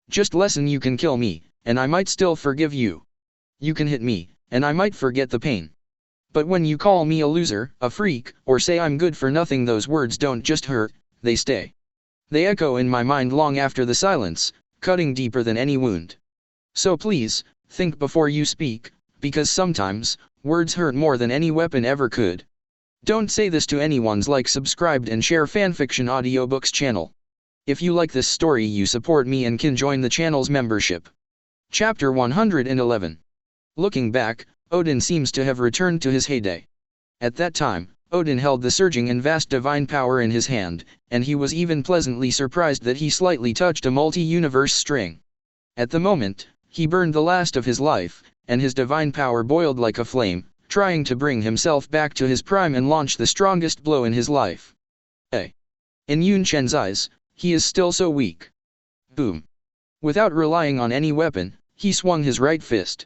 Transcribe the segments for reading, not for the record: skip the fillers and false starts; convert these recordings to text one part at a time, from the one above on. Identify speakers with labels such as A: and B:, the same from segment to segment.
A: Just listen, you can kill me, and I might still forgive you. You can hit me, and I might forget the pain. But when you call me a loser, a freak, or say I'm good for nothing, those words don't just hurt, they stay. They echo in my mind long after the silence, cutting deeper than any wound. So please, think before you speak, because sometimes, words hurt more than any weapon ever could. Don't say this to anyone. Like, subscribed, and share fanfiction audiobooks channel. If you like this story, you support me and can join the channel's membership. Chapter 111. Looking back, Odin seems to have returned to his heyday. At that time, Odin held the surging and vast divine power in his hand, and he was even pleasantly surprised that he slightly touched a multi-universe string. At the moment, he burned the last of his life, and his divine power boiled like a flame, trying to bring himself back to his prime and launch the strongest blow in his life. In Yunchen's eyes, he is still so weak. Boom. Without relying on any weapon, he swung his right fist.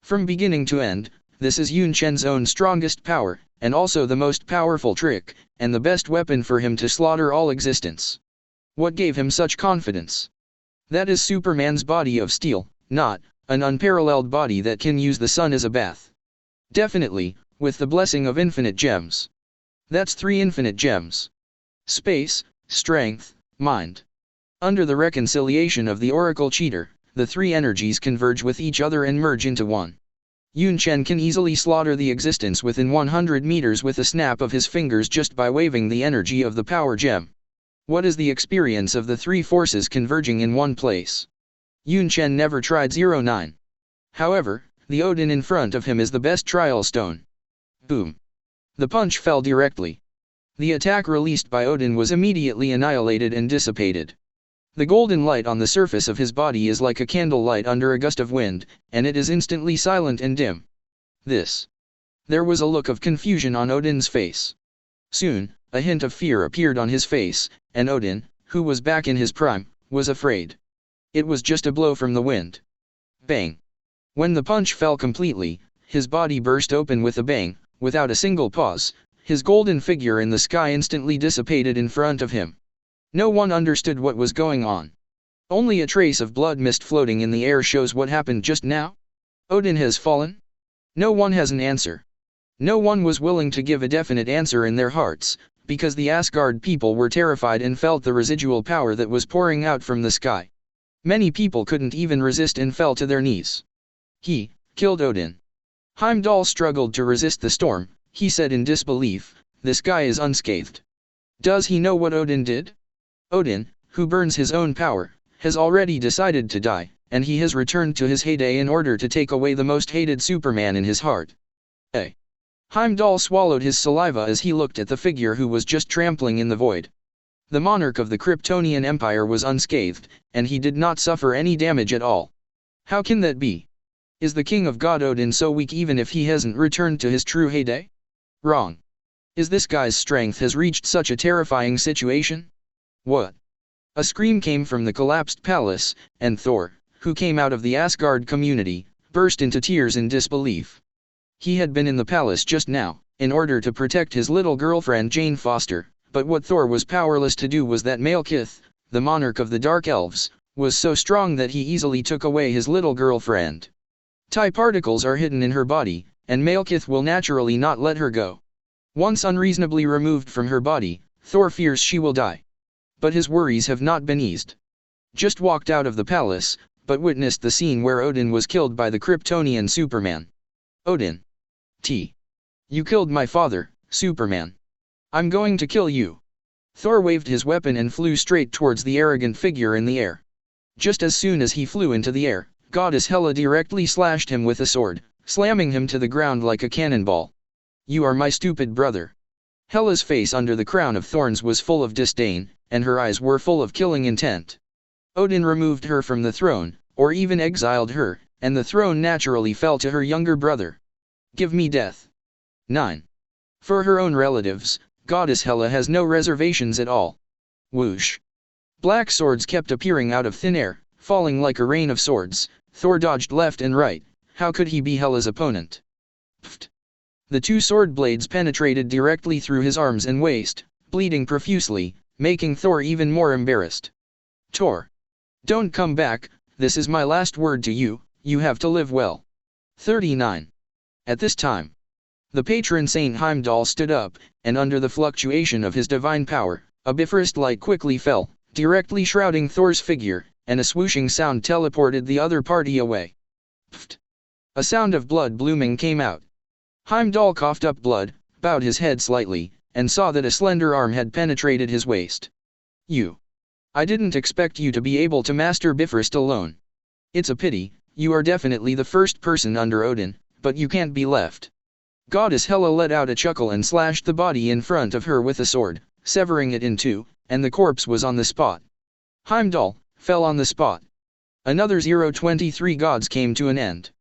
A: From beginning to end, this is Yunchen's own strongest power, and also the most powerful trick, and the best weapon for him to slaughter all existence. What gave him such confidence? That is Superman's body of steel, not an unparalleled body that can use the sun as a bath. Definitely, with the blessing of infinite gems. That's 3 infinite gems. Space, strength, mind. Under the reconciliation of the Oracle Cheater, the 3 energies converge with each other and merge into one. Yunchen can easily slaughter the existence within 100 meters with a snap of his fingers just by waving the energy of the power gem. What is the experience of the 3 forces converging in one place? Yunchen never tried 09. However, the Odin in front of him is the best trial stone. Boom. The punch fell directly. The attack released by Odin was immediately annihilated and dissipated. The golden light on the surface of his body is like a candle light under a gust of wind, and it is instantly silent and dim. There was a look of confusion on Odin's face. Soon, a hint of fear appeared on his face, and Odin, who was back in his prime, was afraid. It was just a blow from the wind. Bang! When the punch fell completely, his body burst open with a bang, without a single pause. His golden figure in the sky instantly dissipated in front of him. No one understood what was going on. Only a trace of blood mist floating in the air shows what happened just now. Odin has fallen? No one has an answer. No one was willing to give a definite answer in their hearts, because the Asgard people were terrified and felt the residual power that was pouring out from the sky. Many people couldn't even resist and fell to their knees. He killed Odin. Heimdall struggled to resist the storm. He said in disbelief, "This guy is unscathed. Does he know what Odin did?" Odin, who burns his own power, has already decided to die, and he has returned to his heyday in order to take away the most hated Superman in his heart. Heimdall swallowed his saliva as he looked at the figure who was just trampling in the void. The monarch of the Kryptonian Empire was unscathed, and he did not suffer any damage at all. How can that be? Is the king of God Odin so weak even if he hasn't returned to his true heyday? Wrong. Is this guy's strength has reached such a terrifying situation? What? A scream came from the collapsed palace, and Thor, who came out of the Asgard community, burst into tears in disbelief. He had been in the palace just now, in order to protect his little girlfriend Jane Foster, but what Thor was powerless to do was that Malekith, the monarch of the Dark Elves, was so strong that he easily took away his little girlfriend. Tie particles are hidden in her body, and Malekith will naturally not let her go. Once unreasonably removed from her body, Thor fears she will die. But his worries have not been eased. Just walked out of the palace, but witnessed the scene where Odin was killed by the Kryptonian Superman. Odin. You killed my father, Superman. I'm going to kill you. Thor waved his weapon and flew straight towards the arrogant figure in the air. Just as soon as he flew into the air, Goddess Hela directly slashed him with a sword, slamming him to the ground like a cannonball. You are my stupid brother. Hela's face under the crown of thorns was full of disdain, and her eyes were full of killing intent. Odin removed her from the throne, or even exiled her, and the throne naturally fell to her younger brother. Give me death. 9. For her own relatives, Goddess Hela has no reservations at all. Whoosh. Black swords kept appearing out of thin air, falling like a rain of swords. Thor dodged left and right. How could he be Hela's opponent? Pfft. The 2 sword blades penetrated directly through his arms and waist, bleeding profusely, making Thor even more embarrassed. Thor. Don't come back, this is my last word to you, you have to live well. 39. At this time, the patron saint Heimdall stood up, and under the fluctuation of his divine power, a Bifrost light quickly fell, directly shrouding Thor's figure, and a swooshing sound teleported the other party away. Pfft! A sound of blood blooming came out. Heimdall coughed up blood, bowed his head slightly, and saw that a slender arm had penetrated his waist. I didn't expect you to be able to master Bifrost alone. It's a pity, you are definitely the first person under Odin, but you can't be left. Goddess Hela let out a chuckle and slashed the body in front of her with a sword, severing it in two, and the corpse was on the spot. Heimdall fell on the spot. Another 023 gods came to an end.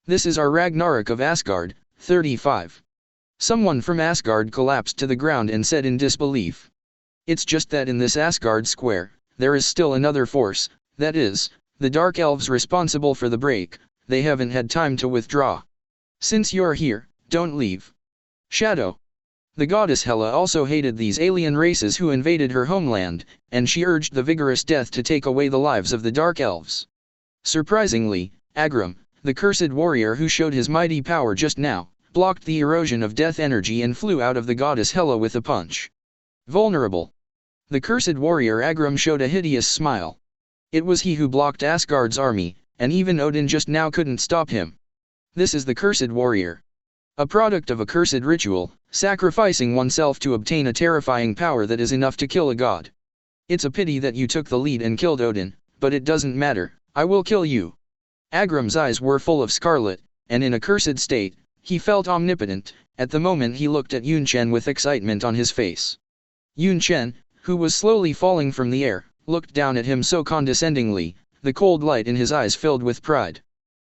A: This is our Ragnarok of Asgard, 35. Someone from Asgard collapsed to the ground and said in disbelief. It's just that in this Asgard square, there is still another force, that is, the dark elves responsible for the break. They haven't had time to withdraw. Since you're here, don't leave. Shadow. The goddess Hela also hated these alien races who invaded her homeland, and she urged the vigorous death to take away the lives of the dark elves. Surprisingly, Agrum, the cursed warrior who showed his mighty power just now, blocked the erosion of death energy and flew out of the goddess Hela with a punch. Vulnerable. The cursed warrior Agrum showed a hideous smile. It was he who blocked Asgard's army, and even Odin just now couldn't stop him. This is the cursed warrior. A product of a cursed ritual, sacrificing oneself to obtain a terrifying power that is enough to kill a god. It's a pity that you took the lead and killed Odin, but it doesn't matter, I will kill you. Agrum's eyes were full of scarlet, and in a cursed state, he felt omnipotent. At the moment he looked at Yunchen with excitement on his face. Yunchen, who was slowly falling from the air, looked down at him so condescendingly, the cold light in his eyes filled with pride.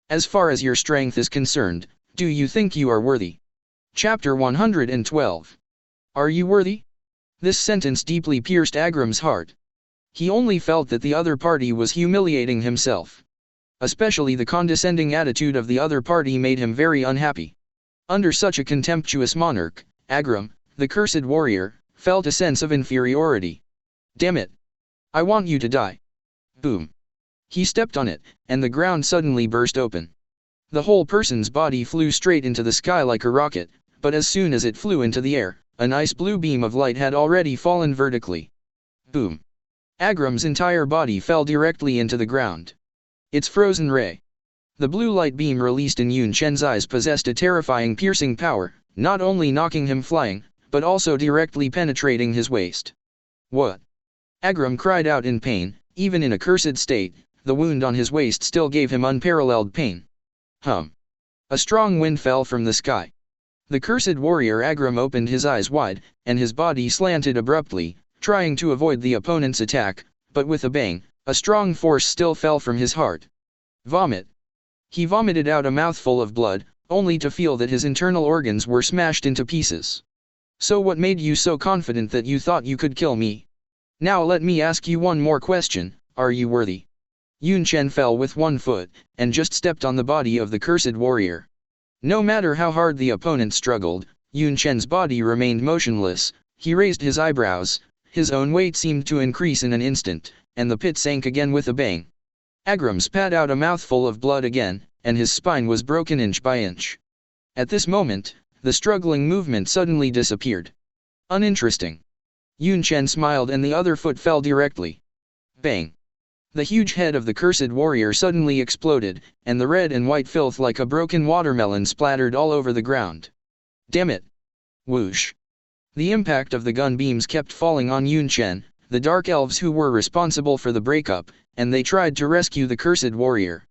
A: As far as your strength is concerned, do you think you are worthy? Chapter 112. Are you worthy? This sentence deeply pierced Agrum's heart. He only felt that the other party was humiliating himself. Especially the condescending attitude of the other party made him very unhappy. Under such a contemptuous monarch, Agrum, the cursed warrior, felt a sense of inferiority. Damn it! I want you to die. Boom. He stepped on it, and the ground suddenly burst open. The whole person's body flew straight into the sky like a rocket, but as soon as it flew into the air, a nice blue beam of light had already fallen vertically. Boom. Agrum's entire body fell directly into the ground. Its frozen ray. The blue light beam released in Yunchen's eyes possessed a terrifying piercing power, not only knocking him flying, but also directly penetrating his waist. What? Agrum cried out in pain. Even in a cursed state, the wound on his waist still gave him unparalleled pain. A strong wind fell from the sky. The cursed warrior Agrum opened his eyes wide, and his body slanted abruptly, trying to avoid the opponent's attack, but with a bang, a strong force still fell from his heart. Vomit. He vomited out a mouthful of blood, only to feel that his internal organs were smashed into pieces. So what made you so confident that you thought you could kill me? Now let me ask you one more question, are you worthy? Yunchen fell with one foot, and just stepped on the body of the cursed warrior. No matter how hard the opponent struggled, Yunchen's body remained motionless. He raised his eyebrows, his own weight seemed to increase in an instant, and the pit sank again with a bang. Agrum spat out a mouthful of blood again, and his spine was broken inch by inch. At this moment, the struggling movement suddenly disappeared. Uninteresting. Yunchen smiled and the other foot fell directly. Bang. The huge head of the cursed warrior suddenly exploded, and the red and white filth like a broken watermelon splattered all over the ground. Damn it! Whoosh! The impact of the gun beams kept falling on Yunchen, the dark elves who were responsible for the breakup, and they tried to rescue the cursed warrior.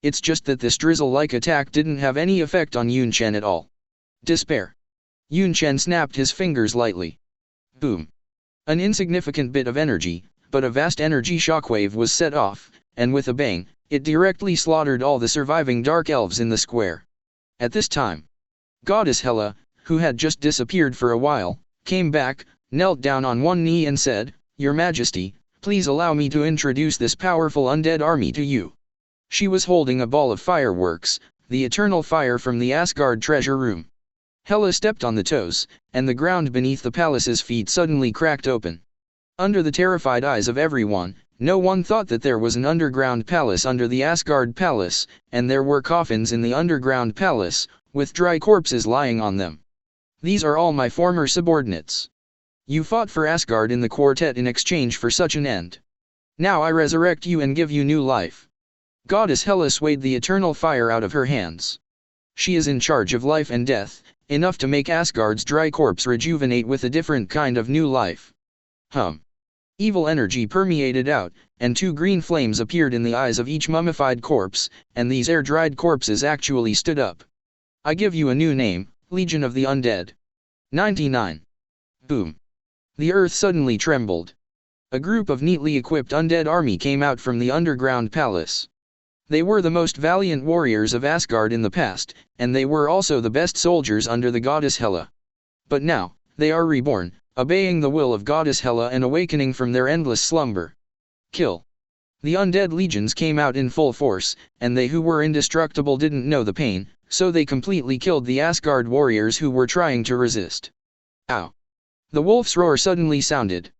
A: It's just that this drizzle-like attack didn't have any effect on Yunchen at all. Despair. Yunchen snapped his fingers lightly. Boom. An insignificant bit of energy, but a vast energy shockwave was set off, and with a bang, it directly slaughtered all the surviving dark elves in the square. At this time, Goddess Hela, who had just disappeared for a while, came back, knelt down on one knee and said, "Your Majesty, please allow me to introduce this powerful undead army to you." She was holding a ball of fireworks, the eternal fire from the Asgard treasure room. Hela stepped on the toes, and the ground beneath the palace's feet suddenly cracked open. Under the terrified eyes of everyone, No one thought that there was an underground palace under the Asgard palace, and there were coffins in the underground palace, with dry corpses lying on them. These are all my former subordinates. You fought for Asgard in the quartet in exchange for such an end. Now I resurrect you and give you new life. Goddess Hela swayed the eternal fire out of her hands. She is in charge of life and death, enough to make Asgard's dry corpse rejuvenate with a different kind of new life. Evil energy permeated out, and 2 green flames appeared in the eyes of each mummified corpse, and these air-dried corpses actually stood up. I give you a new name, Legion of the Undead. 99. Boom. The earth suddenly trembled. A group of neatly equipped undead army came out from the underground palace. They were the most valiant warriors of Asgard in the past, and they were also the best soldiers under the goddess Hela. But now, they are reborn, obeying the will of goddess Hela and awakening from their endless slumber. Kill. The undead legions came out in full force, and they who were indestructible didn't know the pain, so they completely killed the Asgard warriors who were trying to resist. Ow. The wolf's roar suddenly sounded.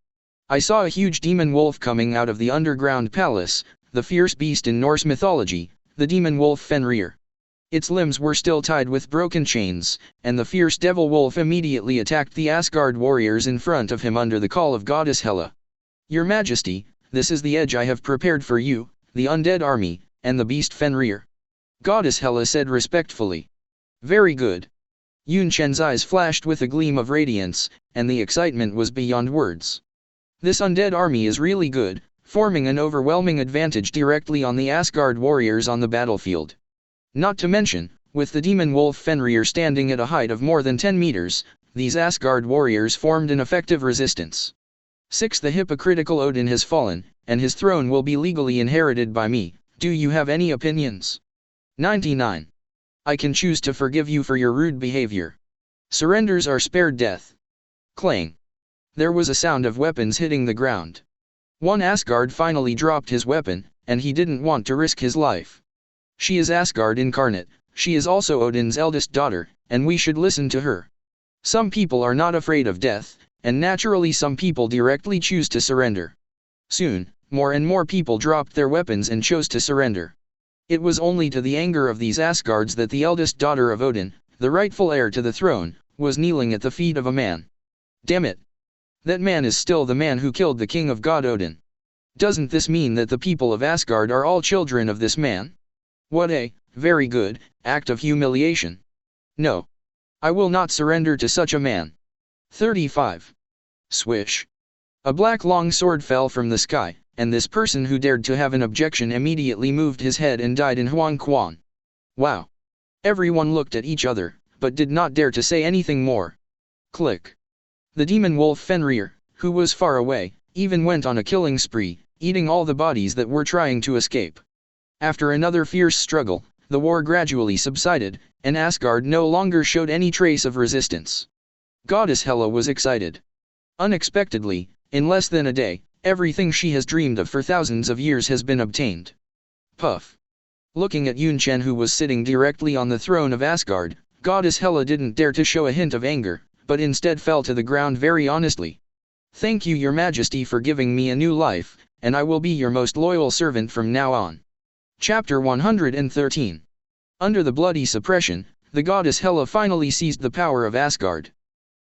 A: I saw a huge demon wolf coming out of the underground palace, the fierce beast in Norse mythology, the demon wolf Fenrir. Its limbs were still tied with broken chains, and the fierce devil wolf immediately attacked the Asgard warriors in front of him under the call of goddess Hela. Your Majesty, this is the edge I have prepared for you, the undead army, and the beast Fenrir. Goddess Hela said respectfully. Very good. Yunchen's eyes flashed with a gleam of radiance, and the excitement was beyond words. This undead army is really good, forming an overwhelming advantage directly on the Asgard warriors on the battlefield. Not to mention, with the demon wolf Fenrir standing at a height of more than 10 meters, these Asgard warriors formed an effective resistance. 6. The hypocritical Odin has fallen, and his throne will be legally inherited by me. Do you have any opinions? 99. I can choose to forgive you for your rude behavior. Surrenders are spared death. Clang. There was a sound of weapons hitting the ground. One Asgard finally dropped his weapon, and he didn't want to risk his life. She is Asgard incarnate, she is also Odin's eldest daughter, and we should listen to her. Some people are not afraid of death, and naturally some people directly choose to surrender. Soon, more and more people dropped their weapons and chose to surrender. It was only to the anger of these Asgards that the eldest daughter of Odin, the rightful heir to the throne, was kneeling at the feet of a man. Damn it! That man is still the man who killed the king of God Odin. Doesn't this mean that the people of Asgard are all children of this man? What a, very good, act of humiliation. No. I will not surrender to such a man. 35. Swish. A black long sword fell from the sky, and this person who dared to have an objection immediately moved his head and died in Huang Quan. Wow. Everyone looked at each other, but did not dare to say anything more. Click. The demon wolf Fenrir, who was far away, even went on a killing spree, eating all the bodies that were trying to escape. After another fierce struggle, the war gradually subsided, and Asgard no longer showed any trace of resistance. Goddess Hela was excited. Unexpectedly, in less than a day, everything she has dreamed of for thousands of years has been obtained. Puff. Looking at Yunchen, who was sitting directly on the throne of Asgard, Goddess Hela didn't dare to show a hint of anger, but instead fell to the ground very honestly. Thank you, Your Majesty, for giving me a new life, and I will be your most loyal servant from now on. Chapter 113. Under the bloody suppression, the goddess Hela finally seized the power of Asgard.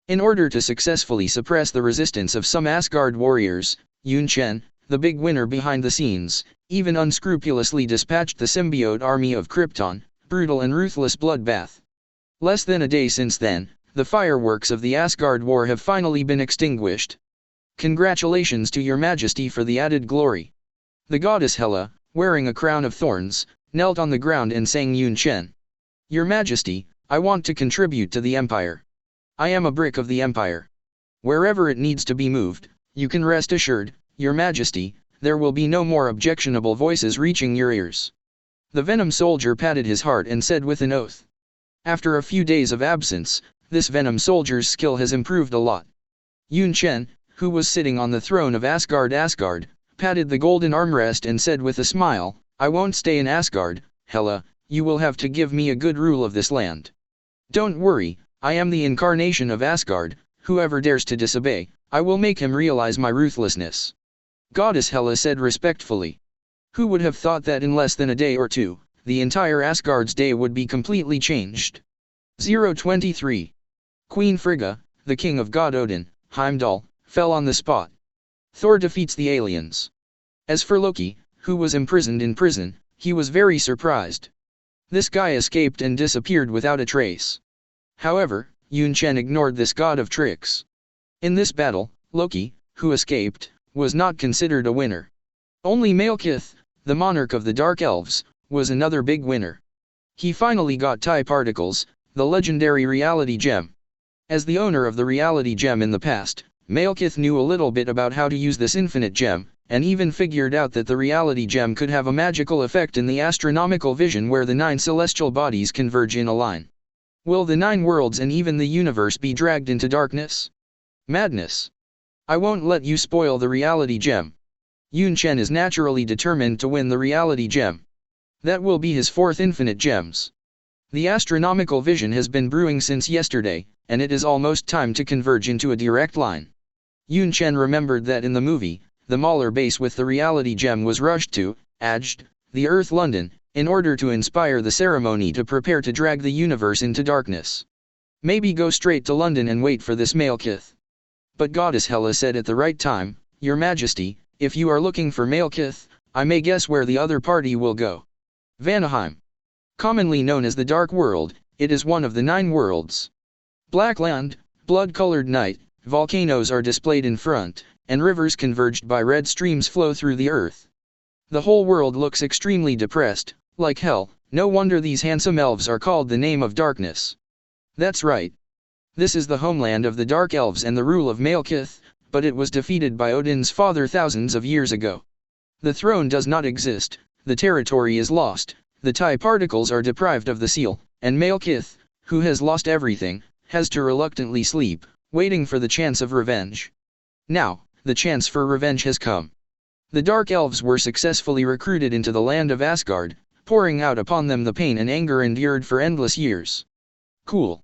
A: In order to successfully suppress the resistance of some Asgard warriors, Yunchen, the big winner behind the scenes, even unscrupulously dispatched the symbiote army of Krypton, brutal and ruthless bloodbath. Less than a day since then, the fireworks of the Asgard war have finally been extinguished. Congratulations to Your Majesty for the added glory. The goddess Hela, wearing a crown of thorns, knelt on the ground and sang Yunchen. Your Majesty, I want to contribute to the Empire. I am a brick of the Empire. Wherever it needs to be moved, you can rest assured, Your Majesty, there will be no more objectionable voices reaching your ears. The Venom soldier patted his heart and said with an oath. After a few days of absence, this Venom soldier's skill has improved a lot. Yunchen, who was sitting on the throne of Asgard, patted the golden armrest and said with a smile, I won't stay in Asgard, Hela, you will have to give me a good rule of this land. Don't worry, I am the incarnation of Asgard, whoever dares to disobey, I will make him realize my ruthlessness. Goddess Hela said respectfully. Who would have thought that in less than a day or two, the entire Asgard's day would be completely changed? 023. Queen Frigga, the king of god Odin, Heimdall, fell on the spot. Thor defeats the aliens. As for Loki, who was imprisoned in prison, he was very surprised. This guy escaped and disappeared without a trace. However, Yunchen ignored this god of tricks. In this battle, Loki, who escaped, was not considered a winner. Only Malekith, the monarch of the Dark Elves, was another big winner. He finally got TIE particles, the legendary reality gem. As the owner of the reality gem in the past, Malekith knew a little bit about how to use this infinite gem, and even figured out that the reality gem could have a magical effect in the astronomical vision where the 9 celestial bodies converge in a line. Will the 9 worlds and even the universe be dragged into darkness? Madness. I won't let you spoil the reality gem. Yunchen is naturally determined to win the reality gem. That will be his 4th infinite gems. The astronomical vision has been brewing since yesterday, and it is almost time to converge into a direct line. Yunchen remembered that in the movie, the Mauler base with the reality gem was rushed to, Aged, the Earth London, in order to inspire the ceremony to prepare to drag the universe into darkness. Maybe go straight to London and wait for this Malekith. But Goddess Hela said at the right time, Your Majesty, if you are looking for Malekith, I may guess where the other party will go. Vanaheim. Commonly known as the Dark World, it is one of the 9 worlds. Black land, blood-colored night, volcanoes are displayed in front, and rivers converged by red streams flow through the earth. The whole world looks extremely depressed, like hell. No wonder these handsome elves are called the name of darkness. That's right. This is the homeland of the Dark Elves and the rule of Malekith, but it was defeated by Odin's father thousands of years ago. The throne does not exist, the territory is lost, the TIE particles are deprived of the seal, and Malekith, who has lost everything, has to reluctantly sleep, waiting for the chance of revenge. Now, the chance for revenge has come. The Dark Elves were successfully recruited into the land of Asgard, pouring out upon them the pain and anger endured for endless years. Cool.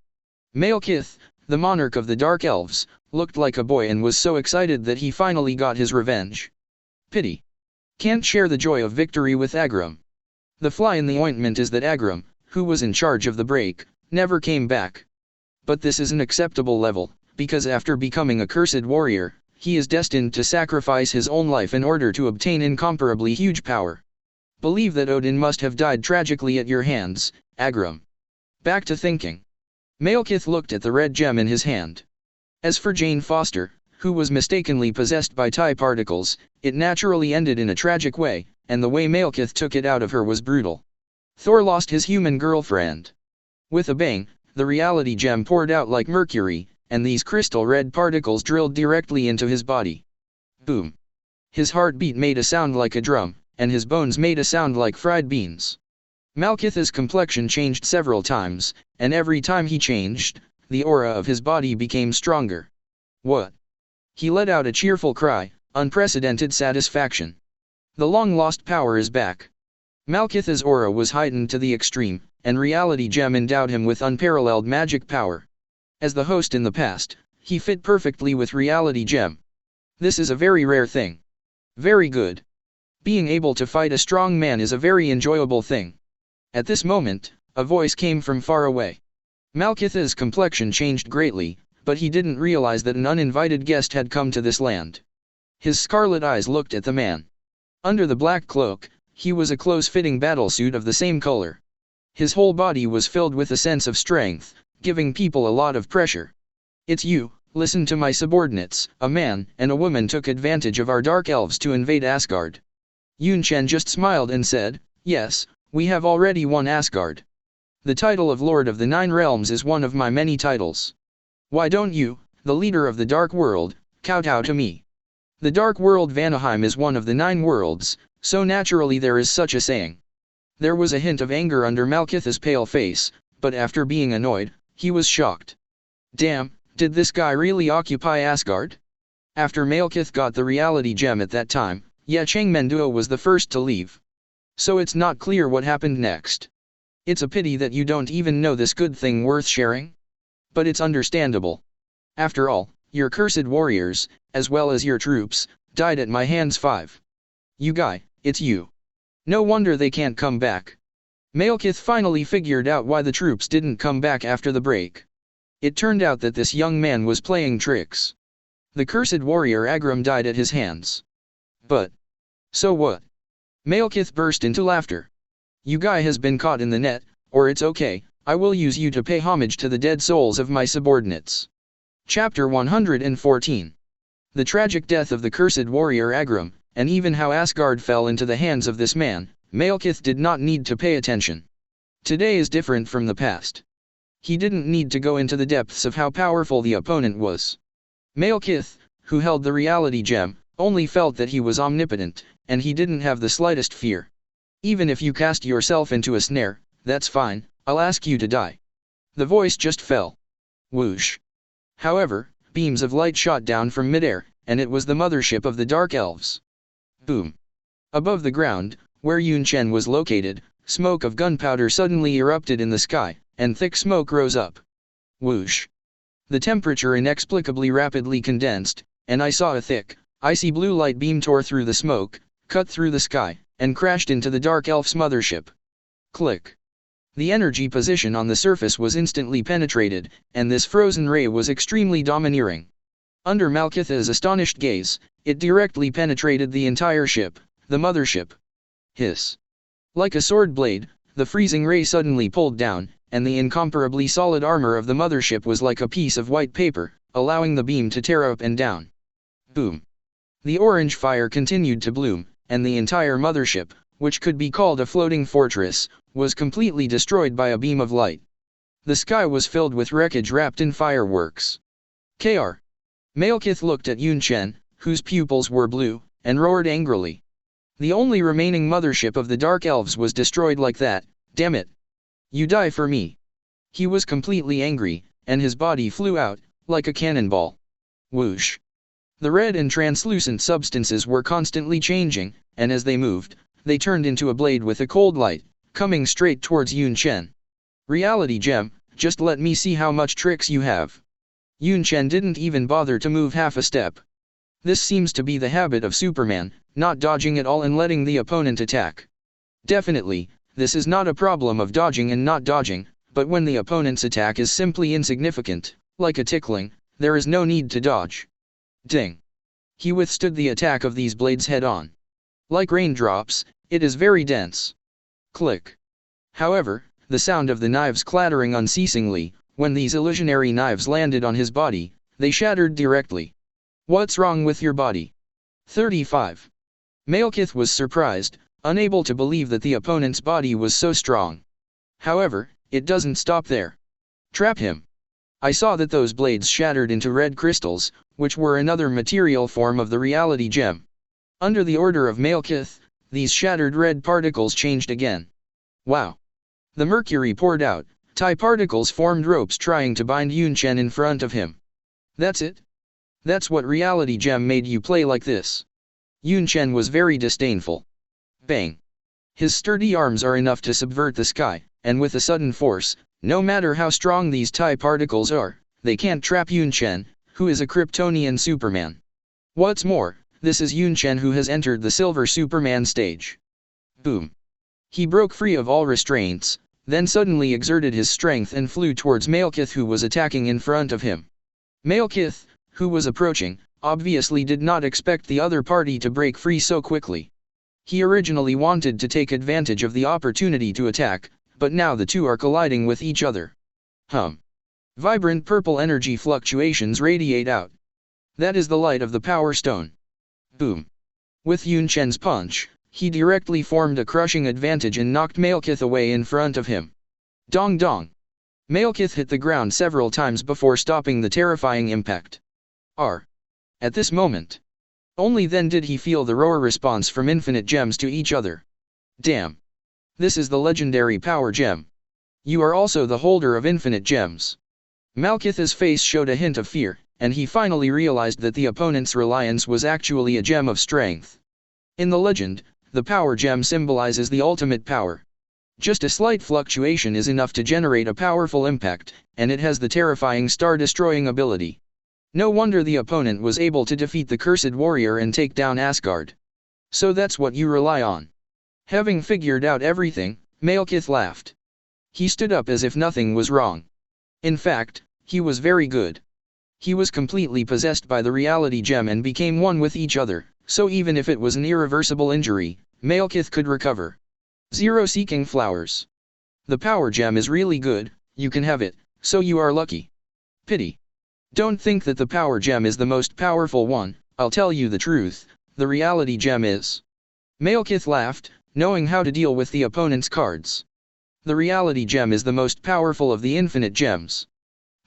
A: Malekith, the monarch of the Dark Elves, looked like a boy and was so excited that he finally got his revenge. Pity. Can't share the joy of victory with Agrum. The fly in the ointment is that Agrum, who was in charge of the break, never came back. But this is an acceptable level, because after becoming a cursed warrior, he is destined to sacrifice his own life in order to obtain incomparably huge power. Believe that Odin must have died tragically at your hands, Agrum. Back to thinking. Malekith looked at the red gem in his hand. As for Jane Foster, who was mistakenly possessed by TIE particles, it naturally ended in a tragic way, and the way Malekith took it out of her was brutal. Thor lost his human girlfriend. With a bang, the reality gem poured out like mercury, and these crystal red particles drilled directly into his body. Boom. His heartbeat made a sound like a drum, and his bones made a sound like fried beans. Malekith's complexion changed several times, and every time he changed, the aura of his body became stronger. What? He let out a cheerful cry, unprecedented satisfaction. The long-lost power is back. Malekith's aura was heightened to the extreme, and reality gem endowed him with unparalleled magic power. As the host in the past, he fit perfectly with reality gem. This is a very rare thing. Very good. Being able to fight a strong man is a very enjoyable thing. At this moment, a voice came from far away. Malekith's complexion changed greatly, but he didn't realize that an uninvited guest had come to this land. His scarlet eyes looked at the man. Under the black cloak, he was a close-fitting battlesuit of the same color. His whole body was filled with a sense of strength, giving people a lot of pressure. It's you. Listen to my subordinates. A man and a woman took advantage of our Dark Elves to invade Asgard. Yunchen just smiled and said, Yes, we have already won Asgard. The title of Lord of the 9 Realms is one of my many titles. Why don't you, the leader of the Dark World, kowtow to me? The Dark World Vanaheim is one of the 9 worlds, so naturally there is such a saying. There was a hint of anger under Malekith's pale face, but after being annoyed, he was shocked. Damn, did this guy really occupy Asgard? After Malekith got the reality gem at that time, Yunchen was the first to leave. So it's not clear what happened next. It's a pity that you don't even know this good thing worth sharing. But it's understandable. After all, your cursed warriors, as well as your troops, died at my hands 5. You guy, it's you. No wonder they can't come back. Malekith finally figured out why the troops didn't come back after the break. It turned out that this young man was playing tricks. The cursed warrior Agram died at his hands. But so what? Malekith burst into laughter. You guy has been caught in the net, or it's okay, I will use you to pay homage to the dead souls of my subordinates. Chapter 114. The tragic death of the cursed warrior Agram, and even how Asgard fell into the hands of this man, Malekith did not need to pay attention. Today is different from the past. He didn't need to go into the depths of how powerful the opponent was. Malekith, who held the reality gem, only felt that he was omnipotent, and he didn't have the slightest fear. Even if you cast yourself into a snare, that's fine, I'll ask you to die. The voice just fell. Whoosh. However, beams of light shot down from midair, and it was the mothership of the Dark Elves. Boom. Above the ground, where Yunchen was located, smoke of gunpowder suddenly erupted in the sky, and thick smoke rose up. Whoosh. The temperature inexplicably rapidly condensed, and I saw a thick, icy blue light beam tore through the smoke, cut through the sky, and crashed into the Dark Elf's mothership. Click. The energy position on the surface was instantly penetrated, and this frozen ray was extremely domineering. Under Malekith's astonished gaze, it directly penetrated the entire ship, the mothership. Hiss. Like a sword blade, the freezing ray suddenly pulled down, and the incomparably solid armor of the mothership was like a piece of white paper, allowing the beam to tear up and down. Boom. The orange fire continued to bloom, and the entire mothership, which could be called a floating fortress, was completely destroyed by a beam of light. The sky was filled with wreckage wrapped in fireworks. Kr. Malekith looked at Yunchen, whose pupils were blue, and roared angrily. The only remaining mothership of the Dark Elves was destroyed like that, damn it. You die for me. He was completely angry, and his body flew out, like a cannonball. Whoosh. The red and translucent substances were constantly changing, and as they moved, they turned into a blade with a cold light, coming straight towards Yunchen. Reality gem, just let me see how much tricks you have. Yunchen didn't even bother to move half a step. This seems to be the habit of Superman, not dodging at all and letting the opponent attack. Definitely, this is not a problem of dodging and not dodging, but when the opponent's attack is simply insignificant, like a tickling, there is no need to dodge. Ding. He withstood the attack of these blades head-on. Like raindrops, it is very dense. Click. However, the sound of the knives clattering unceasingly, when these illusionary knives landed on his body, they shattered directly. What's wrong with your body? 35. Malekith was surprised, unable to believe that the opponent's body was so strong. However, it doesn't stop there. Trap him. I saw that those blades shattered into red crystals, which were another material form of the reality gem. Under the order of Malekith, these shattered red particles changed again. Wow. The mercury poured out, tie particles formed ropes trying to bind Yunchen in front of him. That's it? That's what reality gem made you play like this? Yunchen was very disdainful. Bang. His sturdy arms are enough to subvert the sky, and with a sudden force, no matter how strong these tie particles are, they can't trap Yunchen, who is a Kryptonian Superman. What's more, this is Yunchen who has entered the Silver Superman stage. Boom. He broke free of all restraints, then suddenly exerted his strength and flew towards Malekith, who was attacking in front of him. Malekith, who was approaching, obviously did not expect the other party to break free so quickly. He originally wanted to take advantage of the opportunity to attack, but now the two are colliding with each other. Vibrant purple energy fluctuations radiate out. That is the light of the Power Stone. Boom. With Yunchen's punch, he directly formed a crushing advantage and knocked Malekith away in front of him. Dong dong. Malekith hit the ground several times before stopping the terrifying impact. At this moment. Only then did he feel the roar response from infinite gems to each other. Damn. This is the legendary power gem. You are also the holder of infinite gems. Malekith's face showed a hint of fear, and he finally realized that the opponent's reliance was actually a gem of strength. In the legend, the power gem symbolizes the ultimate power. Just a slight fluctuation is enough to generate a powerful impact, and it has the terrifying star-destroying ability. No wonder the opponent was able to defeat the cursed warrior and take down Asgard. So that's what you rely on. Having figured out everything, Malekith laughed. He stood up as if nothing was wrong. In fact, he was very good. He was completely possessed by the reality gem and became one with each other, so even if it was an irreversible injury, Malekith could recover. 0 Seeking flowers. The power gem is really good, you can have it, so you are lucky. Pity. Don't think that the power gem is the most powerful one, I'll tell you the truth, the reality gem is. Malekith laughed, knowing how to deal with the opponent's cards. The reality gem is the most powerful of the infinite gems.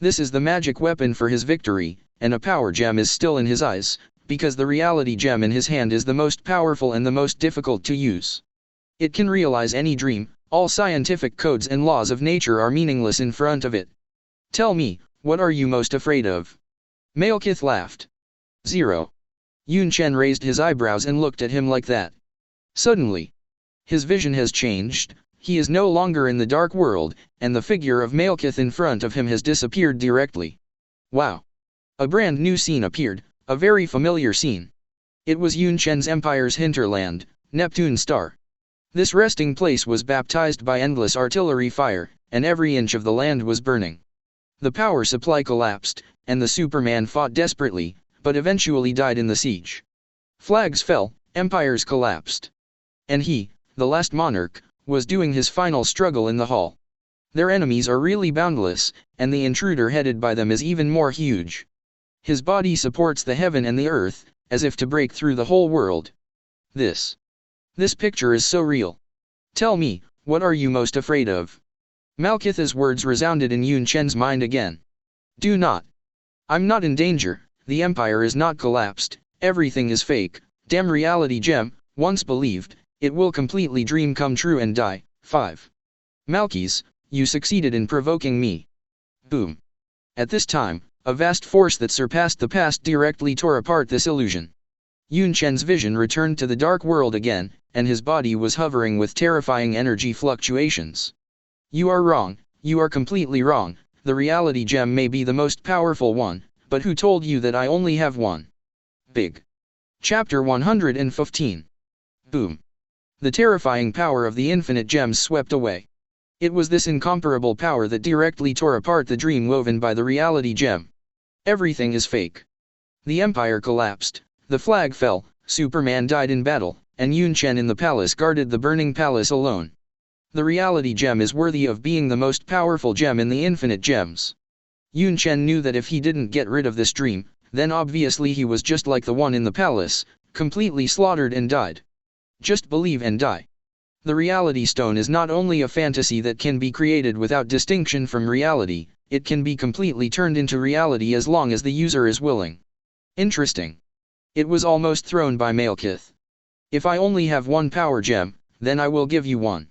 A: This is the magic weapon for his victory, and a power gem is still in his eyes, because the reality gem in his hand is the most powerful and the most difficult to use. It can realize any dream, all scientific codes and laws of nature are meaningless in front of it. Tell me, what are you most afraid of? Malekith laughed. 0. Yunchen raised his eyebrows and looked at him like that. Suddenly, his vision has changed, he is no longer in the dark world, and the figure of Malekith in front of him has disappeared directly. Wow! A brand new scene appeared, a very familiar scene. It was Yunchen's empire's hinterland, Neptune Star. This resting place was baptized by endless artillery fire, and every inch of the land was burning. The power supply collapsed, and the Superman fought desperately, but eventually died in the siege. Flags fell, empires collapsed. And he, the last monarch, was doing his final struggle in the hall. Their enemies are really boundless, and the intruder headed by them is even more huge. His body supports the heaven and the earth, as if to break through the whole world. This picture is so real. Tell me, what are you most afraid of? Malekith's words resounded in Yunchen's mind again. Do not. I'm not in danger, the empire is not collapsed, everything is fake, damn reality gem, once believed, it will completely dream come true and die. 5. Malkis, you succeeded in provoking me. Boom. At this time, a vast force that surpassed the past directly tore apart this illusion. Yunchen's vision returned to the dark world again, and his body was hovering with terrifying energy fluctuations. You are wrong, you are completely wrong, the reality gem may be the most powerful one, but who told you that I only have one? Big. Chapter 115. Boom. The terrifying power of the infinite gems swept away. It was this incomparable power that directly tore apart the dream woven by the reality gem. Everything is fake. The empire collapsed, the flag fell, Superman died in battle, and Yunchen in the palace guarded the burning palace alone. The reality gem is worthy of being the most powerful gem in the infinite gems. Yunchen knew that if he didn't get rid of this dream, then obviously he was just like the one in the palace, completely slaughtered and died. Just believe and die. The reality stone is not only a fantasy that can be created without distinction from reality, it can be completely turned into reality as long as the user is willing. Interesting. It was almost thrown by Malekith. If I only have one power gem, then I will give you one.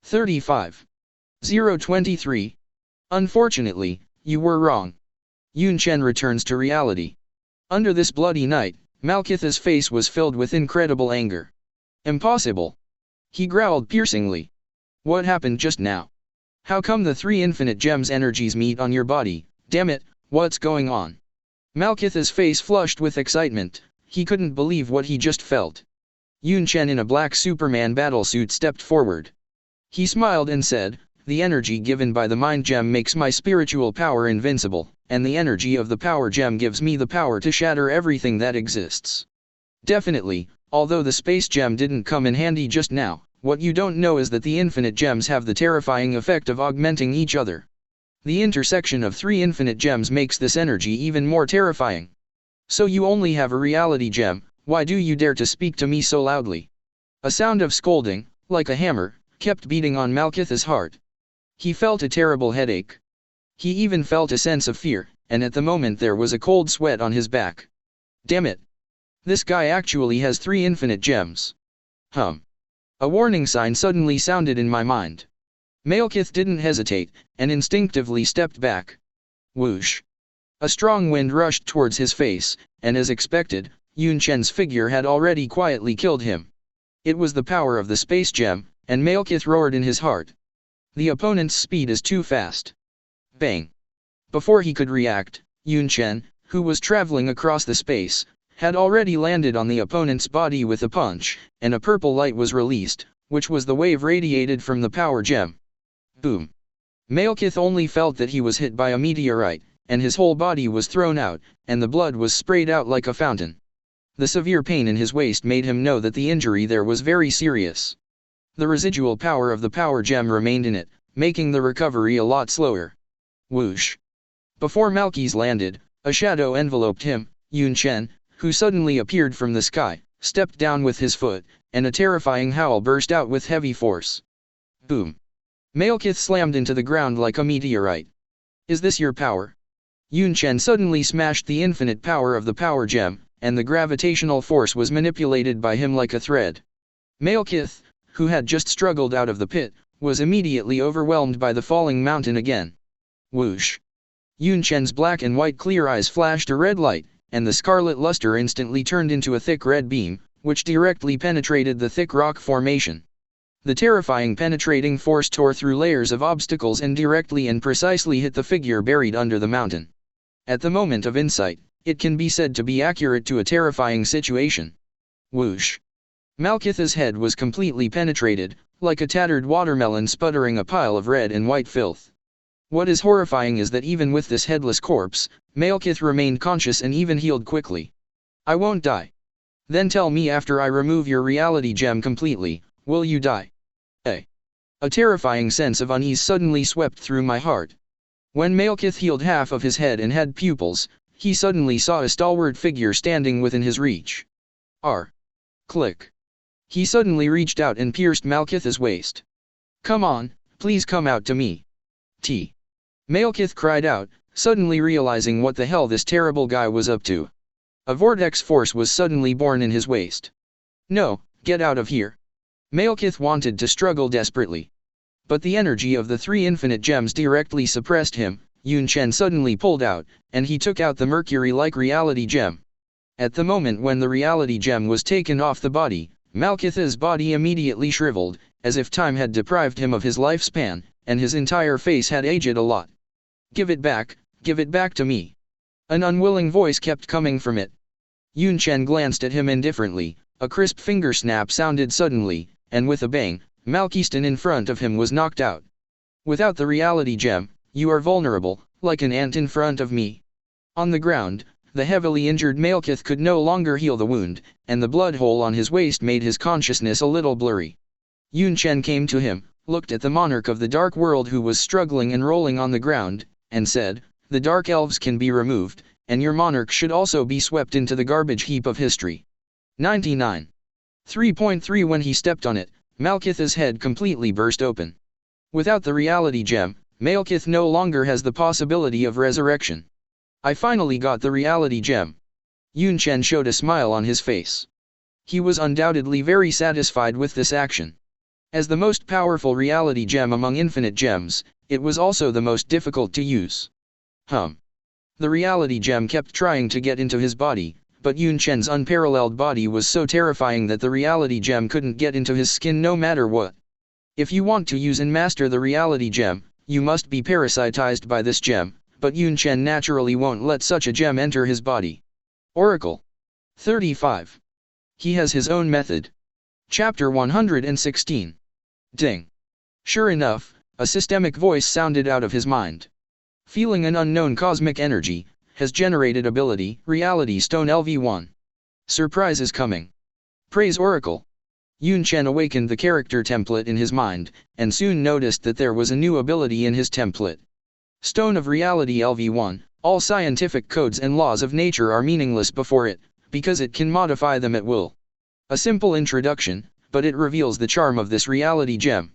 A: 35. 023. Unfortunately, you were wrong. Yunchen returns to reality. Under this bloody night, Malekith's face was filled with incredible anger. Impossible. He growled piercingly. What happened just now? How come the 3 infinite gems energies meet on your body? Damn it, what's going on? Malekith's face flushed with excitement, he couldn't believe what he just felt. Yunchen in a black Superman battlesuit stepped forward. He smiled and said, the energy given by the mind gem makes my spiritual power invincible, and the energy of the power gem gives me the power to shatter everything that exists. Definitely, although the space gem didn't come in handy just now, what you don't know is that the infinite gems have the terrifying effect of augmenting each other. The intersection of 3 infinite gems makes this energy even more terrifying. So you only have a reality gem, why do you dare to speak to me so loudly? A sound of scolding, like a hammer, kept beating on Malekith's heart. He felt a terrible headache. He even felt a sense of fear, and at the moment there was a cold sweat on his back. Damn it! This guy actually has 3 infinite gems. A warning sign suddenly sounded in my mind. Malekith didn't hesitate, and instinctively stepped back. Whoosh! A strong wind rushed towards his face, and as expected, Yunchen's figure had already quietly killed him. It was the power of the space gem, and Malekith roared in his heart. The opponent's speed is too fast. Bang! Before he could react, Yunchen, who was traveling across the space, had already landed on the opponent's body with a punch, and a purple light was released, which was the wave radiated from the power gem. Boom. Malekith only felt that he was hit by a meteorite, and his whole body was thrown out, and the blood was sprayed out like a fountain. The severe pain in his waist made him know that the injury there was very serious. The residual power of the power gem remained in it, making the recovery a lot slower. Whoosh. Before Malekith landed, a shadow enveloped him. Yunchen, who suddenly appeared from the sky, stepped down with his foot, and a terrifying howl burst out with heavy force. Boom. Malekith slammed into the ground like a meteorite. Is this your power? Yunchen suddenly smashed the infinite power of the power gem, and the gravitational force was manipulated by him like a thread. Malekith, who had just struggled out of the pit, was immediately overwhelmed by the falling mountain again. Whoosh. Yunchen's black and white clear eyes flashed a red light, and the scarlet luster instantly turned into a thick red beam, which directly penetrated the thick rock formation. The terrifying penetrating force tore through layers of obstacles and directly and precisely hit the figure buried under the mountain. At the moment of insight, it can be said to be accurate to a terrifying situation. Whoosh. Malekith's head was completely penetrated, like a tattered watermelon sputtering a pile of red and white filth. What is horrifying is that even with this headless corpse, Malekith remained conscious and even healed quickly. I won't die. Then tell me after I remove your reality gem completely, will you die? A terrifying sense of unease suddenly swept through my heart. When Malekith healed half of his head and had pupils, he suddenly saw a stalwart figure standing within his reach. Click. He suddenly reached out and pierced Malekith's waist. Come on, please come out to me. Malekith cried out, suddenly realizing what the hell this terrible guy was up to. A vortex force was suddenly born in his waist. No, get out of here. Malekith wanted to struggle desperately. But the energy of the three infinite gems directly suppressed him. Yunchen suddenly pulled out, and he took out the mercury-like reality gem. At the moment when the reality gem was taken off the body, Malekith's body immediately shriveled, as if time had deprived him of his lifespan, and his entire face had aged a lot. Give it back to me. An unwilling voice kept coming from it. Yunchen glanced at him indifferently, a crisp finger snap sounded suddenly, and with a bang, Malekith in front of him was knocked out. Without the reality gem, you are vulnerable, like an ant in front of me. On the ground, the heavily injured Malekith could no longer heal the wound, and the blood hole on his waist made his consciousness a little blurry. Yunchen came to him, looked at the monarch of the dark world who was struggling and rolling on the ground, and said, the dark elves can be removed, and your monarch should also be swept into the garbage heap of history. 99. 3.3 When he stepped on it, Malekith's head completely burst open. Without the reality gem, Malekith no longer has the possibility of resurrection. I finally got the reality gem. Yunchen showed a smile on his face. He was undoubtedly very satisfied with this action. As the most powerful reality gem among infinite gems, it was also the most difficult to use. The reality gem kept trying to get into his body, but Yunchen's unparalleled body was so terrifying that the reality gem couldn't get into his skin no matter what. If you want to use and master the reality gem, you must be parasitized by this gem, but Yunchen naturally won't let such a gem enter his body. Oracle 35. He has his own method. Chapter 116. Ding. Sure enough, a systemic voice sounded out of his mind. Feeling an unknown cosmic energy, has generated ability, Reality Stone LV1. Surprise is coming. Praise Oracle. Yunchen awakened the character template in his mind, and soon noticed that there was a new ability in his template. Stone of Reality LV1, all scientific codes and laws of nature are meaningless before it, because it can modify them at will. A simple introduction, but it reveals the charm of this reality gem.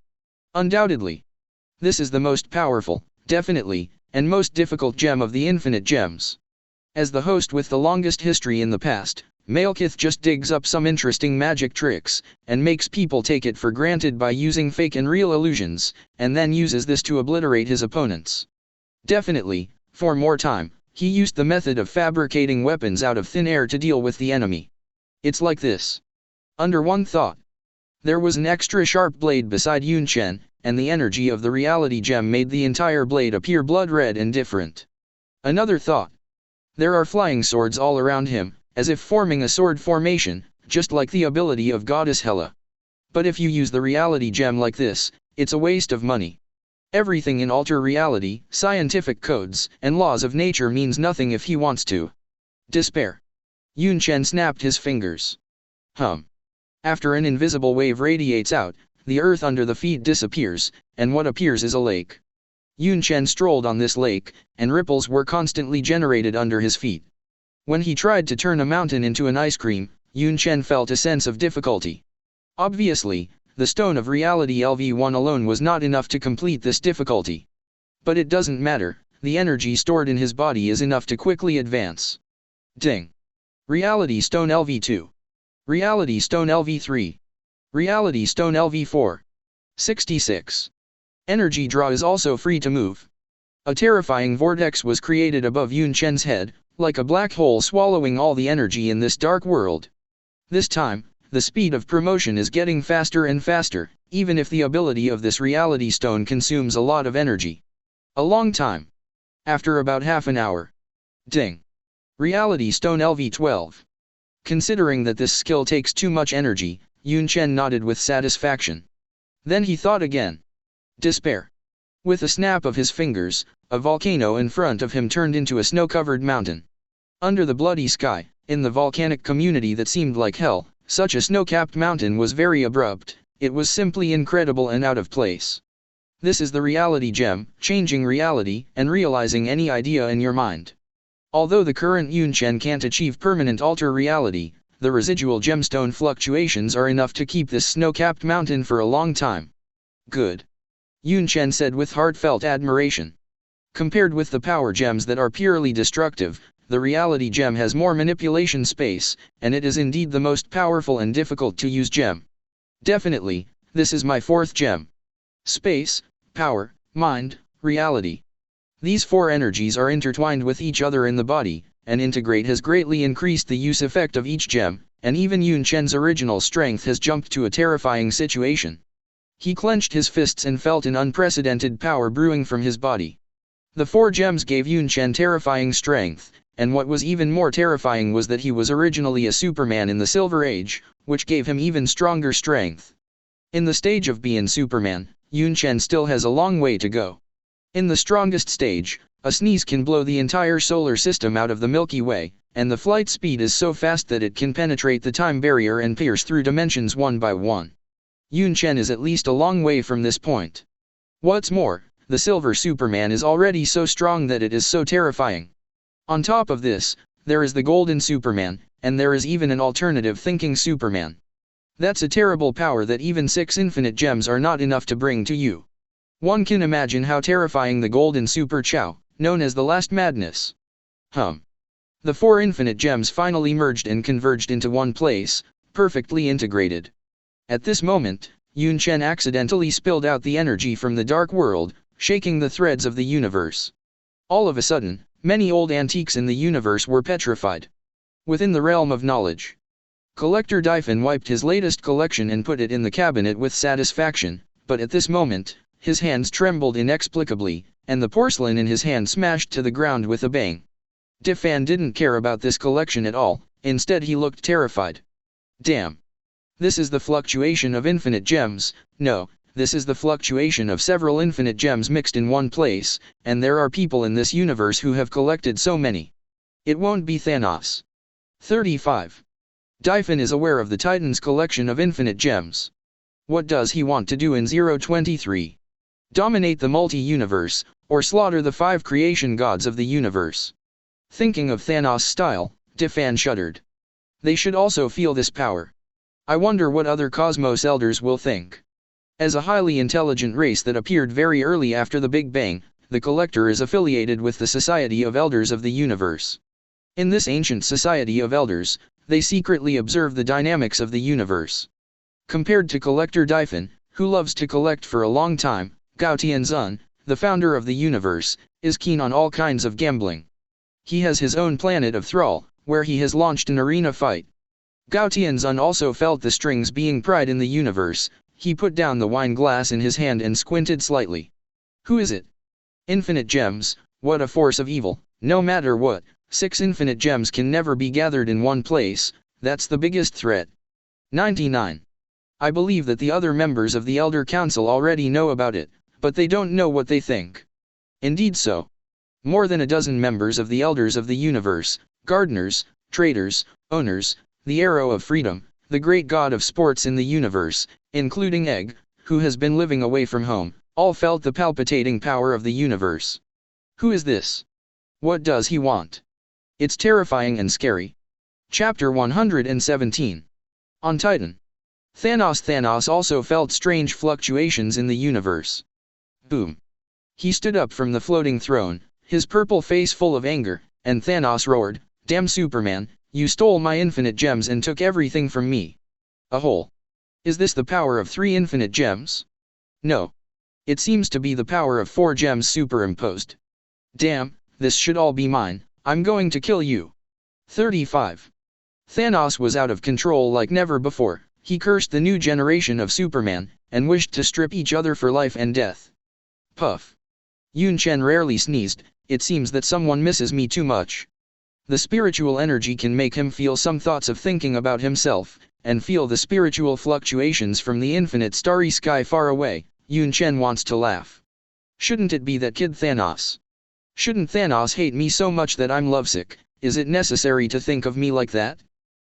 A: Undoubtedly. This is the most powerful, definitely, and most difficult gem of the infinite gems. As the host with the longest history in the past, Malekith just digs up some interesting magic tricks, and makes people take it for granted by using fake and real illusions, and then uses this to obliterate his opponents. Definitely, for more time, he used the method of fabricating weapons out of thin air to deal with the enemy. It's like this. Under one thought. There was an extra sharp blade beside Yunchen, and the energy of the reality gem made the entire blade appear blood red and different. Another thought. There are flying swords all around him, as if forming a sword formation, just like the ability of goddess Hela. But if you use the reality gem like this, it's a waste of money. Everything in alter reality, scientific codes, and laws of nature means nothing if he wants to. Despair. Yunchen snapped his fingers. After an invisible wave radiates out, the earth under the feet disappears, and what appears is a lake. Yunchen strolled on this lake, and ripples were constantly generated under his feet. When he tried to turn a mountain into an ice cream, Yunchen felt a sense of difficulty. Obviously, the stone of reality LV1 alone was not enough to complete this difficulty. But it doesn't matter, the energy stored in his body is enough to quickly advance. Ding! Reality Stone LV2. Reality Stone LV3. Reality Stone LV4. 66. Energy draw is also free to move. A terrifying vortex was created above Yunchen's head, like a black hole swallowing all the energy in this dark world. This time, the speed of promotion is getting faster and faster, even if the ability of this reality stone consumes a lot of energy. A long time. After about half an hour. Ding! Reality Stone LV12. Considering that this skill takes too much energy, Yunchen nodded with satisfaction. Then he thought again. Despair. With a snap of his fingers, a volcano in front of him turned into a snow-covered mountain. Under the bloody sky, in the volcanic community that seemed like hell, such a snow-capped mountain was very abrupt, it was simply incredible and out of place. This is the reality gem, changing reality and realizing any idea in your mind. Although the current Yunchen can't achieve permanent alter reality, the residual gemstone fluctuations are enough to keep this snow-capped mountain for a long time. Good. Yunchen said with heartfelt admiration. Compared with the power gems that are purely destructive, the reality gem has more manipulation space, and it is indeed the most powerful and difficult to use gem. Definitely, this is my fourth gem. Space, power, mind, reality. These four energies are intertwined with each other in the body, and integrate has greatly increased the use effect of each gem, and even Yunchen's original strength has jumped to a terrifying situation. He clenched his fists and felt an unprecedented power brewing from his body. The four gems gave Yunchen terrifying strength, and what was even more terrifying was that he was originally a Superman in the Silver Age, which gave him even stronger strength. In the stage of being Superman, Yunchen still has a long way to go. In the strongest stage, a sneeze can blow the entire solar system out of the Milky Way, and the flight speed is so fast that it can penetrate the time barrier and pierce through dimensions one by one. Yunchen is at least a long way from this point. What's more, the Silver Superman is already so strong that it is so terrifying. On top of this, there is the Golden Superman, and there is even an alternative thinking Superman. That's a terrible power that even 6 infinite gems are not enough to bring to you. One can imagine how terrifying the Golden Super Chow, known as the Last Madness. The 4 infinite gems finally merged and converged into one place, perfectly integrated. At this moment, Yunchen accidentally spilled out the energy from the dark world, shaking the threads of the universe. All of a sudden, many old antiques in the universe were petrified. Within the realm of knowledge, Collector Dyphon wiped his latest collection and put it in the cabinet with satisfaction, but at this moment, his hands trembled inexplicably, and the porcelain in his hand smashed to the ground with a bang. Dyphon didn't care about this collection at all, instead he looked terrified. Damn! This is the fluctuation of infinite gems. No, this is the fluctuation of several infinite gems mixed in one place, and there are people in this universe who have collected so many. It won't be Thanos. 35. Dyphon is aware of the Titan's collection of infinite gems. What does he want to do in 023? Dominate the multi-universe, or slaughter the 5 creation gods of the universe? Thinking of Thanos' style, Dyphon shuddered. They should also feel this power. I wonder what other Cosmos Elders will think. As a highly intelligent race that appeared very early after the Big Bang, the Collector is affiliated with the Society of Elders of the Universe. In this ancient Society of Elders, they secretly observe the dynamics of the universe. Compared to Collector Dyphon, who loves to collect for a long time, Gao Tianzun, the founder of the universe, is keen on all kinds of gambling. He has his own planet of Thrall, where he has launched an arena fight. Gao Tianzun also felt the strings being pried in the universe. He put down the wine glass in his hand and squinted slightly. Who is it? Infinite gems, what a force of evil. No matter what, 6 infinite gems can never be gathered in one place, that's the biggest threat. 99. I believe that the other members of the Elder Council already know about it, but they don't know what they think. Indeed so. More than a dozen members of the Elders of the Universe, gardeners, traders, owners, the Arrow of Freedom, the great god of sports in the universe, including Egg, who has been living away from home, all felt the palpitating power of the universe. Who is this? What does he want? It's terrifying and scary. Chapter 117. On Titan. Thanos also felt strange fluctuations in the universe. Boom. He stood up from the floating throne, his purple face full of anger, and Thanos roared, "Damn Superman, you stole my infinite gems and took everything from me." A hole. Is this the power of 3 infinite gems? No. It seems to be the power of 4 gems superimposed. Damn, this should all be mine, I'm going to kill you. 35. Thanos was out of control like never before, he cursed the new generation of Superman, and wished to strip each other for life and death. Puff. Yunchen rarely sneezed, it seems that someone misses me too much. The spiritual energy can make him feel some thoughts of thinking about himself, and feel the spiritual fluctuations from the infinite starry sky far away. Yunchen wants to laugh. Shouldn't it be that kid Thanos? Shouldn't Thanos hate me so much that I'm lovesick? Is it necessary to think of me like that?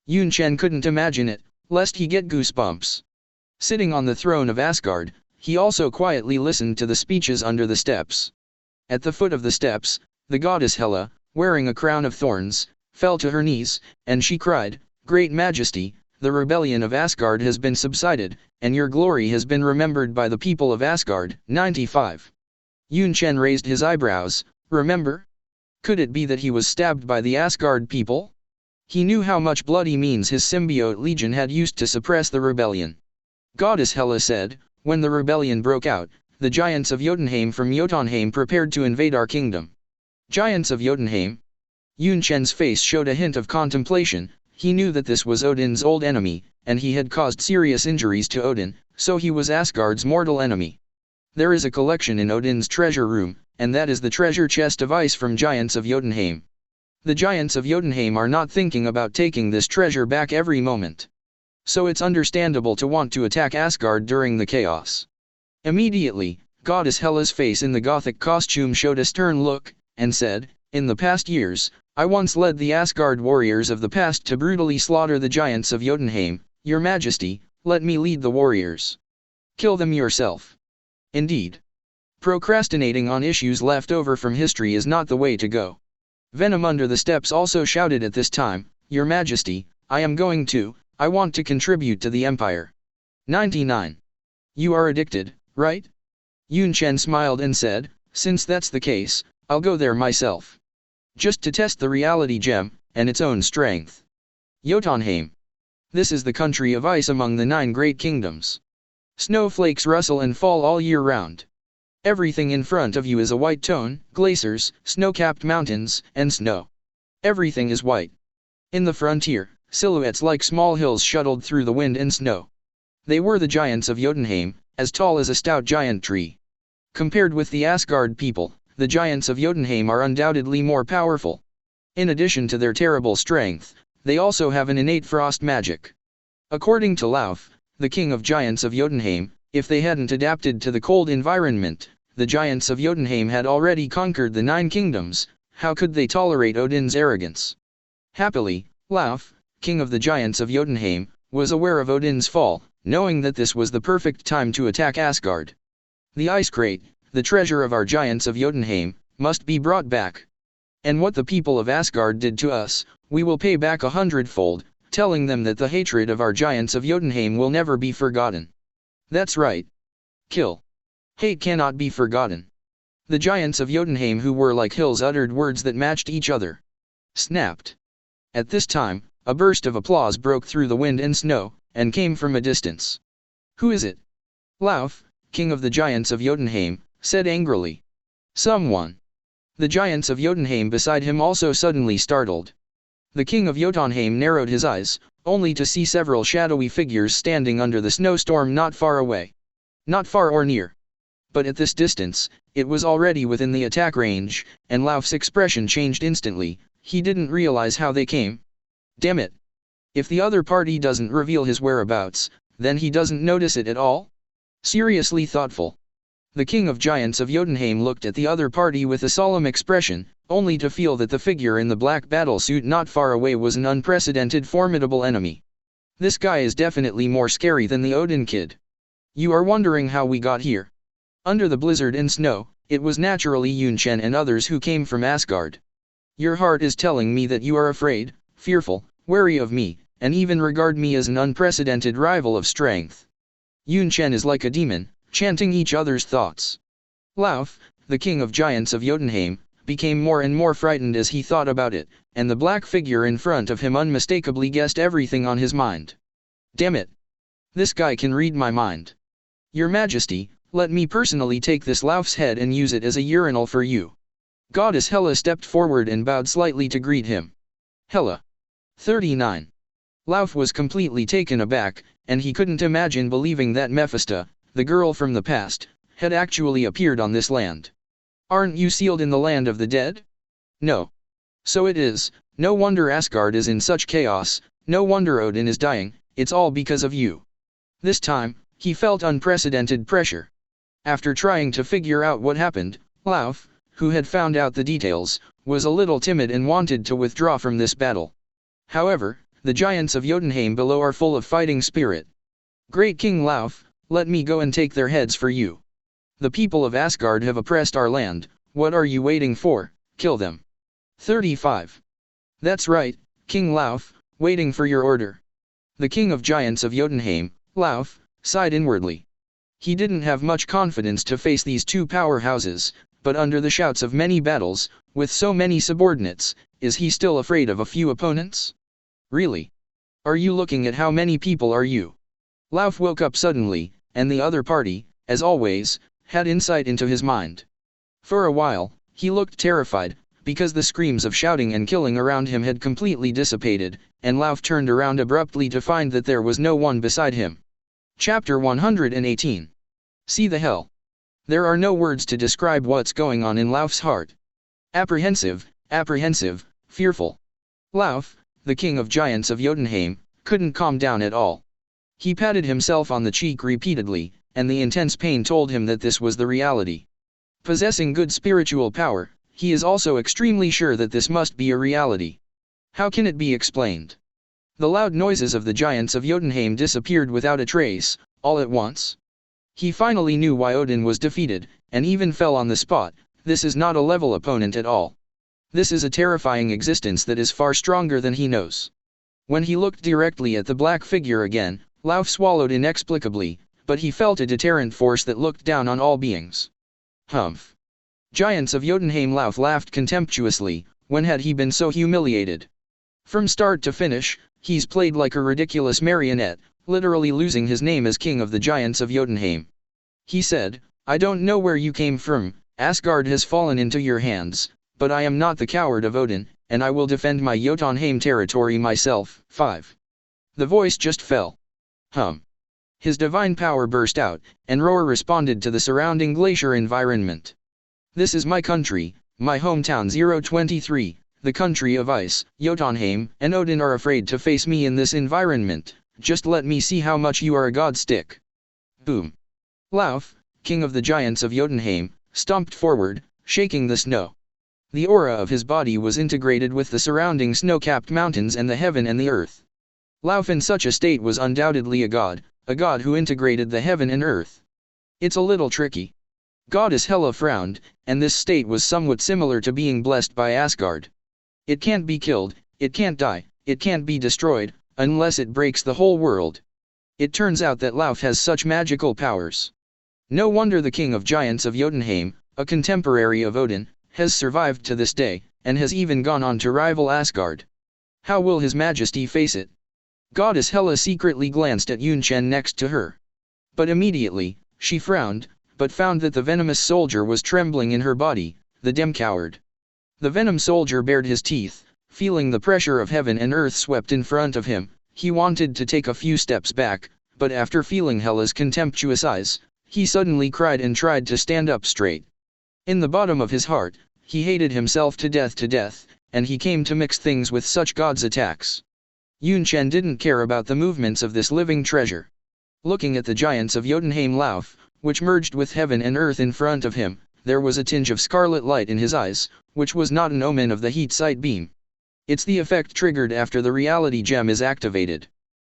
A: Yunchen couldn't imagine it, lest he get goosebumps. Sitting on the throne of Asgard, he also quietly listened to the speeches under the steps. At the foot of the steps, the goddess Hela, wearing a crown of thorns, fell to her knees, and she cried, "Great Majesty, the rebellion of Asgard has been subsided, and your glory has been remembered by the people of Asgard." 95. Yunchen raised his eyebrows. Remember? Could it be that he was stabbed by the Asgard people? He knew how much bloody means his symbiote legion had used to suppress the rebellion. Goddess Hela said, "When the rebellion broke out, the giants of Jotunheim from Jotunheim prepared to invade our kingdom." Giants of Jotunheim? Yunchen's face showed a hint of contemplation. He knew that this was Odin's old enemy, and he had caused serious injuries to Odin, so he was Asgard's mortal enemy. There is a collection in Odin's treasure room, and that is the treasure chest of ice from Giants of Jotunheim. The Giants of Jotunheim are not thinking about taking this treasure back every moment. So it's understandable to want to attack Asgard during the chaos. Immediately, Goddess Hela's face in the Gothic costume showed a stern look, and said, "In the past years, I once led the Asgard warriors of the past to brutally slaughter the Giants of Jotunheim. Your Majesty, let me lead the warriors. Kill them yourself." Indeed. Procrastinating on issues left over from history is not the way to go. Venom under the steps also shouted at this time, "Your Majesty, I want to contribute to the Empire." 99. You are addicted, right? Yunchen smiled and said, "Since that's the case, I'll go there myself. Just to test the reality gem, and its own strength." Jotunheim. This is the country of ice among the 9 great kingdoms. Snowflakes rustle and fall all year round. Everything in front of you is a white tone, glaciers, snow-capped mountains, and snow. Everything is white. In the frontier, silhouettes like small hills shuttled through the wind and snow. They were the Giants of Jotunheim, as tall as a stout giant tree. Compared with the Asgard people, the Giants of Jotunheim are undoubtedly more powerful. In addition to their terrible strength, they also have an innate frost magic. According to Lauf, the king of Giants of Jotunheim, if they hadn't adapted to the cold environment, the Giants of Jotunheim had already conquered the 9 kingdoms. How could they tolerate Odin's arrogance? Happily, Lauf, king of the Giants of Jotunheim, was aware of Odin's fall, knowing that this was the perfect time to attack Asgard. The ice crate, the treasure of our Giants of Jotunheim, must be brought back. And what the people of Asgard did to us, we will pay back 100-fold, telling them that the hatred of our Giants of Jotunheim will never be forgotten. That's right. Kill. Hate cannot be forgotten. The Giants of Jotunheim, who were like hills, uttered words that matched each other. Snapped. At this time, a burst of applause broke through the wind and snow, and came from a distance. "Who is it?" Lauf, king of the Giants of Jotunheim, said angrily. "Someone." The Giants of Jotunheim beside him also suddenly startled. The king of Jotunheim narrowed his eyes, only to see several shadowy figures standing under the snowstorm not far away. Not far or near. But at this distance, it was already within the attack range, and Lauf's expression changed instantly. He didn't realize how they came. Damn it. If the other party doesn't reveal his whereabouts, then he doesn't notice it at all? Seriously thoughtful. The King of Giants of Jotunheim looked at the other party with a solemn expression, only to feel that the figure in the black battlesuit not far away was an unprecedented formidable enemy. This guy is definitely more scary than the Odin kid. You are wondering how we got here. Under the blizzard and snow, it was naturally Yunchen and others who came from Asgard. Your heart is telling me that you are afraid, fearful, wary of me, and even regard me as an unprecedented rival of strength. Yunchen is like a demon, chanting each other's thoughts. Lauf, the King of Giants of Jotunheim, became more and more frightened as he thought about it, and the black figure in front of him unmistakably guessed everything on his mind. Damn it! This guy can read my mind. Your Majesty, let me personally take this Lauf's head and use it as a urinal for you. Goddess Hela stepped forward and bowed slightly to greet him. Hela. 39. Lauf was completely taken aback, and he couldn't imagine believing that Mephisto, the girl from the past, had actually appeared on this land. Aren't you sealed in the land of the dead? No. So it is, no wonder Asgard is in such chaos, no wonder Odin is dying, it's all because of you. This time, he felt unprecedented pressure. After trying to figure out what happened, Lauf, who had found out the details, was a little timid and wanted to withdraw from this battle. However, the giants of Jotunheim below are full of fighting spirit. Great King Lauf, let me go and take their heads for you. The people of Asgard have oppressed our land, what are you waiting for? Kill them. 35. That's right, King Lauf, waiting for your order. The King of Giants of Jotunheim, Lauf, sighed inwardly. He didn't have much confidence to face these two powerhouses, but under the shouts of many battles, with so many subordinates, is he still afraid of a few opponents? Really? Are you looking at how many people are you? Lauf woke up suddenly, and the other party, as always, had insight into his mind. For a while, he looked terrified, because the screams of shouting and killing around him had completely dissipated, and Lauf turned around abruptly to find that there was no one beside him. Chapter 118. See the hell. There are no words to describe what's going on in Lauf's heart. Apprehensive, fearful. Lauf, the King of Giants of Jotunheim, couldn't calm down at all. He patted himself on the cheek repeatedly, and the intense pain told him that this was the reality. Possessing good spiritual power, he is also extremely sure that this must be a reality. How can it be explained? The loud noises of the giants of Jotunheim disappeared without a trace, all at once. He finally knew why Odin was defeated, and even fell on the spot. This is not a level opponent at all. This is a terrifying existence that is far stronger than he knows. When he looked directly at the black figure again, Lauf swallowed inexplicably, but he felt a deterrent force that looked down on all beings. Humph. Giants of Jotunheim. Lauf laughed contemptuously. When had he been so humiliated? From start to finish, he's played like a ridiculous marionette, literally losing his name as King of the Giants of Jotunheim. He said, I don't know where you came from, Asgard has fallen into your hands, but I am not the coward of Odin, and I will defend my Jotunheim territory myself. 5. The voice just fell. His divine power burst out, and roar responded to the surrounding glacier environment. This is my country, my hometown 023, the country of ice. Jotunheim and Odin are afraid to face me in this environment, just let me see how much you are a god stick. Boom. Lauf, King of the Giants of Jotunheim, stomped forward, shaking the snow. The aura of his body was integrated with the surrounding snow-capped mountains and the heaven and the earth. Lauf in such a state was undoubtedly a god who integrated the heaven and earth. It's a little tricky. Goddess Hela frowned, and this state was somewhat similar to being blessed by Asgard. It can't be killed, it can't die, it can't be destroyed, unless it breaks the whole world. It turns out that Lauf has such magical powers. No wonder the King of Giants of Jotunheim, a contemporary of Odin, has survived to this day, and has even gone on to rival Asgard. How will His Majesty face it? Goddess Hela secretly glanced at Yunchen next to her. But immediately, she frowned, but found that the venomous soldier was trembling in her body, the demon coward. The venom soldier bared his teeth, feeling the pressure of heaven and earth swept in front of him. He wanted to take a few steps back, but after feeling Hela's contemptuous eyes, he suddenly cried and tried to stand up straight. In the bottom of his heart, he hated himself to death, and he came to mix things with such gods' attacks. Yunchen didn't care about the movements of this living treasure. Looking at the giants of Jotunheim Lauf, which merged with heaven and earth in front of him, there was a tinge of scarlet light in his eyes, which was not an omen of the heat sight beam. It's the effect triggered after the reality gem is activated.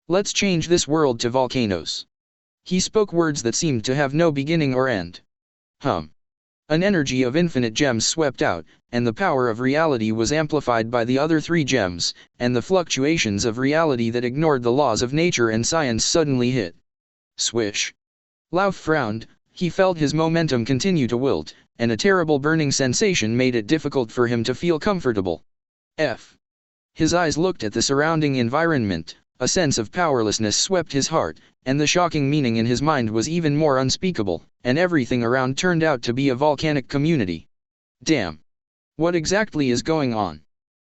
A: Let's change this world to volcanoes. He spoke words that seemed to have no beginning or end. An energy of infinite gems swept out, and the power of reality was amplified by the other 3 gems, and the fluctuations of reality that ignored the laws of nature and science suddenly hit. Swish. Lauf frowned. He felt his momentum continue to wilt, and a terrible burning sensation made it difficult for him to feel comfortable. His eyes looked at the surrounding environment. A sense of powerlessness swept his heart, and the shocking meaning in his mind was even more unspeakable, and everything around turned out to be a volcanic community. Damn. What exactly is going on?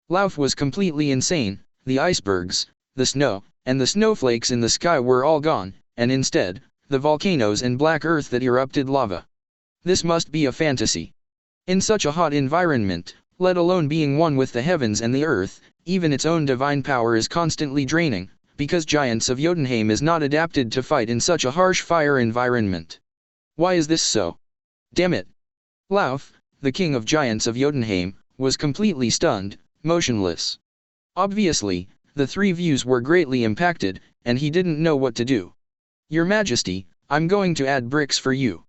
A: Lauf was completely insane. The icebergs, the snow, and the snowflakes in the sky were all gone, and instead, the volcanoes and black earth that erupted lava. This must be a fantasy. In such a hot environment, let alone being one with the heavens and the earth, even its own divine power is constantly draining, because giants of Jotunheim is not adapted to fight in such a harsh fire environment. Why is this so? Damn it. Lauf, the king of giants of Jotunheim, was completely stunned, motionless. Obviously, the 3 views were greatly impacted, and he didn't know what to do. Your Majesty, I'm going to add bricks for you.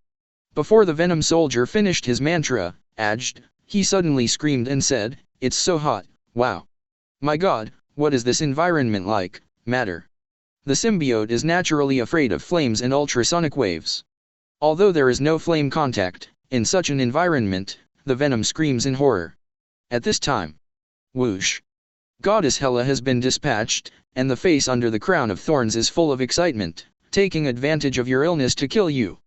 A: Before the Venom Soldier finished his mantra, Ajj, he suddenly screamed and said, "It's so hot, wow. My god, what is this environment like, matter?" The symbiote is naturally afraid of flames and ultrasonic waves. Although there is no flame contact, in such an environment, the Venom screams in horror. At this time, whoosh. Goddess Hela has been dispatched, and the face under the crown of thorns is full of excitement, taking advantage of your illness to kill you.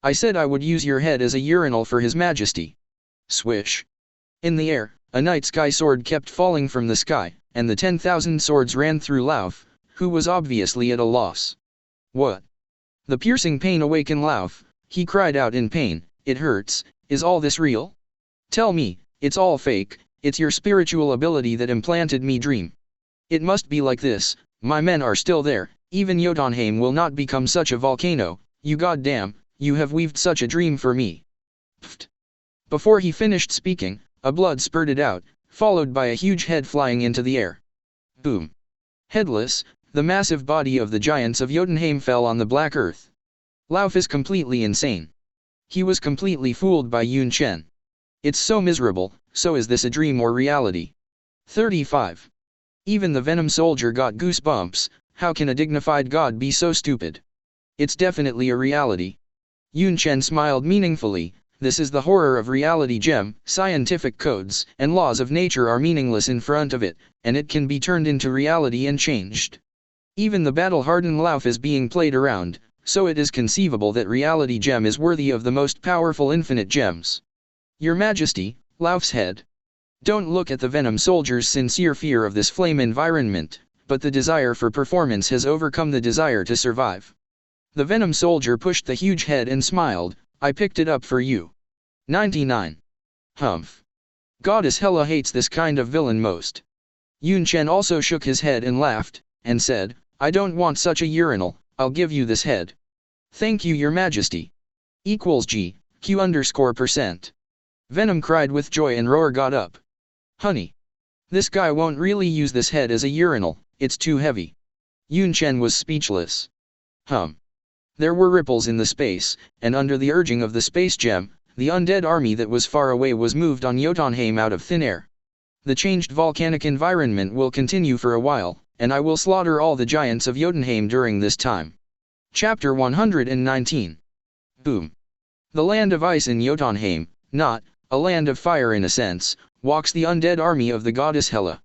A: I said I would use your head as a urinal for His Majesty. Swish. In the air, a night sky sword kept falling from the sky, and the 10,000 swords ran through Lauf, who was obviously at a loss. What? The piercing pain awakened Lauf. He cried out in pain, "It hurts, is all this real? Tell me, it's all fake, it's your spiritual ability that implanted me dream. It must be like this, my men are still there, even Jotunheim will not become such a volcano, you goddamn, you have weaved such a dream for me." Pfft. Before he finished speaking, a blood spurted out, followed by a huge head flying into the air. Boom. Headless, the massive body of the giants of Jotunheim fell on the black earth. Lauf is completely insane. He was completely fooled by Yunchen. It's so miserable, so is this a dream or reality? 35. Even the Venom Soldier got goosebumps. How can a dignified god be so stupid? It's definitely a reality. Yunchen smiled meaningfully. This is the horror of reality gem. Scientific codes and laws of nature are meaningless in front of it, and it can be turned into reality and changed. Even the battle-hardened Lauf is being played around, so it is conceivable that reality gem is worthy of the most powerful infinite gems. Your Majesty, Lauf's head. Don't look at the Venom Soldier's sincere fear of this flame environment, but the desire for performance has overcome the desire to survive. The Venom Soldier pushed the huge head and smiled, "I picked it up for you." 99. Humph. Goddess Hela hates this kind of villain most. Yunchen also shook his head and laughed, and said, "I don't want such a urinal, I'll give you this head." "Thank you, Your Majesty." Equals G, Q_%. Venom cried with joy and Roar got up. "Honey. This guy won't really use this head as a urinal, it's too heavy." Yunchen was speechless. There were ripples in the space, and under the urging of the space gem, the undead army that was far away was moved on Jotunheim out of thin air. The changed volcanic environment will continue for a while, and I will slaughter all the giants of Jotunheim during this time. Chapter 119. Boom. The land of ice in Jotunheim, not a land of fire in a sense, walks the undead army of the goddess Hela.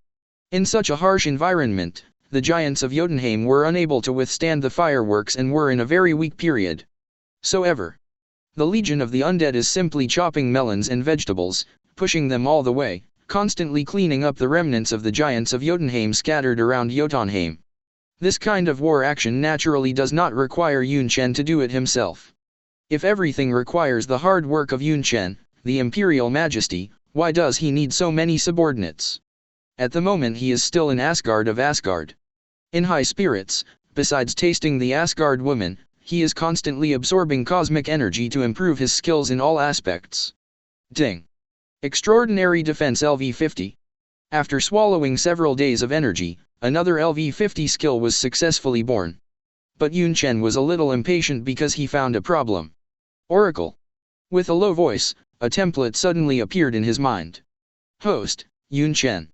A: In such a harsh environment, the giants of Jotunheim were unable to withstand the fireworks and were in a very weak period. The Legion of the Undead is simply chopping melons and vegetables, pushing them all the way, constantly cleaning up the remnants of the giants of Jotunheim scattered around Jotunheim. This kind of war action naturally does not require Yunchen to do it himself. If everything requires the hard work of Yunchen, the Imperial Majesty, why does he need so many subordinates? At the moment he is still in Asgard of Asgard. In high spirits, besides tasting the Asgard woman, he is constantly absorbing cosmic energy to improve his skills in all aspects. Ding. Extraordinary Defense LV50. After swallowing several days of energy, another LV50 skill was successfully born. But Yunchen was a little impatient because he found a problem. Oracle. With a low voice, a template suddenly appeared in his mind. Host, Yunchen.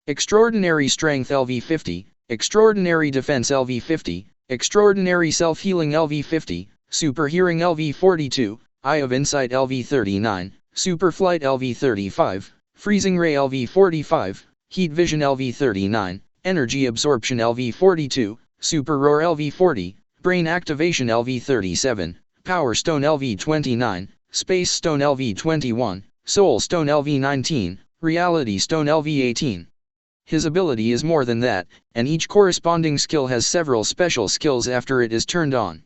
A: Extraordinary Strength LV50, Extraordinary Defense LV50, Extraordinary Self-Healing LV50, Super Hearing LV42, Eye of Insight LV39, Super Flight LV35, Freezing Ray LV45, Heat Vision LV39, Energy Absorption LV42, Super Roar LV40, Brain Activation LV37, Power Stone LV29, Space Stone LV21, Soul Stone LV19, Reality Stone LV18. His ability is more than that, and each corresponding skill has several special skills after it is turned on.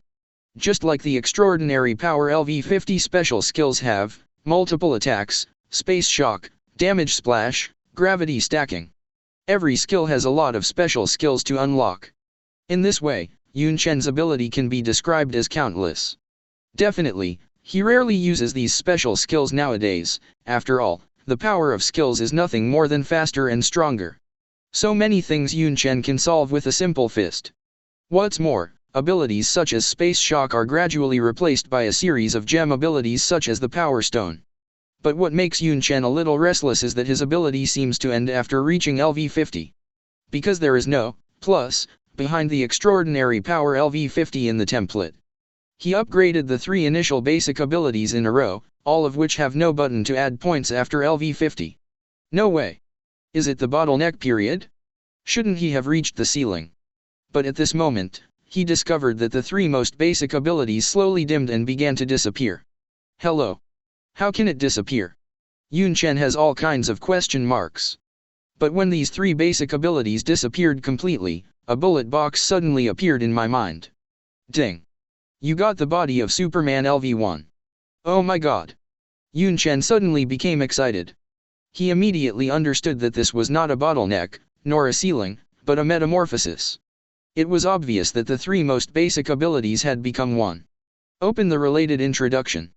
A: Just like the Extraordinary Power LV50 special skills have, multiple attacks, space shock, damage splash, gravity stacking. Every skill has a lot of special skills to unlock. In this way, Yunchen's ability can be described as countless. Definitely, he rarely uses these special skills nowadays. After all, the power of skills is nothing more than faster and stronger. So many things Yunchen can solve with a simple fist. What's more, abilities such as Space Shock are gradually replaced by a series of gem abilities such as the Power Stone. But what makes Yunchen a little restless is that his ability seems to end after reaching LV50. Because there is no plus behind the Extraordinary Power LV50 in the template. He upgraded the 3 initial basic abilities in a row, all of which have no button to add points after LV50. No way. Is it the bottleneck period? Shouldn't he have reached the ceiling? But at this moment, he discovered that the 3 most basic abilities slowly dimmed and began to disappear. Hello. How can it disappear? Yunchen has all kinds of question marks. But when these 3 basic abilities disappeared completely, a bullet box suddenly appeared in my mind. Ding. You got the body of Superman LV1. Oh my god. Yunchen suddenly became excited. He immediately understood that this was not a bottleneck, nor a ceiling, but a metamorphosis. It was obvious that the 3 most basic abilities had become one. Open the related introduction.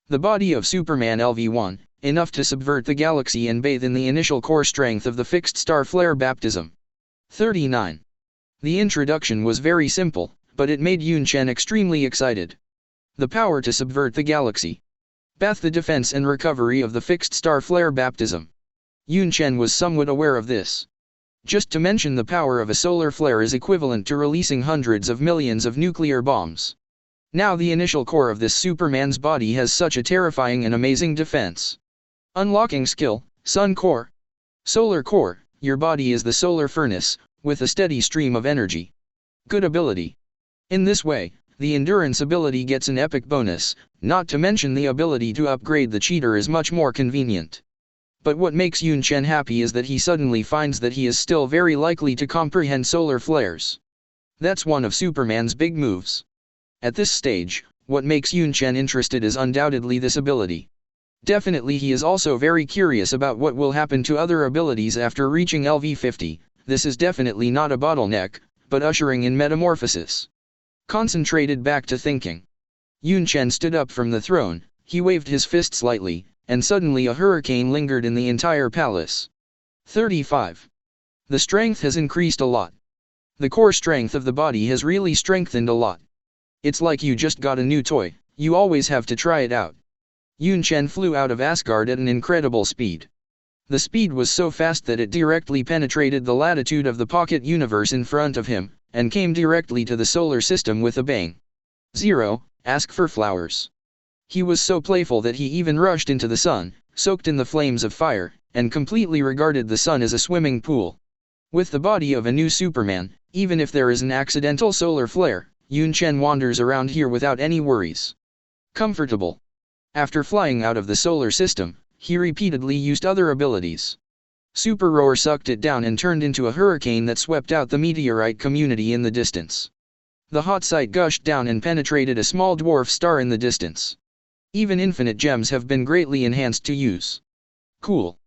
A: The body of Superman LV1, enough to subvert the galaxy and bathe in the initial core strength of the fixed star flare baptism. 39. The introduction was very simple, but it made Yunchen extremely excited. The power to subvert the galaxy. Bath the defense and recovery of the fixed star flare baptism. Yunchen was somewhat aware of this. Just to mention, the power of a solar flare is equivalent to releasing hundreds of millions of nuclear bombs. Now the initial core of this Superman's body has such a terrifying and amazing defense. Unlocking skill, Sun Core. Solar Core, your body is the solar furnace, with a steady stream of energy. Good ability. In this way, the endurance ability gets an epic bonus, not to mention the ability to upgrade the cheater is much more convenient. But what makes Yunchen happy is that he suddenly finds that he is still very likely to comprehend solar flares. That's one of Superman's big moves. At this stage, what makes Yunchen interested is undoubtedly this ability. Definitely he is also very curious about what will happen to other abilities after reaching LV50, this is definitely not a bottleneck, but ushering in metamorphosis. Concentrated back to thinking. Yunchen stood up from the throne, he waved his fist slightly, and suddenly a hurricane lingered in the entire palace. 35. The strength has increased a lot. The core strength of the body has really strengthened a lot. It's like you just got a new toy, you always have to try it out. Yunchen flew out of Asgard at an incredible speed. The speed was so fast that it directly penetrated the latitude of the pocket universe in front of him, and came directly to the solar system with a bang. 0. Ask for flowers. He was so playful that he even rushed into the sun, soaked in the flames of fire, and completely regarded the sun as a swimming pool. With the body of a new Superman, even if there is an accidental solar flare, Yunchen wanders around here without any worries. Comfortable. After flying out of the solar system, he repeatedly used other abilities. Super Roar sucked it down and turned into a hurricane that swept out the meteorite community in the distance. The hot site gushed down and penetrated a small dwarf star in the distance. Even infinite gems have been greatly enhanced to use. Cool.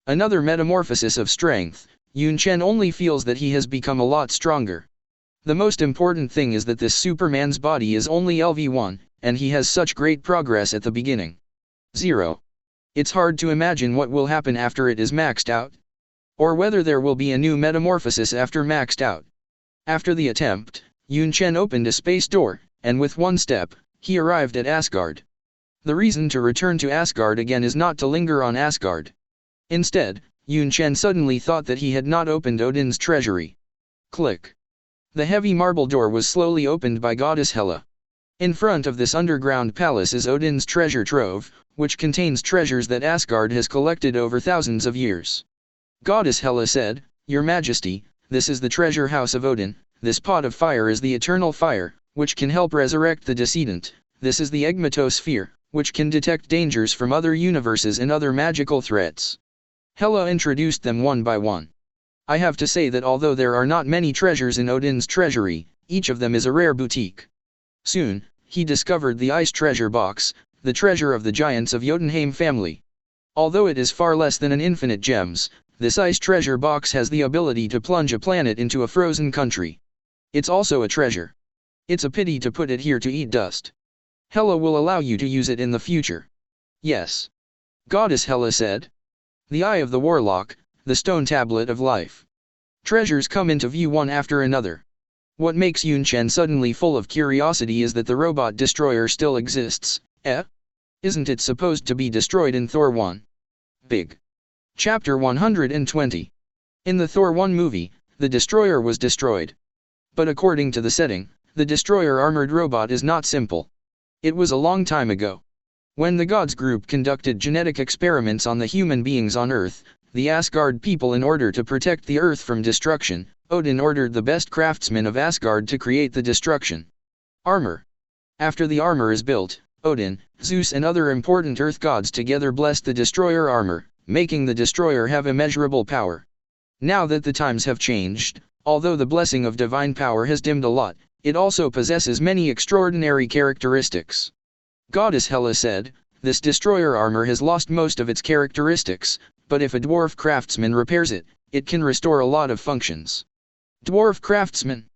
A: Another metamorphosis of strength, Yunchen only feels that he has become a lot stronger. The most important thing is that this Superman's body is only LV1, and he has such great progress at the beginning. 0. It's hard to imagine what will happen after it is maxed out. Or whether there will be a new metamorphosis after maxed out. After the attempt, Yunchen opened a space door, and with one step, he arrived at Asgard. The reason to return to Asgard again is not to linger on Asgard. Instead, Yunchen suddenly thought that he had not opened Odin's treasury. Click. The heavy marble door was slowly opened by goddess Hela. In front of this underground palace is Odin's treasure trove, which contains treasures that Asgard has collected over thousands of years. Goddess Hela said, "Your Majesty, this is the treasure house of Odin. This pot of fire is the eternal fire, which can help resurrect the decedent. This is the Egmatosphere, which can detect dangers from other universes and other magical threats." Hela introduced them one by one. I have to say that although there are not many treasures in Odin's treasury, each of them is a rare boutique. Soon, he discovered the ice treasure box, the treasure of the giants of Jotunheim family. Although it is far less than an infinite gems, this ice treasure box has the ability to plunge a planet into a frozen country. It's also a treasure. It's a pity to put it here to eat dust. Hela will allow you to use it in the future. Yes. Goddess Hela said. The Eye of the Warlock, the Stone Tablet of Life. Treasures come into view one after another. What makes Yunchen suddenly full of curiosity is that the robot destroyer still exists. Isn't it supposed to be destroyed in Thor 1? Big. Chapter 120. In the Thor 1 movie, the destroyer was destroyed. But according to the setting, the destroyer armored robot is not simple. It was a long time ago. When the gods group conducted genetic experiments on the human beings on Earth, the Asgard people, in order to protect the Earth from destruction, Odin ordered the best craftsmen of Asgard to create the destruction armor. After the armor is built, Odin, Zeus and other important Earth gods together blessed the destroyer armor, making the destroyer have immeasurable power. Now that the times have changed, although the blessing of divine power has dimmed a lot, it also possesses many extraordinary characteristics. Goddess Hela said, "This destroyer armor has lost most of its characteristics, but if a dwarf craftsman repairs it, it can restore a lot of functions." Dwarf craftsman.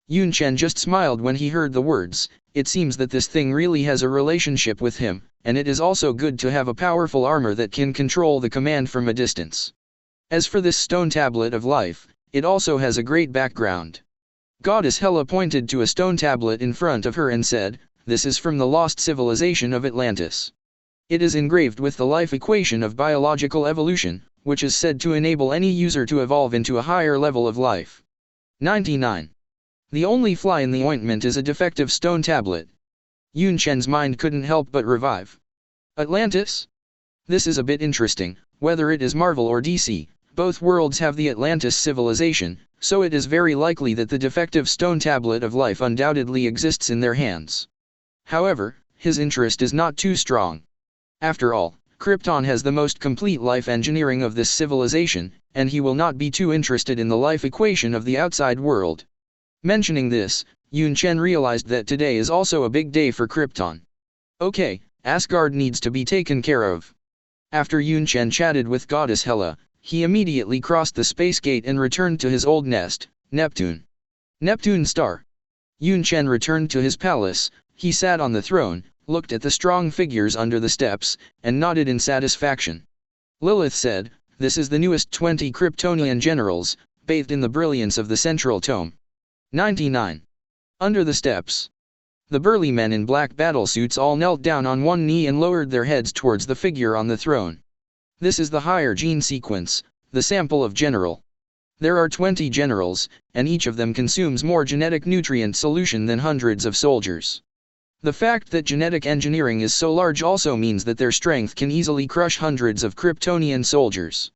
A: Yunchen just smiled when he heard the words. It seems that this thing really has a relationship with him, and it is also good to have a powerful armor that can control the command from a distance. As for this stone tablet of life, it also has a great background. Goddess Hela pointed to a stone tablet in front of her and said, "This is from the lost civilization of Atlantis. It is engraved with the life equation of biological evolution, which is said to enable any user to evolve into a higher level of life." 99. The only fly in the ointment is a defective stone tablet. Yunchen's mind couldn't help but revive. Atlantis? This is a bit interesting. Whether it is Marvel or DC, both worlds have the Atlantis civilization, so it is very likely that the defective stone tablet of life undoubtedly exists in their hands. However, his interest is not too strong. After all, Krypton has the most complete life engineering of this civilization, and he will not be too interested in the life equation of the outside world. Mentioning this, Yunchen realized that today is also a big day for Krypton. Okay, Asgard needs to be taken care of. After Yunchen chatted with Goddess Hela, he immediately crossed the space gate and returned to his old nest, Neptune. Neptune star. Yunchen returned to his palace. He sat on the throne, looked at the strong figures under the steps, and nodded in satisfaction. Lilith said, "This is the newest 20 Kryptonian generals, bathed in the brilliance of the central tome." 99. Under the steps. The burly men in black battlesuits all knelt down on one knee and lowered their heads towards the figure on the throne. This is the higher gene sequence, the sample of general. There are 20 generals, and each of them consumes more genetic nutrient solution than hundreds of soldiers. The fact that genetic engineering is so large also means that their strength can easily crush hundreds of Kryptonian soldiers.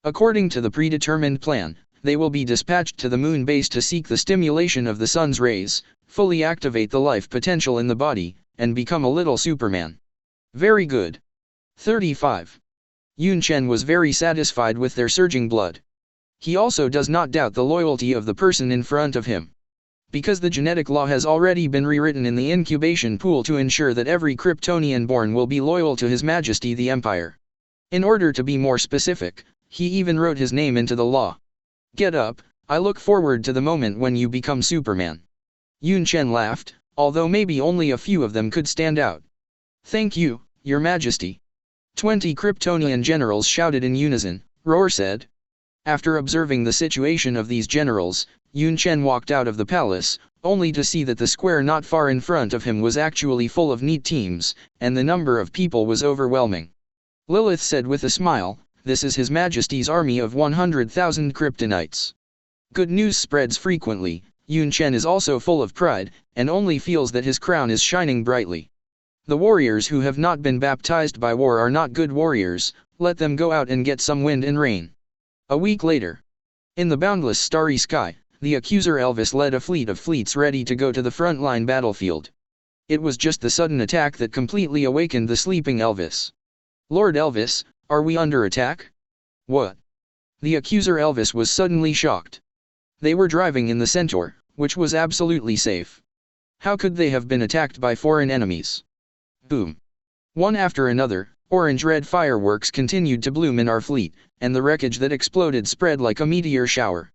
A: According to the predetermined plan, they will be dispatched to the moon base to seek the stimulation of the sun's rays, fully activate the life potential in the body, and become a little Superman. Very good. 35. Yunchen was very satisfied with their surging blood. He also does not doubt the loyalty of the person in front of him. Because the genetic law has already been rewritten in the incubation pool to ensure that every Kryptonian born will be loyal to His Majesty the Empire. In order to be more specific, he even wrote his name into the law. Get up, I look forward to the moment when you become Superman. Yunchen laughed, although maybe only a few of them could stand out. Thank you, Your Majesty. 20 Kryptonian generals shouted in unison, Roar said. After observing the situation of these generals, Yunchen walked out of the palace, only to see that the square not far in front of him was actually full of neat teams, and the number of people was overwhelming. Lilith said with a smile, this is His Majesty's army of 100,000 kryptonites. Good news spreads frequently. Yunchen is also full of pride, and only feels that his crown is shining brightly. The warriors who have not been baptized by war are not good warriors, let them go out and get some wind and rain. A week later. In the boundless starry sky, the accuser Elvis led a fleet of fleets ready to go to the frontline battlefield. It was just the sudden attack that completely awakened the sleeping Elvis. Lord Elvis, are we under attack? What? The accuser Elvis was suddenly shocked. They were driving in the Centaur, which was absolutely safe. How could they have been attacked by foreign enemies? Boom. One after another, orange-red fireworks continued to bloom in our fleet, and the wreckage that exploded spread like a meteor shower.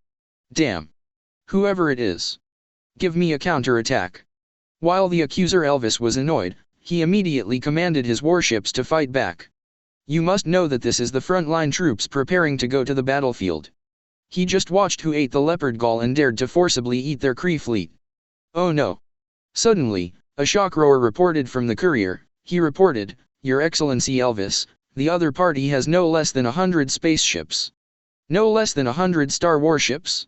A: Damn. Whoever it is. Give me a counter-attack. While the accuser Elvis was annoyed, he immediately commanded his warships to fight back. You must know that this is the frontline troops preparing to go to the battlefield. He just watched who ate the leopard gall and dared to forcibly eat their Kree fleet. Oh no. Suddenly, a shock roar reported from the courier. He reported, Your Excellency Elvis, the other party has no less than 100 spaceships. No less than 100 star warships?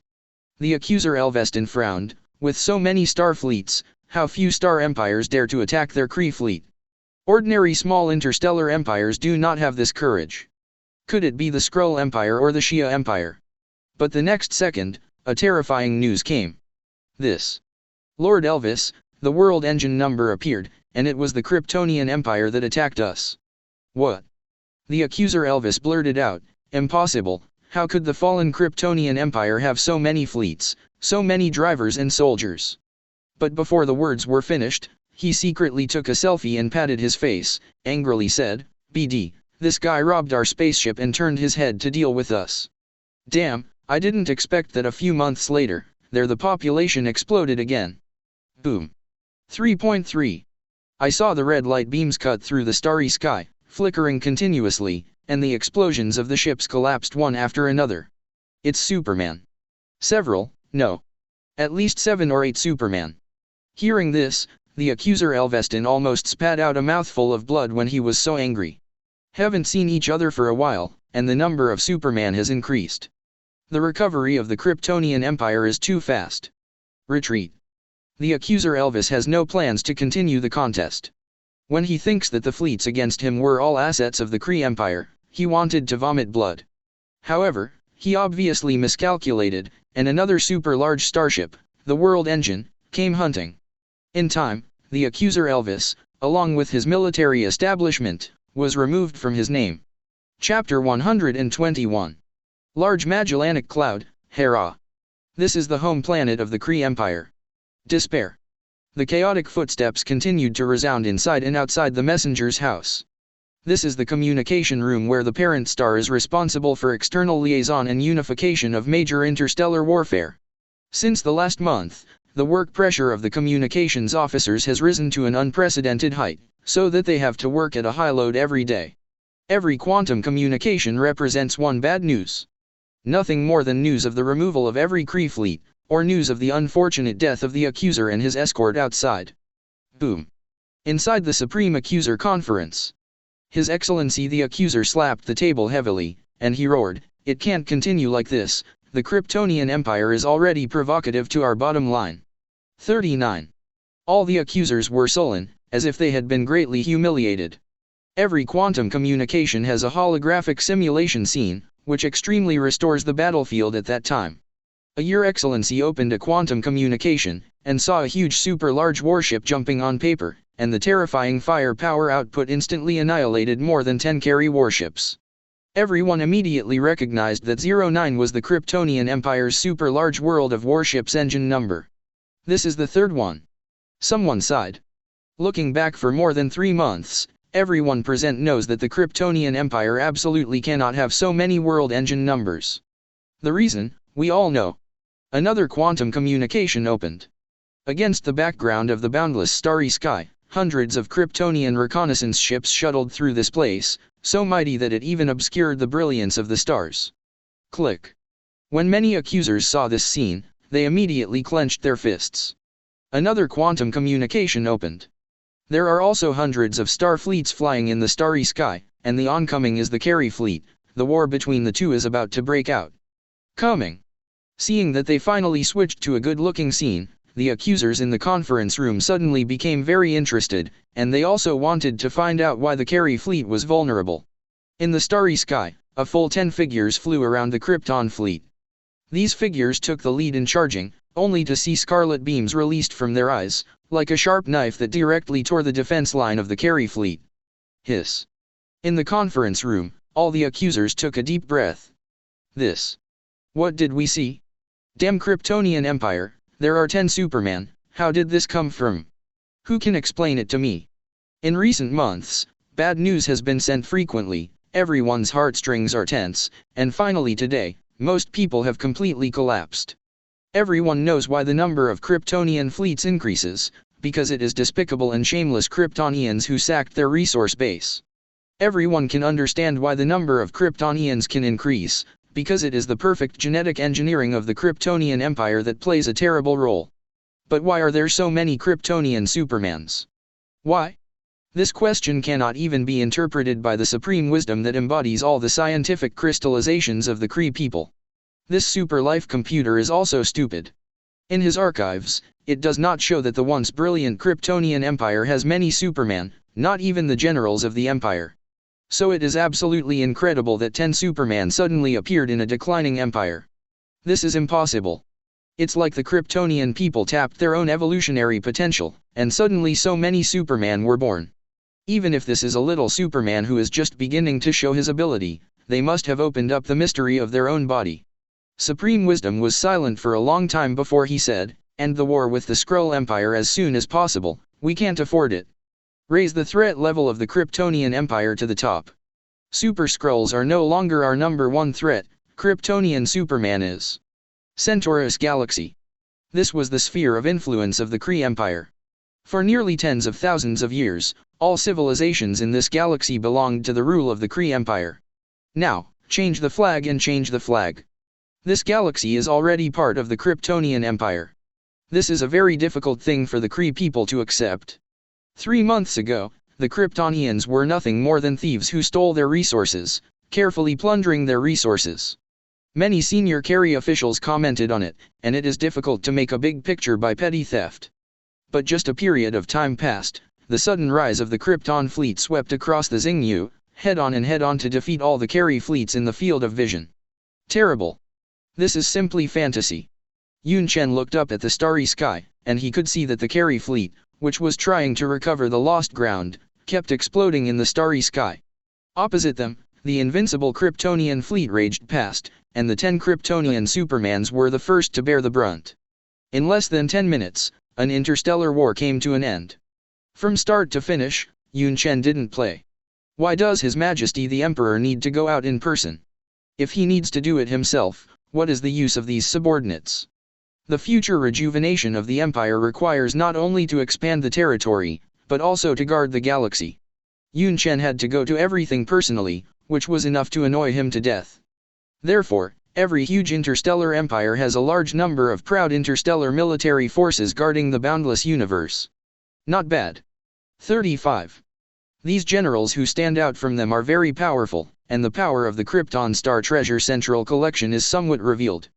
A: The accuser Elveston frowned, with so many star fleets, how few star empires dare to attack their Kree fleet. Ordinary small interstellar empires do not have this courage. Could it be the Skrull Empire or the Shia Empire? But the next second, a terrifying news came. This. Lord Elvis, the world engine number appeared, and it was the Kryptonian Empire that attacked us. What? The accuser Elvis blurted out, impossible, how could the fallen Kryptonian Empire have so many fleets, so many drivers and soldiers? But before the words were finished, he secretly took a selfie and patted his face, angrily said, BD, this guy robbed our spaceship and turned his head to deal with us. Damn, I didn't expect that. A few months later, the population exploded again. Boom. 3.3. I saw the red light beams cut through the starry sky, flickering continuously, and the explosions of the ships collapsed one after another. It's Superman. Several, no. At least 7 or 8 Superman. Hearing this, the accuser Elveston almost spat out a mouthful of blood when he was so angry. Haven't seen each other for a while, and the number of Superman has increased. The recovery of the Kryptonian Empire is too fast. Retreat. The accuser Elvis has no plans to continue the contest. When he thinks that the fleets against him were all assets of the Cre Empire, he wanted to vomit blood. However, he obviously miscalculated, and another super-large starship, the World Engine, came hunting. In time, the accuser Elvis, along with his military establishment, was removed from his name. Chapter 121. Large Magellanic Cloud, Hera. This is the home planet of the Cre Empire. Despair. The chaotic footsteps continued to resound inside and outside the messenger's house. This is the communication room where the parent star is responsible for external liaison and unification of major interstellar warfare. Since the last month, the work pressure of the communications officers has risen to an unprecedented height, so that they have to work at a high load every day. Every quantum communication represents one bad news. Nothing more than news of the removal of every Kree fleet, or news of the unfortunate death of the accuser and his escort outside. Boom. Inside the Supreme Accuser Conference. His Excellency the Accuser slapped the table heavily, and he roared, "It can't continue like this, the Kryptonian Empire is already provocative to our bottom line." 39. All the accusers were sullen, as if they had been greatly humiliated. Every quantum communication has a holographic simulation scene, which extremely restores the battlefield at that time. Your Excellency opened a quantum communication, and saw a huge super-large warship jumping on paper, and the terrifying firepower output instantly annihilated more than 10 carry warships. Everyone immediately recognized that 09 was the Kryptonian Empire's super-large world of warships engine number. This is the third one. Someone sighed. Looking back for more than 3 months, everyone present knows that the Kryptonian Empire absolutely cannot have so many world engine numbers. The reason, we all know. Another quantum communication opened. Against the background of the boundless starry sky, hundreds of Kryptonian reconnaissance ships shuttled through this place, so mighty that it even obscured the brilliance of the stars. Click. When many accusers saw this scene, they immediately clenched their fists. Another quantum communication opened. There are also hundreds of star fleets flying in the starry sky, and the oncoming is the Cre fleet. The war between the two is about to break out. Coming. Seeing that they finally switched to a good-looking scene, the accusers in the conference room suddenly became very interested, and they also wanted to find out why the Cre fleet was vulnerable. In the starry sky, a full 10 figures flew around the Krypton fleet. These figures took the lead in charging, only to see scarlet beams released from their eyes, like a sharp knife that directly tore the defense line of the Cre fleet. Hiss. In the conference room, all the accusers took a deep breath. This. What did we see? Damn Kryptonian Empire, there are 10 Superman, how did this come from? Who can explain it to me? In recent months, bad news has been sent frequently, everyone's heartstrings are tense, and finally today, most people have completely collapsed. Everyone knows why the number of Kryptonian fleets increases, because it is despicable and shameless Kryptonians who sacked their resource base. Everyone can understand why the number of Kryptonians can increase, because it is the perfect genetic engineering of the Kryptonian Empire that plays a terrible role. But why are there so many Kryptonian Supermans? Why? This question cannot even be interpreted by the supreme wisdom that embodies all the scientific crystallizations of the Cre people. This super-life computer is also stupid. In his archives, it does not show that the once brilliant Kryptonian Empire has many Superman, not even the generals of the Empire. So it is absolutely incredible that 10 Superman suddenly appeared in a declining empire. This is impossible. It's like the Kryptonian people tapped their own evolutionary potential, and suddenly so many Superman were born. Even if this is a little Superman who is just beginning to show his ability, they must have opened up the mystery of their own body. Supreme Wisdom was silent for a long time before he said, "End the war with the Skrull Empire as soon as possible, we can't afford it. Raise the threat level of the Kryptonian Empire to the top. Super Skrulls are no longer our #1 threat, Kryptonian Superman is." Centaurus Galaxy. This was the sphere of influence of the Cre Empire. For nearly tens of thousands of years, all civilizations in this galaxy belonged to the rule of the Cre Empire. Now, change the flag and change the flag. This galaxy is already part of the Kryptonian Empire. This is a very difficult thing for the Cre people to accept. 3 months ago, the Kryptonians were nothing more than thieves who stole their resources, carefully plundering their resources. Many senior Cre officials commented on it, and it is difficult to make a big picture by petty theft. But just a period of time passed, the sudden rise of the Krypton fleet swept across the Xingyu, head-on to defeat all the Cre fleets in the field of vision. Terrible. This is simply fantasy. Yunchen looked up at the starry sky, and he could see that the Cre fleet, which was trying to recover the lost ground, kept exploding in the starry sky. Opposite them, the invincible Kryptonian fleet raged past, and the 10 Kryptonian Supermans were the first to bear the brunt. In less than 10 minutes, an interstellar war came to an end. From start to finish, Yunchen didn't play. Why does His Majesty the Emperor need to go out in person? If he needs to do it himself, what is the use of these subordinates? The future rejuvenation of the Empire requires not only to expand the territory, but also to guard the galaxy. Yunchen had to go to everything personally, which was enough to annoy him to death. Therefore, every huge interstellar empire has a large number of proud interstellar military forces guarding the boundless universe. Not bad. 35. These generals who stand out from them are very powerful, and the power of the Krypton Star Treasure Central Collection is somewhat revealed.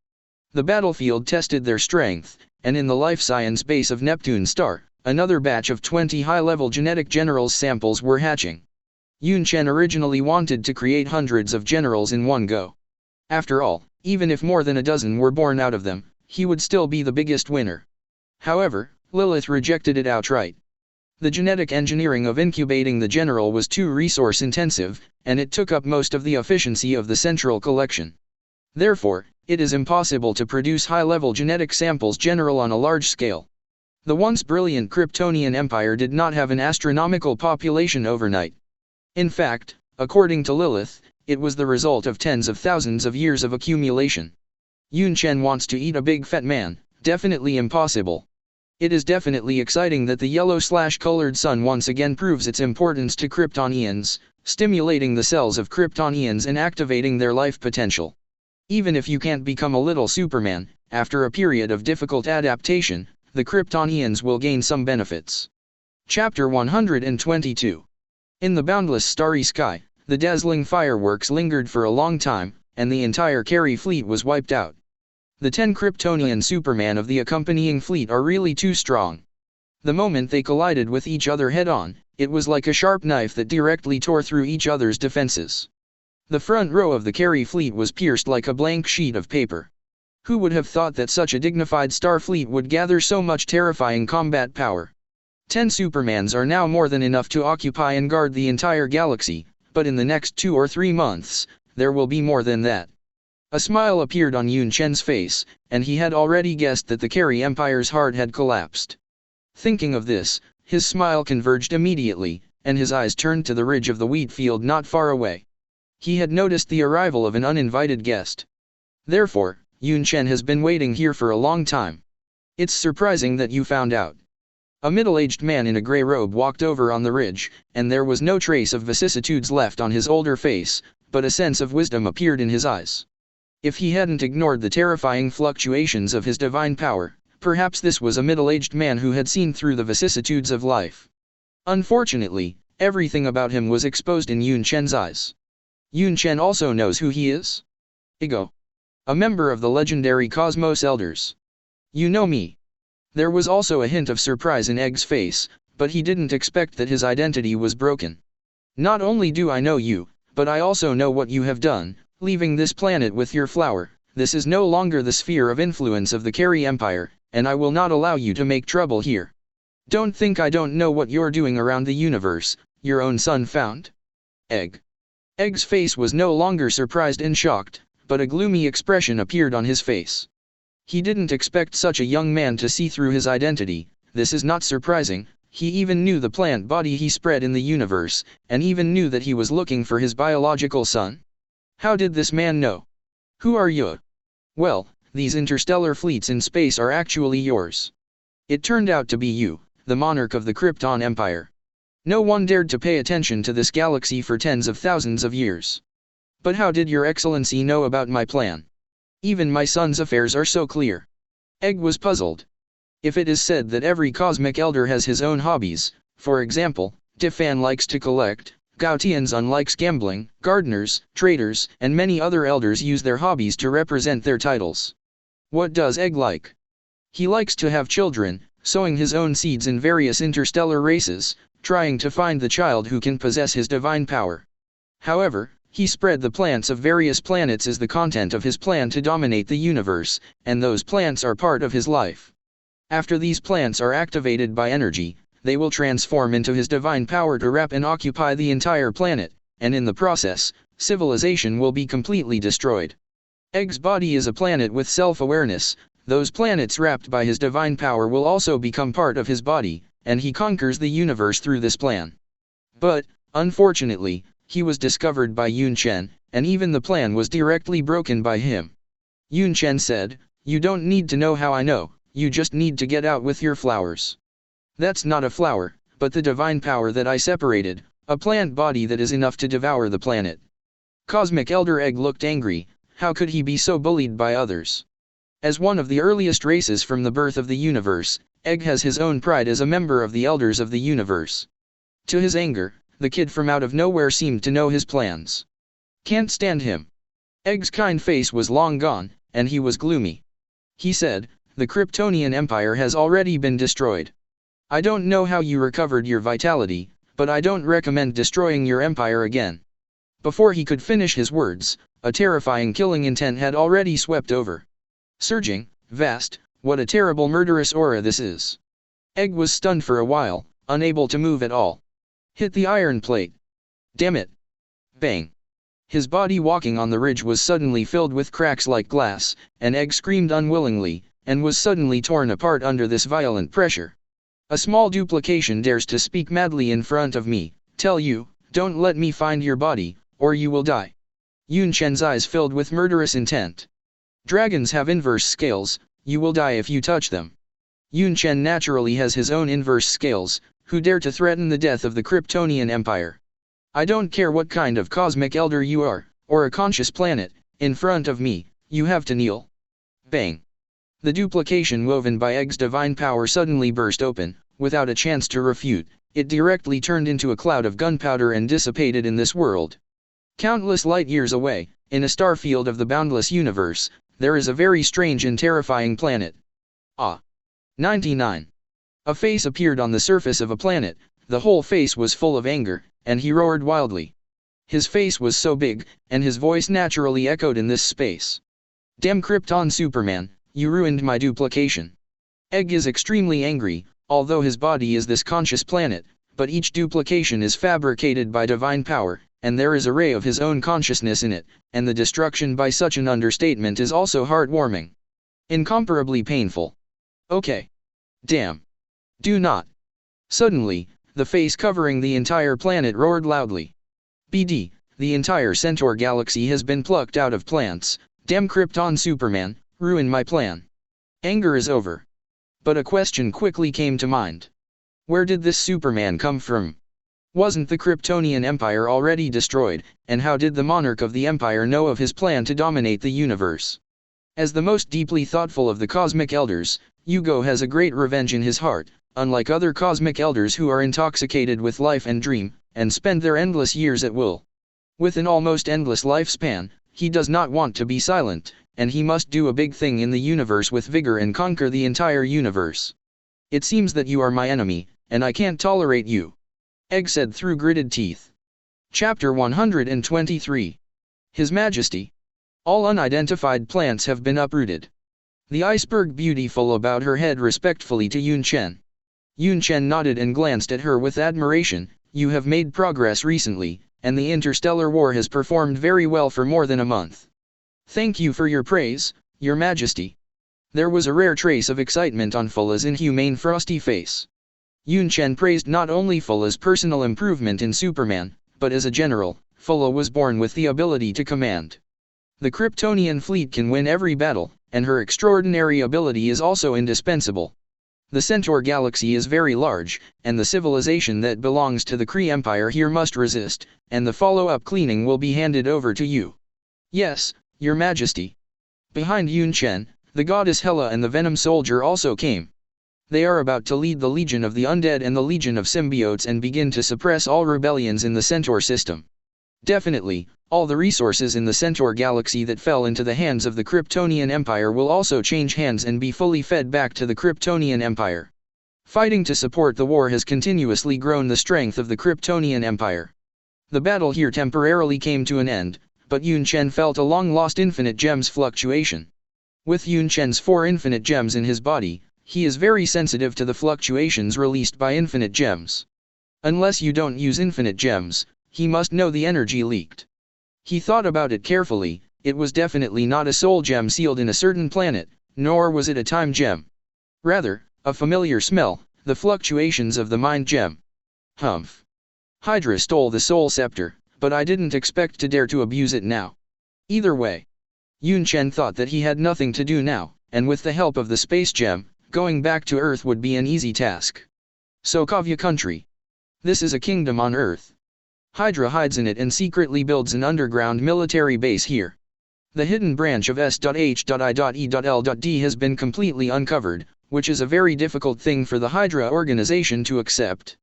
A: The battlefield tested their strength, and in the life science base of Neptune Star, another batch of 20 high-level genetic generals samples were hatching. Yunchen originally wanted to create hundreds of generals in one go. After all, even if more than a dozen were born out of them, he would still be the biggest winner. However, Lilith rejected it outright. The genetic engineering of incubating the general was too resource-intensive, and it took up most of the efficiency of the central collection. Therefore, it is impossible to produce high-level genetic samples general on a large scale. The once brilliant Kryptonian Empire did not have an astronomical population overnight. In fact, according to Lilith, it was the result of tens of thousands of years of accumulation. Yunchen wants to eat a big fat man, definitely impossible. It is definitely exciting that the yellow/colored sun once again proves its importance to Kryptonians, stimulating the cells of Kryptonians and activating their life potential. Even if you can't become a little Superman, after a period of difficult adaptation, the Kryptonians will gain some benefits. Chapter 122. In the boundless starry sky, the dazzling fireworks lingered for a long time, and the entire Cre fleet was wiped out. The 10 Kryptonian Supermen of the accompanying fleet are really too strong. The moment they collided with each other head-on, it was like a sharp knife that directly tore through each other's defenses. The front row of the Cre fleet was pierced like a blank sheet of paper. Who would have thought that such a dignified star fleet would gather so much terrifying combat power? 10 Supermans are now more than enough to occupy and guard the entire galaxy, but in the next 2 or 3 months, there will be more than that. A smile appeared on Yunchen's face, and he had already guessed that the Cre Empire's heart had collapsed. Thinking of this, his smile converged immediately, and his eyes turned to the ridge of the wheat field not far away. He had noticed the arrival of an uninvited guest. Therefore, Yunchen has been waiting here for a long time. It's surprising that you found out. A middle-aged man in a gray robe walked over on the ridge, and there was no trace of vicissitudes left on his older face, but a sense of wisdom appeared in his eyes. If he hadn't ignored the terrifying fluctuations of his divine power, perhaps this was a middle-aged man who had seen through the vicissitudes of life. Unfortunately, everything about him was exposed in Yunchen's eyes. Yunchen also knows who he is? Ego. A member of the legendary Cosmos Elders. You know me. There was also a hint of surprise in Egg's face, but he didn't expect that his identity was broken. Not only do I know you, but I also know what you have done, leaving this planet with your flower. This is no longer the sphere of influence of the Cre Empire, and I will not allow you to make trouble here. Don't think I don't know what you're doing around the universe, your own son found. Egg. Egg's face was no longer surprised and shocked, but a gloomy expression appeared on his face. He didn't expect such a young man to see through his identity. This is not surprising. He even knew the plant body he spread in the universe, and even knew that he was looking for his biological son. How did this man know? Who are you? Well, these interstellar fleets in space are actually yours. It turned out to be you, the monarch of the Krypton Empire. No one dared to pay attention to this galaxy for tens of thousands of years. But how did your excellency know about my plan? Even my son's affairs are so clear. Egg was puzzled. If it is said that every cosmic elder has his own hobbies, for example, Tifan likes to collect, Gao Tianzun likes gambling, gardeners, traders, and many other elders use their hobbies to represent their titles. What does Egg like? He likes to have children, sowing his own seeds in various interstellar races, trying to find the child who can possess his divine power. However, he spread the plants of various planets as the content of his plan to dominate the universe, and those plants are part of his life. After these plants are activated by energy, they will transform into his divine power to wrap and occupy the entire planet, and in the process, civilization will be completely destroyed. Egg's body is a planet with self-awareness. Those planets wrapped by his divine power will also become part of his body, and he conquers the universe through this plan. But, unfortunately, he was discovered by Yunchen, and even the plan was directly broken by him. Yunchen said, "You don't need to know how I know, you just need to get out with your flowers." That's not a flower, but the divine power that I separated, a plant body that is enough to devour the planet. Cosmic Elder Egg looked angry. How could he be so bullied by others? As one of the earliest races from the birth of the universe, Egg has his own pride as a member of the Elders of the universe. To his anger, the kid from out of nowhere seemed to know his plans. Can't stand him. Egg's kind face was long gone, and he was gloomy. He said, "The Kryptonian Empire has already been destroyed. I don't know how you recovered your vitality, but I don't recommend destroying your empire again." Before he could finish his words, a terrifying killing intent had already swept over. Surging, vast, what a terrible murderous aura this is. Egg was stunned for a while, unable to move at all. Hit the iron plate. Damn it. Bang. His body walking on the ridge was suddenly filled with cracks like glass, and Egg screamed unwillingly, and was suddenly torn apart under this violent pressure. A small duplication dares to speak madly in front of me. Tell you, don't let me find your body, or you will die. Yunchen's eyes filled with murderous intent. Dragons have inverse scales, you will die if you touch them. Yunchen naturally has his own inverse scales, who dare to threaten the death of the Kryptonian Empire. I don't care what kind of cosmic elder you are, or a conscious planet, in front of me, you have to kneel. Bang. The duplication woven by Egg's divine power suddenly burst open, without a chance to refute, it directly turned into a cloud of gunpowder and dissipated in this world. Countless light years away, in a star field of the boundless universe, there is a very strange and terrifying planet. 99. A face appeared on the surface of a planet, the whole face was full of anger, and he roared wildly. His face was so big, and his voice naturally echoed in this space. Damn Krypton Superman, you ruined my duplication. Egg is extremely angry, although his body is this conscious planet, but each duplication is fabricated by divine power, and there is a ray of his own consciousness in it, and the destruction by such an understatement is also heartwarming. Incomparably painful. Okay. Damn. Do not. Suddenly, the face covering the entire planet roared loudly. BD, the entire Centaur galaxy has been plucked out of plants, damn Krypton Superman, ruin my plan. Anger is over. But a question quickly came to mind. Where did this Superman come from? Wasn't the Kryptonian Empire already destroyed, and how did the monarch of the Empire know of his plan to dominate the universe? As the most deeply thoughtful of the cosmic elders, Hugo has a great revenge in his heart, unlike other cosmic elders who are intoxicated with life and dream, and spend their endless years at will. With an almost endless lifespan, he does not want to be silent, and he must do a big thing in the universe with vigor and conquer the entire universe. It seems that you are my enemy, and I can't tolerate you. Egg said through gritted teeth. Chapter 123. His Majesty. All unidentified plants have been uprooted. The iceberg beautiful about her head respectfully to Yunchen. Yunchen nodded and glanced at her with admiration. You have made progress recently, and the interstellar war has performed very well for more than a month. Thank you for your praise, Your Majesty. There was a rare trace of excitement on Fula's inhumane frosty face. Yunchen praised not only Fula's personal improvement in Superman, but as a general, Fula was born with the ability to command. The Kryptonian fleet can win every battle, and her extraordinary ability is also indispensable. The Centaur galaxy is very large, and the civilization that belongs to the Cre Empire here must resist, and the follow-up cleaning will be handed over to you. Yes, Your Majesty. Behind Yunchen, the goddess Hela and the Venom Soldier also came. They are about to lead the Legion of the Undead and the Legion of Symbiotes and begin to suppress all rebellions in the Centaur system. Definitely, all the resources in the Centaur galaxy that fell into the hands of the Kryptonian Empire will also change hands and be fully fed back to the Kryptonian Empire. Fighting to support the war has continuously grown the strength of the Kryptonian Empire. The battle here temporarily came to an end, but Yunchen felt a long-lost infinite gems fluctuation. With Yunchen's 4 infinite gems in his body, he is very sensitive to the fluctuations released by infinite gems. Unless you don't use infinite gems, he must know the energy leaked. He thought about it carefully. It was definitely not a soul gem sealed in a certain planet, nor was it a time gem. Rather, a familiar smell, the fluctuations of the mind gem. Humph. Hydra stole the soul scepter, but I didn't expect to dare to abuse it now. Either way. Yunchen thought that he had nothing to do now, and with the help of the space gem, going back to Earth would be an easy task. Sokovia country. This is a kingdom on Earth. Hydra hides in it and secretly builds an underground military base here. The hidden branch of S.H.I.E.L.D. has been completely uncovered, which is a very difficult thing for the Hydra organization to accept.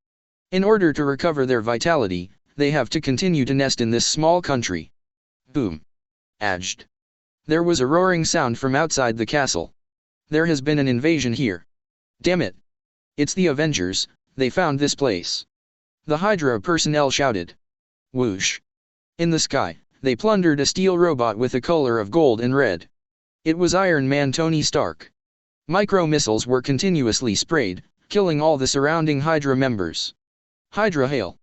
A: In order to recover their vitality, they have to continue to nest in this small country. Boom. Ajd. There was a roaring sound from outside the castle. There has been an invasion here. Damn it. It's the Avengers, they found this place. The Hydra personnel shouted. Whoosh. In the sky, they plundered a steel robot with a color of gold and red. It was Iron Man Tony Stark. Micro-missiles were continuously sprayed, killing all the surrounding Hydra members. Hydra hail.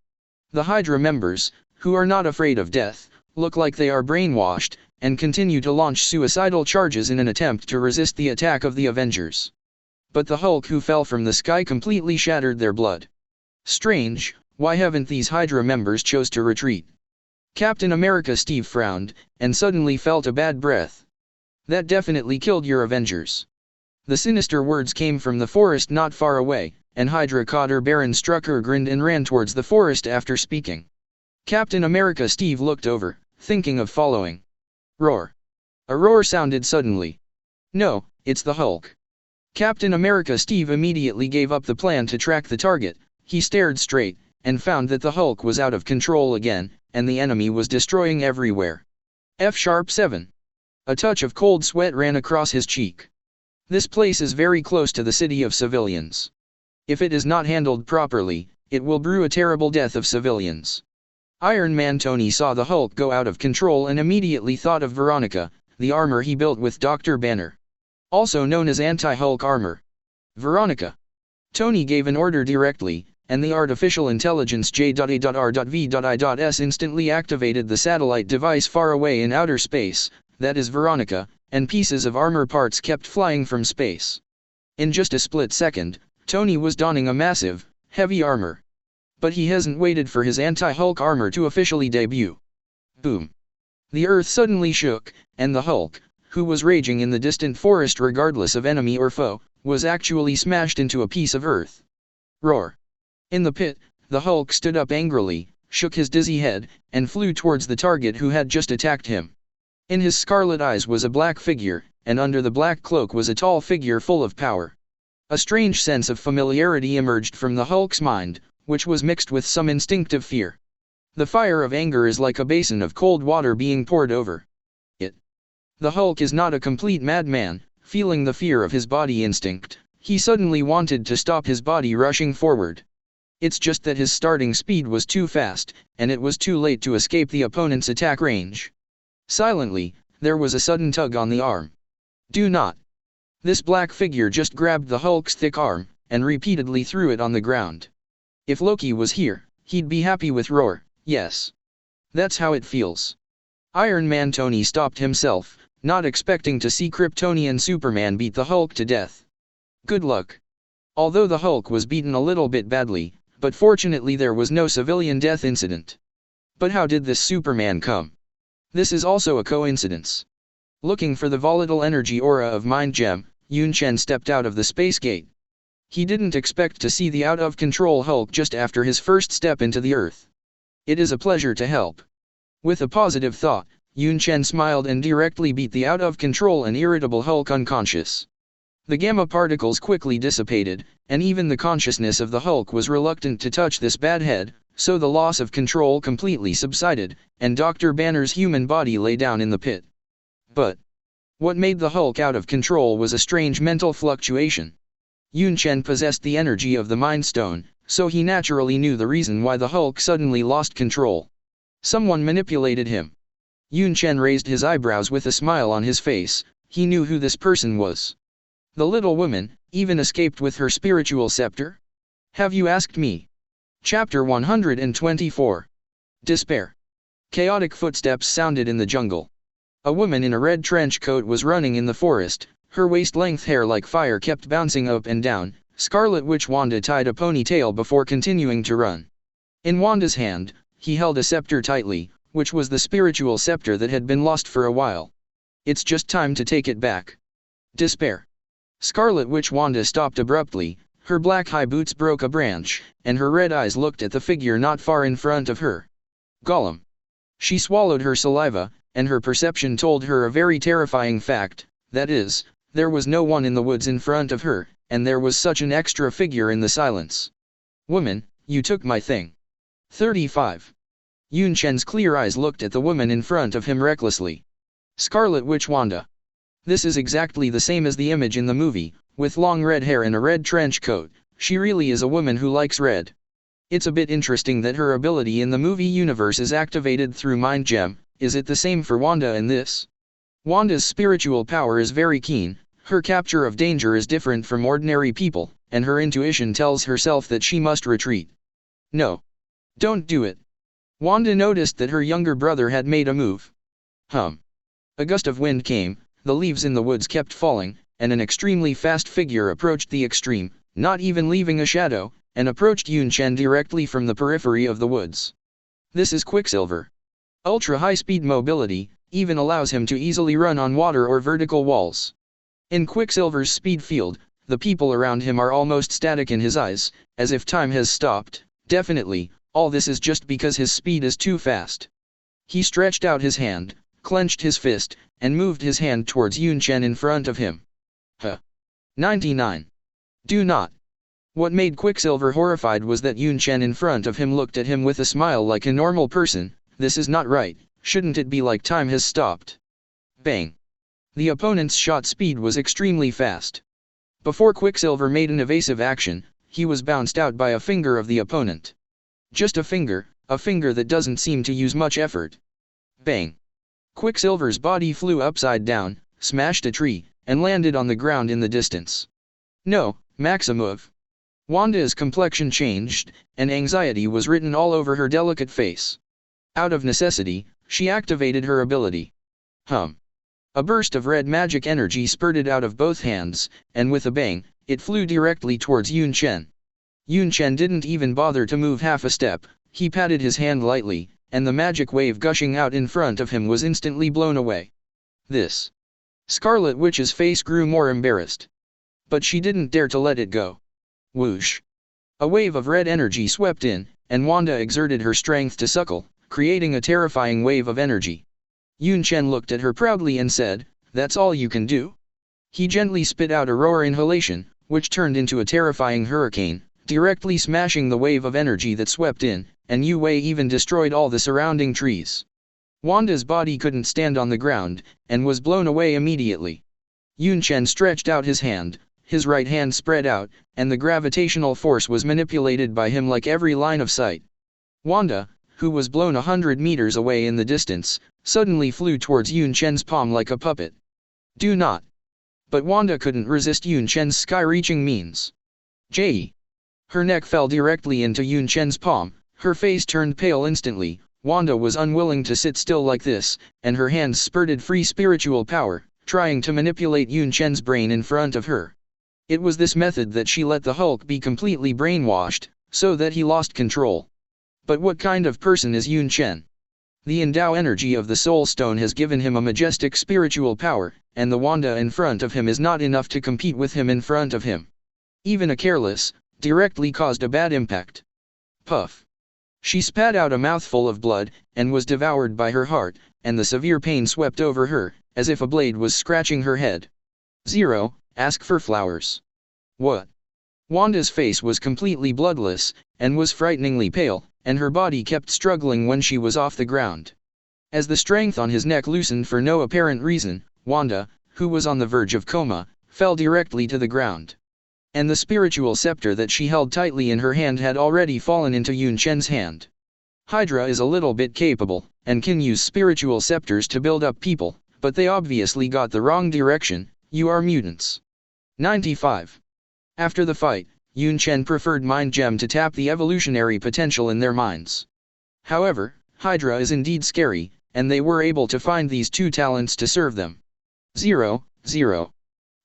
A: The Hydra members, who are not afraid of death, look like they are brainwashed, and continue to launch suicidal charges in an attempt to resist the attack of the Avengers. But the Hulk who fell from the sky completely shattered their blood. Strange, why haven't these Hydra members chose to retreat? Captain America Steve frowned, and suddenly felt a bad breath. That definitely killed your Avengers. The sinister words came from the forest not far away, and Hydra Cotter Baron Strucker grinned and ran towards the forest after speaking. Captain America Steve looked over, thinking of following. Roar. A roar sounded suddenly. No, it's the Hulk. Captain America Steve immediately gave up the plan to track the target. He stared straight, and found that the Hulk was out of control again, and the enemy was destroying everywhere. F#7. A touch of cold sweat ran across his cheek. This place is very close to the city of civilians. If it is not handled properly, it will brew a terrible death of civilians. Iron Man Tony saw the Hulk go out of control and immediately thought of Veronica, the armor he built with Dr. Banner. Also known as anti-Hulk armor. Veronica. Tony gave an order directly, and the artificial intelligence J.A.R.V.I.S instantly activated the satellite device far away in outer space, that is Veronica, and pieces of armor parts kept flying from space. In just a split second, Tony was donning a massive, heavy armor. But he hasn't waited for his anti-Hulk armor to officially debut. Boom. The earth suddenly shook, and the Hulk, who was raging in the distant forest regardless of enemy or foe, was actually smashed into a piece of earth. Roar. In the pit, the Hulk stood up angrily, shook his dizzy head, and flew towards the target who had just attacked him. In his scarlet eyes was a black figure, and under the black cloak was a tall figure full of power. A strange sense of familiarity emerged from the Hulk's mind, which was mixed with some instinctive fear. The fire of anger is like a basin of cold water being poured over it. The Hulk is not a complete madman. Feeling the fear of his body instinct, he suddenly wanted to stop his body rushing forward. It's just that his starting speed was too fast, and it was too late to escape the opponent's attack range. Silently, there was a sudden tug on the arm. Do not. This black figure just grabbed the Hulk's thick arm, and repeatedly threw it on the ground. If Loki was here, he'd be happy with Roar, yes. That's how it feels. Iron Man Tony stopped himself, not expecting to see Kryptonian Superman beat the Hulk to death. Good luck. Although the Hulk was beaten a little bit badly, but fortunately there was no civilian death incident. But how did this Superman come? This is also a coincidence. Looking for the volatile energy aura of Mind Gem, Yunchen stepped out of the space gate. He didn't expect to see the out-of-control Hulk just after his first step into the Earth. It is a pleasure to help. With a positive thought, Yunchen smiled and directly beat the out-of-control and irritable Hulk unconscious. The gamma particles quickly dissipated, and even the consciousness of the Hulk was reluctant to touch this bad head, so the loss of control completely subsided, and Dr. Banner's human body lay down in the pit. But what made the Hulk out of control was a strange mental fluctuation. Yunchen possessed the energy of the Mind Stone, so he naturally knew the reason why the Hulk suddenly lost control. Someone manipulated him. Yunchen raised his eyebrows with a smile on his face. He knew who this person was. The little woman, even escaped with her spiritual scepter? Have you asked me? Chapter 124. Despair. Chaotic footsteps sounded in the jungle. A woman in a red trench coat was running in the forest. Her waist-length hair like fire kept bouncing up and down. Scarlet Witch Wanda tied a ponytail before continuing to run. In Wanda's hand, he held a scepter tightly, which was the spiritual scepter that had been lost for a while. It's just time to take it back. Despair. Scarlet Witch Wanda stopped abruptly. Her black high boots broke a branch, and her red eyes looked at the figure not far in front of her. Gollum. She swallowed her saliva, and her perception told her a very terrifying fact, that is, there was no one in the woods in front of her, and there was such an extra figure in the silence. Woman, you took my thing. 35. Yunchen's clear eyes looked at the woman in front of him recklessly. Scarlet Witch Wanda. This is exactly the same as the image in the movie, with long red hair and a red trench coat. She really is a woman who likes red. It's a bit interesting that her ability in the movie universe is activated through Mind Gem. Is it the same for Wanda in this? Wanda's spiritual power is very keen. Her capture of danger is different from ordinary people, and her intuition tells herself that she must retreat. No. Don't do it. Wanda noticed that her younger brother had made a move. A gust of wind came, the leaves in the woods kept falling, and an extremely fast figure approached the extreme, not even leaving a shadow, and approached Yunchen directly from the periphery of the woods. This is Quicksilver. Ultra high-speed mobility, even allows him to easily run on water or vertical walls. In Quicksilver's speed field, the people around him are almost static in his eyes, as if time has stopped. Definitely, all this is just because his speed is too fast. He stretched out his hand, clenched his fist, and moved his hand towards Yunchen in front of him. 99. Do not. What made Quicksilver horrified was that Yunchen in front of him looked at him with a smile like a normal person. This is not right, shouldn't it be like time has stopped? Bang. The opponent's shot speed was extremely fast. Before Quicksilver made an evasive action, he was bounced out by a finger of the opponent. Just a finger that doesn't seem to use much effort. Bang. Quicksilver's body flew upside down, smashed a tree, and landed on the ground in the distance. No, Maximov. Wanda's complexion changed, and anxiety was written all over her delicate face. Out of necessity, she activated her ability. A burst of red magic energy spurted out of both hands, and with a bang, it flew directly towards Yunchen. Yunchen didn't even bother to move half a step. He patted his hand lightly, and the magic wave gushing out in front of him was instantly blown away. This. Scarlet Witch's face grew more embarrassed. But she didn't dare to let it go. Whoosh. A wave of red energy swept in, and Wanda exerted her strength to suckle, creating a terrifying wave of energy. Yunchen looked at her proudly and said, "That's all you can do?" He gently spit out a roar inhalation, which turned into a terrifying hurricane, directly smashing the wave of energy that swept in, and Yue even destroyed all the surrounding trees. Wanda's body couldn't stand on the ground, and was blown away immediately. Yunchen stretched out his hand, his right hand spread out, and the gravitational force was manipulated by him like every line of sight. Wanda, who was blown 100 meters away in the distance, suddenly flew towards Yunchen's palm like a puppet. Do not. But Wanda couldn't resist Yunchen's sky-reaching means. Her neck fell directly into Yunchen's palm, her face turned pale instantly. Wanda was unwilling to sit still like this, and her hands spurted free spiritual power, trying to manipulate Yunchen's brain in front of her. It was this method that she let the Hulk be completely brainwashed, so that he lost control. But what kind of person is Yunchen? The endow energy of the Soul Stone has given him a majestic spiritual power, and the Wanda in front of him is not enough to compete with him in front of him. Even a careless, directly caused a bad impact. Puff. She spat out a mouthful of blood, and was devoured by her heart, and the severe pain swept over her, as if a blade was scratching her head. 0. Ask for flowers. What? Wanda's face was completely bloodless, and was frighteningly pale, and her body kept struggling when she was off the ground. As the strength on his neck loosened for no apparent reason, Wanda, who was on the verge of coma, fell directly to the ground. And the spiritual scepter that she held tightly in her hand had already fallen into Yunchen's hand. Hydra is a little bit capable, and can use spiritual scepters to build up people, but they obviously got the wrong direction. You are mutants. 95. After the fight, Yunchen preferred Mind Gem to tap the evolutionary potential in their minds. However, Hydra is indeed scary, and they were able to find these two talents to serve them. 0.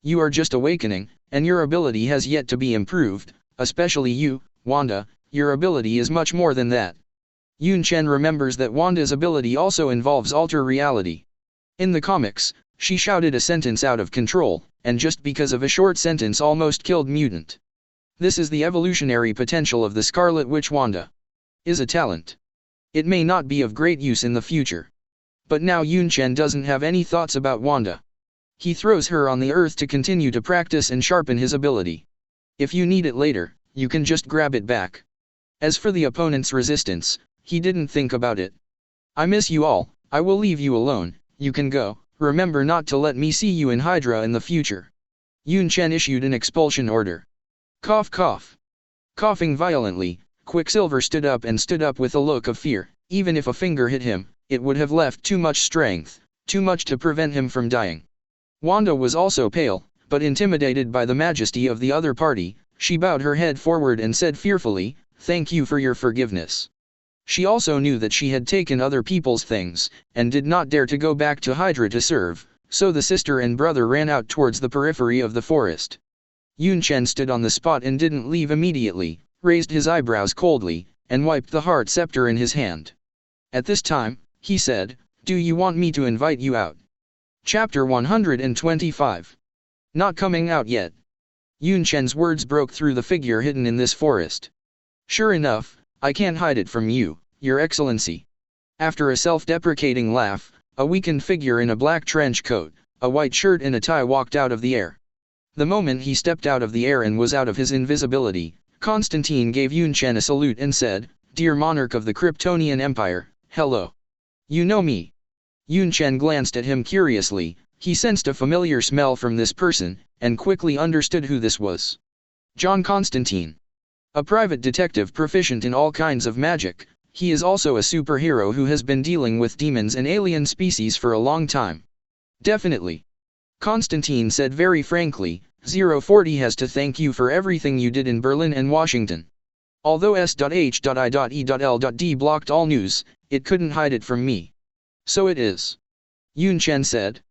A: You are just awakening, and your ability has yet to be improved, especially you, Wanda, your ability is much more than that. Yunchen remembers that Wanda's ability also involves alter reality. In the comics, she shouted a sentence out of control, and just because of a short sentence almost killed mutant. This is the evolutionary potential of the Scarlet Witch. Wanda is a talent. It may not be of great use in the future. But now Yunchen doesn't have any thoughts about Wanda. He throws her on the earth to continue to practice and sharpen his ability. If you need it later, you can just grab it back. As for the opponent's resistance, he didn't think about it. I miss you all, I will leave you alone, you can go, remember not to let me see you in Hydra in the future. Yunchen issued an expulsion order. Cough cough. Coughing violently, Quicksilver stood up with a look of fear. Even if a finger hit him, it would have left too much strength, too much to prevent him from dying. Wanda was also pale, but intimidated by the majesty of the other party, she bowed her head forward and said fearfully, "Thank you for your forgiveness." She also knew that she had taken other people's things, and did not dare to go back to Hydra to serve, so the sister and brother ran out towards the periphery of the forest. Yunchen stood on the spot and didn't leave immediately, raised his eyebrows coldly, and wiped the heart scepter in his hand. At this time, he said, Do you want me to invite you out? Chapter 125. Not coming out yet. Yunchen's words broke through the figure hidden in this forest. Sure enough, I can't hide it from you, Your Excellency. After a self-deprecating laugh, a weakened figure in a black trench coat, a white shirt and a tie walked out of the air. The moment he stepped out of the air and was out of his invisibility, Constantine gave Yunchen a salute and said, "Dear monarch of the Kryptonian Empire, hello. You know me?" Yunchen glanced at him curiously. He sensed a familiar smell from this person, and quickly understood who this was. John Constantine. A private detective proficient in all kinds of magic, he is also a superhero who has been dealing with demons and alien species for a long time. Definitely. Constantine said very frankly, 040 has to thank you for everything you did in Berlin and Washington. Although S.H.I.E.L.D. blocked all news, it couldn't hide it from me. So it is. Yunchen said.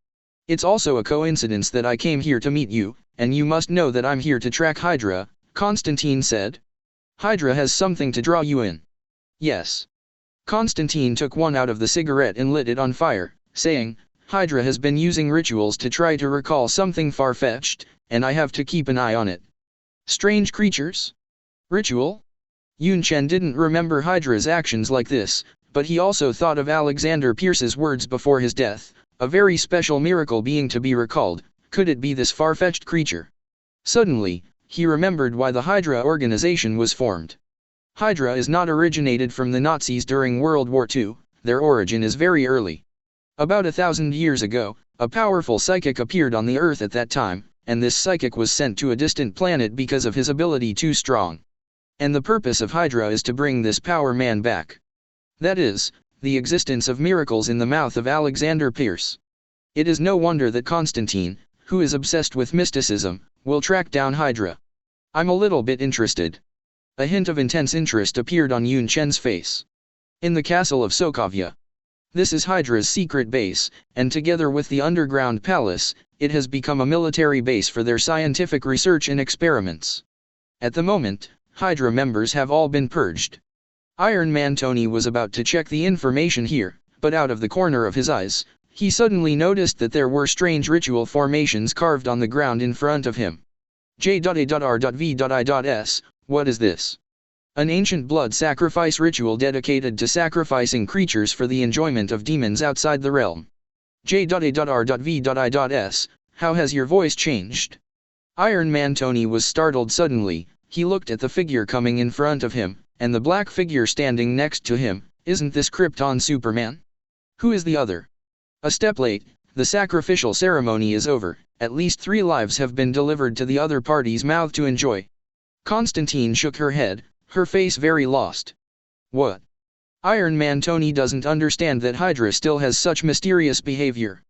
A: It's also a coincidence that I came here to meet you, and you must know that I'm here to track Hydra, Constantine said. Hydra has something to draw you in. Yes. Constantine took one out of the cigarette and lit it on fire, saying, Hydra has been using rituals to try to recall something far-fetched, and I have to keep an eye on it. Strange creatures? Ritual? Yunchen didn't remember Hydra's actions like this, but he also thought of Alexander Pierce's words before his death, a very special miracle being to be recalled. Could it be this far-fetched creature? Suddenly, he remembered why the Hydra organization was formed. Hydra is not originated from the Nazis during World War II, their origin is very early. About 1,000 years ago, a powerful psychic appeared on the Earth at that time, and this psychic was sent to a distant planet because of his ability too strong. And the purpose of Hydra is to bring this power man back. That is, the existence of miracles in the mouth of Alexander Pierce. It is no wonder that Constantine, who is obsessed with mysticism, will track down Hydra. I'm a little bit interested. A hint of intense interest appeared on Yunchen's face. In the castle of Sokovia. This is Hydra's secret base, and together with the underground palace, it has become a military base for their scientific research and experiments. At the moment, Hydra members have all been purged. Iron Man Tony was about to check the information here, but out of the corner of his eyes, he suddenly noticed that there were strange ritual formations carved on the ground in front of him. J.A.R.V.I.S. What is this? An ancient blood sacrifice ritual dedicated to sacrificing creatures for the enjoyment of demons outside the realm. J.A.R.V.I.S. How has your voice changed? Iron Man Tony was startled suddenly. He looked at the figure coming in front of him, and the black figure standing next to him. Isn't this Krypton Superman? Who is the other? A step late, the sacrificial ceremony is over, at least 3 lives have been delivered to the other party's mouth to enjoy. Constantine shook her head, her face very lost. What? Iron Man Tony doesn't understand that Hydra still has such mysterious behavior.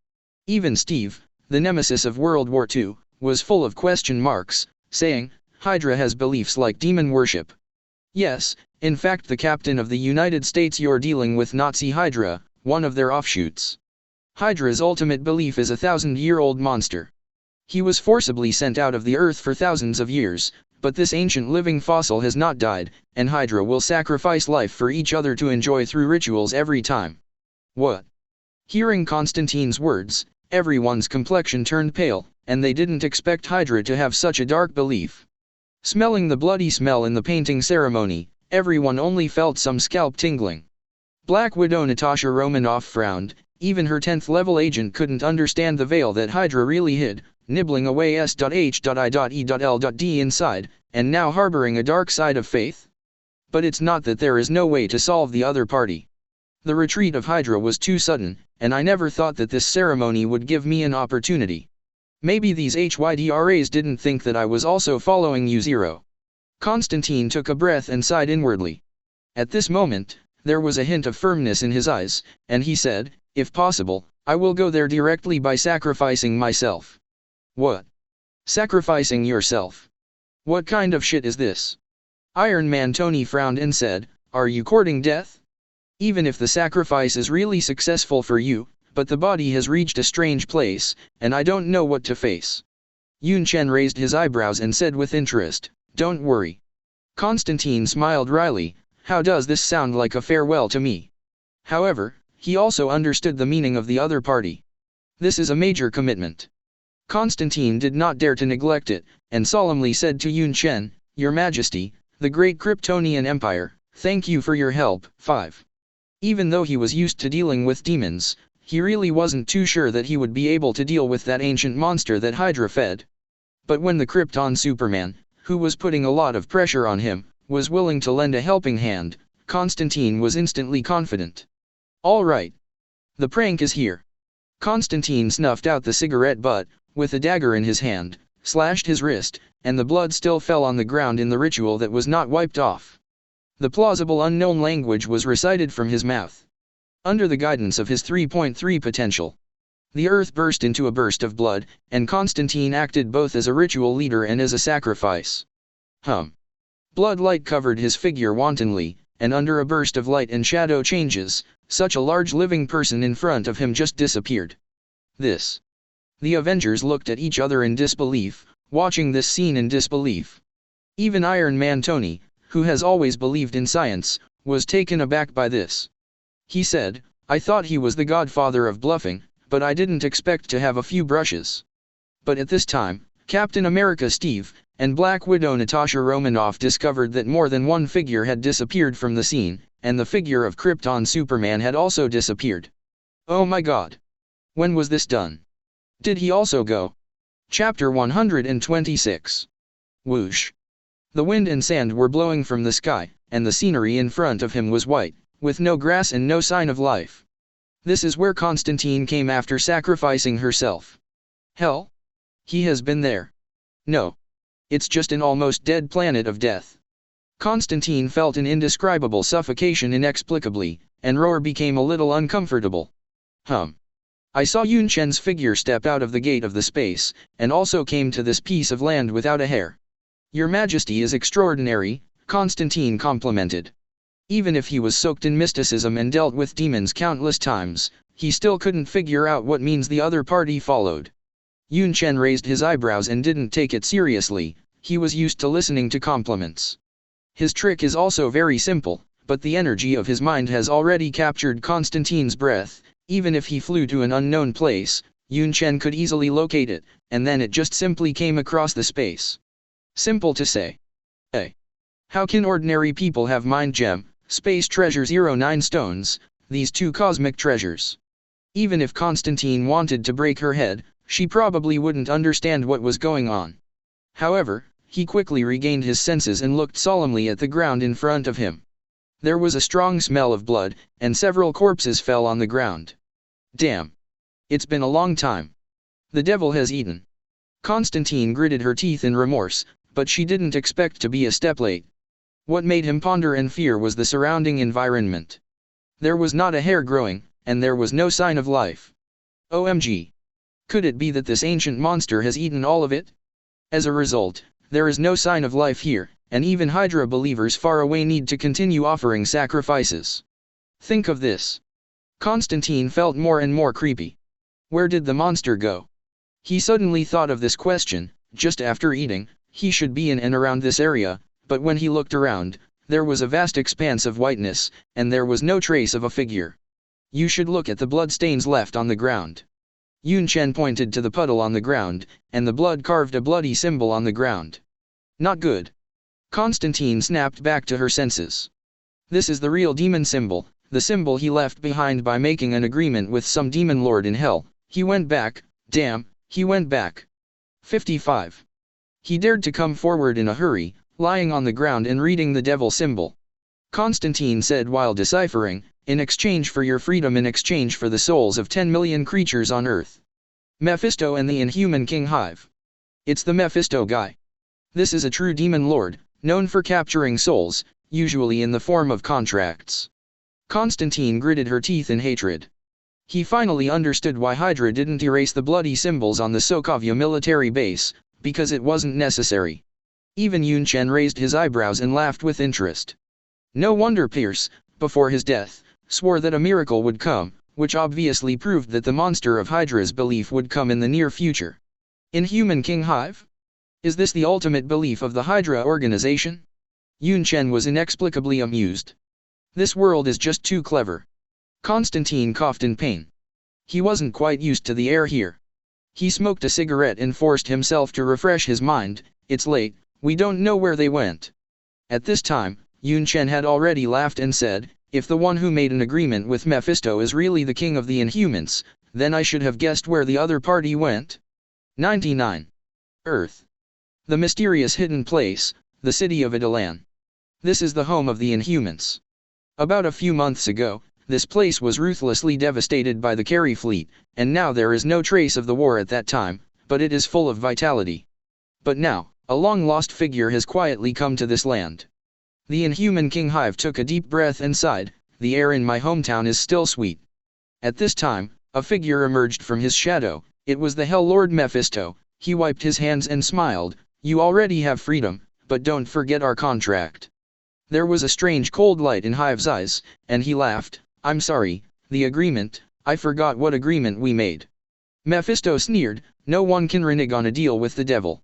A: Even Steve, the nemesis of World War II, was full of question marks, saying, Hydra has beliefs like demon worship. Yes, in fact the captain of the United States you're dealing with Nazi Hydra, one of their offshoots. Hydra's ultimate belief is a 1,000-year-old monster. He was forcibly sent out of the earth for thousands of years, but this ancient living fossil has not died, and Hydra will sacrifice life for each other to enjoy through rituals every time. What? Hearing Constantine's words, everyone's complexion turned pale, and they didn't expect Hydra to have such a dark belief. Smelling the bloody smell in the painting ceremony, everyone only felt some scalp tingling. Black Widow Natasha Romanoff frowned. Even her 10th level agent couldn't understand the veil that Hydra really hid, nibbling away S.H.I.E.L.D. inside, and now harboring a dark side of faith. But it's not that there is no way to solve the other party. The retreat of Hydra was too sudden, and I never thought that this ceremony would give me an opportunity. Maybe these HYDRAs didn't think that I was also following you. Zero. Constantine took a breath and sighed inwardly. At this moment, there was a hint of firmness in his eyes, and he said, if possible, I will go there directly by sacrificing myself. What? Sacrificing yourself? What kind of shit is this? Iron Man Tony frowned and said, are you courting death? Even if the sacrifice is really successful for you, but the body has reached a strange place, and I don't know what to face. Yunchen raised his eyebrows and said with interest, don't worry. Constantine smiled wryly, how does this sound like a farewell to me? However, he also understood the meaning of the other party. This is a major commitment. Constantine did not dare to neglect it, and solemnly said to Yunchen, "Your Majesty, the great Kryptonian Empire, thank you for your help." 5. Even though he was used to dealing with demons, he really wasn't too sure that he would be able to deal with that ancient monster that Hydra fed. But when the Krypton Superman, who was putting a lot of pressure on him, was willing to lend a helping hand, Constantine was instantly confident. "All right. The prank is here." Constantine snuffed out the cigarette butt, with a dagger in his hand, slashed his wrist, and the blood still fell on the ground in the ritual that was not wiped off. The plausible unknown language was recited from his mouth. Under the guidance of his 3.3 potential, the earth burst into a burst of blood, and Constantine acted both as a ritual leader and as a sacrifice. Blood light covered his figure wantonly, and under a burst of light and shadow changes, such a large living person in front of him just disappeared. The Avengers looked at each other in disbelief, watching this scene in disbelief. Even Iron Man Tony, who has always believed in science, was taken aback by this. He said, "I thought he was the godfather of bluffing, but I didn't expect to have a few brushes." But at this time, Captain America Steve, and Black Widow Natasha Romanoff discovered that more than one figure had disappeared from the scene, and the figure of Krypton Superman had also disappeared. Oh my god! When was this done? Did he also go? Chapter 126. Whoosh. The wind and sand were blowing from the sky, and the scenery in front of him was white, with no grass and no sign of life. This is where Constantine came after sacrificing herself. Hell? He has been there. No. It's just an almost dead planet of death. Constantine felt an indescribable suffocation inexplicably, and Roar became a little uncomfortable. I saw Yunchen's figure step out of the gate of the space, and also came to this piece of land without a hair. Your Majesty is extraordinary, Constantine complimented. Even if he was soaked in mysticism and dealt with demons countless times, he still couldn't figure out what means the other party followed. Yunchen raised his eyebrows and didn't take it seriously. He was used to listening to compliments. His trick is also very simple, but the energy of his mind has already captured Constantine's breath. Even if he flew to an unknown place, Yunchen could easily locate it, and then it just simply came across the space. Simple to say. How can ordinary people have mind gem, space treasure 09 stones, these two cosmic treasures? Even if Constantine wanted to break her head, she probably wouldn't understand what was going on. However, he quickly regained his senses and looked solemnly at the ground in front of him. There was a strong smell of blood, and several corpses fell on the ground. Damn. It's been a long time. The devil has eaten. Constantine gritted her teeth in remorse, but she didn't expect to be a step late. What made him ponder and fear was the surrounding environment. There was not a hair growing, and there was no sign of life. OMG. Could it be that this ancient monster has eaten all of it? As a result, there is no sign of life here, and even Hydra believers far away need to continue offering sacrifices. Think of this. Constantine felt more and more creepy. Where did the monster go? He suddenly thought of this question. Just after eating, he should be in and around this area, but when he looked around, there was a vast expanse of whiteness, and there was no trace of a figure. You should look at the bloodstains left on the ground. Yunchen pointed to the puddle on the ground, and the blood carved a bloody symbol on the ground. Not good. Constantine snapped back to her senses. This is the real demon symbol, the symbol he left behind by making an agreement with some demon lord in hell. He went back, damn, he went back. 55. He dared to come forward in a hurry, lying on the ground and reading the devil symbol. Constantine said while deciphering, "In exchange for your freedom, in exchange for the souls of 10 million creatures on Earth. Mephisto and the Inhuman King Hive. It's the Mephisto guy. This is a true demon lord, known for capturing souls, usually in the form of contracts." Constantine gritted her teeth in hatred. He finally understood why Hydra didn't erase the bloody symbols on the Sokovia military base, because it wasn't necessary. Even Yunchen raised his eyebrows and laughed with interest. No wonder Pierce, before his death, swore that a miracle would come, which obviously proved that the monster of Hydra's belief would come in the near future. Inhuman King Hive? Is this the ultimate belief of the Hydra organization? Yunchen was inexplicably amused. This world is just too clever. Constantine coughed in pain. He wasn't quite used to the air here. He smoked a cigarette and forced himself to refresh his mind. It's late, we don't know where they went. At this time, Yunchen had already laughed and said, if the one who made an agreement with Mephisto is really the king of the Inhumans, then I should have guessed where the other party went. 99. Earth. The mysterious hidden place, the city of Yoden. This is the home of the Inhumans. About a few months ago, this place was ruthlessly devastated by the Cre fleet, and now there is no trace of the war at that time, but it is full of vitality. But now, a long-lost figure has quietly come to this land. The Inhuman King Hive took a deep breath and sighed, the air in my hometown is still sweet. At this time, a figure emerged from his shadow, it was the Hell Lord Mephisto. He wiped his hands and smiled, you already have freedom, but don't forget our contract. There was a strange cold light in Hive's eyes, and he laughed, I'm sorry, the agreement, I forgot what agreement we made. Mephisto sneered, no one can renege on a deal with the devil.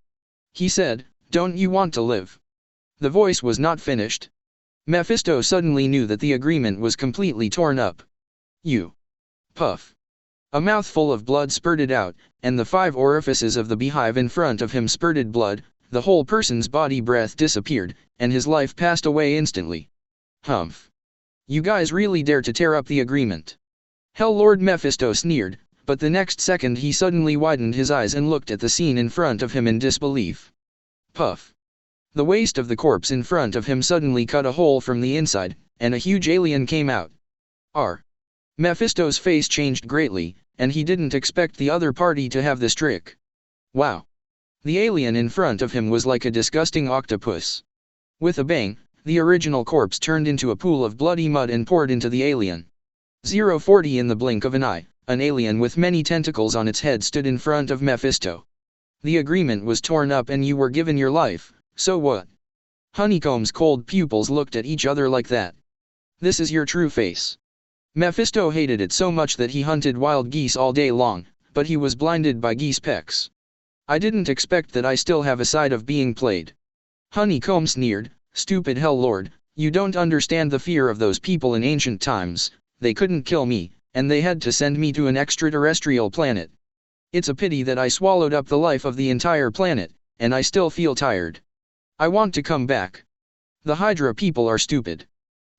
A: He said, don't you want to live? The voice was not finished. Mephisto suddenly knew that the agreement was completely torn up. You. Puff. A mouthful of blood spurted out, and the 5 orifices of the beehive in front of him spurted blood, the whole person's body breath disappeared, and his life passed away instantly. Humph. You guys really dare to tear up the agreement. Hell Lord Mephisto sneered, but the next second he suddenly widened his eyes and looked at the scene in front of him in disbelief. Puff. The waist of the corpse in front of him suddenly cut a hole from the inside, and a huge alien came out. R. Mephisto's face changed greatly, and he didn't expect the other party to have this trick. Wow. The alien in front of him was like a disgusting octopus. With a bang, the original corpse turned into a pool of bloody mud and poured into the alien. 040 in the blink of an eye, an alien with many tentacles on its head stood in front of Mephisto. The agreement was torn up and you were given your life, so what? Honeycomb's cold pupils looked at each other like that. This is your true face. Mephisto hated it so much that he hunted wild geese all day long, but he was blinded by geese pecks. I didn't expect that I still have a side of being played. Honeycomb sneered, stupid Hell Lord, you don't understand the fear of those people in ancient times, they couldn't kill me, and they had to send me to an extraterrestrial planet. It's a pity that I swallowed up the life of the entire planet, and I still feel tired. I want to come back. The Hydra people are stupid.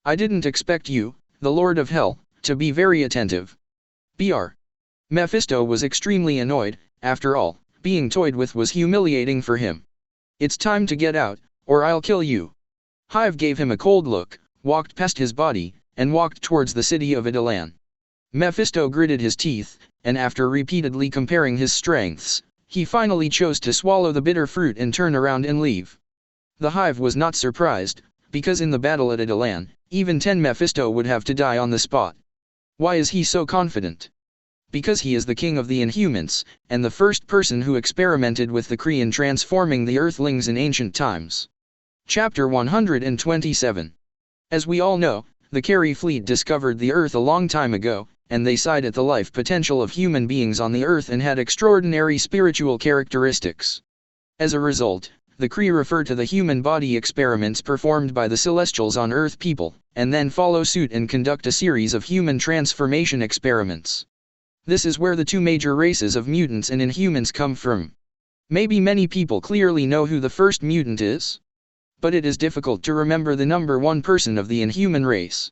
A: I didn't expect you, the Lord of Hell, to be very attentive. Br. Mephisto was extremely annoyed, after all, being toyed with was humiliating for him. It's time to get out, or I'll kill you. Hive gave him a cold look, walked past his body, and walked towards the city of Yoden. Mephisto gritted his teeth, and after repeatedly comparing his strengths, he finally chose to swallow the bitter fruit and turn around and leave. The Hive was not surprised, because in the battle at Yoden, even 10 Mephisto would have to die on the spot. Why is he so confident? Because he is the king of the Inhumans, and the first person who experimented with the Cre in transforming the Earthlings in ancient times. Chapter 127. As we all know, the Cre fleet discovered the Earth a long time ago, and they sighed at the life potential of human beings on the Earth and had extraordinary spiritual characteristics. As a result, the Cre refer to the human body experiments performed by the Celestials on Earth people, and then follow suit and conduct a series of human transformation experiments. This is where the 2 major races of mutants and Inhumans come from. Maybe many people clearly know who the first mutant is. But it is difficult to remember the number 1 person of the Inhuman race.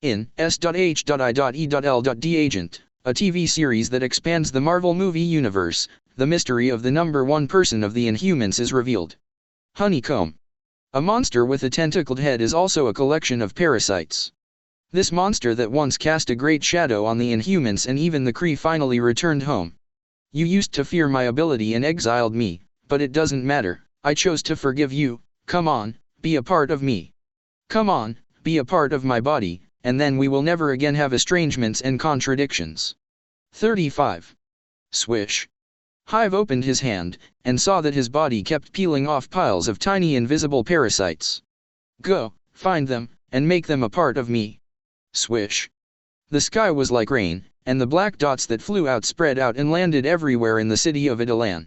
A: In S.H.I.E.L.D. Agent, a TV series that expands the Marvel movie universe, the mystery of the number 1 person of the Inhumans is revealed. Honeycomb. A monster with a tentacled head is also a collection of parasites. This monster that once cast a great shadow on the Inhumans and even the Cre finally returned home. You used to fear my ability and exiled me, but it doesn't matter, I chose to forgive you, come on, be a part of me. Come on, be a part of my body, and then we will never again have estrangements and contradictions. 35. Swish. Hive opened his hand, and saw that his body kept peeling off piles of tiny invisible parasites. Go, find them, and make them a part of me. Swish. The sky was like rain, and the black dots that flew out spread out and landed everywhere in the city of Yoden.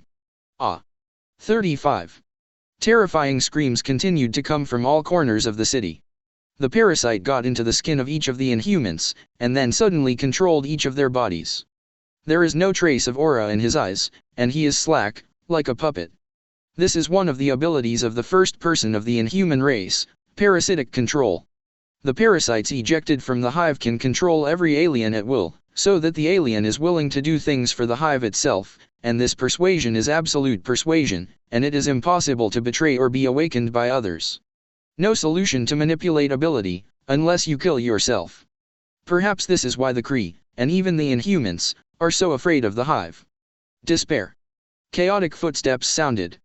A: Ah. 35. Terrifying screams continued to come from all corners of the city. The parasite got into the skin of each of the Inhumans, and then suddenly controlled each of their bodies. There is no trace of aura in his eyes, and he is slack, like a puppet. This is one of the abilities of the first person of the Inhuman race, parasitic control. The parasites ejected from the hive can control every alien at will, so that the alien is willing to do things for the hive itself, and this persuasion is absolute persuasion, and it is impossible to betray or be awakened by others. No solution to manipulate ability, unless you kill yourself. Perhaps this is why the Cre, and even the Inhumans, are so afraid of the hive. Despair. Chaotic footsteps sounded.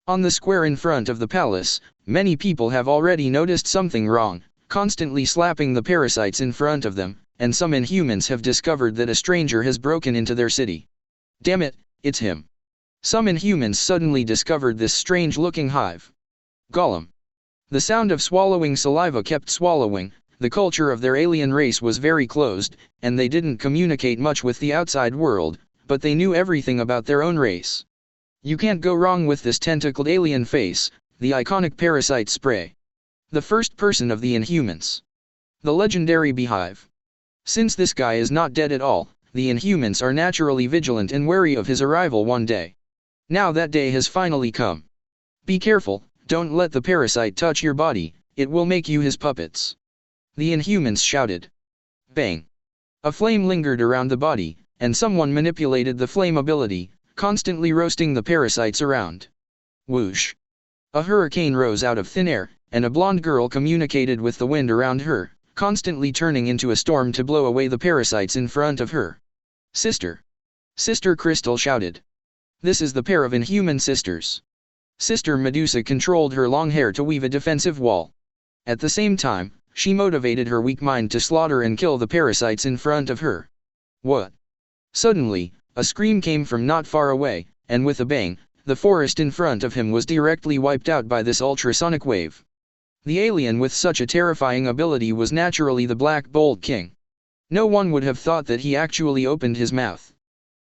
A: On the square in front of the palace, many people have already noticed something wrong, constantly slapping the parasites in front of them, and some Inhumans have discovered that a stranger has broken into their city. Damn it, it's him. Some Inhumans suddenly discovered this strange-looking hive. Gollum. The sound of swallowing saliva kept swallowing. The culture of their alien race was very closed, and they didn't communicate much with the outside world, but they knew everything about their own race. You can't go wrong with this tentacled alien face, the iconic parasite spray. The first person of the Inhumans. The legendary beehive. Since this guy is not dead at all, the Inhumans are naturally vigilant and wary of his arrival one day. Now that day has finally come. Be careful, don't let the parasite touch your body, it will make you his puppets. The Inhumans shouted. Bang. A flame lingered around the body, and someone manipulated the flame ability, constantly roasting the parasites around. Whoosh. A hurricane rose out of thin air, and a blonde girl communicated with the wind around her, constantly turning into a storm to blow away the parasites in front of her. Sister. Sister Crystal shouted. This is the pair of Inhuman sisters. Sister Medusa controlled her long hair to weave a defensive wall. At the same time, she motivated her weak mind to slaughter and kill the parasites in front of her. What? Suddenly, a scream came from not far away, and with a bang, the forest in front of him was directly wiped out by this ultrasonic wave. The alien with such a terrifying ability was naturally the Black Bolt King. No one would have thought that he actually opened his mouth.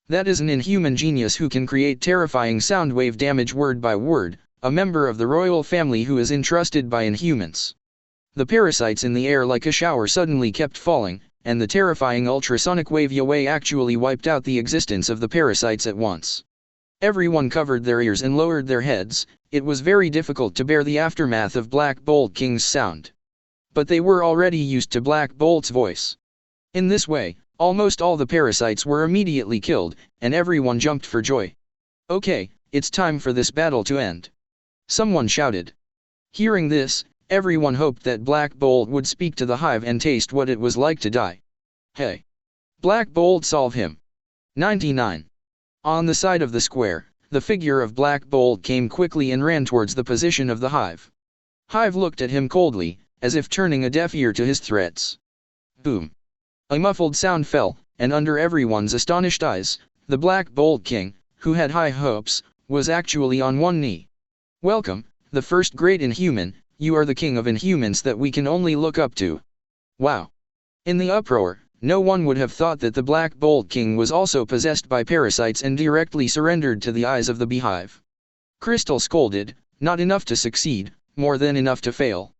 A: That is an Inhuman genius who can create terrifying sound wave damage word by word, a member of the royal family who is entrusted by Inhumans. The parasites in the air like a shower suddenly kept falling, and the terrifying ultrasonic wave actually wiped out the existence of the parasites at once. Everyone covered their ears and lowered their heads. It was very difficult to bear the aftermath of Black Bolt King's sound. But they were already used to Black Bolt's voice. In this way, almost all the parasites were immediately killed, and everyone jumped for joy. Okay, it's time for this battle to end. Someone shouted. Hearing this, everyone hoped that Black Bolt would speak to the hive and taste what it was like to die. Hey! Black Bolt, solve him! 99. On the side of the square, the figure of Black Bolt came quickly and ran towards the position of the hive. Hive looked at him coldly, as if turning a deaf ear to his threats. Boom! A muffled sound fell, and under everyone's astonished eyes, the Black Bolt King, who had high hopes, was actually on one knee. Welcome, the first great Inhuman. You are the king of Inhumans that we can only look up to. Wow! In the uproar, no one would have thought that the Black Bolt King was also possessed by parasites and directly surrendered to the eyes of the beehive. Crystal scolded, not enough to succeed, more than enough to fail.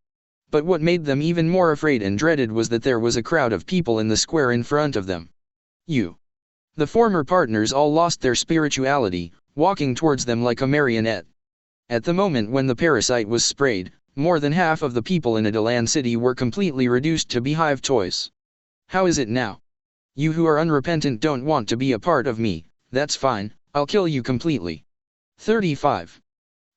A: But what made them even more afraid and dreaded was that there was a crowd of people in the square in front of them. The former partners all lost their spirituality, walking towards them like a marionette. At the moment when the parasite was sprayed, more than half of the people in Adalan City were completely reduced to beehive toys. How is it now? You who are unrepentant don't want to be a part of me, that's fine, I'll kill you completely. 35.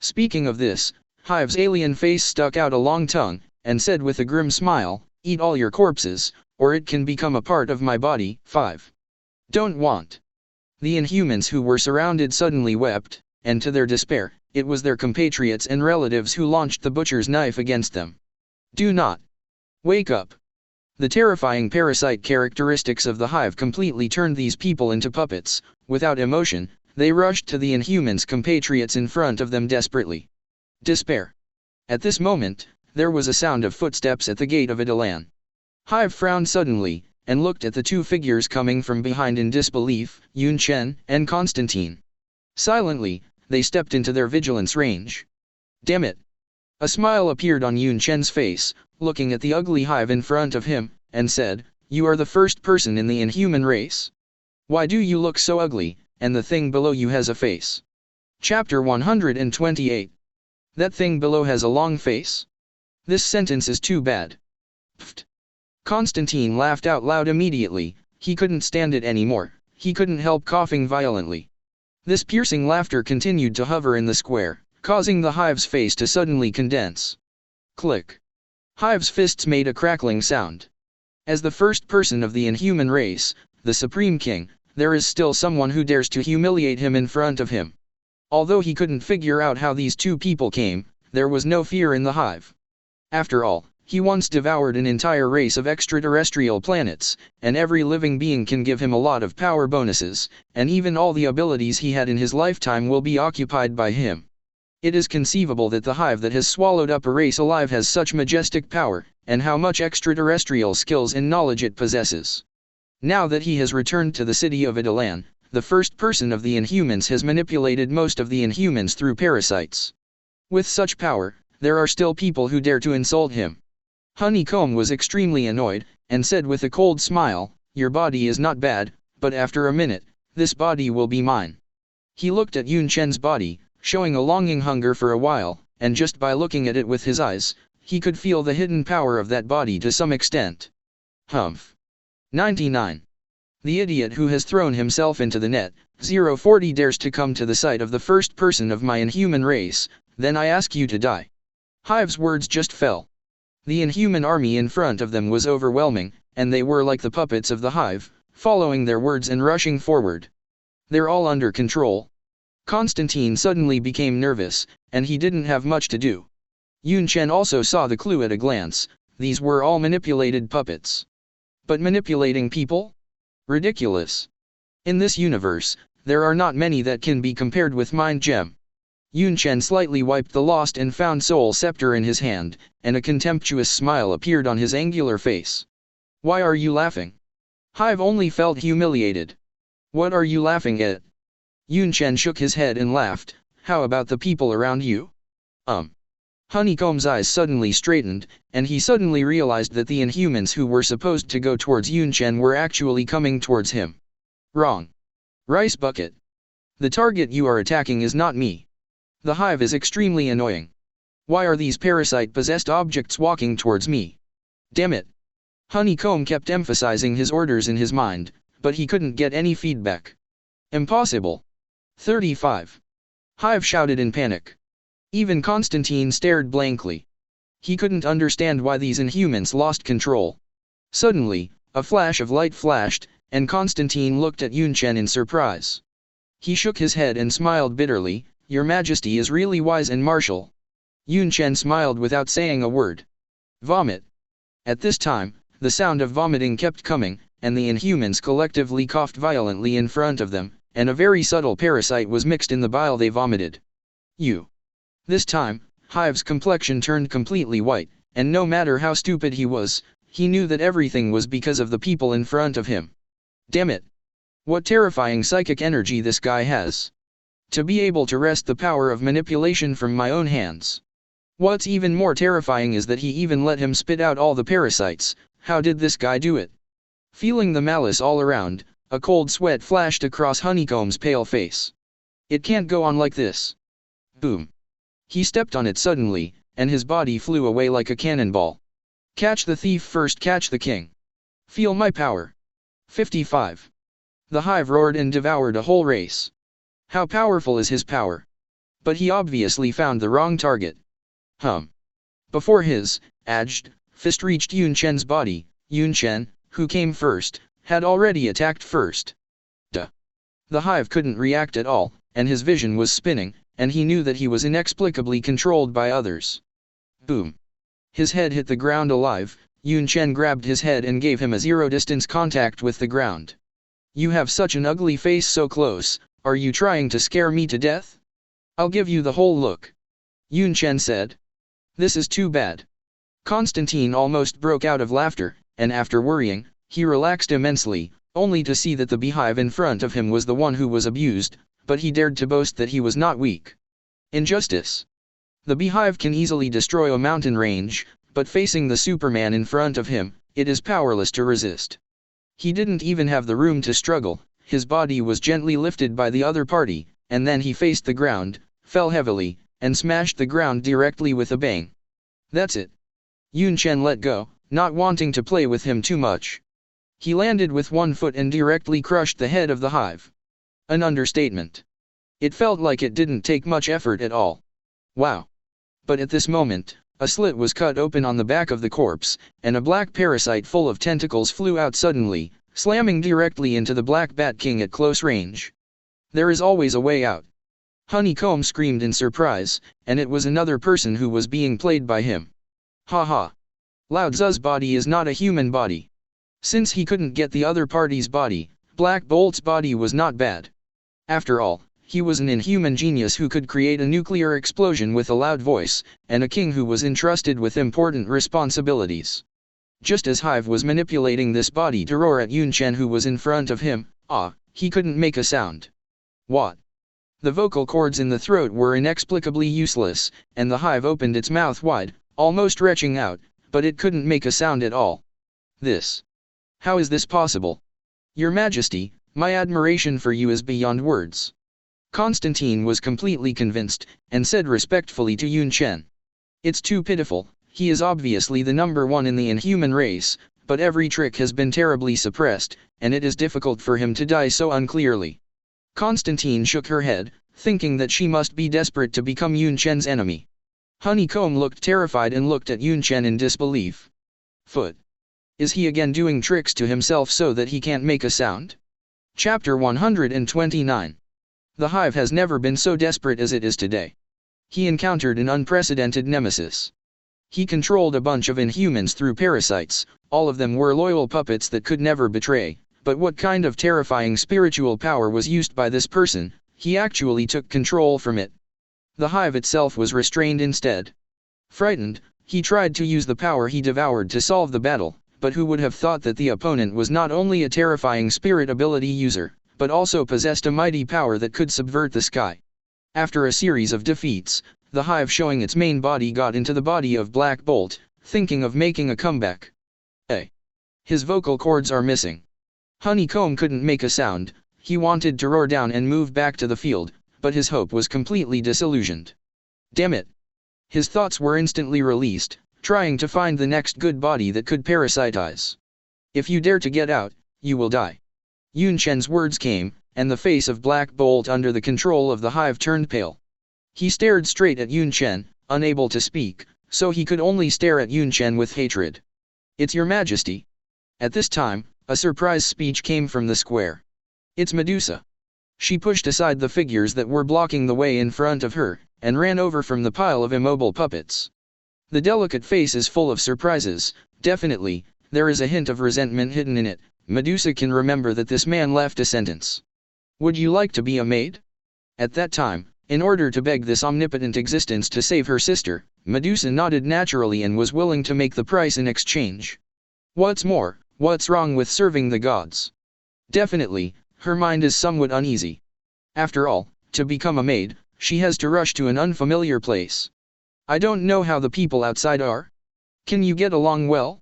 A: Speaking of this, Hive's alien face stuck out a long tongue, and said with a grim smile, eat all your corpses, or it can become a part of my body. 5. Don't want. The Inhumans who were surrounded suddenly wept, and to their despair, it was their compatriots and relatives who launched the butcher's knife against them. Do not. Wake up. The terrifying parasite characteristics of the hive completely turned these people into puppets. Without emotion, they rushed to the Inhumans' compatriots in front of them desperately. Despair. At this moment, there was a sound of footsteps at the gate of Adalan. Hive frowned suddenly, and looked at the two figures coming from behind in disbelief, Yunchen and Constantine. Silently, they stepped into their vigilance range. Damn it! A smile appeared on Yunchen's face, looking at the ugly hive in front of him, and said, "You are the first person in the inhuman race. Why do you look so ugly, and the thing below you has a face?" Chapter 128. That thing below has a long face? This sentence is too bad. Pfft. Constantine laughed out loud immediately. He couldn't stand it anymore. He couldn't help coughing violently. This piercing laughter continued to hover in the square, causing the hive's face to suddenly condense. Click. Hive's fists made a crackling sound. As the first person of the inhuman race, the Supreme King, there is still someone who dares to humiliate him in front of him. Although he couldn't figure out how these two people came, there was no fear in the hive. After all, he once devoured an entire race of extraterrestrial planets, and every living being can give him a lot of power bonuses, and even all the abilities he had in his lifetime will be occupied by him. It is conceivable that the hive that has swallowed up a race alive has such majestic power, and how much extraterrestrial skills and knowledge it possesses. Now that he has returned to the city of Adelan, the first person of the Inhumans has manipulated most of the Inhumans through parasites. With such power, there are still people who dare to insult him. Honeycomb was extremely annoyed, and said with a cold smile, "Your body is not bad, but after a minute, this body will be mine." He looked at Yunchen's body, showing a longing hunger for a while, and just by looking at it with his eyes, he could feel the hidden power of that body to some extent. Humph. 99. The idiot who has thrown himself into the net, 040 dares to come to the sight of the first person of my inhuman race, then I ask you to die. Hive's words just fell. The inhuman army in front of them was overwhelming, and they were like the puppets of the hive, following their words and rushing forward. They're all under control. Constantine suddenly became nervous, and he didn't have much to do. Yunchen also saw the clue at a glance. These were all manipulated puppets. But manipulating people? Ridiculous. In this universe, there are not many that can be compared with Mind Gem. Yunchen slightly wiped the lost and found soul scepter in his hand, and a contemptuous smile appeared on his angular face. "Why are you laughing?" Hive only felt humiliated. "What are you laughing at?" Yunchen shook his head and laughed. "How about the people around you?" Honeycomb's eyes suddenly straightened, and he suddenly realized that the Inhumans who were supposed to go towards Yunchen were actually coming towards him. Wrong. Rice bucket. The target you are attacking is not me. The hive is extremely annoying. Why are these parasite-possessed objects walking towards me? Damn it. Honeycomb kept emphasizing his orders in his mind, but he couldn't get any feedback. Impossible. 35. Hive shouted in panic. Even Constantine stared blankly. He couldn't understand why these Inhumans lost control. Suddenly, a flash of light flashed, and Constantine looked at Yunchen in surprise. He shook his head and smiled bitterly. "Your Majesty is really wise and martial." Yunchen smiled without saying a word. Vomit. At this time, the sound of vomiting kept coming, and the Inhumans collectively coughed violently in front of them, and a very subtle parasite was mixed in the bile they vomited. This time, Hive's complexion turned completely white, and no matter how stupid he was, he knew that everything was because of the people in front of him. Damn it. What terrifying psychic energy this guy has. To be able to wrest the power of manipulation from my own hands. What's even more terrifying is that he even let him spit out all the parasites. How did this guy do it? Feeling the malice all around, a cold sweat flashed across Honeycomb's pale face. It can't go on like this. Boom. He stepped on it suddenly, and his body flew away like a cannonball. Catch the thief first, catch the king. Feel my power. 55. The hive roared and devoured a whole race. How powerful is his power? But he obviously found the wrong target. Before his fist reached Yunchen's body, Yunchen, who came first, had already attacked first. The hive couldn't react at all, and his vision was spinning, and he knew that he was inexplicably controlled by others. Boom. His head hit the ground alive. Yunchen grabbed his head and gave him a zero-distance contact with the ground. "You have such an ugly face so close. Are you trying to scare me to death? I'll give you the whole look," Yunchen said. "This is too bad." Constantine almost broke out of laughter, and after worrying, he relaxed immensely, only to see that the beehive in front of him was the one who was abused, but he dared to boast that he was not weak. Injustice. The beehive can easily destroy a mountain range, but facing the Superman in front of him, it is powerless to resist. He didn't even have the room to struggle, his body was gently lifted by the other party, and then he faced the ground, fell heavily, and smashed the ground directly with a bang. That's it. Yunchen let go, not wanting to play with him too much. He landed with one foot and directly crushed the head of the hive. An understatement. It felt like it didn't take much effort at all. Wow. But at this moment, a slit was cut open on the back of the corpse, and a black parasite full of tentacles flew out suddenly, slamming directly into the Black Bat King at close range. There is always a way out. Honeycomb screamed in surprise, and it was another person who was being played by him. Haha. Lao Tzu's body is not a human body. Since he couldn't get the other party's body, Black Bolt's body was not bad. After all, he was an inhuman genius who could create a nuclear explosion with a loud voice, and a king who was entrusted with important responsibilities. Just as Hive was manipulating this body to roar at Yunchen who was in front of him, he couldn't make a sound. What? The vocal cords in the throat were inexplicably useless, and the Hive opened its mouth wide, almost retching out, but it couldn't make a sound at all. This. How is this possible? Your Majesty, my admiration for you is beyond words. Constantine was completely convinced, and said respectfully to Yunchen. It's too pitiful, he is obviously the number one in the inhuman race, but every trick has been terribly suppressed, and it is difficult for him to die so unclearly. Constantine shook her head, thinking that she must be desperate to become Yunchen's enemy. Honeycomb looked terrified and looked at Yunchen in disbelief. Foot. Is he again doing tricks to himself so that he can't make a sound? Chapter 129. The Hive has never been so desperate as it is today. He encountered an unprecedented nemesis. He controlled a bunch of Inhumans through parasites, all of them were loyal puppets that could never betray, but what kind of terrifying spiritual power was used by this person? He actually took control from it. The Hive itself was restrained instead. Frightened, he tried to use the power he devoured to solve the battle, but who would have thought that the opponent was not only a terrifying spirit ability user, but also possessed a mighty power that could subvert the sky. After a series of defeats, the Hive showing its main body got into the body of Black Bolt, thinking of making a comeback. His vocal cords are missing. Honeycomb couldn't make a sound, he wanted to roar down and move back to the field, but his hope was completely disillusioned. Damn it! His thoughts were instantly released, trying to find the next good body that could parasitize. If you dare to get out, you will die. Yunchen's words came, and the face of Black Bolt under the control of the Hive turned pale. He stared straight at Yunchen, unable to speak, so he could only stare at Yunchen with hatred. It's your Majesty. At this time, a surprise speech came from the square. It's Medusa. She pushed aside the figures that were blocking the way in front of her, and ran over from the pile of immobile puppets. The delicate face is full of surprises, definitely, there is a hint of resentment hidden in it. Medusa can remember that this man left a sentence. Would you like to be a maid? At that time, in order to beg this omnipotent existence to save her sister, Medusa nodded naturally and was willing to make the price in exchange. What's more, what's wrong with serving the gods? Definitely, her mind is somewhat uneasy. After all, to become a maid, she has to rush to an unfamiliar place. I don't know how the people outside are. Can you get along well?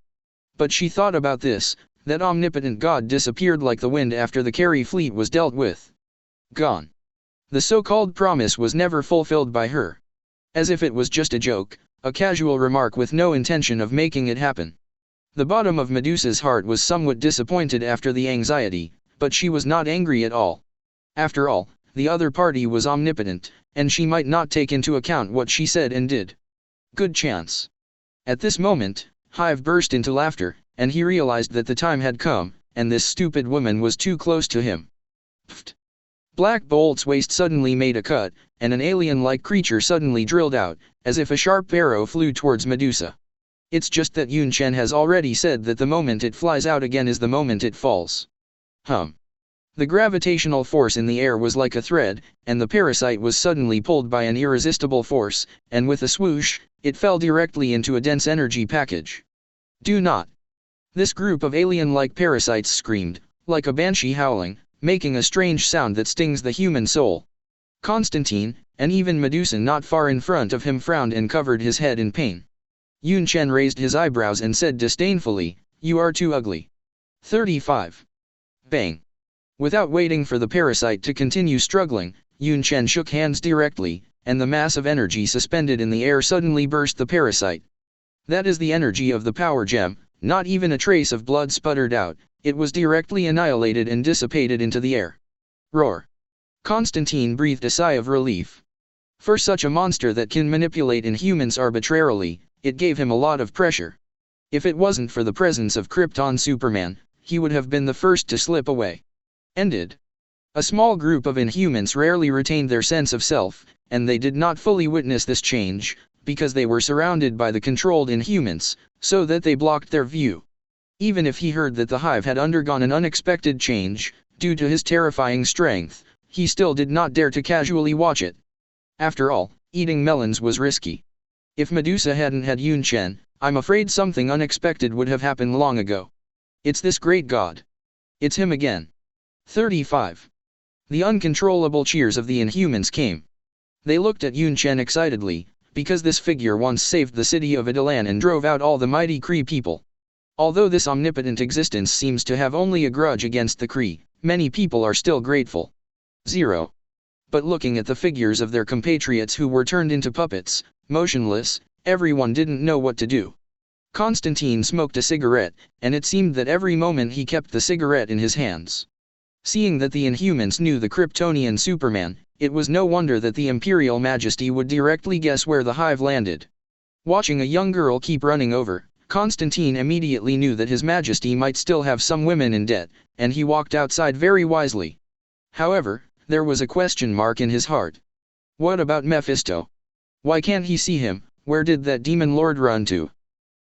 A: But she thought about this, that omnipotent god disappeared like the wind after the Cre fleet was dealt with. Gone. The so-called promise was never fulfilled by her. As if it was just a joke, a casual remark with no intention of making it happen. The bottom of Medusa's heart was somewhat disappointed after the anxiety, but she was not angry at all. After all, the other party was omnipotent, and she might not take into account what she said and did. Good chance. At this moment, Hive burst into laughter, and he realized that the time had come, and this stupid woman was too close to him. Pfft. Black Bolt's waist suddenly made a cut, and an alien-like creature suddenly drilled out, as if a sharp arrow flew towards Medusa. It's just that Yunchen has already said that the moment it flies out again is the moment it falls. The gravitational force in the air was like a thread, and the parasite was suddenly pulled by an irresistible force, and with a swoosh, it fell directly into a dense energy package. Do not. This group of alien-like parasites screamed, like a banshee howling, making a strange sound that stings the human soul. Constantine, and even Medusa not far in front of him frowned and covered his head in pain. Yunchen raised his eyebrows and said disdainfully, "You are too ugly." 35. Bang. Without waiting for the parasite to continue struggling, Yunchen shook hands directly, and the mass of energy suspended in the air suddenly burst the parasite. That is the energy of the power gem. Not even a trace of blood sputtered out, it was directly annihilated and dissipated into the air. Roar. Constantine breathed a sigh of relief. For such a monster that can manipulate Inhumans arbitrarily, it gave him a lot of pressure. If it wasn't for the presence of Krypton Superman, he would have been the first to slip away. Ended. A small group of Inhumans rarely retained their sense of self, and they did not fully witness this change, because they were surrounded by the controlled Inhumans, so that they blocked their view. Even if he heard that the hive had undergone an unexpected change, due to his terrifying strength, he still did not dare to casually watch it. After all, eating melons was risky. If Medusa hadn't had Yunchen, I'm afraid something unexpected would have happened long ago. It's this great god. It's him again. 35. The uncontrollable cheers of the Inhumans came. They looked at Yunchen excitedly, because this figure once saved the city of Adelan and drove out all the mighty Cre people. Although this omnipotent existence seems to have only a grudge against the Cre, many people are still grateful. 0. But looking at the figures of their compatriots who were turned into puppets, motionless, everyone didn't know what to do. Constantine smoked a cigarette, and it seemed that every moment he kept the cigarette in his hands. Seeing that the Inhumans knew the Kryptonian Superman, it was no wonder that the Imperial Majesty would directly guess where the hive landed. Watching a young girl keep running over, Constantine immediately knew that His Majesty might still have some women in debt, and he walked outside very wisely. However, there was a question mark in his heart. What about Mephisto? Why can't he see him? Where did that demon lord run to?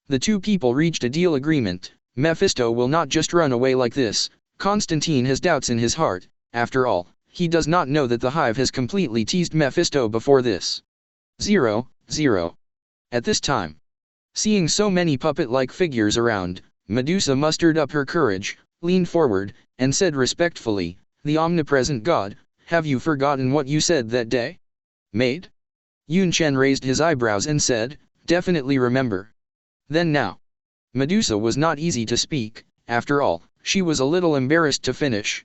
A: The two people reached a deal agreement. Mephisto will not just run away like this. Constantine has doubts in his heart. After all, he does not know that the hive has completely teased Mephisto before this. 0. At this time, seeing so many puppet-like figures around, Medusa mustered up her courage, leaned forward, and said respectfully, "The omnipresent god, have you forgotten what you said that day? Maid?" Yunchen raised his eyebrows and said, "Definitely remember." Then now. Medusa was not easy to speak, after all, she was a little embarrassed to finish.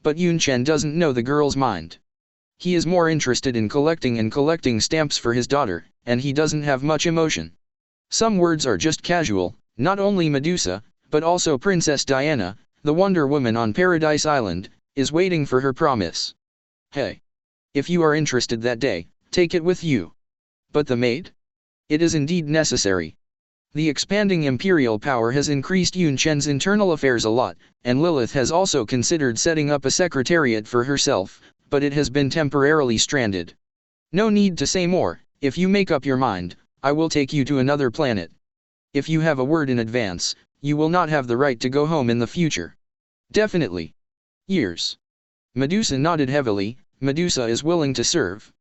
A: But Yunchen doesn't know the girl's mind. He is more interested in collecting stamps for his daughter, and he doesn't have much emotion. Some words are just casual. Not only Medusa, but also Princess Diana, the Wonder Woman on Paradise Island, is waiting for her promise. Hey. If you are interested that day, take it with you. But the maid? It is indeed necessary. The expanding imperial power has increased Yunchen's internal affairs a lot, and Lilith has also considered setting up a secretariat for herself, but it has been temporarily stranded. No need to say more. If you make up your mind, I will take you to another planet. If you have a word in advance, you will not have the right to go home in the future. Definitely. Years. Medusa nodded heavily. Medusa is willing to serve.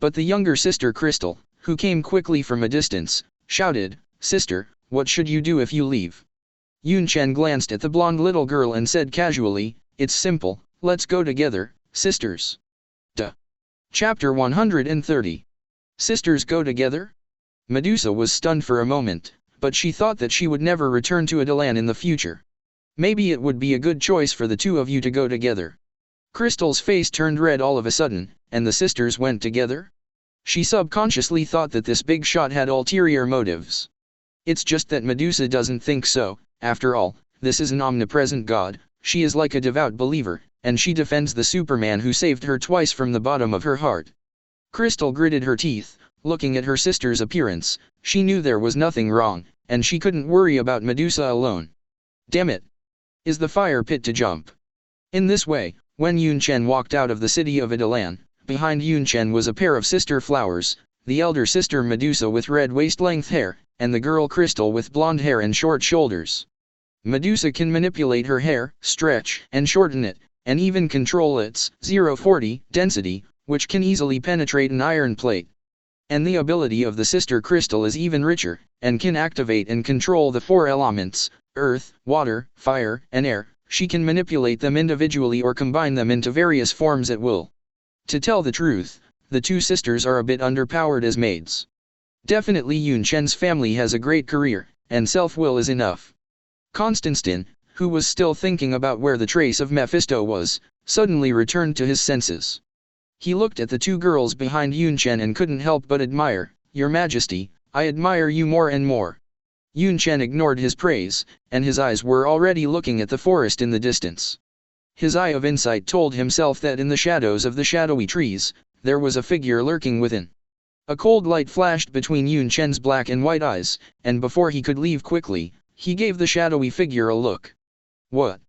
A: But the younger sister Crystal, who came quickly from a distance, shouted, "Sister, what should you do if you leave?" Yunchen glanced at the blonde little girl and said casually, "It's simple, let's go together, sisters." Duh. Chapter 130. Sisters go together? Medusa was stunned for a moment, but she thought that she would never return to Adelan in the future. Maybe it would be a good choice for the two of you to go together. Crystal's face turned red all of a sudden, and the sisters went together? She subconsciously thought that this big shot had ulterior motives. It's just that Medusa doesn't think so. After all, this is an omnipresent god, she is like a devout believer, and she defends the Superman who saved her twice from the bottom of her heart. Crystal gritted her teeth, looking at her sister's appearance. She knew there was nothing wrong, and she couldn't worry about Medusa alone. Damn it! Is the fire pit to jump? In this way, when Yunchen walked out of the city of Adelan, behind Yunchen was a pair of sister flowers, the elder sister Medusa with red waist-length hair, and the girl Crystal with blonde hair and short shoulders. Medusa can manipulate her hair, stretch and shorten it, and even control its 040 density, which can easily penetrate an iron plate. And the ability of the sister Crystal is even richer, and can activate and control the four elements, earth, water, fire, and air. She can manipulate them individually or combine them into various forms at will. To tell the truth, the two sisters are a bit underpowered as maids. Definitely Yunchen's family has a great career, and self-will is enough. Constantine, who was still thinking about where the trace of Mephisto was, suddenly returned to his senses. He looked at the two girls behind Yunchen and couldn't help but admire. "Your Majesty, I admire you more and more." Yunchen ignored his praise, and his eyes were already looking at the forest in the distance. His eye of insight told himself that in the shadows of the shadowy trees, there was a figure lurking within. A cold light flashed between Yunchen's black and white eyes, and before he could leave quickly, he gave the shadowy figure a look. "What?"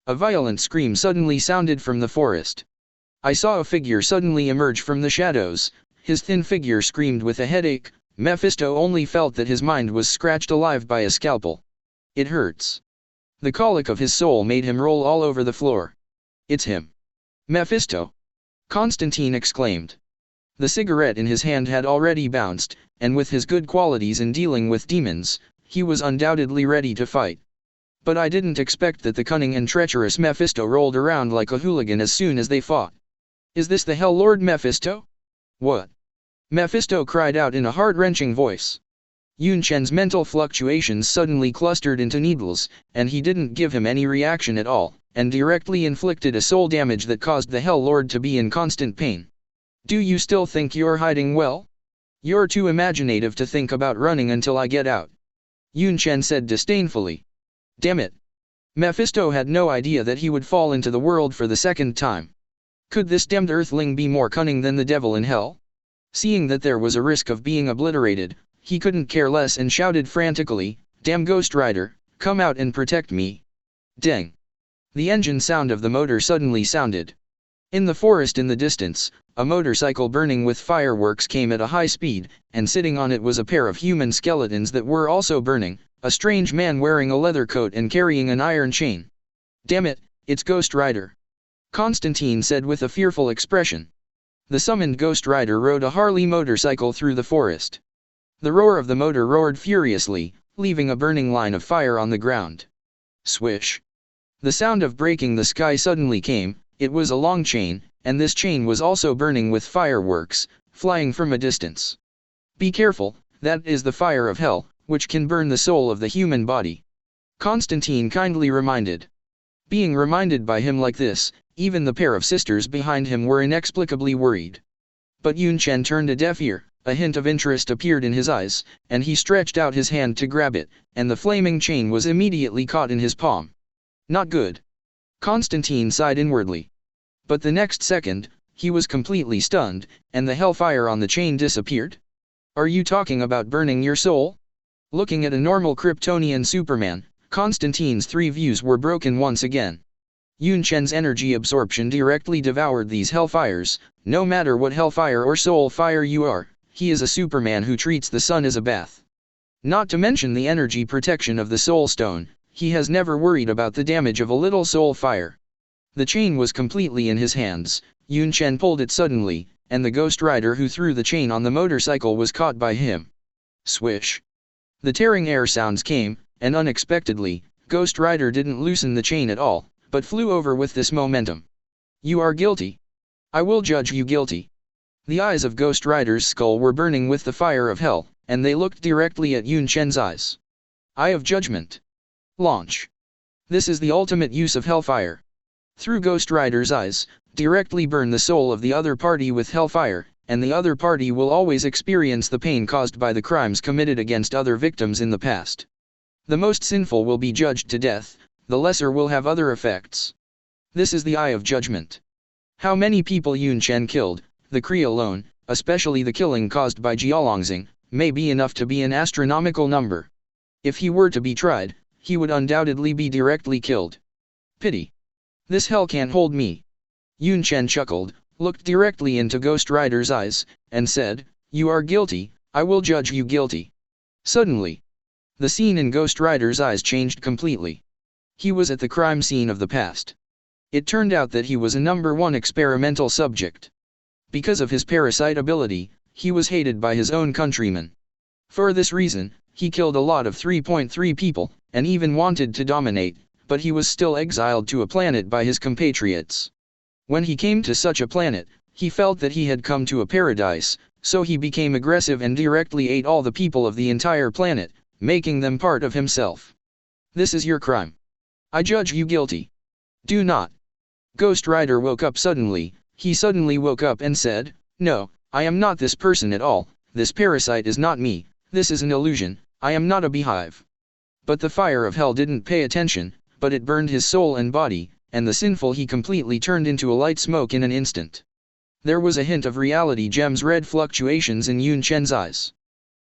A: A violent scream suddenly sounded from the forest. I saw a figure suddenly emerge from the shadows. His thin figure screamed with a headache. Mephisto only felt that his mind was scratched alive by a scalpel. "It hurts." The colic of his soul made him roll all over the floor. "It's him." "Mephisto!" Constantine exclaimed. The cigarette in his hand had already bounced, and with his good qualities in dealing with demons, he was undoubtedly ready to fight. But I didn't expect that the cunning and treacherous Mephisto rolled around like a hooligan as soon as they fought. "Is this the Hell Lord Mephisto?" "What?" Mephisto cried out in a heart-wrenching voice. Yunchen's mental fluctuations suddenly clustered into needles, and he didn't give him any reaction at all, and directly inflicted a soul damage that caused the Hell Lord to be in constant pain. "Do you still think you're hiding well? You're too imaginative to think about running until I get out," Yunchen said disdainfully. "Damn it." Mephisto had no idea that he would fall into the world for the second time. Could this damned earthling be more cunning than the devil in hell? Seeing that there was a risk of being obliterated, he couldn't care less and shouted frantically, "Damn Ghost Rider, come out and protect me." Dang! The engine sound of the motor suddenly sounded. In the forest in the distance, a motorcycle burning with fireworks came at a high speed, and sitting on it was a pair of human skeletons that were also burning, a strange man wearing a leather coat and carrying an iron chain. "Damn it, it's Ghost Rider," Constantine said with a fearful expression. The summoned Ghost Rider rode a Harley motorcycle through the forest. The roar of the motor roared furiously, leaving a burning line of fire on the ground. Swish! The sound of breaking the sky suddenly came. It was a long chain, and this chain was also burning with fireworks, flying from a distance. "Be careful, that is the fire of hell, which can burn the soul of the human body," Constantine kindly reminded. Being reminded by him like this, even the pair of sisters behind him were inexplicably worried. But Yunchen turned a deaf ear, a hint of interest appeared in his eyes, and he stretched out his hand to grab it, and the flaming chain was immediately caught in his palm. "Not good." Constantine sighed inwardly. But the next second, he was completely stunned, and the hellfire on the chain disappeared. "Are you talking about burning your soul?" Looking at a normal Kryptonian Superman, Constantine's three views were broken once again. Yunchen's energy absorption directly devoured these hellfires. No matter what hellfire or soul fire you are, he is a Superman who treats the sun as a bath. Not to mention the energy protection of the soul stone, he has never worried about the damage of a little soul fire. The chain was completely in his hands. Yunchen pulled it suddenly, and the Ghost Rider who threw the chain on the motorcycle was caught by him. Swish! The tearing air sounds came, and unexpectedly, Ghost Rider didn't loosen the chain at all, but flew over with this momentum. "You are guilty. I will judge you guilty." The eyes of Ghost Rider's skull were burning with the fire of hell, and they looked directly at Yunchen's eyes. Eye of Judgment. Launch. This is the ultimate use of hellfire. Through Ghost Rider's eyes, directly burn the soul of the other party with hellfire, and the other party will always experience the pain caused by the crimes committed against other victims in the past. The most sinful will be judged to death, the lesser will have other effects. This is the Eye of Judgment. How many people Yunchen killed, the Cre alone, especially the killing caused by Jialongxing, may be enough to be an astronomical number. If he were to be tried, he would undoubtedly be directly killed. Pity. This hell can't hold me. Yunchen chuckled, looked directly into Ghost Rider's eyes, and said, "You are guilty, I will judge you guilty." Suddenly, the scene in Ghost Rider's eyes changed completely. He was at the crime scene of the past. It turned out that he was a #1 experimental subject. Because of his parasite ability, he was hated by his own countrymen. For this reason, he killed a lot of 3.3 people, and even wanted to dominate, but he was still exiled to a planet by his compatriots. When he came to such a planet, he felt that he had come to a paradise, so he became aggressive and directly ate all the people of the entire planet, making them part of himself. This is your crime. I judge you guilty. Do not. Ghost Rider woke up suddenly. He suddenly woke up and said, "No, I am not this person at all, this parasite is not me, this is an illusion, I am not a beehive." But the fire of hell didn't pay attention, but it burned his soul and body, and the sinful he completely turned into a light smoke in an instant. There was a hint of reality gem's red fluctuations in Yunchen's eyes.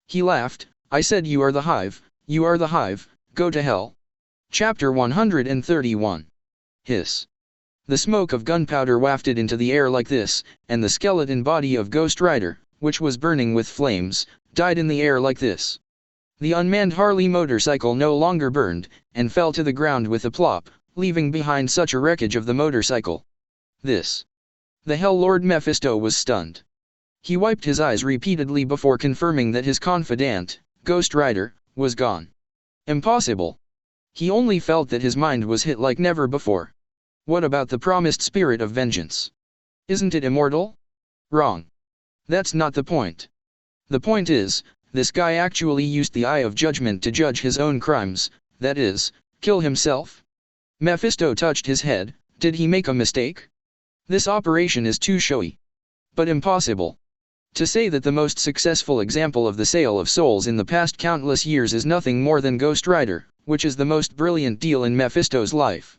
A: He laughed, "I said you are the hive, go to hell." Chapter 131. Hiss. The smoke of gunpowder wafted into the air like this, and the skeleton body of Ghost Rider, which was burning with flames, died in the air like this. The unmanned Harley motorcycle no longer burned, and fell to the ground with a plop, leaving behind such a wreckage of the motorcycle. The Hell Lord Mephisto was stunned. He wiped his eyes repeatedly before confirming that his confidant, Ghost Rider, was gone. Impossible. He only felt that his mind was hit like never before. What about the promised spirit of vengeance? Isn't it immortal? Wrong. That's not the point. The point is, this guy actually used the Eye of Judgment to judge his own crimes, that is, kill himself? Mephisto touched his head. Did he make a mistake? This operation is too showy. But impossible. To say that the most successful example of the sale of souls in the past countless years is nothing more than Ghost Rider, which is the most brilliant deal in Mephisto's life.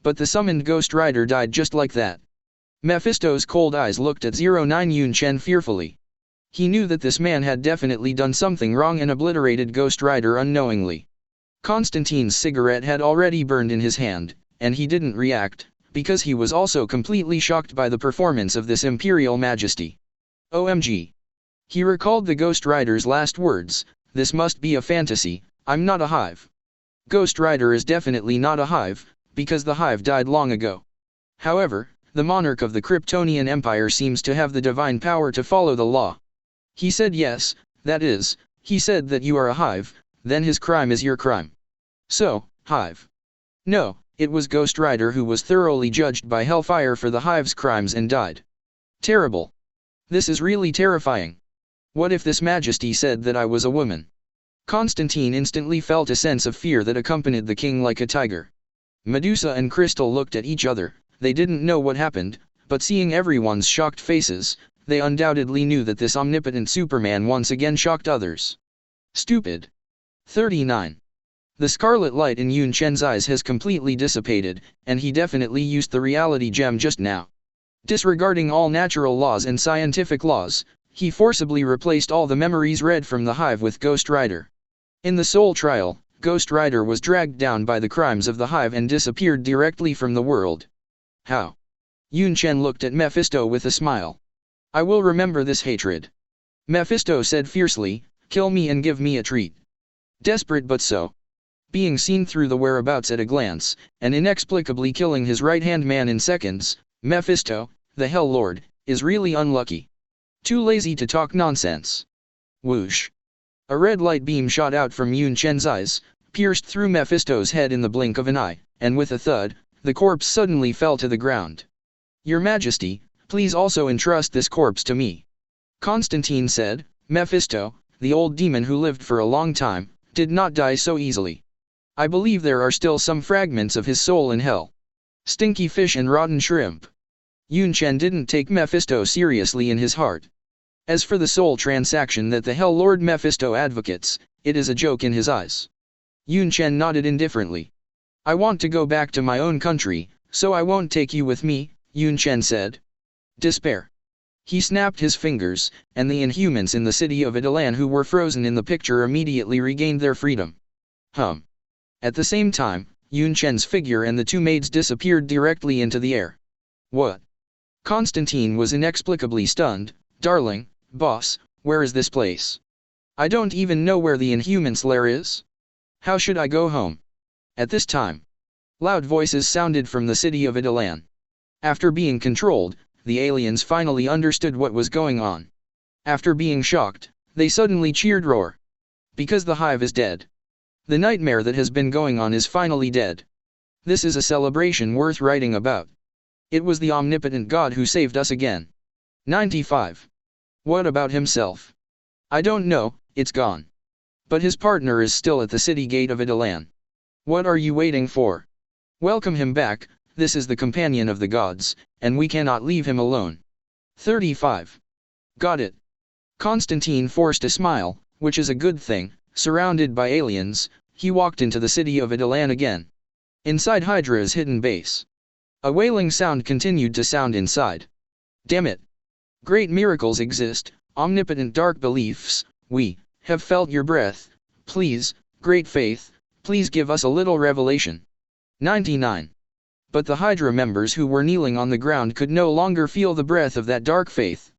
A: But the summoned Ghost Rider died just like that. Mephisto's cold eyes looked at 09 Yunchen fearfully. He knew that this man had definitely done something wrong and obliterated Ghost Rider unknowingly. Constantine's cigarette had already burned in his hand, and he didn't react, because he was also completely shocked by the performance of this imperial majesty. OMG. He recalled the Ghost Rider's last words, "This must be a fantasy, I'm not a hive." Ghost Rider is definitely not a hive, because the hive died long ago. However, the monarch of the Kryptonian Empire seems to have the divine power to follow the law. He said yes, that is, he said that you are a hive, then his crime is your crime. So, hive. No, it was Ghost Rider who was thoroughly judged by Hellfire for the hive's crimes and died. Terrible. This is really terrifying. What if this majesty said that I was a woman? Constantine instantly felt a sense of fear that accompanied the king like a tiger. Medusa and Crystal looked at each other. They didn't know what happened, but seeing everyone's shocked faces, they undoubtedly knew that this omnipotent Superman once again shocked others. Stupid. 39. The scarlet light in Yunchen's eyes has completely dissipated, and he definitely used the reality gem just now. Disregarding all natural laws and scientific laws, he forcibly replaced all the memories read from the hive with Ghost Rider. In the soul trial, Ghost Rider was dragged down by the crimes of the hive and disappeared directly from the world. How? Yunchen looked at Mephisto with a smile. I will remember this hatred. Mephisto said fiercely, kill me and give me a treat. Desperate but so. Being seen through the whereabouts at a glance, and inexplicably killing his right-hand man in seconds, Mephisto, the Hell Lord, is really unlucky. Too lazy to talk nonsense. Whoosh. A red light beam shot out from Yunchen's eyes, pierced through Mephisto's head in the blink of an eye, and with a thud, the corpse suddenly fell to the ground. Your Majesty, please also entrust this corpse to me. Constantine said, Mephisto, the old demon who lived for a long time, did not die so easily. I believe there are still some fragments of his soul in hell. Stinky fish and rotten shrimp. Yunchen didn't take Mephisto seriously in his heart. As for the soul transaction that the Hell Lord Mephisto advocates, it is a joke in his eyes. Yunchen nodded indifferently. I want to go back to my own country, so I won't take you with me, Yunchen said. Despair. He snapped his fingers, and the Inhumans in the city of Idalan who were frozen in the picture immediately regained their freedom. At the same time, Yunchen's figure and the two maids disappeared directly into the air. What? Constantine was inexplicably stunned. Darling, boss, where is this place? I don't even know where the Inhuman's lair is. How should I go home? At this time, loud voices sounded from the city of Idalan. After being controlled, the aliens finally understood what was going on. After being shocked, they suddenly cheered roar. Because the hive is dead. The nightmare that has been going on is finally dead. This is a celebration worth writing about. It was the omnipotent God who saved us again. 95. What about himself? I don't know, it's gone. But his partner is still at the city gate of Idalan. What are you waiting for? Welcome him back, this is the companion of the gods, and we cannot leave him alone. 35. Got it. Constantine forced a smile, which is a good thing. Surrounded by aliens, he walked into the city of Idalan again. Inside Hydra's hidden base. A wailing sound continued to sound inside. Damn it. Great miracles exist, omnipotent dark beliefs, we have felt your breath, please, great faith, please give us a little revelation. 99. But the Hydra members who were kneeling on the ground could no longer feel the breath of that dark faith.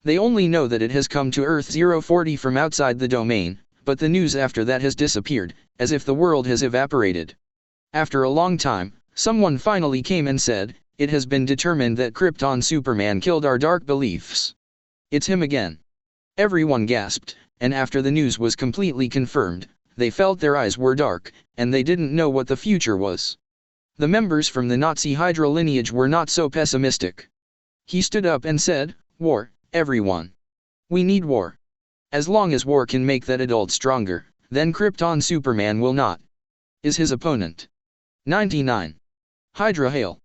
A: They only know that it has come to Earth 040 from outside the domain, but the news after that has disappeared, as if the world has evaporated. After a long time, someone finally came and said, it has been determined that Krypton Superman killed our dark beliefs. It's him again. Everyone gasped, and after the news was completely confirmed, they felt their eyes were dark, and they didn't know what the future was. The members from the Nazi Hydra lineage were not so pessimistic. He stood up and said, war, everyone. We need war. As long as war can make that adult stronger, then Krypton Superman will not. Is his opponent. 99. Hydra hail.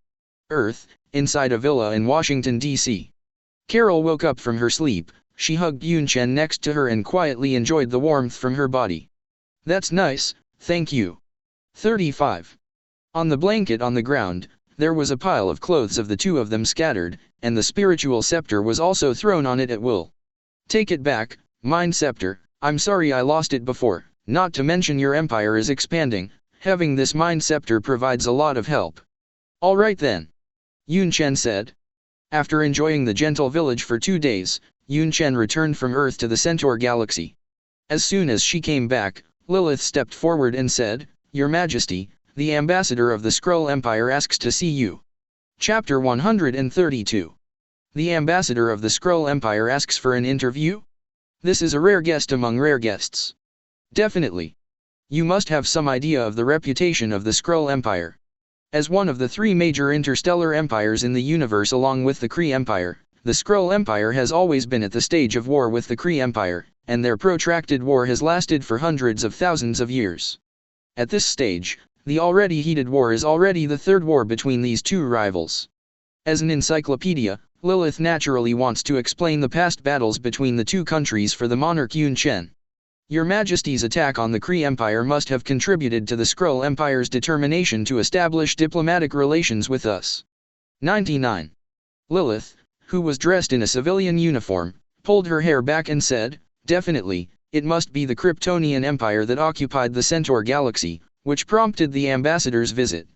A: Earth, inside a villa in Washington, D.C. Carol woke up from her sleep, she hugged Yunchen next to her and quietly enjoyed the warmth from her body. That's nice, thank you. 35. On the blanket on the ground, there was a pile of clothes of the two of them scattered, and the spiritual scepter was also thrown on it at will. Take it back, Mind Scepter, I'm sorry I lost it before, not to mention your empire is expanding, having this Mind Scepter provides a lot of help. Alright then. Yunchen said. After enjoying the gentle village for 2 days, Yunchen returned from Earth to the Centaur galaxy. As soon as she came back, Lilith stepped forward and said, Your Majesty, the ambassador of the Cre Empire asks to see you. Chapter 132. The ambassador of the Cre Empire asks for an interview? This is a rare guest among rare guests. Definitely. You must have some idea of the reputation of the Cre Empire. As one of the 3 major interstellar empires in the universe along with the Cre Empire, the Cre Empire has always been at the stage of war with the Cre Empire, and their protracted war has lasted for hundreds of thousands of years. At this stage, the already heated war is already the 3rd war between these 2 rivals. As an encyclopedia, Lilith naturally wants to explain the past battles between the 2 countries for the monarch Yunchen. Your Majesty's attack on the Cre Empire must have contributed to the Cre Empire's determination to establish diplomatic relations with us. 99. Lilith, who was dressed in a civilian uniform, pulled her hair back and said, Definitely, it must be the Kryptonian Empire that occupied the Centaur galaxy, which prompted the ambassador's visit.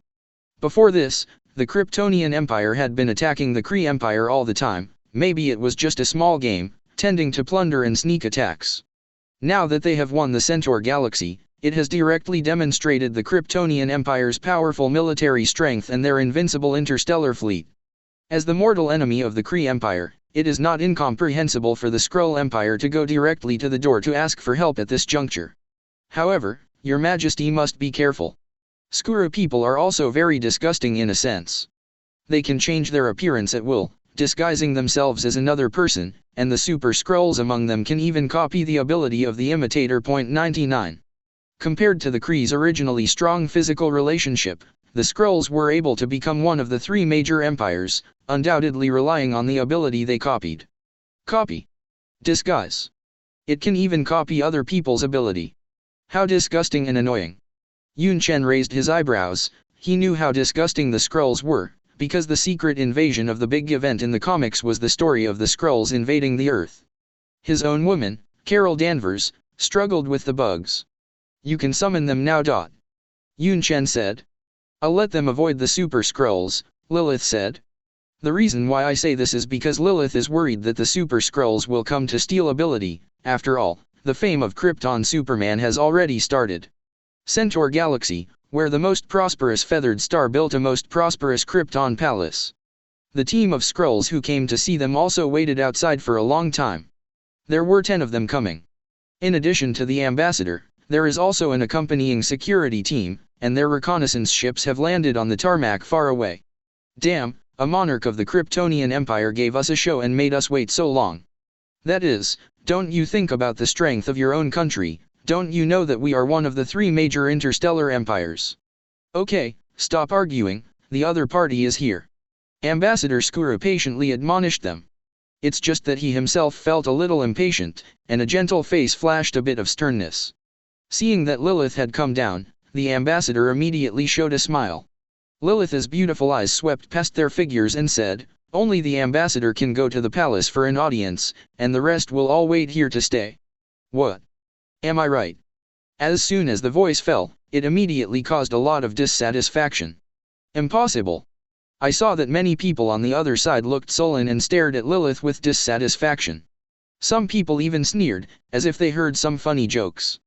A: Before this, the Kryptonian Empire had been attacking the Cre Empire all the time, maybe it was just a small game, tending to plunder and sneak attacks. Now that they have won the Centaur galaxy, it has directly demonstrated the Kryptonian Empire's powerful military strength and their invincible interstellar fleet. As the mortal enemy of the Cre Empire, it is not incomprehensible for the Cre Empire to go directly to the door to ask for help at this juncture. However, Your Majesty must be careful. Skura people are also very disgusting in a sense. They can change their appearance at will, disguising themselves as another person, and the super Skrulls among them can even copy the ability of the imitator. 99. Compared to the Kree's originally strong physical relationship, the Skrulls were able to become one of the 3 major empires, undoubtedly relying on the ability they copied. Copy. Disguise. It can even copy other people's ability. How disgusting and annoying. Yunchen raised his eyebrows. He knew how disgusting the Skrulls were, because the secret invasion of the big event in the comics was the story of the Skrulls invading the Earth. His own woman, Carol Danvers, struggled with the bugs. You can summon them now. Yunchen said. I'll let them avoid the super Skrulls, Lilith said. The reason why I say this is because Lilith is worried that the super Skrulls will come to steal ability. After all, the fame of Krypton Superman has already started. Centaur Galaxy, where the most prosperous feathered star built a most prosperous Krypton palace. The team of Skrulls who came to see them also waited outside for a long time. There were 10 of them coming. In addition to the ambassador, there is also an accompanying security team, and their reconnaissance ships have landed on the tarmac far away. Damn, a monarch of the Kryptonian Empire gave us a show and made us wait so long. That is, don't you think about the strength of your own country? Don't you know that we are one of the three major interstellar empires? Okay, stop arguing, the other party is here. Ambassador Skuru patiently admonished them. It's just that he himself felt a little impatient, and a gentle face flashed a bit of sternness. Seeing that Lilith had come down, the ambassador immediately showed a smile. Lilith's beautiful eyes swept past their figures and said, "Only the ambassador can go to the palace for an audience, and the rest will all wait here to stay." What? Am I right? As soon as the voice fell, it immediately caused a lot of dissatisfaction. Impossible. I saw that many people on the other side looked sullen and stared at Lilith with dissatisfaction. Some people even sneered, as if they heard some funny jokes.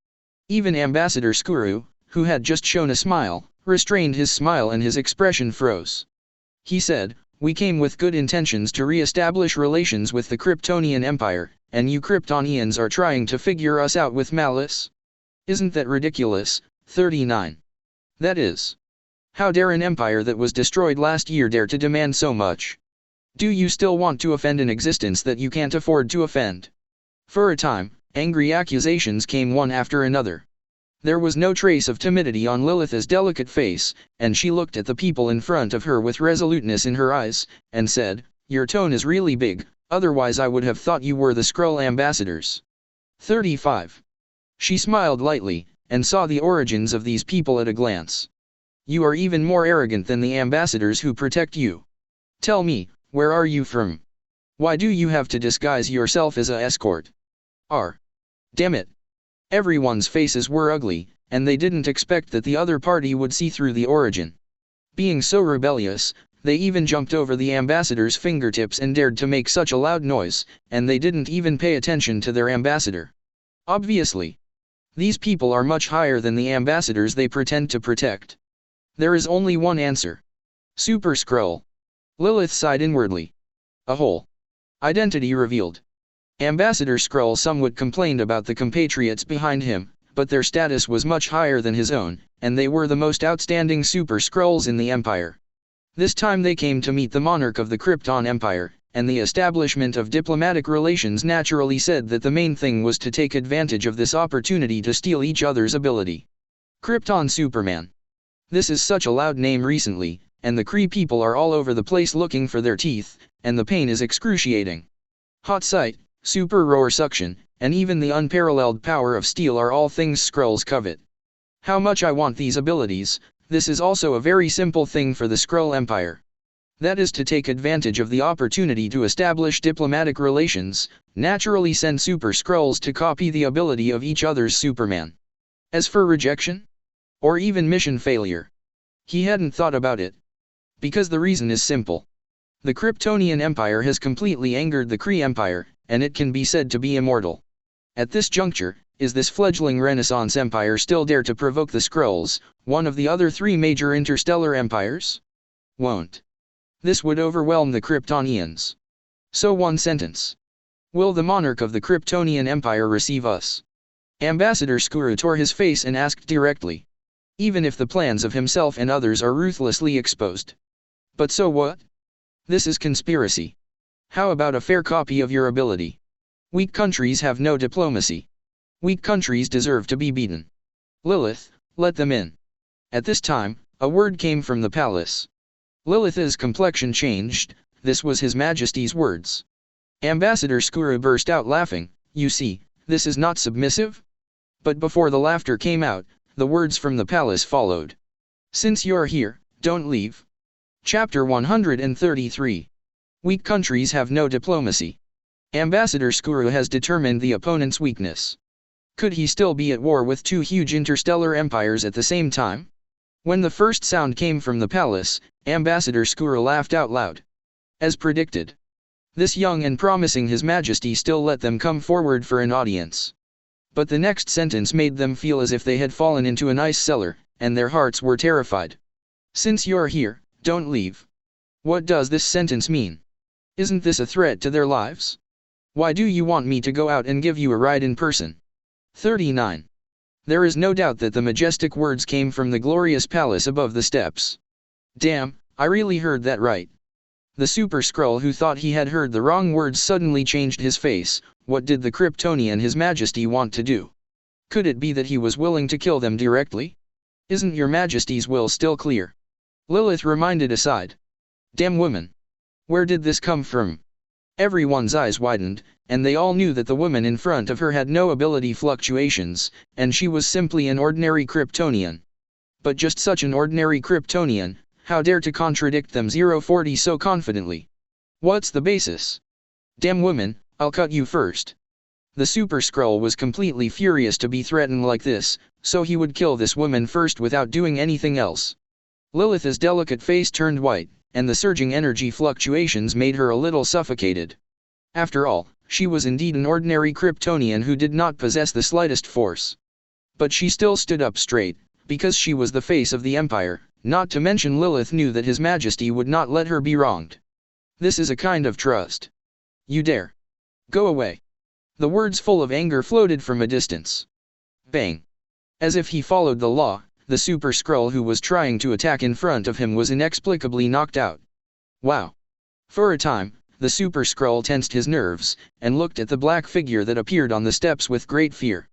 A: Even Ambassador Skuru, who had just shown a smile, restrained his smile and his expression froze. He said, "We came with good intentions to re-establish relations with the Kryptonian Empire, and you Kryptonians are trying to figure us out with malice? Isn't that ridiculous?" 39. That is. How dare an empire that was destroyed last year dare to demand so much? Do you still want to offend an existence that you can't afford to offend? For a time, angry accusations came one after another. There was no trace of timidity on Lilith's delicate face, and she looked at the people in front of her with resoluteness in her eyes, and said, "Your tone is really big, otherwise I would have thought you were the Skrull ambassadors." 35. She smiled lightly, and saw the origins of these people at a glance. You are even more arrogant than the ambassadors who protect you. Tell me, where are you from? Why do you have to disguise yourself as a escort? Damn it. Everyone's faces were ugly, and they didn't expect that the other party would see through the origin. Being so rebellious, they even jumped over the ambassador's fingertips and dared to make such a loud noise, and they didn't even pay attention to their ambassador. Obviously. These people are much higher than the ambassadors they pretend to protect. There is only one answer. Super Skrull. Lilith sighed inwardly. A whole identity revealed. Ambassador Skrull somewhat complained about the compatriots behind him, but their status was much higher than his own, and they were the most outstanding Super Skrulls in the Empire. This time they came to meet the monarch of the Krypton Empire, and the establishment of diplomatic relations naturally said that the main thing was to take advantage of this opportunity to steal each other's ability. Krypton Superman. This is such a loud name recently, and the Kree people are all over the place looking for their teeth, and the pain is excruciating. Hot sight, super roar suction, and even the unparalleled power of steel are all things Skrulls covet. How much I want these abilities. This is also a very simple thing for the Skrull Empire. That is to take advantage of the opportunity to establish diplomatic relations, naturally send Super Skrulls to copy the ability of each other's Superman. As for rejection? Or even mission failure? He hadn't thought about it. Because the reason is simple. The Kryptonian Empire has completely angered the Cre Empire, and it can be said to be immortal. At this juncture, is this fledgling Renaissance Empire still dare to provoke the Skrulls, one of the other three major interstellar empires? Won't. This would overwhelm the Kryptonians. So one sentence. Will the monarch of the Kryptonian Empire receive us? Ambassador Skuru tore his face and asked directly. Even if the plans of himself and others are ruthlessly exposed. But so what? This is conspiracy. How about a fair copy of your ability? Weak countries have no diplomacy. Weak countries deserve to be beaten. Lilith, let them in. At this time, a word came from the palace. Lilith's complexion changed. This was His Majesty's words. Ambassador Skuru burst out laughing. You see, this is not submissive? But before the laughter came out, the words from the palace followed. Since you're here, don't leave. Chapter 133. Weak countries have no diplomacy. Ambassador Skuru has determined the opponent's weakness. Could he still be at war with two huge interstellar empires at the same time? When the first sound came from the palace, Ambassador Skuru laughed out loud. As predicted. This young and promising His Majesty still let them come forward for an audience. But the next sentence made them feel as if they had fallen into an ice cellar, and their hearts were terrified. Since you're here, don't leave. What does this sentence mean? Isn't this a threat to their lives? Why do you want me to go out and give you a ride in person? 39. There is no doubt that the majestic words came from the glorious palace above the steps. Damn, I really heard that right. The Super Skrull who thought he had heard the wrong words suddenly changed his face. what did the Kryptonian His Majesty want to do? Could it be that he was willing to kill them directly? Isn't your Majesty's will still clear? Lilith reminded aside. Damn woman. Where did this come from? Everyone's eyes widened, and they all knew that the woman in front of her had no ability fluctuations, and she was simply an ordinary Kryptonian. But just such an ordinary Kryptonian, how dare to contradict them 040 so confidently? What's the basis? Damn woman, I'll cut you first. The Super Skrull was completely furious to be threatened like this, so he would kill this woman first without doing anything else. Lilith's delicate face turned white, and the surging energy fluctuations made her a little suffocated. After all, she was indeed an ordinary Kryptonian who did not possess the slightest force. But she still stood up straight, because she was the face of the Empire, not to mention Lilith knew that His Majesty would not let her be wronged. This is a kind of trust. You dare. Go away. The words full of anger floated from a distance. Bang. As if he followed the law, the Super Skrull who was trying to attack in front of him was inexplicably knocked out. Wow. For a time, the Super Skrull tensed his nerves, and looked at the black figure that appeared on the steps with great fear.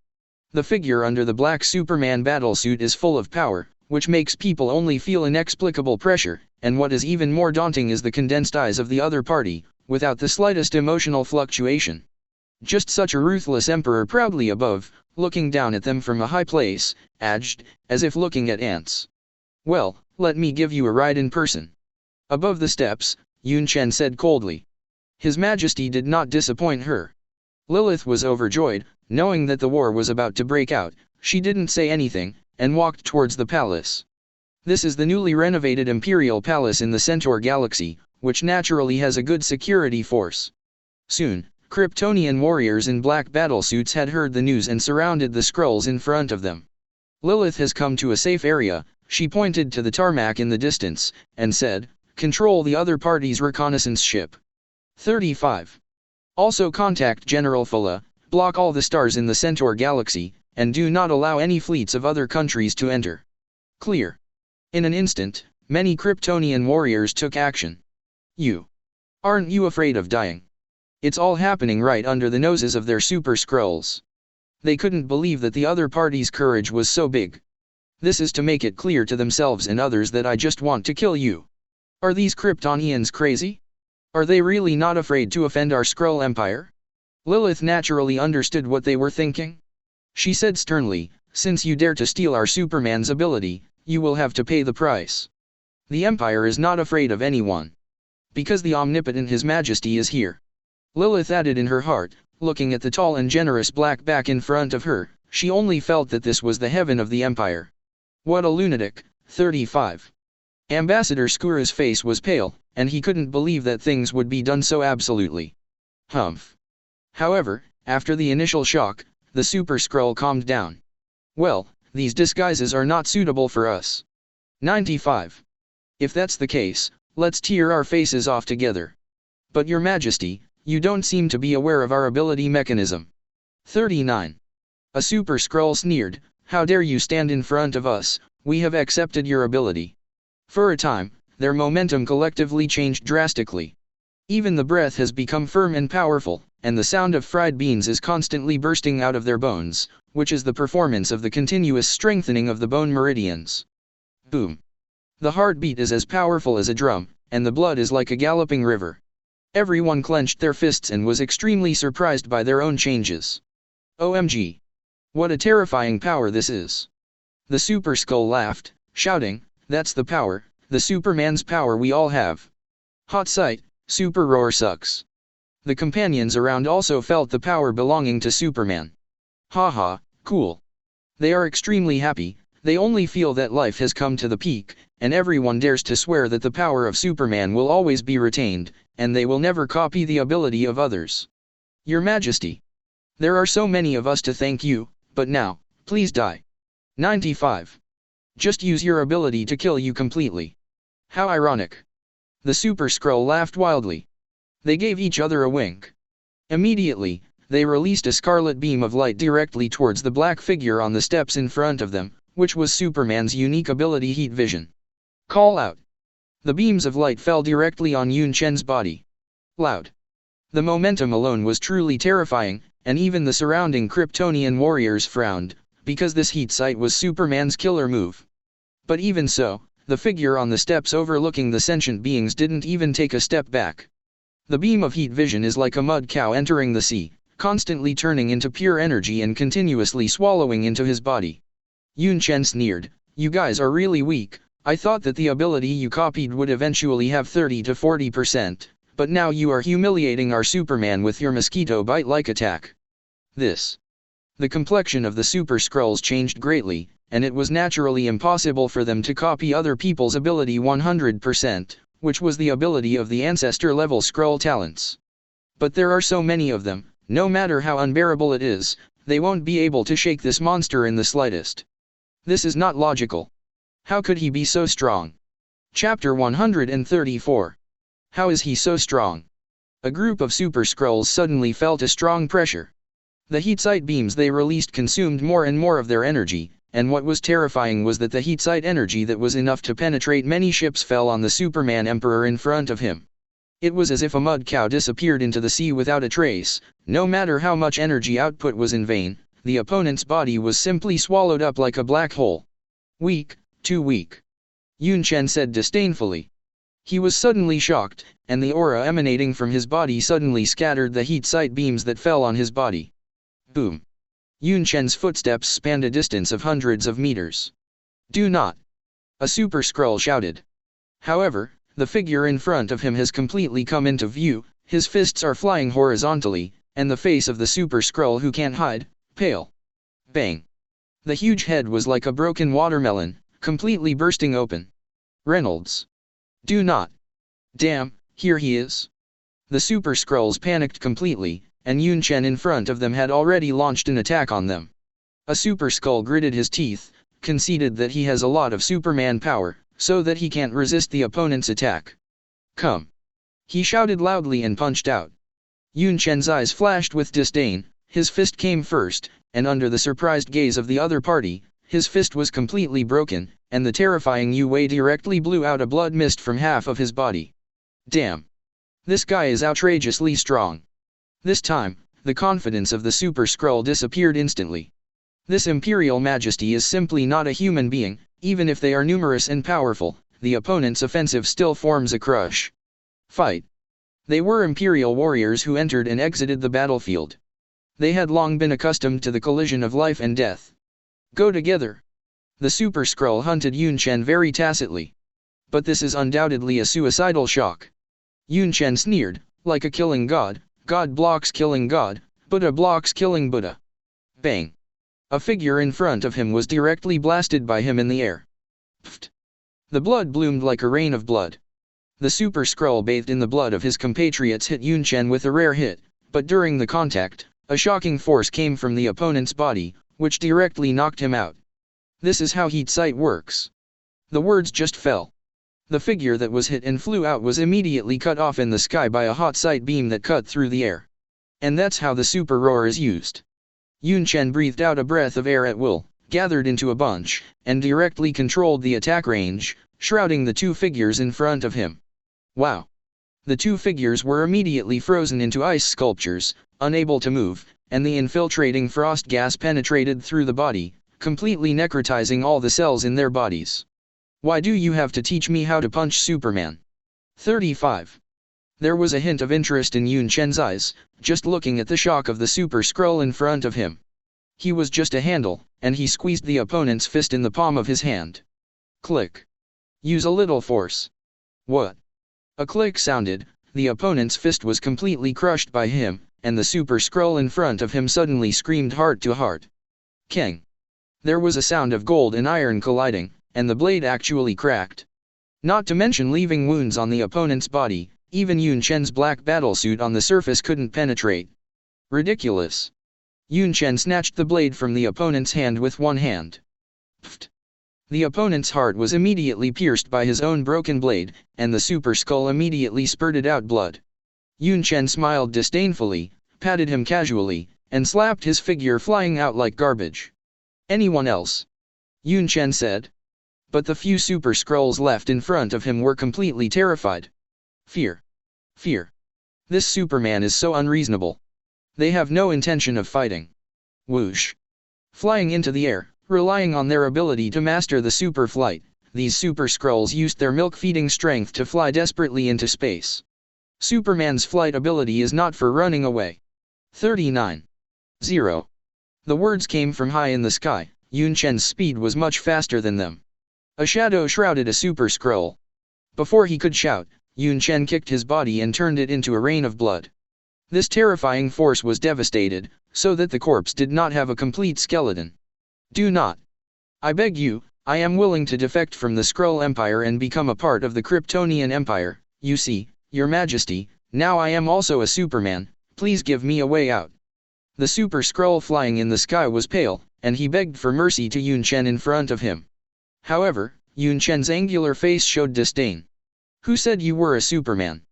A: The figure under the black Superman battlesuit is full of power, which makes people only feel inexplicable pressure, and what is even more daunting is the condensed eyes of the other party, without the slightest emotional fluctuation. Just such a ruthless emperor proudly above, looking down at them from a high place, aged, as if looking at ants. Well, let me give you a ride in person. Above the steps, Yunchen said coldly. His Majesty did not disappoint her. Lilith was overjoyed, knowing that the war was about to break out. She didn't say anything, and walked towards the palace. This is the newly renovated Imperial Palace in the Centaur Galaxy, which naturally has a good security force. Soon, Kryptonian warriors in black battlesuits had heard the news and surrounded the Skrulls in front of them. Lilith has come to a safe area, she pointed to the tarmac in the distance, and said, control the other party's reconnaissance ship. 35. Also contact General Fulla, block all the stars in the Centaur Galaxy, and do not allow any fleets of other countries to enter. Clear. In an instant, many Kryptonian warriors took action. Aren't you afraid of dying? It's all happening right under the noses of their Super Skrulls. They couldn't believe that the other party's courage was so big. This is to make it clear to themselves and others that I just want to kill you. Are these Kryptonians crazy? Are they really not afraid to offend our Skrull Empire? Lilith naturally understood what they were thinking. She said sternly, since you dare to steal our Superman's ability, you will have to pay the price. The Empire is not afraid of anyone. Because the omnipotent His Majesty is here. Lilith added in her heart, looking at the tall and generous black back in front of her, she only felt that this was the heaven of the Empire. What a lunatic. 35. Ambassador Skura's face was pale, and he couldn't believe that things would be done so absolutely. Humph. However, after the initial shock, the Super Skrull calmed down. Well, these disguises are not suitable for us. 95. If that's the case, let's tear our faces off together. But Your Majesty, you don't seem to be aware of our ability mechanism. 39. A Super Skrull sneered, how dare you stand in front of us, we have accepted your ability. For a time, their momentum collectively changed drastically. Even the breath has become firm and powerful, and the sound of fried beans is constantly bursting out of their bones, which is the performance of the continuous strengthening of the bone meridians. Boom. The heartbeat is as powerful as a drum, and the blood is like a galloping river. Everyone clenched their fists and was extremely surprised by their own changes. OMG. What a terrifying power this is. The Super Skrull laughed, shouting, that's the power, the Superman's power we all have. Hot sight, Super Roar sucks. The companions around also felt the power belonging to Superman. Haha, cool. They are extremely happy, they only feel that life has come to the peak, and everyone dares to swear that the power of Superman will always be retained, and they will never copy the ability of others. Your Majesty. There are so many of us to thank you, but now, please die. 95. Just use your ability to kill you completely. How ironic. The Super Skrull laughed wildly. They gave each other a wink. Immediately, they released a scarlet beam of light directly towards the black figure on the steps in front of them, which was Superman's unique ability heat vision. Call out. The beams of light fell directly on Yunchen's body. Loud. The momentum alone was truly terrifying, and even the surrounding Kryptonian warriors frowned, because this heat sight was Superman's killer move. But even so, the figure on the steps overlooking the sentient beings didn't even take a step back. The beam of heat vision is like a mud cow entering the sea, constantly turning into pure energy and continuously swallowing into his body. Yunchen sneered, "You guys are really weak. I thought that the ability you copied would eventually have 30 to 40%, but now you are humiliating our Superman with your mosquito bite-like attack." The complexion of the Super Skrulls changed greatly, and it was naturally impossible for them to copy other people's ability 100%, which was the ability of the ancestor-level Skrull talents. But there are so many of them, no matter how unbearable it is, they won't be able to shake this monster in the slightest. This is not logical. How could he be so strong? Chapter 134. How is he so strong? A group of Super Skrulls suddenly felt a strong pressure. The heat sight beams they released consumed more and more of their energy, and what was terrifying was that the heat sight energy that was enough to penetrate many ships fell on the Superman Emperor in front of him. It was as if a mud cow disappeared into the sea without a trace. No matter how much energy output was in vain, the opponent's body was simply swallowed up like a black hole. "Weak, too weak," Yunchen said disdainfully. He was suddenly shocked, and the aura emanating from his body suddenly scattered the heat sight beams that fell on his body. Boom! Yunchen's footsteps spanned a distance of hundreds of meters. "Do not!" a Super Skrull shouted. However, the figure in front of him has completely come into view, his fists are flying horizontally, and the face of the Super Skrull who can't hide, pale. Bang! The huge head was like a broken watermelon, completely bursting open. "Reynolds! Do not! Damn, here he is!" The Super Skrulls panicked completely, and Yunchen in front of them had already launched an attack on them. A Super Skrull gritted his teeth, conceded that he has a lot of Superman power, so that he can't resist the opponent's attack. "Come!" he shouted loudly and punched out. Yunchen's eyes flashed with disdain, his fist came first, and under the surprised gaze of the other party, his fist was completely broken, and the terrifying Yue directly blew out a blood mist from half of his body. Damn! This guy is outrageously strong. This time, the confidence of the Super Skrull disappeared instantly. This Imperial Majesty is simply not a human being, even if they are numerous and powerful, the opponent's offensive still forms a crush. Fight! They were Imperial warriors who entered and exited the battlefield. They had long been accustomed to the collision of life and death. Go together! The Super Skrull hunted Yunchen very tacitly. But this is undoubtedly a suicidal shock. Yunchen sneered, like a killing god. God blocks killing God, Buddha blocks killing Buddha. Bang! A figure in front of him was directly blasted by him in the air. Pfft! The blood bloomed like a rain of blood. The Super Skrull bathed in the blood of his compatriots hit Yunchen with a rare hit, but during the contact, a shocking force came from the opponent's body, which directly knocked him out. This is how heat sight works. The words just fell. The figure that was hit and flew out was immediately cut off in the sky by a hot sight beam that cut through the air. And that's how the super roar is used. Yunchen breathed out a breath of air at will, gathered into a bunch, and directly controlled the attack range, shrouding the two figures in front of him. Wow! The two figures were immediately frozen into ice sculptures, unable to move, and the infiltrating frost gas penetrated through the body, completely necrotizing all the cells in their bodies. Why do you have to teach me how to punch Superman? 35. There was a hint of interest in Yunchen's eyes, just looking at the shock of the Super Skrull in front of him. He was just a handle, and he squeezed the opponent's fist in the palm of his hand. Click. Use a little force. What? A click sounded, the opponent's fist was completely crushed by him, and the Super Skrull in front of him suddenly screamed heart to heart. Kang! There was a sound of gold and iron colliding, and the blade actually cracked. Not to mention leaving wounds on the opponent's body, even Yunchen's black battlesuit on the surface couldn't penetrate. Ridiculous. Yunchen snatched the blade from the opponent's hand with one hand. Pfft. The opponent's heart was immediately pierced by his own broken blade, and the Super Skrull immediately spurted out blood. Yunchen smiled disdainfully, patted him casually, and slapped his figure flying out like garbage. Anyone else? Yunchen said. But the few Super Skrulls left in front of him were completely terrified. Fear. Fear. This Superman is so unreasonable. They have no intention of fighting. Whoosh. Flying into the air, relying on their ability to master the super flight, these super Skrulls used their milk-feeding strength to fly desperately into space. Superman's flight ability is not for running away. 39. 0. The words came from high in the sky. Yunchen's speed was much faster than them. A shadow shrouded a super Skrull. Before he could shout, Yunchen kicked his body and turned it into a rain of blood. This terrifying force was devastated, so that the corpse did not have a complete skeleton. Do not. I beg you, I am willing to defect from the Cre Empire and become a part of the Kryptonian Empire. You see, Your Majesty, now I am also a Superman, please give me a way out. The super Skrull flying in the sky was pale, and he begged for mercy to Yunchen in front of him. However, Yunchen's angular face showed disdain. Who said you were a Superman?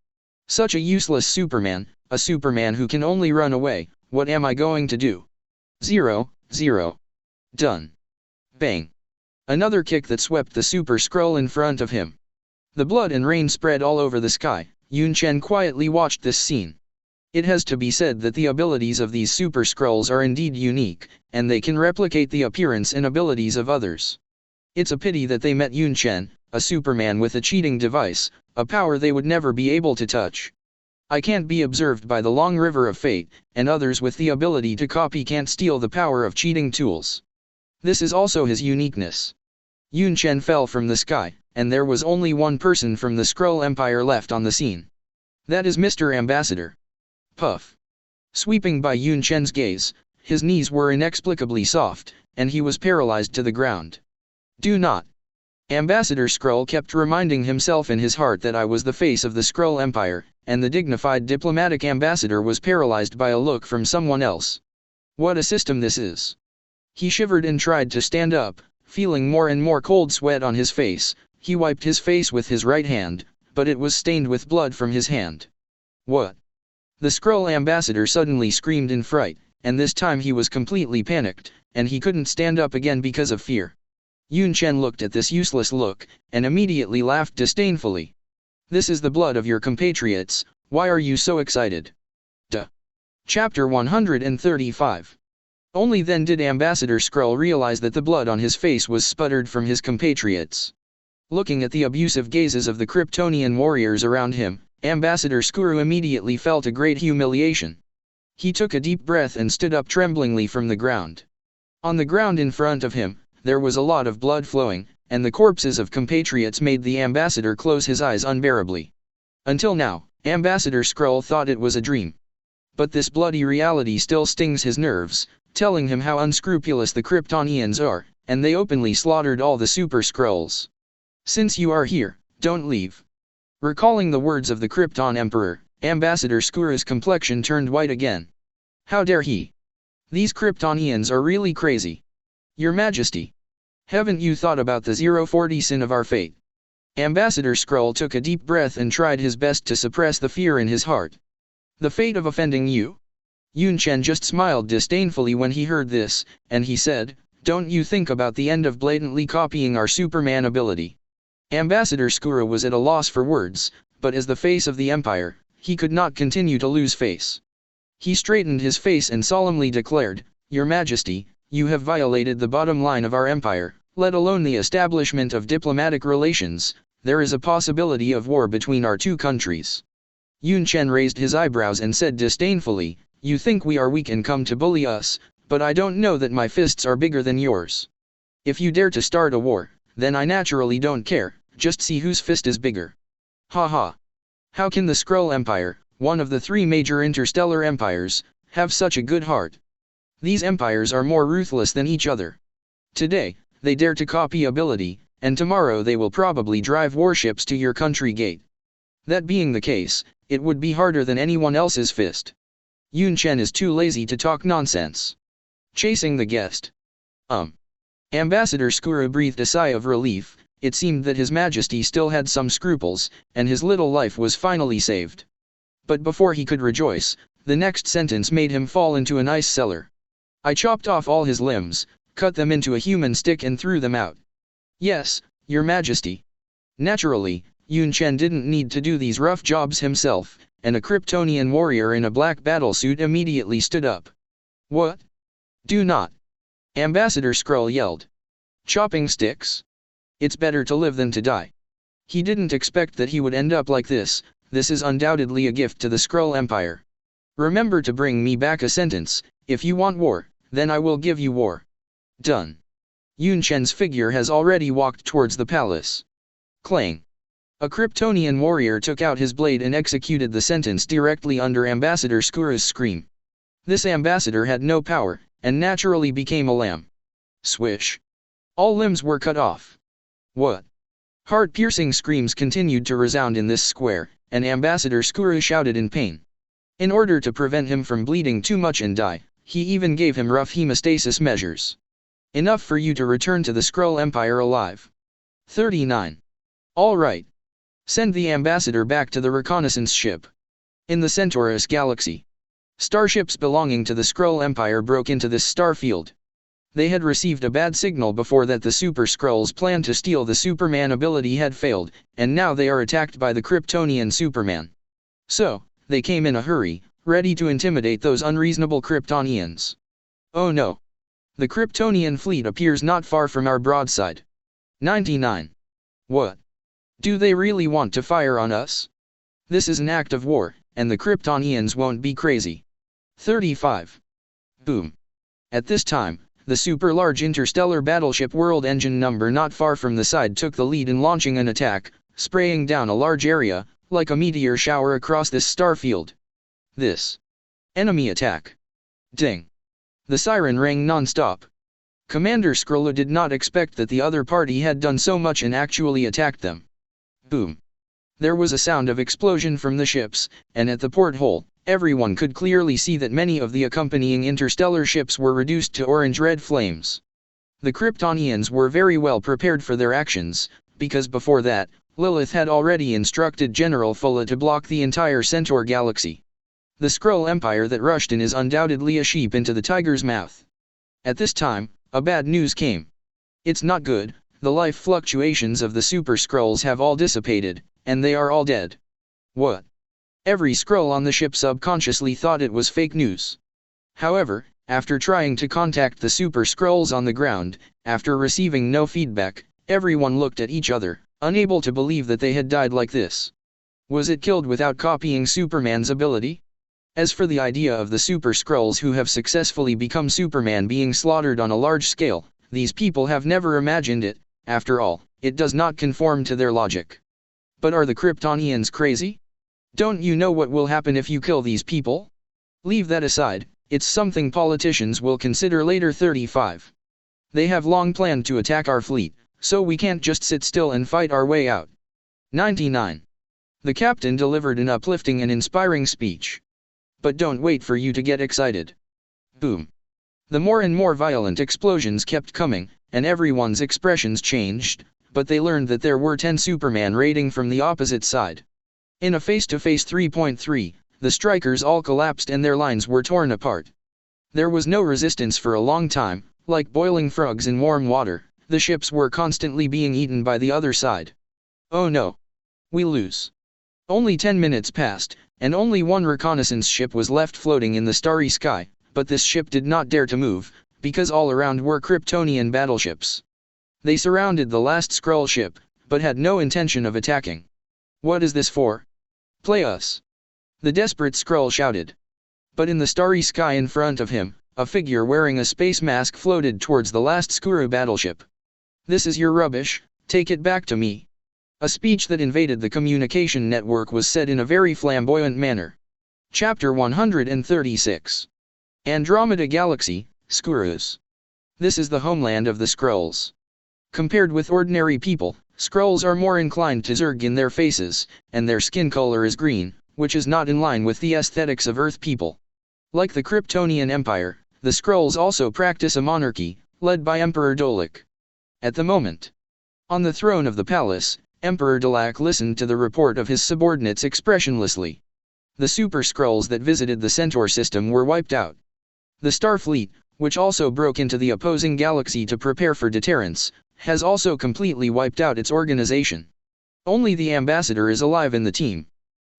A: Such a useless Superman, a Superman who can only run away, what am I going to do? 0, 0. Done. Bang. Another kick that swept the super Skrull in front of him. The blood and rain spread all over the sky. Yunchen quietly watched this scene. It has to be said that the abilities of these super Skrulls are indeed unique, and they can replicate the appearance and abilities of others. It's a pity that they met Yunchen, a Superman with a cheating device, a power they would never be able to touch. I can't be observed by the long river of fate, and others with the ability to copy can't steal the power of cheating tools. This is also his uniqueness. Yunchen fell from the sky, and there was only one person from the Cre Empire left on the scene. That is Mr. Ambassador. Puff. Sweeping by Yunchen's gaze, his knees were inexplicably soft, and he was paralyzed to the ground. Do not. Ambassador Skrull kept reminding himself in his heart that I was the face of the Cre Empire, and the dignified diplomatic ambassador was paralyzed by a look from someone else. What a system this is. He shivered and tried to stand up, feeling more and more cold sweat on his face. He wiped his face with his right hand, but it was stained with blood from his hand. What? The Skrull ambassador suddenly screamed in fright, and this time he was completely panicked, and he couldn't stand up again because of fear. Yunchen looked at this useless look, and immediately laughed disdainfully. This is the blood of your compatriots, why are you so excited? Duh. Chapter 135. Only then did Ambassador Skrull realize that the blood on his face was sputtered from his compatriots. Looking at the abusive gazes of the Kryptonian warriors around him, Ambassador Skrull immediately felt a great humiliation. He took a deep breath and stood up tremblingly from the ground. On the ground in front of him, there was a lot of blood flowing, and the corpses of compatriots made the ambassador close his eyes unbearably. Until now, Ambassador Skrull thought it was a dream. But this bloody reality still stings his nerves, telling him how unscrupulous the Kryptonians are, and they openly slaughtered all the super Skrulls. Since you are here, don't leave. Recalling the words of the Krypton Emperor, Ambassador Skrull's complexion turned white again. How dare he? These Kryptonians are really crazy. Your Majesty. Haven't you thought about the 040 sin of our fate? Ambassador Skrull took a deep breath and tried his best to suppress the fear in his heart. The fate of offending you? Yunchen just smiled disdainfully when he heard this, and he said, don't you think about the end of blatantly copying our Superman ability? Ambassador Skrull was at a loss for words, but as the face of the Empire, he could not continue to lose face. He straightened his face and solemnly declared, Your Majesty, you have violated the bottom line of our empire, let alone the establishment of diplomatic relations. There is a possibility of war between our two countries. Yunchen raised his eyebrows and said disdainfully, you think we are weak and come to bully us, but I don't know that my fists are bigger than yours. If you dare to start a war, then I naturally don't care, just see whose fist is bigger. Ha ha. How can the Cre Empire, one of the three major interstellar empires, have such a good heart? These empires are more ruthless than each other. Today, they dare to copy ability, and tomorrow they will probably drive warships to your country gate. That being the case, it would be harder than anyone else's fist. Yunchen is too lazy to talk nonsense. Chasing the guest. Ambassador Skrull breathed a sigh of relief. It seemed that His Majesty still had some scruples, and his little life was finally saved. But before he could rejoice, the next sentence made him fall into an ice cellar. I chopped off all his limbs, cut them into a human stick and threw them out. Yes, Your Majesty. Naturally, Yunchen didn't need to do these rough jobs himself, and a Kryptonian warrior in a black battlesuit immediately stood up. What? Do not! Ambassador Skrull yelled. Chopping sticks? It's better to live than to die. He didn't expect that he would end up like this. This is undoubtedly a gift to the Cre Empire. Remember to bring me back a sentence. If you want war, then I will give you war. Done. Yunchen's figure has already walked towards the palace. Clang. A Kryptonian warrior took out his blade and executed the sentence directly under Ambassador Skrull's scream. This ambassador had no power, and naturally became a lamb. Swish. All limbs were cut off. What? Heart-piercing screams continued to resound in this square, and Ambassador Skrull shouted in pain. In order to prevent him from bleeding too much and die, he even gave him rough hemostasis measures. Enough for you to return to the Cre Empire alive. 39. All right. Send the ambassador back to the reconnaissance ship. In the Centaurus galaxy, starships belonging to the Cre Empire broke into this star field. They had received a bad signal before that the Super Skrulls' plan to steal the Superman ability had failed, and now they are attacked by the Kryptonian Superman. So, they came in a hurry, ready to intimidate those unreasonable Kryptonians. Oh no! The Kryptonian fleet appears not far from our broadside. 99. What? Do they really want to fire on us? This is an act of war, and the Kryptonians won't be crazy. 35. Boom. At this time, the super-large interstellar battleship World Engine number not far from the side took the lead in launching an attack, spraying down a large area, like a meteor shower across this star field. This. Enemy attack. Ding. The siren rang non-stop. Commander Skrull did not expect that the other party had done so much and actually attacked them. Boom. There was a sound of explosion from the ships, and at the porthole, everyone could clearly see that many of the accompanying interstellar ships were reduced to orange-red flames. The Kryptonians were very well prepared for their actions, because before that, Lilith had already instructed General Fulla to block the entire Centaur galaxy. The Cre Empire that rushed in is undoubtedly a sheep into the tiger's mouth. At this time, a bad news came. It's not good. The life fluctuations of the Super Skrulls have all dissipated, and they are all dead. What? Every Skrull on the ship subconsciously thought it was fake news. However, after trying to contact the Super Skrulls on the ground, after receiving no feedback, everyone looked at each other, unable to believe that they had died like this. Was it killed without copying Superman's ability? As for the idea of the Super Skrulls who have successfully become Superman being slaughtered on a large scale, these people have never imagined it. After all, it does not conform to their logic. But are the Kryptonians crazy? Don't you know what will happen if you kill these people? Leave that aside, it's something politicians will consider later. 35. They have long planned to attack our fleet, so we can't just sit still and fight our way out. 99. The captain delivered an uplifting and inspiring speech. But don't wait for you to get excited. Boom. The more and more violent explosions kept coming, and everyone's expressions changed, but they learned that there were 10 Superman raiding from the opposite side. In a face-to-face 3.3, the strikers all collapsed and their lines were torn apart. There was no resistance for a long time, like boiling frogs in warm water. The ships were constantly being eaten by the other side. Oh no! We lose. Only 10 minutes passed, and only one reconnaissance ship was left floating in the starry sky, but this ship did not dare to move, because all around were Kryptonian battleships. They surrounded the last Skrull ship, but had no intention of attacking. What is this for? Play us! The desperate Skrull shouted. But in the starry sky in front of him, a figure wearing a space mask floated towards the last Skrull battleship. This is your rubbish, take it back to me. A speech that invaded the communication network was said in a very flamboyant manner. Chapter 136. Andromeda Galaxy, Skrulls. This is the homeland of the Skrulls. Compared with ordinary people, Skrulls are more inclined to zerg in their faces, and their skin color is green, which is not in line with the aesthetics of Earth people. Like the Kryptonian Empire, the Skrulls also practice a monarchy, led by Emperor Dolak. At the moment, on the throne of the palace, Emperor Dolak listened to the report of his subordinates expressionlessly. The Super Skrulls that visited the Centaur system were wiped out. The Starfleet, which also broke into the opposing galaxy to prepare for deterrence, has also completely wiped out its organization. Only the ambassador is alive in the team.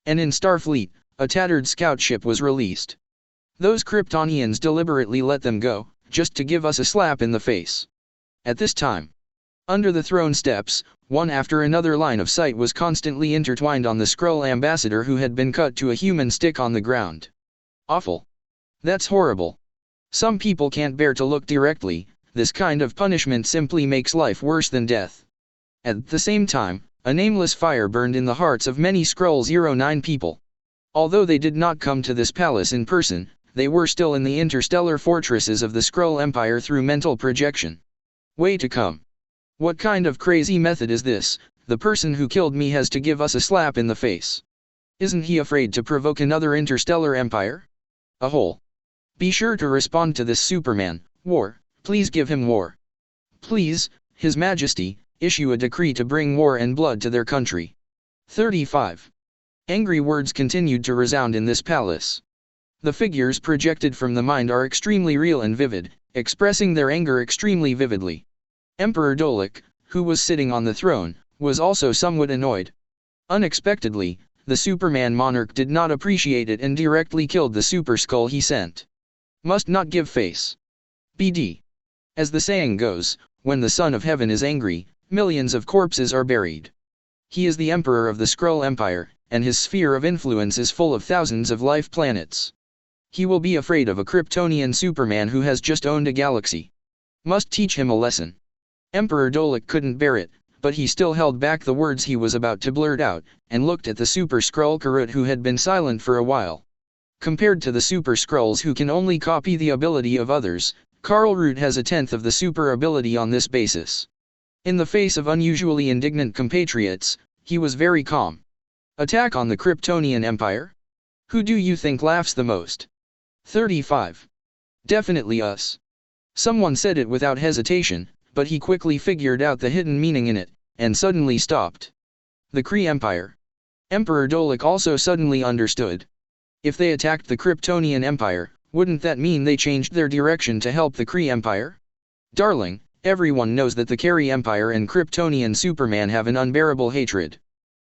A: And in Starfleet, A tattered scout ship was released. Those Kryptonians deliberately let them go, just to give us a slap in the face. At this time, under the throne steps, one after another line of sight was constantly intertwined on the Skrull ambassador who had been cut to a human stick on the ground. Awful. That's horrible. Some people can't bear to look directly. This kind of punishment simply makes life worse than death. At the same time, a nameless fire burned in the hearts of many Skrull 09 people. Although they did not come to this palace in person, they were still in the interstellar fortresses of the Skrull Empire through mental projection. Way to come. What kind of crazy method is this? The person who killed me has to give us a slap in the face. Isn't he afraid to provoke another interstellar empire? A whole. Be sure to respond to this Superman. War. Please give him war. Please, His Majesty, issue a decree to bring war and blood to their country. 35. Angry words continued to resound in this palace. The figures projected from the mind are extremely real and vivid, expressing their anger extremely vividly. Emperor Dolek, who was sitting on the throne, was also somewhat annoyed. Unexpectedly, the Superman monarch did not appreciate it and directly killed the Super Skull he sent. Must not give face. BD. As the saying goes, when the Son of Heaven is angry, millions of corpses are buried. He is the Emperor of the Skrull Empire, and his sphere of influence is full of thousands of life planets. He will be afraid of a Kryptonian Superman who has just owned a galaxy. Must teach him a lesson. Emperor Dolek couldn't bear it, but he still held back the words he was about to blurt out, and looked at the Super Skrull Karut who had been silent for a while. Compared to the Super Skrulls who can only copy the ability of others, Karl Root has a tenth of the super ability on this basis. In the face of unusually indignant compatriots, he was very calm. Attack on the Kryptonian Empire? Who do you think laughs the most? 35. Definitely us. Someone said it without hesitation, but he quickly figured out the hidden meaning in it, and suddenly stopped. The Cre Empire. Emperor Dolek also suddenly understood. If they attacked the Kryptonian Empire, wouldn't that mean they changed their direction to help the Cre Empire? Darling, everyone knows that the Cre Empire and Kryptonian Superman have an unbearable hatred.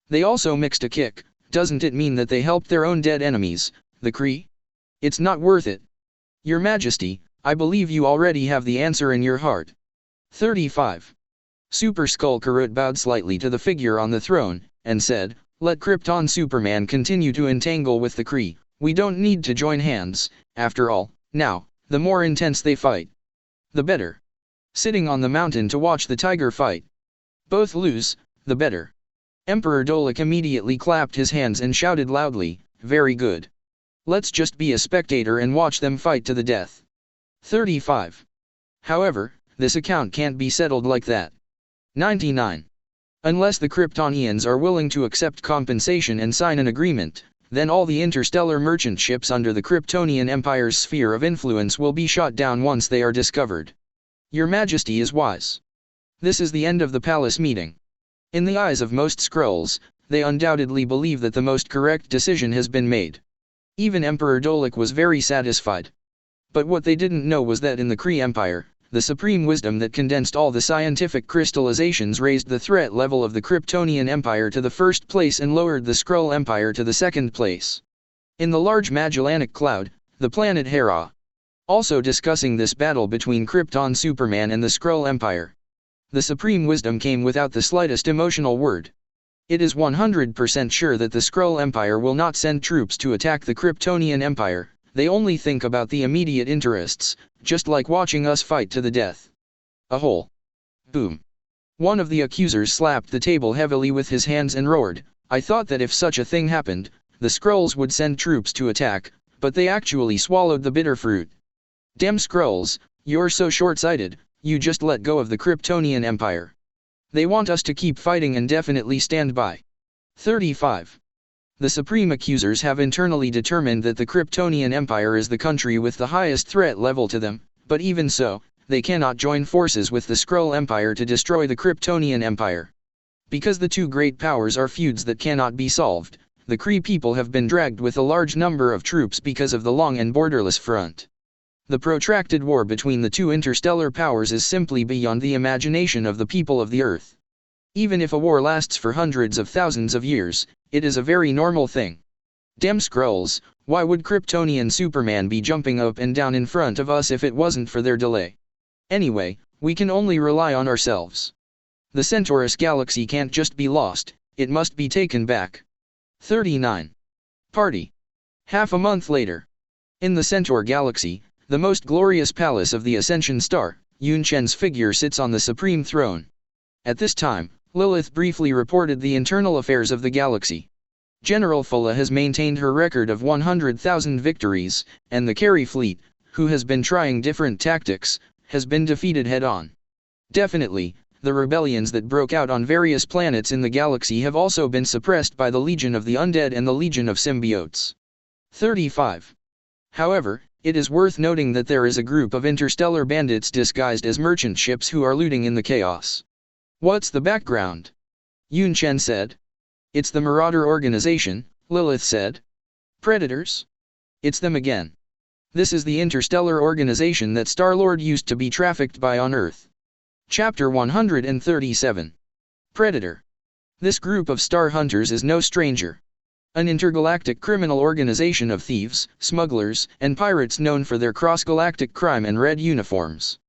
A: They also mixed a kick. Doesn't it mean that they helped their own dead enemies, the Kree? It's not worth it. Your Majesty, I believe you already have the answer in your heart. 35. Super Skull Karut bowed slightly to the figure on the throne, and said, let Krypton Superman continue to entangle with the Kree. We don't need to join hands. After all, now, the more intense they fight, the better. Sitting on the mountain to watch the tiger fight. Both lose, the better. Emperor Dolek immediately clapped his hands and shouted loudly, very good. Let's just be a spectator and watch them fight to the death. 35. However, this account can't be settled like that. 99. Unless the Kryptonians are willing to accept compensation and sign an agreement, then all the interstellar merchant ships under the Kryptonian Empire's sphere of influence will be shot down once they are discovered. Your Majesty is wise. This is the end of the palace meeting. In the eyes of most Skrulls, they undoubtedly believe that the most correct decision has been made. Even Emperor Dolek was very satisfied. But what they didn't know was that in the Cre Empire, the supreme wisdom that condensed all the scientific crystallizations raised the threat level of the Kryptonian Empire to the first place and lowered the Skrull Empire to the second place. In the large Magellanic Cloud, the planet Hera. Also discussing this battle between Krypton Superman and the Skrull Empire. The supreme wisdom came without the slightest emotional word. It is 100% sure that the Skrull Empire will not send troops to attack the Kryptonian Empire. They only think about the immediate interests, just like watching us fight to the death. A whole. Boom. One of the accusers slapped the table heavily with his hands and roared, I thought that if such a thing happened, the Skrulls would send troops to attack, but they actually swallowed the bitter fruit. Damn Skrulls, you're so short-sighted, you just let go of the Kryptonian Empire. They want us to keep fighting and definitely stand by. 35. The Supreme Accusers have internally determined that the Kryptonian Empire is the country with the highest threat level to them, but even so, they cannot join forces with the Skrull Empire to destroy the Kryptonian Empire. Because the two great powers are feuds that cannot be solved, the Kree people have been dragged with a large number of troops because of the long and borderless front. The protracted war between the two interstellar powers is simply beyond the imagination of the people of the Earth. Even if a war lasts for hundreds of thousands of years, it is a very normal thing. Damn Skrulls, why would Kryptonian Superman be jumping up and down in front of us if it wasn't for their delay? Anyway, we can only rely on ourselves. The Centaurus galaxy can't just be lost, it must be taken back. 39. Party. Half a month later. In the Centaur galaxy, the most glorious palace of the Ascension Star, Yunchen's figure sits on the supreme throne. At this time, Lilith briefly reported the internal affairs of the galaxy. General Fulla has maintained her record of 100,000 victories, and the Carey fleet, who has been trying different tactics, has been defeated head-on. Definitely, the rebellions that broke out on various planets in the galaxy have also been suppressed by the Legion of the Undead and the Legion of Symbiotes. 35. However, it is worth noting that there is a group of interstellar bandits disguised as merchant ships who are looting in the chaos. What's the background? Yunchen said. It's the Marauder organization, Lilith said. Predators? It's them again. This is the interstellar organization that Star-Lord used to be trafficked by on Earth. Chapter 137. Predator. This group of star hunters is no stranger. An intergalactic criminal organization of thieves, smugglers, and pirates known for their cross-galactic crime and red uniforms.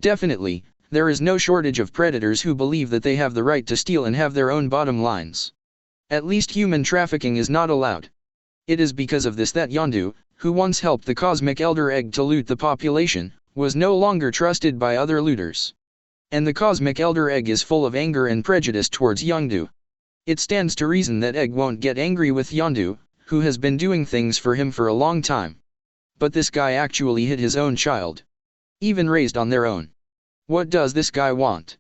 A: Definitely, there is no shortage of predators who believe that they have the right to steal and have their own bottom lines. At least human trafficking is not allowed. It is because of this that Yondu, who once helped the Cosmic Elder Egg to loot the population, was no longer trusted by other looters. And the Cosmic Elder Egg is full of anger and prejudice towards Yondu. It stands to reason that Egg won't get angry with Yondu, who has been doing things for him for a long time. But this guy actually hit his own child. Even raised on their own. What does this guy want?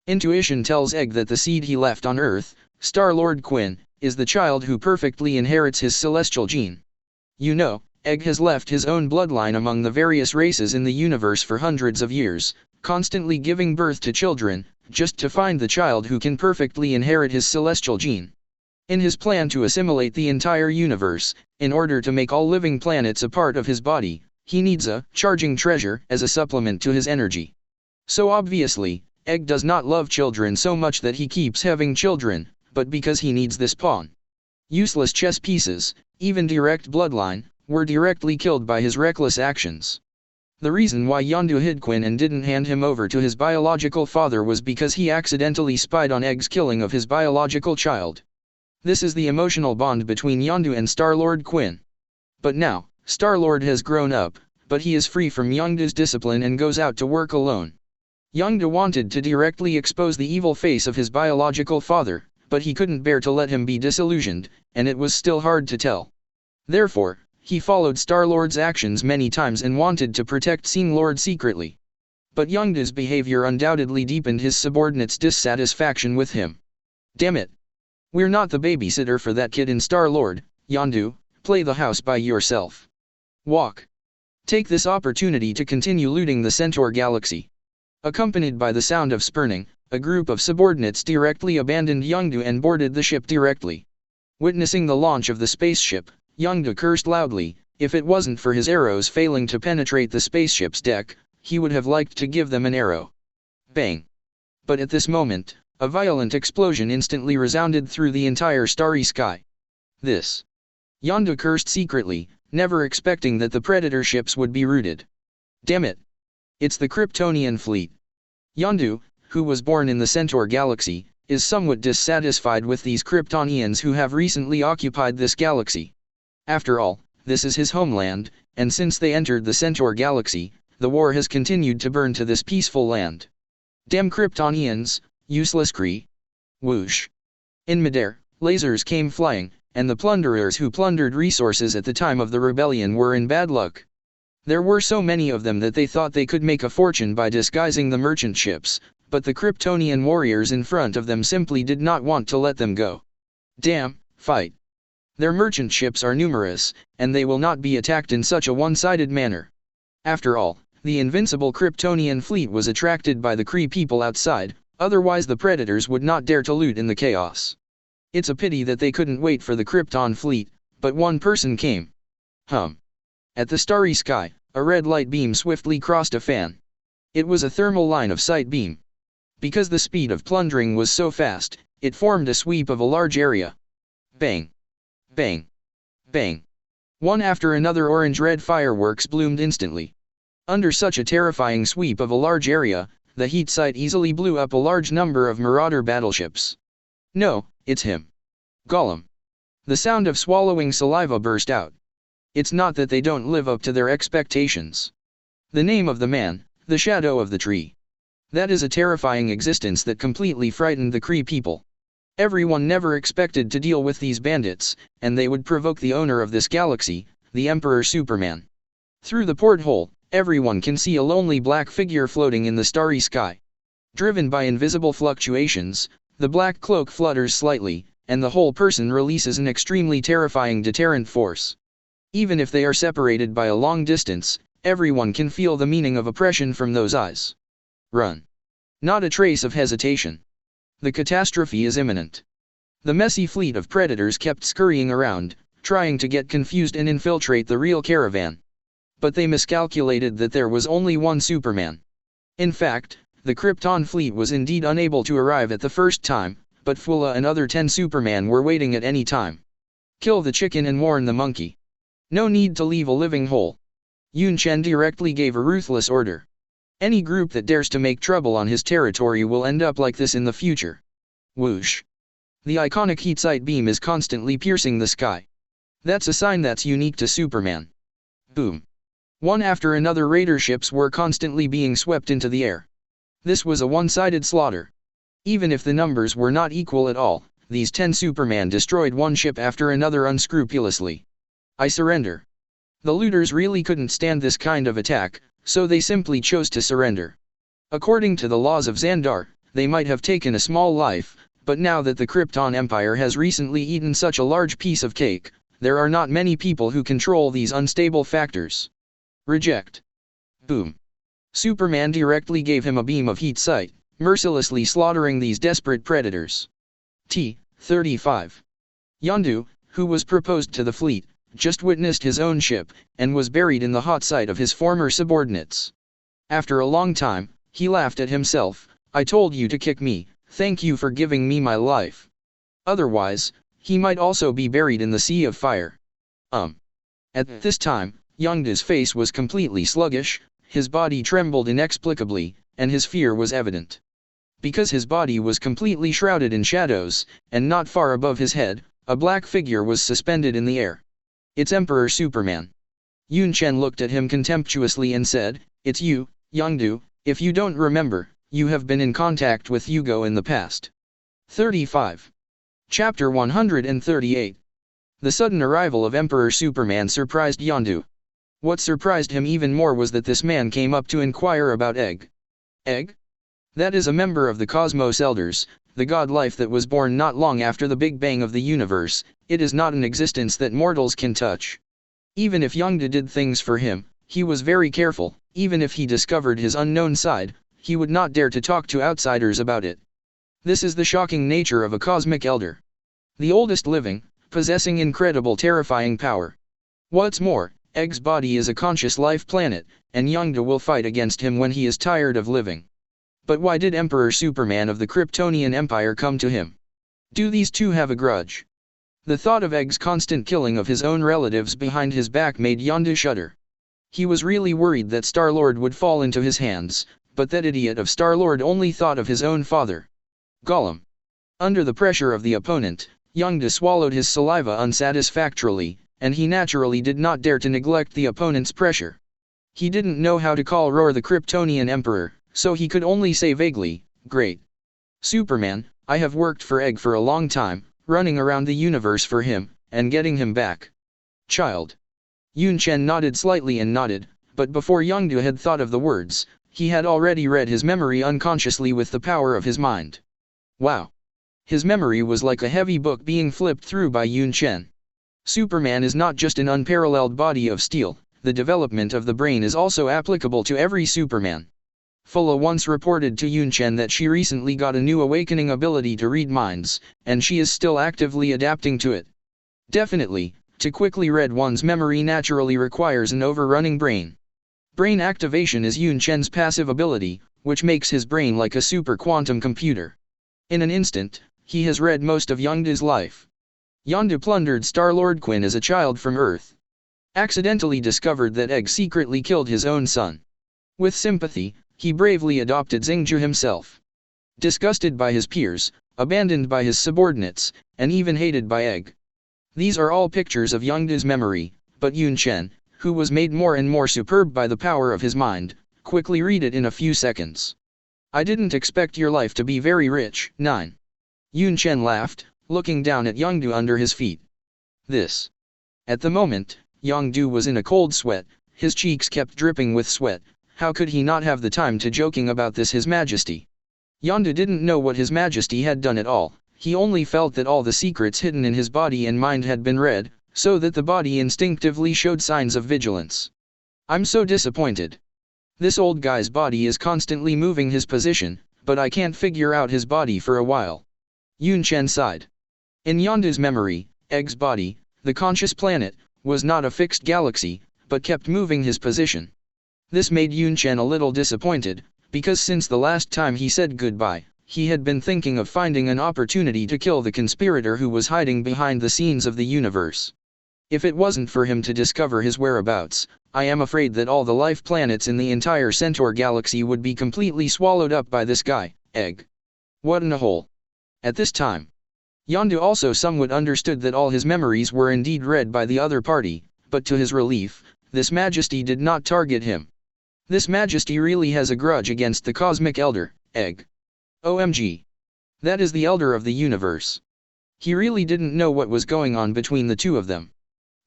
A: Intuition tells Egg that the seed he left on Earth, Star-Lord Quinn, is the child who perfectly inherits his celestial gene. You know, Egg has left his own bloodline among the various races in the universe for hundreds of years, constantly giving birth to children, just to find the child who can perfectly inherit his celestial gene. In his plan to assimilate the entire universe, in order to make all living planets a part of his body, he needs a charging treasure as a supplement to his energy. So obviously, Egg does not love children so much that he keeps having children, but because he needs this pawn. Useless chess pieces, even direct bloodline, were directly killed by his reckless actions. The reason why Yondu hid Quinn and didn't hand him over to his biological father was because he accidentally spied on Egg's killing of his biological child. This is the emotional bond between Yondu and Star-Lord Quinn. But now, Star-Lord has grown up, but he is free from Yondu's discipline and goes out to work alone. Yondu wanted to directly expose the evil face of his biological father, but he couldn't bear to let him be disillusioned, and it was still hard to tell. Therefore, he followed Star-Lord's actions many times and wanted to protect Sing-Lord secretly. But Yondu's behavior undoubtedly deepened his subordinates' dissatisfaction with him. Damn it! We're not the babysitter for that kid in Star-Lord, Yondu, play the house by yourself. Walk. Take this opportunity to continue looting the Centaur galaxy. Accompanied by the sound of spurning, a group of subordinates directly abandoned Yondu and boarded the ship directly. Witnessing the launch of the spaceship, Yondu cursed loudly. If it wasn't for his arrows failing to penetrate the spaceship's deck, he would have liked to give them an arrow. Bang! But at this moment, a violent explosion instantly resounded through the entire starry sky. This. Yondu cursed secretly, never expecting that the Predator ships would be routed. Damn it! It's the Kryptonian fleet. Yondu, who was born in the Centaur galaxy, is somewhat dissatisfied with these Kryptonians who have recently occupied this galaxy. After all, this is his homeland, and since they entered the Centaur galaxy, the war has continued to burn to this peaceful land. Damn Kryptonians, useless Cree. Whoosh. In midair, lasers came flying, and the plunderers who plundered resources at the time of the rebellion were in bad luck. There were so many of them that they thought they could make a fortune by disguising the merchant ships, but the Kryptonian warriors in front of them simply did not want to let them go. Damn, fight. Their merchant ships are numerous, and they will not be attacked in such a one-sided manner. After all, the invincible Kryptonian fleet was attracted by the Kree people outside, otherwise the Predators would not dare to loot in the chaos. It's a pity that they couldn't wait for the Krypton fleet, but one person came. At the starry sky, a red light beam swiftly crossed a fan. It was a thermal line of sight beam. Because the speed of plundering was so fast, it formed a sweep of a large area. Bang! Bang! Bang! One after another orange-red fireworks bloomed instantly. Under such a terrifying sweep of a large area, the heat sight easily blew up a large number of marauder battleships. No, it's him. Gollum. The sound of swallowing saliva burst out. It's not that they don't live up to their expectations. The name of the man, the shadow of the tree. That is a terrifying existence that completely frightened the Kree people. Everyone never expected to deal with these bandits, and they would provoke the owner of this galaxy, the Emperor Superman. Through the porthole, everyone can see a lonely black figure floating in the starry sky. Driven by invisible fluctuations, the black cloak flutters slightly, and the whole person releases an extremely terrifying deterrent force. Even if they are separated by a long distance, everyone can feel the meaning of oppression from those eyes. Run. Not a trace of hesitation. The catastrophe is imminent. The messy fleet of predators kept scurrying around, trying to get confused and infiltrate the real caravan. But they miscalculated that there was only one Superman. In fact, the Krypton fleet was indeed unable to arrive at the first time, but Fula and other 10 Superman were waiting at any time. Kill the chicken and warn the monkey. No need to leave a living hole. Yunchen directly gave a ruthless order. Any group that dares to make trouble on his territory will end up like this in the future. Whoosh. The iconic heat sight beam is constantly piercing the sky. That's a sign that's unique to Superman. Boom. One after another raider ships were constantly being swept into the air. This was a one-sided slaughter. Even if the numbers were not equal at all, these 10 Superman destroyed one ship after another unscrupulously. I surrender. The looters really couldn't stand this kind of attack, so they simply chose to surrender. According to the laws of Xandar, they might have taken a small life, but now that the Krypton Empire has recently eaten such a large piece of cake, there are not many people who control these unstable factors. Reject. Boom. Superman directly gave him a beam of heat sight, mercilessly slaughtering these desperate predators. T-35. Yondu, who was proposed to the fleet, just witnessed his own ship, and was buried in the hot sight of his former subordinates. After a long time, he laughed at himself. I told you to kick me, thank you for giving me my life. Otherwise, he might also be buried in the sea of fire. At this time, Yondu's face was completely sluggish, his body trembled inexplicably, and his fear was evident. Because his body was completely shrouded in shadows, and not far above his head, a black figure was suspended in the air. It's Emperor Superman. Yunchen looked at him contemptuously and said, "It's you, Yondu. If you don't remember, you have been in contact with Hugo in the past." 35. Chapter 138. The sudden arrival of Emperor Superman surprised Yondu. What surprised him even more was that this man came up to inquire about Egg. Egg? That is a member of the Cosmos Elders, the god life that was born not long after the Big Bang of the universe. It is not an existence that mortals can touch. Even if Yondu did things for him, he was very careful. Even if he discovered his unknown side, he would not dare to talk to outsiders about it. This is the shocking nature of a cosmic elder. The oldest living, possessing incredible terrifying power. What's more, Egg's body is a conscious life planet, and Yondu will fight against him when he is tired of living. But why did Emperor Superman of the Kryptonian Empire come to him? Do these two have a grudge? The thought of Egg's constant killing of his own relatives behind his back made Yondu shudder. He was really worried that Star-Lord would fall into his hands, but that idiot of Star-Lord only thought of his own father. Gollum. Under the pressure of the opponent, Yondu swallowed his saliva unsatisfactorily, and he naturally did not dare to neglect the opponent's pressure. He didn't know how to call Roar the Kryptonian Emperor, so he could only say vaguely, "Great. Superman, I have worked for Egg for a long time, running around the universe for him, and getting him back. Child." Yunchen nodded slightly and nodded, but before Yondu had thought of the words, he had already read his memory unconsciously with the power of his mind. Wow. His memory was like a heavy book being flipped through by Yunchen. Superman is not just an unparalleled body of steel, the development of the brain is also applicable to every Superman. Fula once reported to Yunchen that she recently got a new awakening ability to read minds, and she is still actively adapting to it. Definitely, to quickly read one's memory naturally requires an overrunning brain. Brain activation is Yunchen's passive ability, which makes his brain like a super quantum computer. In an instant, he has read most of Yondu's life. Yondu plundered Star-Lord Quinn as a child from Earth. Accidentally discovered that Egg secretly killed his own son. With sympathy, he bravely adopted Xingju himself. Disgusted by his peers, abandoned by his subordinates, and even hated by Egg. These are all pictures of Yondu's memory, but Yunchen, who was made more and more superb by the power of his mind, quickly read it in a few seconds. I didn't expect your life to be very rich. 9. Yunchen laughed, looking down at Yondu under his feet. This. At the moment, Yondu was in a cold sweat, his cheeks kept dripping with sweat. How could he not have the time to joking about this His Majesty? Yondu didn't know what His Majesty had done at all, he only felt that all the secrets hidden in his body and mind had been read, so that the body instinctively showed signs of vigilance. I'm so disappointed. This old guy's body is constantly moving his position, but I can't figure out his body for a while. Yunchen sighed. In Yondu's memory, Egg's body, the conscious planet, was not a fixed galaxy, but kept moving his position. This made Yunchen a little disappointed, because since the last time he said goodbye, he had been thinking of finding an opportunity to kill the conspirator who was hiding behind the scenes of the universe. If it wasn't for him to discover his whereabouts, I am afraid that all the life planets in the entire Centaur galaxy would be completely swallowed up by this guy, Egg. What in a hole. At this time, Yondu also somewhat understood that all his memories were indeed read by the other party, but to his relief, this Majesty did not target him. This Majesty really has a grudge against the Cosmic Elder, Egg. OMG. That is the Elder of the Universe. He really didn't know what was going on between the two of them.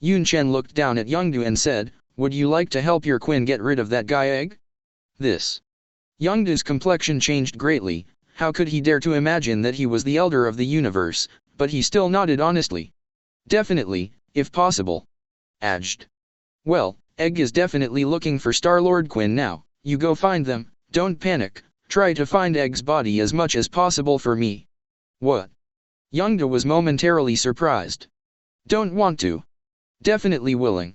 A: Yunchen looked down at Yondu and said, would you like to help your Quinn get rid of that guy Egg? This. Yondu's complexion changed greatly, how could he dare to imagine that he was the Elder of the Universe, but he still nodded honestly. Definitely, if possible. Aged. Well, Egg is definitely looking for Star-Lord Quinn now, you go find them, don't panic, try to find Egg's body as much as possible for me. What? Yondu was momentarily surprised. Don't want to. Definitely willing.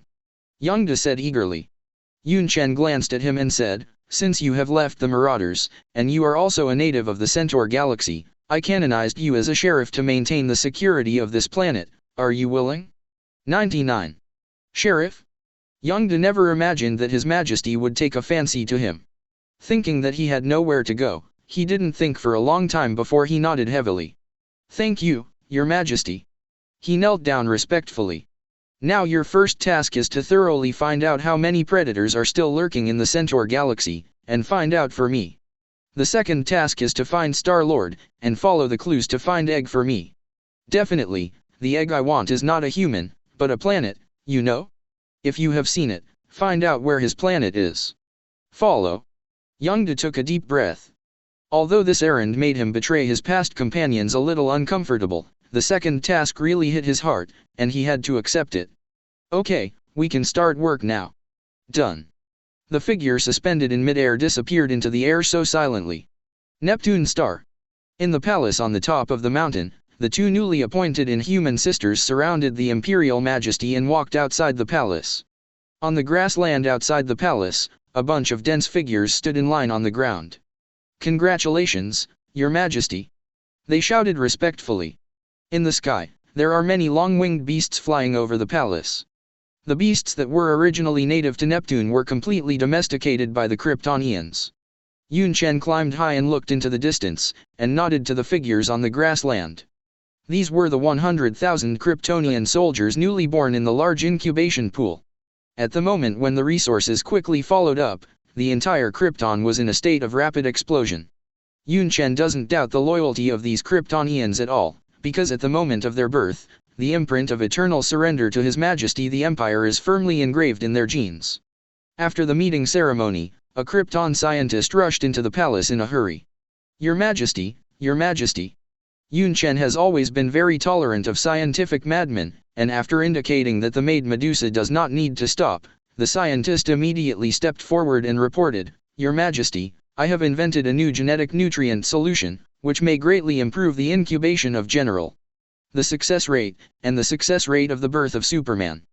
A: Yondu said eagerly. Yunchen glanced at him and said, since you have left the Marauders, and you are also a native of the Centaur galaxy, I canonized you as a sheriff to maintain the security of this planet, are you willing? 99. Sheriff? Yondu never imagined that His Majesty would take a fancy to him. Thinking that he had nowhere to go, he didn't think for a long time before he nodded heavily. Thank you, Your Majesty. He knelt down respectfully. Now your first task is to thoroughly find out how many predators are still lurking in the Centaur galaxy, and find out for me. The second task is to find Star-Lord, and follow the clues to find Egg for me. Definitely, the Egg I want is not a human, but a planet, you know? If you have seen it, find out where his planet is. Follow. Yondu took a deep breath. Although this errand made him betray his past companions a little uncomfortable, the second task really hit his heart, and he had to accept it. Okay, we can start work now. Done. The figure suspended in midair disappeared into the air so silently. Neptune star. In the palace on the top of the mountain, the two newly appointed Inhuman sisters surrounded the Imperial Majesty and walked outside the palace. On the grassland outside the palace, a bunch of dense figures stood in line on the ground. Congratulations, Your Majesty. They shouted respectfully. In the sky, there are many long-winged beasts flying over the palace. The beasts that were originally native to Neptune were completely domesticated by the Kryptonians. Yunchen climbed high and looked into the distance, and nodded to the figures on the grassland. These were the 100,000 Kryptonian soldiers newly born in the large incubation pool. At the moment when the resources quickly followed up, the entire Krypton was in a state of rapid explosion. Yunchen doesn't doubt the loyalty of these Kryptonians at all, because at the moment of their birth, the imprint of eternal surrender to His Majesty the Empire is firmly engraved in their genes. After the meeting ceremony, a Krypton scientist rushed into the palace in a hurry. Your Majesty, Your Majesty. Yunchen has always been very tolerant of scientific madmen, and after indicating that the maid Medusa does not need to stop, the scientist immediately stepped forward and reported, Your Majesty, I have invented a new genetic nutrient solution, which may greatly improve the incubation of the success rate, and the success rate of the birth of Superman.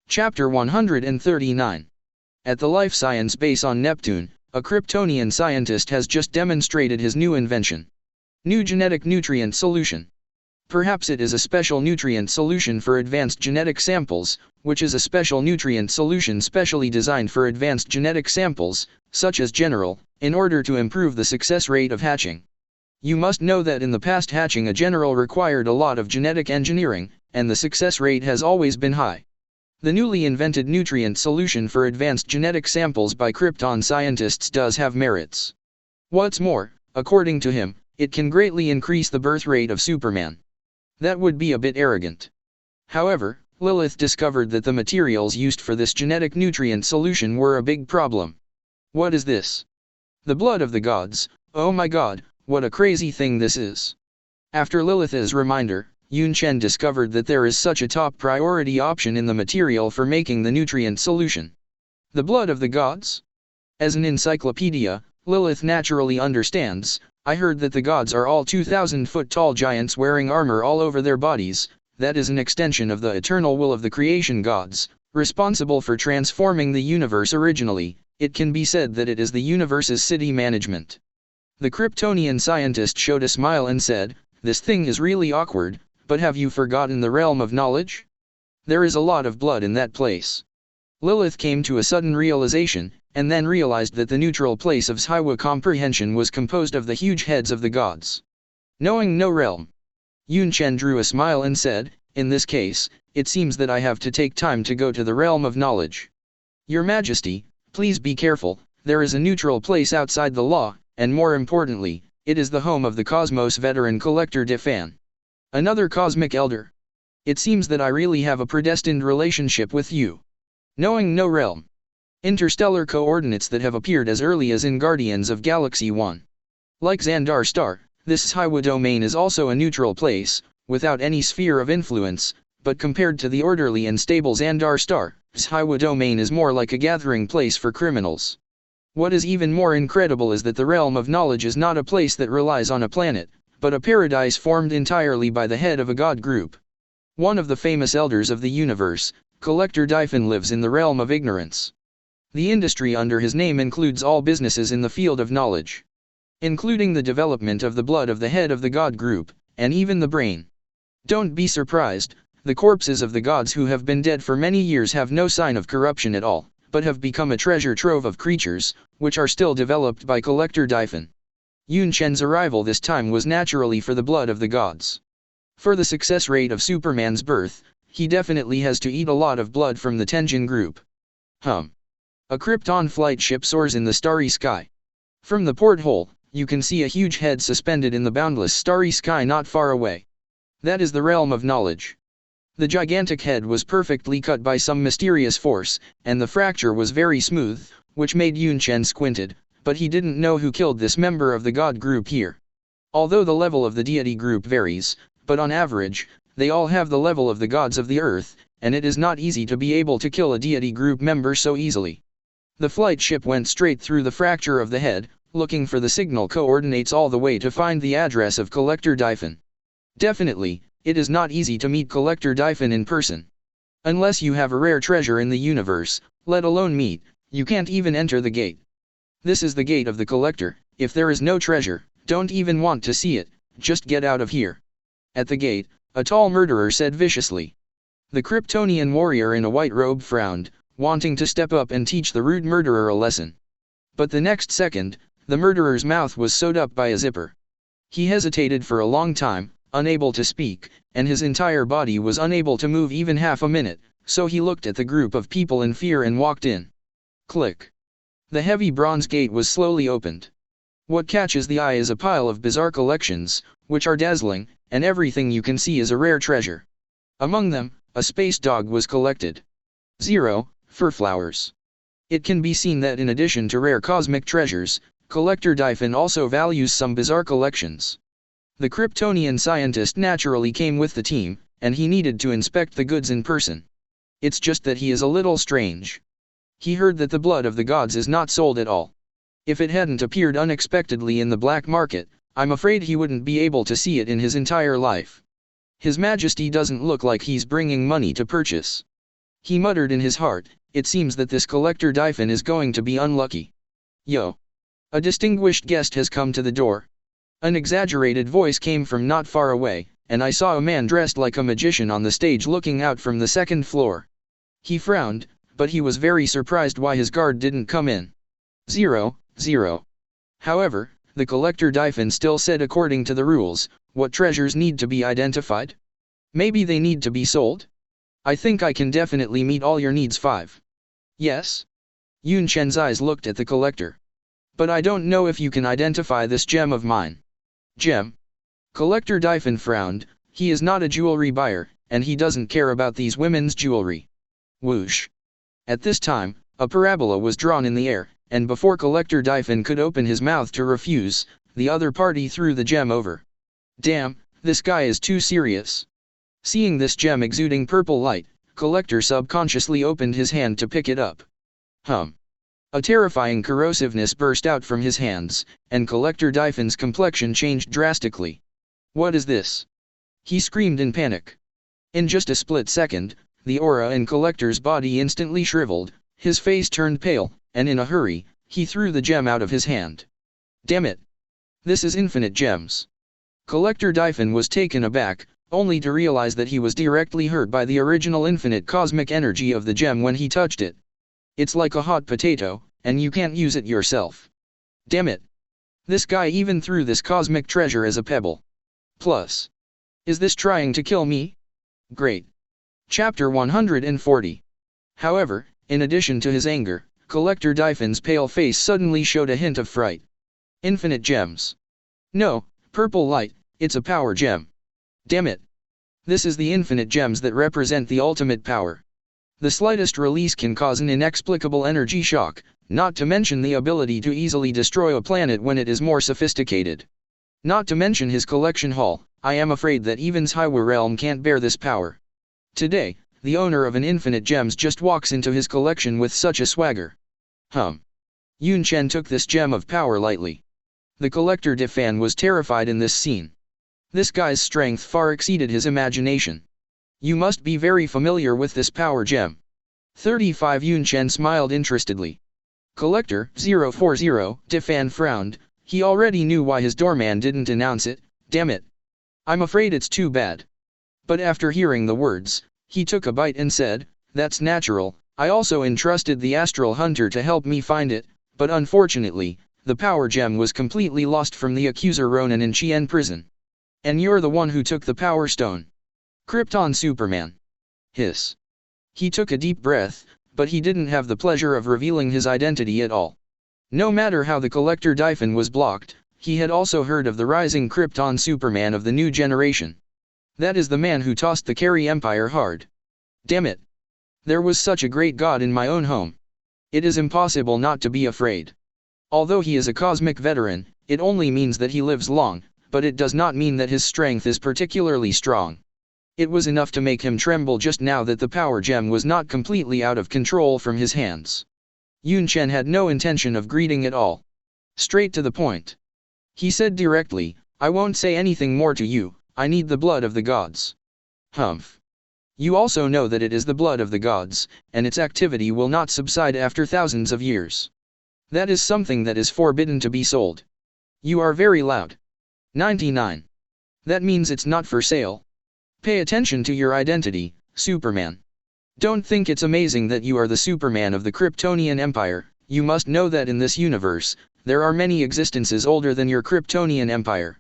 A: Chapter 139. At the life science base on Neptune, a Kryptonian scientist has just demonstrated his new invention. New genetic nutrient solution. Perhaps it is a special nutrient solution for advanced genetic samples, which is a special nutrient solution specially designed for advanced genetic samples, such as general, in order to improve the success rate of hatching. You must know that in the past hatching a general required a lot of genetic engineering, and the success rate has always been high. The newly invented nutrient solution for advanced genetic samples by Krypton scientists does have merits. What's more, according to him, it can greatly increase the birth rate of Superman. That would be a bit arrogant. However, Lilith discovered that the materials used for this genetic nutrient solution were a big problem. What is this? The blood of the gods. Oh my god, what a crazy thing this is. After Lilith's reminder, Yunchen discovered that there is such a top priority option in the material for making the nutrient solution. The blood of the gods? As an encyclopedia, Lilith naturally understands. I heard that the gods are all 2,000-foot tall giants wearing armor all over their bodies. That is an extension of the eternal will of the creation gods, responsible for transforming the universe originally. It can be said that it is the universe's city management. The Kryptonian scientist showed a smile and said, "This thing is really awkward, but have you forgotten the realm of knowledge? There is a lot of blood in that place." Lilith came to a sudden realization, and then realized that the neutral place of Shiwa comprehension was composed of the huge heads of the gods. Knowing no realm. Yunchen drew a smile and said, "In this case, it seems that I have to take time to go to the realm of knowledge. Your Majesty, please be careful, there is a neutral place outside the law, and more importantly, it is the home of the Cosmos veteran collector Defan. Another cosmic elder. It seems that I really have a predestined relationship with you. Knowing no realm. Interstellar coordinates that have appeared as early as in Guardians of Galaxy 1. Like Xandar Star, this Shiwa domain is also a neutral place, without any sphere of influence, but compared to the orderly and stable Xandar Star, Shiwa domain is more like a gathering place for criminals. What is even more incredible is that the realm of knowledge is not a place that relies on a planet, but a paradise formed entirely by the head of a god group. One of the famous elders of the universe, Collector Dyphon, lives in the realm of ignorance. The industry under his name includes all businesses in the field of knowledge, including the development of the blood of the head of the god group, and even the brain. Don't be surprised, the corpses of the gods who have been dead for many years have no sign of corruption at all, but have become a treasure trove of creatures, which are still developed by Collector Dyphon. Yunchen's arrival this time was naturally for the blood of the gods. For the success rate of Superman's birth, he definitely has to eat a lot of blood from the Tenjin group. A Krypton flight ship soars in the starry sky. From the porthole, you can see a huge head suspended in the boundless starry sky not far away. That is the realm of knowledge. The gigantic head was perfectly cut by some mysterious force, and the fracture was very smooth, which made Yunchen squinted, but he didn't know who killed this member of the god group here. Although the level of the deity group varies, but on average, they all have the level of the gods of the earth, and it is not easy to be able to kill a deity group member so easily. The flight ship went straight through the fracture of the head, looking for the signal coordinates all the way to find the address of Collector Dyphon. Definitely, it is not easy to meet Collector Dyphon in person. Unless you have a rare treasure in the universe, let alone meet, you can't even enter the gate. This is the gate of the Collector. If there is no treasure, don't even want to see it, just get out of here. At the gate, a tall murderer said viciously. The Kryptonian warrior in a white robe frowned, wanting to step up and teach the rude murderer a lesson. But the next second, the murderer's mouth was sewed up by a zipper. He hesitated for a long time, unable to speak, and his entire body was unable to move even half a minute, so he looked at the group of people in fear and walked in. Click. The heavy bronze gate was slowly opened. What catches the eye is a pile of bizarre collections, which are dazzling, and everything you can see is a rare treasure. Among them, a space dog was collected. 0. Fur flowers. It can be seen that in addition to rare cosmic treasures, Collector Dyphon also values some bizarre collections. The Kryptonian scientist naturally came with the team, and he needed to inspect the goods in person. It's just that he is a little strange. He heard that the blood of the gods is not sold at all. If it hadn't appeared unexpectedly in the black market, I'm afraid he wouldn't be able to see it in his entire life. His Majesty doesn't look like he's bringing money to purchase. He muttered in his heart, it seems that this Collector Dyphon is going to be unlucky. Yo! A distinguished guest has come to the door. An exaggerated voice came from not far away, and I saw a man dressed like a magician on the stage looking out from the second floor. He frowned, but he was very surprised why his guard didn't come in. 0, 0. However, the collector Dyphon still said according to the rules, what treasures need to be identified? Maybe they need to be sold? I think I can definitely meet all your needs. 5. Yes? Yunchen's eyes looked at the collector. But I don't know if you can identify this gem of mine. Gem? Collector Dyphon frowned. He is not a jewelry buyer, and he doesn't care about these women's jewelry. Whoosh. At this time, a parabola was drawn in the air, and before Collector Dyphon could open his mouth to refuse, the other party threw the gem over. Damn, this guy is too serious. Seeing this gem exuding purple light, Collector subconsciously opened his hand to pick it up. A terrifying corrosiveness burst out from his hands, and Collector Dyphon's complexion changed drastically. What is this? He screamed in panic. In just a split second, the aura in Collector's body instantly shriveled, his face turned pale, and in a hurry, he threw the gem out of his hand. Damn it! This is infinite gems. Collector Dyphon was taken aback, only to realize that he was directly hurt by the original infinite cosmic energy of the gem when he touched it. It's like a hot potato, and you can't use it yourself. Damn it! This guy even threw this cosmic treasure as a pebble. Plus. Is this trying to kill me? Great. Chapter 140. However, in addition to his anger, Collector Dyphon's pale face suddenly showed a hint of fright. Infinite gems. No, purple light, it's a power gem. Damn it. This is the infinite gems that represent the ultimate power. The slightest release can cause an inexplicable energy shock, not to mention the ability to easily destroy a planet when it is more sophisticated. Not to mention his collection haul, I am afraid that even Hiwa realm can't bear this power. Today, the owner of an infinite gems just walks into his collection with such a swagger. Yunchen took this gem of power lightly. The collector Dyphon was terrified in this scene. This guy's strength far exceeded his imagination. You must be very familiar with this power gem. 35 Yunchen smiled interestedly. Collector 040 Dyphon frowned. He already knew why his doorman didn't announce it. Damn it. I'm afraid it's too bad. But after hearing the words, he took a bite and said, that's natural. I also entrusted the astral hunter to help me find it, but unfortunately, the power gem was completely lost from the accuser Ronan in Chen prison. And you're the one who took the power stone. Krypton Superman. Hiss. He took a deep breath, but he didn't have the pleasure of revealing his identity at all. No matter how the collector Dyphon was blocked, he had also heard of the rising Krypton Superman of the new generation. That is the man who tossed the Cre Empire hard. Damn it. There was such a great god in my own home. It is impossible not to be afraid. Although he is a cosmic veteran, it only means that he lives long, but it does not mean that his strength is particularly strong. It was enough to make him tremble just now that the power gem was not completely out of control from his hands. Yunchen had no intention of greeting at all. Straight to the point. He said directly, I won't say anything more to you, I need the blood of the gods. Humph. You also know that it is the blood of the gods, and its activity will not subside after thousands of years. That is something that is forbidden to be sold. You are very loud. 99. That means it's not for sale. Pay attention to your identity, Superman. Don't think it's amazing that you are the Superman of the Kryptonian Empire. You must know that in this universe, there are many existences older than your Kryptonian Empire.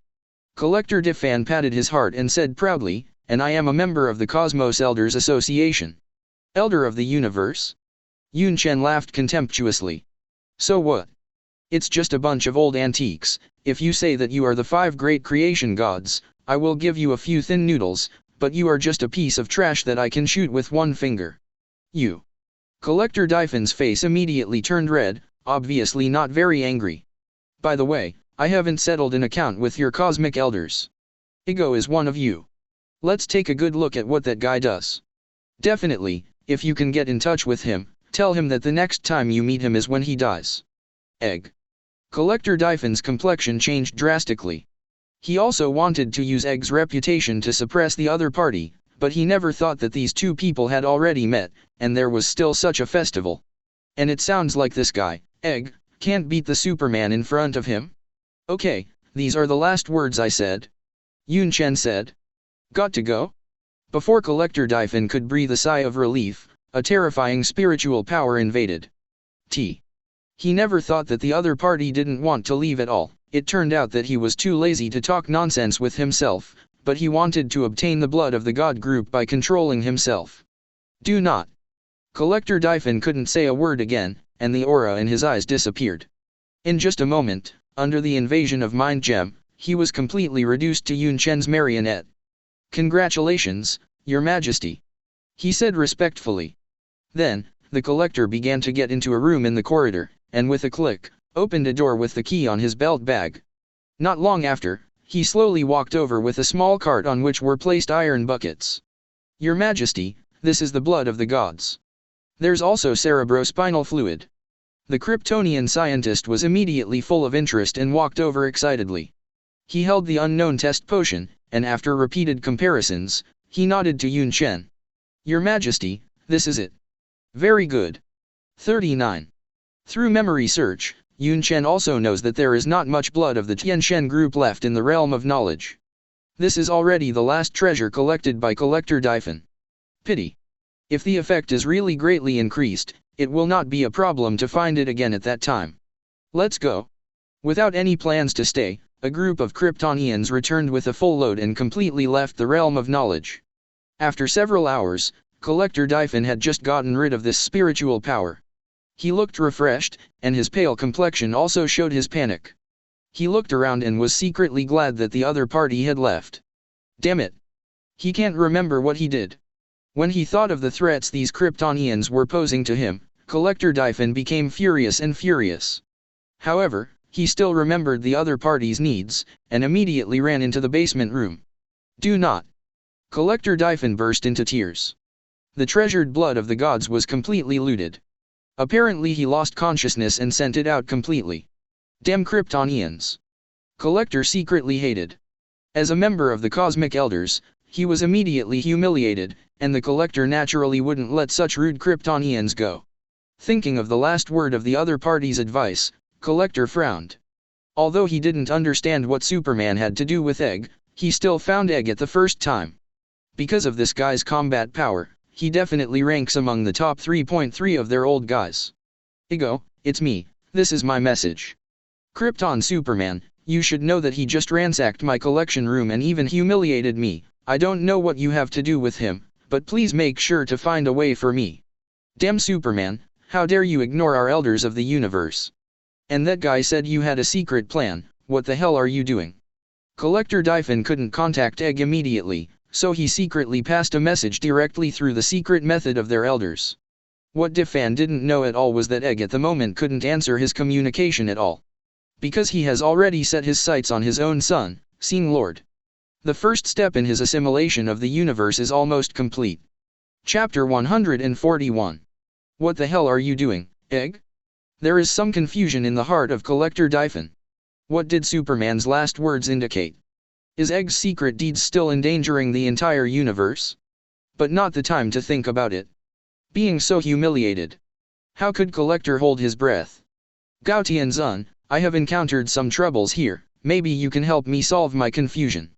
A: Collector Dyphon patted his heart and said proudly, and I am a member of the Cosmos Elders Association. Elder of the universe? Yunchen laughed contemptuously. So what? It's just a bunch of old antiques. If you say that you are the 5 great creation gods, I will give you a few thin noodles, but you are just a piece of trash that I can shoot with one finger. You. Collector Dyphon's face immediately turned red, obviously not very angry. By the way, I haven't settled an account with your cosmic elders. Ego is one of you. Let's take a good look at what that guy does. Definitely, if you can get in touch with him, tell him that the next time you meet him is when he dies. Egg. Collector Dyphon's complexion changed drastically. He also wanted to use Egg's reputation to suppress the other party, but he never thought that these two people had already met, and there was still such a festival. And it sounds like this guy, Egg, can't beat the Superman in front of him? Okay, these are the last words I said. Yunchen said. Got to go? Before Collector Dyphon could breathe a sigh of relief, a terrifying spiritual power invaded. He never thought that the other party didn't want to leave at all. It turned out that he was too lazy to talk nonsense with himself, but he wanted to obtain the blood of the god group by controlling himself. Do not. Collector Dyphon couldn't say a word again, and the aura in his eyes disappeared. In just a moment, under the invasion of Mind Gem, he was completely reduced to Yunchen's marionette. Congratulations, Your Majesty, he said respectfully. Then, the collector began to get into a room in the corridor, and with a click, opened a door with the key on his belt bag. Not long after, he slowly walked over with a small cart on which were placed iron buckets. Your Majesty, this is the blood of the gods. There's also cerebrospinal fluid. The Kryptonian scientist was immediately full of interest and walked over excitedly. He held the unknown test potion, and after repeated comparisons, he nodded to Yunchen. Your Majesty, this is it. Very good. 39. Through memory search, Yunchen also knows that there is not much blood of the Tianchen group left in the realm of knowledge. This is already the last treasure collected by Collector Dyphon. Pity. If the effect is really greatly increased, it will not be a problem to find it again at that time. Let's go. Without any plans to stay, a group of Kryptonians returned with a full load and completely left the realm of knowledge. After several hours, Collector Dyphon had just gotten rid of this spiritual power. He looked refreshed, and his pale complexion also showed his panic. He looked around and was secretly glad that the other party had left. Damn it. He can't remember what he did. When he thought of the threats these Kryptonians were posing to him, Collector Dyphon became furious and furious. However, he still remembered the other party's needs, and immediately ran into the basement room. Do not. Collector Dyphon burst into tears. The treasured blood of the gods was completely looted. Apparently he lost consciousness and sent it out completely. Damn Kryptonians. Collector secretly hated. As a member of the Cosmic Elders, he was immediately humiliated, and the Collector naturally wouldn't let such rude Kryptonians go. Thinking of the last word of the other party's advice, Collector frowned. Although he didn't understand what Superman had to do with Egg, he still found Egg at the first time. Because of this guy's combat power, he definitely ranks among the top 3.3 of their old guys. Ego, it's me, this is my message. Krypton Superman, you should know that he just ransacked my collection room and even humiliated me. I don't know what you have to do with him, but please make sure to find a way for me. Damn Superman, how dare you ignore our elders of the universe? And that guy said you had a secret plan, what the hell are you doing? Collector Dyphon couldn't contact Egg immediately, so he secretly passed a message directly through the secret method of their elders. What Dyphon didn't know at all was that Egg at the moment couldn't answer his communication at all. Because he has already set his sights on his own son, Seeing Lord. The first step in his assimilation of the universe is almost complete. Chapter 141. What the hell are you doing, Egg? There is some confusion in the heart of Collector Dyphon. What did Superman's last words indicate? Is Egg's secret deeds still endangering the entire universe? But not the time to think about it. Being so humiliated. How could Collector hold his breath? Gao Tianzun, I have encountered some troubles here, maybe you can help me solve my confusion.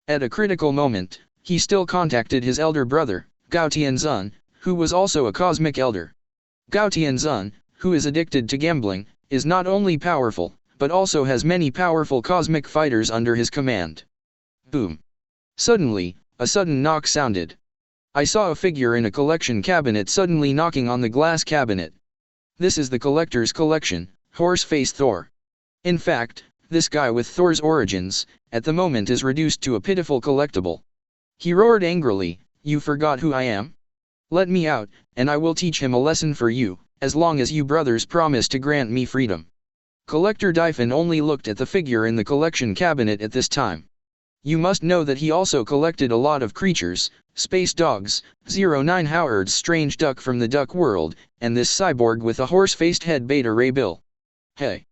A: At a critical moment, he still contacted his elder brother, Gao Tianzun, who was also a cosmic elder. Gao Tianzun, who is addicted to gambling, is not only powerful, but also has many powerful cosmic fighters under his command. Boom. Suddenly, a sudden knock sounded. I saw a figure in a collection cabinet suddenly knocking on the glass cabinet. This is the collector's collection, Horse-Faced Thor. In fact, this guy with Thor's origins, at the moment is reduced to a pitiful collectible. He roared angrily, you forgot who I am? Let me out, and I will teach him a lesson for you, as long as you brothers promise to grant me freedom. Collector Dyphon only looked at the figure in the collection cabinet at this time. You must know that he also collected a lot of creatures, space dogs, 09 Howard's strange duck from the duck world, and this cyborg with a horse-faced head Beta Ray Bill. Hey.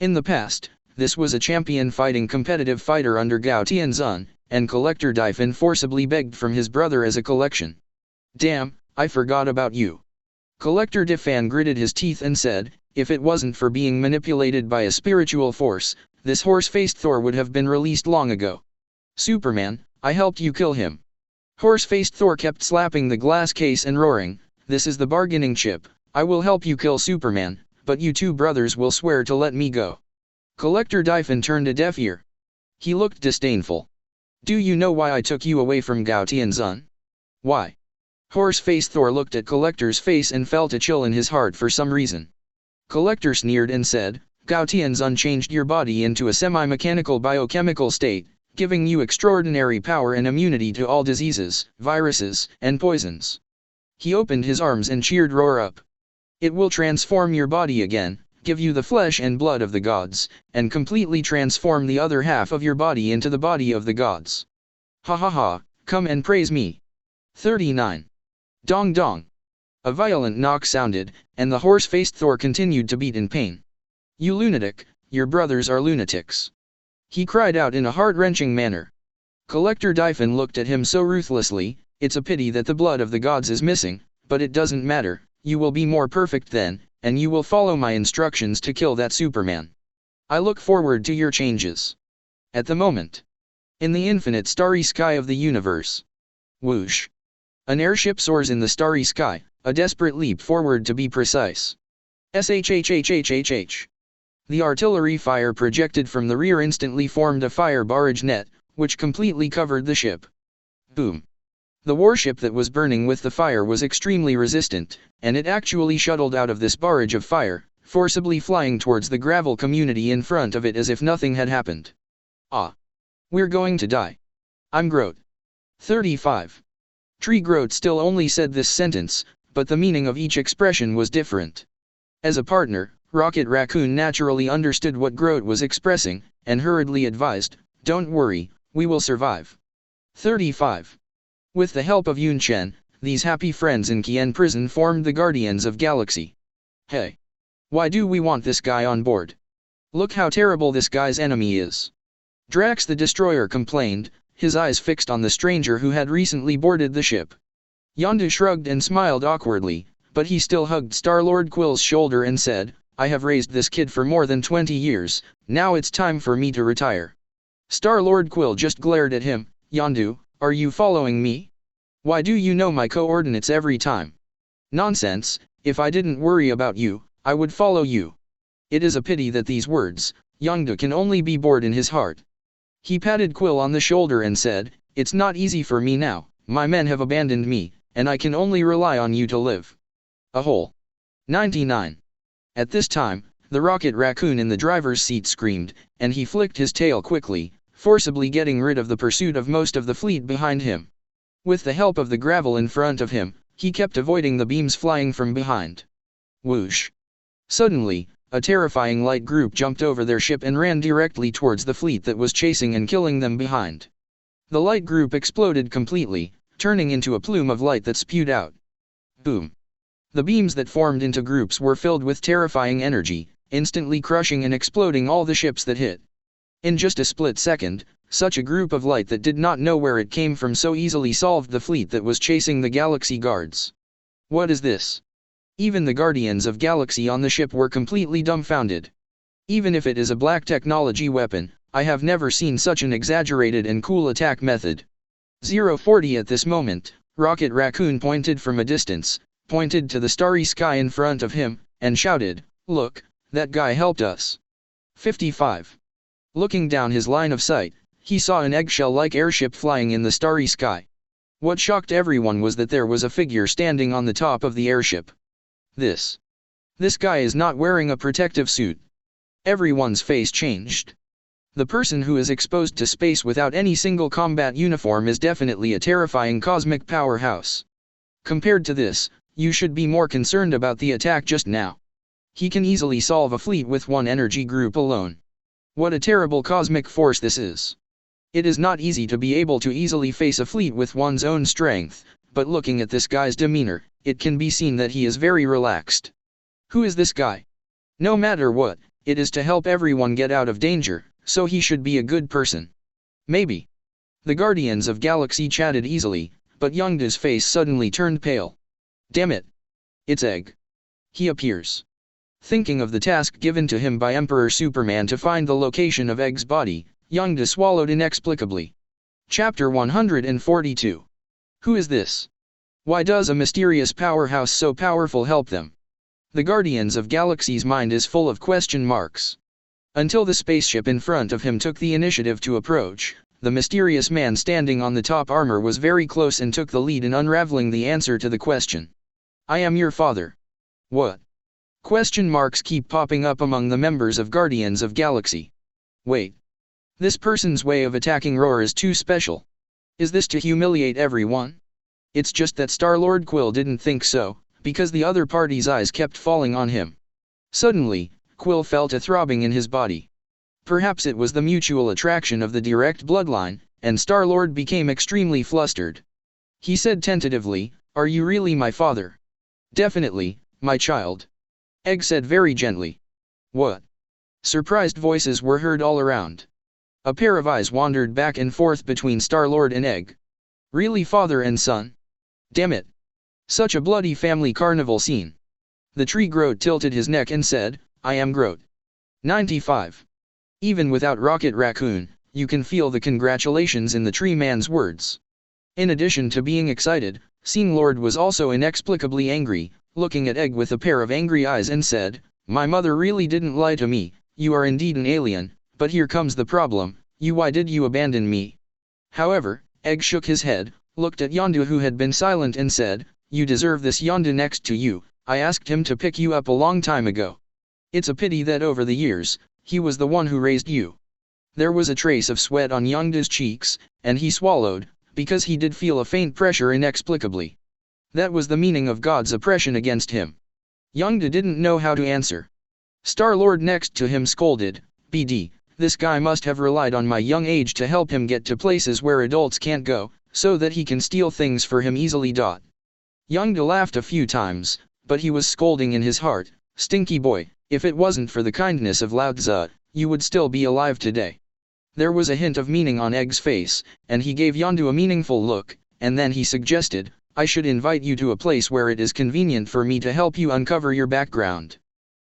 A: In the past, this was a champion fighting competitive fighter under Gao Tianzun, and Collector Dyphon forcibly begged from his brother as a collection. Damn, I forgot about you. Collector Dyphon gritted his teeth and said, if it wasn't for being manipulated by a spiritual force, this horse-faced Thor would have been released long ago. Superman, I helped you kill him. Horse-faced Thor kept slapping the glass case and roaring, this is the bargaining chip, I will help you kill Superman, but you two brothers will swear to let me go. Collector Dyphon turned a deaf ear. He looked disdainful. Do you know why I took you away from Gao Tianzun? Why? Horse-faced Thor looked at Collector's face and felt a chill in his heart for some reason. Collector sneered and said, Gao Tianzun changed your body into a semi-mechanical biochemical state, giving you extraordinary power and immunity to all diseases, viruses, and poisons. He opened his arms and cheered Roar up. It will transform your body again, give you the flesh and blood of the gods, and completely transform the other half of your body into the body of the gods. Ha ha ha, come and praise me. 39. Dong dong. A violent knock sounded, and the horse-faced Thor continued to beat in pain. You lunatic, your brothers are lunatics. He cried out in a heart-wrenching manner. Collector Dyphon looked at him so ruthlessly, it's a pity that the blood of the gods is missing, but it doesn't matter, you will be more perfect then, and you will follow my instructions to kill that Superman. I look forward to your changes. At the moment. In the infinite starry sky of the universe. Whoosh. An airship soars in the starry sky, a desperate leap forward to be precise. SHHHHHH. The artillery fire projected from the rear instantly formed a fire barrage net, which completely covered the ship. Boom. The warship that was burning with the fire was extremely resistant, and it actually shuttled out of this barrage of fire, forcibly flying towards the gravel community in front of it as if nothing had happened. Ah. We're going to die. I'm Groot. 35. Tree Groot still only said this sentence, but the meaning of each expression was different. As a partner, Rocket Raccoon naturally understood what Groot was expressing, and hurriedly advised, don't worry, we will survive. 35. With the help of Yunchen, these happy friends in Qian prison formed the Guardians of Galaxy. Hey! Why do we want this guy on board? Look how terrible this guy's enemy is. Drax the Destroyer complained, his eyes fixed on the stranger who had recently boarded the ship. Yondu shrugged and smiled awkwardly, but he still hugged Star-Lord Quill's shoulder and said, I have raised this kid for more than 20 years, now it's time for me to retire. Star-Lord Quill just glared at him, Yondu, are you following me? Why do you know my coordinates every time? Nonsense, if I didn't worry about you, I would follow you. It is a pity that these words, Yondu can only be bored in his heart. He patted Quill on the shoulder and said, it's not easy for me now, my men have abandoned me, and I can only rely on you to live. A hole. 99. At this time, the Rocket Raccoon in the driver's seat screamed, and he flicked his tail quickly, forcibly getting rid of the pursuit of most of the fleet behind him. With the help of the gravel in front of him, he kept avoiding the beams flying from behind. Whoosh! Suddenly, a terrifying light group jumped over their ship and ran directly towards the fleet that was chasing and killing them behind. The light group exploded completely, turning into a plume of light that spewed out. Boom! The beams that formed into groups were filled with terrifying energy, instantly crushing and exploding all the ships that hit. In just a split second, such a group of light that did not know where it came from so easily solved the fleet that was chasing the Galaxy Guards. What is this? Even the Guardians of Galaxy on the ship were completely dumbfounded. Even if it is a black technology weapon, I have never seen such an exaggerated and cool attack method. 040 At this moment, Rocket Raccoon pointed from a distance, pointed to the starry sky in front of him, and shouted, look, that guy helped us. 55. Looking down his line of sight, he saw an eggshell-like airship flying in the starry sky. What shocked everyone was that there was a figure standing on the top of the airship. This guy is not wearing a protective suit. Everyone's face changed. The person who is exposed to space without any single combat uniform is definitely a terrifying cosmic powerhouse. Compared to this, you should be more concerned about the attack just now. He can easily solve a fleet with one energy group alone. What a terrible cosmic force this is. It is not easy to be able to easily face a fleet with one's own strength, but looking at this guy's demeanor, it can be seen that he is very relaxed. Who is this guy? No matter what, it is to help everyone get out of danger, so he should be a good person. Maybe. The Guardians of Galaxy chatted easily, but Yongda's face suddenly turned pale. Damn it. It's Egg. He appears. Thinking of the task given to him by Emperor Superman to find the location of Egg's body, Yongda swallowed inexplicably. Chapter 142. Who is this? Why does a mysterious powerhouse so powerful help them? The Guardians of Galaxy's mind is full of question marks. Until the spaceship in front of him took the initiative to approach, the mysterious man standing on the top armor was very close and took the lead in unraveling the answer to the question. I am your father. What? Question marks keep popping up among the members of Guardians of Galaxy. Wait. This person's way of attacking Roar is too special. Is this to humiliate everyone? It's just that Star-Lord Quill didn't think so, because the other party's eyes kept falling on him. Suddenly, Quill felt a throbbing in his body. Perhaps it was the mutual attraction of the direct bloodline, and Star-Lord became extremely flustered. He said tentatively, "Are you really my father?" "Definitely, my child." Egg said very gently. "What?" Surprised voices were heard all around. A pair of eyes wandered back and forth between Star-Lord and Egg. Really father and son? Damn it. Such a bloody family carnival scene. The tree Groot tilted his neck and said, "I am Groot." 95. Even without Rocket Raccoon, you can feel the congratulations in the tree man's words. In addition to being excited, Sing Lord was also inexplicably angry, looking at Egg with a pair of angry eyes and said, "My mother really didn't lie to me, you are indeed an alien, but here comes the problem, why did you abandon me?" However, Egg shook his head, looked at Yondu who had been silent and said, "You deserve this. Yondu next to you, I asked him to pick you up a long time ago. It's a pity that over the years, he was the one who raised you." There was a trace of sweat on Yondu's cheeks, and he swallowed, because he did feel a faint pressure inexplicably. That was the meaning of God's oppression against him. Yondu didn't know how to answer. Star-Lord next to him scolded, "BD, this guy must have relied on my young age to help him get to places where adults can't go, so that he can steal things for him easily." Yondu laughed a few times, but he was scolding in his heart, "Stinky boy, if it wasn't for the kindness of Lao Tzu, you would still be alive today." There was a hint of meaning on Egg's face, and he gave Yondu a meaningful look, and then he suggested, "I should invite you to a place where it is convenient for me to help you uncover your background."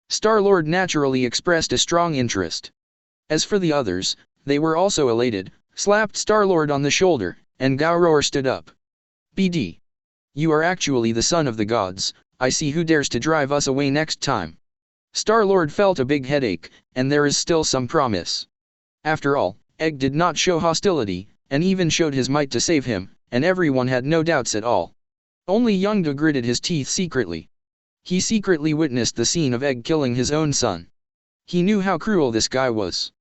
A: Star-Lord naturally expressed a strong interest. As for the others, they were also elated, slapped Star-Lord on the shoulder, and Gowroar stood up. "BD. You are actually the son of the gods, I see who dares to drive us away next time." Star-Lord felt a big headache, and there is still some promise. After all, Egg did not show hostility, and even showed his might to save him, and everyone had no doubts at all. Only Yondu gritted his teeth secretly. He secretly witnessed the scene of Egg killing his own son. He knew how cruel this guy was.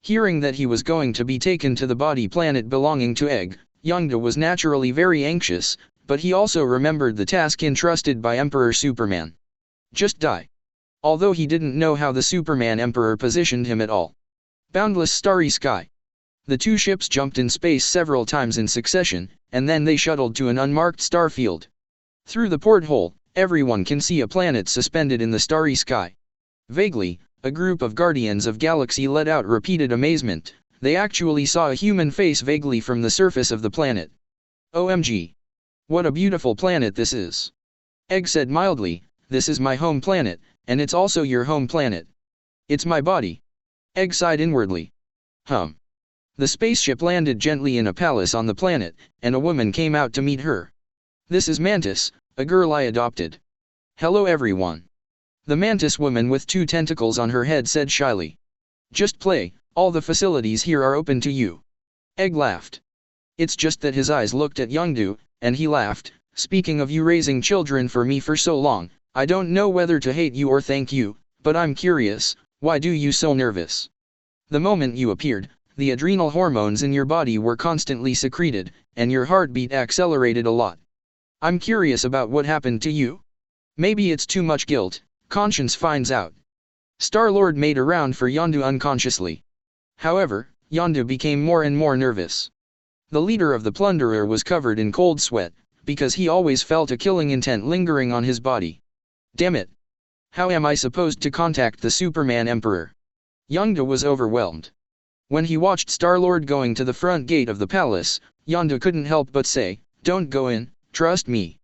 A: Hearing that he was going to be taken to the body planet belonging to Egg, Yondu was naturally very anxious, but he also remembered the task entrusted by Emperor Superman. Just die. Although he didn't know how the Superman Emperor positioned him at all. Boundless starry sky. The two ships jumped in space several times in succession, and then they shuttled to an unmarked star field. Through the porthole, everyone can see a planet suspended in the starry sky. Vaguely, a group of Guardians of Galaxy let out repeated amazement. They actually saw a human face vaguely from the surface of the planet. "OMG. What a beautiful planet this is." Egg said mildly, "This is my home planet, and it's also your home planet." "It's my body." Egg sighed inwardly. The spaceship landed gently in a palace on the planet, and a woman came out to meet her. "This is Mantis, a girl I adopted." "Hello everyone." The Mantis woman with two tentacles on her head said shyly. "Just play, all the facilities here are open to you." Egg laughed. It's just that his eyes looked at Yondu, and he laughed, "Speaking of you raising children for me for so long, I don't know whether to hate you or thank you, but I'm curious, why do you so nervous? The moment you appeared, the adrenal hormones in your body were constantly secreted, and your heartbeat accelerated a lot. I'm curious about what happened to you. Maybe it's too much guilt, conscience finds out." Star-Lord made a round for Yondu unconsciously. However, Yondu became more and more nervous. The leader of the plunderer was covered in cold sweat, because he always felt a killing intent lingering on his body. Damn it! How am I supposed to contact the Superman Emperor? Yondu was overwhelmed. When he watched Star-Lord going to the front gate of the palace, Yondu couldn't help but say, "Don't go in, trust me."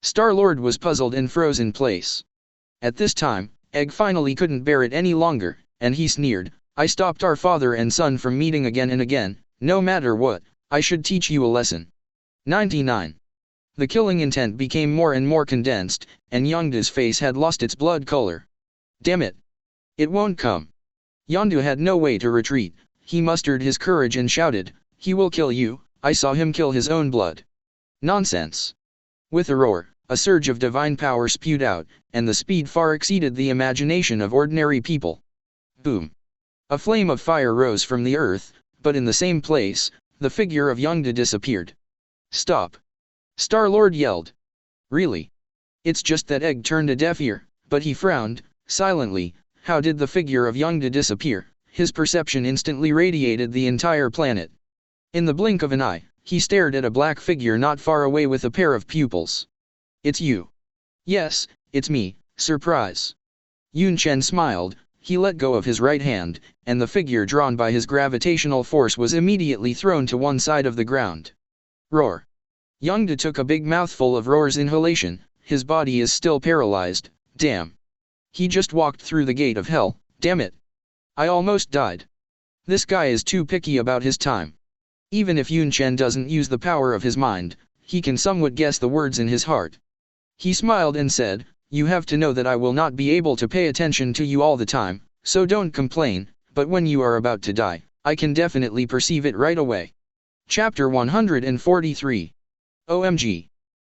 A: Star-Lord was puzzled and froze in place. At this time, Egg finally couldn't bear it any longer, and he sneered, "I stopped our father and son from meeting again and again, no matter what, I should teach you a lesson. 99. The killing intent became more and more condensed, and Yondu's face had lost its blood color. Damn it! It won't come. Yondu had no way to retreat. He mustered his courage and shouted, "He will kill you, I saw him kill his own blood." Nonsense. With a roar, a surge of divine power spewed out, and the speed far exceeded the imagination of ordinary people. Boom. A flame of fire rose from the earth, but in the same place, the figure of Yondu disappeared. Stop! Star-Lord yelled. Really? It's just that Egg turned a deaf ear, but he frowned, silently. How did the figure of Yondu disappear? His perception instantly radiated the entire planet. In the blink of an eye, he stared at a black figure not far away with a pair of pupils. It's you. Yes, it's me, surprise. Yunchen smiled. He let go of his right hand, and the figure drawn by his gravitational force was immediately thrown to one side of the ground. Roar. Yondu took a big mouthful of Roar's inhalation. His body is still paralyzed. Damn. He just walked through the gate of hell, damn it. I almost died. This guy is too picky about his time. Even if Yunchen doesn't use the power of his mind, he can somewhat guess the words in his heart. He smiled and said, "You have to know that I will not be able to pay attention to you all the time, so don't complain, but when you are about to die, I can definitely perceive it right away." Chapter 143. OMG.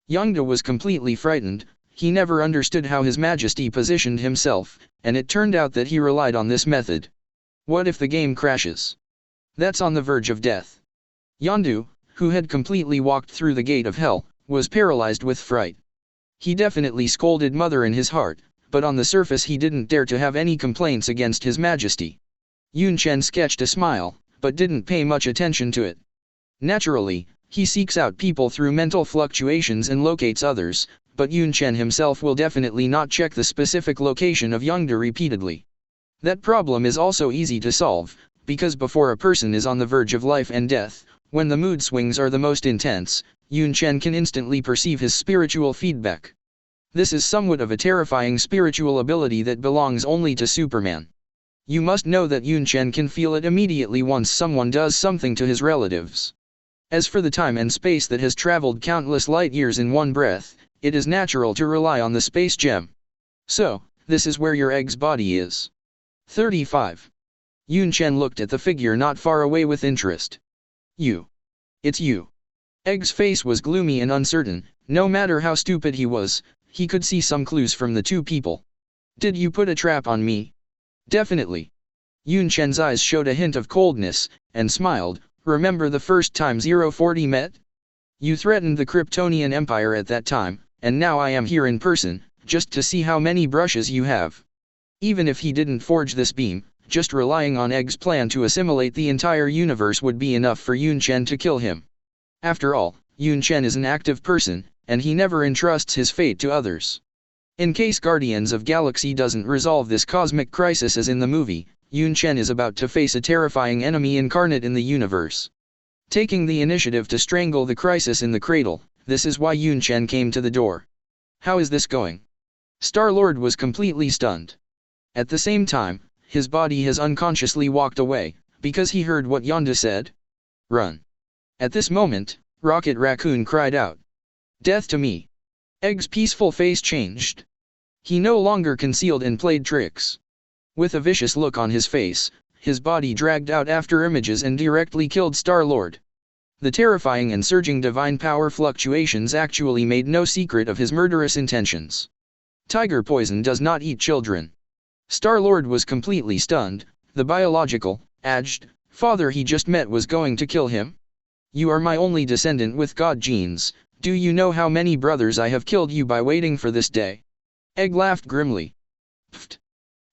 A: Yondu was completely frightened. He never understood how His Majesty positioned himself, and it turned out that he relied on this method. What if the game crashes? That's on the verge of death. Yondu, who had completely walked through the gate of hell, was paralyzed with fright. He definitely scolded Mother in his heart, but on the surface he didn't dare to have any complaints against His Majesty. Yunchen sketched a smile, but didn't pay much attention to it. Naturally, he seeks out people through mental fluctuations and locates others, but Yunchen himself will definitely not check the specific location of Yondu repeatedly. That problem is also easy to solve, because before a person is on the verge of life and death, when the mood swings are the most intense, Yunchen can instantly perceive his spiritual feedback. This is somewhat of a terrifying spiritual ability that belongs only to Superman. You must know that Yunchen can feel it immediately once someone does something to his relatives. As for the time and space that has traveled countless light years in one breath, it is natural to rely on the space gem. So, this is where your Egg's body is. 35. Yunchen looked at the figure not far away with interest. You. It's you. Egg's face was gloomy and uncertain. No matter how stupid he was, he could see some clues from the two people. Did you put a trap on me? Definitely. Yunchen's eyes showed a hint of coldness, and smiled. Remember the first time 040 met? You threatened the Kryptonian Empire at that time, and now I am here in person, just to see how many brushes you have. Even if he didn't forge this beam, just relying on Egg's plan to assimilate the entire universe would be enough for Yunchen to kill him. After all, Yunchen is an active person, and he never entrusts his fate to others. In case Guardians of Galaxy doesn't resolve this cosmic crisis as in the movie, Yunchen is about to face a terrifying enemy incarnate in the universe. Taking the initiative to strangle the crisis in the cradle, this is why Yunchen came to the door. How is this going? Star-Lord was completely stunned. At the same time, his body has unconsciously walked away, because he heard what Yondu said. Run. At this moment, Rocket Raccoon cried out. Death to me. Egg's peaceful face changed. He no longer concealed and played tricks. With a vicious look on his face, his body dragged out after images and directly killed Star-Lord. The terrifying and surging divine power fluctuations actually made no secret of his murderous intentions. Tiger poison does not eat children. Star-Lord was completely stunned. The biological, aged, father he just met was going to kill him? You are my only descendant with God genes. Do you know how many brothers I have killed you by waiting for this day? Egg laughed grimly. Pfft.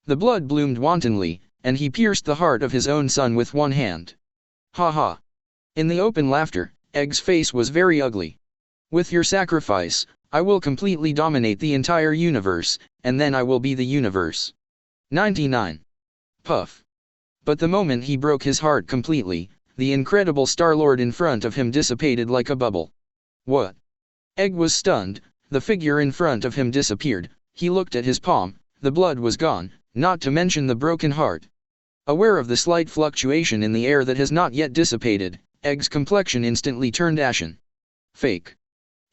A: The blood bloomed wantonly, and he pierced the heart of his own son with one hand. Ha ha. In the open laughter, Egg's face was very ugly. With your sacrifice, I will completely dominate the entire universe, and then I will be the universe. 99. Puff. But the moment he broke his heart completely, the incredible Star-Lord in front of him dissipated like a bubble. What? Egg was stunned. The figure in front of him disappeared. He looked at his palm. The blood was gone, not to mention the broken heart. Aware of the slight fluctuation in the air that has not yet dissipated, Egg's complexion instantly turned ashen. Fake.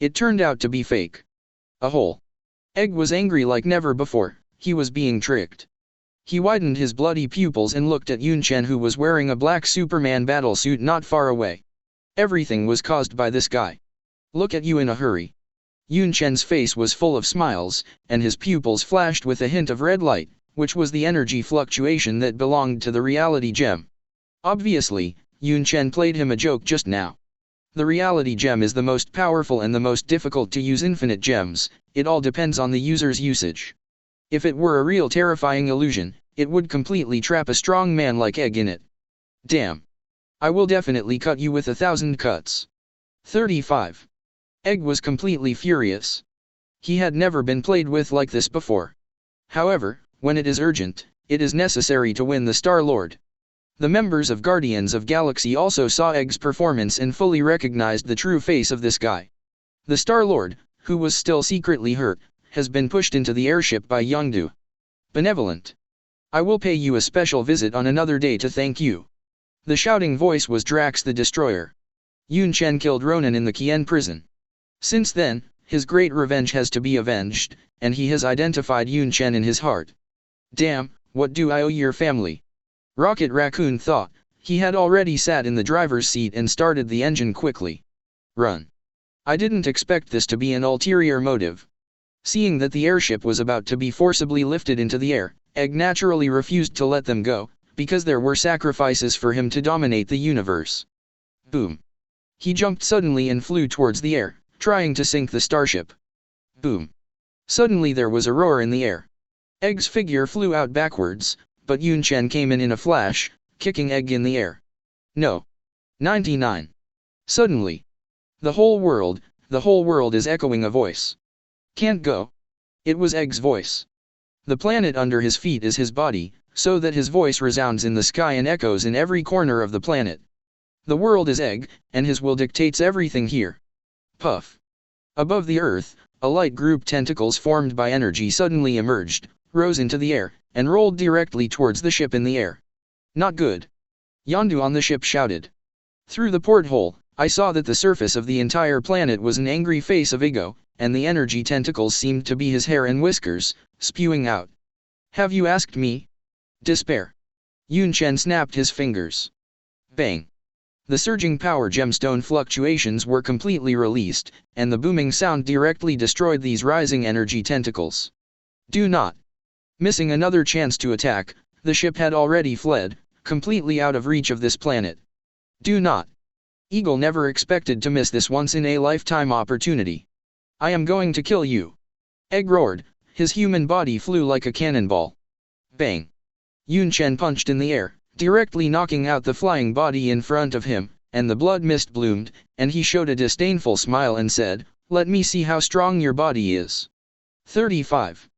A: It turned out to be fake. A hole. Egg was angry like never before, he was being tricked. He widened his bloody pupils and looked at Yunchen, who was wearing a black Superman battlesuit not far away. Everything was caused by this guy. Look at you in a hurry. Yunchen's face was full of smiles, and his pupils flashed with a hint of red light, which was the energy fluctuation that belonged to the reality gem. Obviously, Yunchen played him a joke just now. The reality gem is the most powerful and the most difficult to use infinite gems, it all depends on the user's usage. If it were a real terrifying illusion, it would completely trap a strong man like Egg in it. Damn. I will definitely cut you with 1,000 cuts. 35. Egg was completely furious. He had never been played with like this before. However, when it is urgent, it is necessary to win the Star-Lord. The members of Guardians of Galaxy also saw Egg's performance and fully recognized the true face of this guy. The Star-Lord, who was still secretly hurt, has been pushed into the airship by Yongdu. Benevolent. I will pay you a special visit on another day to thank you. The shouting voice was Drax the Destroyer. Yunchen killed Ronan in the Qian prison. Since then, his great revenge has to be avenged, and he has identified Yunchen in his heart. Damn, what do I owe your family? Rocket Raccoon thought. He had already sat in the driver's seat and started the engine quickly. Run. I didn't expect this to be an ulterior motive. Seeing that the airship was about to be forcibly lifted into the air, Egg naturally refused to let them go, because there were sacrifices for him to dominate the universe. Boom. He jumped suddenly and flew towards the air, trying to sink the starship. Boom. Suddenly there was a roar in the air. Egg's figure flew out backwards, but Yunchen came in a flash, kicking Egg in the air. No. 99. Suddenly. The whole world is echoing a voice. Can't go. It was Egg's voice. The planet under his feet is his body, so that his voice resounds in the sky and echoes in every corner of the planet. The world is Egg, and his will dictates everything here. Puff. Above the earth, a light group tentacles formed by energy suddenly emerged, rose into the air, and rolled directly towards the ship in the air. Not good. Yondu on the ship shouted. Through the porthole, I saw that the surface of the entire planet was an angry face of ego, and the energy tentacles seemed to be his hair and whiskers, spewing out. Have you asked me? Despair. Yunchen snapped his fingers. Bang. The surging power gemstone fluctuations were completely released, and the booming sound directly destroyed these rising energy tentacles. Do not. Missing another chance to attack, the ship had already fled, completely out of reach of this planet. Do not. Eagle never expected to miss this once-in-a-lifetime opportunity. I am going to kill you. Egg roared, his human body flew like a cannonball. Bang. Yunchen punched in the air, directly knocking out the flying body in front of him, and the blood mist bloomed, and he showed a disdainful smile and said, "Let me see how strong your body is." 35.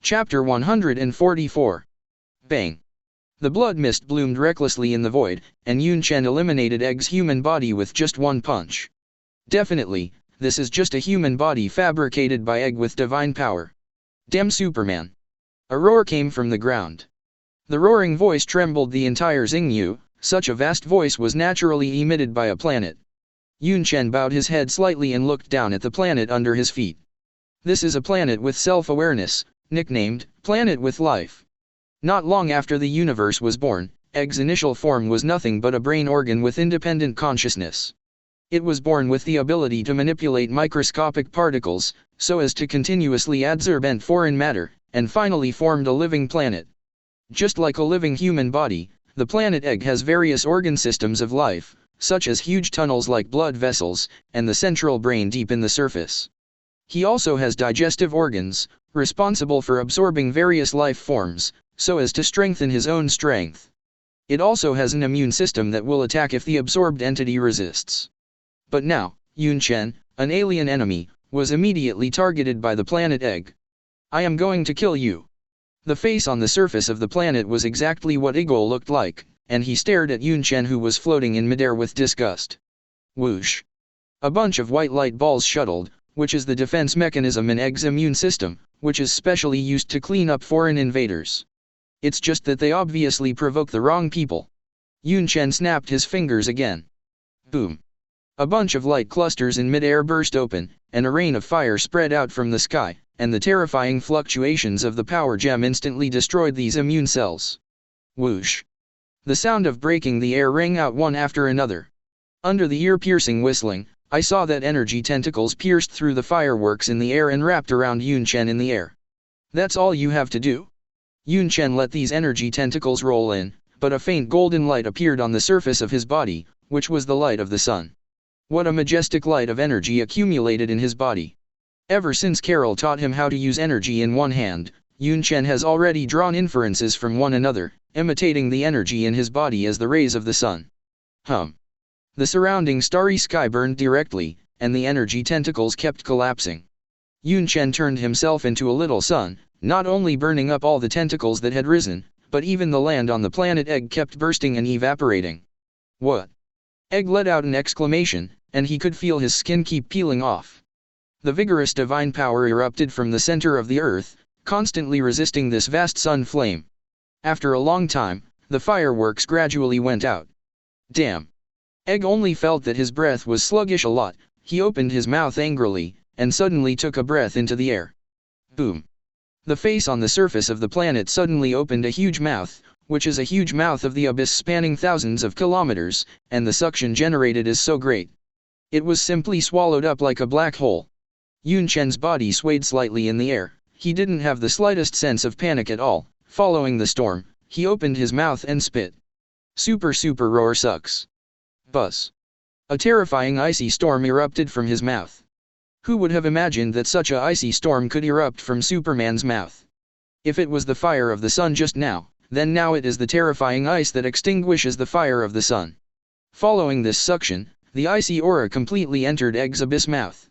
A: Chapter 144. Bang. The blood mist bloomed recklessly in the void, and Yunchen eliminated Egg's human body with just one punch. Definitely, this is just a human body fabricated by Egg with divine power. Damn Superman. A roar came from the ground. The roaring voice trembled the entire Xingyu, such a vast voice was naturally emitted by a planet. Yunchen bowed his head slightly and looked down at the planet under his feet. This is a planet with self-awareness, nicknamed, Planet with Life. Not long after the universe was born, Egg's initial form was nothing but a brain organ with independent consciousness. It was born with the ability to manipulate microscopic particles, so as to continuously adsorb foreign matter, and finally formed a living planet. Just like a living human body, the planet Egg has various organ systems of life, such as huge tunnels like blood vessels, and the central brain deep in the surface. He also has digestive organs, responsible for absorbing various life forms, so as to strengthen his own strength. It also has an immune system that will attack if the absorbed entity resists. But now, Yunchen, an alien enemy, was immediately targeted by the planet Egg. I am going to kill you. The face on the surface of the planet was exactly what Eagle looked like, and he stared at Yunchen, who was floating in midair with disgust. Whoosh. A bunch of white light balls shuttled, which is the defense mechanism in Egg's immune system, which is specially used to clean up foreign invaders. It's just that they obviously provoke the wrong people. Yunchen snapped his fingers again. Boom. A bunch of light clusters in midair burst open, and a rain of fire spread out from the sky, and the terrifying fluctuations of the power gem instantly destroyed these immune cells. Whoosh. The sound of breaking the air rang out one after another. Under the ear-piercing whistling, I saw that energy tentacles pierced through the fireworks in the air and wrapped around Yunchen in the air. That's all you have to do. Yunchen let these energy tentacles roll in, but a faint golden light appeared on the surface of his body, which was the light of the sun. What a majestic light of energy accumulated in his body. Ever since Carol taught him how to use energy in one hand, Yunchen has already drawn inferences from one another, imitating the energy in his body as the rays of the sun. The surrounding starry sky burned directly, and the energy tentacles kept collapsing. Yunchen turned himself into a little sun, not only burning up all the tentacles that had risen, but even the land on the planet Egg kept bursting and evaporating. What? Egg let out an exclamation, and he could feel his skin keep peeling off. The vigorous divine power erupted from the center of the earth, constantly resisting this vast sun flame. After a long time, the fireworks gradually went out. Damn. Egg only felt that his breath was sluggish a lot. He opened his mouth angrily, and suddenly took a breath into the air. Boom. The face on the surface of the planet suddenly opened a huge mouth, which is a huge mouth of the abyss spanning thousands of kilometers, and the suction generated is so great. It was simply swallowed up like a black hole. Yunchen's body swayed slightly in the air. He didn't have the slightest sense of panic at all. Following the storm, he opened his mouth and spit. Super roar sucks. Buzz. A terrifying icy storm erupted from his mouth. Who would have imagined that such a icy storm could erupt from Superman's mouth? If it was the fire of the sun just now, then now it is the terrifying ice that extinguishes the fire of the sun. Following this suction, the icy aura completely entered Egg's abyss mouth.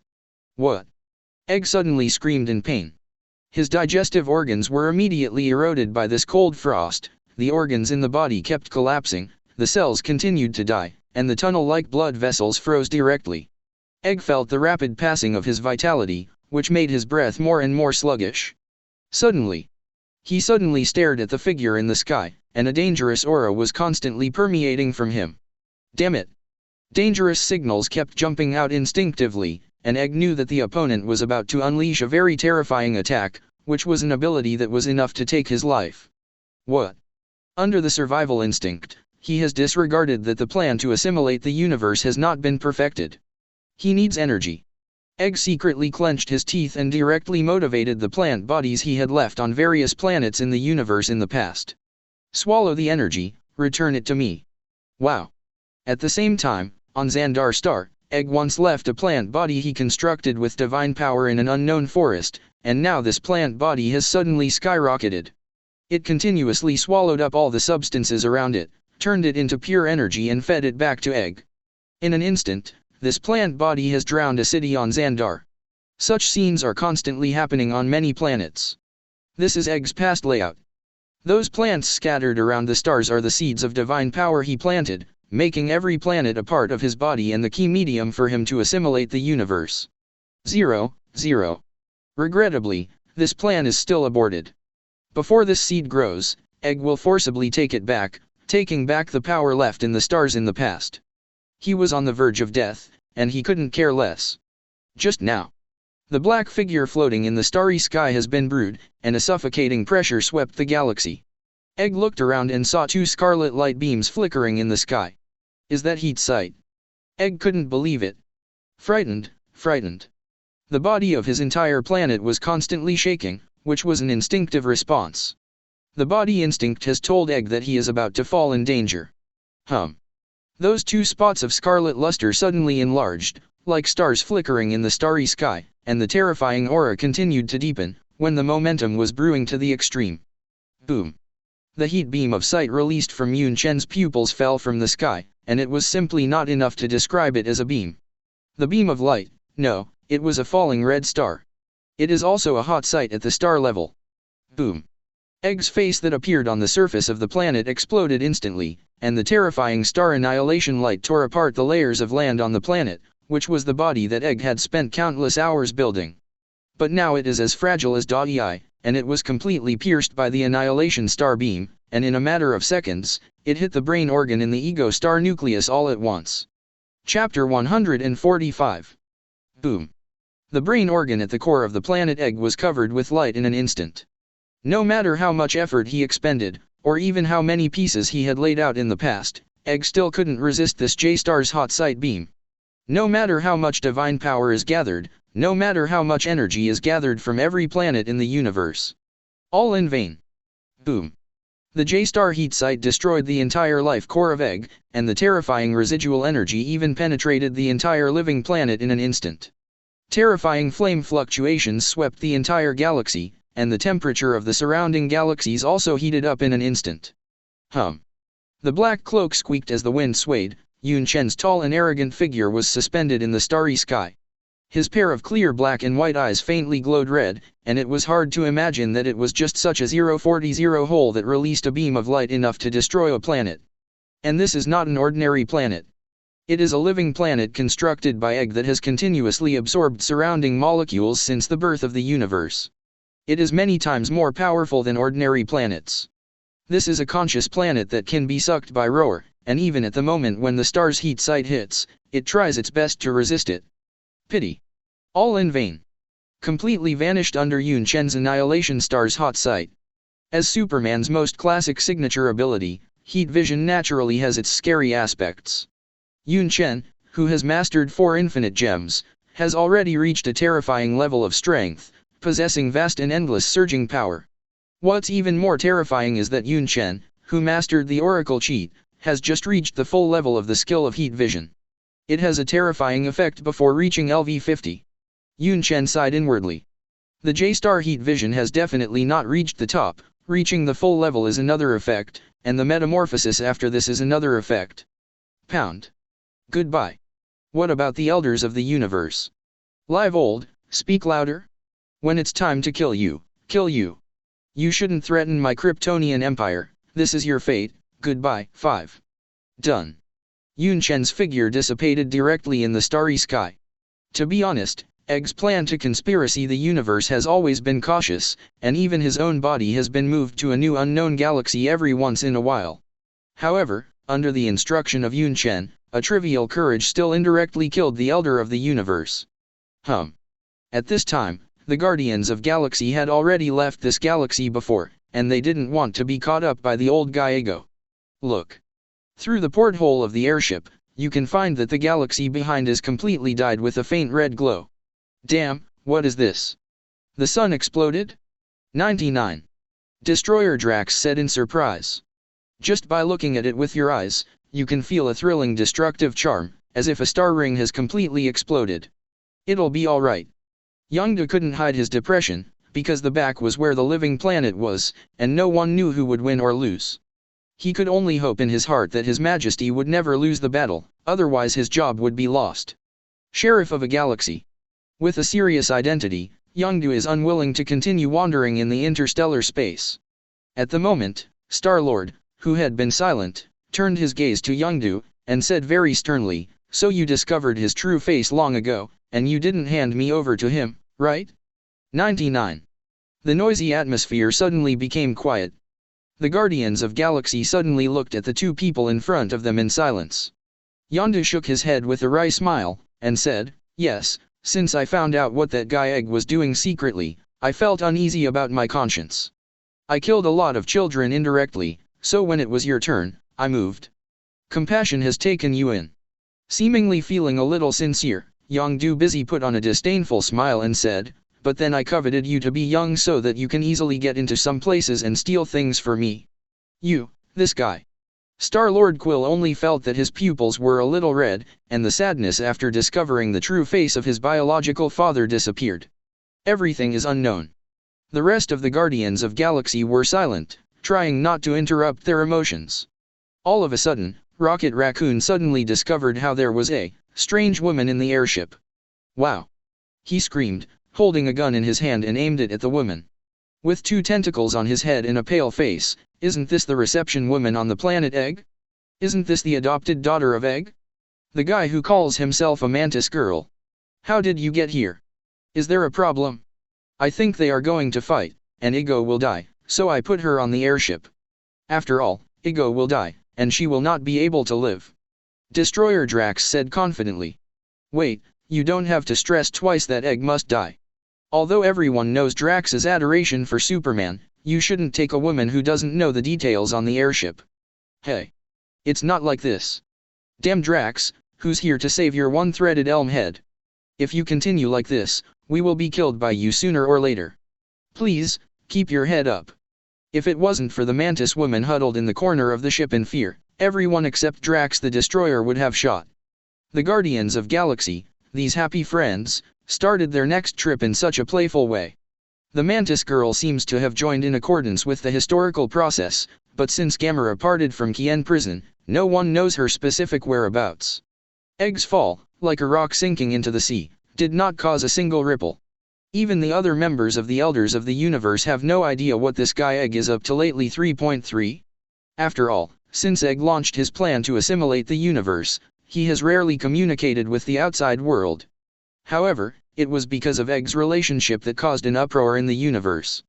A: What? Egg suddenly screamed in pain. His digestive organs were immediately eroded by this cold frost, the organs in the body kept collapsing, the cells continued to die, and the tunnel-like blood vessels froze directly. Egg felt the rapid passing of his vitality, which made his breath more and more sluggish. He suddenly stared at the figure in the sky, and a dangerous aura was constantly permeating from him. Damn it! Dangerous signals kept jumping out instinctively, and Egg knew that the opponent was about to unleash a very terrifying attack, which was an ability that was enough to take his life. What? Under the survival instinct, he has disregarded that the plan to assimilate the universe has not been perfected. He needs energy. Egg secretly clenched his teeth and directly motivated the plant bodies he had left on various planets in the universe in the past. Swallow the energy, return it to me. Wow. At the same time, on Xandar Star, Egg once left a plant body he constructed with divine power in an unknown forest, and now this plant body has suddenly skyrocketed. It continuously swallowed up all the substances around it, turned it into pure energy and fed it back to Egg. In an instant, this plant body has drowned a city on Xandar. Such scenes are constantly happening on many planets. This is Egg's past layout. Those plants scattered around the stars are the seeds of divine power he planted, making every planet a part of his body and the key medium for him to assimilate the universe. 0. Regrettably, this plan is still aborted. Before this seed grows, Egg will forcibly take it back, taking back the power left in the stars in the past. He was on the verge of death, and he couldn't care less. Just now, the black figure floating in the starry sky has been brewed, and a suffocating pressure swept the galaxy. Egg looked around and saw two scarlet light beams flickering in the sky. Is that heat sight? Egg couldn't believe it. Frightened. The body of his entire planet was constantly shaking, which was an instinctive response. The body instinct has told Egg that he is about to fall in danger. Those two spots of scarlet luster suddenly enlarged, like stars flickering in the starry sky, and the terrifying aura continued to deepen, when the momentum was brewing to the extreme. Boom. The heat beam of sight released from Yunchen's pupils fell from the sky, and it was simply not enough to describe it as a beam. The beam of light, no, it was a falling red star. It is also a hot sight at the star level. Boom. Egg's face that appeared on the surface of the planet exploded instantly, and the terrifying star annihilation light tore apart the layers of land on the planet, which was the body that Egg had spent countless hours building. But now it is as fragile as .ai, and it was completely pierced by the annihilation star beam, and in a matter of seconds, it hit the brain organ in the ego star nucleus all at once. Chapter 145. Boom. The brain organ at the core of the planet Egg was covered with light in an instant. No matter how much effort he expended, or even how many pieces he had laid out in the past, Egg still couldn't resist this J-Star's hot sight beam. No matter how much divine power is gathered, no matter how much energy is gathered from every planet in the universe. All in vain. Boom. The J-Star heat sight destroyed the entire life core of Egg, and the terrifying residual energy even penetrated the entire living planet in an instant. Terrifying flame fluctuations swept the entire galaxy, and the temperature of the surrounding galaxies also heated up in an instant. Hum. The black cloak squeaked as the wind swayed. Yunchen's tall and arrogant figure was suspended in the starry sky. His pair of clear black and white eyes faintly glowed red, and it was hard to imagine that it was just such a 040 hole that released a beam of light enough to destroy a planet. And this is not an ordinary planet. It is a living planet constructed by Egg that has continuously absorbed surrounding molecules since the birth of the universe. It is many times more powerful than ordinary planets. This is a conscious planet that can be sucked by roar, and even at the moment when the star's heat sight hits, it tries its best to resist it. Pity. All in vain. Completely vanished under Yunchen's annihilation star's hot sight. As Superman's most classic signature ability, heat vision naturally has its scary aspects. Yunchen, who has mastered 4 infinite gems, has already reached a terrifying level of strength, possessing vast and endless surging power. What's even more terrifying is that Yunchen, who mastered the Oracle cheat, has just reached the full level of the skill of heat vision. It has a terrifying effect before reaching LV50. Yunchen sighed inwardly. The J-Star heat vision has definitely not reached the top. Reaching the full level is another effect, and the metamorphosis after this is another effect. Pound. Goodbye. What about the elders of the universe? Live old, speak louder. When it's time to kill you, kill you. You shouldn't threaten my Kryptonian empire. This is your fate. Goodbye. 5. Done. Yunchen's figure dissipated directly in the starry sky. To be honest, Egg's plan to conspiracy the universe has always been cautious, and even his own body has been moved to a new unknown galaxy every once in a while. However, under the instruction of Yunchen, a trivial courage still indirectly killed the elder of the universe. At this time, the Guardians of Galaxy had already left this galaxy before, and they didn't want to be caught up by the old guy ego. Look. Through the porthole of the airship, you can find that the galaxy behind is completely dyed with a faint red glow. Damn, what is this? The sun exploded? 99. Destroyer Drax said in surprise. Just by looking at it with your eyes, you can feel a thrilling destructive charm, as if a star ring has completely exploded. It'll be alright. Yongdu couldn't hide his depression, because the back was where the living planet was, and no one knew who would win or lose. He could only hope in his heart that His Majesty would never lose the battle, otherwise his job would be lost. Sheriff of a galaxy. With a serious identity, Yongdu is unwilling to continue wandering in the interstellar space. At the moment, Star-Lord, who had been silent, turned his gaze to Yongdu, and said very sternly, "So you discovered his true face long ago, and you didn't hand me over to him, right?" 99. The noisy atmosphere suddenly became quiet. The Guardians of Galaxy suddenly looked at the two people in front of them in silence. Yondu shook his head with a wry smile, and said, "Yes, since I found out what that guy Egg was doing secretly, I felt uneasy about my conscience. I killed a lot of children indirectly, so when it was your turn, I moved. Compassion has taken you in." Seemingly feeling a little sincere, Yongdu busy put on a disdainful smile and said, "But then I coveted you to be young so that you can easily get into some places and steal things for me. You, this guy." Star-Lord Quill only felt that his pupils were a little red, and the sadness after discovering the true face of his biological father disappeared. Everything is unknown. The rest of the Guardians of Galaxy were silent, trying not to interrupt their emotions. All of a sudden, Rocket Raccoon suddenly discovered how there was a strange woman in the airship. "Wow!" he screamed, holding a gun in his hand and aimed it at the woman. With 2 tentacles on his head and a pale face, isn't this the reception woman on the planet Egg? Isn't this the adopted daughter of Egg? The guy who calls himself a mantis girl. How did you get here? Is there a problem? I think they are going to fight, and Ego will die, so I put her on the airship. After all, Ego will die, and she will not be able to live. Destroyer Drax said confidently. Wait, you don't have to stress twice that Egg must die. Although everyone knows Drax's adoration for Superman, you shouldn't take a woman who doesn't know the details on the airship. Hey. It's not like this. Damn Drax, who's here to save your one-threaded elm head? If you continue like this, we will be killed by you sooner or later. Please, keep your head up. If it wasn't for the Mantis woman huddled in the corner of the ship in fear, everyone except Drax the Destroyer would have shot. The Guardians of Galaxy, these happy friends, started their next trip in such a playful way. The Mantis girl seems to have joined in accordance with the historical process, but since Gamera parted from Kien prison, no one knows her specific whereabouts. Egg's fall, like a rock sinking into the sea, did not cause a single ripple. Even the other members of the Elders of the Universe have no idea what this guy Egg is up to lately. 3.3. After all, since Egg launched his plan to assimilate the universe, he has rarely communicated with the outside world. However, it was because of Egg's relationship that caused an uproar in the universe.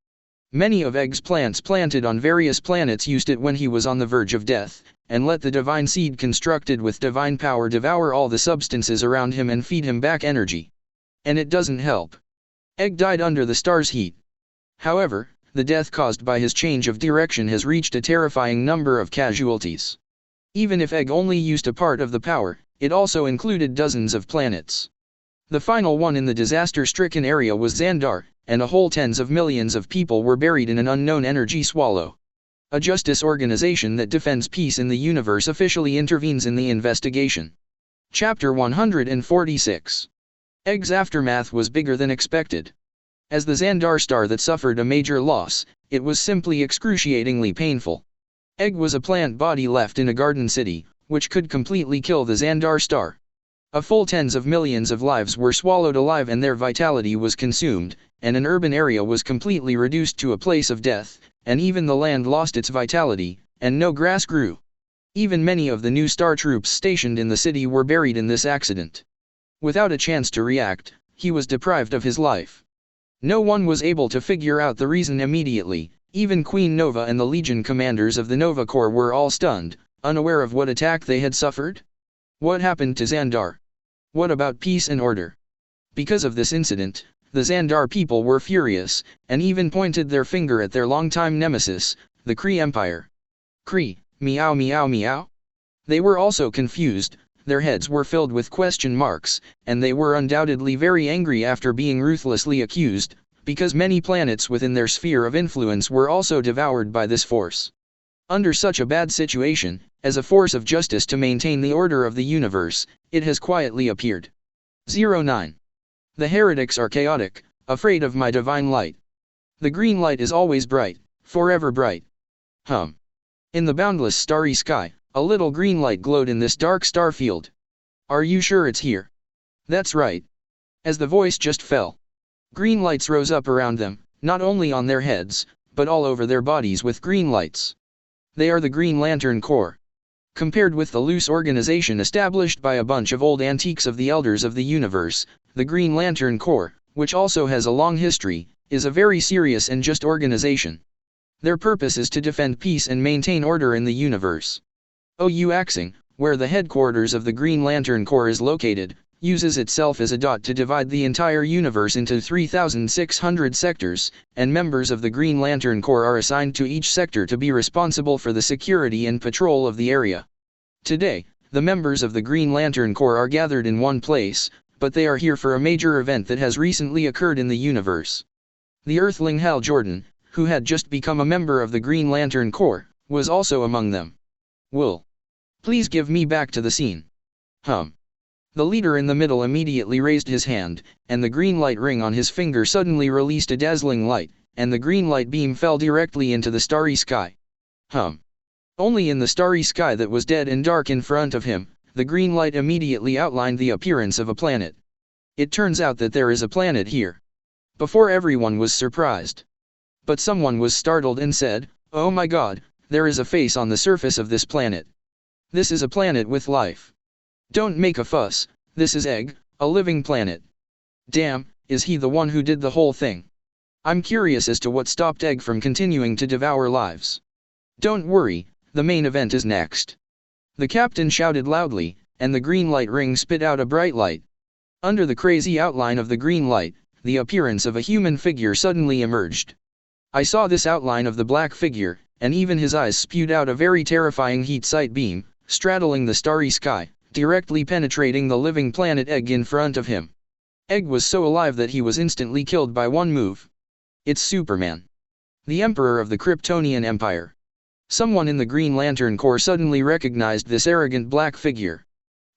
A: Many of Egg's plants planted on various planets used it when he was on the verge of death, and let the divine seed constructed with divine power devour all the substances around him and feed him back energy. And it doesn't help. Egg died under the star's heat. However, the death caused by his change of direction has reached a terrifying number of casualties. Even if Egg only used a part of the power, it also included dozens of planets. The final one in the disaster-stricken area was Xandar, and a whole tens of millions of people were buried in an unknown energy swallow. A justice organization that defends peace in the universe officially intervenes in the investigation. Chapter 146. Egg's aftermath was bigger than expected. As the Xandar star that suffered a major loss, it was simply excruciatingly painful. Egg was a plant body left in a garden city, which could completely kill the Xandar star. A full tens of millions of lives were swallowed alive and their vitality was consumed, and an urban area was completely reduced to a place of death, and even the land lost its vitality, and no grass grew. Even many of the new star troops stationed in the city were buried in this accident. Without a chance to react, he was deprived of his life. No one was able to figure out the reason immediately. Even Queen Nova and the Legion commanders of the Nova Corps were all stunned, unaware of what attack they had suffered. What happened to Xandar? What about peace and order? Because of this incident, the Xandar people were furious, and even pointed their finger at their longtime nemesis, the Cre Empire. Cre, meow meow meow. They were also confused, their heads were filled with question marks, and they were undoubtedly very angry after being ruthlessly accused, because many planets within their sphere of influence were also devoured by this force. Under such a bad situation, as a force of justice to maintain the order of the universe, it has quietly appeared. 09. The heretics are chaotic, afraid of my divine light. The green light is always bright, forever bright. In the boundless starry sky, a little green light glowed in this dark star field. Are you sure it's here? That's right. As the voice just fell, green lights rose up around them, not only on their heads, but all over their bodies with green lights. They are the Green Lantern Corps. Compared with the loose organization established by a bunch of old antiques of the Elders of the Universe, the Green Lantern Corps, which also has a long history, is a very serious and just organization. Their purpose is to defend peace and maintain order in the universe. Ouyuaxing, where the headquarters of the Green Lantern Corps is located, uses itself as a dot to divide the entire universe into 3,600 sectors, and members of the Green Lantern Corps are assigned to each sector to be responsible for the security and patrol of the area. Today, the members of the Green Lantern Corps are gathered in one place, but they are here for a major event that has recently occurred in the universe. The Earthling Hal Jordan, who had just become a member of the Green Lantern Corps, was also among them. Will. Please give me back to the scene. The leader in the middle immediately raised his hand, and the green light ring on his finger suddenly released a dazzling light, and the green light beam fell directly into the starry sky. Only in the starry sky that was dead and dark in front of him, the green light immediately outlined the appearance of a planet. It turns out that there is a planet here. Before everyone was surprised. But someone was startled and said, "Oh my God, there is a face on the surface of this planet. This is a planet with life. Don't make a fuss, this is Egg, a living planet. Damn, is he the one who did the whole thing? I'm curious as to what stopped Egg from continuing to devour lives." "Don't worry, the main event is next." The captain shouted loudly, and the green light ring spit out a bright light. Under the crazy outline of the green light, the appearance of a human figure suddenly emerged. I saw this outline of the black figure, and even his eyes spewed out a very terrifying heat sight beam, straddling the starry sky, directly penetrating the living planet Egg in front of him. Egg was so alive that he was instantly killed by one move. It's Superman, the Emperor of the Kryptonian Empire. Someone in the Green Lantern Corps suddenly recognized this arrogant black figure.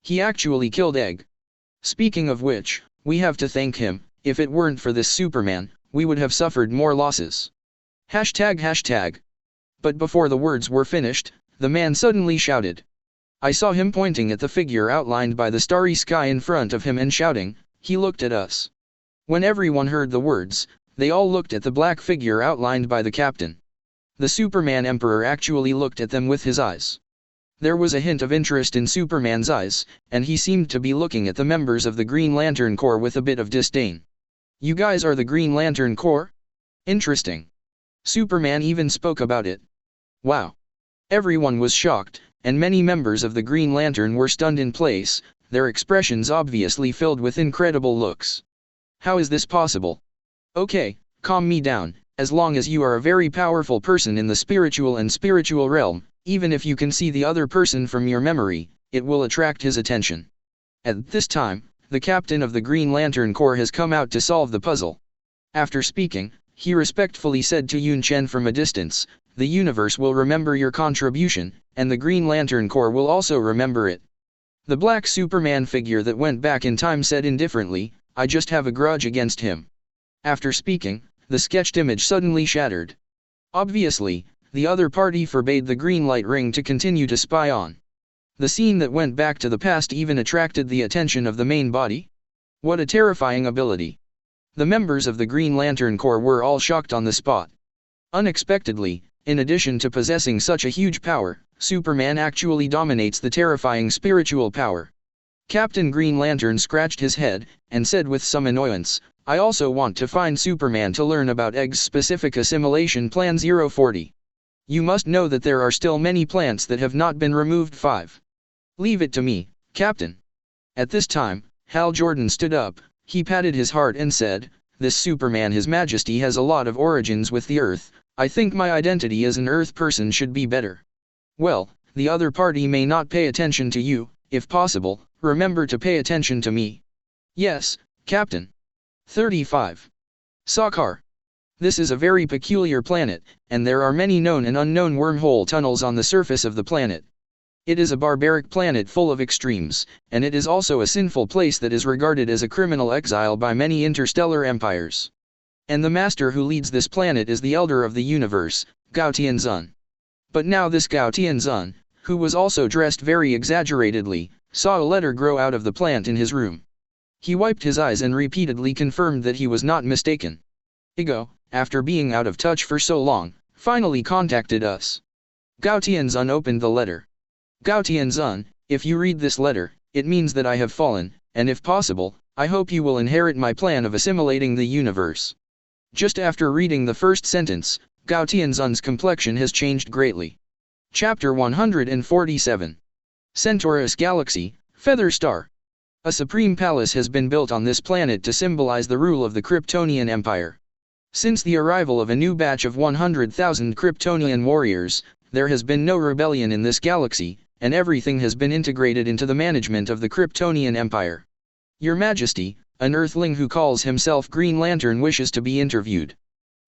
A: He actually killed Egg. Speaking of which, we have to thank him. If it weren't for this Superman, we would have suffered more losses. ###. But before the words were finished, the man suddenly shouted. I saw him pointing at the figure outlined by the starry sky in front of him and shouting. He looked at us. When everyone heard the words, they all looked at the black figure outlined by the captain. The Superman Emperor actually looked at them with his eyes. There was a hint of interest in Superman's eyes, and he seemed to be looking at the members of the Green Lantern Corps with a bit of disdain. You guys are the Green Lantern Corps? Interesting. Superman even spoke about it. Wow. Everyone was shocked, and many members of the Green Lantern were stunned in place, their expressions obviously filled with incredible looks. How is this possible? Okay, calm me down. As long as you are a very powerful person in the spiritual realm, even if you can see the other person from your memory, it will attract his attention. At this time, the captain of the Green Lantern Corps has come out to solve the puzzle. After speaking, he respectfully said to Yunchen from a distance, the universe will remember your contribution, and the Green Lantern Corps will also remember it. The black Superman figure that went back in time said indifferently, I just have a grudge against him. After speaking, the sketched image suddenly shattered. Obviously, the other party forbade the green light ring to continue to spy on. The scene that went back to the past even attracted the attention of the main body. What a terrifying ability. The members of the Green Lantern Corps were all shocked on the spot. Unexpectedly, in addition to possessing such a huge power, Superman actually dominates the terrifying spiritual power. Captain Green Lantern scratched his head, and said with some annoyance, I also want to find Superman to learn about Egg's specific assimilation plan 040. You must know that there are still many plants that have not been removed. 5. Leave it to me, Captain. At this time, Hal Jordan stood up, he patted his heart and said, this Superman His Majesty has a lot of origins with the Earth, I think my identity as an Earth person should be better. Well, the other party may not pay attention to you, if possible, remember to pay attention to me. Yes, Captain. 35. Sakar. This is a very peculiar planet, and there are many known and unknown wormhole tunnels on the surface of the planet. It is a barbaric planet full of extremes, and it is also a sinful place that is regarded as a criminal exile by many interstellar empires. And the master who leads this planet is the Elder of the Universe, Gao Tianzun. But now this Gao Tianzun, who was also dressed very exaggeratedly, saw a letter grow out of the plant in his room. He wiped his eyes and repeatedly confirmed that he was not mistaken. Ego, after being out of touch for so long, finally contacted us. Gao Tianzun opened the letter. Gao Tianzun, if you read this letter, it means that I have fallen, and if possible, I hope you will inherit my plan of assimilating the universe. Just after reading the first sentence, Gao Tianzun's complexion has changed greatly. Chapter 147. Centaurus Galaxy, Feather Star. A supreme palace has been built on this planet to symbolize the rule of the Kryptonian Empire. Since the arrival of a new batch of 100,000 Kryptonian warriors, there has been no rebellion in this galaxy, and everything has been integrated into the management of the Kryptonian Empire. Your Majesty, an Earthling who calls himself Green Lantern wishes to be interviewed.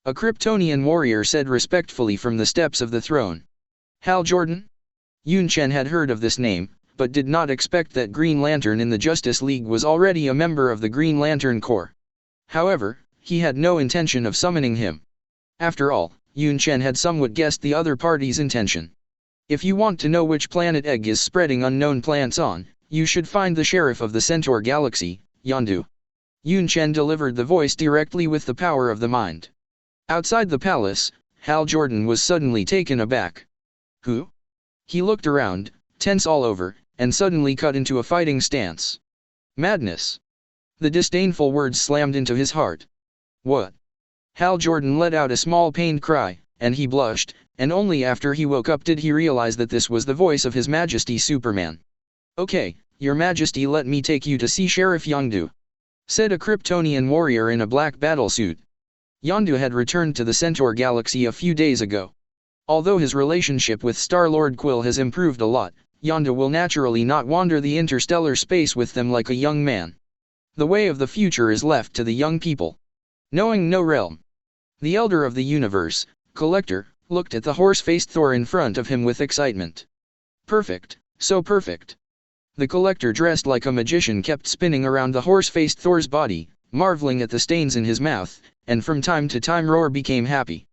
A: A Kryptonian warrior said respectfully from the steps of the throne. Hal Jordan? Yunchen had heard of this name, but did not expect that Green Lantern in the Justice League was already a member of the Green Lantern Corps. However, he had no intention of summoning him. After all, Yunchen had somewhat guessed the other party's intention. If you want to know which planet Egg is spreading unknown plants on, you should find the sheriff of the Centaur Galaxy, Yondu. Yunchen delivered the voice directly with the power of the mind. Outside the palace, Hal Jordan was suddenly taken aback. Who? He looked around, tense all over, and suddenly cut into a fighting stance. Madness. The disdainful words slammed into his heart. What? Hal Jordan let out a small pained cry, and he blushed, and only after he woke up did he realize that this was the voice of His Majesty Superman. Okay, "Your Majesty, let me take you to see Sheriff Yondu," said a Kryptonian warrior in a black battlesuit. Yondu had returned to the Centaur galaxy a few days ago. Although his relationship with Star-Lord Quill has improved a lot, Yondu will naturally not wander the interstellar space with them like a young man. The way of the future is left to the young people. Knowing no realm. The Elder of the Universe, Collector, looked at the horse-faced Thor in front of him with excitement. Perfect, so perfect. The Collector, dressed like a magician, kept spinning around the horse-faced Thor's body, marveling at the stains in his mouth, and from time to time Roar became happy.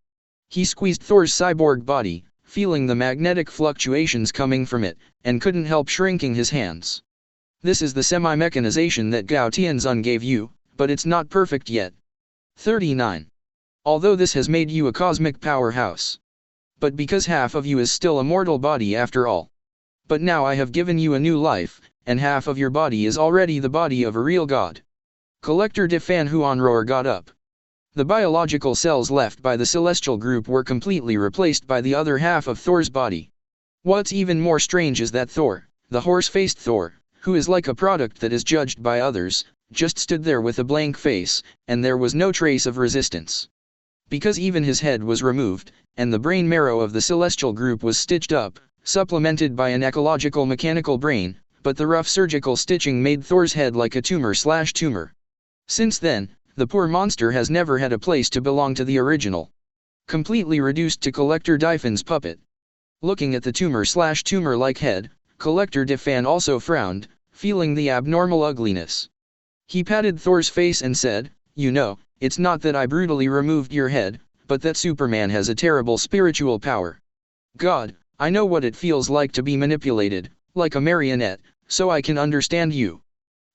A: He squeezed Thor's cyborg body, feeling the magnetic fluctuations coming from it, and couldn't help shrinking his hands. "This is the semi-mechanization that Gao Tianzun gave you, but it's not perfect yet." 39. Although this has made you a cosmic powerhouse. But because half of you is still a mortal body after all. But now I have given you a new life, and half of your body is already the body of a real god. Collector de Fan Huanroar got up. The biological cells left by the celestial group were completely replaced by the other half of Thor's body. What's even more strange is that Thor, the horse-faced Thor, who is like a product that is judged by others, just stood there with a blank face, and there was no trace of resistance. Because even his head was removed, and the brain marrow of the celestial group was stitched up, supplemented by an ecological mechanical brain, but the rough surgical stitching made Thor's head like a tumor. Since then, the poor monster has never had a place to belong to the original. Completely reduced to Collector Dyfan's puppet. Looking at the tumor-like head, Collector de Fan also frowned, feeling the abnormal ugliness. He patted Thor's face and said, "You know, it's not that I brutally removed your head, but that Superman has a terrible spiritual power. God, I know what it feels like to be manipulated, like a marionette, so I can understand you.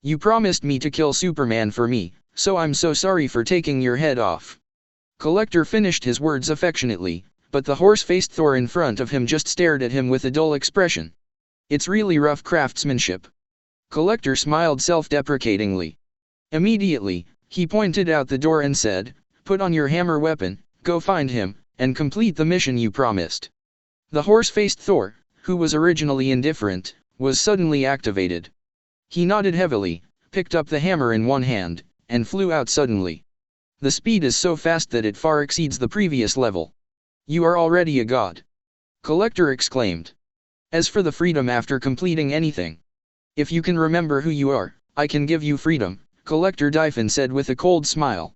A: You promised me to kill Superman for me, so I'm so sorry for taking your head off." Collector finished his words affectionately, but the horse-faced Thor in front of him just stared at him with a dull expression. "It's really rough craftsmanship." Collector smiled self-deprecatingly. Immediately, he pointed out the door and said, "Put on your hammer weapon, go find him, and complete the mission you promised." The horse-faced Thor, who was originally indifferent, was suddenly activated. He nodded heavily, picked up the hammer in one hand, and flew out suddenly. The speed is so fast that it far exceeds the previous level. "You are already a god," Collector exclaimed. "As for the freedom after completing anything, if you can remember who you are, I can give you freedom," Collector Dyfan said with a cold smile.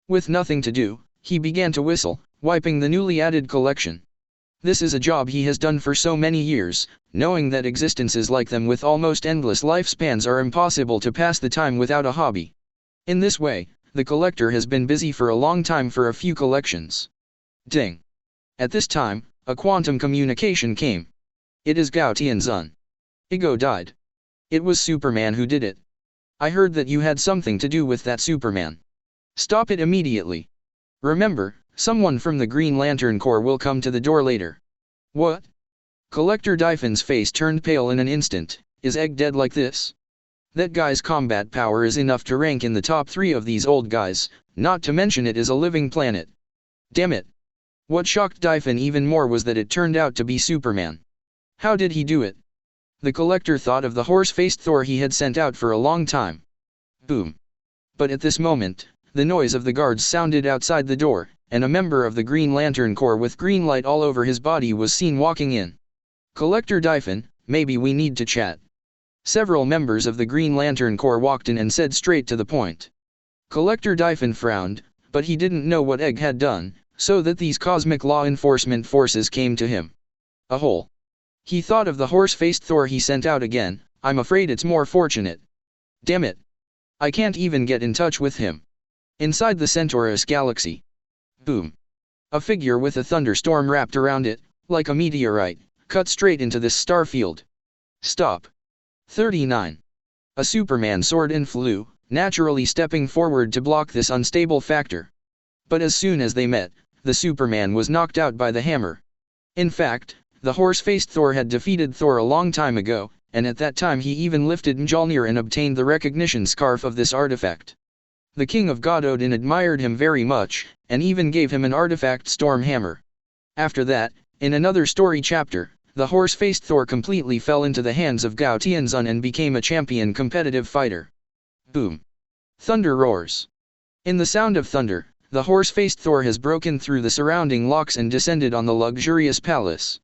A: With nothing to do, he began to whistle, wiping the newly added collection. This is a job he has done for so many years, knowing that existences like them with almost endless lifespans are impossible to pass the time without a hobby. In this way, the Collector has been busy for a long time for a few collections. Ding! At this time, a quantum communication came. "It is Gao Tianzun. Ego died. It was Superman who did it. I heard that you had something to do with that Superman. Stop it immediately. Remember, someone from the Green Lantern Corps will come to the door later." "What?" Collector Dyfan's face turned pale in an instant. "Is Egg dead like this? That guy's combat power is enough to rank in the top 3 of these old guys, not to mention it is a living planet. Damn it." What shocked Dyfan even more was that it turned out to be Superman. How did he do it? The Collector thought of the horse-faced Thor he had sent out for a long time. Boom. But at this moment, the noise of the guards sounded outside the door, and a member of the Green Lantern Corps with green light all over his body was seen walking in. "Collector Dyfan, maybe we need to chat." Several members of the Green Lantern Corps walked in and said straight to the point. Collector Dyfan frowned, but he didn't know what Egg had done, so that these cosmic law enforcement forces came to him. A hole. He thought of the horse-faced Thor he sent out again. "I'm afraid it's more fortunate. Damn it. I can't even get in touch with him." Inside the Centaurus galaxy. Boom. A figure with a thunderstorm wrapped around it, like a meteorite, cut straight into this star field. Stop. 39. A Superman soared and flew, naturally stepping forward to block this unstable factor. But as soon as they met, the Superman was knocked out by the hammer. In fact, the horse-faced Thor had defeated Thor a long time ago, and at that time he even lifted Mjolnir and obtained the recognition scarf of this artifact. The king of God Odin admired him very much, and even gave him an artifact storm hammer. After that, in another story chapter, the horse-faced Thor completely fell into the hands of Gao Tianzun and became a champion competitive fighter. Boom. Thunder roars. In the sound of thunder, the horse-faced Thor has broken through the surrounding locks and descended on the luxurious palace.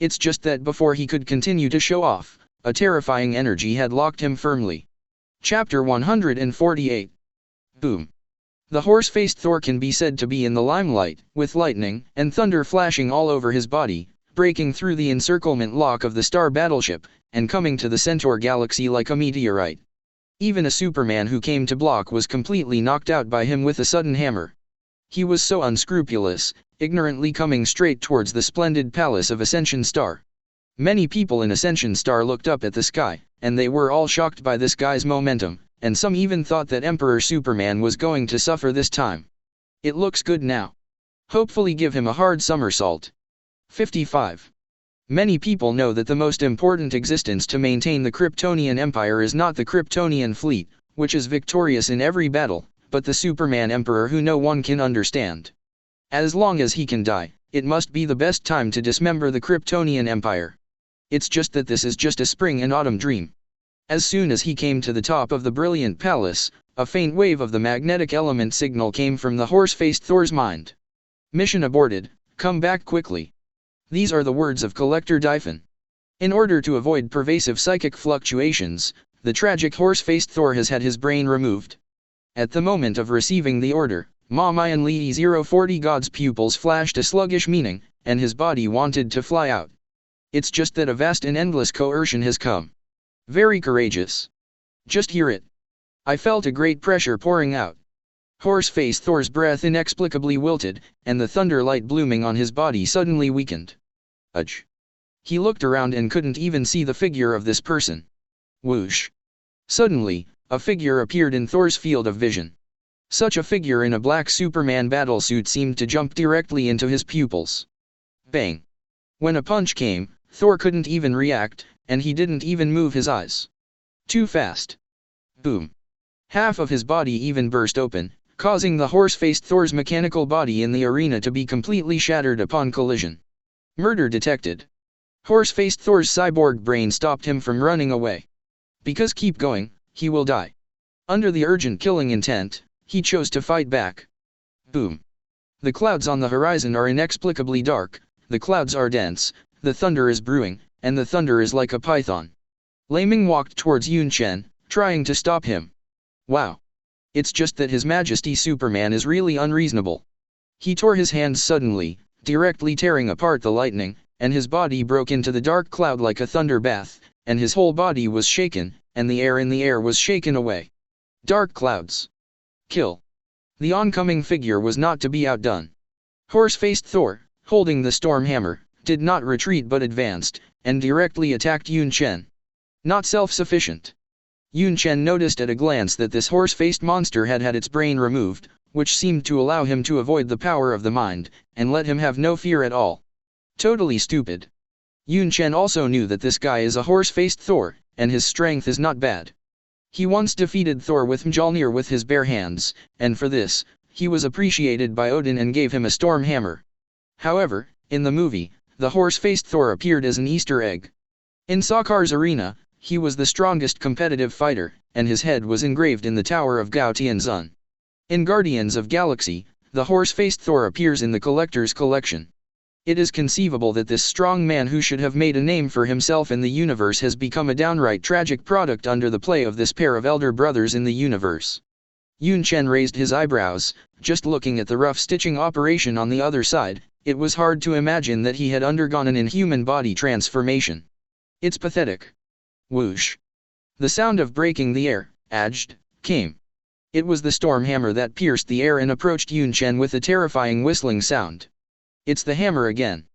A: It's just that before he could continue to show off, a terrifying energy had locked him firmly. Chapter 148. Boom. The horse-faced Thor can be said to be in the limelight, with lightning and thunder flashing all over his body, breaking through the encirclement lock of the star battleship, and coming to the Centaur galaxy like a meteorite. Even a Superman who came to block was completely knocked out by him with a sudden hammer. He was so unscrupulous, ignorantly coming straight towards the splendid palace of Ascension Star. Many people in Ascension Star looked up at the sky, and they were all shocked by this guy's momentum, and some even thought that Emperor Superman was going to suffer this time. It looks good now. Hopefully give him a hard somersault. 55. Many people know that the most important existence to maintain the Kryptonian Empire is not the Kryptonian fleet, which is victorious in every battle, but the Superman Emperor who no one can understand. As long as he can die, it must be the best time to dismember the Kryptonian Empire. It's just that this is just a spring and autumn dream. As soon as he came to the top of the brilliant palace, a faint wave of the magnetic element signal came from the horse-faced Thor's mind. Mission aborted, come back quickly. These are the words of Collector Dyphon. In order to avoid pervasive psychic fluctuations, the tragic horse-faced Thor has had his brain removed. At the moment of receiving the order, Ma Mayan Li 040 God's pupils flashed a sluggish meaning, and his body wanted to fly out. It's just that a vast and endless coercion has come. Very courageous. Just hear it. I felt a great pressure pouring out. Horse-faced Thor's breath inexplicably wilted, and the thunder light blooming on his body suddenly weakened. Ugh. He looked around and couldn't even see the figure of this person. Whoosh. Suddenly, a figure appeared in Thor's field of vision. Such a figure in a black Superman battlesuit seemed to jump directly into his pupils. Bang. When a punch came, Thor couldn't even react, and he didn't even move his eyes. Too fast. Boom. Half of his body even burst open, causing the horse-faced Thor's mechanical body in the arena to be completely shattered upon collision. Murder detected. Horse-faced Thor's cyborg brain stopped him from running away. Because keep going, he will die. Under the urgent killing intent, he chose to fight back. Boom. The clouds on the horizon are inexplicably dark, the clouds are dense, the thunder is brewing, and the thunder is like a python. Laming walked towards Yunchen, trying to stop him. Wow. It's just that His Majesty Superman is really unreasonable. He tore his hands suddenly, directly tearing apart the lightning, and his body broke into the dark cloud like a thunder bath, and his whole body was shaken, and the air in the air was shaken away. Dark clouds. Kill. The oncoming figure was not to be outdone. Horse-faced Thor, holding the storm hammer, did not retreat but advanced, and directly attacked Yunchen. Not self-sufficient. Yunchen noticed at a glance that this horse-faced monster had had its brain removed, which seemed to allow him to avoid the power of the mind, and let him have no fear at all. Totally stupid. Yunchen also knew that this guy is a horse-faced Thor, and his strength is not bad. He once defeated Thor with Mjolnir with his bare hands, and for this, he was appreciated by Odin and gave him a storm hammer. However, in the movie, the horse-faced Thor appeared as an Easter egg. In Sakar's arena, he was the strongest competitive fighter, and his head was engraved in the Tower of Gao Tianzun. In Guardians of Galaxy, the horse-faced Thor appears in the Collector's Collection. It is conceivable that this strong man who should have made a name for himself in the universe has become a downright tragic product under the play of this pair of elder brothers in the universe. Yunchen raised his eyebrows, just looking at the rough stitching operation on the other side. It was hard to imagine that he had undergone an inhuman body transformation. It's pathetic. Whoosh. The sound of breaking the air, aged, came. It was the storm hammer that pierced the air and approached Yunchen with a terrifying whistling sound. It's the hammer again.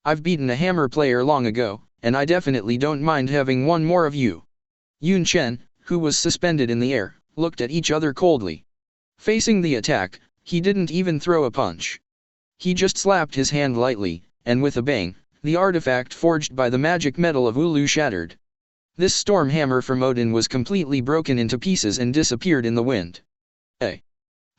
A: I've beaten a hammer player long ago, and I definitely don't mind having one more of you. Yunchen, who was suspended in the air, looked at each other coldly. Facing the attack, he didn't even throw a punch. He just slapped his hand lightly, and with a bang, the artifact forged by the magic metal of Ulu shattered. This storm hammer from Odin was completely broken into pieces and disappeared in the wind.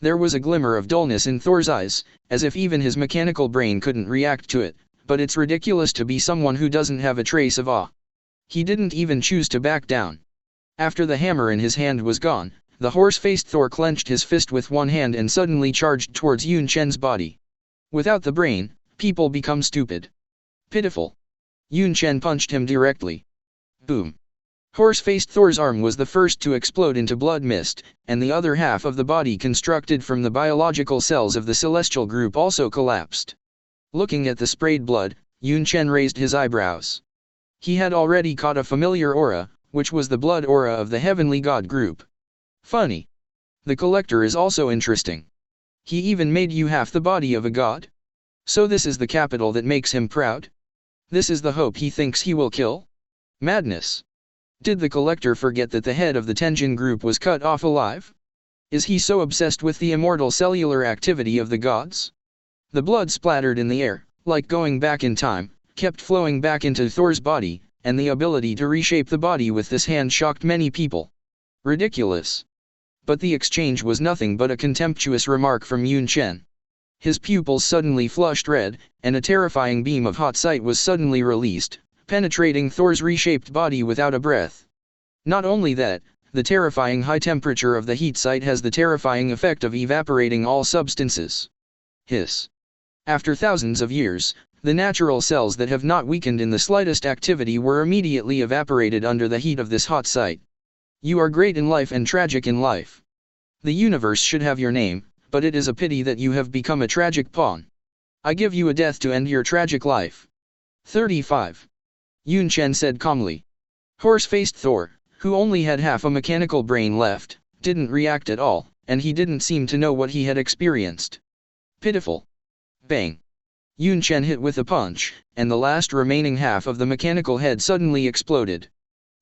A: There was a glimmer of dullness in Thor's eyes, as if even his mechanical brain couldn't react to it, but it's ridiculous to be someone who doesn't have a trace of awe. He didn't even choose to back down. After the hammer in his hand was gone, the horse-faced Thor clenched his fist with one hand and suddenly charged towards Yunchen's body. Without the brain, people become stupid. Pitiful. Yunchen punched him directly. Boom. Horse-faced Thor's arm was the first to explode into blood mist, and the other half of the body constructed from the biological cells of the celestial group also collapsed. Looking at the sprayed blood, Yunchen raised his eyebrows. He had already caught a familiar aura, which was the blood aura of the heavenly god group. Funny. The collector is also interesting. He even made you half the body of a god? So this is the capital that makes him proud? This is the hope he thinks he will kill? Madness. Did the collector forget that the head of the Tenjin group was cut off alive? Is he so obsessed with the immortal cellular activity of the gods? The blood splattered in the air, like going back in time, kept flowing back into Thor's body, and the ability to reshape the body with this hand shocked many people. Ridiculous. But the exchange was nothing but a contemptuous remark from Yunchen. His pupils suddenly flushed red, and a terrifying beam of hot sight was suddenly released, penetrating Thor's reshaped body without a breath. Not only that, the terrifying high temperature of the heat sight has the terrifying effect of evaporating all substances. Hiss. After thousands of years, the natural cells that have not weakened in the slightest activity were immediately evaporated under the heat of this hot sight. You are great in life and tragic in life. The universe should have your name, but it is a pity that you have become a tragic pawn. I give you a death to end your tragic life. 35. Yunchen said calmly. Horse-faced Thor, who only had half a mechanical brain left, didn't react at all, and he didn't seem to know what he had experienced. Pitiful. Bang. Yunchen hit with a punch, and the last remaining half of the mechanical head suddenly exploded.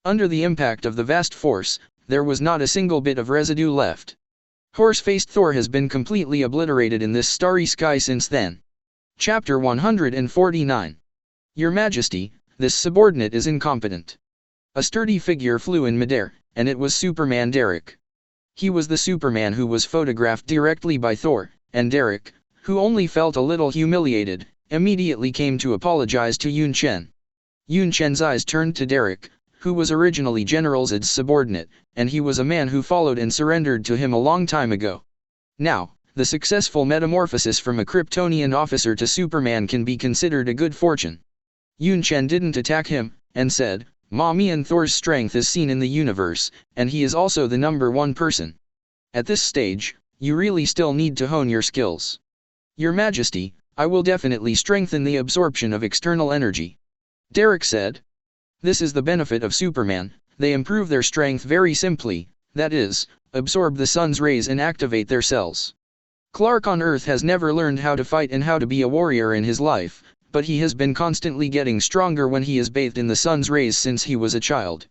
A: Under the impact of the vast force, there was not a single bit of residue left. Horse-faced Thor has been completely obliterated in this starry sky since then. Chapter 149. Your Majesty, this subordinate is incompetent. A sturdy figure flew in midair, and it was Superman Derek. He was the Superman who was photographed directly by Thor, and Derek, who only felt a little humiliated, immediately came to apologize to Yunchen. Yunchen's eyes turned to Derek, who was originally General Zed's subordinate, and he was a man who followed and surrendered to him a long time ago. Now, the successful metamorphosis from a Kryptonian officer to Superman can be considered a good fortune. Yunchen didn't attack him, and said, "Mommy and Thor's strength is seen in the universe, and he is also the #1 person. At this stage, you really still need to hone your skills. Your Majesty, I will definitely strengthen the absorption of external energy." Derek said. This is the benefit of Superman, they improve their strength very simply, that is, absorb the sun's rays and activate their cells. Clark on Earth has never learned how to fight and how to be a warrior in his life, but he has been constantly getting stronger when he is bathed in the sun's rays since he was a child.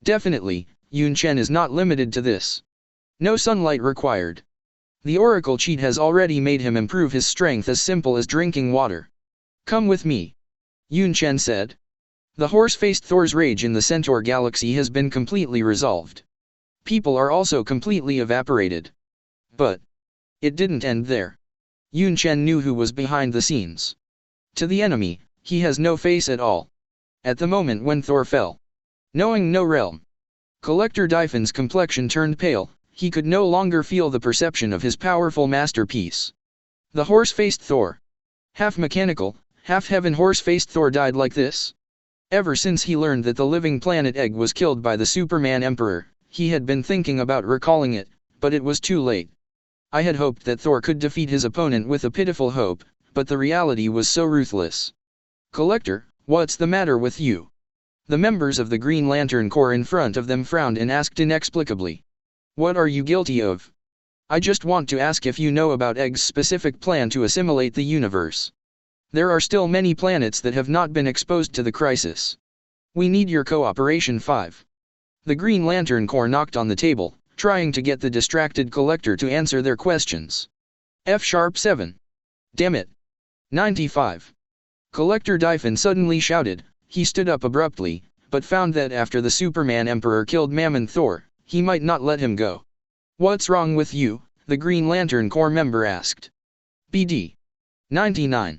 A: Definitely, Yunchen is not limited to this. No sunlight required. The Oracle cheat has already made him improve his strength as simple as drinking water. Come with me. Yunchen said. The horse-faced Thor's rage in the Centaur galaxy has been completely resolved. People are also completely evaporated. But it didn't end there. Yunchen knew who was behind the scenes. To the enemy, he has no face at all. At the moment when Thor fell, knowing no realm, Collector Dyphon's complexion turned pale, he could no longer feel the perception of his powerful masterpiece. The horse-faced Thor. Half mechanical, half heaven horse-faced Thor died like this? Ever since he learned that the living planet Egg was killed by the Superman Emperor, he had been thinking about recalling it, but it was too late. I had hoped that Thor could defeat his opponent with a pitiful hope, but the reality was so ruthless. Collector, what's the matter with you? The members of the Green Lantern Corps in front of them frowned and asked inexplicably. What are you guilty of? I just want to ask if you know about Egg's specific plan to assimilate the universe. There are still many planets that have not been exposed to the crisis. We need your cooperation. 5. The Green Lantern Corps knocked on the table, trying to get the distracted collector to answer their questions. F#7. Damn it. 95. Collector Dyphon suddenly shouted. He stood up abruptly, but found that after the Superman Emperor killed Mammon Thor, he might not let him go. What's wrong with you? The Green Lantern Corps member asked. BD. 99.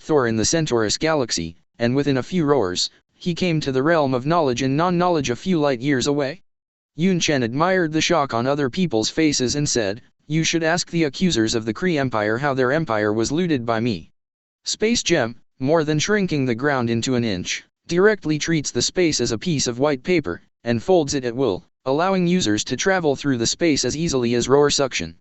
A: nearest Thor in the Centaurus galaxy, and within a few roars, he came to the realm of knowledge and non-knowledge a few light years away? Yunchen admired the shock on other people's faces and said, "You should ask the accusers of the Cre Empire how their empire was looted by me." Space gem, more than shrinking the ground into an inch, directly treats the space as a piece of white paper, and folds it at will, allowing users to travel through the space as easily as roar suction.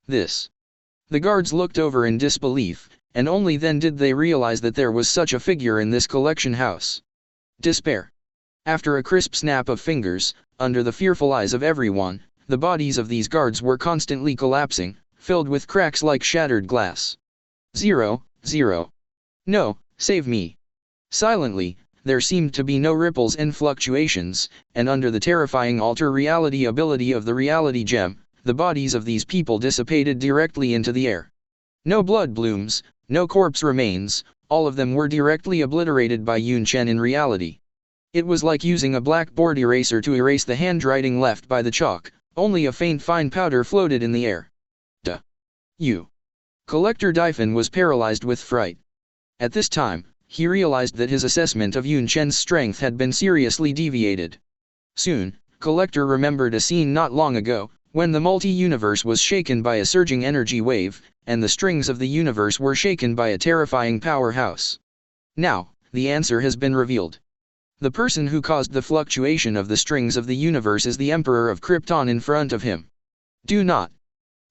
A: The guards looked over in disbelief, and only then did they realize that there was such a figure in this collection house. Despair. After a crisp snap of fingers, under the fearful eyes of everyone, the bodies of these guards were constantly collapsing, filled with cracks like shattered glass. 0, 0. No, save me. Silently, there seemed to be no ripples and fluctuations, and under the terrifying alter reality ability of the reality gem, the bodies of these people dissipated directly into the air. No blood blooms, no corpse remains, all of them were directly obliterated by Yunchen in reality. It was like using a blackboard eraser to erase the handwriting left by the chalk, only a faint fine powder floated in the air. Collector Dyphon was paralyzed with fright. At this time, he realized that his assessment of Yunchen's strength had been seriously deviated. Soon, Collector remembered a scene not long ago, when the multi-universe was shaken by a surging energy wave, and the strings of the universe were shaken by a terrifying powerhouse. Now, the answer has been revealed. The person who caused the fluctuation of the strings of the universe is the Emperor of Krypton in front of him. Do not.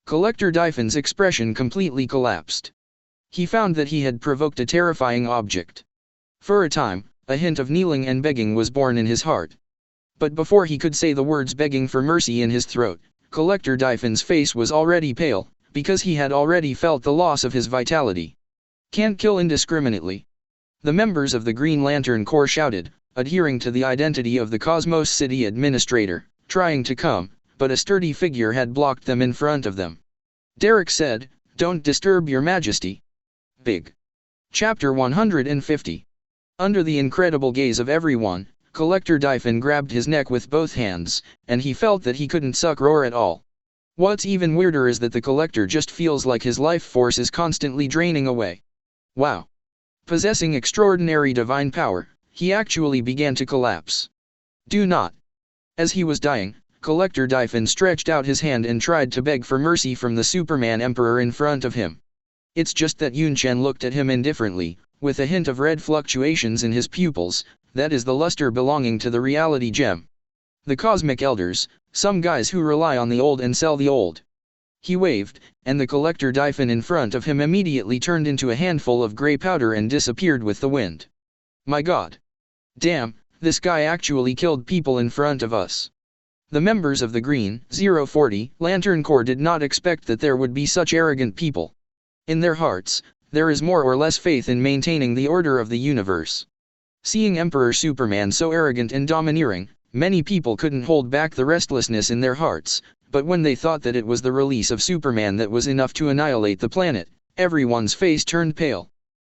A: Collector Dyphon's expression completely collapsed. He found that he had provoked a terrifying object. For a time, a hint of kneeling and begging was born in his heart. But before he could say the words begging for mercy in his throat, Collector Dyphon's face was already pale, because he had already felt the loss of his vitality. Can't kill indiscriminately. The members of the Green Lantern Corps shouted, adhering to the identity of the Cosmos City Administrator, trying to come, but a sturdy figure had blocked them in front of them. Derek said, "Don't disturb your majesty." Big. Chapter 150. Under the incredible gaze of everyone, Collector Dyphon grabbed his neck with both hands, and he felt that he couldn't suck roar at all. What's even weirder is that the Collector just feels like his life force is constantly draining away. Wow. Possessing extraordinary divine power, he actually began to collapse. Do not. As he was dying, Collector Dyphon stretched out his hand and tried to beg for mercy from the Superman Emperor in front of him. It's just that Yunchen looked at him indifferently, with a hint of red fluctuations in his pupils, that is the luster belonging to the reality gem. The Cosmic Elders, some guys who rely on the old and sell the old. He waved, and the collector Dyphon in front of him immediately turned into a handful of grey powder and disappeared with the wind. My god. Damn, this guy actually killed people in front of us. The members of the Green 040 Lantern Corps did not expect that there would be such arrogant people. In their hearts, there is more or less faith in maintaining the order of the universe. Seeing Emperor Superman so arrogant and domineering, many people couldn't hold back the restlessness in their hearts, but when they thought that it was the release of Superman that was enough to annihilate the planet, everyone's face turned pale.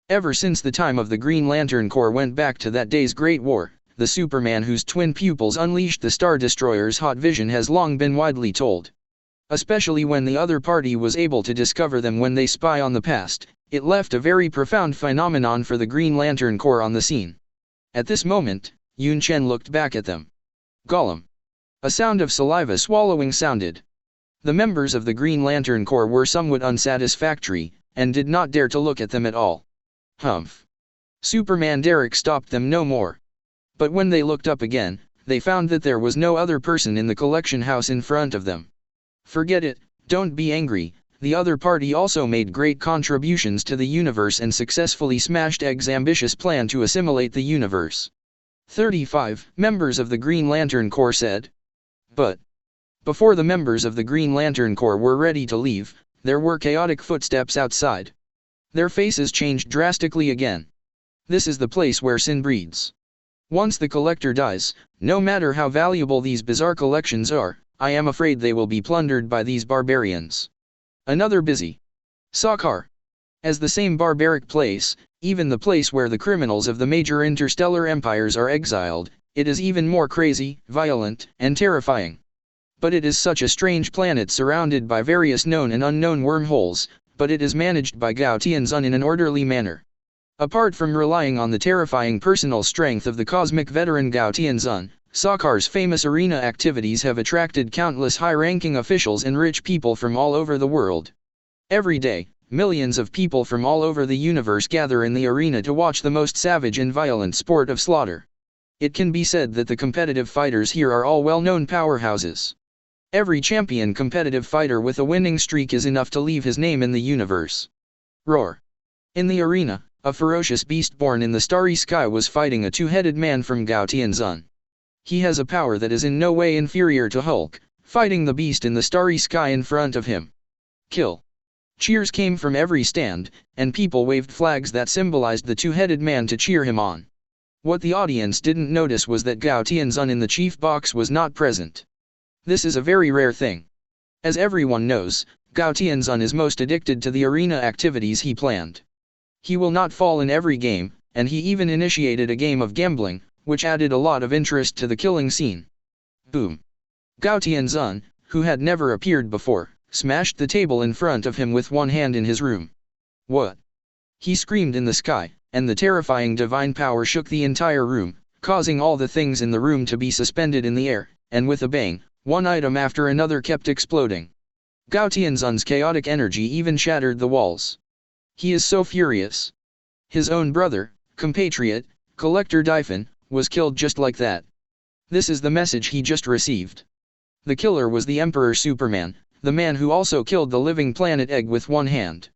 A: Ever since the time of the Green Lantern Corps went back to that day's Great War, the Superman whose twin pupils unleashed the Star Destroyer's hot vision has long been widely told. Especially when the other party was able to discover them when they spy on the past, it left a very profound phenomenon for the Green Lantern Corps on the scene. At this moment, Yunchen looked back at them. Gollum. A sound of saliva swallowing sounded. The members of the Green Lantern Corps were somewhat unsatisfactory, and did not dare to look at them at all. Humph. Superman Derek stopped them no more. But when they looked up again, they found that there was no other person in the collection house in front of them. Forget it, don't be angry, the other party also made great contributions to the universe and successfully smashed Egg's ambitious plan to assimilate the universe. 35 members of the Green Lantern Corps said. But before the members of the Green Lantern Corps were ready to leave, there were chaotic footsteps outside. Their faces changed drastically again. This is the place where sin breeds. Once the collector dies, no matter how valuable these bizarre collections are, I am afraid they will be plundered by these barbarians. Another busy. Sakaar. As the same barbaric place, even the place where the criminals of the major interstellar empires are exiled, it is even more crazy, violent, and terrifying. But it is such a strange planet surrounded by various known and unknown wormholes, but it is managed by Gao Tianzun in an orderly manner. Apart from relying on the terrifying personal strength of the cosmic veteran Gao Tianzun, Sakaar's famous arena activities have attracted countless high-ranking officials and rich people from all over the world. Every day, millions of people from all over the universe gather in the arena to watch the most savage and violent sport of slaughter. It can be said that the competitive fighters here are all well-known powerhouses. Every champion competitive fighter with a winning streak is enough to leave his name in the universe. Roar. In the arena, a ferocious beast born in the starry sky was fighting a two-headed man from Gao Tianzun. He has a power that is in no way inferior to Hulk, fighting the beast in the starry sky in front of him. Kill. Cheers came from every stand, and people waved flags that symbolized the two-headed man to cheer him on. What the audience didn't notice was that Gao Tianzun in the chief box was not present. This is a very rare thing. As everyone knows, Gao Tianzun is most addicted to the arena activities he planned. He will not fall in every game, and he even initiated a game of gambling, which added a lot of interest to the killing scene. Boom. Gao Tianzun, who had never appeared before, smashed the table in front of him with one hand in his room. What? He screamed in the sky, and the terrifying divine power shook the entire room, causing all the things in the room to be suspended in the air, and with a bang, one item after another kept exploding. Gao Tianzun's chaotic energy even shattered the walls. He is so furious. His own brother, compatriot, Collector Dyphon, was killed just like that. This is the message he just received. The killer was the Emperor Superman, the man who also killed the living planet Egg with one hand.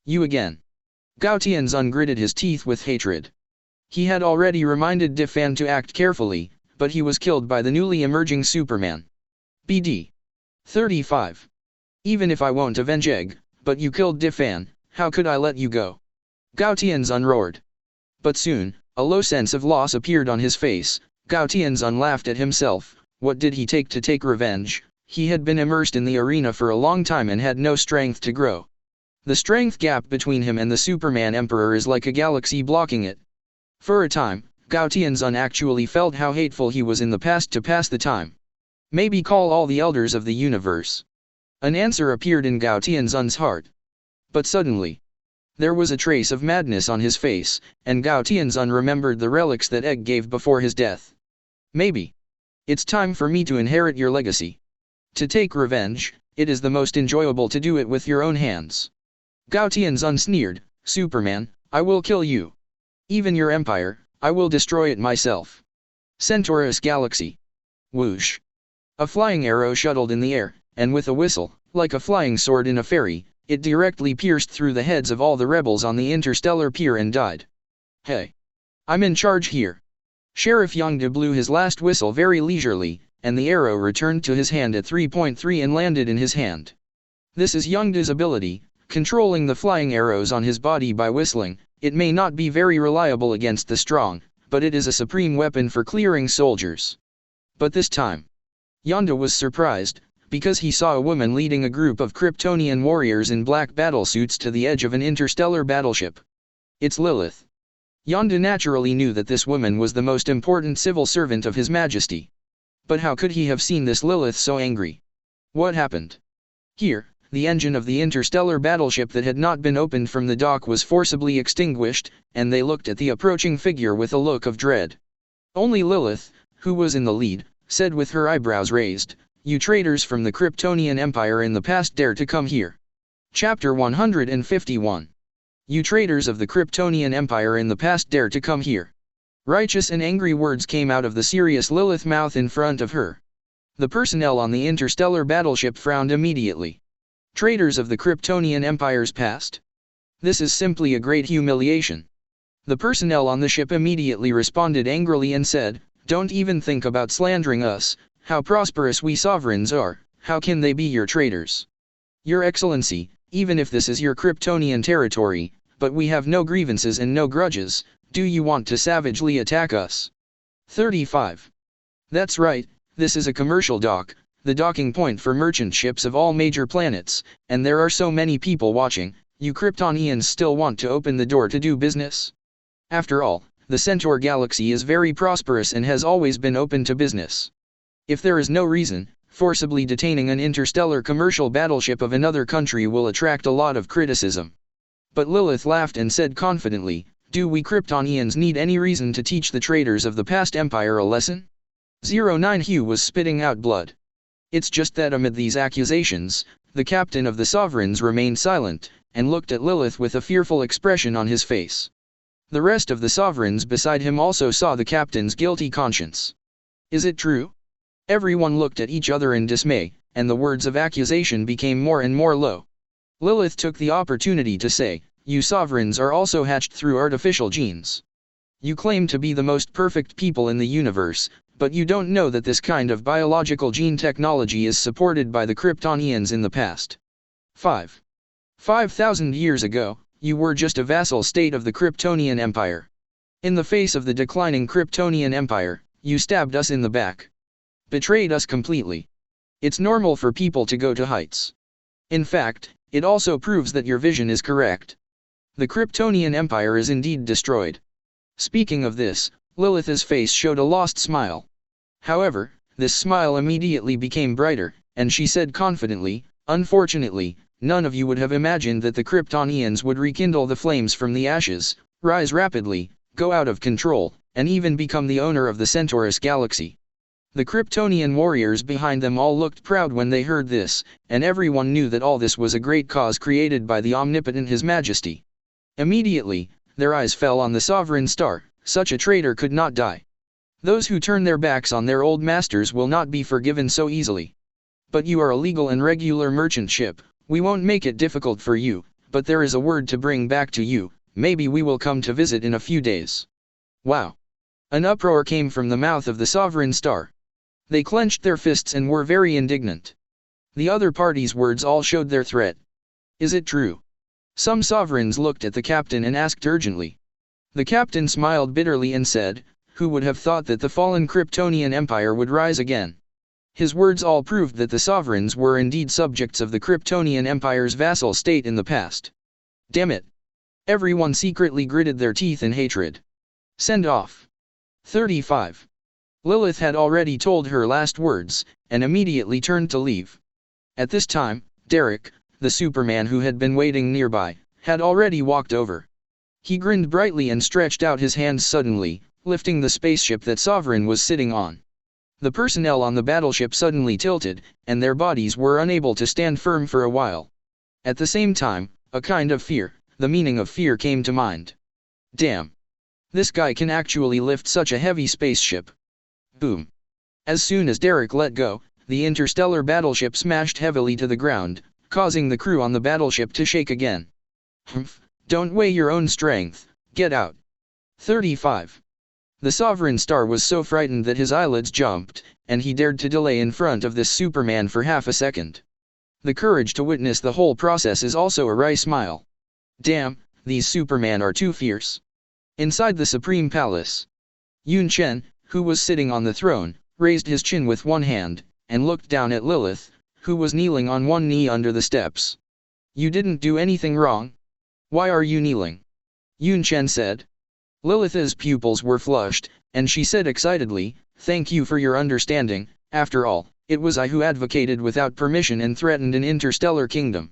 A: You again. Gao Tianzun gritted his teeth with hatred. He had already reminded Dyphon to act carefully, but he was killed by the newly emerging Superman. BD. 35. Even if I won't avenge Egg, but you killed Dyphon, how could I let you go? Gao Tianzun roared. But soon, a low sense of loss appeared on his face. Gao Tianzun laughed at himself. What did he take to take revenge? He had been immersed in the arena for a long time and had no strength to grow. The strength gap between him and the Superman Emperor is like a galaxy blocking it. For a time, Gao Tianzun actually felt how hateful he was in the past to pass the time. Maybe call all the elders of the universe. An answer appeared in Gao Tianzun's heart. But suddenly, there was a trace of madness on his face, and Gao Tianzun remembered the relics that Egg gave before his death. Maybe. It's time for me to inherit your legacy. To take revenge, it is the most enjoyable to do it with your own hands. Gao Tianzun sneered, Superman, I will kill you. Even your empire, I will destroy it myself. Centaurus Galaxy. Whoosh. A flying arrow shuttled in the air, and with a whistle, like a flying sword in a fairy, it directly pierced through the heads of all the rebels on the interstellar pier and died. Hey! I'm in charge here. Sheriff Yonge blew his last whistle very leisurely, and the arrow returned to his hand at 3.3 and landed in his hand. This is Yonge's ability, controlling the flying arrows on his body by whistling. It may not be very reliable against the strong, but it is a supreme weapon for clearing soldiers. But this time, Yonge was surprised, because he saw a woman leading a group of Kryptonian warriors in black battlesuits to the edge of an interstellar battleship. It's Lilith. Yonge naturally knew that this woman was the most important civil servant of His Majesty. But how could he have seen this Lilith so angry? What happened? Here, the engine of the interstellar battleship that had not been opened from the dock was forcibly extinguished, and they looked at the approaching figure with a look of dread. Only Lilith, who was in the lead, said with her eyebrows raised, "You traitors from the Kryptonian Empire in the past dare to come here." Chapter 151. You traitors of the Kryptonian Empire in the past dare to come here. Righteous and angry words came out of the serious Lilith mouth in front of her. The personnel on the interstellar battleship frowned immediately. Traitors of the Kryptonian Empire's past? This is simply a great humiliation. The personnel on the ship immediately responded angrily and said, "Don't even think about slandering us. How prosperous we sovereigns are, how can they be your traitors? Your Excellency, even if this is your Kryptonian territory, but we have no grievances and no grudges, do you want to savagely attack us?" 35. That's right, this is a commercial dock, the docking point for merchant ships of all major planets, and there are so many people watching. You Kryptonians still want to open the door to do business? After all, the Centaur galaxy is very prosperous and has always been open to business. If there is no reason, forcibly detaining an interstellar commercial battleship of another country will attract a lot of criticism. But Lilith laughed and said confidently, "Do we Kryptonians need any reason to teach the traitors of the past empire a lesson?" 09 Hugh was spitting out blood. It's just that amid these accusations, the captain of the sovereigns remained silent, and looked at Lilith with a fearful expression on his face. The rest of the sovereigns beside him also saw the captain's guilty conscience. Is it true? Everyone looked at each other in dismay, and the words of accusation became more and more low. Lilith took the opportunity to say, "You sovereigns are also hatched through artificial genes. You claim to be the most perfect people in the universe, but you don't know that this kind of biological gene technology is supported by the Kryptonians in the past. 5,000 years ago, you were just a vassal state of the Kryptonian Empire. In the face of the declining Kryptonian Empire, you stabbed us in the back. Betrayed us completely. It's normal for people to go to heights. In fact, it also proves that your vision is correct. The Kryptonian Empire is indeed destroyed." Speaking of this, Lilith's face showed a lost smile. However, this smile immediately became brighter, and she said confidently, "Unfortunately, none of you would have imagined that the Kryptonians would rekindle the flames from the ashes, rise rapidly, go out of control, and even become the owner of the Centaurus galaxy." The Kryptonian warriors behind them all looked proud when they heard this, and everyone knew that all this was a great cause created by the omnipotent His Majesty. Immediately, their eyes fell on the sovereign star. Such a traitor could not die. Those who turn their backs on their old masters will not be forgiven so easily. But you are a legal and regular merchant ship. We won't make it difficult for you, but there is a word to bring back to you. Maybe we will come to visit in a few days. Wow! An uproar came from the mouth of the sovereign star. They clenched their fists and were very indignant. The other party's words all showed their threat. Is it true? Some sovereigns looked at the captain and asked urgently. The captain smiled bitterly and said, "Who would have thought that the fallen Kryptonian Empire would rise again?" His words all proved that the sovereigns were indeed subjects of the Kryptonian Empire's vassal state in the past. Damn it! Everyone secretly gritted their teeth in hatred. Send off. 35. Lilith had already told her last words, and immediately turned to leave. At this time, Derek, the Superman who had been waiting nearby, had already walked over. He grinned brightly and stretched out his hands suddenly, lifting the spaceship that Sovereign was sitting on. The personnel on the battleship suddenly tilted, and their bodies were unable to stand firm for a while. At the same time, a kind of fear, the meaning of fear came to mind. Damn! This guy can actually lift such a heavy spaceship. Boom! As soon as Derek let go, the interstellar battleship smashed heavily to the ground, causing the crew on the battleship to shake again. Humph, don't weigh your own strength, get out. 35. The Sovereign Star was so frightened that his eyelids jumped, and he dared to delay in front of this Superman for half a second. The courage to witness the whole process is also a wry smile. Damn, these Superman are too fierce. Inside the Supreme Palace, Yunchen, who was sitting on the throne, raised his chin with one hand, and looked down at Lilith, who was kneeling on one knee under the steps. You didn't do anything wrong. Why are you kneeling? Yunchen said. Lilith's pupils were flushed, and she said excitedly, thank you for your understanding. After all, it was I who advocated without permission and threatened an interstellar kingdom.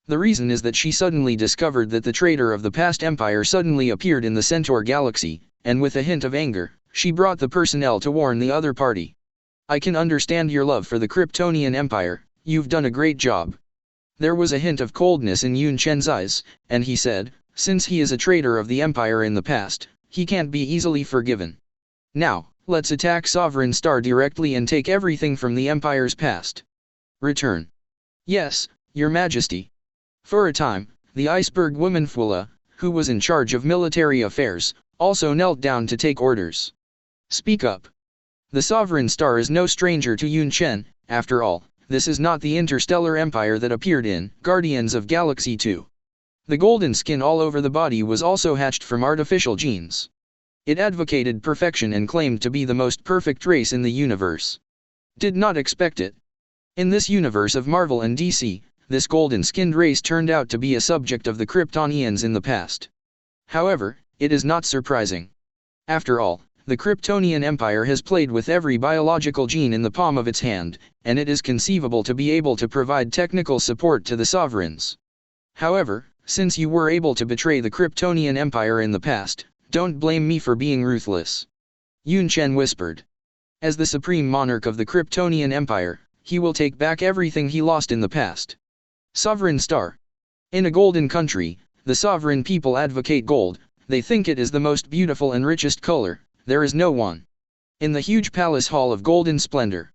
A: The reason is that she suddenly discovered that the traitor of the past empire suddenly appeared in the Centaur galaxy, and with a hint of anger, she brought the personnel to warn the other party. I can understand your love for the Kryptonian Empire, you've done a great job. There was a hint of coldness in Yunchen's eyes, and he said, since he is a traitor of the Empire in the past, he can't be easily forgiven. Now, let's attack Sovereign Star directly and take everything from the Empire's past. Return. Yes, Your Majesty. For a time, the iceberg woman Fula, who was in charge of military affairs, also knelt down to take orders. Speak up. The Sovereign Star is no stranger to Yunchen, after all, this is not the interstellar empire that appeared in Guardians of Galaxy 2. The golden skin all over the body was also hatched from artificial genes. It advocated perfection and claimed to be the most perfect race in the universe. Did not expect it. In this universe of Marvel and DC, this golden-skinned race turned out to be a subject of the Kryptonians in the past. However, it is not surprising. After all, the Kryptonian Empire has played with every biological gene in the palm of its hand, and it is conceivable to be able to provide technical support to the sovereigns. However, since you were able to betray the Kryptonian Empire in the past, don't blame me for being ruthless. Yunchen whispered. As the supreme monarch of the Kryptonian Empire, he will take back everything he lost in the past. Sovereign Star. In a golden country, the sovereign people advocate gold, they think it is the most beautiful and richest color, there is no one. In the huge palace hall of golden splendor.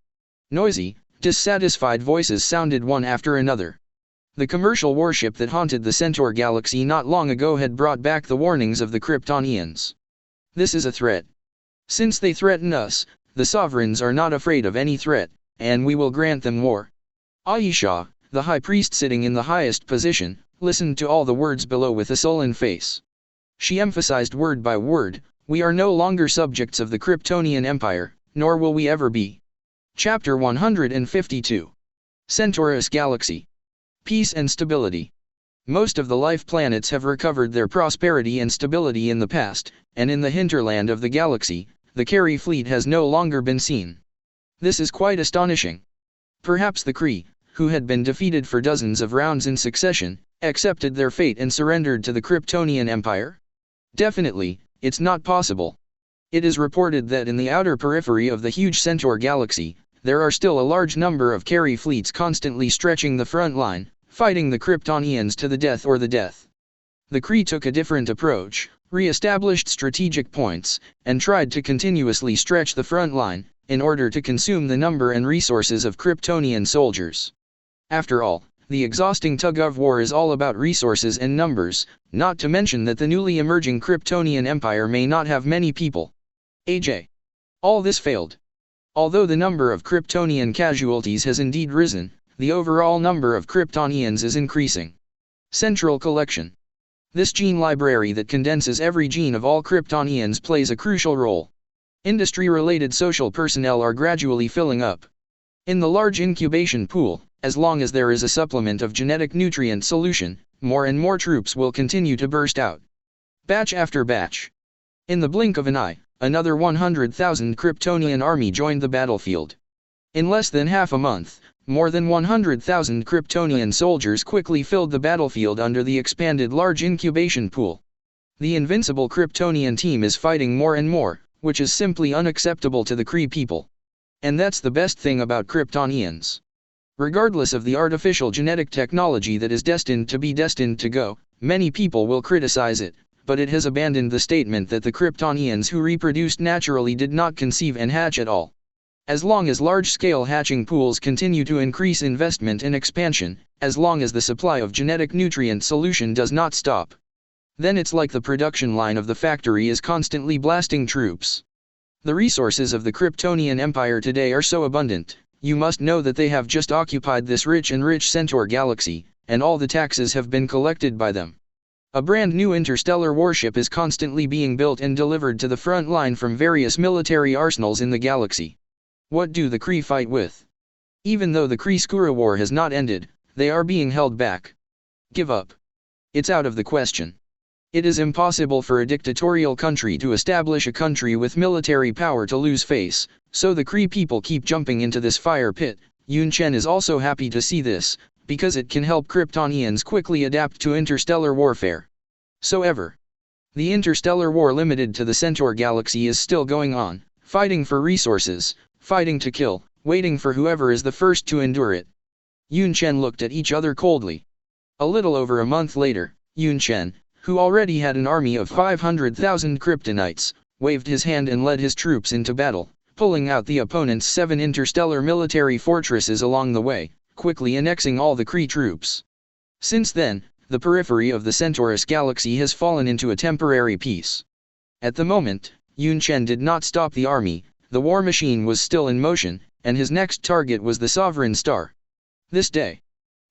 A: Noisy, dissatisfied voices sounded one after another. The commercial warship that haunted the Centaur galaxy not long ago had brought back the warnings of the Kryptonians. This is a threat. Since they threaten us, the sovereigns are not afraid of any threat, and we will grant them war. Aisha, the high priest sitting in the highest position, listened to all the words below with a sullen face. She emphasized word by word, we are no longer subjects of the Kryptonian Empire, nor will we ever be. Chapter 152. Centaurus Galaxy. Peace and stability. Most of the life planets have recovered their prosperity and stability in the past, and in the hinterland of the galaxy, the Cre fleet has no longer been seen. This is quite astonishing. Perhaps the Cre, who had been defeated for dozens of rounds in succession, accepted their fate and surrendered to the Kryptonian Empire? Definitely, it's not possible. It is reported that in the outer periphery of the huge Centaur galaxy, there are still a large number of Cre fleets constantly stretching the front line, fighting the Kryptonians to the death or the death. The Cre took a different approach, re-established strategic points, and tried to continuously stretch the front line, in order to consume the number and resources of Kryptonian soldiers. After all, the exhausting tug-of-war is all about resources and numbers, not to mention that the newly emerging Kryptonian Empire may not have many people. All this failed. Although the number of Kryptonian casualties has indeed risen, the overall number of Kryptonians is increasing. Central Collection. This gene library that condenses every gene of all Kryptonians plays a crucial role. Industry-related social personnel are gradually filling up. In the large incubation pool, as long as there is a supplement of genetic nutrient solution, more and more troops will continue to burst out. Batch after batch. In the blink of an eye, another 100,000 Kryptonian army joined the battlefield. In less than half a month, more than 100,000 Kryptonian soldiers quickly filled the battlefield under the expanded large incubation pool. The invincible Kryptonian team is fighting more and more, which is simply unacceptable to the Cre people. And that's the best thing about Kryptonians. Regardless of the artificial genetic technology that is destined to go, many people will criticize it, but it has abandoned the statement that the Kryptonians who reproduced naturally did not conceive and hatch at all. As long as large-scale hatching pools continue to increase investment and expansion, as long as the supply of genetic nutrient solution does not stop, then it's like the production line of the factory is constantly blasting troops. The resources of the Kryptonian Empire today are so abundant, you must know that they have just occupied this rich Centaur galaxy, and all the taxes have been collected by them. A brand new interstellar warship is constantly being built and delivered to the front line from various military arsenals in the galaxy. What do the Kree fight with? Even though the Kree-Skrull war has not ended, they are being held back. Give up. It's out of the question. It is impossible for a dictatorial country to establish a country with military power to lose face, so the Kree people keep jumping into this fire pit. Yunchen is also happy to see this, because it can help Kryptonians quickly adapt to interstellar warfare. However, the interstellar war limited to the Centaur galaxy is still going on, fighting for resources, fighting to kill, waiting for whoever is the first to endure it. Yunchen looked at each other coldly. A little over a month later, Yunchen, who already had an army of 500,000 kryptonites, waved his hand and led his troops into battle, pulling out the opponent's 7 interstellar military fortresses along the way, quickly annexing all the Kree troops. Since then, the periphery of the Centaurus galaxy has fallen into a temporary peace. At the moment, Yunchen did not stop the army, the war machine was still in motion, and his next target was the Sovereign Star. This day,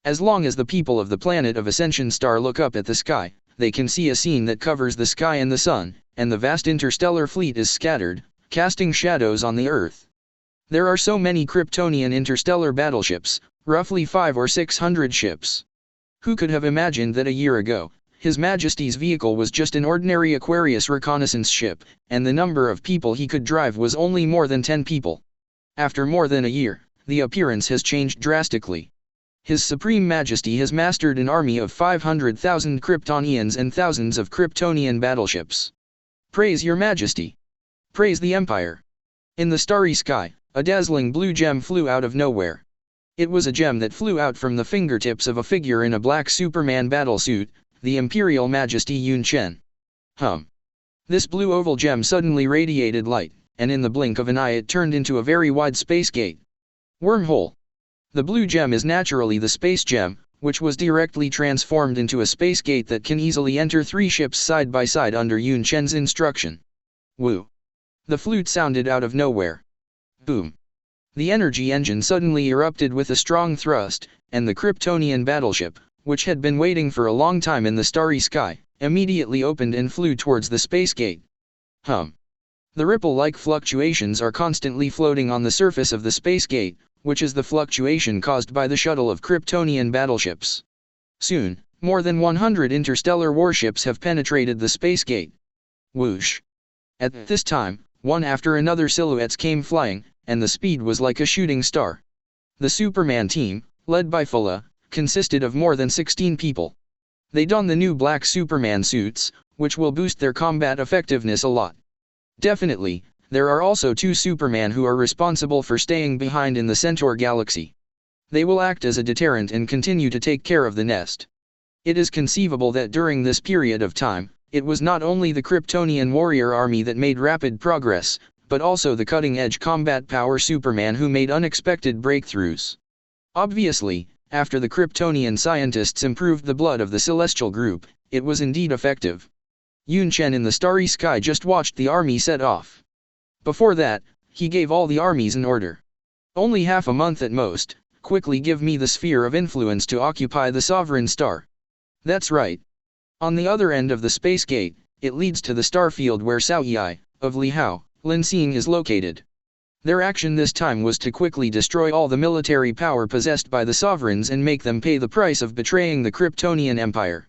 A: as long as the people of the planet of Ascension Star look up at the sky, they can see a scene that covers the sky and the sun, and the vast interstellar fleet is scattered, casting shadows on the Earth. There are so many Kryptonian interstellar battleships, roughly 500 or 600 ships. Who could have imagined that a year ago, His Majesty's vehicle was just an ordinary Aquarius reconnaissance ship, and the number of people he could drive was only more than 10 people. After more than a year, the appearance has changed drastically. His Supreme Majesty has mastered an army of 500,000 Kryptonians and thousands of Kryptonian battleships. Praise Your Majesty! Praise the Empire! In the starry sky, a dazzling blue gem flew out of nowhere. It was a gem that flew out from the fingertips of a figure in a black Superman battlesuit, the Imperial Majesty Yunchen. This blue oval gem suddenly radiated light, and in the blink of an eye it turned into a very wide space gate. Wormhole. The blue gem is naturally the space gem, which was directly transformed into a space gate that can easily enter 3 ships side by side under Yunchen's instruction. Woo. The flute sounded out of nowhere. Boom. The energy engine suddenly erupted with a strong thrust, and the Kryptonian battleship, which had been waiting for a long time in the starry sky, immediately opened and flew towards the space gate. The ripple-like fluctuations are constantly floating on the surface of the space gate, which is the fluctuation caused by the shuttle of Kryptonian battleships. Soon, more than 100 interstellar warships have penetrated the space gate. Whoosh! At this time, one after another silhouettes came flying, and the speed was like a shooting star. The Superman team, led by Fulla, consisted of more than 16 people. They don the new black Superman suits, which will boost their combat effectiveness a lot. Definitely, there are also 2 Superman who are responsible for staying behind in the Centaur galaxy. They will act as a deterrent and continue to take care of the nest. It is conceivable that during this period of time, it was not only the Kryptonian warrior army that made rapid progress, but also the cutting-edge combat power Superman who made unexpected breakthroughs. Obviously, after the Kryptonian scientists improved the blood of the Celestial group, it was indeed effective. Yunchen in the starry sky just watched the army set off. Before that, he gave all the armies an order. Only half a month at most, quickly give me the sphere of influence to occupy the Sovereign Star. That's right. On the other end of the space gate, it leads to the starfield where Cao Yi, of Lihao, Linxing is located. Their action this time was to quickly destroy all the military power possessed by the sovereigns and make them pay the price of betraying the Kryptonian Empire.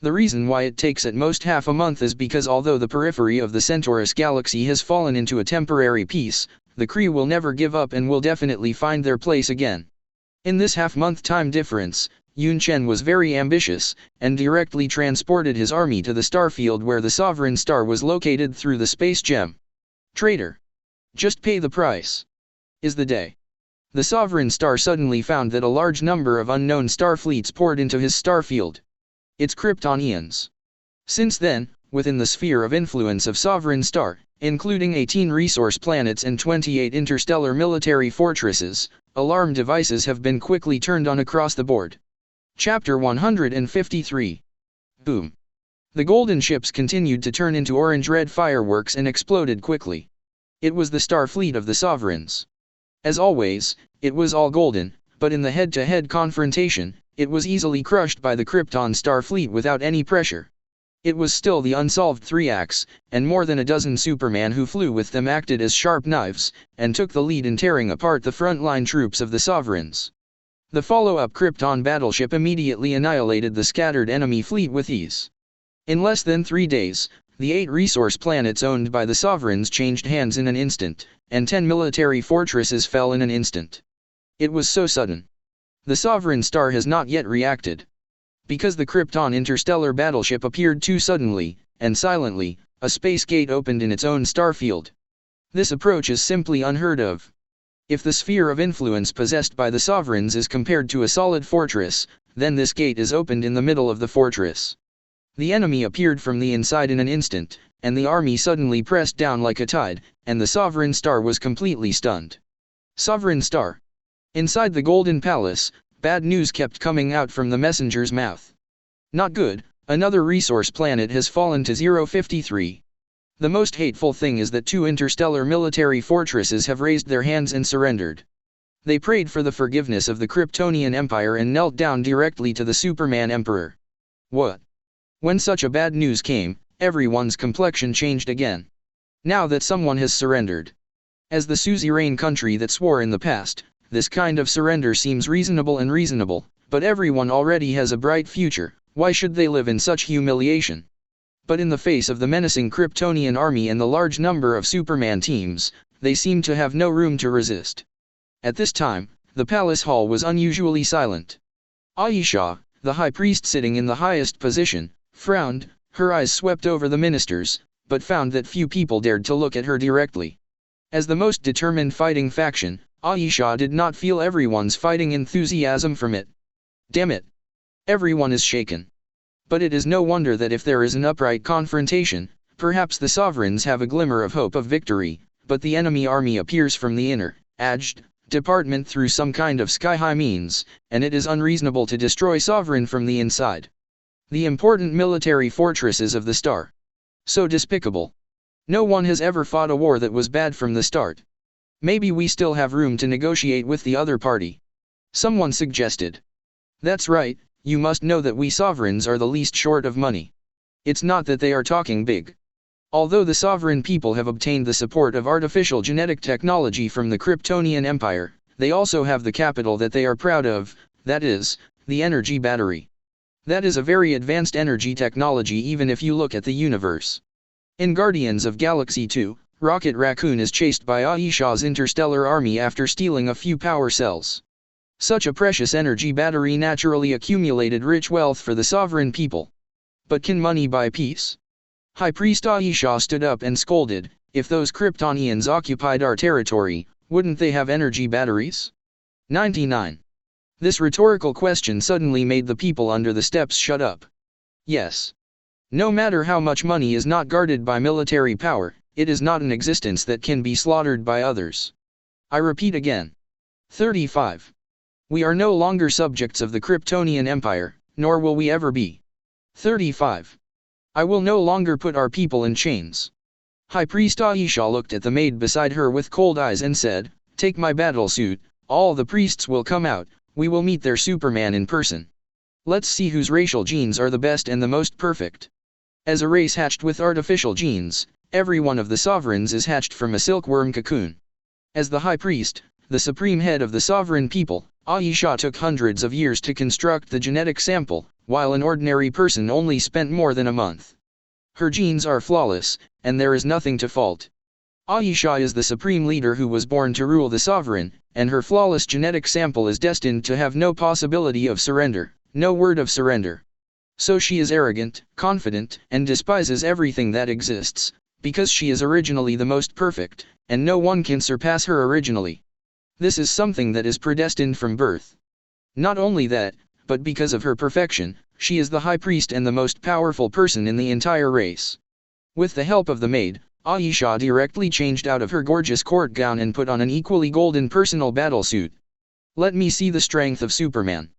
A: The reason why it takes at most half a month is because although the periphery of the Centaurus galaxy has fallen into a temporary peace, the Kree will never give up and will definitely find their place again. In this half-month time difference, Yunchen was very ambitious, and directly transported his army to the starfield where the Sovereign Star was located through the space gem. Traitor! Just pay the price. Is the day. The Sovereign Star suddenly found that a large number of unknown star fleets poured into his starfield. It's Kryptonians. Since then, within the sphere of influence of Sovereign Star, including 18 resource planets and 28 interstellar military fortresses, alarm devices have been quickly turned on across the board. Chapter 153. Boom. The golden ships continued to turn into orange-red fireworks and exploded quickly. It was the star fleet of the Sovereigns. As always, it was all golden, but in the head-to-head confrontation, it was easily crushed by the Krypton star fleet without any pressure. It was still the unsolved three-acts, and more than a dozen Superman who flew with them acted as sharp knives, and took the lead in tearing apart the frontline troops of the Sovereigns. The follow-up Krypton battleship immediately annihilated the scattered enemy fleet with ease. In less than 3 days, the 8 resource planets owned by the Sovereigns changed hands in an instant, and 10 military fortresses fell in an instant. It was so sudden. The Sovereign Star has not yet reacted. Because the Krypton interstellar battleship appeared too suddenly, and silently, a space gate opened in its own star field. This approach is simply unheard of. If the sphere of influence possessed by the Sovereigns is compared to a solid fortress, then this gate is opened in the middle of the fortress. The enemy appeared from the inside in an instant, and the army suddenly pressed down like a tide, and the Sovereign Star was completely stunned. Sovereign Star. Inside the Golden Palace, bad news kept coming out from the messenger's mouth. Not good, another resource planet has fallen to 053. The most hateful thing is that 2 interstellar military fortresses have raised their hands and surrendered. They prayed for the forgiveness of the Kryptonian Empire and knelt down directly to the Superman Emperor. What? When such a bad news came, everyone's complexion changed again. Now that someone has surrendered. As the suzerain country that swore in the past, this kind of surrender seems reasonable, but everyone already has a bright future, why should they live in such humiliation? But in the face of the menacing Kryptonian army and the large number of Superman teams, they seem to have no room to resist. At this time, the palace hall was unusually silent. Aisha, the high priest sitting in the highest position, frowned, her eyes swept over the ministers, but found that few people dared to look at her directly. As the most determined fighting faction, Aisha did not feel everyone's fighting enthusiasm from it. Damn it! Everyone is shaken. But it is no wonder that if there is an upright confrontation, perhaps the Sovereigns have a glimmer of hope of victory, but the enemy army appears from the inner, Asgard, department through some kind of sky-high means, and it is unreasonable to destroy Sovereign from the inside. The important military fortresses of the star. So despicable. No one has ever fought a war that was bad from the start. Maybe we still have room to negotiate with the other party. Someone suggested. That's right, you must know that we Sovereigns are the least short of money. It's not that they are talking big. Although the sovereign people have obtained the support of artificial genetic technology from the Kryptonian Empire, they also have the capital that they are proud of, that is, the energy battery. That is a very advanced energy technology even if you look at the universe. In Guardians of Galaxy 2, Rocket Raccoon is chased by Aisha's interstellar army after stealing a few power cells. Such a precious energy battery naturally accumulated rich wealth for the sovereign people. But can money buy peace? High Priest Aisha stood up and scolded, if those Kryptonians occupied our territory, wouldn't they have energy batteries? 99. This rhetorical question suddenly made the people under the steps shut up. Yes. No matter how much money is not guarded by military power, it is not an existence that can be slaughtered by others. I repeat again. 35. We are no longer subjects of the Kryptonian Empire, nor will we ever be. 35. I will no longer put our people in chains. High Priest Aisha looked at the maid beside her with cold eyes and said, take my battle suit, all the priests will come out, we will meet their Superman in person. Let's see whose racial genes are the best and the most perfect. As a race hatched with artificial genes, every one of the sovereigns is hatched from a silkworm cocoon. As the High Priest, the supreme head of the sovereign people, Aisha took hundreds of years to construct the genetic sample, while an ordinary person only spent more than a month. Her genes are flawless, and there is nothing to fault. Aisha is the supreme leader who was born to rule the sovereign, and her flawless genetic sample is destined to have no possibility of surrender, no word of surrender. So she is arrogant, confident, and despises everything that exists, because she is originally the most perfect, and no one can surpass her originally. This is something that is predestined from birth. Not only that, but because of her perfection, She is the high priest and the most powerful person in the entire race. With the help of the maid, Aisha directly changed out of her gorgeous court gown and put on an equally golden personal battle suit. Let me see the strength of Superman.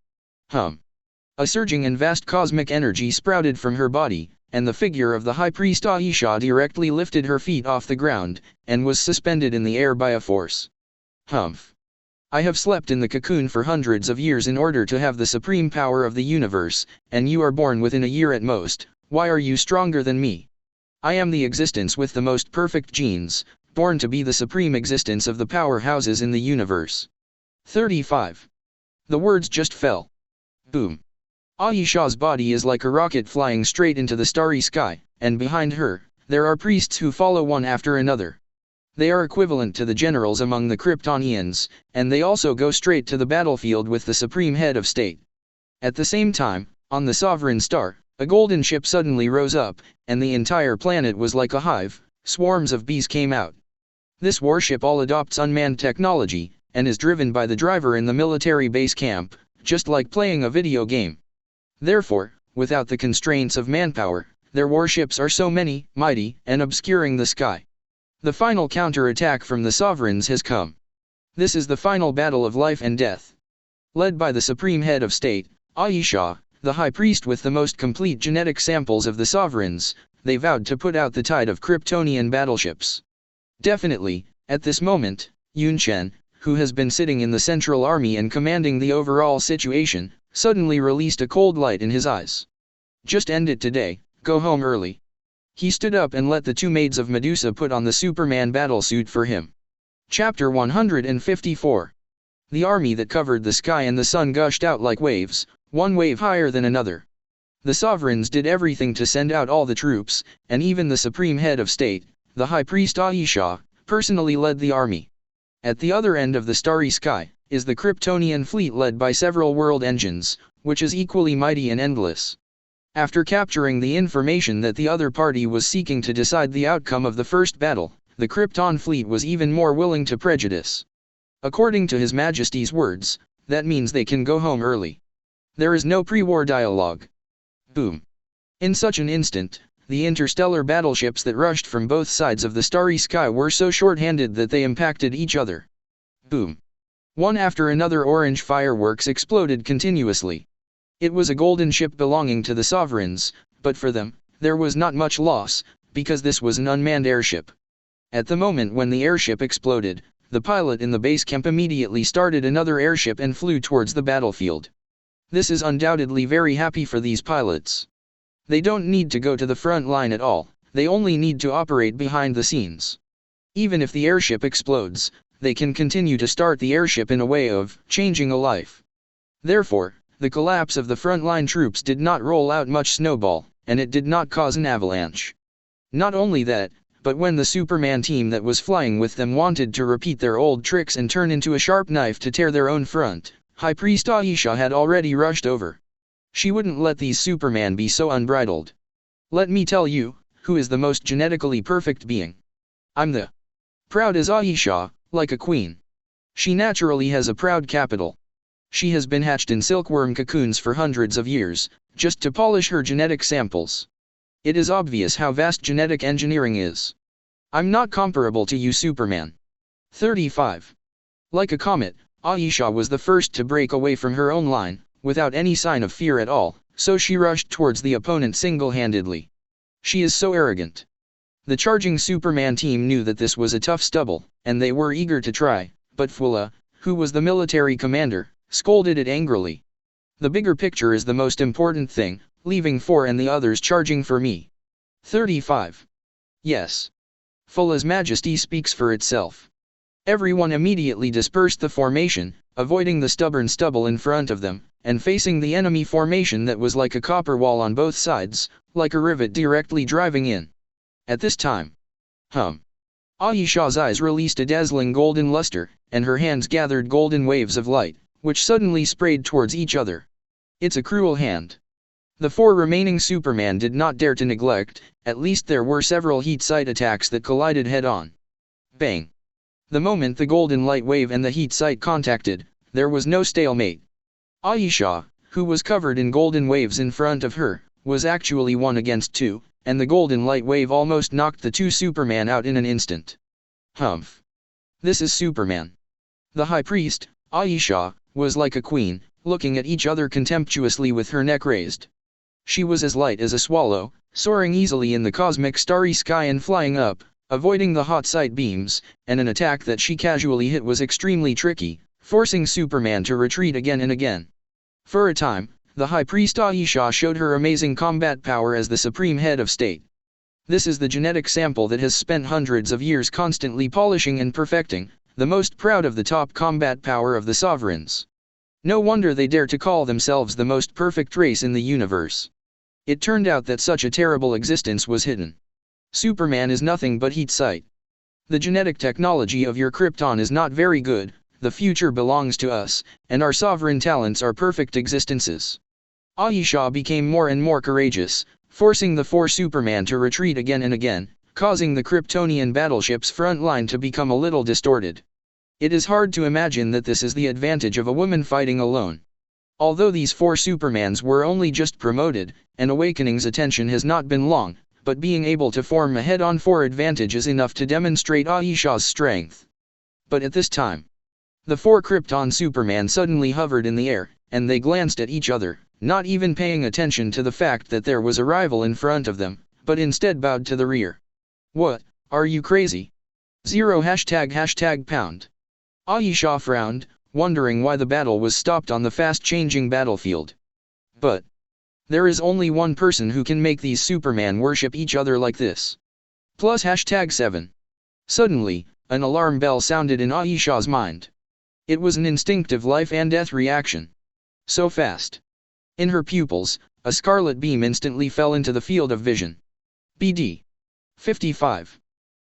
A: A surging and vast cosmic energy sprouted from her body, and the figure of the high priest Aisha directly lifted her feet off the ground, and was suspended in the air by a force. I have slept in the cocoon for hundreds of years in order to have the supreme power of the universe, and you are born within a year at most. Why are you stronger than me? I am the existence with the most perfect genes, born to be the supreme existence of the powerhouses in the universe. 35. The words just fell. Boom. Aisha's body is like a rocket flying straight into the starry sky, and behind her, there are priests who follow one after another. They are equivalent to the generals among the Kryptonians, and they also go straight to the battlefield with the supreme head of state. At the same time, on the sovereign star, a golden ship suddenly rose up, and the entire planet was like a hive. Swarms of bees came out. This warship all adopts unmanned technology, and is driven by the driver in the military base camp, just like playing a video game. Therefore, without the constraints of manpower, their warships are so many, mighty, and obscuring the sky. The final counter-attack from the sovereigns has come. This is the final battle of life and death. Led by the supreme head of state, Aisha, the high priest with the most complete genetic samples of the sovereigns, they vowed to put out the tide of Kryptonian battleships. Definitely, at this moment, Yunchen, who has been sitting in the Central Army and commanding the overall situation, suddenly released a cold light in his eyes. Just end it today, go home early. He stood up and let the two maids of Medusa put on the Superman battlesuit for him. Chapter 154. The army that covered the sky and the sun gushed out like waves, one wave higher than another. The sovereigns did everything to send out all the troops, and even the supreme head of state, the high priest Aisha, personally led the army. At the other end of the starry sky, is the Kryptonian fleet led by several world engines, which is equally mighty and endless. After capturing the information that the other party was seeking to decide the outcome of the first battle, the Krypton fleet was even more willing to prejudice. According to His Majesty's words, that means they can go home early. There is no pre-war dialogue. Boom. In such an instant, the interstellar battleships that rushed from both sides of the starry sky were so short-handed that they impacted each other. Boom. One after another orange fireworks exploded continuously. It was a golden ship belonging to the sovereigns, but for them, there was not much loss, because this was an unmanned airship. At the moment when the airship exploded, the pilot in the base camp immediately started another airship and flew towards the battlefield. This is undoubtedly very happy for these pilots. They don't need to go to the front line at all, they only need to operate behind the scenes. Even if the airship explodes, they can continue to start the airship in a way of changing a life. Therefore, the collapse of the front-line troops did not roll out much snowball, and it did not cause an avalanche. Not only that, but when the Superman team that was flying with them wanted to repeat their old tricks and turn into a sharp knife to tear their own front, High Priest Aisha had already rushed over. She wouldn't let these Superman be so unbridled. Let me tell you, who is the most genetically perfect being. I'm the proud as Aisha, like a queen. She naturally has a proud capital. She has been hatched in silkworm cocoons for hundreds of years, just to polish her genetic samples. It is obvious how vast genetic engineering is. I'm not comparable to you, Superman. 35. Like a comet, Aisha was the first to break away from her own line, without any sign of fear at all, so she rushed towards the opponent single-handedly. She is so arrogant. The charging Superman team knew that this was a tough stubble, and they were eager to try, but Fula, who was the military commander, scolded it angrily. The bigger picture is the most important thing, leaving 4 and the others charging for me. 35. Yes. Fula's majesty speaks for itself. Everyone immediately dispersed the formation, avoiding the stubborn stubble in front of them, and facing the enemy formation that was like a copper wall on both sides, like a rivet directly driving in. At this time, Aisha's eyes released a dazzling golden luster, and her hands gathered golden waves of light, which suddenly sprayed towards each other. It's a cruel hand. The 4 remaining Superman did not dare to neglect, at least there were several heat sight attacks that collided head-on. Bang! The moment the golden light wave and the heat sight contacted, there was no stalemate. Aisha, who was covered in golden waves in front of her, was actually 1 against 2, and the golden light wave almost knocked the two Superman out in an instant. Humph. This is Superman. The High Priest, Aisha, was like a queen, looking at each other contemptuously with her neck raised. She was as light as a swallow, soaring easily in the cosmic starry sky and flying up, avoiding the hot sight beams, and an attack that she casually hit was extremely tricky, forcing Superman to retreat again and again. For a time, the High Priest Aisha showed her amazing combat power as the supreme head of state. This is the genetic sample that has spent hundreds of years constantly polishing and perfecting, the most proud of the top combat power of the sovereigns. No wonder they dare to call themselves the most perfect race in the universe. It turned out that such a terrible existence was hidden. Superman is nothing but heat sight. The genetic technology of your Krypton is not very good, the future belongs to us, and our sovereign talents are perfect existences. Aisha became more and more courageous, forcing the 4 Superman to retreat again and again, causing the Kryptonian battleship's front line to become a little distorted. It is hard to imagine that this is the advantage of a woman fighting alone. Although these 4 Supermans were only just promoted, and Awakening's attention has not been long, but being able to form a head-on 4 advantage is enough to demonstrate Aisha's strength. But at this time, the 4 Krypton Superman suddenly hovered in the air, and they glanced at each other, not even paying attention to the fact that there was a rival in front of them, but instead bowed to the rear. What, are you crazy? 0 ###pound. Aisha frowned, wondering why the battle was stopped on the fast-changing battlefield. But there is only one person who can make these Superman worship each other like this. Plus #7. Suddenly, an alarm bell sounded in Aisha's mind. It was an instinctive life and death reaction. So fast. In her pupils, a scarlet beam instantly fell into the field of vision. BD 55.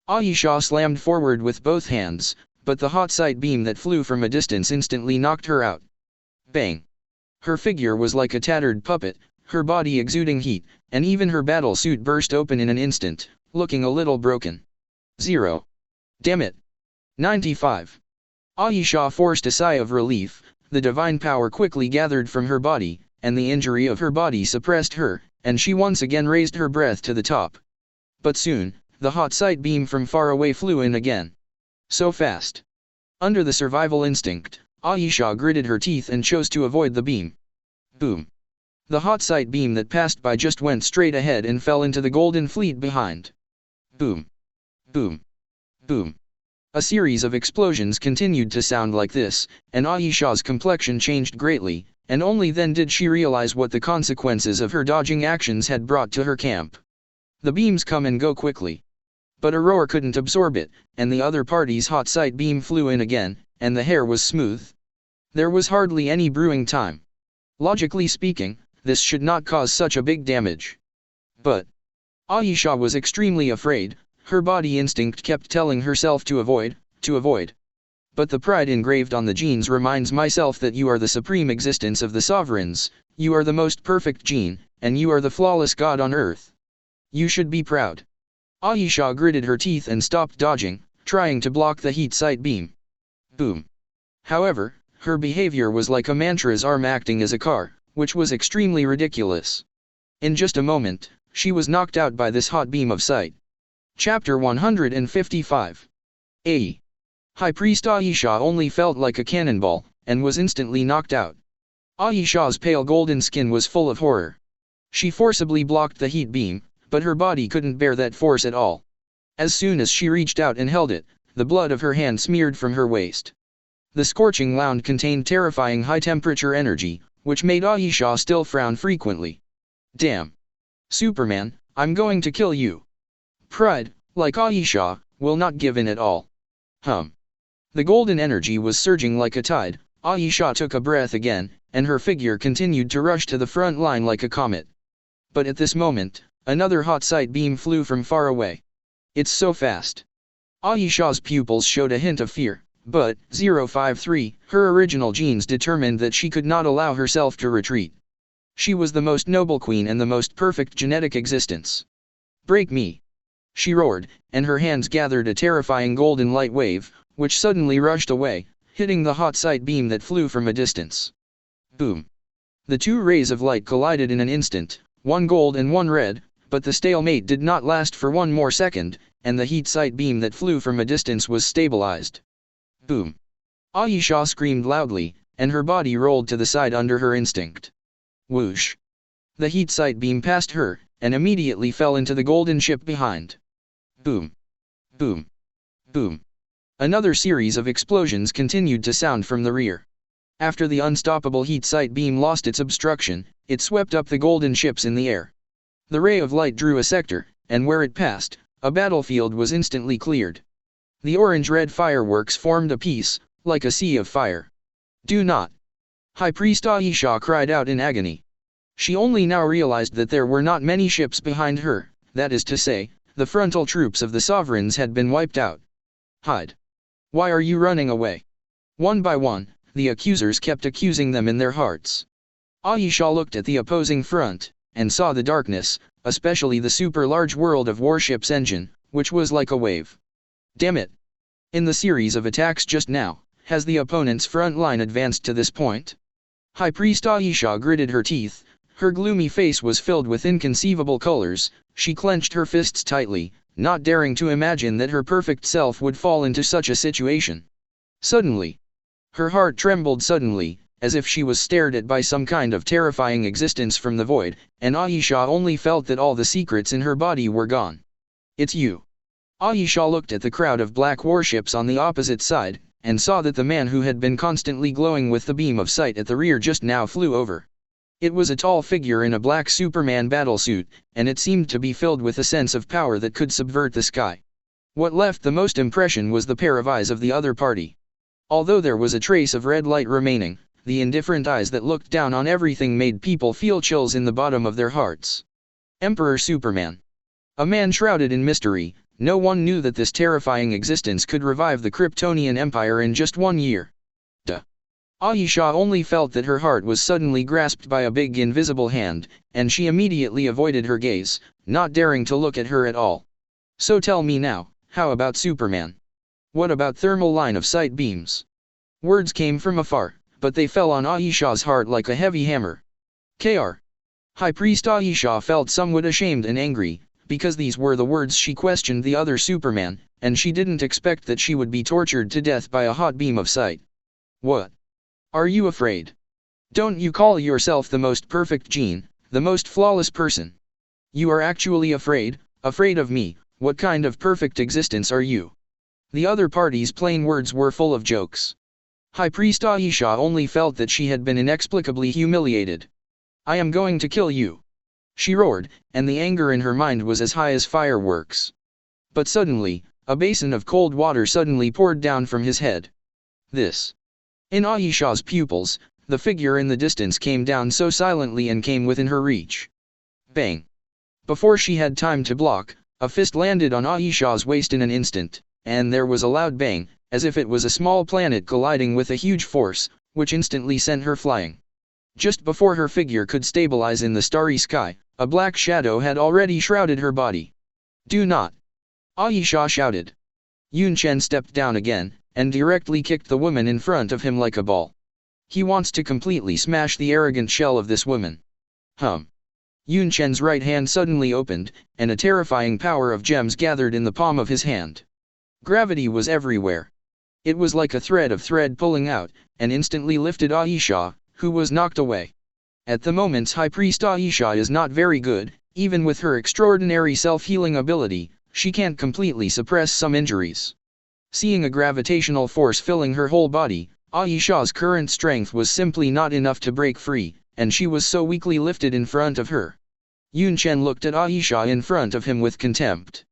A: Aisha slammed forward with both hands, but the hot sight beam that flew from a distance instantly knocked her out. Bang! Her figure was like a tattered puppet, her body exuding heat, and even her battle suit burst open in an instant, looking a little broken. 0. Damn it! 95. Aisha forced a sigh of relief, the divine power quickly gathered from her body, and the injury of her body suppressed her, and she once again raised her breath to the top. But soon, the hot sight beam from far away flew in again. So fast. Under the survival instinct, Aisha gritted her teeth and chose to avoid the beam. Boom. The hot sight beam that passed by just went straight ahead and fell into the golden fleet behind. Boom. Boom. Boom. A series of explosions continued to sound like this, and Aisha's complexion changed greatly, and only then did she realize what the consequences of her dodging actions had brought to her camp. The beams come and go quickly. But Aurora couldn't absorb it, and the other party's hot sight beam flew in again, and the hair was smooth. There was hardly any brewing time. Logically speaking, this should not cause such a big damage. But Aisha was extremely afraid, her body instinct kept telling herself to avoid. But the pride engraved on the genes reminds myself that you are the supreme existence of the sovereigns, you are the most perfect gene, and you are the flawless god on earth. You should be proud. Aisha gritted her teeth and stopped dodging, trying to block the heat sight beam. Boom. However, her behavior was like a mantra's arm acting as a car, which was extremely ridiculous. In just a moment, she was knocked out by this hot beam of sight. Chapter 155. A. High Priest Aisha only felt like a cannonball, and was instantly knocked out. Aisha's pale golden skin was full of horror. She forcibly blocked the heat beam, but her body couldn't bear that force at all. As soon as she reached out and held it, the blood of her hand smeared from her waist. The scorching wound contained terrifying high-temperature energy, which made Aisha still frown frequently. Damn. Superman, I'm going to kill you. Pride, like Aisha, will not give in at all. The golden energy was surging like a tide. Aisha took a breath again, and her figure continued to rush to the front line like a comet. But at this moment, another hot sight beam flew from far away. It's so fast. Aisha's pupils showed a hint of fear, but 053, her original genes determined that she could not allow herself to retreat. She was the most noble queen and the most perfect genetic existence. Break me! She roared, and her hands gathered a terrifying golden light wave, which suddenly rushed away, hitting the hot sight beam that flew from a distance. Boom! The two rays of light collided in an instant, one gold and one red, but the stalemate did not last for one more second, and the heat sight beam that flew from a distance was stabilized. Boom! Ayesha screamed loudly, and her body rolled to the side under her instinct. Whoosh! The heat sight beam passed her, and immediately fell into the golden ship behind. Boom! Boom! Boom! Another series of explosions continued to sound from the rear. After the unstoppable heat sight beam lost its obstruction, it swept up the golden ships in the air. The ray of light drew a sector, and where it passed, a battlefield was instantly cleared. The orange-red fireworks formed a piece, like a sea of fire. Do not! High Priest Ayesha cried out in agony. She only now realized that there were not many ships behind her, that is to say, the frontal troops of the sovereigns had been wiped out. Hide! Why are you running away? One by one, the accusers kept accusing them in their hearts. Ayesha looked at the opposing front, and saw the darkness, especially the super-large world of warships engine, which was like a wave. Damn it! In the series of attacks just now, has the opponent's front line advanced to this point? High Priest Ayesha gritted her teeth, her gloomy face was filled with inconceivable colors, she clenched her fists tightly, not daring to imagine that her perfect self would fall into such a situation. Suddenly, her heart trembled suddenly, as if she was stared at by some kind of terrifying existence from the void, and Ayesha only felt that all the secrets in her body were gone. It's you. Ayesha looked at the crowd of black warships on the opposite side, and saw that the man who had been constantly glowing with the beam of sight at the rear just now flew over. It was a tall figure in a black Superman battlesuit, and it seemed to be filled with a sense of power that could subvert the sky. What left the most impression was the pair of eyes of the other party. Although there was a trace of red light remaining, the indifferent eyes that looked down on everything made people feel chills in the bottom of their hearts. Emperor Superman. A man shrouded in mystery, no one knew that this terrifying existence could revive the Kryptonian Empire in just 1 year. Duh. Ayesha only felt that her heart was suddenly grasped by a big invisible hand, and she immediately avoided her gaze, not daring to look at her at all. So tell me now, how about Superman? What about thermal line of sight beams? Words came from afar, but they fell on Ayesha's heart like a heavy hammer. Kr. High Priest Ayesha felt somewhat ashamed and angry, because these were the words she questioned the other Superman, and she didn't expect that she would be tortured to death by a hot beam of sight. What? Are you afraid? Don't you call yourself the most perfect gene, the most flawless person? You are actually afraid of me. What kind of perfect existence are you? The other party's plain words were full of jokes. High Priest Ayesha only felt that she had been inexplicably humiliated. I am going to kill you! She roared, and the anger in her mind was as high as fireworks. But suddenly, a basin of cold water suddenly poured down from his head. This. In Ayesha's pupils, the figure in the distance came down so silently and came within her reach. Bang! Before she had time to block, a fist landed on Ayesha's waist in an instant, and there was a loud bang, as if it was a small planet colliding with a huge force, which instantly sent her flying. Just before her figure could stabilize in the starry sky, a black shadow had already shrouded her body. Do not! Ayesha shouted. Yunchen stepped down again, and directly kicked the woman in front of him like a ball. He wants to completely smash the arrogant shell of this woman. Yunchen's right hand suddenly opened, and a terrifying power of gems gathered in the palm of his hand. Gravity was everywhere. It was like a thread of thread pulling out, and instantly lifted Ayesha, who was knocked away. At the moment High Priest Ayesha is not very good, even with her extraordinary self-healing ability, she can't completely suppress some injuries. Seeing a gravitational force filling her whole body, Ayesha's current strength was simply not enough to break free, and she was so weakly lifted in front of her. Yunchen looked at Ayesha in front of him with contempt.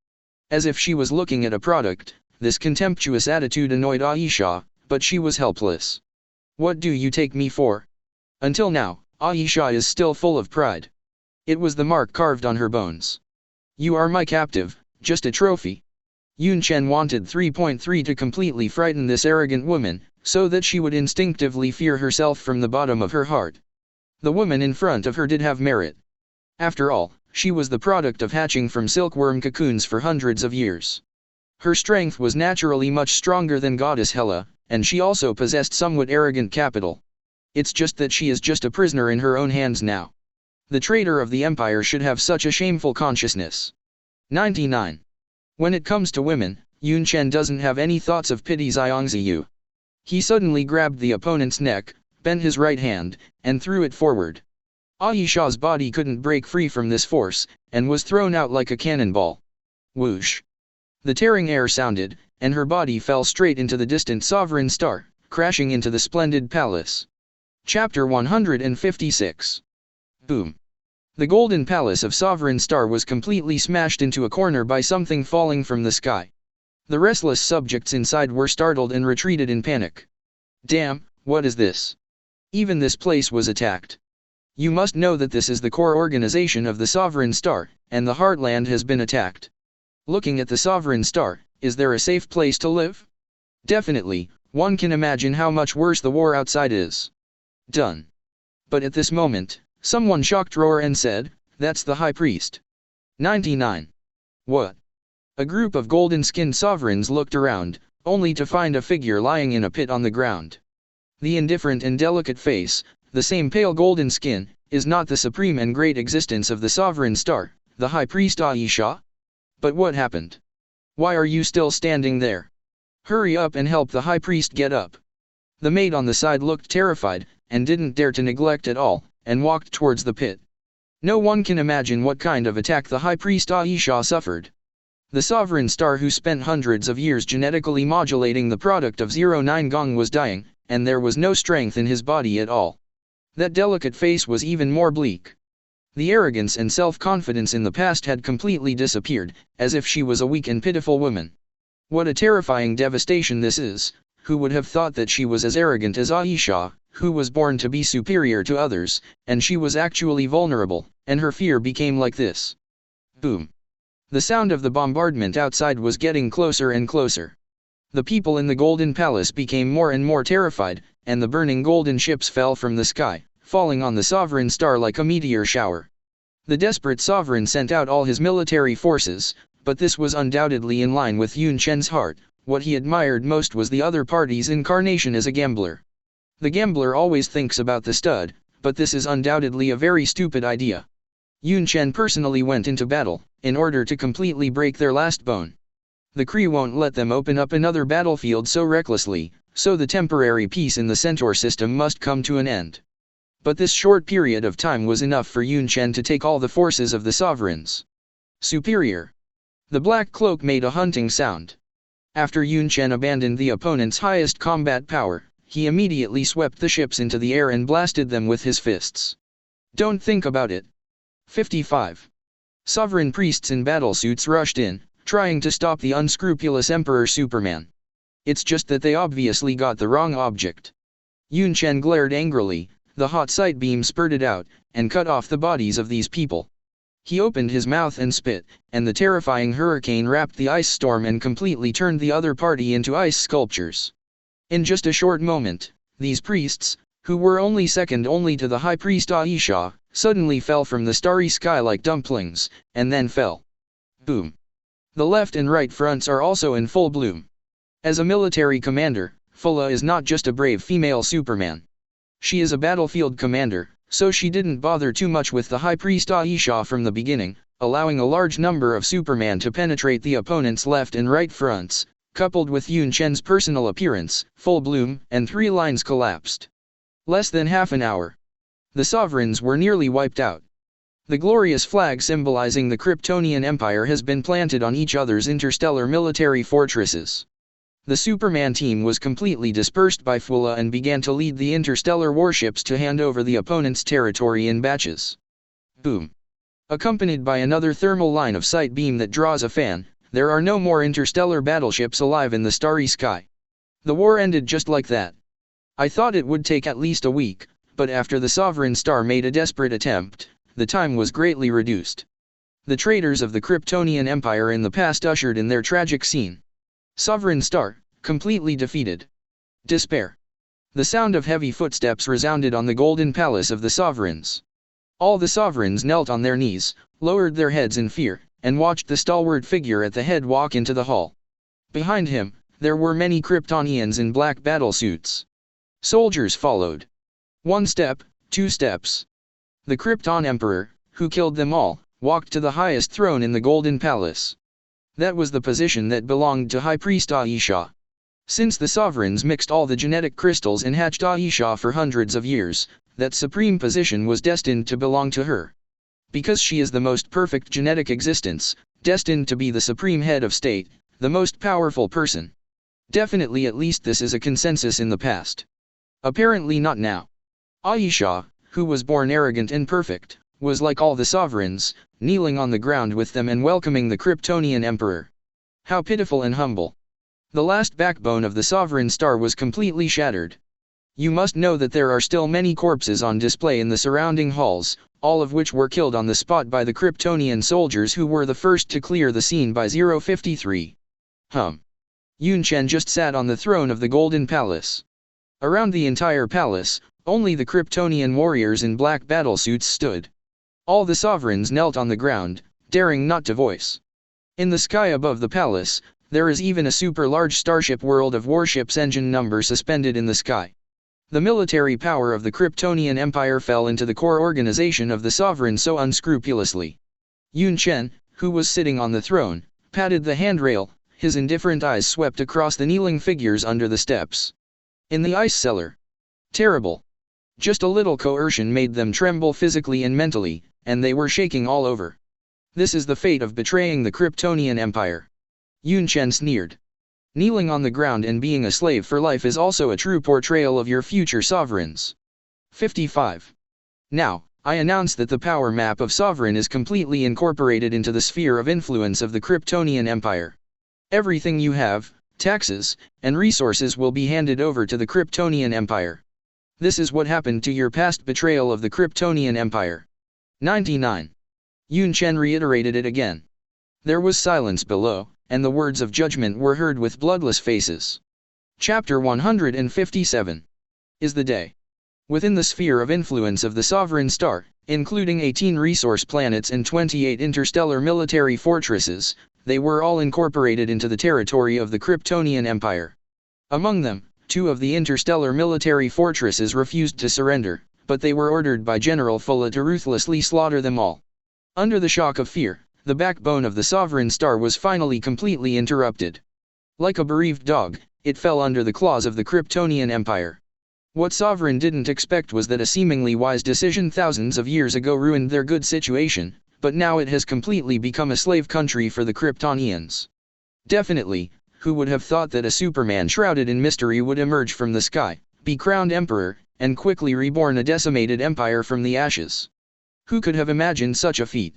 A: As if she was looking at a product, this contemptuous attitude annoyed Ayesha, but she was helpless. What do you take me for? Until now, Ayesha is still full of pride. It was the mark carved on her bones. You are my captive, just a trophy. Yunchen wanted 3.3 to completely frighten this arrogant woman, so that she would instinctively fear herself from the bottom of her heart. The woman in front of her did have merit. After all, she was the product of hatching from silkworm cocoons for hundreds of years. Her strength was naturally much stronger than Goddess Hela, and she also possessed somewhat arrogant capital. It's just that she is just a prisoner in her own hands now. The traitor of the Empire should have such a shameful consciousness. 99. When it comes to women, Yunchen doesn't have any thoughts of pity Xiangziyu. He suddenly grabbed the opponent's neck, bent his right hand, and threw it forward. Aisha's body couldn't break free from this force, and was thrown out like a cannonball. Whoosh! The tearing air sounded, and her body fell straight into the distant sovereign star, crashing into the splendid palace. Chapter 156. Boom! The golden palace of Sovereign Star was completely smashed into a corner by something falling from the sky. The restless subjects inside were startled and retreated in panic. Damn, what is this? Even this place was attacked. You must know that this is the core organization of the Sovereign Star, and the Heartland has been attacked. Looking at the Sovereign Star, is there a safe place to live? Definitely, one can imagine how much worse the war outside is. Done. But at this moment, someone shocked roar and said, "That's the High Priest." 99. What? A group of golden-skinned sovereigns looked around, only to find a figure lying in a pit on the ground. The indifferent and delicate face, the same pale golden skin, is not the supreme and great existence of the Sovereign Star, the High Priest Aisha? But what happened? Why are you still standing there? Hurry up and help the High Priest get up. The maid on the side looked terrified, and didn't dare to neglect at all, and walked towards the pit. No one can imagine what kind of attack the High Priest Aisha suffered. The Sovereign Star who spent hundreds of years genetically modulating the product of 09 Gong was dying, and there was no strength in his body at all. That delicate face was even more bleak. The arrogance and self-confidence in the past had completely disappeared, as if she was a weak and pitiful woman. What a terrifying devastation this is! Who would have thought that she was as arrogant as Aisha, who was born to be superior to others, and she was actually vulnerable, and her fear became like this. Boom! The sound of the bombardment outside was getting closer and closer. The people in the Golden Palace became more and more terrified, and the burning golden ships fell from the sky, falling on the Sovereign Star like a meteor shower. The desperate sovereign sent out all his military forces, but this was undoubtedly in line with Yunchen's heart. What he admired most was the other party's incarnation as a gambler. The gambler always thinks about the stud, but this is undoubtedly a very stupid idea. Yunchen personally went into battle, in order to completely break their last bone. The Cre won't let them open up another battlefield so recklessly, so the temporary peace in the Centaur system must come to an end. But this short period of time was enough for Yunchen to take all the forces of the sovereigns. Superior. The black cloak made a hunting sound. After Yunchen abandoned the opponent's highest combat power, he immediately swept the ships into the air and blasted them with his fists. Don't think about it. 55. Sovereign priests in battlesuits rushed in, trying to stop the unscrupulous Emperor Superman. It's just that they obviously got the wrong object. Yunchen glared angrily, the hot sight beam spurted out, and cut off the bodies of these people. He opened his mouth and spit, and the terrifying hurricane wrapped the ice storm and completely turned the other party into ice sculptures. In just a short moment, these priests, who were only second only to the High Priest Aisha, suddenly fell from the starry sky like dumplings, and then fell. Boom. The left and right fronts are also in full bloom. As a military commander, Fulla is not just a brave female Superman. She is a battlefield commander, so she didn't bother too much with the High Priest Aisha from the beginning, allowing a large number of Superman to penetrate the opponent's left and right fronts, coupled with Yunchen's personal appearance, full bloom, and 3 lines collapsed. Less than half an hour. The sovereigns were nearly wiped out. The glorious flag symbolizing the Kryptonian Empire has been planted on each other's interstellar military fortresses. The Superman team was completely dispersed by Fulla and began to lead the interstellar warships to hand over the opponent's territory in batches. Boom. Accompanied by another thermal line of sight beam that draws a fan, there are no more interstellar battleships alive in the starry sky. The war ended just like that. I thought it would take at least a week, but after the Sovereign Star made a desperate attempt, the time was greatly reduced. The traitors of the Kryptonian Empire in the past ushered in their tragic scene. Sovereign Star, completely defeated. Despair. The sound of heavy footsteps resounded on the golden palace of the sovereigns. All the sovereigns knelt on their knees, lowered their heads in fear, and watched the stalwart figure at the head walk into the hall. Behind him, there were many Kryptonians in black battlesuits. Soldiers followed. 1 step, 2 steps. The Krypton Emperor, who killed them all, walked to the highest throne in the Golden Palace. That was the position that belonged to High Priest Aisha. Since the sovereigns mixed all the genetic crystals and hatched Aisha for hundreds of years, that supreme position was destined to belong to her. Because she is the most perfect genetic existence, destined to be the supreme head of state, the most powerful person. Definitely, at least this is a consensus in the past. Apparently not now. Aisha, who was born arrogant and perfect, was like all the sovereigns, kneeling on the ground with them and welcoming the Kryptonian Emperor. How pitiful and humble. The last backbone of the sovereign star was completely shattered. You must know that there are still many corpses on display in the surrounding halls, all of which were killed on the spot by the Kryptonian soldiers who were the first to clear the scene by 053. Yunchen just sat on the throne of the Golden Palace. Around the entire palace, only the Kryptonian warriors in black battlesuits stood. All the sovereigns knelt on the ground, daring not to voice. In the sky above the palace, there is even a super-large starship world of warships engine number suspended in the sky. The military power of the Kryptonian Empire fell into the core organization of the sovereign so unscrupulously. Yunchen, who was sitting on the throne, patted the handrail, his indifferent eyes swept across the kneeling figures under the steps. In the ice cellar. Terrible. Just a little coercion made them tremble physically and mentally, and they were shaking all over. This is the fate of betraying the Kryptonian Empire. Yunchen sneered. Kneeling on the ground and being a slave for life is also a true portrayal of your future sovereigns. 55. Now, I announce that the power map of sovereign is completely incorporated into the sphere of influence of the Kryptonian Empire. Everything you have, taxes, and resources will be handed over to the Kryptonian Empire. This is what happened to your past betrayal of the Kryptonian Empire. 99. Yunchen reiterated it again. There was silence below, and the words of judgment were heard with bloodless faces. Chapter 157. Is the day. Within the sphere of influence of the sovereign star, including 18 resource planets and 28 interstellar military fortresses, they were all incorporated into the territory of the Kryptonian Empire. Among them, 2 of the interstellar military fortresses refused to surrender, but they were ordered by General Fulla to ruthlessly slaughter them all. Under the shock of fear, the backbone of the sovereign star was finally completely interrupted. Like a bereaved dog, it fell under the claws of the Kryptonian Empire. What sovereign didn't expect was that a seemingly wise decision thousands of years ago ruined their good situation, but now it has completely become a slave country for the Kryptonians. Definitely, who would have thought that a Superman shrouded in mystery would emerge from the sky, be crowned emperor, and quickly reborn a decimated empire from the ashes? Who could have imagined such a feat?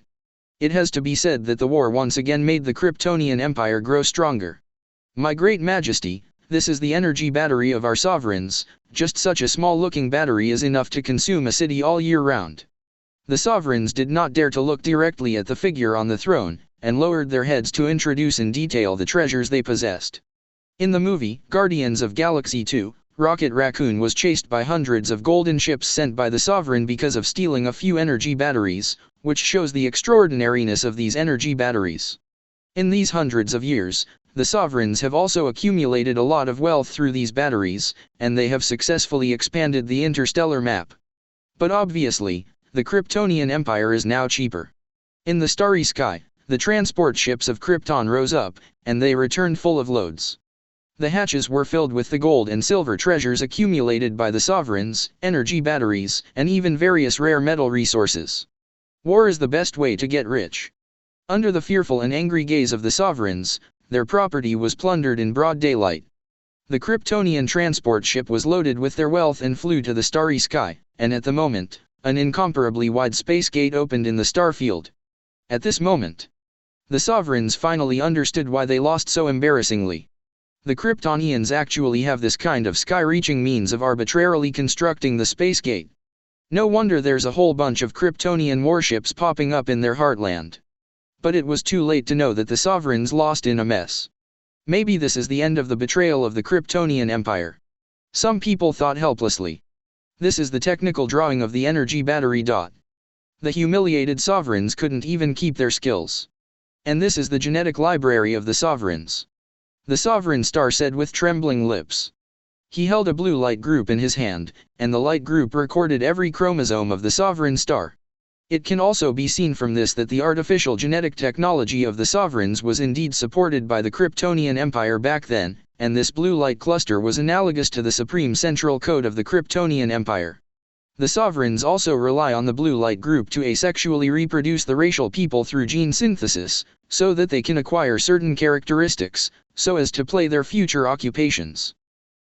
A: It has to be said that the war once again made the Kryptonian Empire grow stronger. My great majesty, this is the energy battery of our sovereigns. Just such a small-looking battery is enough to consume a city all year round. The sovereigns did not dare to look directly at the figure on the throne, and lowered their heads to introduce in detail the treasures they possessed. In the movie, Guardians of Galaxy 2, Rocket Raccoon was chased by hundreds of golden ships sent by the sovereign because of stealing a few energy batteries, which shows the extraordinariness of these energy batteries. In these hundreds of years, the sovereigns have also accumulated a lot of wealth through these batteries, and they have successfully expanded the interstellar map. But obviously, the Kryptonian Empire is now cheaper. In the starry sky, the transport ships of Krypton rose up, and they returned full of loads. The hatches were filled with the gold and silver treasures accumulated by the sovereigns, energy batteries, and even various rare metal resources. War is the best way to get rich. Under the fearful and angry gaze of the sovereigns, their property was plundered in broad daylight. The Kryptonian transport ship was loaded with their wealth and flew to the starry sky, and at the moment, an incomparably wide space gate opened in the star field. At this moment, the sovereigns finally understood why they lost so embarrassingly. The Kryptonians actually have this kind of sky-reaching means of arbitrarily constructing the space gate. No wonder there's a whole bunch of Kryptonian warships popping up in their heartland. But it was too late to know that the sovereigns lost in a mess. Maybe this is the end of the betrayal of the Kryptonian Empire. Some people thought helplessly. This is the technical drawing of the energy battery. The humiliated sovereigns couldn't even keep their skills. And this is the genetic library of the sovereigns. The sovereign star said with trembling lips. He held a blue light group in his hand, and the light group recorded every chromosome of the sovereign star. It can also be seen from this that the artificial genetic technology of the sovereigns was indeed supported by the Kryptonian Empire back then, and this blue light cluster was analogous to the supreme central code of the Kryptonian Empire. The sovereigns also rely on the blue light group to asexually reproduce the racial people through gene synthesis, so that they can acquire certain characteristics, so as to play their future occupations.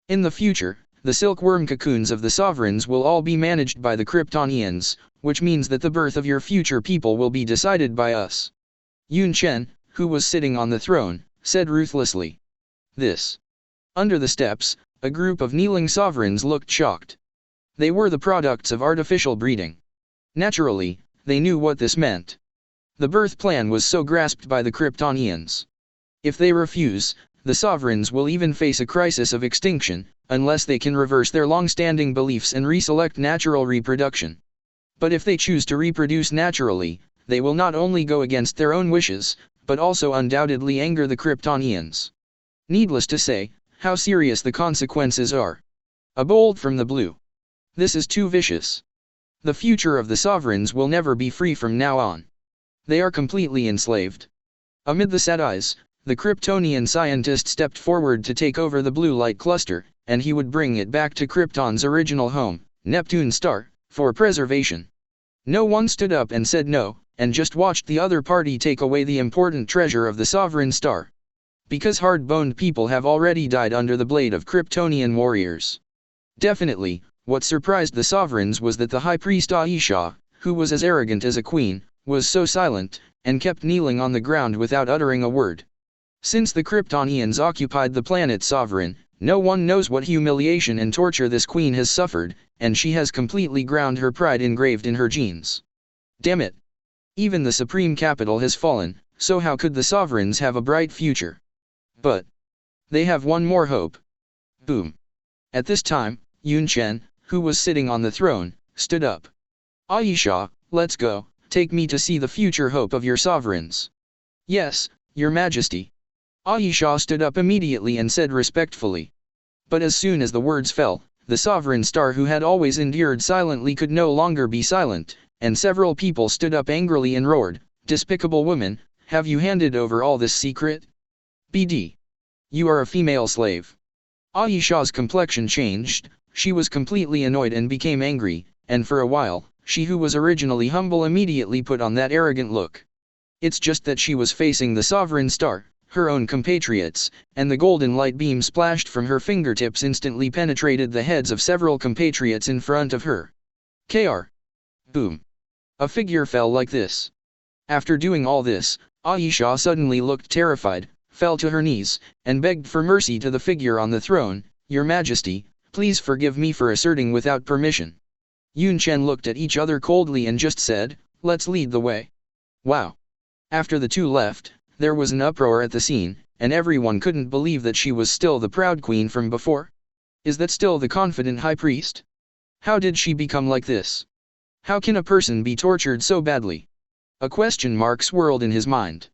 A: In the future, the silkworm cocoons of the sovereigns will all be managed by the Kryptonians, which means that the birth of your future people will be decided by us. Yunchen, who was sitting on the throne, said ruthlessly. This. Under the steps, a group of kneeling sovereigns looked shocked. They were the products of artificial breeding. Naturally, they knew what this meant. The birth plan was so grasped by the Kryptonians. If they refuse, the sovereigns will even face a crisis of extinction, unless they can reverse their long-standing beliefs and reselect natural reproduction. But if they choose to reproduce naturally, they will not only go against their own wishes, but also undoubtedly anger the Kryptonians. Needless to say, how serious the consequences are. A bolt from the blue. This is too vicious. The future of the sovereigns will never be free from now on. They are completely enslaved. Amid the sad eyes, the Kryptonian scientist stepped forward to take over the blue light cluster, and he would bring it back to Krypton's original home, Neptune star, for preservation. No one stood up and said no, and just watched the other party take away the important treasure of the sovereign star. Because hard-boned people have already died under the blade of Kryptonian warriors. Definitely, what surprised the sovereigns was that the high priest Aisha, who was as arrogant as a queen, was so silent, and kept kneeling on the ground without uttering a word. Since the Kryptonians occupied the planet Sovereign, no one knows what humiliation and torture this queen has suffered, and she has completely ground her pride engraved in her genes. Damn it! Even the supreme capital has fallen, so how could the sovereigns have a bright future? But they have one more hope. Boom. At this time, Yunchen, who was sitting on the throne, stood up. Aisha, let's go, take me to see the future hope of your sovereigns. Yes, your majesty. Aisha stood up immediately and said respectfully. But as soon as the words fell, the sovereign star who had always endured silently could no longer be silent, and several people stood up angrily and roared, "Despicable woman, have you handed over all this secret? BD. You are a female slave." Aisha's complexion changed, she was completely annoyed and became angry, and for a while, she who was originally humble immediately put on that arrogant look. It's just that she was facing the sovereign star, her own compatriots, and the golden light beam splashed from her fingertips instantly penetrated the heads of several compatriots in front of her. Kr. Boom. A figure fell like this. After doing all this, Aisha suddenly looked terrified, fell to her knees, and begged for mercy to the figure on the throne. "Your Majesty, please forgive me for asserting without permission." Yunchen looked at each other coldly and just said, "Let's lead the way." Wow. After the two left, there was an uproar at the scene, and everyone couldn't believe that she was still the proud queen from before. Is that still the confident high priest? How did she become like this? How can a person be tortured so badly? A question mark swirled in his mind.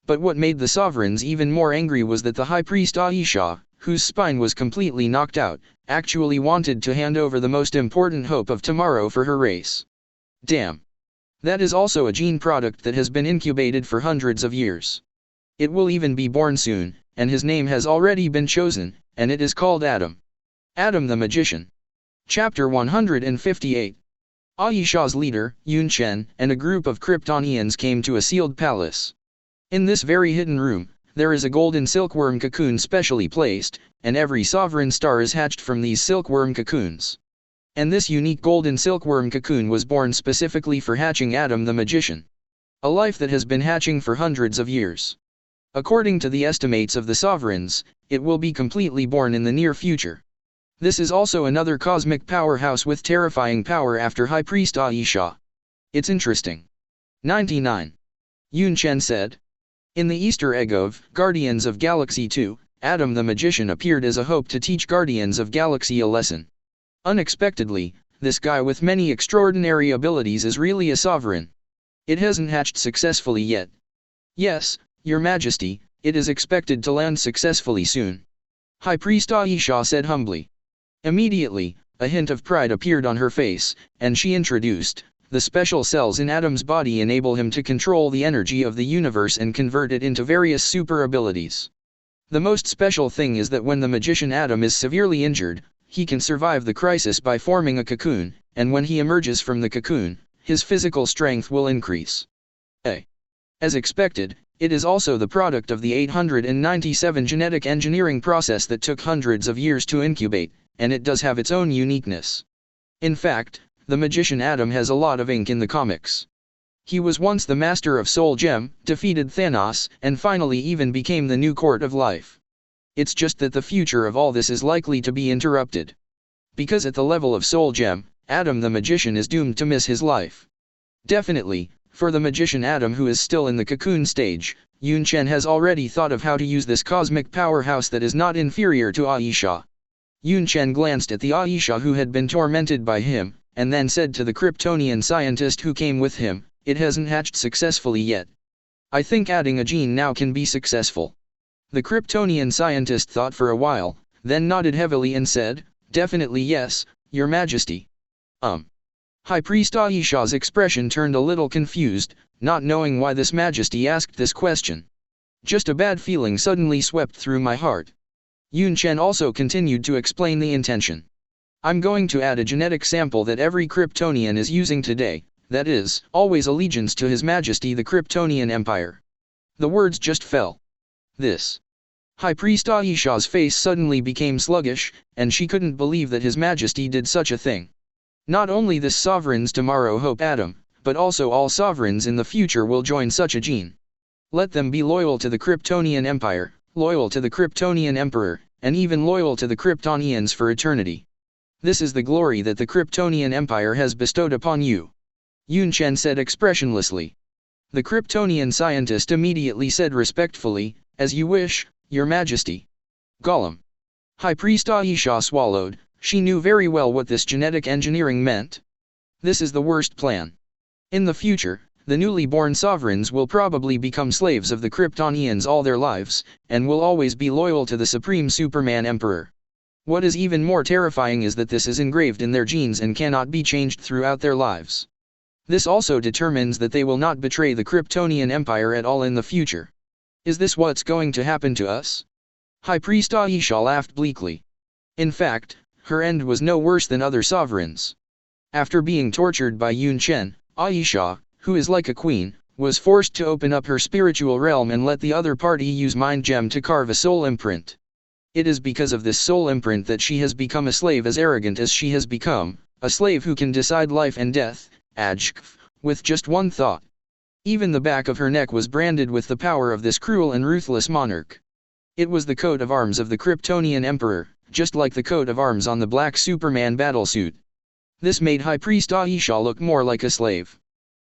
A: But what made the sovereigns even more angry was that the high priest Aisha, whose spine was completely knocked out, actually wanted to hand over the most important hope of tomorrow for her race. Damn. That is also a gene product that has been incubated for hundreds of years. It will even be born soon, and his name has already been chosen, and it is called Adam. Adam the Magician. Chapter 158. Aisha's leader, Yunchen, and a group of Kryptonians came to a sealed palace. In this very hidden room, there is a golden silkworm cocoon specially placed, and every sovereign star is hatched from these silkworm cocoons. And this unique golden silkworm cocoon was born specifically for hatching Adam the Magician. A life that has been hatching for hundreds of years. According to the estimates of the sovereigns, it will be completely born in the near future. This is also another cosmic powerhouse with terrifying power after High Priest Aisha. It's interesting. 99. Yunchen said. In the Easter egg of Guardians of Galaxy 2, Adam the Magician appeared as a hope to teach Guardians of Galaxy a lesson. Unexpectedly, this guy with many extraordinary abilities is really a sovereign. It hasn't hatched successfully yet. Yes, Your Majesty, it is expected to land successfully soon. High Priest Aisha said humbly. Immediately, a hint of pride appeared on her face, and she introduced, the special cells in Adam's body enable him to control the energy of the universe and convert it into various super abilities. The most special thing is that when the magician Adam is severely injured, he can survive the crisis by forming a cocoon, and when he emerges from the cocoon, his physical strength will increase. As expected, it is also the product of the 897 genetic engineering process that took hundreds of years to incubate, and it does have its own uniqueness. In fact, the magician Adam has a lot of ink in the comics. He was once the master of Soul Gem, defeated Thanos, and finally even became the new court of life. It's just that the future of all this is likely to be interrupted. Because at the level of Soul Gem, Adam the magician is doomed to miss his life. Definitely, for the magician Adam who is still in the cocoon stage, Yunchen has already thought of how to use this cosmic powerhouse that is not inferior to Aisha. Yunchen glanced at the Aisha who had been tormented by him, and then said to the Kryptonian scientist who came with him, "It hasn't hatched successfully yet. I think adding a gene now can be successful." The Kryptonian scientist thought for a while, then nodded heavily and said, "Definitely yes, Your Majesty." High Priest Aisha's expression turned a little confused, not knowing why this Majesty asked this question. "Just a bad feeling suddenly swept through my heart." Yunchen also continued to explain the intention. "I'm going to add a genetic sample that every Kryptonian is using today, that is, always allegiance to His Majesty the Kryptonian Empire." The words just fell. This. High Priest Aisha's face suddenly became sluggish, and she couldn't believe that His Majesty did such a thing. Not only this sovereigns tomorrow hope Adam, but also all sovereigns in the future will join such a gene. Let them be loyal to the Kryptonian Empire, loyal to the Kryptonian Emperor, and even loyal to the Kryptonians for eternity. This is the glory that the Kryptonian Empire has bestowed upon you." Yunchen said expressionlessly. The Kryptonian scientist immediately said respectfully, "As you wish, Your Majesty." Gollum. High Priest Aisha swallowed. She knew very well what this genetic engineering meant. This is the worst plan. In the future, the newly born sovereigns will probably become slaves of the Kryptonians all their lives, and will always be loyal to the Supreme Superman Emperor. What is even more terrifying is that this is engraved in their genes and cannot be changed throughout their lives. This also determines that they will not betray the Kryptonian Empire at all in the future. Is this what's going to happen to us? High Priest Aisha laughed bleakly. In fact, her end was no worse than other sovereigns. After being tortured by Yunchen, Aisha, who is like a queen, was forced to open up her spiritual realm and let the other party use Mind Gem to carve a soul imprint. It is because of this soul imprint that she has become a slave as arrogant as she has become, a slave who can decide life and death, with just one thought. Even the back of her neck was branded with the power of this cruel and ruthless monarch. It was the coat of arms of the Kryptonian Emperor, just like the coat of arms on the black Superman battlesuit. This made High Priest Aisha look more like a slave.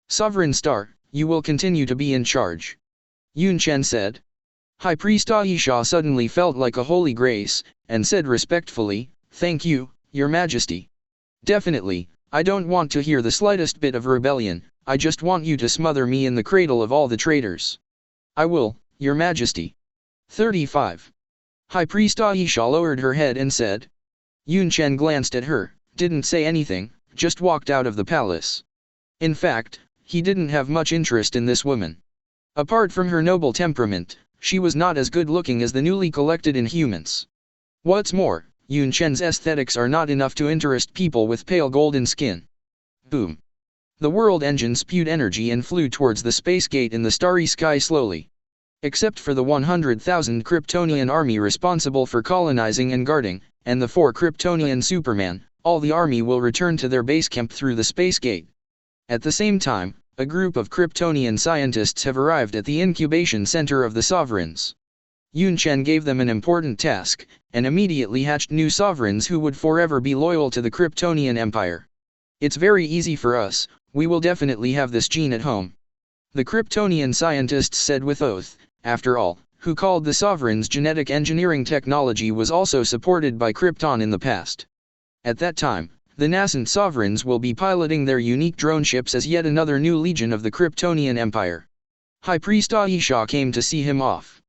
A: "Sovereign Star, you will continue to be in charge," Yunchen said. High Priest Aisha suddenly felt like a holy grace, and said respectfully, "Thank you, Your Majesty. Definitely, I don't want to hear the slightest bit of rebellion, I just want you to smother me in the cradle of all the traitors." "I will, Your Majesty." 35. High Priest Aisha lowered her head and said. Yunchen glanced at her, didn't say anything, just walked out of the palace. In fact, he didn't have much interest in this woman. Apart from her noble temperament, she was not as good looking as the newly collected Inhumans. What's more, Yunchen's aesthetics are not enough to interest people with pale golden skin. Boom. The world engine spewed energy and flew towards the space gate in the starry sky slowly. Except for the 100,000 Kryptonian army responsible for colonizing and guarding, and the 4 Kryptonian Superman, all the army will return to their base camp through the space gate. At the same time, a group of Kryptonian scientists have arrived at the incubation center of the sovereigns. Yunchen gave them an important task, and immediately hatched new sovereigns who would forever be loyal to the Kryptonian Empire. "It's very easy for us, we will definitely have this gene at home," the Kryptonian scientists said with oath. After all, who called the sovereigns genetic engineering technology was also supported by Krypton in the past. At that time, the nascent sovereigns will be piloting their unique drone ships as yet another new legion of the Kryptonian Empire. High Priest Aisha came to see him off.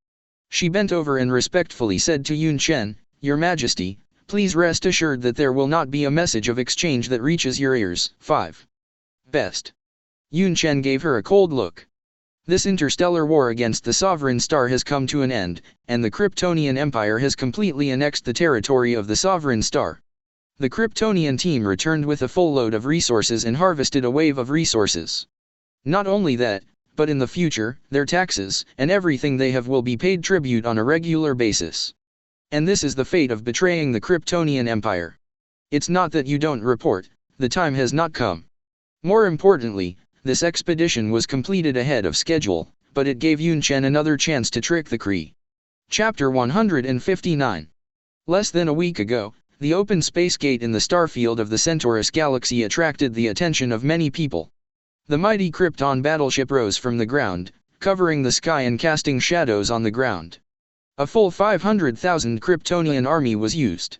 A: She bent over and respectfully said to Yunchen, "Your Majesty, Please rest assured that there will not be a message of exchange that reaches your ears. 5. Best. Yunchen gave her a cold look. This interstellar war against the Sovereign Star has come to an end, and the Kryptonian Empire has completely annexed the territory of the Sovereign Star. The Kryptonian team returned with a full load of resources and harvested a wave of resources. Not only that, but in the future, their taxes and everything they have will be paid tribute on a regular basis. And this is the fate of betraying the Kryptonian Empire. It's not that you don't report, the time has not come. More importantly, this expedition was completed ahead of schedule, but it gave Yunchen another chance to trick the Cre. Chapter 159. Less than a week ago, the open space gate in the starfield of the Centaurus galaxy attracted the attention of many people. The mighty Krypton battleship rose from the ground, covering the sky and casting shadows on the ground. A full 500,000 Kryptonian army was used.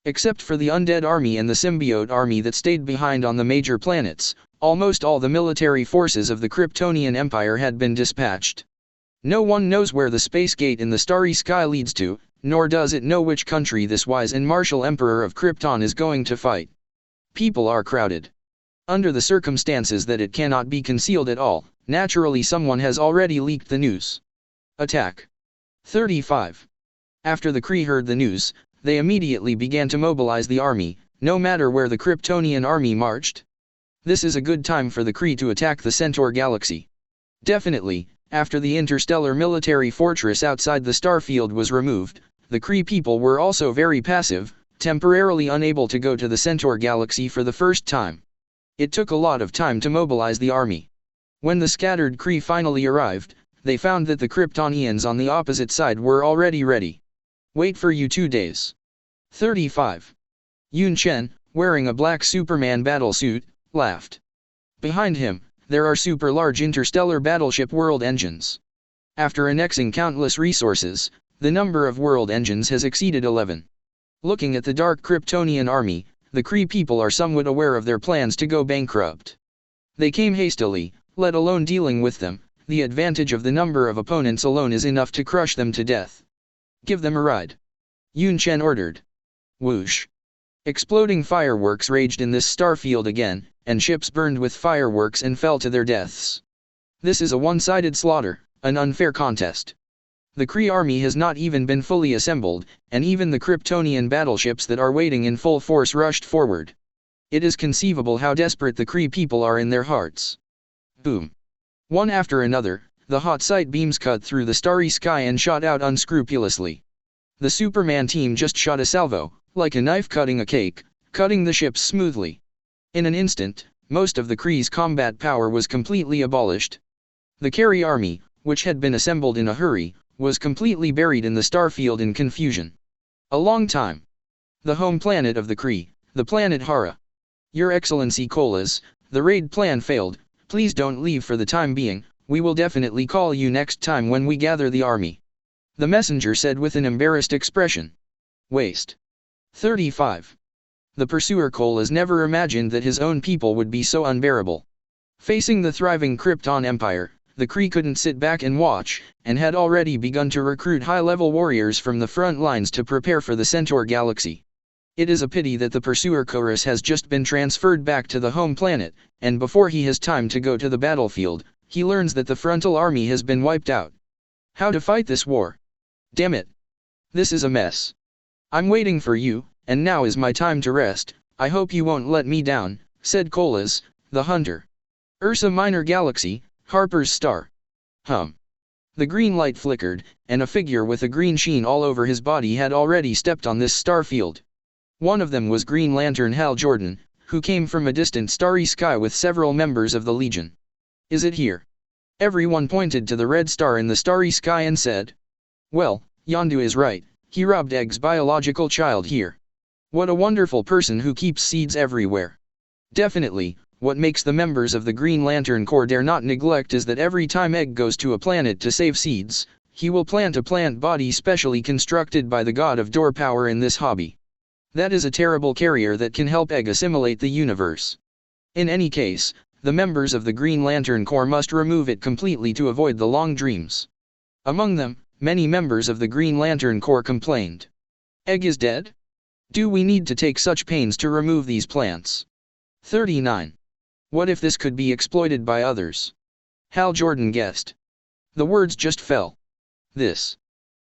A: Except for the undead army and the symbiote army that stayed behind on the major planets, almost all the military forces of the Kryptonian Empire had been dispatched. No one knows where the space gate in the starry sky leads to, nor does it know which country this wise and martial emperor of Krypton is going to fight. People are crowded. Under the circumstances that it cannot be concealed at all, naturally someone has already leaked the news. Attack. 35. After the Kree heard the news, they immediately began to mobilize the army, no matter where the Kryptonian army marched. This is a good time for the Kree to attack the Centaur galaxy. Definitely, after the interstellar military fortress outside the starfield was removed, the Kree people were also very passive, temporarily unable to go to the Centaur galaxy for the first time. It took a lot of time to mobilize the army. When the scattered Kree finally arrived, they found that the Kryptonians on the opposite side were already ready. Wait for you 2 days. 35. Yunchen, wearing a black Superman battlesuit, laughed. Behind him, there are super-large interstellar battleship world engines. After annexing countless resources, the number of world engines has exceeded 11. Looking at the dark Kryptonian army, the Kree people are somewhat aware of their plans to go bankrupt. They came hastily, let alone dealing with them. The advantage of the number of opponents alone is enough to crush them to death. Give them a ride. Yunchen ordered. Whoosh. Exploding fireworks raged in this starfield again, and ships burned with fireworks and fell to their deaths. This is a one-sided slaughter, an unfair contest. The Kree army has not even been fully assembled, and even the Kryptonian battleships that are waiting in full force rushed forward. It is conceivable how desperate the Kree people are in their hearts. Boom. One after another, the hot sight beams cut through the starry sky and shot out unscrupulously. The Superman team just shot a salvo, like a knife cutting a cake, cutting the ships smoothly. In an instant, most of the Kree's combat power was completely abolished. The Kree army, which had been assembled in a hurry, was completely buried in the starfield in confusion. A long time. The home planet of the Kree, the planet Hara. Your Excellency Colas, the raid plan failed. Please don't leave for the time being, we will definitely call you next time when we gather the army. The messenger said with an embarrassed expression. Waste. 35. The pursuer Colas never imagined that his own people would be so unbearable. Facing the thriving Krypton Empire, the Kree couldn't sit back and watch, and had already begun to recruit high-level warriors from the front lines to prepare for the Centaur galaxy. It is a pity that the pursuer Chorus has just been transferred back to the home planet, and before he has time to go to the battlefield, he learns that the frontal army has been wiped out. How to fight this war? Damn it. This is a mess. I'm waiting for you, and now is my time to rest. I hope you won't let me down, said Colas, the hunter. Ursa Minor Galaxy, Harper's Star. The green light flickered, and a figure with a green sheen all over his body had already stepped on this starfield. One of them was Green Lantern Hal Jordan, who came from a distant starry sky with several members of the Legion. Is it here? Everyone pointed to the red star in the starry sky and said, well, Yondu is right, he robbed Egg's biological child here. What a wonderful person who keeps seeds everywhere. Definitely, what makes the members of the Green Lantern Corps dare not neglect is that every time Egg goes to a planet to save seeds, he will plant a plant body specially constructed by the god of door power in this hobby. That is a terrible carrier that can help Egg assimilate the universe. In any case, the members of the Green Lantern Corps must remove it completely to avoid the long dreams. Among them, many members of the Green Lantern Corps complained. Egg is dead? Do we need to take such pains to remove these plants? 39. What if this could be exploited by others? Hal Jordan guessed. The words just fell. This.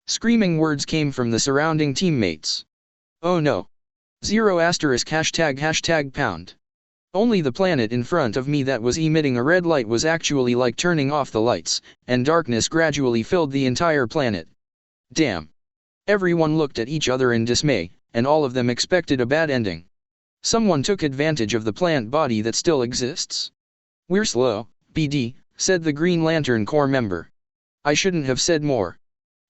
A: Screaming words came from the surrounding teammates. Oh no. 0 asterisk hashtag pound. Only the planet in front of me that was emitting a red light was actually like turning off the lights, and darkness gradually filled the entire planet. Damn. Everyone looked at each other in dismay, and all of them expected a bad ending. Someone took advantage of the plant body that still exists? We're slow, BD, said the Green Lantern Corps member. I shouldn't have said more.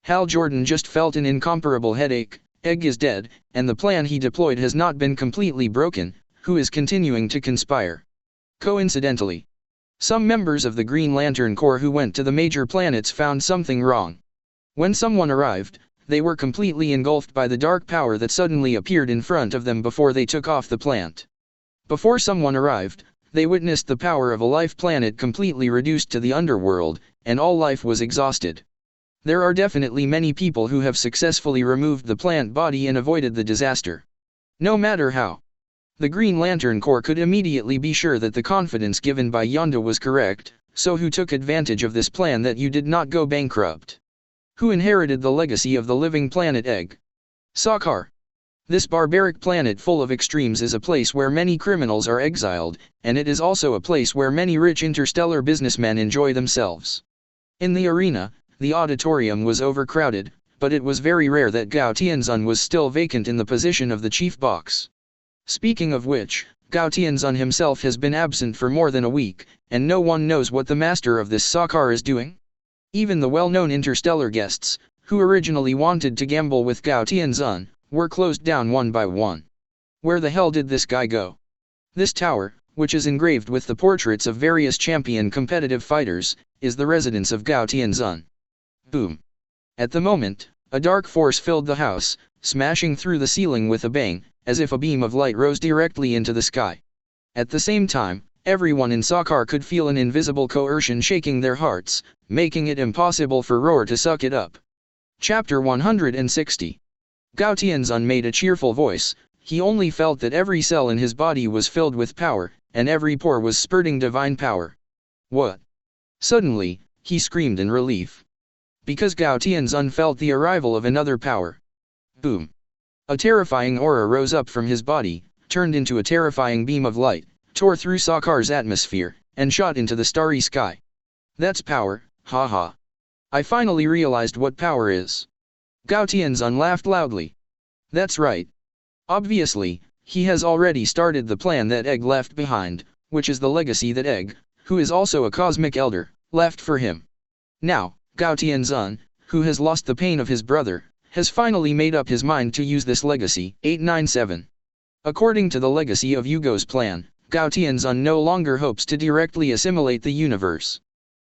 A: Hal Jordan just felt an incomparable headache. Egg is dead, and the plan he deployed has not been completely broken. Who is continuing to conspire? Coincidentally, some members of the Green Lantern Corps who went to the major planets found something wrong. When someone arrived, they were completely engulfed by the dark power that suddenly appeared in front of them before they took off the plant. Before someone arrived, they witnessed the power of a life planet completely reduced to the underworld, and all life was exhausted. There are definitely many people who have successfully removed the plant body and avoided the disaster. No matter how. The Green Lantern Corps could immediately be sure that the confidence given by Yonda was correct, so who took advantage of this plan that you did not go bankrupt? Who inherited the legacy of the living planet Egg? Sakaar. This barbaric planet full of extremes is a place where many criminals are exiled, and it is also a place where many rich interstellar businessmen enjoy themselves. In the arena, the auditorium was overcrowded, but it was very rare that Gao Tianzun was still vacant in the position of the chief box. Speaking of which, Gao Tianzun himself has been absent for more than a week, and no one knows what the master of this Sakaar is doing. Even the well-known interstellar guests, who originally wanted to gamble with Gao Tianzun, were closed down one by one. Where the hell did this guy go? This tower, which is engraved with the portraits of various champion competitive fighters, is the residence of Gao Tianzun. Boom. At the moment, a dark force filled the house, smashing through the ceiling with a bang, as if a beam of light rose directly into the sky. At the same time, everyone in Sakaar could feel an invisible coercion shaking their hearts, making it impossible for Roar to suck it up. Chapter 160. Gao Tianzun made a cheerful voice. He only felt that every cell in his body was filled with power, and every pore was spurting divine power. What? Suddenly, he screamed in relief. Because Gao Tianzun felt the arrival of another power. Boom. A terrifying aura rose up from his body, turned into a terrifying beam of light, tore through Sakaar's atmosphere, and shot into the starry sky. That's power, haha. I finally realized what power is. Gao Tianzun laughed loudly. That's right. Obviously, he has already started the plan that Egg left behind, which is the legacy that Egg, who is also a cosmic elder, left for him. Now, Gao Tianzun, who has lost the pain of his brother, has finally made up his mind to use this legacy. 897. According to the legacy of Yugo's plan, Gao Tianzun no longer hopes to directly assimilate the universe.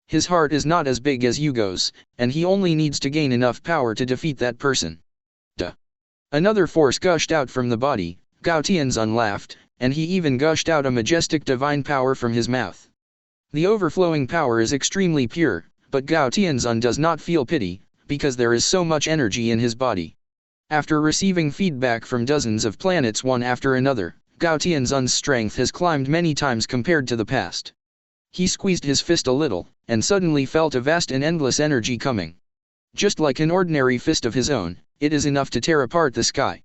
A: His heart is not as big as Yugo's, and he only needs to gain enough power to defeat that person. Duh. Another force gushed out from the body. Gao Tianzun laughed, and he even gushed out a majestic divine power from his mouth. The overflowing power is extremely pure, but Gao Tianzun does not feel pity, because there is so much energy in his body. After receiving feedback from dozens of planets one after another, Gao Tianzun's strength has climbed many times compared to the past. He squeezed his fist a little, and suddenly felt a vast and endless energy coming. Just like an ordinary fist of his own, it is enough to tear apart the sky.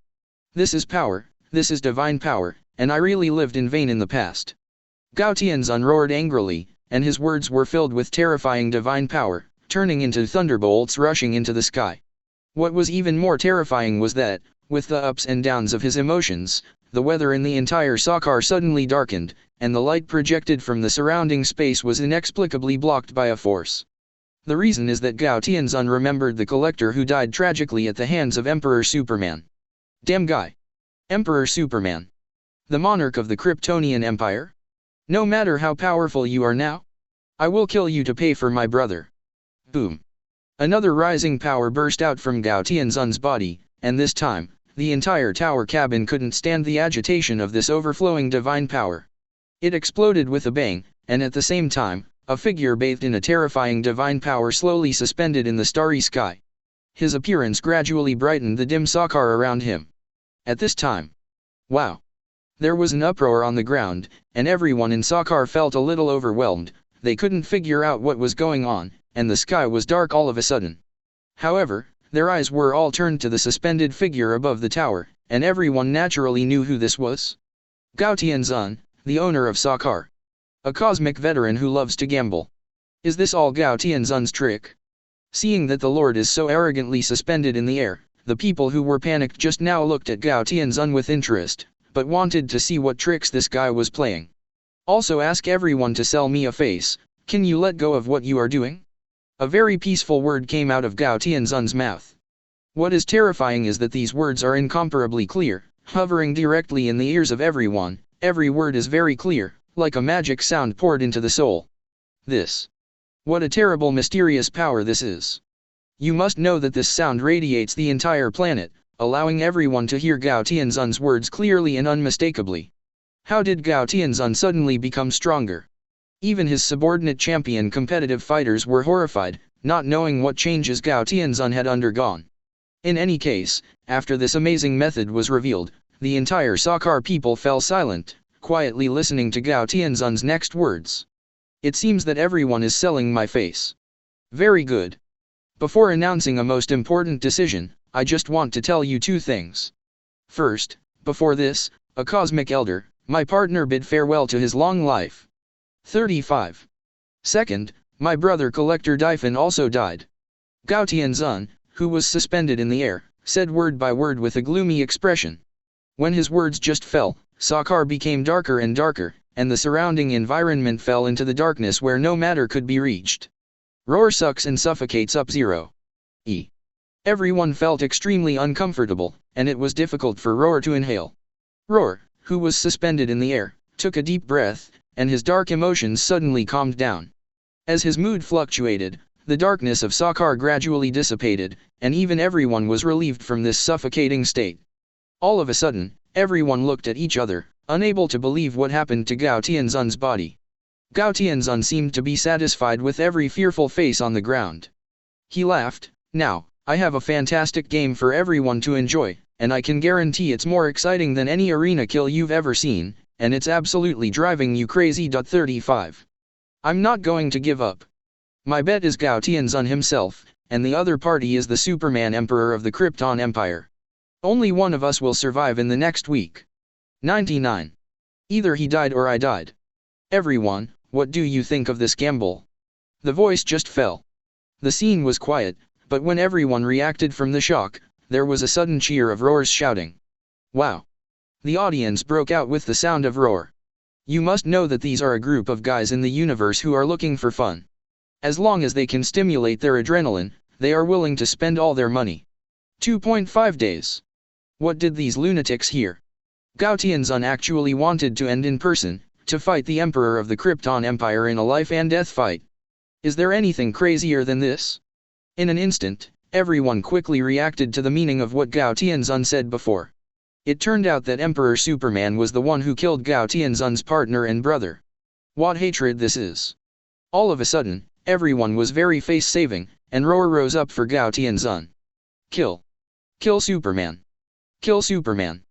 A: This is power, this is divine power, and I really lived in vain in the past. Gao Tianzun roared angrily, and his words were filled with terrifying divine power, turning into thunderbolts rushing into the sky. What was even more terrifying was that, with the ups and downs of his emotions, the weather in the entire Sakaar suddenly darkened, and the light projected from the surrounding space was inexplicably blocked by a force. The reason is that Gao Tianzun remembered the collector who died tragically at the hands of Emperor Superman. Damn guy. Emperor Superman. The monarch of the Kryptonian Empire? No matter how powerful you are now, I will kill you to pay for my brother. Boom. Another rising power burst out from Gao Tianzun's body, and this time, the entire tower cabin couldn't stand the agitation of this overflowing divine power. It exploded with a bang, and at the same time, a figure bathed in a terrifying divine power slowly suspended in the starry sky. His appearance gradually brightened the dim Sakaar around him. At this time, wow! There was an uproar on the ground, and everyone in Sakar felt a little overwhelmed. They couldn't figure out what was going on, and the sky was dark all of a sudden. However, their eyes were all turned to the suspended figure above the tower, and everyone naturally knew who this was. Gao Tianzun, the owner of Sakar. A cosmic veteran who loves to gamble. Is this all Gao Tianzun's trick? Seeing that the Lord is so arrogantly suspended in the air, the people who were panicked just now looked at Gao Tianzun with interest, but wanted to see what tricks this guy was playing. Also ask everyone to sell me a face. Can you let go of what you are doing? A very peaceful word came out of Gao Tianzun's mouth. What is terrifying is that these words are incomparably clear, hovering directly in the ears of everyone. Every word is very clear, like a magic sound poured into the soul. This. What a terrible mysterious power this is. You must know that this sound radiates the entire planet, allowing everyone to hear Gao Tianzun's words clearly and unmistakably. How did Gao Tianzun suddenly become stronger? Even his subordinate champion competitive fighters were horrified, not knowing what changes Gao Tianzun had undergone. In any case, after this amazing method was revealed, the entire Sakar people fell silent, quietly listening to Gao Tianzun's next words. It seems that everyone is selling my face. Very good. Before announcing a most important decision, I just want to tell you two things. First, before this, a cosmic elder, my partner, bid farewell to his long life. 35. Second, my brother Collector Dyphon also died. Gao Tianzun, who was suspended in the air, said word by word with a gloomy expression. When his words just fell, Sakar became darker and darker, and the surrounding environment fell into the darkness where no matter could be reached. Roar sucks and suffocates Up-Zero. Everyone felt extremely uncomfortable, and it was difficult for Roar to inhale. Roar, who was suspended in the air, took a deep breath, and his dark emotions suddenly calmed down. As his mood fluctuated, the darkness of Sakar gradually dissipated, and even everyone was relieved from this suffocating state. All of a sudden, everyone looked at each other, unable to believe what happened to Gao Tianzun's body. Gao Tianzun seemed to be satisfied with every fearful face on the ground. He laughed. Now, I have a fantastic game for everyone to enjoy, and I can guarantee it's more exciting than any arena kill you've ever seen, and it's absolutely driving you crazy. 35. I'm not going to give up. My bet is Gao Tianzun himself, and the other party is the Superman Emperor of the Krypton Empire. Only one of us will survive in the next week. 99. Either he died or I died. Everyone, what do you think of this gamble? The voice just fell. The scene was quiet, but when everyone reacted from the shock, there was a sudden cheer of Roar's shouting. Wow! The audience broke out with the sound of Roar. You must know that these are a group of guys in the universe who are looking for fun. As long as they can stimulate their adrenaline, they are willing to spend all their money. 2.5 days. What did these lunatics hear? Gao Tianzun actually wanted to end in person, to fight the Emperor of the Krypton Empire in a life and death fight. Is there anything crazier than this? In an instant, everyone quickly reacted to the meaning of what Gao Tianzun said before. It turned out that Emperor Superman was the one who killed Gao Tianzun's partner and brother. What hatred this is! All of a sudden, everyone was very face-saving, and Roar rose up for Gao Tianzun. Kill! Kill Superman! Kill Superman!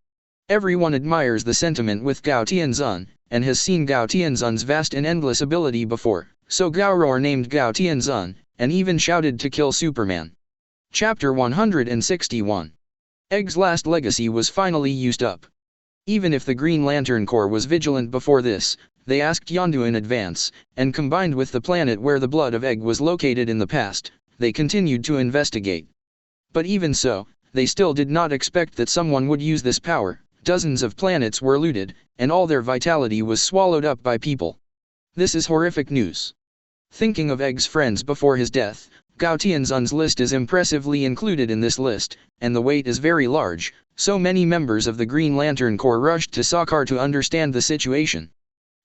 A: Everyone admires the sentiment with Gao Tianzun, and has seen Gao Tianzun's vast and endless ability before, so Gao Roar named Gao Tianzun, and even shouted to kill Superman. Chapter 161. Egg's last legacy was finally used up. Even if the Green Lantern Corps was vigilant before this, they asked Yondu in advance, and combined with the planet where the blood of Egg was located in the past, they continued to investigate. But even so, they still did not expect that someone would use this power. Dozens of planets were looted, and all their vitality was swallowed up by people. This is horrific news. Thinking of Egg's friends before his death, Gao Tianzun's list is impressively included in this list, and the weight is very large, so many members of the Green Lantern Corps rushed to Sakar to understand the situation.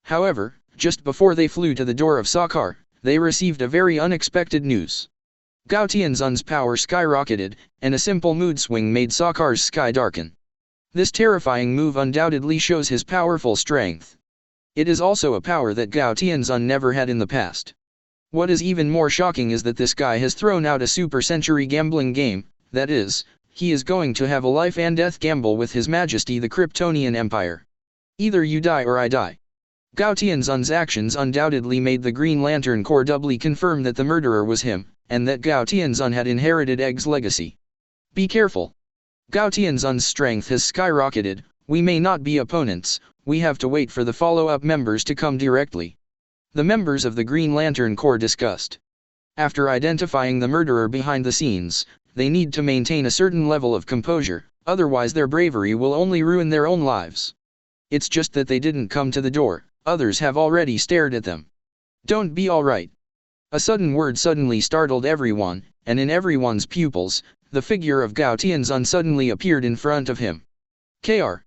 A: However, just before they flew to the door of Sakar, they received a very unexpected news. Gao Tianzun's power skyrocketed, and a simple mood swing made Sakar's sky darken. This terrifying move undoubtedly shows his powerful strength. It is also a power that Gao Tianzun never had in the past. What is even more shocking is that this guy has thrown out a super century gambling game, that is, he is going to have a life and death gamble with His Majesty the Kryptonian Empire. Either you die or I die. Gao Tianzun's actions undoubtedly made the Green Lantern Corps doubly confirm that the murderer was him, and that Gao Tianzun had inherited Egg's legacy. Be careful. Gao Tianzun's strength has skyrocketed, we may not be opponents, we have to wait for the follow-up members to come directly. The members of the Green Lantern Corps discussed. After identifying the murderer behind the scenes, they need to maintain a certain level of composure, otherwise their bravery will only ruin their own lives. It's just that they didn't come to the door, others have already stared at them. Don't be alright. A sudden word suddenly startled everyone, and in everyone's pupils, the figure of Gao Tianzun suddenly appeared in front of him. Kr.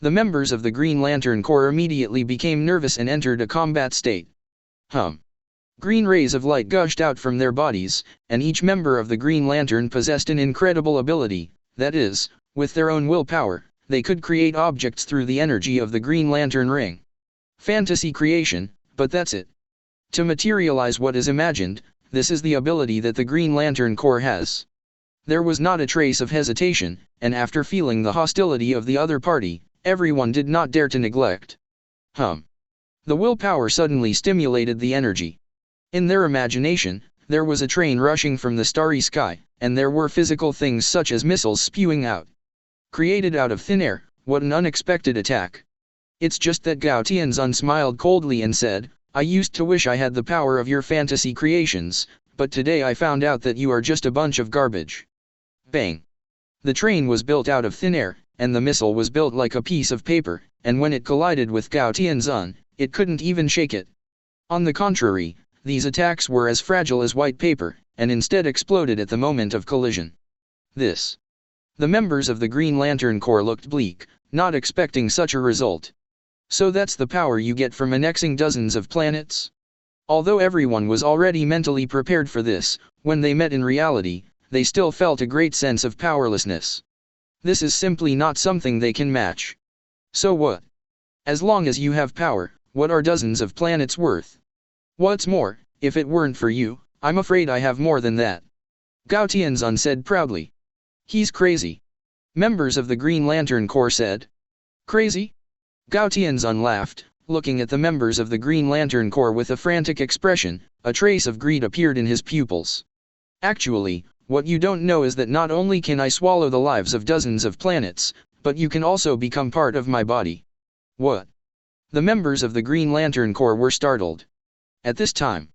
A: The members of the Green Lantern Corps immediately became nervous and entered a combat state. Green rays of light gushed out from their bodies, and each member of the Green Lantern possessed an incredible ability, that is, with their own willpower, they could create objects through the energy of the Green Lantern ring. Fantasy creation, but that's it. To materialize what is imagined, this is the ability that the Green Lantern Corps has. There was not a trace of hesitation, and after feeling the hostility of the other party, everyone did not dare to neglect. The willpower suddenly stimulated the energy. In their imagination, there was a train rushing from the starry sky, and there were physical things such as missiles spewing out. Created out of thin air, what an unexpected attack. It's just that Gao Tianzun smiled coldly and said, I used to wish I had the power of your fantasy creations, but today I found out that you are just a bunch of garbage. Bang! The train was built out of thin air, and the missile was built like a piece of paper, and when it collided with Gao Tianzun, it couldn't even shake it. On the contrary, these attacks were as fragile as white paper, and instead exploded at the moment of collision. The members of the Green Lantern Corps looked bleak, not expecting such a result. So that's the power you get from annexing dozens of planets? Although everyone was already mentally prepared for this, when they met in reality, they still felt a great sense of powerlessness. This is simply not something they can match. So what? As long as you have power, what are dozens of planets worth? What's more, if it weren't for you, I'm afraid I have more than that. Gao Tianzun said proudly. He's crazy. Members of the Green Lantern Corps said. Crazy? Gao Tianzun laughed, looking at the members of the Green Lantern Corps with a frantic expression. A trace of greed appeared in his pupils. Actually, what you don't know is that not only can I swallow the lives of dozens of planets, but you can also become part of my body. What? The members of the Green Lantern Corps were startled. At this time,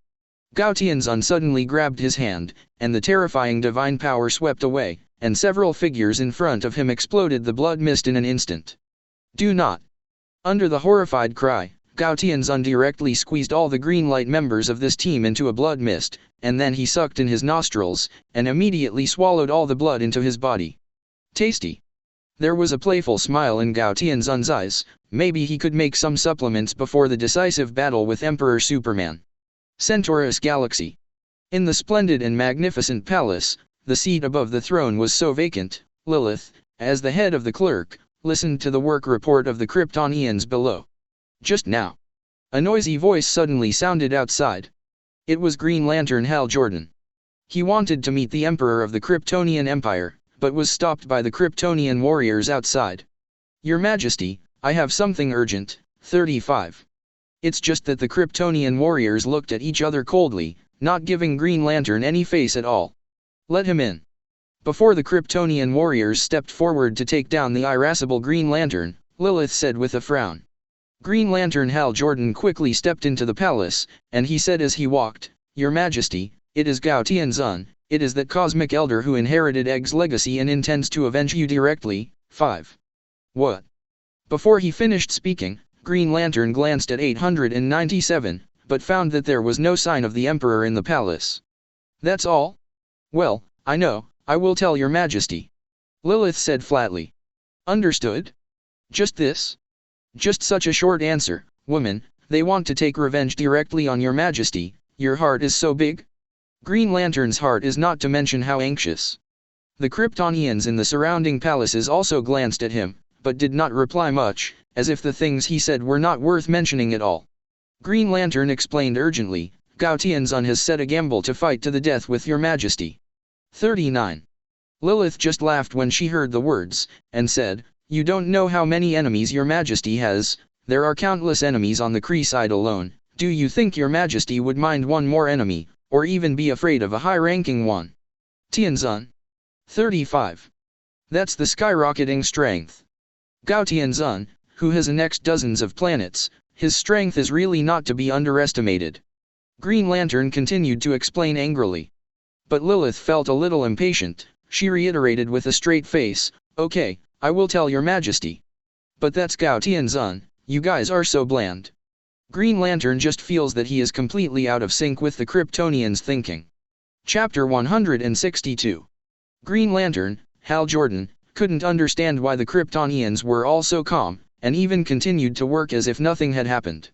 A: Gao Tianzun suddenly grabbed his hand, and the terrifying divine power swept away, and several figures in front of him exploded the blood mist in an instant. Do not! Under the horrified cry, Gao Tianzun directly squeezed all the green light members of this team into a blood mist, and then he sucked in his nostrils, and immediately swallowed all the blood into his body. Tasty! There was a playful smile in Gao Tianzun's eyes, maybe he could make some supplements before the decisive battle with Emperor Superman. Centaurus Galaxy. In the splendid and magnificent palace, the seat above the throne was so vacant. Lilith, as the head of the clerk, listened to the work report of the Kryptonians below. Just now, a noisy voice suddenly sounded outside. It was Green Lantern Hal Jordan. He wanted to meet the Emperor of the Kryptonian Empire, but was stopped by the Kryptonian warriors outside. Your Majesty, I have something urgent. 35. It's just that the Kryptonian warriors looked at each other coldly, not giving Green Lantern any face at all. Let him in. Before the Kryptonian warriors stepped forward to take down the irascible Green Lantern, Lilith said with a frown. Green Lantern Hal Jordan quickly stepped into the palace, and he said as he walked, Your Majesty, it is Gao Tianzun, it is that cosmic elder who inherited Egg's legacy and intends to avenge you directly. 5. What? Before he finished speaking, Green Lantern glanced at 897, but found that there was no sign of the Emperor in the palace. That's all? Well, I know, I will tell your Majesty. Lilith said flatly. Understood? Just this? Just such a short answer, woman, they want to take revenge directly on your Majesty, your heart is so big? Green Lantern's heart is not to mention how anxious. The Kryptonians in the surrounding palaces also glanced at him, but did not reply much, as if the things he said were not worth mentioning at all. Green Lantern explained urgently, Gao Tianzun has set a gamble to fight to the death with your Majesty. 39. Lilith just laughed when she heard the words, and said, "You don't know how many enemies your majesty has. There are countless enemies on the Cre side alone. Do you think your majesty would mind one more enemy, or even be afraid of a high-ranking one?" Tianzun. 35. That's the skyrocketing strength. Gao Tianzun, who has annexed dozens of planets, his strength is really not to be underestimated. Green Lantern continued to explain angrily. But Lilith felt a little impatient. She reiterated with a straight face, "Okay, I will tell your majesty." "But that's Gao Tianzun, you guys are so bland." Green Lantern just feels that he is completely out of sync with the Kryptonians' thinking. Chapter 162. Green Lantern, Hal Jordan, couldn't understand why the Kryptonians were all so calm, and even continued to work as if nothing had happened.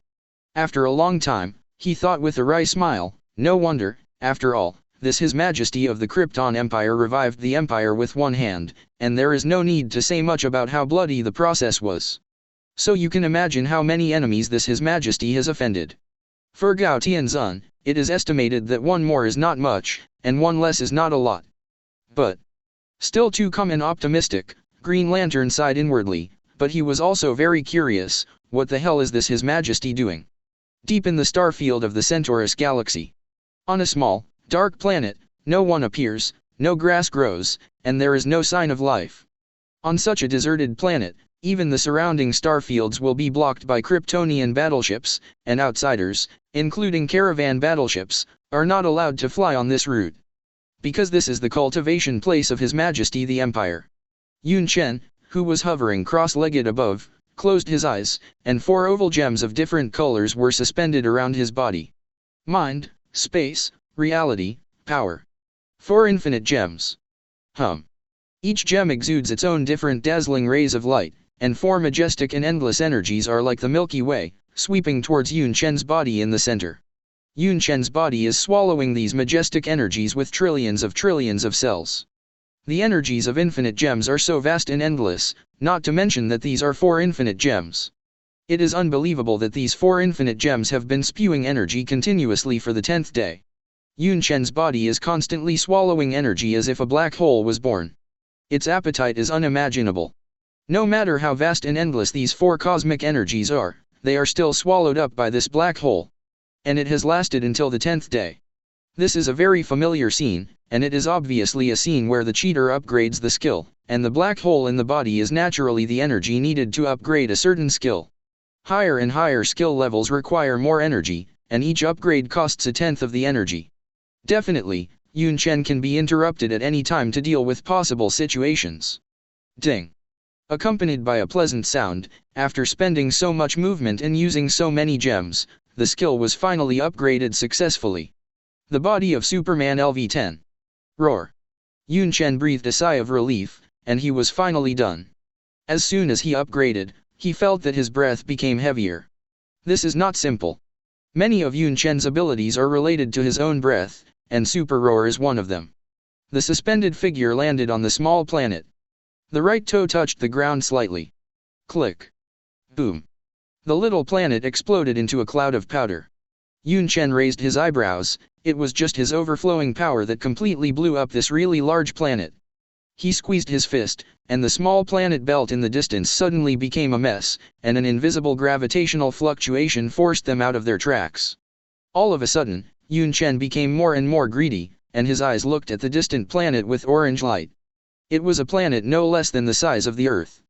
A: After a long time, he thought with a wry smile, no wonder, after all, this His Majesty of the Krypton Empire revived the Empire with one hand, and there is no need to say much about how bloody the process was. So you can imagine how many enemies this His Majesty has offended. For Gao Tianzun, it is estimated that one more is not much, and one less is not a lot. But still too calm and optimistic, Green Lantern sighed inwardly, but he was also very curious, what the hell is this His Majesty doing? Deep in the starfield of the Centaurus galaxy, on a small, dark planet, no one appears, no grass grows, and there is no sign of life. On such a deserted planet, even the surrounding starfields will be blocked by Kryptonian battleships, and outsiders, including caravan battleships, are not allowed to fly on this route. Because this is the cultivation place of His Majesty the Empire. Yunchen, who was hovering cross-legged above, closed his eyes, and 4 oval gems of different colors were suspended around his body. Mind, space, reality, power. 4 infinite gems. Each gem exudes its own different dazzling rays of light, and 4 majestic and endless energies are like the Milky Way, sweeping towards Yunchen's body in the center. Yunchen's body is swallowing these majestic energies with trillions of cells. The energies of infinite gems are so vast and endless, not to mention that these are 4 infinite gems. It is unbelievable that these 4 infinite gems have been spewing energy continuously for the 10th day. Yunchen's body is constantly swallowing energy as if a black hole was born. Its appetite is unimaginable. No matter how vast and endless these 4 cosmic energies are, they are still swallowed up by this black hole. And it has lasted until the 10th day. This is a very familiar scene, and it is obviously a scene where the cheater upgrades the skill, and the black hole in the body is naturally the energy needed to upgrade a certain skill. Higher and higher skill levels require more energy, and each upgrade costs 1/10 of the energy. Definitely, Yunchen can be interrupted at any time to deal with possible situations. Ding. Accompanied by a pleasant sound, after spending so much movement and using so many gems, the skill was finally upgraded successfully. The body of Superman LV-10. Roar. Yunchen breathed a sigh of relief, and he was finally done. As soon as he upgraded, he felt that his breath became heavier. This is not simple. Many of Yunchen's abilities are related to his own breath, and Super Roar is one of them. The suspended figure landed on the small planet. The right toe touched the ground slightly. Click. Boom. The little planet exploded into a cloud of powder. Yunchen raised his eyebrows. It was just his overflowing power that completely blew up this really large planet. He squeezed his fist, and the small planet belt in the distance suddenly became a mess, and an invisible gravitational fluctuation forced them out of their tracks. All of a sudden, Yunchen became more and more greedy, and his eyes looked at the distant planet with orange light. It was a planet no less than the size of the Earth.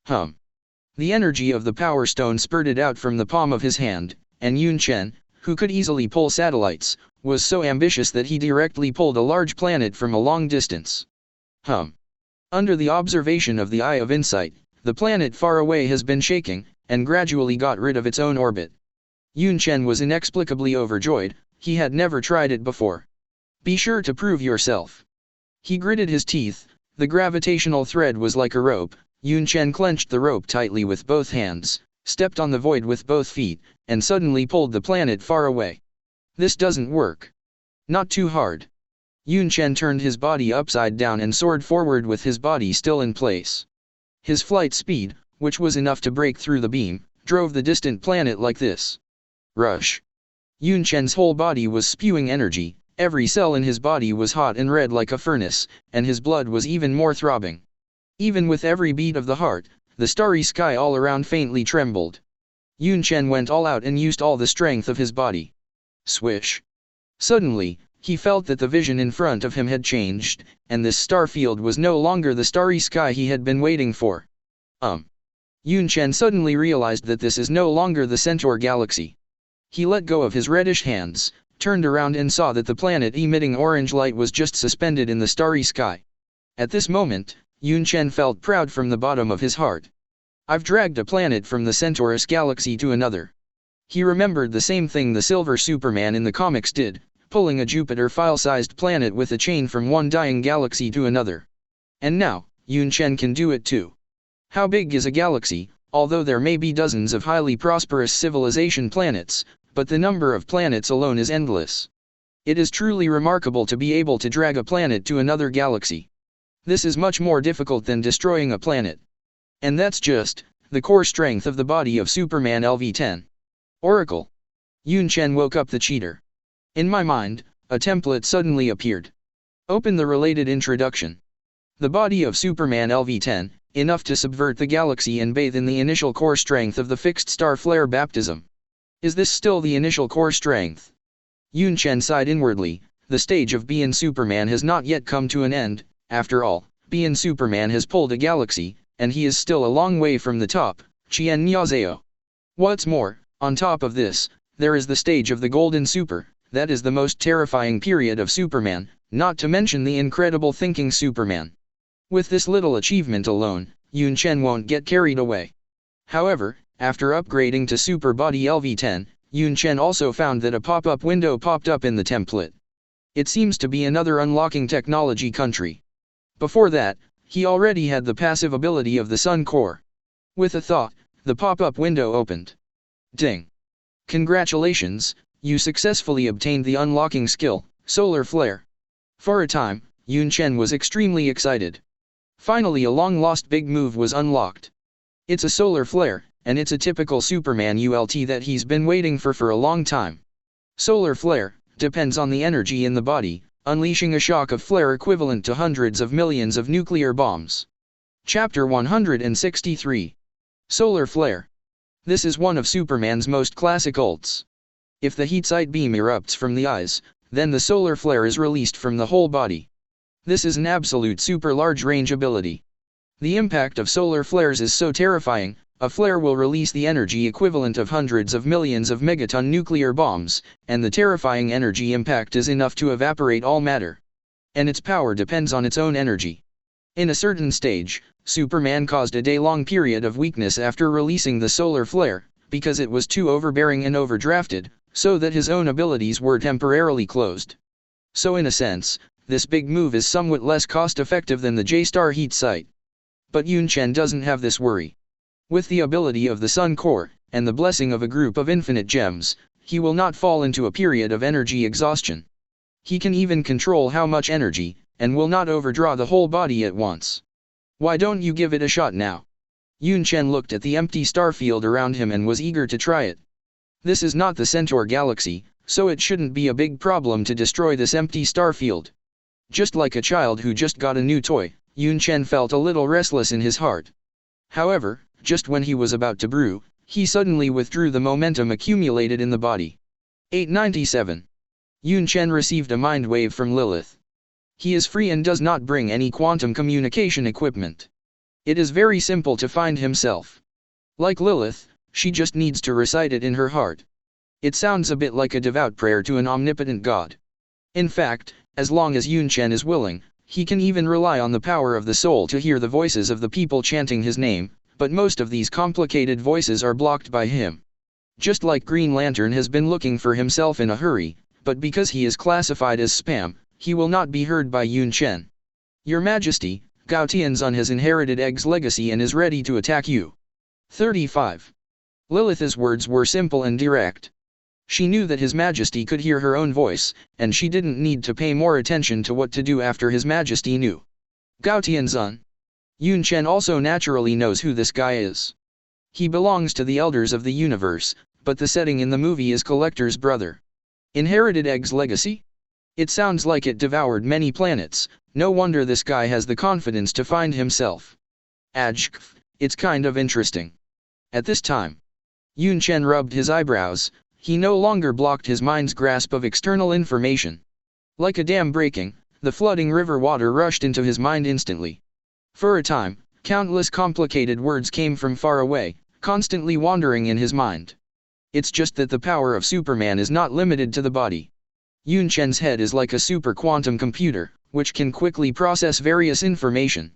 A: The energy of the Power Stone spurted out from the palm of his hand, and Yunchen, who could easily pull satellites, was so ambitious that he directly pulled a large planet from a long distance. Under the observation of the Eye of Insight, the planet far away has been shaking, and gradually got rid of its own orbit. Yunchen was inexplicably overjoyed. He had never tried it before. Be sure to prove yourself. He gritted his teeth. The gravitational thread was like a rope. Yunchen clenched the rope tightly with both hands, stepped on the void with both feet, and suddenly pulled the planet far away. This doesn't work. Not too hard. Yunchen turned his body upside down and soared forward with his body still in place. His flight speed, which was enough to break through the beam, drove the distant planet like this. Rush. Yunchen's whole body was spewing energy. Every cell in his body was hot and red like a furnace, and his blood was even more throbbing. Even with every beat of the heart, the starry sky all around faintly trembled. Yunchen went all out and used all the strength of his body. Swish! Suddenly, he felt that the vision in front of him had changed, and this star field was no longer the starry sky he had been waiting for. Yunchen suddenly realized that this is no longer the Centaur galaxy. He let go of his reddish hands, turned around and saw that the planet emitting orange light was just suspended in the starry sky. At this moment, Yunchen felt proud from the bottom of his heart. I've dragged a planet from the Centaurus galaxy to another. He remembered the same thing the Silver Superman in the comics did, pulling a Jupiter-file-sized planet with a chain from one dying galaxy to another. And now, Yunchen can do it too. How big is a galaxy? Although there may be dozens of highly prosperous civilization planets, but the number of planets alone is endless. It is truly remarkable to be able to drag a planet to another galaxy. This is much more difficult than destroying a planet. And that's just the core strength of the body of Superman LV-10. Oracle. Yunchen woke up the cheater. In my mind, a template suddenly appeared. Open the related introduction. The body of Superman LV-10, enough to subvert the galaxy and bathe in the initial core strength of the fixed star flare baptism. Is this still the initial core strength? Yunchen sighed inwardly. The stage of being Superman has not yet come to an end. After all, being Superman has pulled a galaxy, and he is still a long way from the top. Chen Yazeo. What's more, on top of this, there is the stage of the Golden Super. That is the most terrifying period of Superman, not to mention the incredible thinking Superman. With this little achievement alone, Yunchen won't get carried away. However, after upgrading to Super Body LV-10, Yunchen also found that a pop-up window popped up in the template. It seems to be another unlocking technology country. Before that, he already had the passive ability of the Sun Core. With a thought, the pop-up window opened. Ding! Congratulations, you successfully obtained the unlocking skill, Solar Flare. For a time, Yunchen was extremely excited. Finally, a long-lost big move was unlocked. It's a solar flare, and it's a typical Superman ULT that he's been waiting for a long time. Solar flare depends on the energy in the body, unleashing a shock of flare equivalent to hundreds of millions of nuclear bombs. Chapter 163. Solar Flare. This is one of Superman's most classic ults. If the heat sight beam erupts from the eyes, then the solar flare is released from the whole body. This is an absolute super large range ability. The impact of solar flares is so terrifying. A flare will release the energy equivalent of hundreds of millions of megaton nuclear bombs, and the terrifying energy impact is enough to evaporate all matter. And its power depends on its own energy. In a certain stage, Superman caused a day-long period of weakness after releasing the solar flare, because it was too overbearing and overdrafted, so that his own abilities were temporarily closed. So in a sense, this big move is somewhat less cost-effective than the J-Star heat sight. But Yunchen doesn't have this worry. With the ability of the Sun Core, and the blessing of a group of infinite gems, he will not fall into a period of energy exhaustion. He can even control how much energy, and will not overdraw the whole body at once. Why don't you give it a shot now? Yunchen looked at the empty star field around him and was eager to try it. This is not the Centaur galaxy, so it shouldn't be a big problem to destroy this empty star field. Just like a child who just got a new toy, Yunchen felt a little restless in his heart. However, just when he was about to brew, he suddenly withdrew the momentum accumulated in the body. 897. Yunchen received a mind wave from Lilith. He is free and does not bring any quantum communication equipment. It is very simple to find himself. Like Lilith, she just needs to recite it in her heart. It sounds a bit like a devout prayer to an omnipotent God. In fact, as long as Yunchen is willing, he can even rely on the power of the soul to hear the voices of the people chanting his name, but most of these complicated voices are blocked by him. Just like Green Lantern has been looking for himself in a hurry, but because he is classified as spam, he will not be heard by Yunchen. Your Majesty, Gao Tianzun has inherited Egg's legacy and is ready to attack you. 35. Lilith's words were simple and direct. She knew that His Majesty could hear her own voice, and she didn't need to pay more attention to what to do after His Majesty knew. Gao Tianzun. Yunchen also naturally knows who this guy is. He belongs to the Elders of the Universe, but the setting in the movie is Collector's brother. Inherited Egg's legacy? It sounds like it devoured many planets, no wonder this guy has the confidence to find himself. Ajkf, it's kind of interesting. At this time, Yunchen rubbed his eyebrows, he no longer blocked his mind's grasp of external information. Like a dam breaking, the flooding river water rushed into his mind instantly. For a time, countless complicated words came from far away, constantly wandering in his mind. It's just that the power of Superman is not limited to the body. Yunchen's head is like a super quantum computer, which can quickly process various information.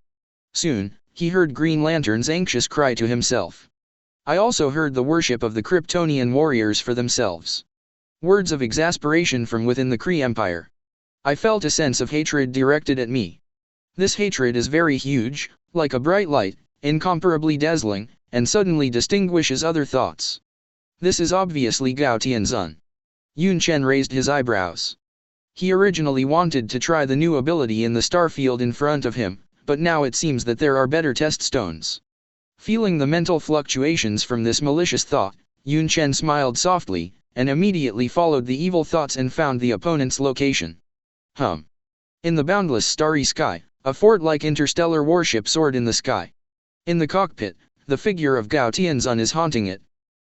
A: Soon, he heard Green Lantern's anxious cry to himself. I also heard the worship of the Kryptonian warriors for themselves. Words of exasperation from within the Cre Empire. I felt a sense of hatred directed at me. This hatred is very huge, like a bright light, incomparably dazzling, and suddenly distinguishes other thoughts. This is obviously Gao Tianzun. Yunchen raised his eyebrows. He originally wanted to try the new ability in the starfield in front of him, but now it seems that there are better test stones. Feeling the mental fluctuations from this malicious thought, Yunchen smiled softly, and immediately followed the evil thoughts and found the opponent's location. In the boundless starry sky, a fort-like interstellar warship soared in the sky. In the cockpit, the figure of Gao Tianzun is haunting it.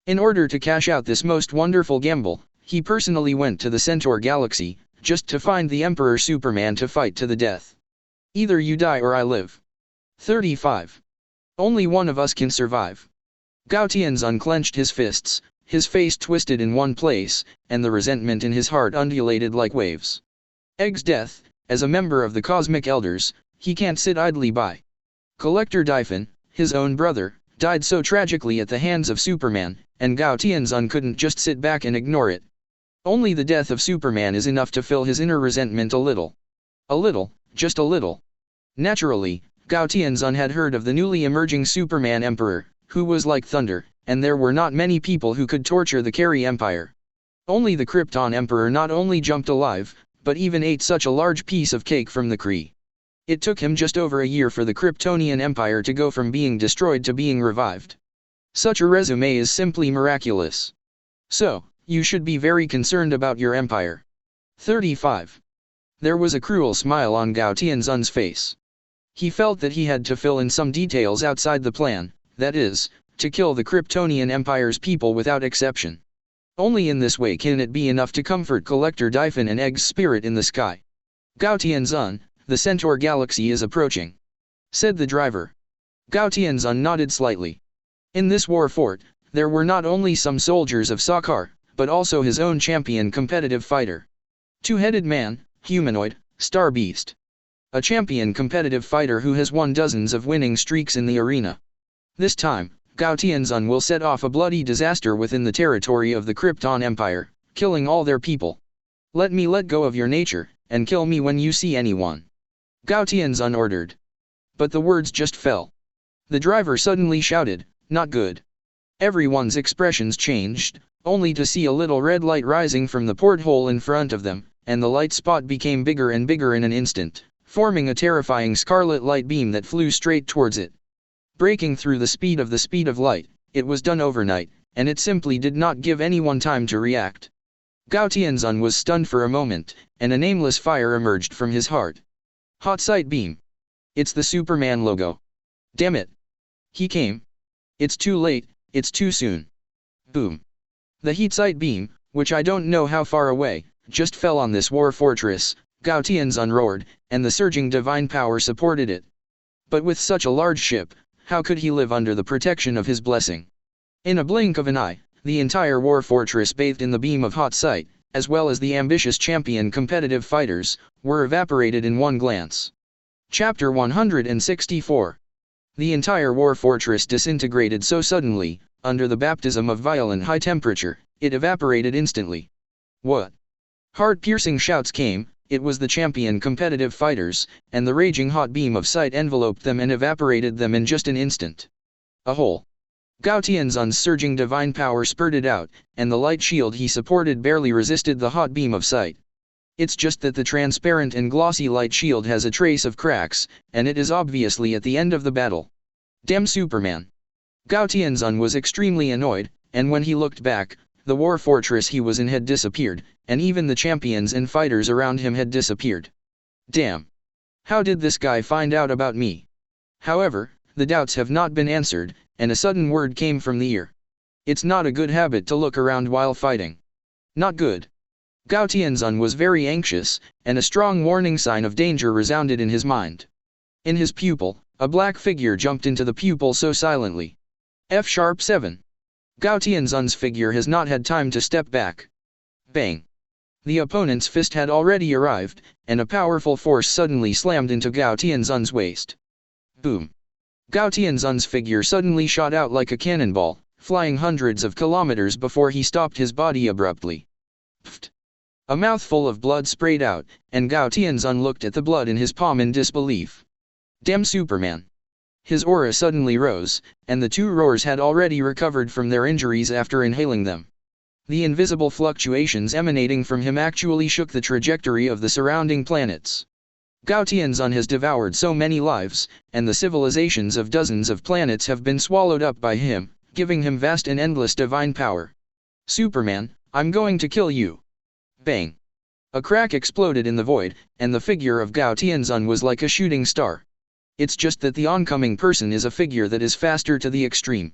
A: In order to cash out this most wonderful gamble, he personally went to the Centaur galaxy, just to find the Emperor Superman to fight to the death. Either you die or I live. 35. Only one of us can survive. Gao Tianzun clenched his fists, his face twisted in one place, and the resentment in his heart undulated like waves. Egg's death, as a member of the Cosmic Elders, he can't sit idly by. Collector Dyphon, his own brother, died so tragically at the hands of Superman, and Gao Tianzun couldn't just sit back and ignore it. Only the death of Superman is enough to fill his inner resentment a little. A little, just a little. Naturally, Gao Tianzun had heard of the newly emerging Superman Emperor, who was like thunder, and there were not many people who could torture the Cre Empire. Only the Krypton Emperor not only jumped alive, but even ate such a large piece of cake from the Kree. It took him just over a year for the Kryptonian Empire to go from being destroyed to being revived. Such a resume is simply miraculous. So, you should be very concerned about your empire. 35. There was a cruel smile on Gao Tianzun's face. He felt that he had to fill in some details outside the plan, that is, to kill the Kryptonian Empire's people without exception. Only in this way can it be enough to comfort Collector Dyphon and Egg's spirit in the sky. Gao Tianzun, the Centaur galaxy is approaching, said the driver. Gao Tianzun nodded slightly. In this war fort, there were not only some soldiers of Sakaar, but also his own champion competitive fighter. Two-headed man, humanoid, star beast. A champion competitive fighter who has won dozens of winning streaks in the arena. This time, Gao Tianzun will set off a bloody disaster within the territory of the Krypton Empire, killing all their people. Let me let go of your nature, and kill me when you see anyone. Gao Tianzun ordered. But the words just fell. The driver suddenly shouted, "Not good." Everyone's expressions changed, only to see a little red light rising from the porthole in front of them, and the light spot became bigger and bigger in an instant, forming a terrifying scarlet light beam that flew straight towards it. Breaking through the speed of light, it was done overnight, and it simply did not give anyone time to react. Gao Tianzun was stunned for a moment, and a nameless fire emerged from his heart. Hot sight beam. It's the Superman logo. Damn it. He came. It's too late, it's too soon. Boom. The heat sight beam, which I don't know how far away, just fell on this war fortress, Gao Tianzun roared, and the surging divine power supported it. But with such a large ship, how could he live under the protection of his blessing? In a blink of an eye, the entire war fortress bathed in the beam of hot sight, as well as the ambitious champion competitive fighters, were evaporated in one glance. Chapter 164. The entire war fortress disintegrated so suddenly, under the baptism of violent high temperature, it evaporated instantly. What? Heart-piercing shouts came. It was the champion competitive fighters, and the raging hot beam of sight enveloped them and evaporated them in just an instant. A hole. Gao Tianzun's surging divine power spurted out, and the light shield he supported barely resisted the hot beam of sight. It's just that the transparent and glossy light shield has a trace of cracks, and it is obviously at the end of the battle. Damn Superman. Gao Tianzun was extremely annoyed, and when he looked back, The war fortress he was in had disappeared, and even the champions and fighters around him had disappeared. Damn. How did this guy find out about me? However, the doubts have not been answered, and a sudden word came from the ear. It's not a good habit to look around while fighting. Not good. Gao Tianzun was very anxious, and a strong warning sign of danger resounded in his mind. In his pupil, a black figure jumped into the pupil so silently. F#7. Gao Tianzun's figure has not had time to step back. Bang. The opponent's fist had already arrived, and a powerful force suddenly slammed into Gao Tianzun's waist. Boom. Gao Tianzun's figure suddenly shot out like a cannonball, flying hundreds of kilometers before he stopped his body abruptly. Pfft. A mouthful of blood sprayed out, and Gao Tianzun looked at the blood in his palm in disbelief. Damn Superman. His aura suddenly rose, and the two roars had already recovered from their injuries after inhaling them. The invisible fluctuations emanating from him actually shook the trajectory of the surrounding planets. Gao Tianzun has devoured so many lives, and the civilizations of dozens of planets have been swallowed up by him, giving him vast and endless divine power. Superman, I'm going to kill you. Bang. A crack exploded in the void, and the figure of Gao Tianzun was like a shooting star. It's just that the oncoming person is a figure that is faster to the extreme.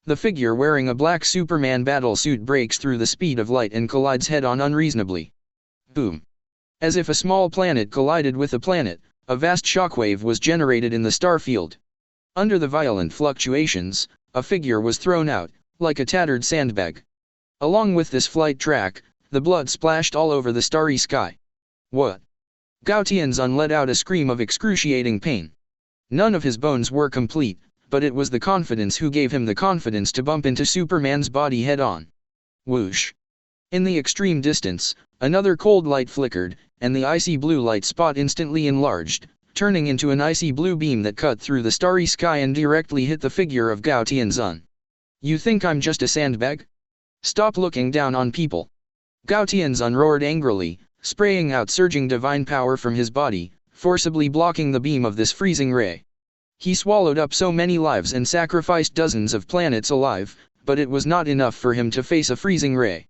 A: The figure wearing a black Superman battle suit breaks through the speed of light and collides head-on unreasonably. Boom. As if a small planet collided with a planet, a vast shockwave was generated in the star field. Under the violent fluctuations, a figure was thrown out, like a tattered sandbag. Along with this flight track, the blood splashed all over the starry sky. What? Gao Tianzun let out a scream of excruciating pain. None of his bones were complete, but it was the confidence who gave him the confidence to bump into Superman's body head-on. Whoosh. In the extreme distance, another cold light flickered, and the icy blue light spot instantly enlarged, turning into an icy blue beam that cut through the starry sky and directly hit the figure of Gao Tianzun. You think I'm just a sandbag? Stop looking down on people. Gao Tianzun roared angrily, spraying out surging divine power from his body, forcibly blocking the beam of this freezing ray. He swallowed up so many lives and sacrificed dozens of planets alive, but it was not enough for him to face a freezing ray.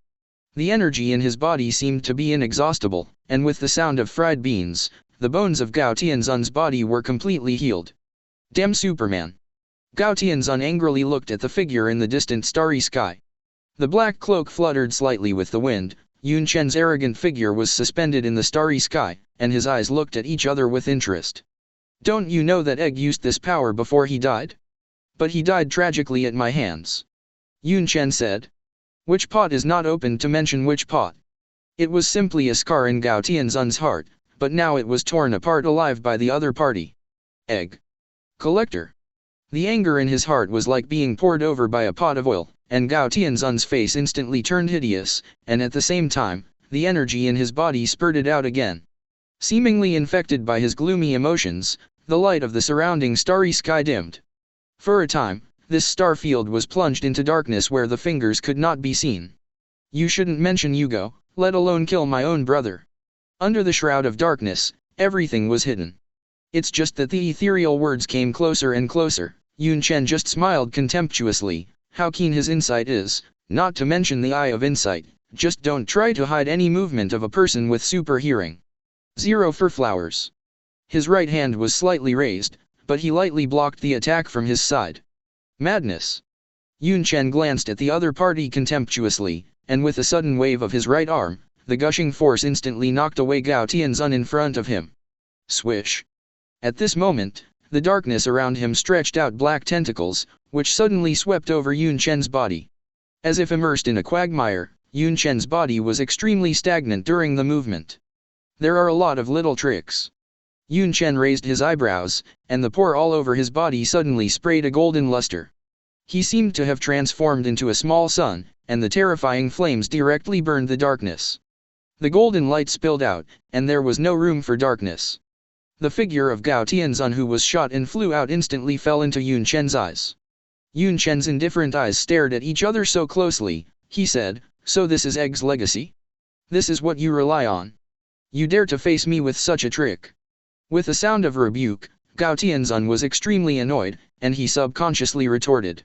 A: The energy in his body seemed to be inexhaustible, and with the sound of fried beans, the bones of Gao Tianzun's body were completely healed. Damn Superman. Gao Tianzun angrily looked at the figure in the distant starry sky. The black cloak fluttered slightly with the wind. Yunchen's arrogant figure was suspended in the starry sky, and his eyes looked at each other with interest. Don't you know that Egg used this power before he died? But he died tragically at my hands. Yunchen said. Which pot is not open to mention which pot? It was simply a scar in Gao Tianzun's heart, but now it was torn apart alive by the other party. Egg. Collector. The anger in his heart was like being poured over by a pot of oil, and Gao Tianzun's face instantly turned hideous, and at the same time, the energy in his body spurted out again. Seemingly infected by his gloomy emotions, the light of the surrounding starry sky dimmed. For a time, this star field was plunged into darkness where the fingers could not be seen. You shouldn't mention Yugo, let alone kill my own brother. Under the shroud of darkness, everything was hidden. It's just that the ethereal words came closer and closer. Yunchen just smiled contemptuously. How keen his insight is, not to mention the eye of insight, just don't try to hide any movement of a person with super hearing. 0 for flowers. His right hand was slightly raised, but he lightly blocked the attack from his side. Madness. Yunchen glanced at the other party contemptuously, and with a sudden wave of his right arm, the gushing force instantly knocked away Gao Tianzun in front of him. Swish. At this moment, the darkness around him stretched out black tentacles, which suddenly swept over Yunchen's body. As if immersed in a quagmire, Yunchen's body was extremely stagnant during the movement. There are a lot of little tricks. Yunchen raised his eyebrows, and the pore all over his body suddenly sprayed a golden luster. He seemed to have transformed into a small sun, and the terrifying flames directly burned the darkness. The golden light spilled out, and there was no room for darkness. The figure of Gao Tianzun who was shot and flew out instantly fell into Yunchen's eyes. Yunchen's indifferent eyes stared at each other so closely, he said, so this is Egg's legacy? This is what you rely on? You dare to face me with such a trick? With a sound of rebuke, Gao Tianzun was extremely annoyed, and he subconsciously retorted.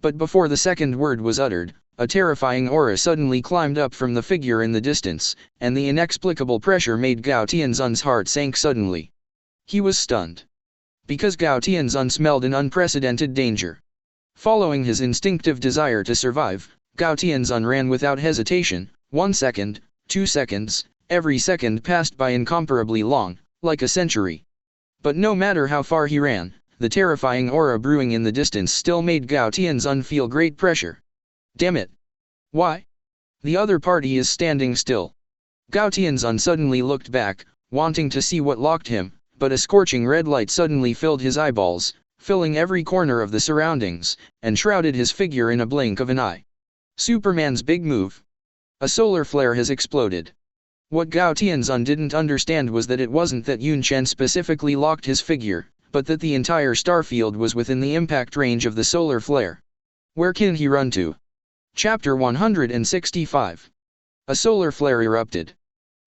A: But before the second word was uttered, a terrifying aura suddenly climbed up from the figure in the distance, and the inexplicable pressure made Gao Tianzun's heart sank suddenly. He was stunned. Because Gao Tianzun smelled an unprecedented danger. Following his instinctive desire to survive, Gao Tianzun ran without hesitation. 1 second, 2 seconds, every second passed by incomparably long, like a century. But no matter how far he ran, the terrifying aura brewing in the distance still made Gao Tianzun feel great pressure. Damn it! Why? The other party is standing still. Gao Tianzun suddenly looked back, wanting to see what locked him, but a scorching red light suddenly filled his eyeballs, filling every corner of the surroundings, and shrouded his figure in a blink of an eye. Superman's big move. A solar flare has exploded. What Gao Tianzun didn't understand was that it wasn't that Yunchen specifically locked his figure, but that the entire starfield was within the impact range of the solar flare. Where can he run to? Chapter 165. A solar flare erupted.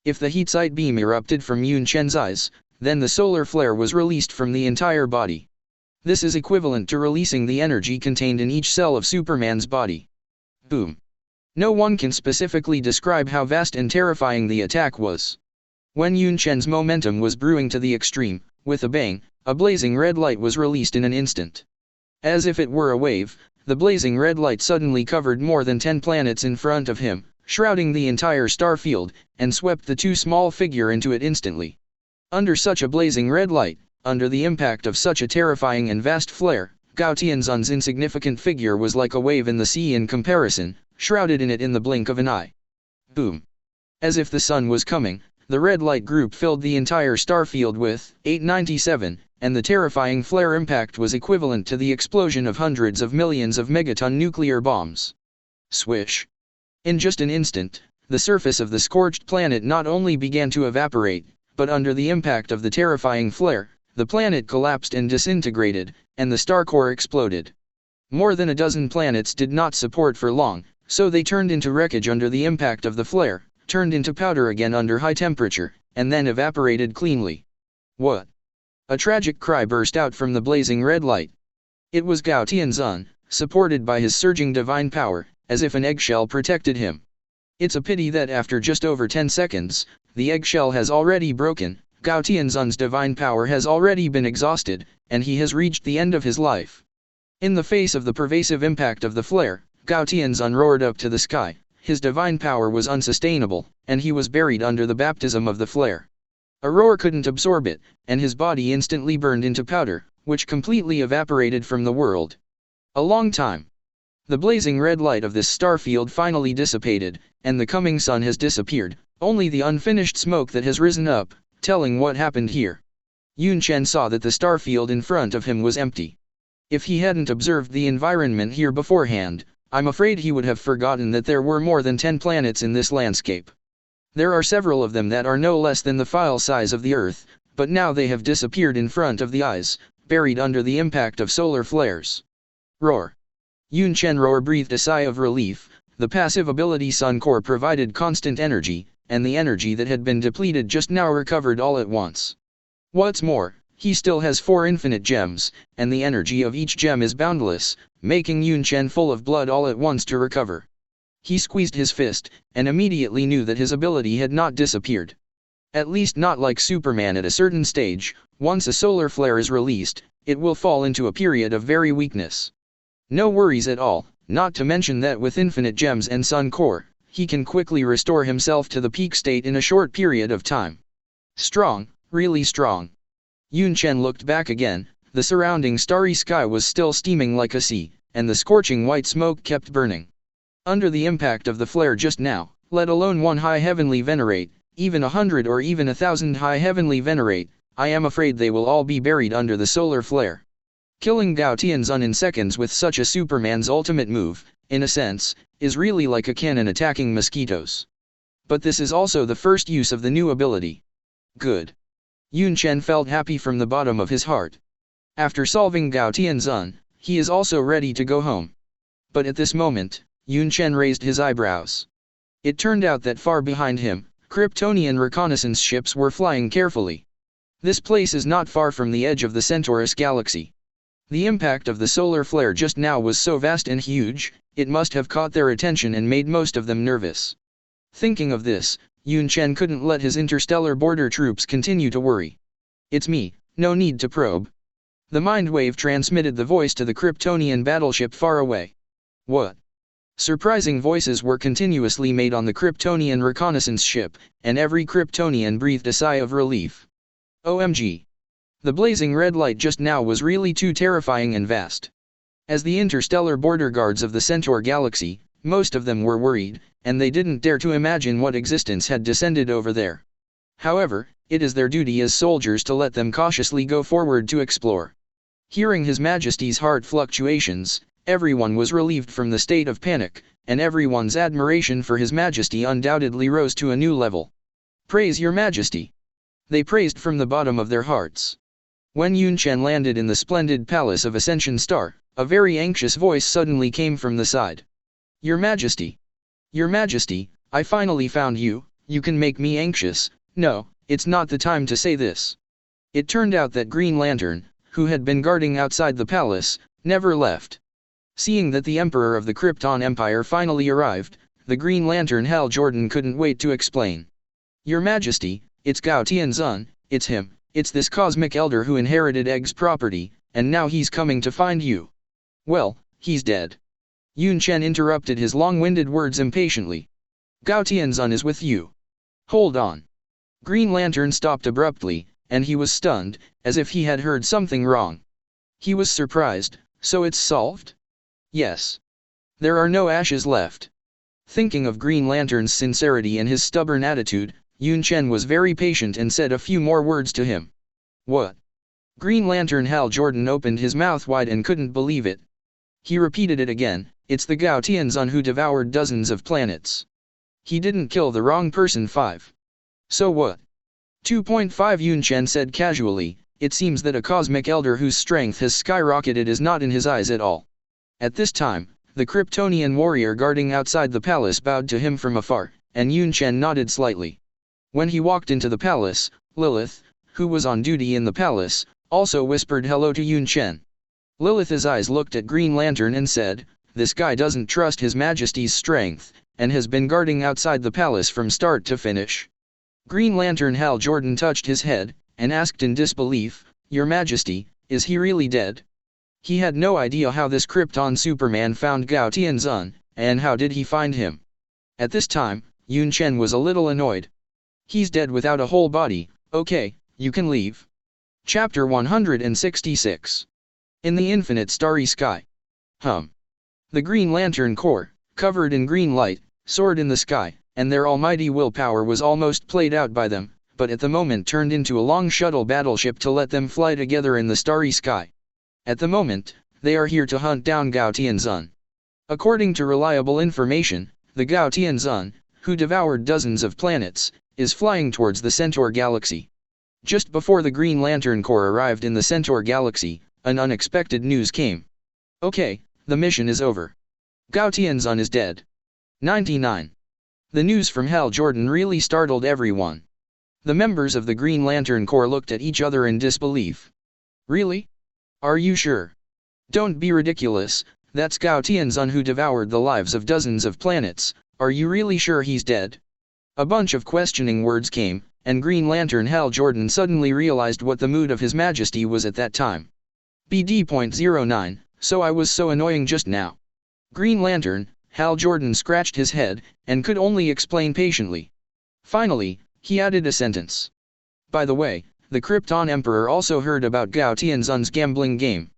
A: If the heat sight beam erupted from Yunchen's eyes, then the solar flare was released from the entire body. This is equivalent to releasing the energy contained in each cell of Superman's body. Boom. No one can specifically describe how vast and terrifying the attack was. When Yunchen's momentum was brewing to the extreme, with a bang, a blazing red light was released in an instant. As if it were a wave, the blazing red light suddenly covered more than 10 planets in front of him, shrouding the entire starfield, and swept the too small figure into it instantly. Under such a blazing red light, under the impact of such a terrifying and vast flare, Gao Tianzun's insignificant figure was like a wave in the sea in comparison, shrouded in it in the blink of an eye. Boom. As if the sun was coming, the red light group filled the entire starfield with 897, and the terrifying flare impact was equivalent to the explosion of hundreds of millions of megaton nuclear bombs. Swish. In just an instant, the surface of the scorched planet not only began to evaporate, but under the impact of the terrifying flare, the planet collapsed and disintegrated, and the star core exploded. More than a dozen planets did not support for long, so they turned into wreckage under the impact of the flare, turned into powder again under high temperature, and then evaporated cleanly. What? A tragic cry burst out from the blazing red light. It was Gao Tianzun, supported by his surging divine power, as if an eggshell protected him. It's a pity that after just over 10 seconds, the eggshell has already broken, Gao Tianzun's divine power has already been exhausted, and he has reached the end of his life. In the face of the pervasive impact of the flare, Gao Tianzun roared up to the sky. His divine power was unsustainable, and he was buried under the baptism of the flare. A roar couldn't absorb it, and his body instantly burned into powder, which completely evaporated from the world. A long time. The blazing red light of this starfield finally dissipated, and the coming sun has disappeared, only the unfinished smoke that has risen up, telling what happened here. Yunchen saw that the starfield in front of him was empty. If he hadn't observed the environment here beforehand, I'm afraid he would have forgotten that there were more than 10 planets in this landscape. There are several of them that are no less than the file size of the Earth, but now they have disappeared in front of the eyes, buried under the impact of solar flares. Roar. Yunchen roar breathed a sigh of relief. The passive ability Sun Core provided constant energy, and the energy that had been depleted just now recovered all at once. What's more, he still has 4 infinite gems, and the energy of each gem is boundless, making Yunchen full of blood all at once to recover. He squeezed his fist, and immediately knew that his ability had not disappeared. At least not like Superman at a certain stage. Once a solar flare is released, it will fall into a period of very weakness. No worries at all, not to mention that with infinite gems and Sun Core, he can quickly restore himself to the peak state in a short period of time. Strong, really strong. Yunchen looked back again. The surrounding starry sky was still steaming like a sea, and the scorching white smoke kept burning. Under the impact of the flare just now, let alone 1 high heavenly venerate, even 100 or even 1,000 high heavenly venerate, I am afraid they will all be buried under the solar flare. Killing Gao Tianzun in seconds with such a Superman's ultimate move, in a sense, is really like a cannon attacking mosquitoes. But this is also the first use of the new ability. Good. Yunchen felt happy from the bottom of his heart. After solving Gao Tianzun, he is also ready to go home. But at this moment, Yunchen raised his eyebrows. It turned out that far behind him, Kryptonian reconnaissance ships were flying carefully. This place is not far from the edge of the Centaurus galaxy. The impact of the solar flare just now was so vast and huge, it must have caught their attention and made most of them nervous. Thinking of this, Yunchen couldn't let his interstellar border troops continue to worry. It's me, no need to probe. The mind wave transmitted the voice to the Kryptonian battleship far away. What? Surprising voices were continuously made on the Kryptonian reconnaissance ship, and every Kryptonian breathed a sigh of relief. OMG. The blazing red light just now was really too terrifying and vast. As the interstellar border guards of the Centaur galaxy, most of them were worried, and they didn't dare to imagine what existence had descended over there. However, it is their duty as soldiers to let them cautiously go forward to explore. Hearing His Majesty's heart fluctuations, everyone was relieved from the state of panic, and everyone's admiration for His Majesty undoubtedly rose to a new level. Praise Your Majesty! They praised from the bottom of their hearts. When Yunchen landed in the splendid palace of Ascension Star, a very anxious voice suddenly came from the side. Your Majesty! Your Majesty, I finally found you. You can make me anxious. No, it's not the time to say this. It turned out that Green Lantern, who had been guarding outside the palace, never left. Seeing that the Emperor of the Krypton Empire finally arrived, the Green Lantern Hal Jordan couldn't wait to explain. Your Majesty, it's Gao Tianzun, it's him, it's this cosmic elder who inherited Egg's property, and now he's coming to find you. Well, he's dead. Yunchen interrupted his long-winded words impatiently. Gao Tianzun is with you. Hold on. Green Lantern stopped abruptly, and he was stunned, as if he had heard something wrong. He was surprised. So it's solved? Yes. There are no ashes left. Thinking of Green Lantern's sincerity and his stubborn attitude, Yunchen was very patient and said a few more words to him. What? Green Lantern Hal Jordan opened his mouth wide and couldn't believe it. He repeated it again, it's the Gao Tianzun who devoured dozens of planets. He didn't kill the wrong person. 5. So what? 2.5 Yunchen said casually, it seems that a cosmic elder whose strength has skyrocketed is not in his eyes at all. At this time, the Kryptonian warrior guarding outside the palace bowed to him from afar, and Yunchen nodded slightly. When he walked into the palace, Lilith, who was on duty in the palace, also whispered hello to Yunchen. Lilith's eyes looked at Green Lantern and said, this guy doesn't trust His Majesty's strength, and has been guarding outside the palace from start to finish. Green Lantern Hal Jordan touched his head, and asked in disbelief, Your Majesty, is he really dead? He had no idea how this Krypton Superman found Gao Tianzun, and how did he find him. At this time, Yunchen was a little annoyed. He's dead without a whole body. Okay, you can leave. Chapter 166. In the infinite starry sky. The Green Lantern Corps, covered in green light, soared in the sky, and their almighty willpower was almost played out by them, but at the moment turned into a long shuttle battleship to let them fly together in the starry sky. At the moment, they are here to hunt down Gao Tianzun. According to reliable information, the Gao Tianzun, who devoured dozens of planets, is flying towards the Centaur galaxy. Just before the Green Lantern Corps arrived in the Centaur galaxy, an unexpected news came. Okay, the mission is over. Gao Tianzun is dead. 99. The news from Hal Jordan really startled everyone. The members of the Green Lantern Corps looked at each other in disbelief. Really? Are you sure? Don't be ridiculous, that's Gao Tianzun who devoured the lives of dozens of planets. Are you really sure he's dead? A bunch of questioning words came, and Green Lantern Hal Jordan suddenly realized what the mood of His Majesty was at that time. BD.09, so I was so annoying just now. Green Lantern, Hal Jordan scratched his head, and could only explain patiently. Finally, he added a sentence. By the way, the Krypton Emperor also heard about Gao Tianzun's gambling game.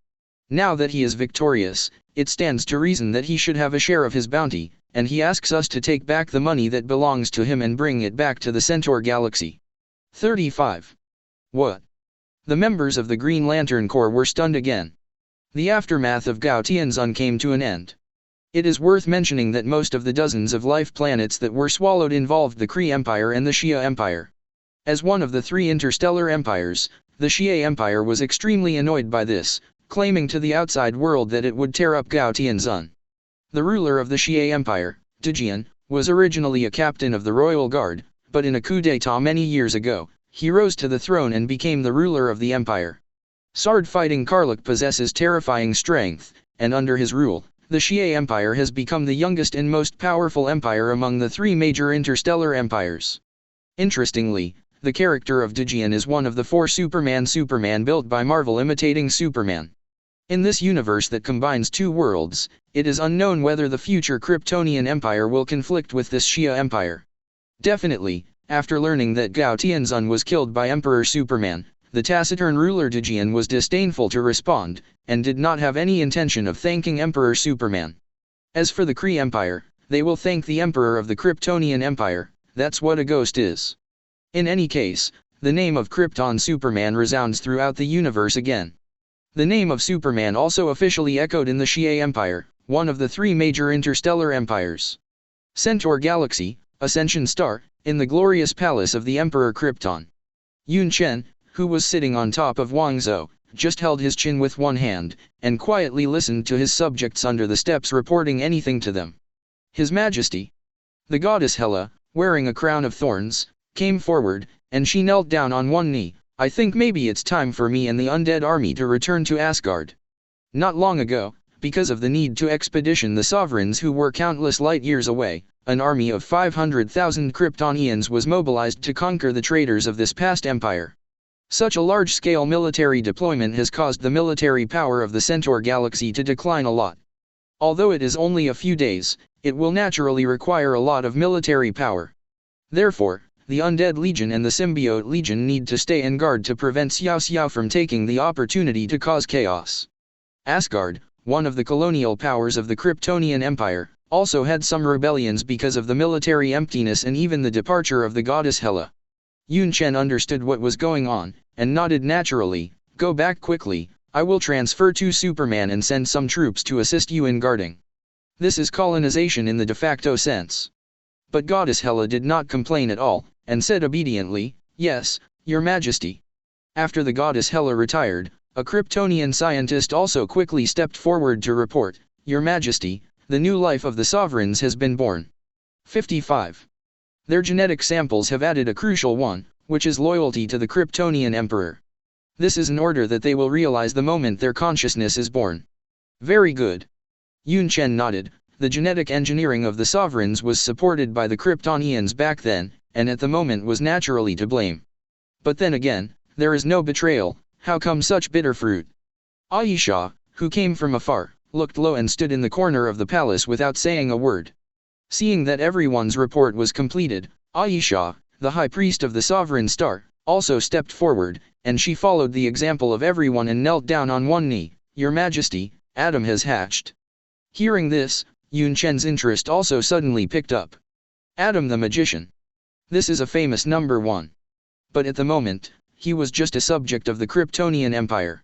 A: Now that he is victorious, it stands to reason that he should have a share of his bounty, and he asks us to take back the money that belongs to him and bring it back to the Centaur galaxy. 35. What? The members of the Green Lantern Corps were stunned again. The aftermath of Gao Tianzun came to an end. It is worth mentioning that most of the dozens of life planets that were swallowed involved the Cre Empire and the Hehe Empire. As one of the three interstellar empires, the Hehe Empire was extremely annoyed by this, claiming to the outside world that it would tear up Gao Tianzun. The ruler of the Hehe Empire, Dejian, was originally a captain of the royal guard, but in a coup d'état many years ago, he rose to the throne and became the ruler of the empire. Sword-fighting Karluk possesses terrifying strength, and under his rule, the Cre Empire has become the youngest and most powerful empire among the three major interstellar empires. Interestingly, the character of Digian is one of the four Superman built by Marvel imitating Superman. In this universe that combines two worlds, it is unknown whether the future Kryptonian Empire will conflict with this Cre Empire. Definitely, after learning that Gao Tianzun was killed by Emperor Superman, the taciturn ruler Digian was disdainful to respond, and did not have any intention of thanking Emperor Superman. As for the Cre Empire, they will thank the Emperor of the Kryptonian Empire. That's what a ghost is. In any case, the name of Krypton Superman resounds throughout the universe again. The name of Superman also officially echoed in the Cre Empire, one of the three major interstellar empires. Centaur Galaxy, Ascension Star, in the glorious palace of the Emperor Krypton. Yunchen, who was sitting on top of Wangzhou, just held his chin with one hand, and quietly listened to his subjects under the steps reporting anything to them. His Majesty, the goddess Hela, wearing a crown of thorns, came forward, and she knelt down on one knee. I think maybe it's time for me and the undead army to return to Asgard. Not long ago, because of the need to expedition the sovereigns who were countless light years away, an army of 500,000 Kryptonians was mobilized to conquer the traitors of this past empire. Such a large-scale military deployment has caused the military power of the Centaur Galaxy to decline a lot. Although it is only a few days, it will naturally require a lot of military power. Therefore, the Undead Legion and the Symbiote Legion need to stay en guard to prevent Xiao Xiao from taking the opportunity to cause chaos. Asgard, one of the colonial powers of the Kryptonian Empire, also had some rebellions because of the military emptiness and even the departure of the goddess Hela. Yunchen understood what was going on, and nodded naturally. Go back quickly, I will transfer to Superman and send some troops to assist you in guarding. This is colonization in the de facto sense. But Goddess Hela did not complain at all, and said obediently, yes, Your Majesty. After the Goddess Hela retired, a Kryptonian scientist also quickly stepped forward to report, Your Majesty, the new life of the sovereigns has been born. 55. Their genetic samples have added a crucial one, which is loyalty to the Kryptonian Emperor. This is an order that they will realize the moment their consciousness is born. Very good. Yunchen nodded. The genetic engineering of the sovereigns was supported by the Kryptonians back then, and at the moment was naturally to blame. But then again, there is no betrayal. How come such bitter fruit? Aisha, who came from afar, looked low and stood in the corner of the palace without saying a word. Seeing that everyone's report was completed, Aisha, the high priest of the sovereign star, also stepped forward, and she followed the example of everyone and knelt down on one knee. Your Majesty, Adam has hatched. Hearing this, Yunchen's interest also suddenly picked up. Adam the magician. This is a famous number one. But at the moment, he was just a subject of the Kryptonian Empire.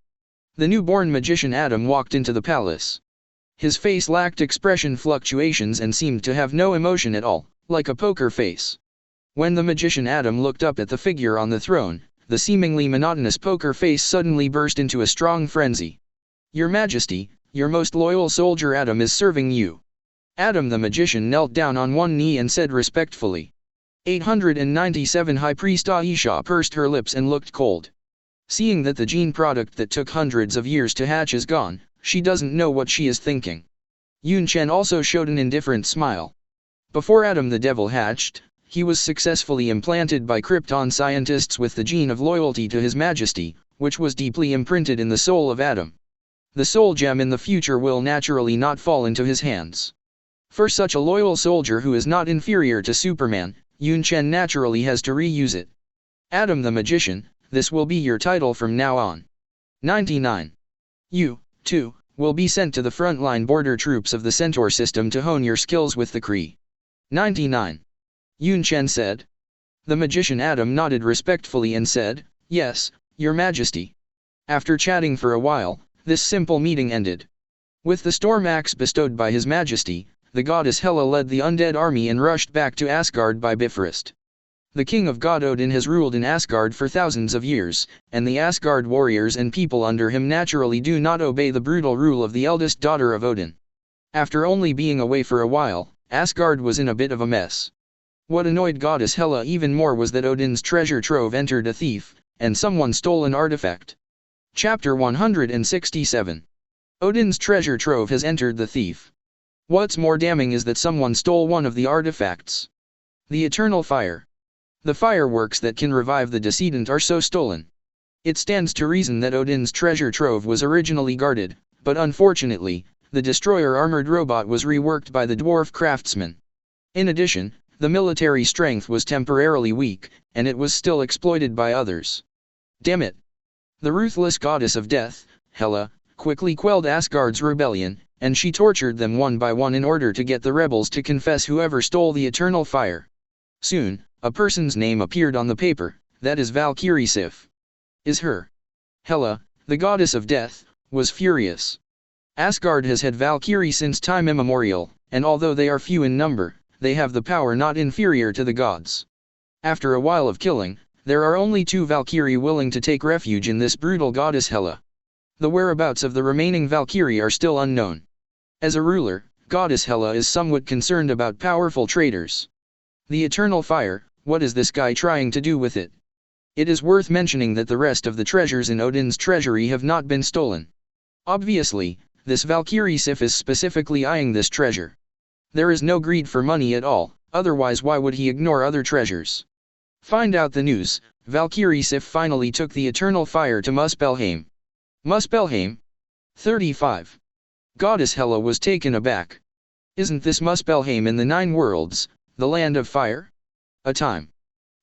A: The newborn magician Adam walked into the palace. His face lacked expression fluctuations and seemed to have no emotion at all, like a poker face. When the magician Adam looked up at the figure on the throne, the seemingly monotonous poker face suddenly burst into a strong frenzy. Your Majesty, your most loyal soldier Adam is serving you. Adam the magician knelt down on one knee and said respectfully. 897 High Priest Aisha pursed her lips and looked cold. Seeing that the gene product that took hundreds of years to hatch is gone, she doesn't know what she is thinking. Yunchen also showed an indifferent smile. Before Adam the Devil hatched, he was successfully implanted by Krypton scientists with the gene of loyalty to His Majesty, which was deeply imprinted in the soul of Adam. The soul gem in the future will naturally not fall into his hands. For such a loyal soldier who is not inferior to Superman, Yunchen naturally has to reuse it. Adam the Magician, this will be your title from now on. 99. You, too, will be sent to the frontline border troops of the Centaur system to hone your skills with the Cre. 99. Yunchen said. The magician Adam nodded respectfully and said, Yes, Your Majesty. After chatting for a while, this simple meeting ended. With the storm axe bestowed by His Majesty, the goddess Hela led the undead army and rushed back to Asgard by Bifrost. The king of God Odin has ruled in Asgard for thousands of years, and the Asgard warriors and people under him naturally do not obey the brutal rule of the eldest daughter of Odin. After only being away for a while, Asgard was in a bit of a mess. What annoyed goddess Hela even more was that Odin's treasure trove entered a thief, and someone stole an artifact. Chapter 167. Odin's treasure trove has entered the thief. What's more damning is that someone stole one of the artifacts. The eternal fire. The fireworks that can revive the decedent are so stolen. It stands to reason that Odin's treasure trove was originally guarded, but unfortunately, the destroyer armored robot was reworked by the dwarf craftsman. In addition, the military strength was temporarily weak, and it was still exploited by others. Damn it! The ruthless goddess of death, Hela, quickly quelled Asgard's rebellion, and she tortured them one by one in order to get the rebels to confess whoever stole the eternal fire. Soon, a person's name appeared on the paper, that is Valkyrie Sif. Is her. Hela, the goddess of death, was furious. Asgard has had Valkyrie since time immemorial, and although they are few in number, they have the power not inferior to the gods. After a while of killing, there are only 2 Valkyrie willing to take refuge in this brutal goddess Hela. The whereabouts of the remaining Valkyrie are still unknown. As a ruler, goddess Hela is somewhat concerned about powerful traitors. The eternal fire, what is this guy trying to do with it? It is worth mentioning that the rest of the treasures in Odin's treasury have not been stolen. Obviously, this Valkyrie Sif is specifically eyeing this treasure. There is no greed for money at all, otherwise why would he ignore other treasures? Find out the news. Valkyrie Sif finally took the eternal fire to Muspelheim. Muspelheim? 35. Goddess Hela was taken aback. Isn't this Muspelheim in the 9 worlds, the land of fire? A time.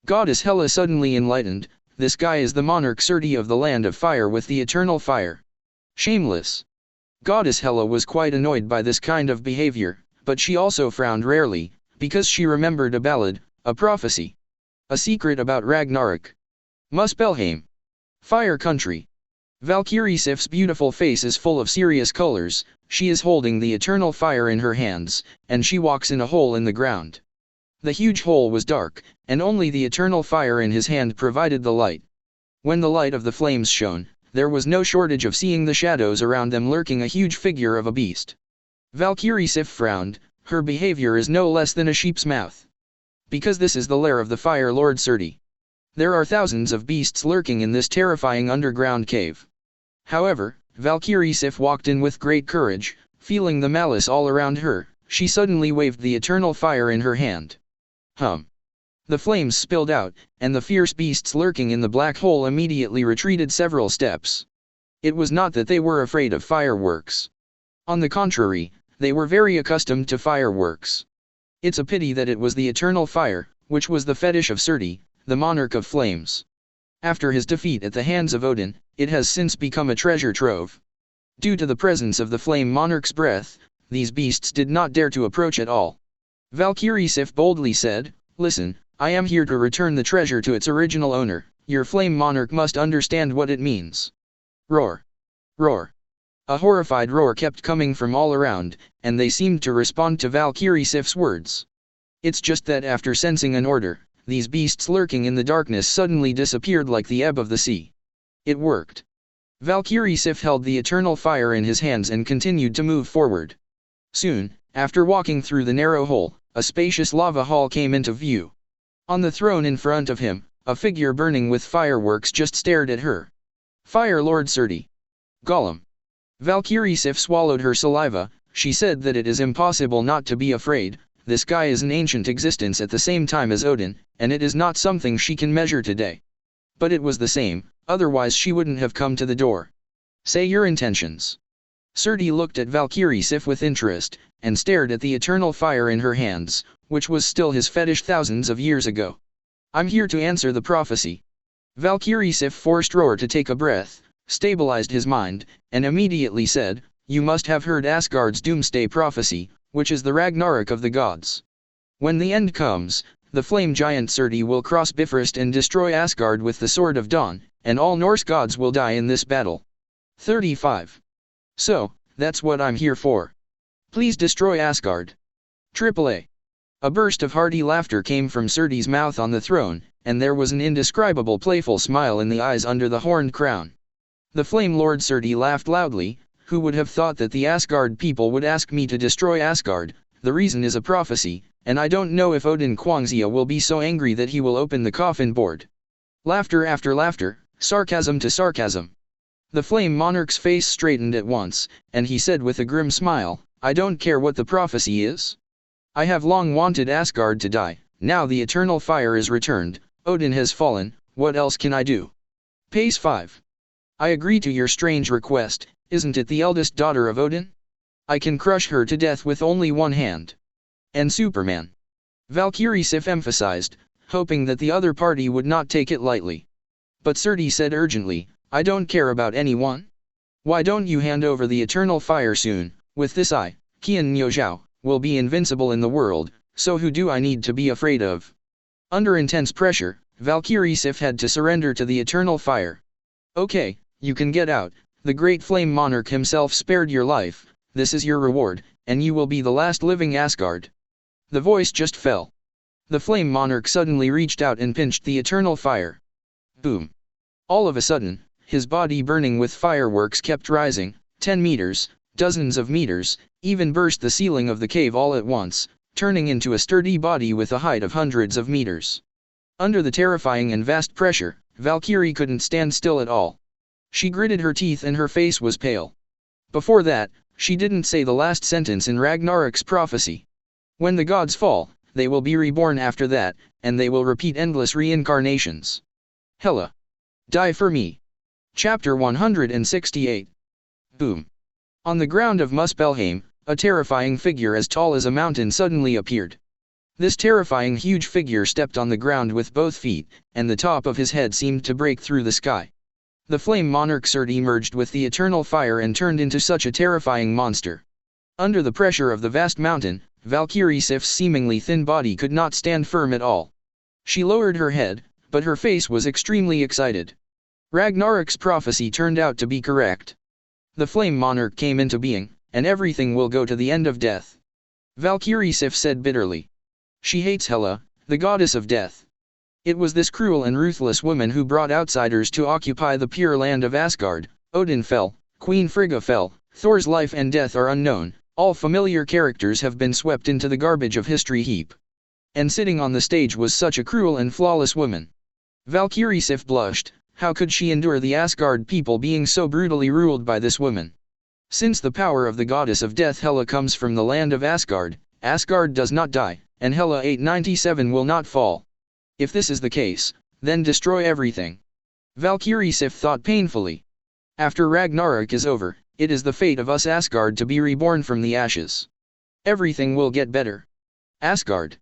A: Goddess Hela suddenly enlightened, this guy is the monarch Surti of the land of fire with the eternal fire. Shameless. Goddess Hela was quite annoyed by this kind of behavior, but she also frowned rarely, because she remembered a ballad, a prophecy. A secret about Ragnarok. Muspelheim. Fire country. Valkyrie Sif's beautiful face is full of serious colors, she is holding the eternal fire in her hands, and she walks in a hole in the ground. The huge hole was dark, and only the eternal fire in his hand provided the light. When the light of the flames shone, there was no shortage of seeing the shadows around them lurking a huge figure of a beast. Valkyrie Sif frowned, her behavior is no less than a sheep's mouth. Because this is the lair of the Fire Lord Surti. There are thousands of beasts lurking in this terrifying underground cave. However, Valkyrie Sif walked in with great courage, feeling the malice all around her, she suddenly waved the eternal fire in her hand. The flames spilled out, and the fierce beasts lurking in the black hole immediately retreated several steps. It was not that they were afraid of fireworks. On the contrary, they were very accustomed to fireworks. It's a pity that it was the eternal fire, which was the fetish of Surti, the monarch of flames. After his defeat at the hands of Odin, it has since become a treasure trove. Due to the presence of the flame monarch's breath, these beasts did not dare to approach at all. Valkyrie Sif boldly said, "Listen, I am here to return the treasure to its original owner, your flame monarch must understand what it means." Roar! Roar! A horrified roar kept coming from all around, and they seemed to respond to Valkyrie Sif's words. It's just that after sensing an order, these beasts lurking in the darkness suddenly disappeared like the ebb of the sea. It worked. Valkyrie Sif held the eternal fire in his hands and continued to move forward. Soon, after walking through the narrow hole, a spacious lava hall came into view. On the throne in front of him, a figure burning with fireworks just stared at her. Fire Lord Surti. Gollum. Valkyrie Sif swallowed her saliva, she said that it is impossible not to be afraid, this guy is an ancient existence at the same time as Odin, and it is not something she can measure today. But it was the same, otherwise she wouldn't have come to the door. Say your intentions. Surti looked at Valkyrie Sif with interest, and stared at the eternal fire in her hands, which was still his fetish thousands of years ago. I'm here to answer the prophecy. Valkyrie Sif forced Roar to take a breath, stabilized his mind, and immediately said, "You must have heard Asgard's Doomsday prophecy, which is the Ragnarok of the gods. When the end comes, the flame giant Surti will cross Bifrost and destroy Asgard with the Sword of Dawn, and all Norse gods will die in this battle." 35. So, that's what I'm here for. Please destroy Asgard. AAA. A burst of hearty laughter came from Surti's mouth on the throne, and there was an indescribable playful smile in the eyes under the horned crown. The Flame Lord Surti laughed loudly. Who would have thought that the Asgard people would ask me to destroy Asgard? The reason is a prophecy, and I don't know if Odin Kwangzia will be so angry that he will open the coffin board. Laughter after laughter, sarcasm to sarcasm. The flame monarch's face straightened at once, and he said with a grim smile, I don't care what the prophecy is. I have long wanted Asgard to die, now the eternal fire is returned, Odin has fallen, what else can I do? Pace 5. I agree to your strange request, isn't it the eldest daughter of Odin? I can crush her to death with only one hand. And Superman. Valkyrie Sif emphasized, hoping that the other party would not take it lightly. But Surti said urgently, I don't care about anyone. Why don't you hand over the eternal fire soon? With this I, Qian Niuzhao, will be invincible in the world, so who do I need to be afraid of? Under intense pressure, Valkyrie Sif had to surrender to the eternal fire. Okay, you can get out, the great flame monarch himself spared your life, this is your reward, and you will be the last living Asgard. The voice just fell. The flame monarch suddenly reached out and pinched the eternal fire. Boom. All of a sudden, his body burning with fireworks kept rising, 10 meters, dozens of meters, even burst the ceiling of the cave all at once, turning into a sturdy body with a height of hundreds of meters. Under the terrifying and vast pressure, Valkyrie couldn't stand still at all. She gritted her teeth and her face was pale. Before that, she didn't say the last sentence in Ragnarok's prophecy. When the gods fall, they will be reborn after that, and they will repeat endless reincarnations. Hela. Die for me. Chapter 168. Boom. On the ground of Muspelheim, a terrifying figure as tall as a mountain suddenly appeared. This terrifying huge figure stepped on the ground with both feet, and the top of his head seemed to break through the sky. The flame monarch Surti merged with the eternal fire and turned into such a terrifying monster. Under the pressure of the vast mountain, Valkyrie Sif's seemingly thin body could not stand firm at all. She lowered her head, but her face was extremely excited. Ragnarok's prophecy turned out to be correct. The flame monarch came into being, and everything will go to the end of death. Valkyrie Sif said bitterly. She hates Hela, the goddess of death. It was this cruel and ruthless woman who brought outsiders to occupy the pure land of Asgard. Odin fell, Queen Frigga fell, Thor's life and death are unknown, all familiar characters have been swept into the garbage of history heap. And sitting on the stage was such a cruel and flawless woman. Valkyrie Sif blushed, how could she endure the Asgard people being so brutally ruled by this woman? Since the power of the goddess of death Hela comes from the land of Asgard, Asgard does not die, and Hela 897 will not fall. If this is the case, then destroy everything. Valkyrie Sif thought painfully. After Ragnarok is over, it is the fate of us Asgard to be reborn from the ashes. Everything will get better. Asgard.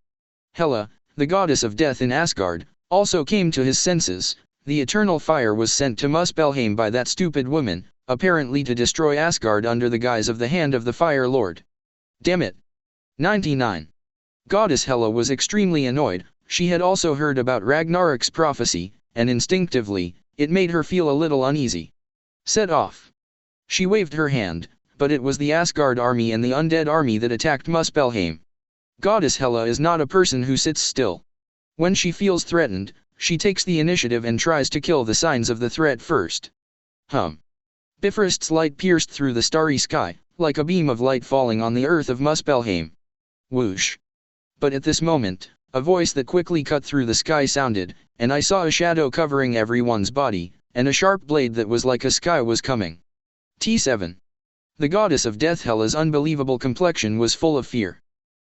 A: Hela, the goddess of death in Asgard, also came to his senses. The eternal fire was sent to Muspelheim by that stupid woman, apparently to destroy Asgard under the guise of the hand of the Fire Lord. Damn it. 99. Goddess Hela was extremely annoyed. She had also heard about Ragnarok's prophecy, and instinctively, it made her feel a little uneasy. Set off. She waved her hand, but it was the Asgard army and the undead army that attacked Muspelheim. Goddess Hela is not a person who sits still. When she feels threatened, she takes the initiative and tries to kill the signs of the threat first. Bifrost's light pierced through the starry sky, like a beam of light falling on the earth of Muspelheim. Whoosh. But at this moment, a voice that quickly cut through the sky sounded, and I saw a shadow covering everyone's body, and a sharp blade that was like a sky was coming. T7. The goddess of death Hela's unbelievable complexion was full of fear.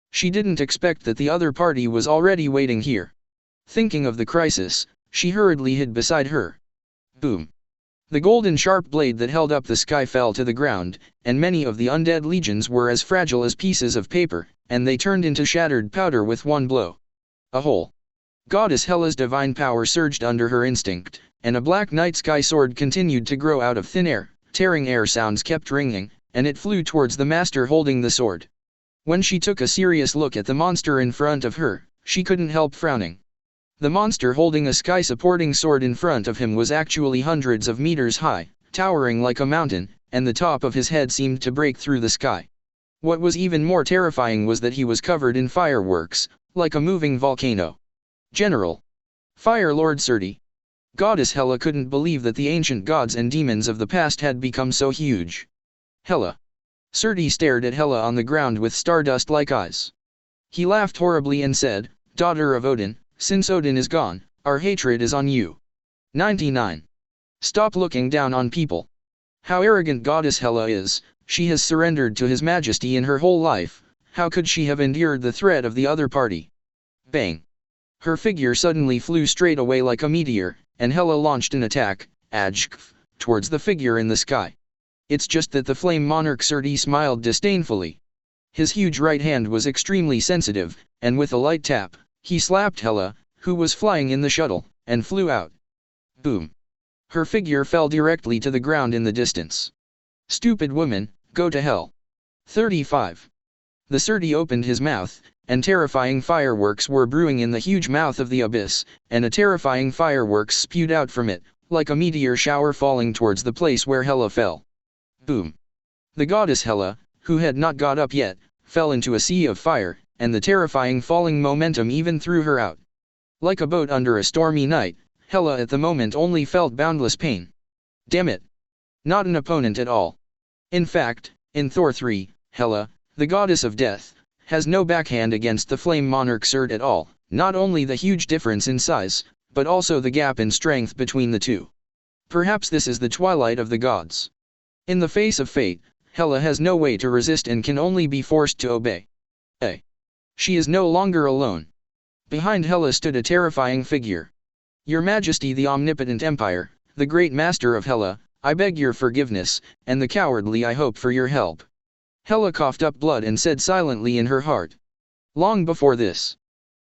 A: She didn't expect that the other party was already waiting here. Thinking of the crisis, she hurriedly hid beside her. Boom. The golden sharp blade that held up the sky fell to the ground, and many of the undead legions were as fragile as pieces of paper, and they turned into shattered powder with one blow. A hole. Goddess Hela's divine power surged under her instinct, and a black night sky sword continued to grow out of thin air. Tearing air sounds kept ringing, and it flew towards the master holding the sword. When she took a serious look at the monster in front of her, she couldn't help frowning. The monster holding a sky-supporting sword in front of him was actually hundreds of meters high, towering like a mountain, and the top of his head seemed to break through the sky. What was even more terrifying was that he was covered in fireworks, like a moving volcano. General. Fire Lord Surti. Goddess Hela couldn't believe that the ancient gods and demons of the past had become so huge. Hela. Surti stared at Hela on the ground with stardust-like eyes. He laughed horribly and said, Daughter of Odin, since Odin is gone, our hatred is on you. 99. Stop looking down on people. How arrogant Goddess Hela is, she has surrendered to His Majesty in her whole life, how could she have endured the threat of the other party? Bang! Her figure suddenly flew straight away like a meteor, and Hela launched an attack, towards the figure in the sky. It's just that the flame monarch Serdi smiled disdainfully. His huge right hand was extremely sensitive, and with a light tap, he slapped Hela, who was flying in the shuttle, and flew out. Boom! Her figure fell directly to the ground in the distance. Stupid woman, go to hell. 35. The Serdi opened his mouth, and terrifying fireworks were brewing in the huge mouth of the abyss, and a terrifying fireworks spewed out from it, like a meteor shower falling towards the place where Hela fell. Boom! The goddess Hela, who had not got up yet, fell into a sea of fire, and the terrifying falling momentum even threw her out. Like a boat under a stormy night, Hela at the moment only felt boundless pain. Damn it! Not an opponent at all. In fact, in Thor 3, Hela, the goddess of death, has no backhand against the flame monarch Serd at all, not only the huge difference in size, but also the gap in strength between the two. Perhaps this is the twilight of the gods. In the face of fate, Hela has no way to resist and can only be forced to obey. She is no longer alone. Behind Hela stood a terrifying figure. Your Majesty the Omnipotent Empire, the great master of Hela, I beg your forgiveness, and the cowardly I hope for your help. Hela coughed up blood and said silently in her heart. Long before this,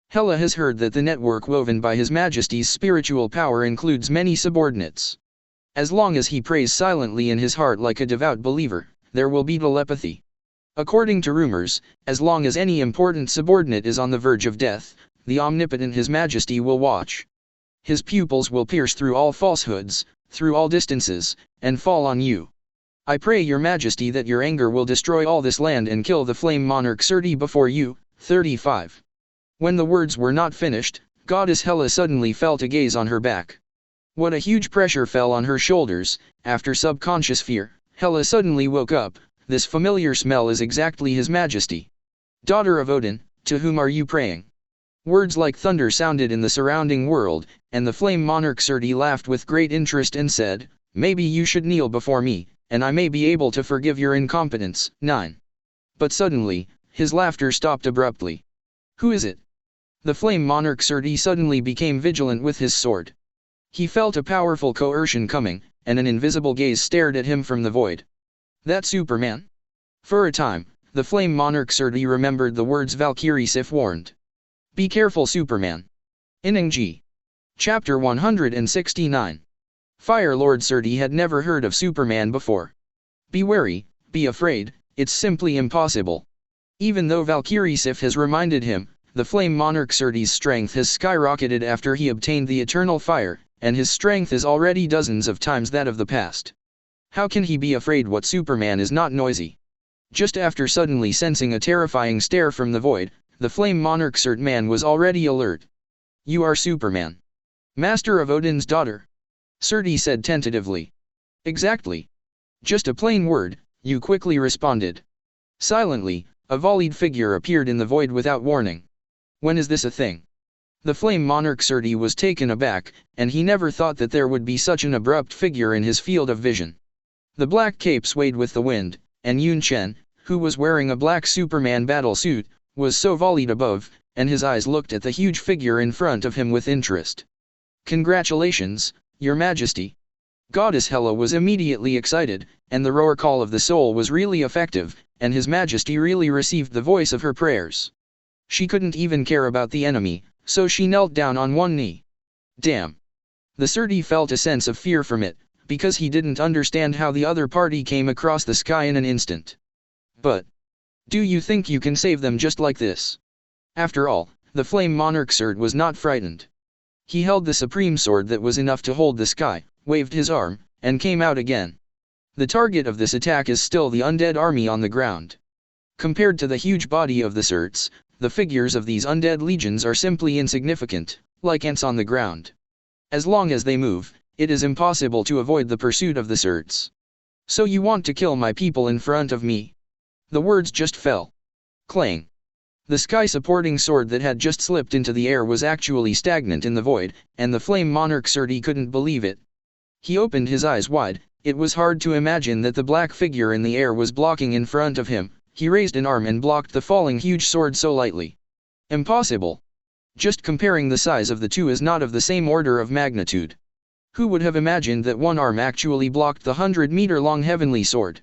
A: Hela has heard that the network woven by His Majesty's spiritual power includes many subordinates. As long as he prays silently in his heart like a devout believer, there will be telepathy. According to rumors, as long as any important subordinate is on the verge of death, the omnipotent His Majesty will watch. His pupils will pierce through all falsehoods, through all distances, and fall on you. I pray your Majesty that your anger will destroy all this land and kill the flame monarch Serdi before you. 35. When the words were not finished, Goddess Hela suddenly felt a gaze on her back. What a huge pressure fell on her shoulders. After subconscious fear, Hela suddenly woke up. This familiar smell is exactly His Majesty. Daughter of Odin, to whom are you praying? Words like thunder sounded in the surrounding world, and the flame monarch Serdi laughed with great interest and said, maybe you should kneel before me, and I may be able to forgive your incompetence. 9. But suddenly, his laughter stopped abruptly. Who is it? The flame monarch Serdi suddenly became vigilant with his sword. He felt a powerful coercion coming, and an invisible gaze stared at him from the void. That Superman? For a time, the flame monarch Serdi remembered the words Valkyrie Sif warned. Be careful Superman. Inhuman. Chapter 169. Fire Lord Serdi had never heard of Superman before. Be wary, be afraid, it's simply impossible. Even though Valkyrie Sif has reminded him, the flame monarch Serdi's strength has skyrocketed after he obtained the eternal fire, and his strength is already dozens of times that of the past. How can he be afraid what Superman is not noisy? Just after suddenly sensing a terrifying stare from the void, the flame monarch Serd man was already alert. You are Superman. Master of Odin's daughter. Serdi said tentatively. Exactly. Just a plain word, you quickly responded. Silently, a volleyed figure appeared in the void without warning. When is this a thing? The flame monarch Serdi was taken aback, and he never thought that there would be such an abrupt figure in his field of vision. The black cape swayed with the wind, and Yunchen, who was wearing a black Superman battle suit, was so volleyed above, and his eyes looked at the huge figure in front of him with interest. Congratulations, Your Majesty. Goddess Hela was immediately excited, and the roar call of the soul was really effective, and His Majesty really received the voice of her prayers. She couldn't even care about the enemy, so she knelt down on one knee. Damn. The Serdi felt a sense of fear from it, because he didn't understand how the other party came across the sky in an instant. But do you think you can save them just like this? After all, the flame monarch Serd was not frightened. He held the supreme sword that was enough to hold the sky, waved his arm, and came out again. The target of this attack is still the undead army on the ground. Compared to the huge body of the Serds, the figures of these undead legions are simply insignificant, like ants on the ground. As long as they move, it is impossible to avoid the pursuit of the Serds. So you want to kill my people in front of me? The words just fell. Clang. The sky-supporting sword that had just slipped into the air was actually stagnant in the void, and the flame monarch Serdi couldn't believe it. He opened his eyes wide, It was hard to imagine that the black figure in the air was blocking in front of him. He raised an arm and blocked the falling huge sword so lightly. Impossible. Just comparing the size of the two is not of the same order of magnitude. Who would have imagined that one arm actually blocked the 100-meter-long heavenly sword?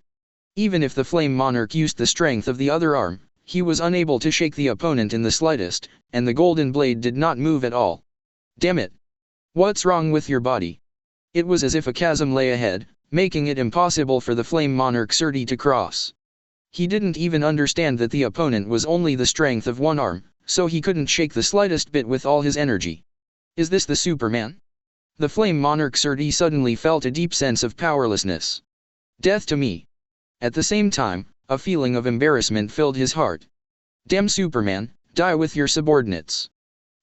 A: Even if the Flame Monarch used the strength of the other arm, he was unable to shake the opponent in the slightest, and the golden blade did not move at all. Damn it! What's wrong with your body? It was as if a chasm lay ahead, making it impossible for the Flame Monarch Surti to cross. He didn't even understand that the opponent was only the strength of one arm, so he couldn't shake the slightest bit with all his energy. Is this the Superman? The Flame Monarch Surti suddenly felt a deep sense of powerlessness. Death to me. At the same time, a feeling of embarrassment filled his heart. Damn Superman, die with your subordinates.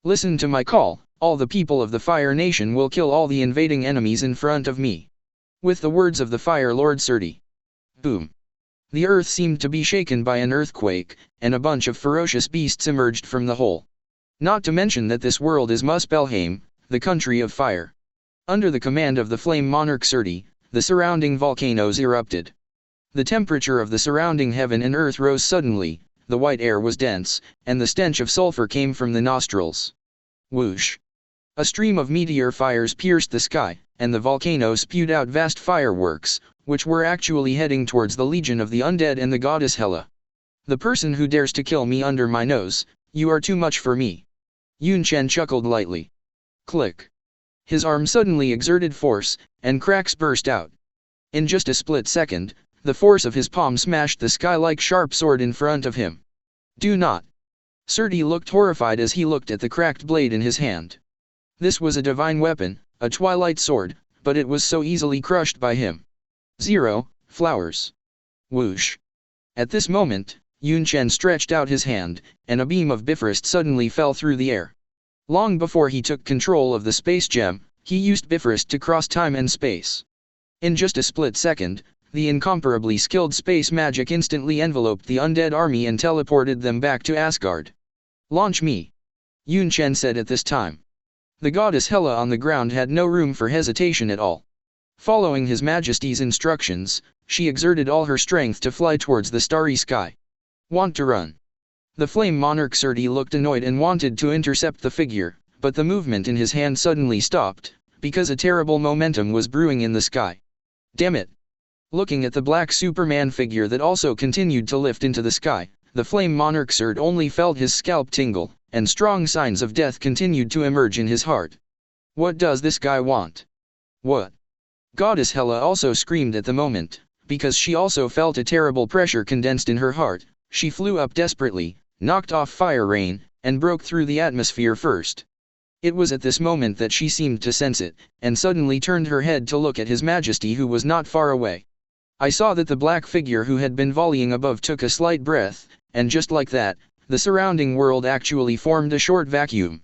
A: Listen to my call, all the people of the Fire Nation will kill all the invading enemies in front of me. With the words of the Fire Lord Surti. Boom. The earth seemed to be shaken by an earthquake, and a bunch of ferocious beasts emerged from the hole. Not to mention that this world is Muspelheim, the country of fire. Under the command of the Flame Monarch Surti, the surrounding volcanoes erupted. The temperature of the surrounding heaven and earth rose suddenly, the white air was dense, and the stench of sulfur came from the nostrils. Whoosh! A stream of meteor fires pierced the sky, and the volcano spewed out vast fireworks, which were actually heading towards the legion of the undead and the goddess Hela. The person who dares to kill me under my nose, you are too much for me. Yunchen chuckled lightly. Click. His arm suddenly exerted force, and cracks burst out. In just a split second, the force of his palm smashed the sky like sharp sword in front of him. Do not. Surti looked horrified as he looked at the cracked blade in his hand. This was a divine weapon, a twilight sword, but it was so easily crushed by him. 0, flowers. Whoosh. At this moment, Yunchen stretched out his hand, and a beam of Bifrost suddenly fell through the air. Long before he took control of the space gem, he used Bifrost to cross time and space. In just a split second, the incomparably skilled space magic instantly enveloped the undead army and teleported them back to Asgard. Launch me, Yunchen said at this time. The goddess Hela on the ground had no room for hesitation at all. Following His Majesty's instructions, she exerted all her strength to fly towards the starry sky. Want to run? The Flame Monarch Surti looked annoyed and wanted to intercept the figure, but the movement in his hand suddenly stopped, because a terrible momentum was brewing in the sky. Damn it! Looking at the black Superman figure that also continued to lift into the sky, the Flame Monarch Surti only felt his scalp tingle, and strong signs of death continued to emerge in his heart. What does this guy want? What? Goddess Hela also screamed at the moment, because she also felt a terrible pressure condensed in her heart. She flew up desperately, knocked off Fire Rain, and broke through the atmosphere first. It was at this moment that she seemed to sense it, and suddenly turned her head to look at His Majesty, who was not far away. I saw that the black figure who had been volleying above took a slight breath, and just like that, the surrounding world actually formed a short vacuum.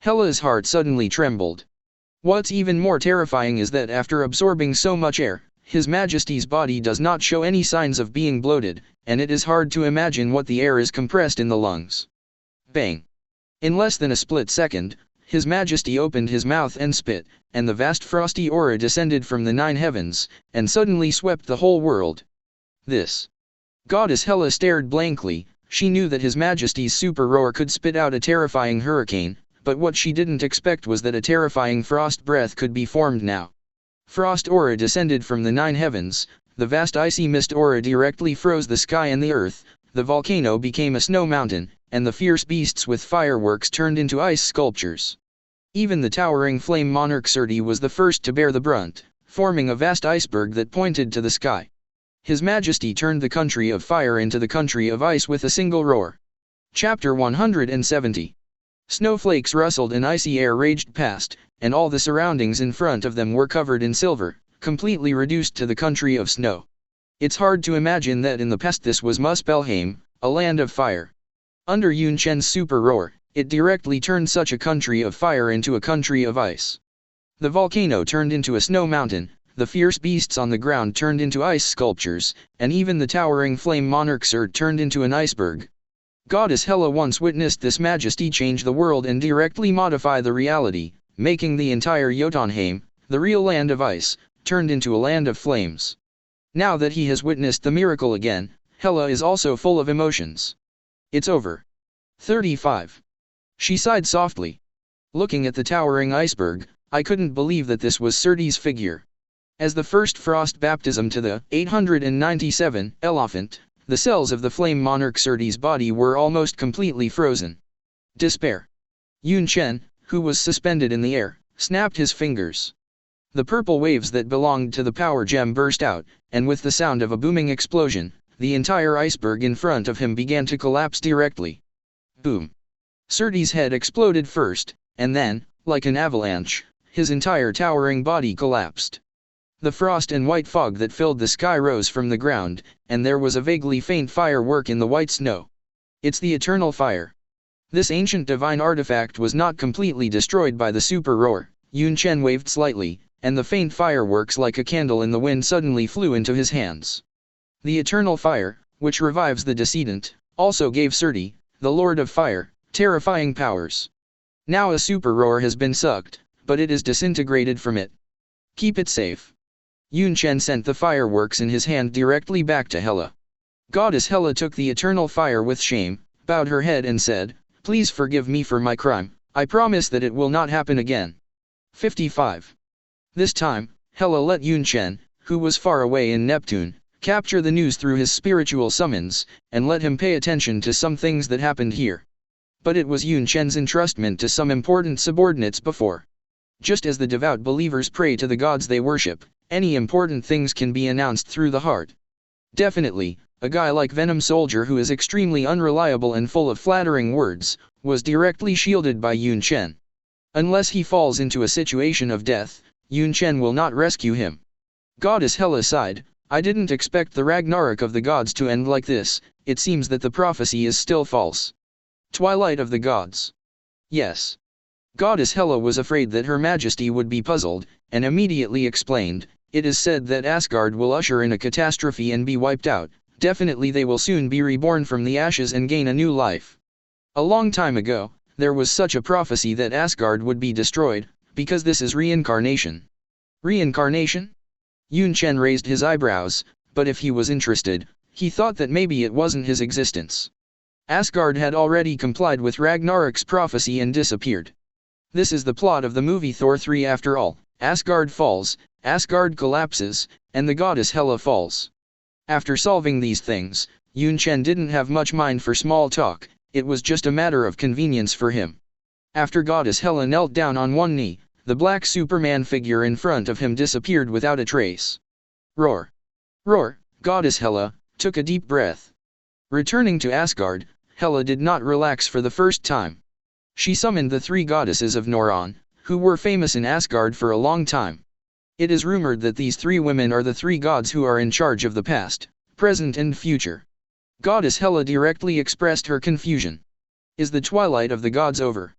A: Hela's heart suddenly trembled. What's even more terrifying is that after absorbing so much air, His Majesty's body does not show any signs of being bloated, and it is hard to imagine what the air is compressed in the lungs. Bang! In less than a split second, His Majesty opened his mouth and spit, and the vast frosty aura descended from the 9 heavens, and suddenly swept the whole world. This. Goddess Hela stared blankly. She knew that His Majesty's super roar could spit out a terrifying hurricane, but what she didn't expect was that a terrifying frost breath could be formed now. Frost aura descended from the 9 heavens, the vast icy mist aura directly froze the sky and the earth, the volcano became a snow mountain, and the fierce beasts with fireworks turned into ice sculptures. Even the towering Flame Monarch Surti was the first to bear the brunt, forming a vast iceberg that pointed to the sky. His Majesty turned the country of fire into the country of ice with a single roar. Chapter 170. Snowflakes rustled and icy air raged past, and all the surroundings in front of them were covered in silver, completely reduced to the country of snow. It's hard to imagine that in the past this was Muspelheim, a land of fire. Under Yunchen's super roar, it directly turned such a country of fire into a country of ice. The volcano turned into a snow mountain, the fierce beasts on the ground turned into ice sculptures, and even the towering Flame Monarch Surti turned into an iceberg. Goddess Hela once witnessed this majesty change the world and directly modify the reality, making the entire Jotunheim, the real land of ice, turned into a land of flames. Now that he has witnessed the miracle again, Hela is also full of emotions. It's over. 35. She sighed softly. Looking at the towering iceberg, I couldn't believe that this was Surti's figure. As the first frost baptism to the 897 elephant, the cells of the flame monarch Surti's body were almost completely frozen. Despair. Yunchen, who was suspended in the air, snapped his fingers. The purple waves that belonged to the power gem burst out, and with the sound of a booming explosion, the entire iceberg in front of him began to collapse directly. Boom. Surti's head exploded first, and then, like an avalanche, his entire towering body collapsed. The frost and white fog that filled the sky rose from the ground, and there was a vaguely faint firework in the white snow. It's the eternal fire. This ancient divine artifact was not completely destroyed by the super roar. Yunchen waved slightly, and the faint fireworks like a candle in the wind suddenly flew into his hands. The eternal fire, which revives the decedent, also gave Surti, the Lord of Fire, terrifying powers. Now a super roar has been sucked, but it is disintegrated from it. Keep it safe. Yunchen sent the fireworks in his hand directly back to Hela. Goddess Hela took the eternal fire with shame, bowed her head and said, "Please forgive me for my crime, I promise that it will not happen again." 55. This time, Hela let Yunchen, who was far away in Neptune, capture the news through his spiritual summons, and let him pay attention to some things that happened here. But it was Yunchen's entrustment to some important subordinates before. Just as the devout believers pray to the gods they worship, any important things can be announced through the heart. Definitely, a guy like Venom Soldier who is extremely unreliable and full of flattering words, was directly shielded by Yunchen. Unless he falls into a situation of death, Yunchen will not rescue him. Goddess Hela sighed, "I didn't expect the Ragnarok of the gods to end like this, it seems that the prophecy is still false." Twilight of the gods. Yes. Goddess Hela was afraid that Her Majesty would be puzzled, and immediately explained, "It is said that Asgard will usher in a catastrophe and be wiped out, definitely they will soon be reborn from the ashes and gain a new life. A long time ago, there was such a prophecy that Asgard would be destroyed, because this is reincarnation." Reincarnation? Yunchen raised his eyebrows, but if he was interested, he thought that maybe it wasn't his existence. Asgard had already complied with Ragnarok's prophecy and disappeared. This is the plot of the movie Thor 3 after all. Asgard falls, Asgard collapses, and the goddess Hela falls. After solving these things, Yunchen didn't have much mind for small talk, it was just a matter of convenience for him. After goddess Hela knelt down on one knee, the black Superman figure in front of him disappeared without a trace. Roar! Roar! Goddess Hela took a deep breath. Returning to Asgard, Hela did not relax for the first time. She summoned the three goddesses of Noron, who were famous in Asgard for a long time. It is rumored that these three women are the three gods who are in charge of the past, present and future. Goddess Hela directly expressed her confusion. Is the twilight of the gods over?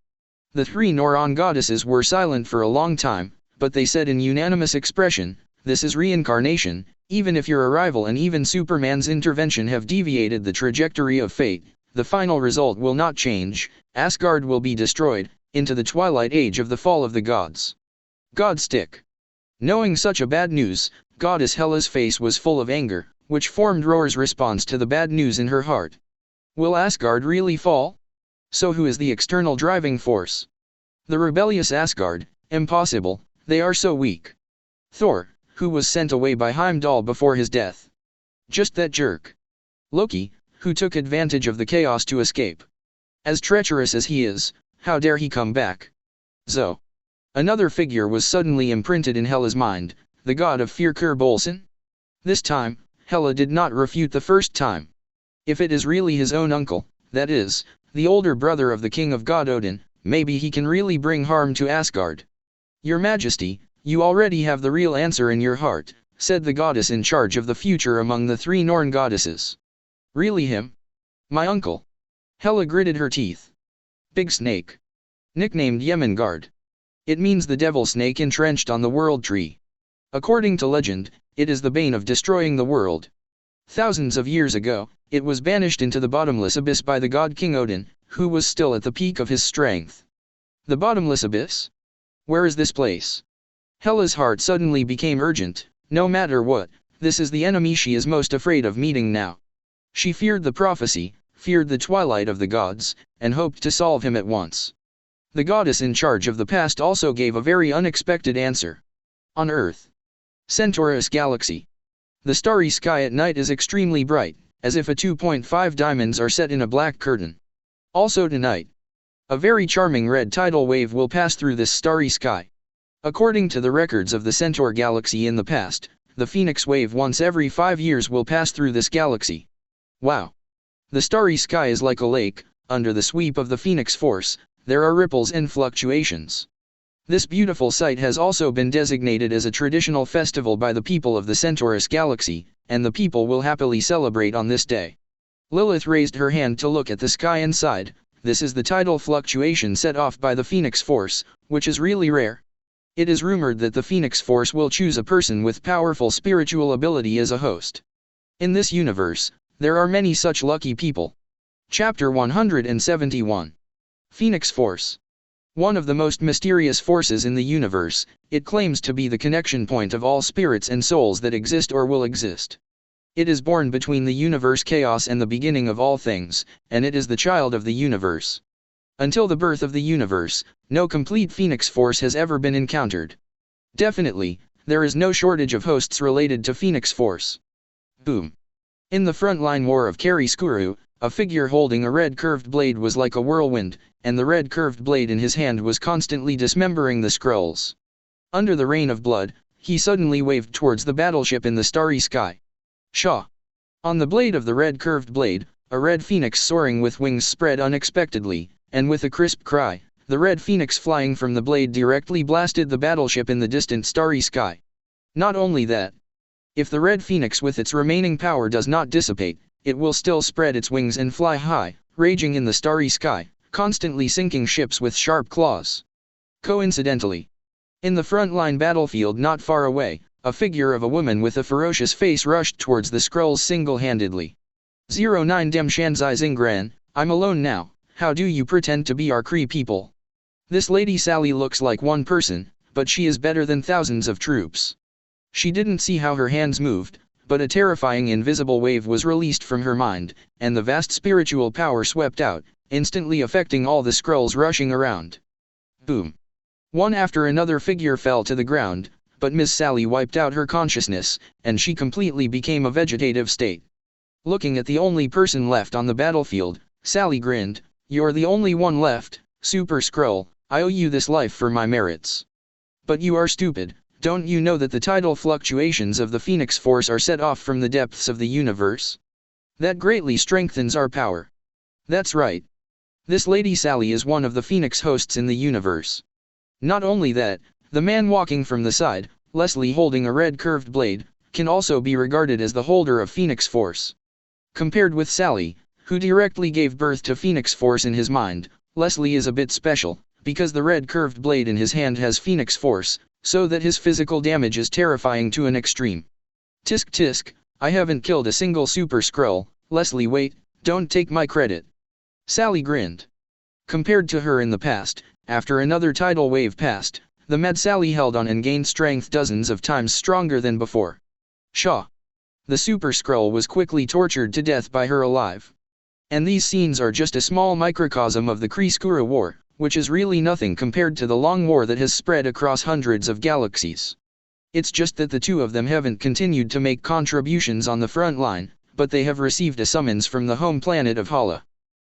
A: The three Noron goddesses were silent for a long time, but they said in unanimous expression, "This is reincarnation, even if your arrival and even Superman's intervention have deviated the trajectory of fate, the final result will not change, Asgard will be destroyed, into the twilight age of the fall of the gods." Godstick. Knowing such a bad news, Goddess Hela's face was full of anger, which formed Roar's response to the bad news in her heart. Will Asgard really fall? So who is the external driving force? The rebellious Asgard? Impossible, they are so weak. Thor, who was sent away by Heimdall before his death. Just that jerk. Loki, who took advantage of the chaos to escape. As treacherous as he is, how dare he come back? Zo. Another figure was suddenly imprinted in Hela's mind, the god of fear Cre Bolson. This time, Hela did not refute the first time. If it is really his own uncle, that is, the older brother of the king of God Odin, maybe he can really bring harm to Asgard. Your Majesty, you already have the real answer in your heart, said the goddess in charge of the future among the three Norn goddesses. Really him? My uncle? Hela gritted her teeth. Big snake. Nicknamed Yemengard. It means the devil snake entrenched on the world tree. According to legend, it is the bane of destroying the world. Thousands of years ago, it was banished into the bottomless abyss by the god King Odin, who was still at the peak of his strength. The bottomless abyss? Where is this place? Hela's heart suddenly became urgent. No matter what, this is the enemy she is most afraid of meeting now. She feared the prophecy, feared the twilight of the gods, and hoped to solve him at once. The goddess in charge of the past also gave a very unexpected answer. On Earth. Centaurus Galaxy. The starry sky at night is extremely bright, as if a 2.5 diamonds are set in a black curtain. Also tonight, a very charming red tidal wave will pass through this starry sky. According to the records of the Centaur Galaxy in the past, the Phoenix wave once every 5 years will pass through this galaxy. Wow! The starry sky is like a lake. Under the sweep of the Phoenix force, there are ripples and fluctuations. This beautiful sight has also been designated as a traditional festival by the people of the Centaurus Galaxy, and the people will happily celebrate on this day. Lilith raised her hand to look at the sky and sighed. This is the tidal fluctuation set off by the Phoenix force, which is really rare. It is rumored that the Phoenix Force will choose a person with powerful spiritual ability as a host. In this universe, there are many such lucky people. Chapter 171. Phoenix Force. One of the most mysterious forces in the universe, it claims to be the connection point of all spirits and souls that exist or will exist. It is born between the universe chaos and the beginning of all things, and it is the child of the universe. Until the birth of the universe, no complete Phoenix Force has ever been encountered. Definitely, there is no shortage of hosts related to Phoenix Force. Boom. In the frontline war of Cre Empire, a figure holding a red curved blade was like a whirlwind, and the red curved blade in his hand was constantly dismembering the Skrulls. Under the rain of blood, he suddenly waved towards the battleship in the starry sky. Shaw. On the blade of the red curved blade, a red phoenix soaring with wings spread unexpectedly, and with a crisp cry, the red phoenix flying from the blade directly blasted the battleship in the distant starry sky. Not only that, if the red phoenix with its remaining power does not dissipate, it will still spread its wings and fly high, raging in the starry sky, constantly sinking ships with sharp claws. Coincidentally, in the frontline battlefield not far away, a figure of a woman with a ferocious face rushed towards the Skrulls single-handedly. 09 Dem Shanzai Zingran, I'm alone now. How do you pretend to be our Kree people? This Lady Sally looks like one person, but she is better than thousands of troops. She didn't see how her hands moved, but a terrifying invisible wave was released from her mind, and the vast spiritual power swept out, instantly affecting all the Skrulls rushing around. Boom. One after another figure fell to the ground, but Miss Sally wiped out her consciousness, and she completely became a vegetative state. Looking at the only person left on the battlefield, Sally grinned. You're the only one left, Super Skrull, I owe you this life for my merits. But you are stupid, don't you know that the tidal fluctuations of the Phoenix Force are set off from the depths of the universe? That greatly strengthens our power. That's right. This Lady Sally is one of the Phoenix hosts in the universe. Not only that, the man walking from the side, Leslie holding a red curved blade, can also be regarded as the holder of Phoenix Force. Compared with Sally, who directly gave birth to Phoenix Force in his mind, Leslie is a bit special, because the red curved blade in his hand has Phoenix Force, so that his physical damage is terrifying to an extreme. Tisk tisk, I haven't killed a single Super Skrull, Leslie wait, don't take my credit. Sally grinned. Compared to her in the past, after another tidal wave passed, the Mad Sally held on and gained strength dozens of times stronger than before. Shaw. The Super Skrull was quickly tortured to death by her alive. And these scenes are just a small microcosm of the Kree Skrull War, which is really nothing compared to the long war that has spread across hundreds of galaxies. It's just that the two of them haven't continued to make contributions on the front line, but they have received a summons from the home planet of Hala.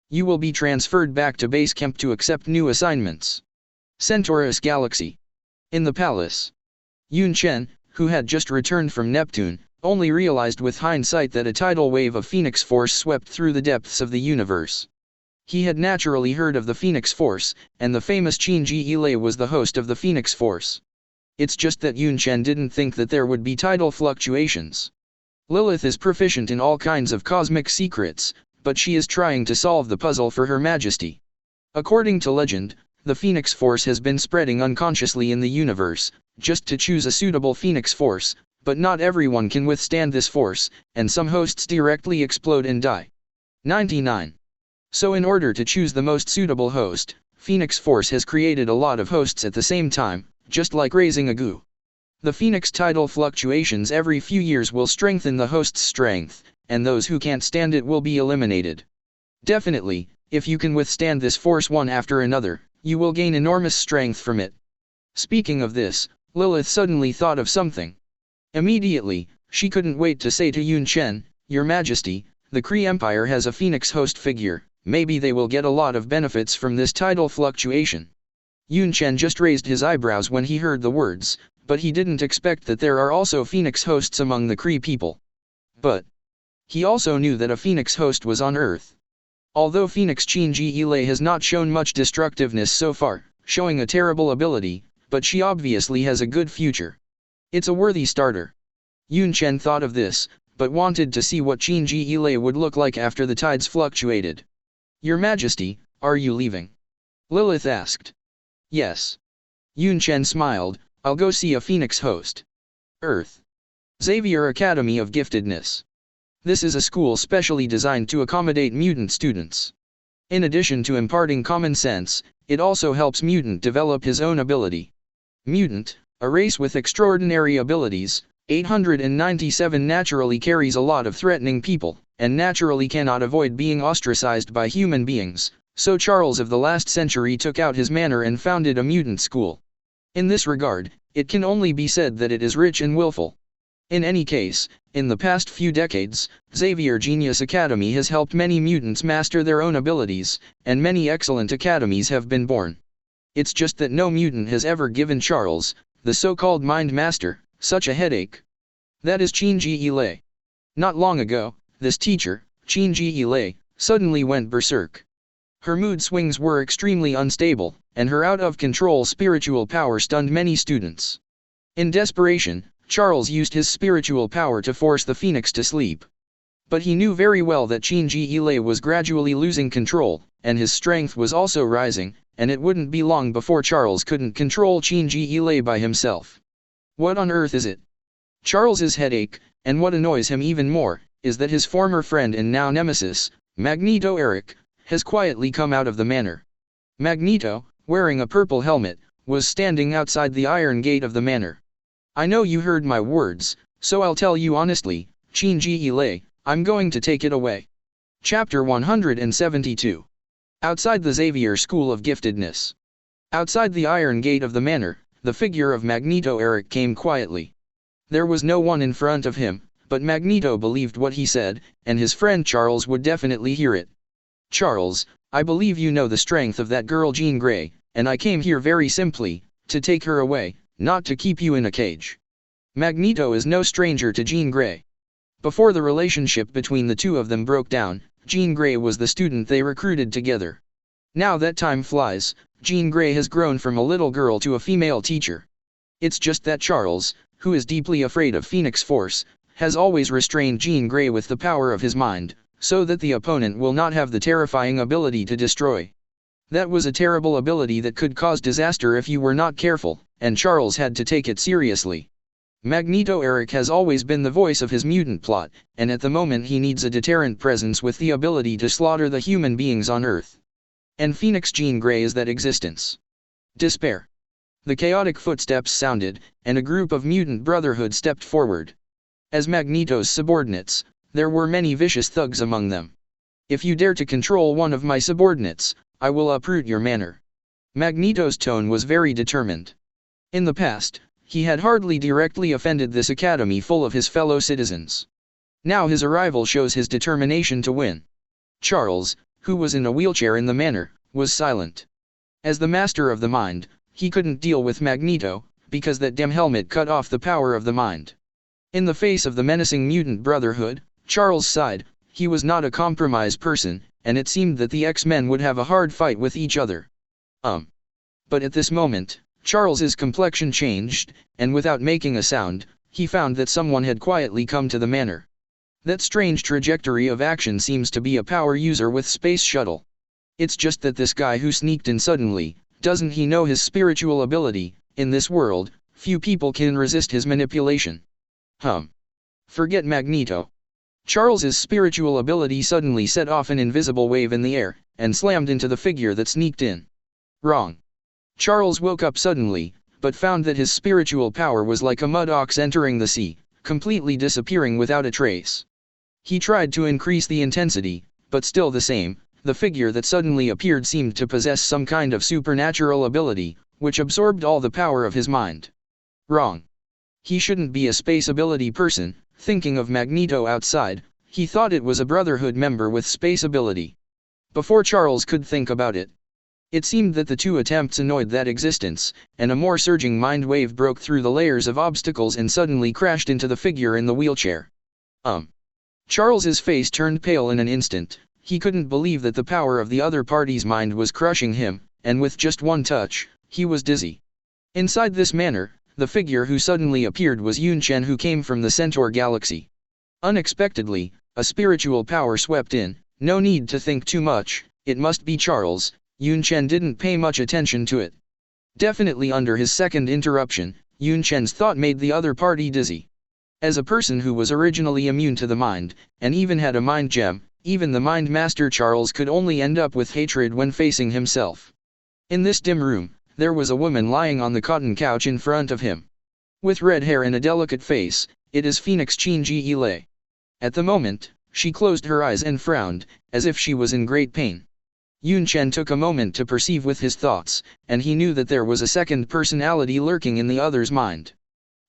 A: You will be transferred back to base camp to accept new assignments. Centaurus Galaxy. In the palace. Yunchen, who had just returned from Neptune, only realized with hindsight that a tidal wave of Phoenix Force swept through the depths of the universe. He had naturally heard of the Phoenix Force, and the famous Chen Ji was the host of the Phoenix Force. It's just that Yunchen didn't think that there would be tidal fluctuations. Lilith is proficient in all kinds of cosmic secrets, but she is trying to solve the puzzle for Her Majesty. According to legend, the Phoenix Force has been spreading unconsciously in the universe, just to choose a suitable Phoenix Force, but not everyone can withstand this force, and some hosts directly explode and die. 99. So in order to choose the most suitable host, Phoenix Force has created a lot of hosts at the same time, just like raising a goo. The Phoenix tidal fluctuations every few years will strengthen the host's strength, and those who can't stand it will be eliminated. Definitely, if you can withstand this force one after another, you will gain enormous strength from it. Speaking of this, Lilith suddenly thought of something. Immediately, she couldn't wait to say to Yunchen, "Your Majesty, the Cre Empire has a Phoenix host figure, maybe they will get a lot of benefits from this tidal fluctuation." Yunchen just raised his eyebrows when he heard the words, but he didn't expect that there are also Phoenix hosts among the Cre people. But he also knew that a Phoenix host was on Earth. Although Phoenix Chen has not shown much destructiveness so far, showing a terrible ability, but she obviously has a good future. It's a worthy starter. Yunchen thought of this, but wanted to see what Chen would look like after the tides fluctuated. "Your Majesty, are you leaving?" Lilith asked. "Yes." Yunchen smiled, "I'll go see a Phoenix host." Earth. Xavier Academy of Giftedness. This is a school specially designed to accommodate mutant students. In addition to imparting common sense, it also helps mutant develop his own ability. Mutant, a race with extraordinary abilities, 897 naturally carries a lot of threatening people, and naturally cannot avoid being ostracized by human beings, so Charles of the last century took out his manor and founded a mutant school. In this regard, it can only be said that it is rich and willful. In any case, in the past few decades, Xavier Genius Academy has helped many mutants master their own abilities, and many excellent academies have been born. It's just that no mutant has ever given Charles, the so-called Mind Master, such a headache. That is Chen Lei. Not long ago, this teacher, Chen Lei, suddenly went berserk. Her mood swings were extremely unstable, and her out-of-control spiritual power stunned many students. In desperation, Charles used his spiritual power to force the Phoenix to sleep. But he knew very well that Chen Lei was gradually losing control, and his strength was also rising, and it wouldn't be long before Charles couldn't control Chen Lei by himself. What on earth is it? Charles's headache, and what annoys him even more, is that his former friend and now nemesis, Magneto Eric, has quietly come out of the manor. Magneto, wearing a purple helmet, was standing outside the iron gate of the manor. "I know you heard my words, so I'll tell you honestly, Chen Lei, I'm going to take it away." Chapter 172. Outside the Xavier School of Giftedness. Outside the iron gate of the manor, the figure of Magneto Eric came quietly. There was no one in front of him, but Magneto believed what he said, and his friend Charles would definitely hear it. "Charles, I believe you know the strength of that girl Jean Grey, and I came here very simply, to take her away, not to keep you in a cage." Magneto is no stranger to Jean Grey. Before the relationship between the two of them broke down, Jean Grey was the student they recruited together. Now that time flies, Jean Grey has grown from a little girl to a female teacher. It's just that Charles, who is deeply afraid of Phoenix Force, has always restrained Jean Grey with the power of his mind, so that the opponent will not have the terrifying ability to destroy. That was a terrible ability that could cause disaster if you were not careful, and Charles had to take it seriously. Magneto Eric has always been the voice of his mutant plot, and at the moment he needs a deterrent presence with the ability to slaughter the human beings on Earth. And Phoenix Jean Grey is that existence. Despair. The chaotic footsteps sounded, and a group of mutant brotherhood stepped forward. As Magneto's subordinates, there were many vicious thugs among them. "If you dare to control one of my subordinates, I will uproot your manor." Magneto's tone was very determined. In the past, he had hardly directly offended this academy full of his fellow citizens. Now his arrival shows his determination to win. Charles, who was in a wheelchair in the manor, was silent. As the master of the mind, he couldn't deal with Magneto, because that damn helmet cut off the power of the mind. In the face of the menacing mutant brotherhood, Charles sighed. He was not a compromise person, and it seemed that the X-Men would have a hard fight with each other. But at this moment, Charles's complexion changed, and without making a sound, he found that someone had quietly come to the manor. That strange trajectory of action seems to be a power user with space shuttle. It's just that this guy who sneaked in suddenly, doesn't he know his spiritual ability? In this world, few people can resist his manipulation. Forget Magneto. Charles's spiritual ability suddenly set off an invisible wave in the air, and slammed into the figure that sneaked in. Wrong. Charles woke up suddenly, but found that his spiritual power was like a mud ox entering the sea, completely disappearing without a trace. He tried to increase the intensity, but still the same. The figure that suddenly appeared seemed to possess some kind of supernatural ability, which absorbed all the power of his mind. Wrong. He shouldn't be a space ability person. Thinking of Magneto outside, he thought it was a Brotherhood member with space ability. Before Charles could think about it, it seemed that the two attempts annoyed that existence, and a more surging mind wave broke through the layers of obstacles and suddenly crashed into the figure in the wheelchair. Charles's face turned pale in an instant. He couldn't believe that the power of the other party's mind was crushing him, and with just one touch, he was dizzy. Inside this manner, the figure who suddenly appeared was Yunchen, who came from the Centaur galaxy. Unexpectedly, a spiritual power swept in. No need to think too much, it must be Charles. Yunchen didn't pay much attention to it. Definitely under his second interruption, Yunchen's thought made the other party dizzy. As a person who was originally immune to the mind, and even had a mind gem, even the Mind Master Charles could only end up with hatred when facing himself. In this dim room, there was a woman lying on the cotton couch in front of him. With red hair and a delicate face, it is Phoenix Chen Ile. At the moment, she closed her eyes and frowned, as if she was in great pain. Yunchen took a moment to perceive with his thoughts, and he knew that there was a second personality lurking in the other's mind.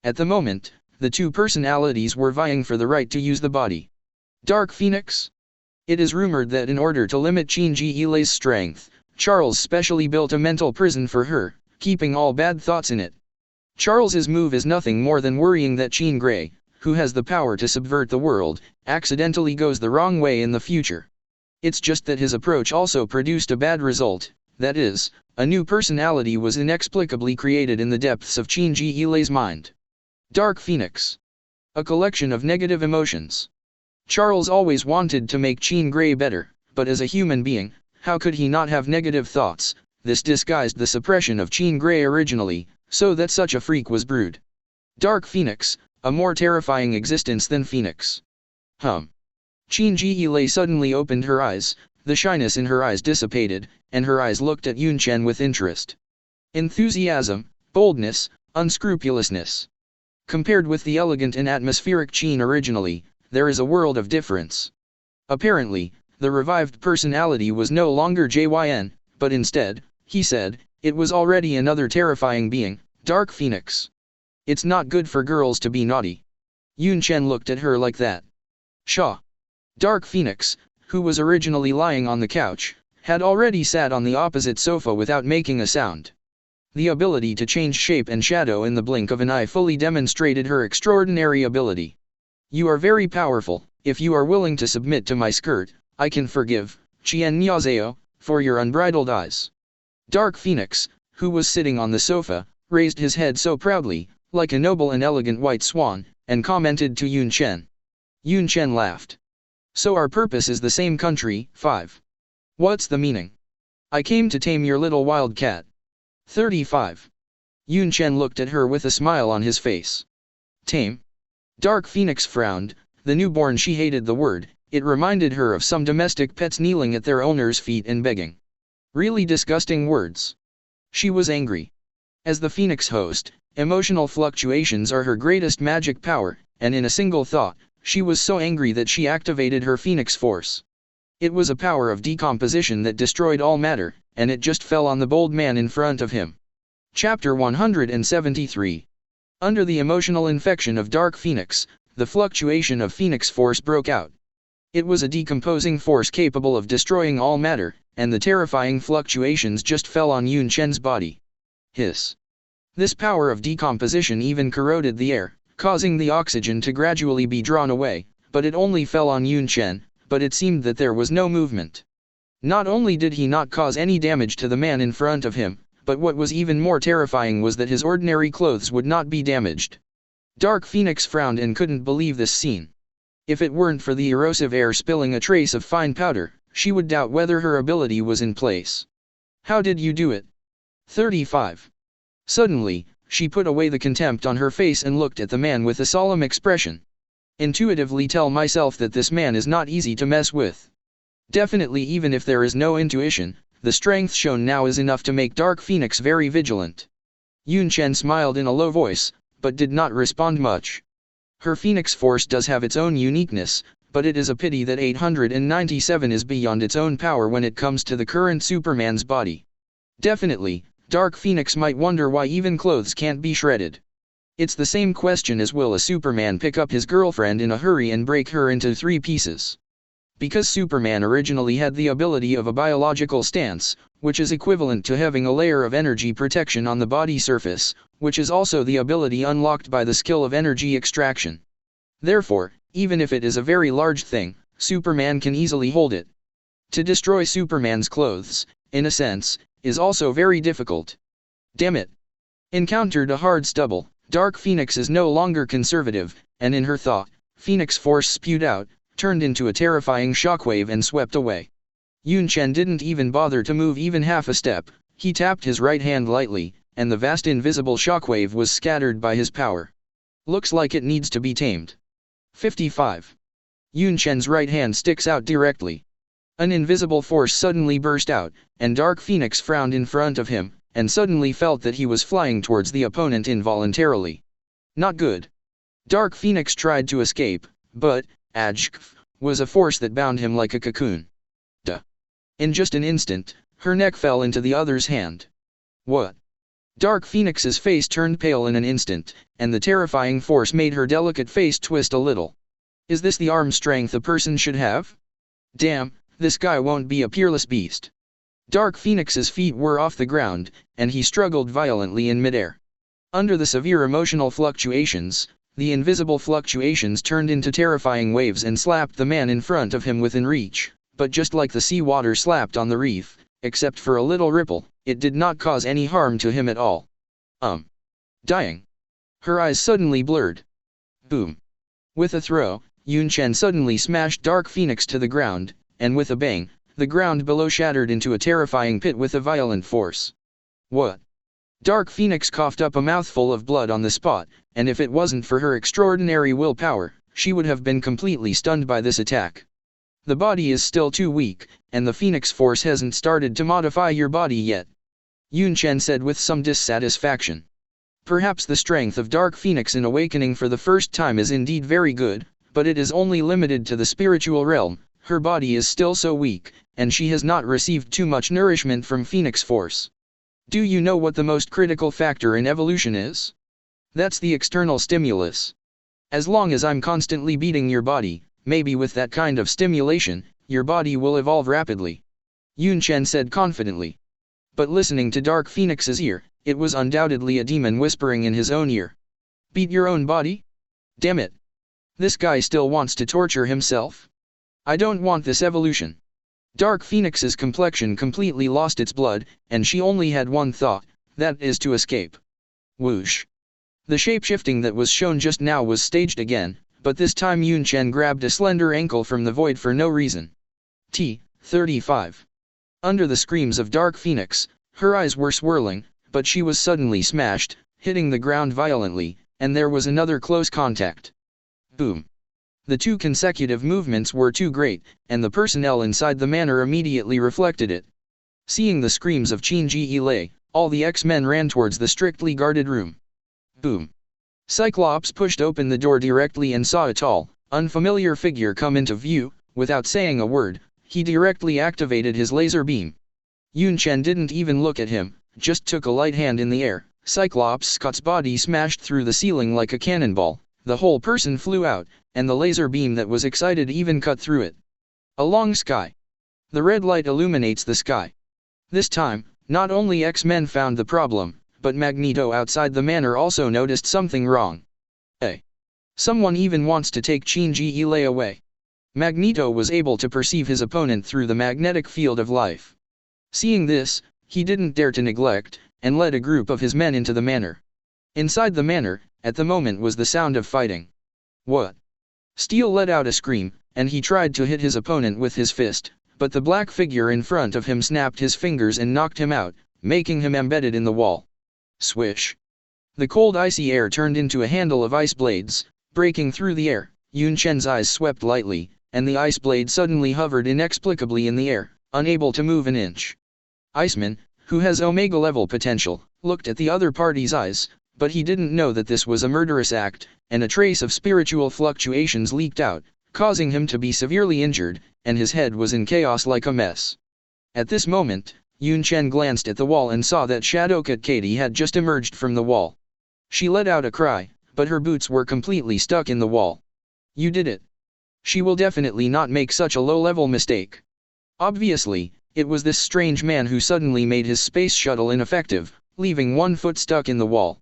A: At the moment, the two personalities were vying for the right to use the body. Dark Phoenix? It is rumored that in order to limit Chen Ile's strength, Charles specially built a mental prison for her, keeping all bad thoughts in it. Charles's move is nothing more than worrying that Jean Grey, who has the power to subvert the world, accidentally goes the wrong way in the future. It's just that his approach also produced a bad result, that is, a new personality was inexplicably created in the depths of Chen Ile's mind. Dark Phoenix. A collection of negative emotions. Charles always wanted to make Jean Grey better, but as a human being, how could he not have negative thoughts? This disguised the suppression of Jean Grey originally, so that such a freak was brewed. Dark Phoenix, a more terrifying existence than Phoenix. Chen Ile suddenly opened her eyes, the shyness in her eyes dissipated, and her eyes looked at Yunchen with interest. Enthusiasm, boldness, unscrupulousness. Compared with the elegant and atmospheric Chen originally, there is a world of difference. Apparently, the revived personality was no longer Jyn, but instead, he said, it was already another terrifying being, Dark Phoenix. It's not good for girls to be naughty. Yunchen looked at her like that. Shaw. Dark Phoenix, who was originally lying on the couch, had already sat on the opposite sofa without making a sound. The ability to change shape and shadow in the blink of an eye fully demonstrated her extraordinary ability. You are very powerful. If you are willing to submit to my skirt, I can forgive, Chien Nyazeo, for your unbridled eyes. Dark Phoenix, who was sitting on the sofa, raised his head so proudly, like a noble and elegant white swan, and commented to Yunchen. Yunchen laughed. So our purpose is the same country. 5. What's the meaning? I came to tame your little wild cat. 35. Yunchen looked at her with a smile on his face. Tame? Dark Phoenix frowned. The newborn, she hated the word. It reminded her of some domestic pets kneeling at their owner's feet and begging. Really disgusting words. She was angry. As the Phoenix host, emotional fluctuations are her greatest magic power, and in a single thought, she was so angry that she activated her Phoenix Force. It was a power of decomposition that destroyed all matter, and it just fell on the bold man in front of him. Chapter 173. Under the emotional infection of Dark Phoenix, the fluctuation of Phoenix Force broke out. It was a decomposing force capable of destroying all matter, and the terrifying fluctuations just fell on Yunchen's body. Hiss. This power of decomposition even corroded the air, causing the oxygen to gradually be drawn away, but it only fell on Yunchen, but it seemed that there was no movement. Not only did he not cause any damage to the man in front of him, but what was even more terrifying was that his ordinary clothes would not be damaged. Dark Phoenix frowned and couldn't believe this scene. If it weren't for the erosive air spilling a trace of fine powder, she would doubt whether her ability was in place. How did you do it? 35. Suddenly, she put away the contempt on her face and looked at the man with a solemn expression. Intuitively tell myself that this man is not easy to mess with. Definitely, even if there is no intuition, the strength shown now is enough to make Dark Phoenix very vigilant. Yunchen smiled in a low voice, but did not respond much. Her Phoenix Force does have its own uniqueness, but it is a pity that 897 is beyond its own power when it comes to the current Superman's body. Definitely, Dark Phoenix might wonder why even clothes can't be shredded. It's the same question as will a Superman pick up his girlfriend in a hurry and break her into 3 pieces. Because Superman originally had the ability of a biological stance, which is equivalent to having a layer of energy protection on the body surface, which is also the ability unlocked by the skill of energy extraction. Therefore, even if it is a very large thing, Superman can easily hold it. To destroy Superman's clothes, in a sense, is also very difficult. Damn it. Encountered a hard stubble, Dark Phoenix is no longer conservative, and in her thought, Phoenix Force spewed out, turned into a terrifying shockwave and swept away. Yunchen didn't even bother to move even half a step, he tapped his right hand lightly, and the vast invisible shockwave was scattered by his power. Looks like it needs to be tamed. 55. Yunchen's right hand sticks out directly. An invisible force suddenly burst out, and Dark Phoenix frowned in front of him, and suddenly felt that he was flying towards the opponent involuntarily. Not good. Dark Phoenix tried to escape, but, was a force that bound him like a cocoon. Duh. In just an instant, her neck fell into the other's hand. What? Dark Phoenix's face turned pale in an instant, and the terrifying force made her delicate face twist a little. Is this the arm strength a person should have? Damn, this guy won't be a peerless beast. Dark Phoenix's feet were off the ground, and he struggled violently in midair. Under the severe emotional fluctuations, the invisible fluctuations turned into terrifying waves and slapped the man in front of him within reach, but just like the sea water slapped on the reef, except for a little ripple, it did not cause any harm to him at all. Dying. Her eyes suddenly blurred. Boom. With a throw, Yunchen suddenly smashed Dark Phoenix to the ground, and with a bang, the ground below shattered into a terrifying pit with a violent force. What? Dark Phoenix coughed up a mouthful of blood on the spot, and if it wasn't for her extraordinary willpower, she would have been completely stunned by this attack. The body is still too weak, and the Phoenix Force hasn't started to modify your body yet. Yunchen said with some dissatisfaction. Perhaps the strength of Dark Phoenix in awakening for the first time is indeed very good, but it is only limited to the spiritual realm. Her body is still so weak, and she has not received too much nourishment from Phoenix Force. Do you know what the most critical factor in evolution is? That's the external stimulus. As long as I'm constantly beating your body, maybe with that kind of stimulation, your body will evolve rapidly. Yunchen said confidently. But listening to Dark Phoenix's ear, it was undoubtedly a demon whispering in his own ear. Beat your own body? Damn it. This guy still wants to torture himself? I don't want this evolution. Dark Phoenix's complexion completely lost its blood, and she only had one thought, that is to escape. Whoosh. The shape-shifting that was shown just now was staged again, but this time Yunchen grabbed a slender ankle from the void for no reason. 35. Under the screams of Dark Phoenix, her eyes were swirling, but she was suddenly smashed, hitting the ground violently, and there was another close contact. Boom. The 2 consecutive movements were too great, and the personnel inside the manor immediately reflected it. Seeing the screams of Chen Lei, all the X-Men ran towards the strictly guarded room. Boom. Cyclops pushed open the door directly and saw a tall, unfamiliar figure come into view. Without saying a word, he directly activated his laser beam. Yunchen didn't even look at him, just took a light hand in the air. Cyclops Scott's body smashed through the ceiling like a cannonball. The whole person flew out, and the laser beam that was excited even cut through it. A long sky. The red light illuminates the sky. This time, not only X-Men found the problem, but Magneto outside the manor also noticed something wrong. Someone even wants to take Chen Lei away. Magneto was able to perceive his opponent through the magnetic field of life. Seeing this, he didn't dare to neglect, and led a group of his men into the manor. Inside the manor, at the moment was the sound of fighting. What? Steel let out a scream, and he tried to hit his opponent with his fist, but the black figure in front of him snapped his fingers and knocked him out, making him embedded in the wall. Swish. The cold icy air turned into a handle of ice blades, breaking through the air. Yunchen's eyes swept lightly, and the ice blade suddenly hovered inexplicably in the air, unable to move an inch. Iceman, who has Omega level potential, looked at the other party's eyes, but he didn't know that this was a murderous act, and a trace of spiritual fluctuations leaked out, causing him to be severely injured, and his head was in chaos like a mess. At this moment, Yunchen glanced at the wall and saw that Shadowcut Katie had just emerged from the wall. She let out a cry, but her boots were completely stuck in the wall. You did it. She will definitely not make such a low-level mistake. Obviously, it was this strange man who suddenly made his space shuttle ineffective, leaving one foot stuck in the wall.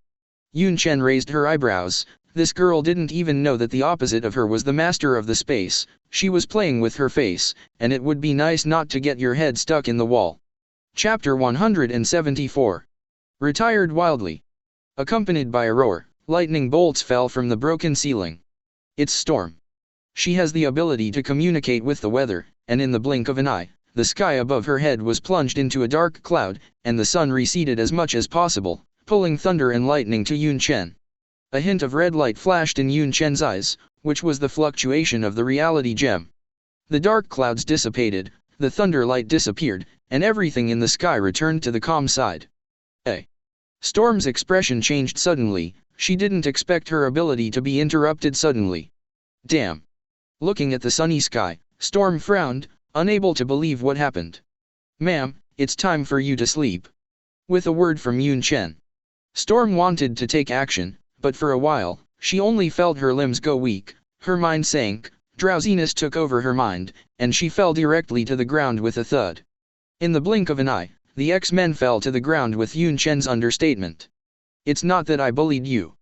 A: Yunchen raised her eyebrows. This girl didn't even know that the opposite of her was the master of the space. She was playing with her face, and it would be nice not to get your head stuck in the wall. Chapter 174. Retired wildly. Accompanied by a roar, lightning bolts fell from the broken ceiling. It's Storm. She has the ability to communicate with the weather, and in the blink of an eye, the sky above her head was plunged into a dark cloud, and the sun receded as much as possible, pulling thunder and lightning to Yunchen. A hint of red light flashed in Yunchen's eyes, which was the fluctuation of the reality gem. The dark clouds dissipated, the thunder light disappeared, and everything in the sky returned to the calm side. Storm's expression changed suddenly. She didn't expect her ability to be interrupted suddenly. Damn. Looking at the sunny sky, Storm frowned, unable to believe what happened. Ma'am, it's time for you to sleep. With a word from Yunchen. Storm wanted to take action, but for a while, she only felt her limbs go weak, her mind sank, drowsiness took over her mind, and she fell directly to the ground with a thud. In the blink of an eye, the X-Men fell to the ground with Yunchen's understatement. It's not that I bullied you.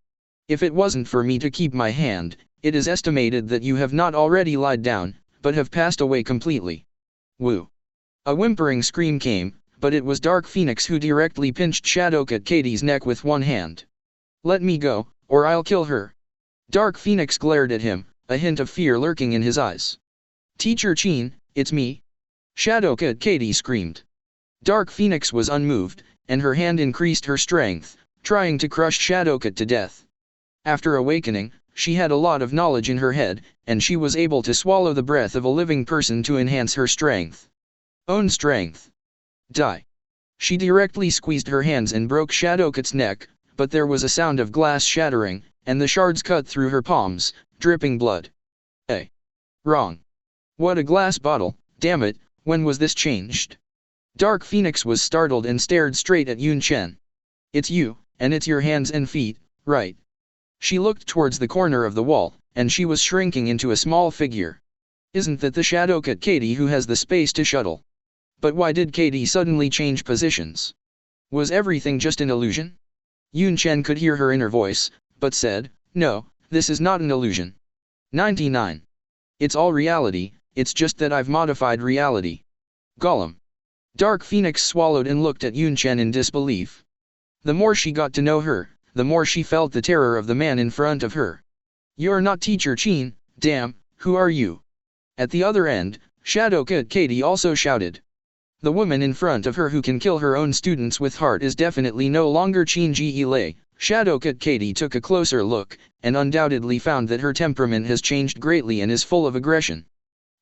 A: If it wasn't for me to keep my hand, it is estimated that you have not already lied down, but have passed away completely. Woo. A whimpering scream came, but it was Dark Phoenix who directly pinched Shadowcut Katie's neck with one hand. Let me go, or I'll kill her. Dark Phoenix glared at him, a hint of fear lurking in his eyes. Teacher Chen, it's me. Shadowcut Katie screamed. Dark Phoenix was unmoved, and her hand increased her strength, trying to crush Shadowcut to death. After awakening, she had a lot of knowledge in her head, and she was able to swallow the breath of a living person to enhance her strength. Own strength. Die. She directly squeezed her hands and broke Shadowcut's neck, but there was a sound of glass shattering, and the shards cut through her palms, dripping blood. Wrong. What a glass bottle, damn it, when was this changed? Dark Phoenix was startled and stared straight at Yunchen. It's you, and it's your hands and feet, right? She looked towards the corner of the wall, and she was shrinking into a small figure. Isn't that the Shadowcut Katie who has the space to shuttle? But why did Katie suddenly change positions? Was everything just an illusion? Yunchen could hear her inner voice, but said, no, this is not an illusion. 99. It's all reality, it's just that I've modified reality. Gollum. Dark Phoenix swallowed and looked at Yunchen in disbelief. The more she got to know her, the more she felt the terror of the man in front of her. You're not Teacher Chen, damn, who are you? At the other end, Shadowcut Katie also shouted. The woman in front of her who can kill her own students with heart is definitely no longer Chen Ji-Lei. Shadowcut Katie took a closer look, and undoubtedly found that her temperament has changed greatly and is full of aggression.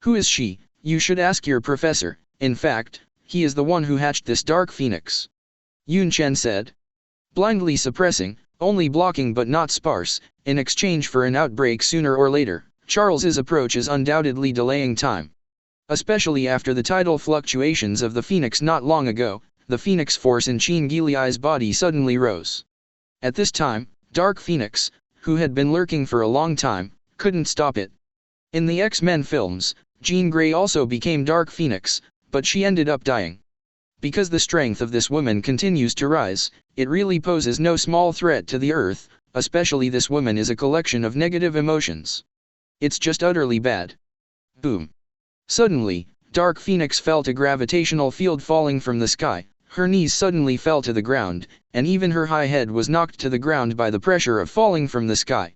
A: Who is she? You should ask your professor. In fact, he is the one who hatched this Dark Phoenix. Yunchen said. Blindly suppressing, only blocking but not sparse, in exchange for an outbreak sooner or later, Charles's approach is undoubtedly delaying time. Especially after the tidal fluctuations of the Phoenix not long ago, the Phoenix force in Chen Ji-Lei's body suddenly rose. At this time, Dark Phoenix, who had been lurking for a long time, couldn't stop it. In the X-Men films, Jean Grey also became Dark Phoenix, but she ended up dying. Because the strength of this woman continues to rise, it really poses no small threat to the Earth, especially this woman is a collection of negative emotions. It's just utterly bad. Boom. Suddenly, Dark Phoenix felt a gravitational field falling from the sky, her knees suddenly fell to the ground, and even her high head was knocked to the ground by the pressure of falling from the sky.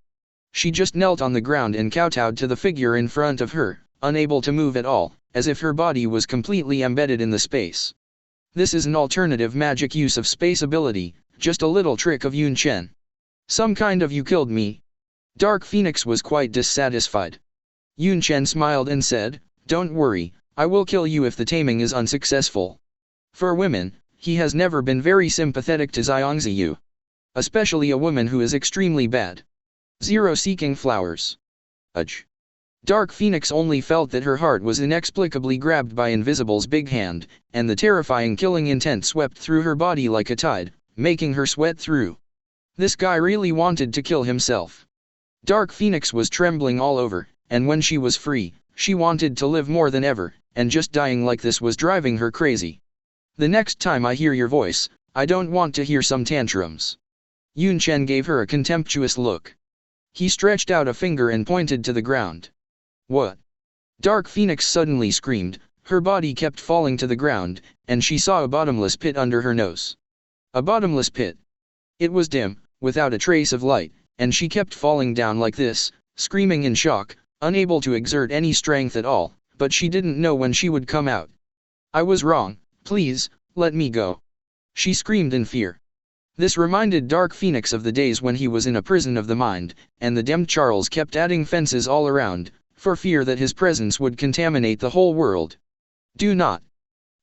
A: She just knelt on the ground and kowtowed to the figure in front of her, unable to move at all, as if her body was completely embedded in the space. This is an alternative magic use of space ability, just a little trick of Yunchen. Some kind of you killed me. Dark Phoenix was quite dissatisfied. Yunchen smiled and said, don't worry, I will kill you if the taming is unsuccessful. For women, He has never been very sympathetic to Xiangziyu. Especially a woman who is extremely bad. Zero seeking flowers. Ugh. Dark Phoenix only felt that her heart was inexplicably grabbed by Invisible's big hand, and the terrifying killing intent swept through her body like a tide, making her sweat through. This guy really wanted to kill himself. Dark Phoenix was trembling all over, and when she was free, she wanted to live more than ever, and just dying like this was driving her crazy. The next time I hear your voice, I don't want to hear some tantrums. Yunchen gave her a contemptuous look. He stretched out a finger and pointed to the ground. What? Dark Phoenix suddenly screamed, her body kept falling to the ground, and she saw a bottomless pit under her nose. A bottomless pit. It was dim, without a trace of light, and she kept falling down like this, screaming in shock, unable to exert any strength at all, but she didn't know when she would come out. I was wrong, please, let me go. She screamed in fear. This reminded Dark Phoenix of the days when he was in a prison of the mind, and the damned Charles kept adding fences all around, for fear that his presence would contaminate the whole world. Do not.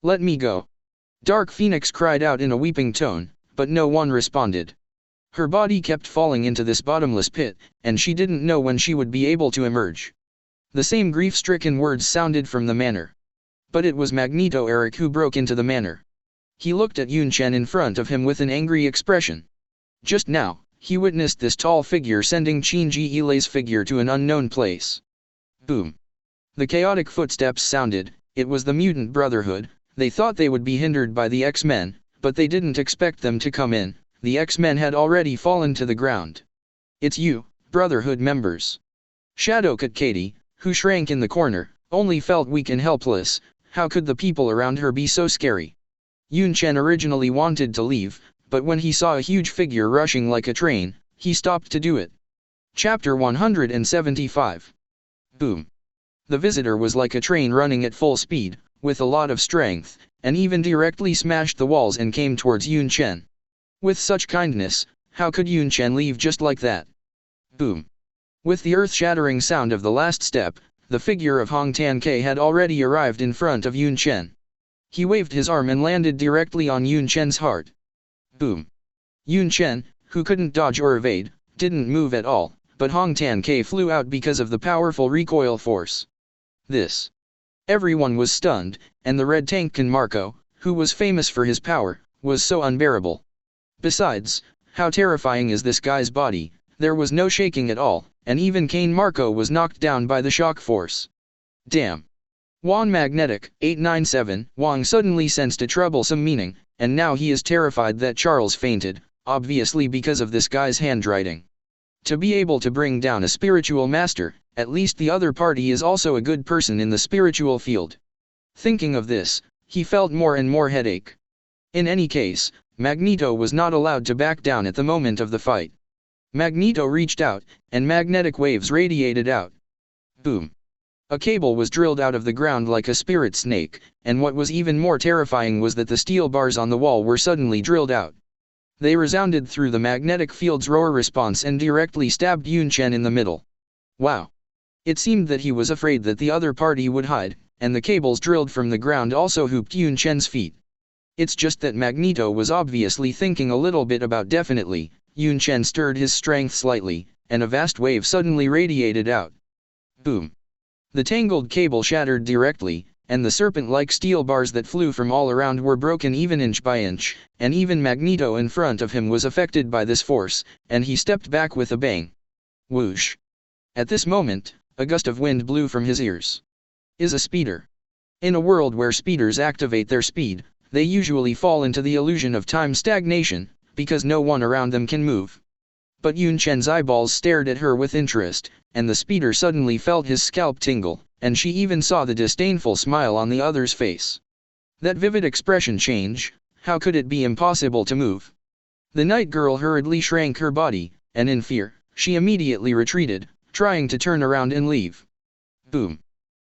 A: Let me go. Dark Phoenix cried out in a weeping tone, but no one responded. Her body kept falling into this bottomless pit, and she didn't know when she would be able to emerge. The same grief-stricken words sounded from the manor. But it was Magneto Eric who broke into the manor. He looked at Yunchen in front of him with an angry expression. Just now, he witnessed this tall figure sending Qinji Ilei's figure to an unknown place. Boom. The chaotic footsteps sounded. It was the Mutant Brotherhood. They thought they would be hindered by the X-Men, but they didn't expect them to come in. The X-Men had already fallen to the ground. It's you, Brotherhood members. Shadowcat Katie, who shrank in the corner, only felt weak and helpless. How could the people around her be so scary? Yunchen originally wanted to leave, but when he saw a huge figure rushing like a train, he stopped to do it. Chapter 175. Boom. The visitor was like a train running at full speed, with a lot of strength, and even directly smashed the walls and came towards Yunchen. With such kindness, how could Yunchen leave just like that? Boom. With the earth-shattering sound of the last step, the figure of Hong Tan-Ke had already arrived in front of Yunchen. He waved his arm and landed directly on Yunchen's heart. Boom. Yunchen, who couldn't dodge or evade, didn't move at all, but Hong Tan-Ke flew out because of the powerful recoil force. This. Everyone was stunned, and the Red Tankkin Marco, who was famous for his power, was so unbearable. Besides, how terrifying is this guy's body? There was no shaking at all, and even Kane Marco was knocked down by the shock force. Damn. Wong Magnetic, 897, Wong suddenly sensed a troublesome meaning, and now he is terrified that Charles fainted, obviously because of this guy's handwriting. To be able to bring down a spiritual master, at least the other party is also a good person in the spiritual field. Thinking of this, he felt more and more headache. In any case, Magneto was not allowed to back down at the moment of the fight. Magneto reached out, and magnetic waves radiated out. Boom. A cable was drilled out of the ground like a spirit snake, and what was even more terrifying was that the steel bars on the wall were suddenly drilled out. They resounded through the magnetic field's roar response and directly stabbed Yunchen in the middle. Wow. It seemed that he was afraid that the other party would hide, and the cables drilled from the ground also hooped Yunchen's feet. It's just that Magneto was obviously thinking a little bit about definitely. Yunchen stirred his strength slightly, and a vast wave suddenly radiated out. Boom. The tangled cable shattered directly, and the serpent-like steel bars that flew from all around were broken even inch by inch, and even Magneto in front of him was affected by this force, and he stepped back with a bang. Whoosh. At this moment, a gust of wind blew from his ears. Is a speeder. In a world where speeders activate their speed, they usually fall into the illusion of time stagnation, because no one around them can move. But Yunchen's eyeballs stared at her with interest, and the speeder suddenly felt his scalp tingle, and she even saw the disdainful smile on the other's face. That vivid expression change, how could it be impossible to move? The night girl hurriedly shrank her body, and in fear, she immediately retreated, trying to turn around and leave. Boom.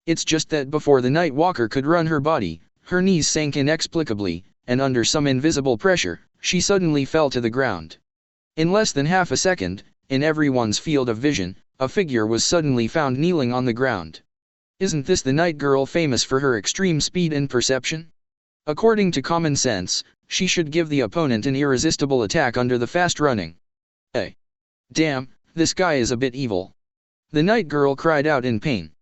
A: It's just that before the Night Walker could run her body, her knees sank inexplicably, and under some invisible pressure, she suddenly fell to the ground. In less than half a second, in everyone's field of vision, a figure was suddenly found kneeling on the ground. Isn't this the Night Girl famous for her extreme speed and perception? According to common sense, She should give the opponent an irresistible attack under the fast running. Hey! Damn, this guy is a bit evil. The night girl cried out in pain.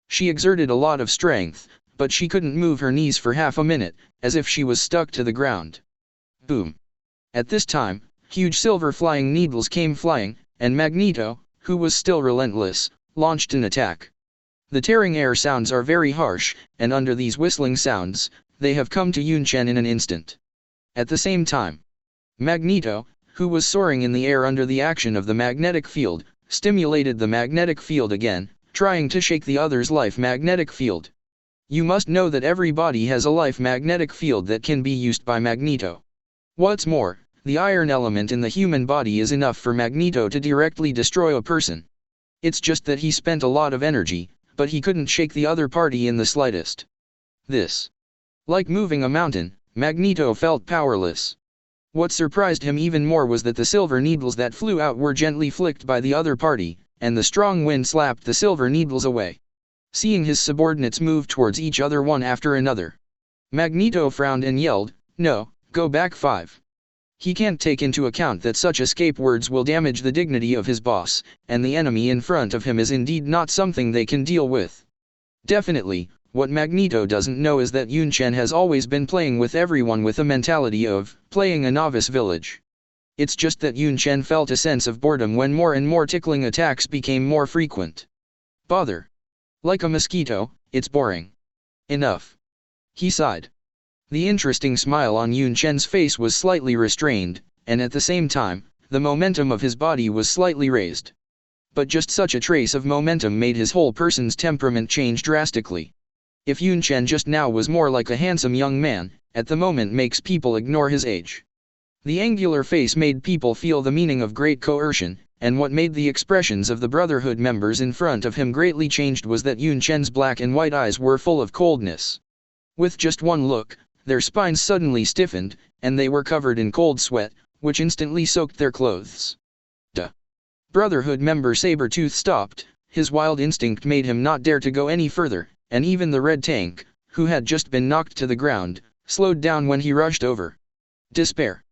A: She exerted a lot of strength, but she couldn't move her knees for half a minute, as if she was stuck to the ground. Boom! At this time, huge silver flying needles came flying, and Magneto, who was still relentless, launched an attack. The tearing air sounds are very harsh, and under these whistling sounds, they have come to Yunchen in an instant. At the same time, Magneto, who was soaring in the air under the action of the magnetic field, stimulated the magnetic field again, trying to shake the other's life magnetic field. You must know that every body has a life magnetic field that can be used by Magneto. What's more, the iron element in the human body is enough for Magneto to directly destroy a person. It's just that he spent a lot of energy, but he couldn't shake the other party in the slightest. This. Like moving a mountain, Magneto felt powerless. What surprised him even more was that the silver needles that flew out were gently flicked by the other party, and the strong wind slapped the silver needles away. Seeing his subordinates move towards each other one after another, Magneto frowned and yelled, "No, go back 5. He can't take into account that such escape words will damage the dignity of his boss, and the enemy in front of him is indeed not something they can deal with. Definitely, what Magneto doesn't know is that Yunchen has always been playing with everyone with a mentality of playing a novice village. It's just that Yunchen felt a sense of boredom when more and more tickling attacks became more frequent. Bother. Like a mosquito, it's boring. Enough. He sighed. The interesting smile on Yunchen's face was slightly restrained, and at the same time, the momentum of his body was slightly raised. But just such a trace of momentum made his whole person's temperament change drastically. If Yunchen just now was more like a handsome young man, at the moment makes people ignore his age. The angular face made people feel the meaning of great coercion, and what made the expressions of the Brotherhood members in front of him greatly changed was that Yunchen's black and white eyes were full of coldness. With just one look, their spines suddenly stiffened, and they were covered in cold sweat, which instantly soaked their clothes. Duh. Brotherhood member Sabretooth stopped, his wild instinct made him not dare to go any further, and even the red tank, who had just been knocked to the ground, slowed down when he rushed over. Despair.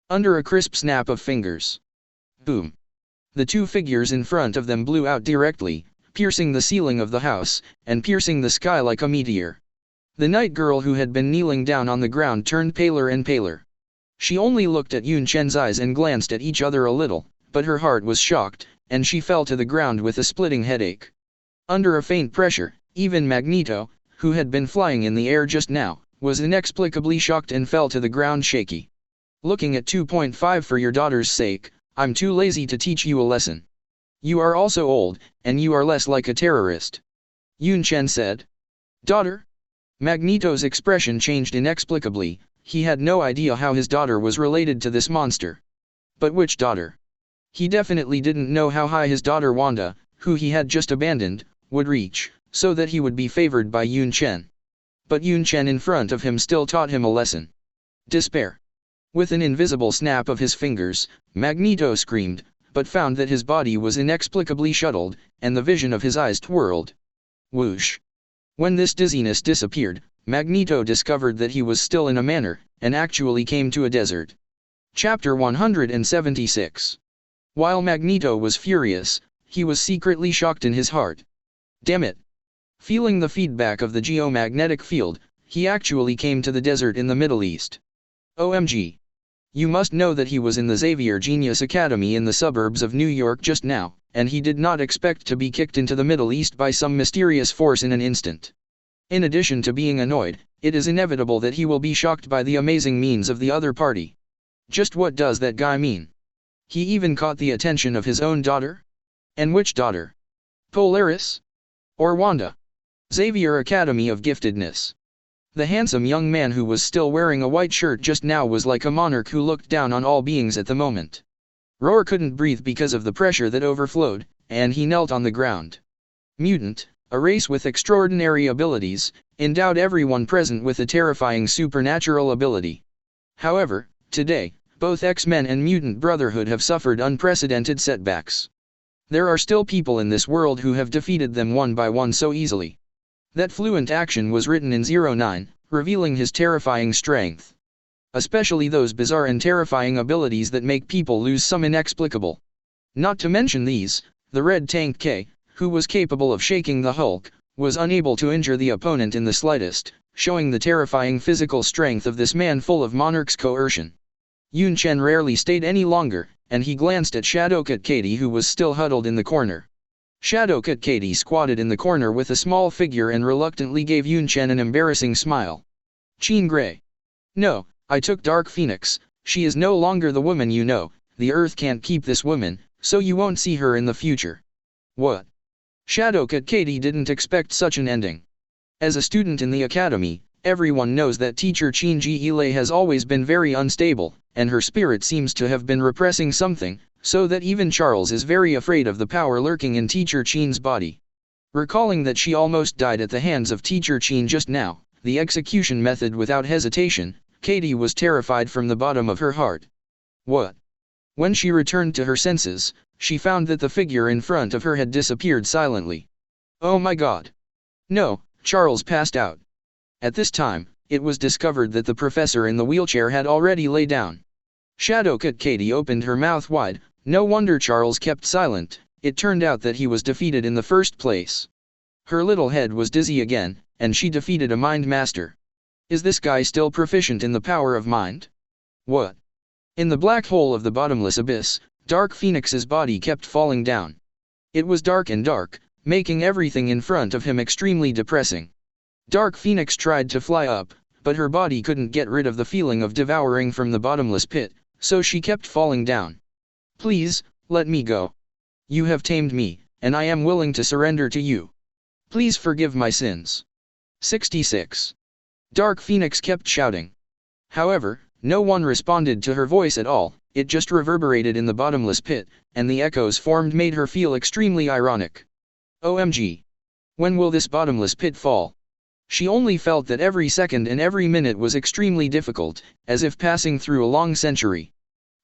A: Under a crisp snap of fingers. Boom. The two figures in front of them blew out directly, piercing the ceiling of the house, and piercing the sky like a meteor. The night girl who had been kneeling down on the ground turned paler and paler. She only looked at Yunchen's eyes and glanced at each other a little, but her heart was shocked, and she fell to the ground with a splitting headache. Under a faint pressure, even Magneto, who had been flying in the air just now, was inexplicably shocked and fell to the ground shaky. Looking at 2.5 for your daughter's sake, I'm too lazy to teach you a lesson. You are also old, and you are less like a terrorist. Yunchen said. Daughter? Magneto's expression changed inexplicably, he had no idea how his daughter was related to this monster. But which daughter? He definitely didn't know how high his daughter Wanda, who he had just abandoned, would reach, so that he would be favored by Yunchen. But Yunchen in front of him still taught him a lesson. Despair. With an invisible snap of his fingers, Magneto screamed, but found that his body was inexplicably shuttled, and the vision of his eyes twirled. Whoosh. When this dizziness disappeared, Magneto discovered that he was still in a manor, and actually came to a desert. Chapter 176. While Magneto was furious, he was secretly shocked in his heart. Damn it. Feeling the feedback of the geomagnetic field, he actually came to the desert in the Middle East. OMG. You must know that he was in the Xavier Genius Academy in the suburbs of New York just now, and he did not expect to be kicked into the Middle East by some mysterious force in an instant. In addition to being annoyed, it is inevitable that he will be shocked by the amazing means of the other party. Just what does that guy mean? He even caught the attention of his own daughter? And which daughter? Polaris? Or Wanda? Xavier Academy of Giftedness. The handsome young man who was still wearing a white shirt just now was like a monarch who looked down on all beings at the moment. Roar couldn't breathe because of the pressure that overflowed, and he knelt on the ground. Mutant, a race with extraordinary abilities, endowed everyone present with a terrifying supernatural ability. However, today, both X-Men and Mutant Brotherhood have suffered unprecedented setbacks. There are still people in this world who have defeated them one by one so easily. That fluent action was written in 09, revealing his terrifying strength. especially those bizarre and terrifying abilities that make people lose some inexplicable. Not to mention these, the red tank K, who was capable of shaking the Hulk, was unable to injure the opponent in the slightest, showing the terrifying physical strength of this man full of monarch's coercion. Yunchen rarely stayed any longer, and he glanced at Shadowcat Katie, who was still huddled in the corner. Shadowcat Katie squatted in the corner with a small figure and reluctantly gave Yunchen an embarrassing smile. Jean Grey. No, I took Dark Phoenix. She is no longer the woman you know. The Earth can't keep this woman, so you won't see her in the future. What? Shadowcat Katie didn't expect such an ending. As a student in the academy, everyone knows that teacher Chen Ji-ile has always been very unstable, and her spirit seems to have been repressing something, so that even Charles is very afraid of the power lurking in teacher Chen's body. Recalling that she almost died at the hands of teacher Chen just now, the execution method without hesitation, Katie was terrified from the bottom of her heart. What? When she returned to her senses, she found that the figure in front of her had disappeared silently. Oh my God! No, Charles passed out. At this time, it was discovered that the professor in the wheelchair had already lay down. Shadowcat Katie opened her mouth wide. No wonder Charles kept silent. It turned out that he was defeated in the first place. Her little head was dizzy again, and she defeated a mind master. Is this guy still proficient in the power of mind? What? In the black hole of the bottomless abyss, Dark Phoenix's body kept falling down. It was dark and dark, making everything in front of him extremely depressing. Dark Phoenix tried to fly up, but her body couldn't get rid of the feeling of devouring from the bottomless pit, so she kept falling down. Please, let me go. You have tamed me, and I am willing to surrender to you. Please forgive my sins. 66. Dark Phoenix kept shouting. However, no one responded to her voice at all. It just reverberated in the bottomless pit, and the echoes formed made her feel extremely ironic. OMG. When will this bottomless pit fall? She only felt that every second and every minute was extremely difficult, as if passing through a long century.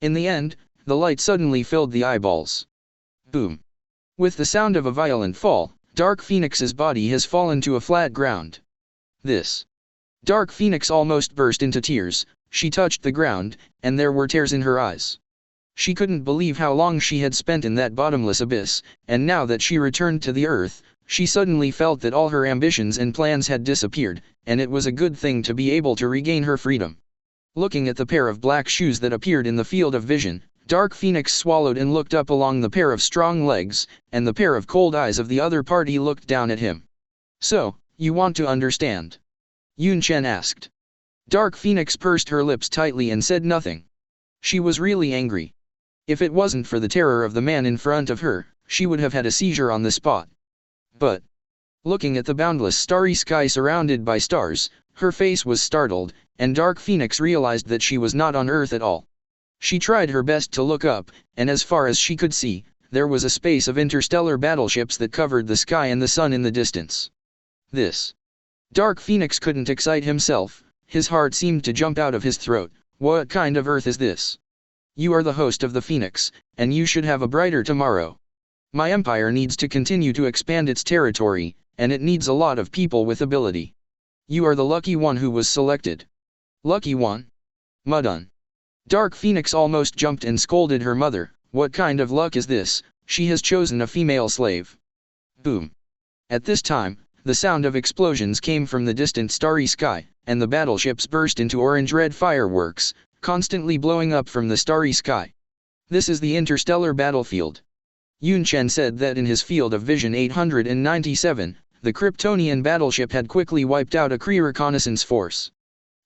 A: In the end, the light suddenly filled the eyeballs. Boom. With the sound of a violent fall, Dark Phoenix's body has fallen to a flat ground. This. Dark Phoenix almost burst into tears. She touched the ground, and there were tears in her eyes. She couldn't believe how long she had spent in that bottomless abyss, and now that she returned to the earth, she suddenly felt that all her ambitions and plans had disappeared, and it was a good thing to be able to regain her freedom. Looking at the pair of black shoes that appeared in the field of vision, Dark Phoenix swallowed and looked up along the pair of strong legs, and the pair of cold eyes of the other party looked down at him. So, you want to understand? Yunchen asked. Dark Phoenix pursed her lips tightly and said nothing. She was really angry. If it wasn't for the terror of the man in front of her, she would have had a seizure on the spot. But, looking at the boundless starry sky surrounded by stars, her face was startled, and Dark Phoenix realized that she was not on Earth at all. She tried her best to look up, and as far as she could see, there was a space of interstellar battleships that covered the sky and the sun in the distance. This. Dark Phoenix couldn't excite himself. His heart seemed to jump out of his throat. What kind of Earth is this? You are the host of the Phoenix, and you should have a brighter tomorrow. My empire needs to continue to expand its territory, and it needs a lot of people with ability. You are the lucky one who was selected. Lucky one? Mudun. Dark Phoenix almost jumped and scolded her mother. What kind of luck is this? She has chosen a female slave. Boom. At this time, the sound of explosions came from the distant starry sky, and the battleships burst into orange-red fireworks, constantly blowing up from the starry sky. This is the interstellar battlefield. Yunchen said that in his field of vision 897, the Kryptonian battleship had quickly wiped out a Cre reconnaissance force.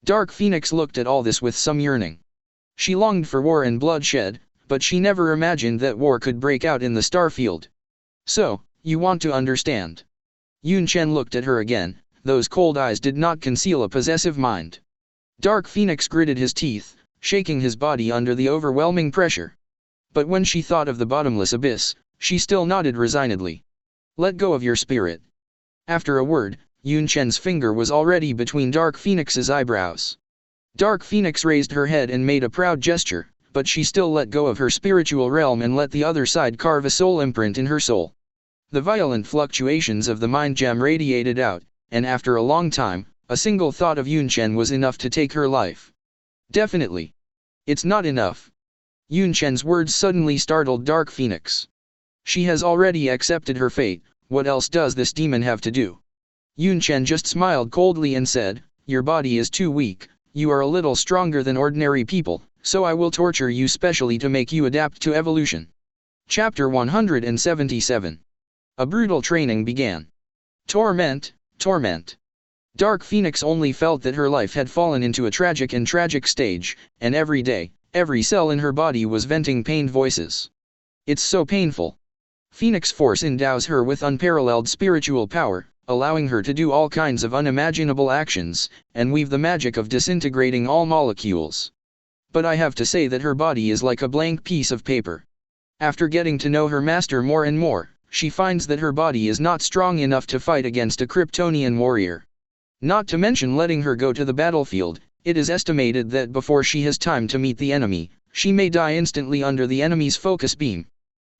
A: Dark Phoenix looked at all this with some yearning. She longed for war and bloodshed, but she never imagined that war could break out in the starfield. So, you want to understand? Yunchen looked at her again. Those cold eyes did not conceal a possessive mind. Dark Phoenix gritted his teeth, shaking his body under the overwhelming pressure. But when she thought of the bottomless abyss, she still nodded resignedly. Let go of your spirit. After a word, Yunchen's finger was already between Dark Phoenix's eyebrows. Dark Phoenix raised her head and made a proud gesture, but she still let go of her spiritual realm and let the other side carve a soul imprint in her soul. The violent fluctuations of the mind gem radiated out, and after a long time, a single thought of Yunchen was enough to take her life. Definitely. It's not enough. Yunchen's words suddenly startled Dark Phoenix. She has already accepted her fate, what else does this demon have to do? Yunchen just smiled coldly and said, your body is too weak, you are a little stronger than ordinary people, so I will torture you specially to make you adapt to evolution. Chapter 177. A brutal training began. Torment, torment. Dark Phoenix only felt that her life had fallen into a tragic stage, and every day, every cell in her body was venting pained voices. It's so painful. Phoenix Force endows her with unparalleled spiritual power, allowing her to do all kinds of unimaginable actions, and weave the magic of disintegrating all molecules. But I have to say that her body is like a blank piece of paper. After getting to know her master more and more, she finds that her body is not strong enough to fight against a Kryptonian warrior. Not to mention letting her go to the battlefield, it is estimated that before she has time to meet the enemy, she may die instantly under the enemy's focus beam.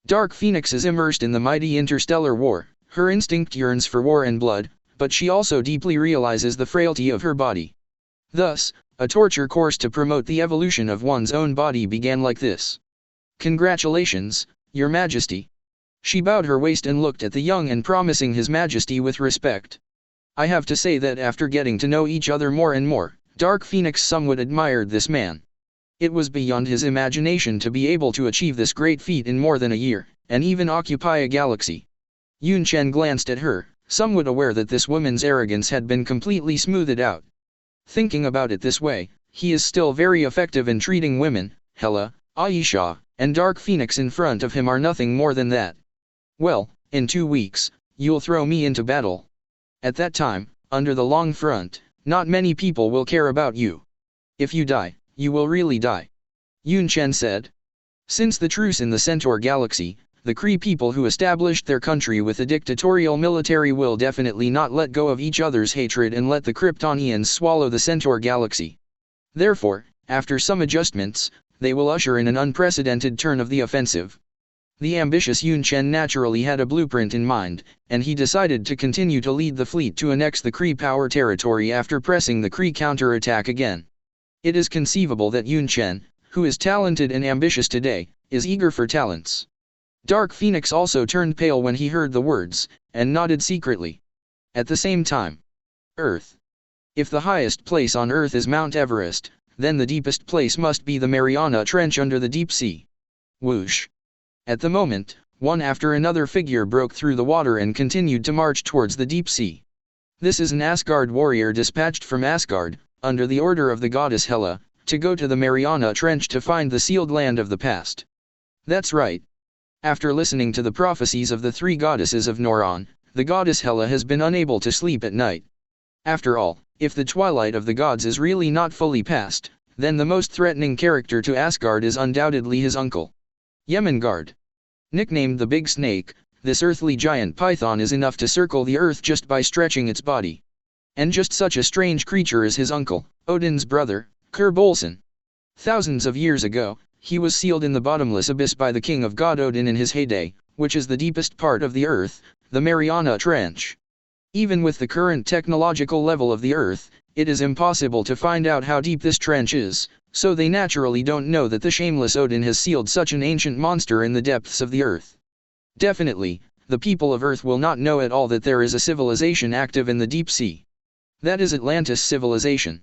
A: Dark Phoenix is immersed in the mighty interstellar war, her instinct yearns for war and blood, but she also deeply realizes the frailty of her body. Thus, a torture course to promote the evolution of one's own body began like this. Congratulations, Your Majesty. She bowed her waist and looked at the young and promising His Majesty with respect. I have to say that after getting to know each other more and more, Dark Phoenix somewhat admired this man. It was beyond his imagination to be able to achieve this great feat in more than a year, and even occupy a galaxy. Yunchen glanced at her, somewhat aware that this woman's arrogance had been completely smoothed out. Thinking about it this way, he is still very effective in treating women. Hela, Aisha, and Dark Phoenix in front of him are nothing more than that. Well, in 2 weeks, you'll throw me into battle. At that time, under the long front, not many people will care about you. If you die, you will really die. Yunchen said. Since the truce in the Centaur galaxy, the Cre people who established their country with a dictatorial military will definitely not let go of each other's hatred and let the Kryptonians swallow the Centaur galaxy. Therefore, after some adjustments, they will usher in an unprecedented turn of the offensive. The ambitious Yunchen naturally had a blueprint in mind, and he decided to continue to lead the fleet to annex the Cre power territory after pressing the Cre counterattack again. It is conceivable that Yunchen, who is talented and ambitious today, is eager for talents. Dark Phoenix also turned pale when he heard the words, and nodded secretly. At the same time. Earth. If the highest place on Earth is Mount Everest, then the deepest place must be the Mariana Trench under the deep sea. Whoosh. At the moment, one after another figure broke through the water and continued to march towards the deep sea. This is an Asgard warrior dispatched from Asgard, under the order of the goddess Hela, to go to the Mariana Trench to find the sealed land of the past. That's right. After listening to the prophecies of the 3 goddesses of Noron, the goddess Hela has been unable to sleep at night. After all, if the twilight of the gods is really not fully past, then the most threatening character to Asgard is undoubtedly his uncle. Jemengard. Nicknamed the Big Snake, this earthly giant python is enough to circle the earth just by stretching its body. And just such a strange creature is his uncle, Odin's brother, Cre. Thousands of years ago, he was sealed in the bottomless abyss by the king of God Odin in his heyday, which is the deepest part of the earth, the Mariana Trench. Even with the current technological level of the earth, it is impossible to find out how deep this trench is, so they naturally don't know that the shameless Odin has sealed such an ancient monster in the depths of the earth. Definitely, the people of Earth will not know at all that there is a civilization active in the deep sea. That is Atlantis civilization.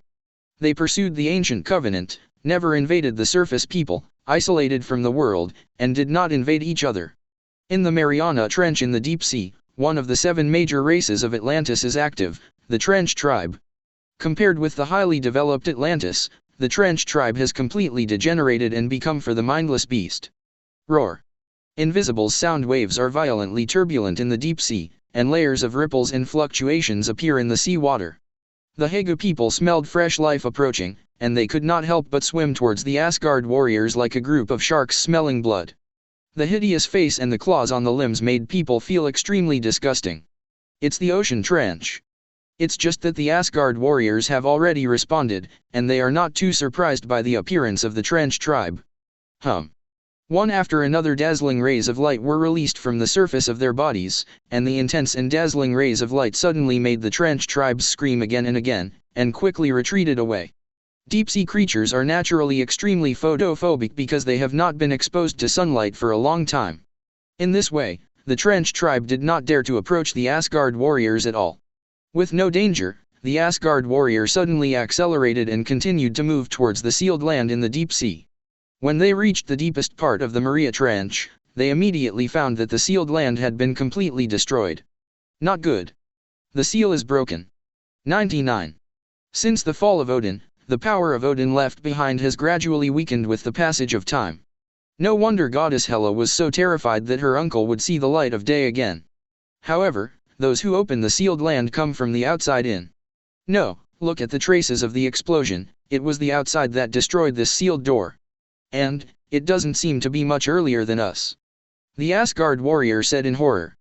A: They pursued the ancient covenant, never invaded the surface people, isolated from the world, and did not invade each other. In the Mariana Trench in the deep sea, one of the 7 major races of Atlantis is active, the Trench tribe. Compared with the highly developed Atlantis, the Trench tribe has completely degenerated and become for the mindless beast. Roar. Invisible sound waves are violently turbulent in the deep sea, and layers of ripples and fluctuations appear in the sea water. The Hehe people smelled fresh life approaching, and they could not help but swim towards the Asgard warriors like a group of sharks smelling blood. The hideous face and the claws on the limbs made people feel extremely disgusting. It's the ocean trench. It's just that the Asgard warriors have already responded, and they are not too surprised by the appearance of the Trench tribe. One after another dazzling rays of light were released from the surface of their bodies, and the intense and dazzling rays of light suddenly made the Trench tribes scream again and again, and quickly retreated away. Deep-sea creatures are naturally extremely photophobic because they have not been exposed to sunlight for a long time. In this way, the Trench tribe did not dare to approach the Asgard warriors at all. With no danger, the Asgard warrior suddenly accelerated and continued to move towards the sealed land in the deep sea. When they reached the deepest part of the Maria Trench, they immediately found that the sealed land had been completely destroyed. Not good. The seal is broken. 99. Since the fall of Odin, the power of Odin left behind has gradually weakened with the passage of time. No wonder goddess Hela was so terrified that her uncle would see the light of day again. However, those who open the sealed land come from the outside in. No, look at the traces of the explosion, it was the outside that destroyed this sealed door. And, it doesn't seem to be much earlier than us. The Asgard warrior said in horror.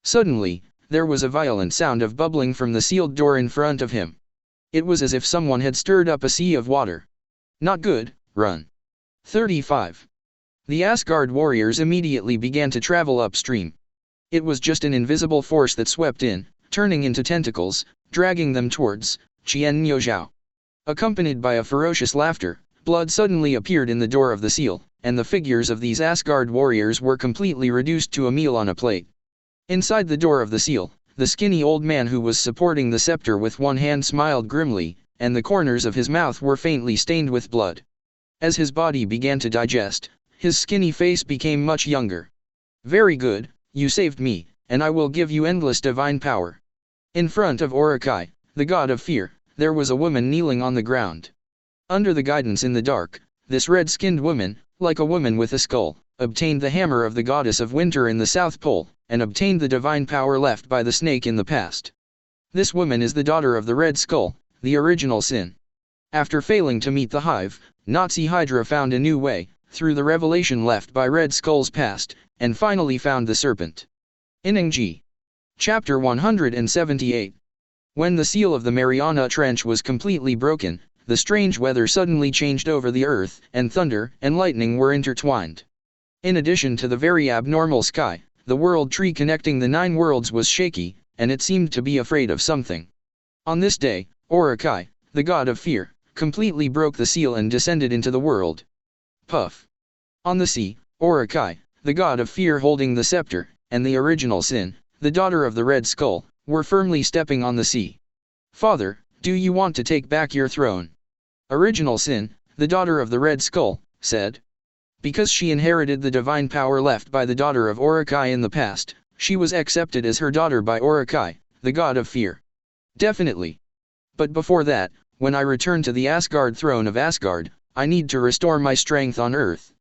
A: Suddenly, there was a violent sound of bubbling from the sealed door in front of him. It was as if someone had stirred up a sea of water. Not good, run. 35. The Asgard warriors immediately began to travel upstream. It was just an invisible force that swept in, turning into tentacles, dragging them towards Chen Yozhao. Accompanied by a ferocious laughter, blood suddenly appeared in the door of the seal, and the figures of these Asgard warriors were completely reduced to a meal on a plate. Inside the door of the seal, the skinny old man who was supporting the scepter with one hand smiled grimly, and the corners of his mouth were faintly stained with blood. As his body began to digest, his skinny face became much younger. Very good, you saved me, and I will give you endless divine power. In front of Orokai, the god of fear, there was a woman kneeling on the ground. Under the guidance in the dark, this red-skinned woman, like a woman with a skull, obtained the hammer of the goddess of winter in the South Pole, and obtained the divine power left by the snake in the past. This woman is the daughter of the Red Skull, the original sin. After failing to meet the Hive, Nazi Hydra found a new way, through the revelation left by Red Skull's past, and finally found the serpent. Inhuman. Chapter 178. When the seal of the Mariana Trench was completely broken, the strange weather suddenly changed over the earth, and thunder and lightning were intertwined. In addition to the very abnormal sky, the world tree connecting the 9 worlds was shaky, and it seemed to be afraid of something. On this day, Orokai, the god of fear, completely broke the seal and descended into the world. Puff. On the sea, Orokai, the god of fear holding the scepter, and the original sin, the daughter of the Red Skull, were firmly stepping on the sea. Father, do you want to take back your throne? Original sin, the daughter of the Red Skull, said. Because she inherited the divine power left by the daughter of Orokai in the past, she was accepted as her daughter by Orokai, the god of fear. Definitely. But before that, when I return to the Asgard throne of Asgard, I need to restore my strength on earth,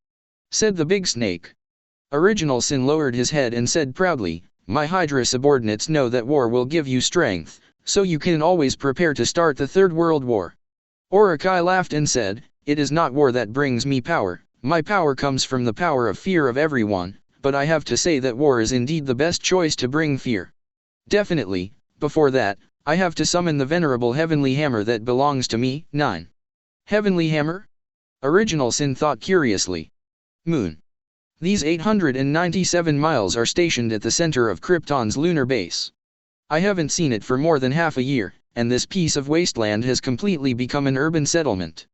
A: said the big snake. Original sin lowered his head and said proudly, my Hydra subordinates know that war will give you strength, so you can always prepare to start the Third World War. Orokai laughed and said, it is not war that brings me power. My power comes from the power of fear of everyone, but I have to say that war is indeed the best choice to bring fear. Definitely, before that, I have to summon the venerable heavenly hammer that belongs to me. 9. Heavenly hammer? Original sin thought curiously. Moon. These 897 miles are stationed at the center of Krypton's lunar base. I haven't seen it for more than half a year, and this piece of wasteland has completely become an urban settlement.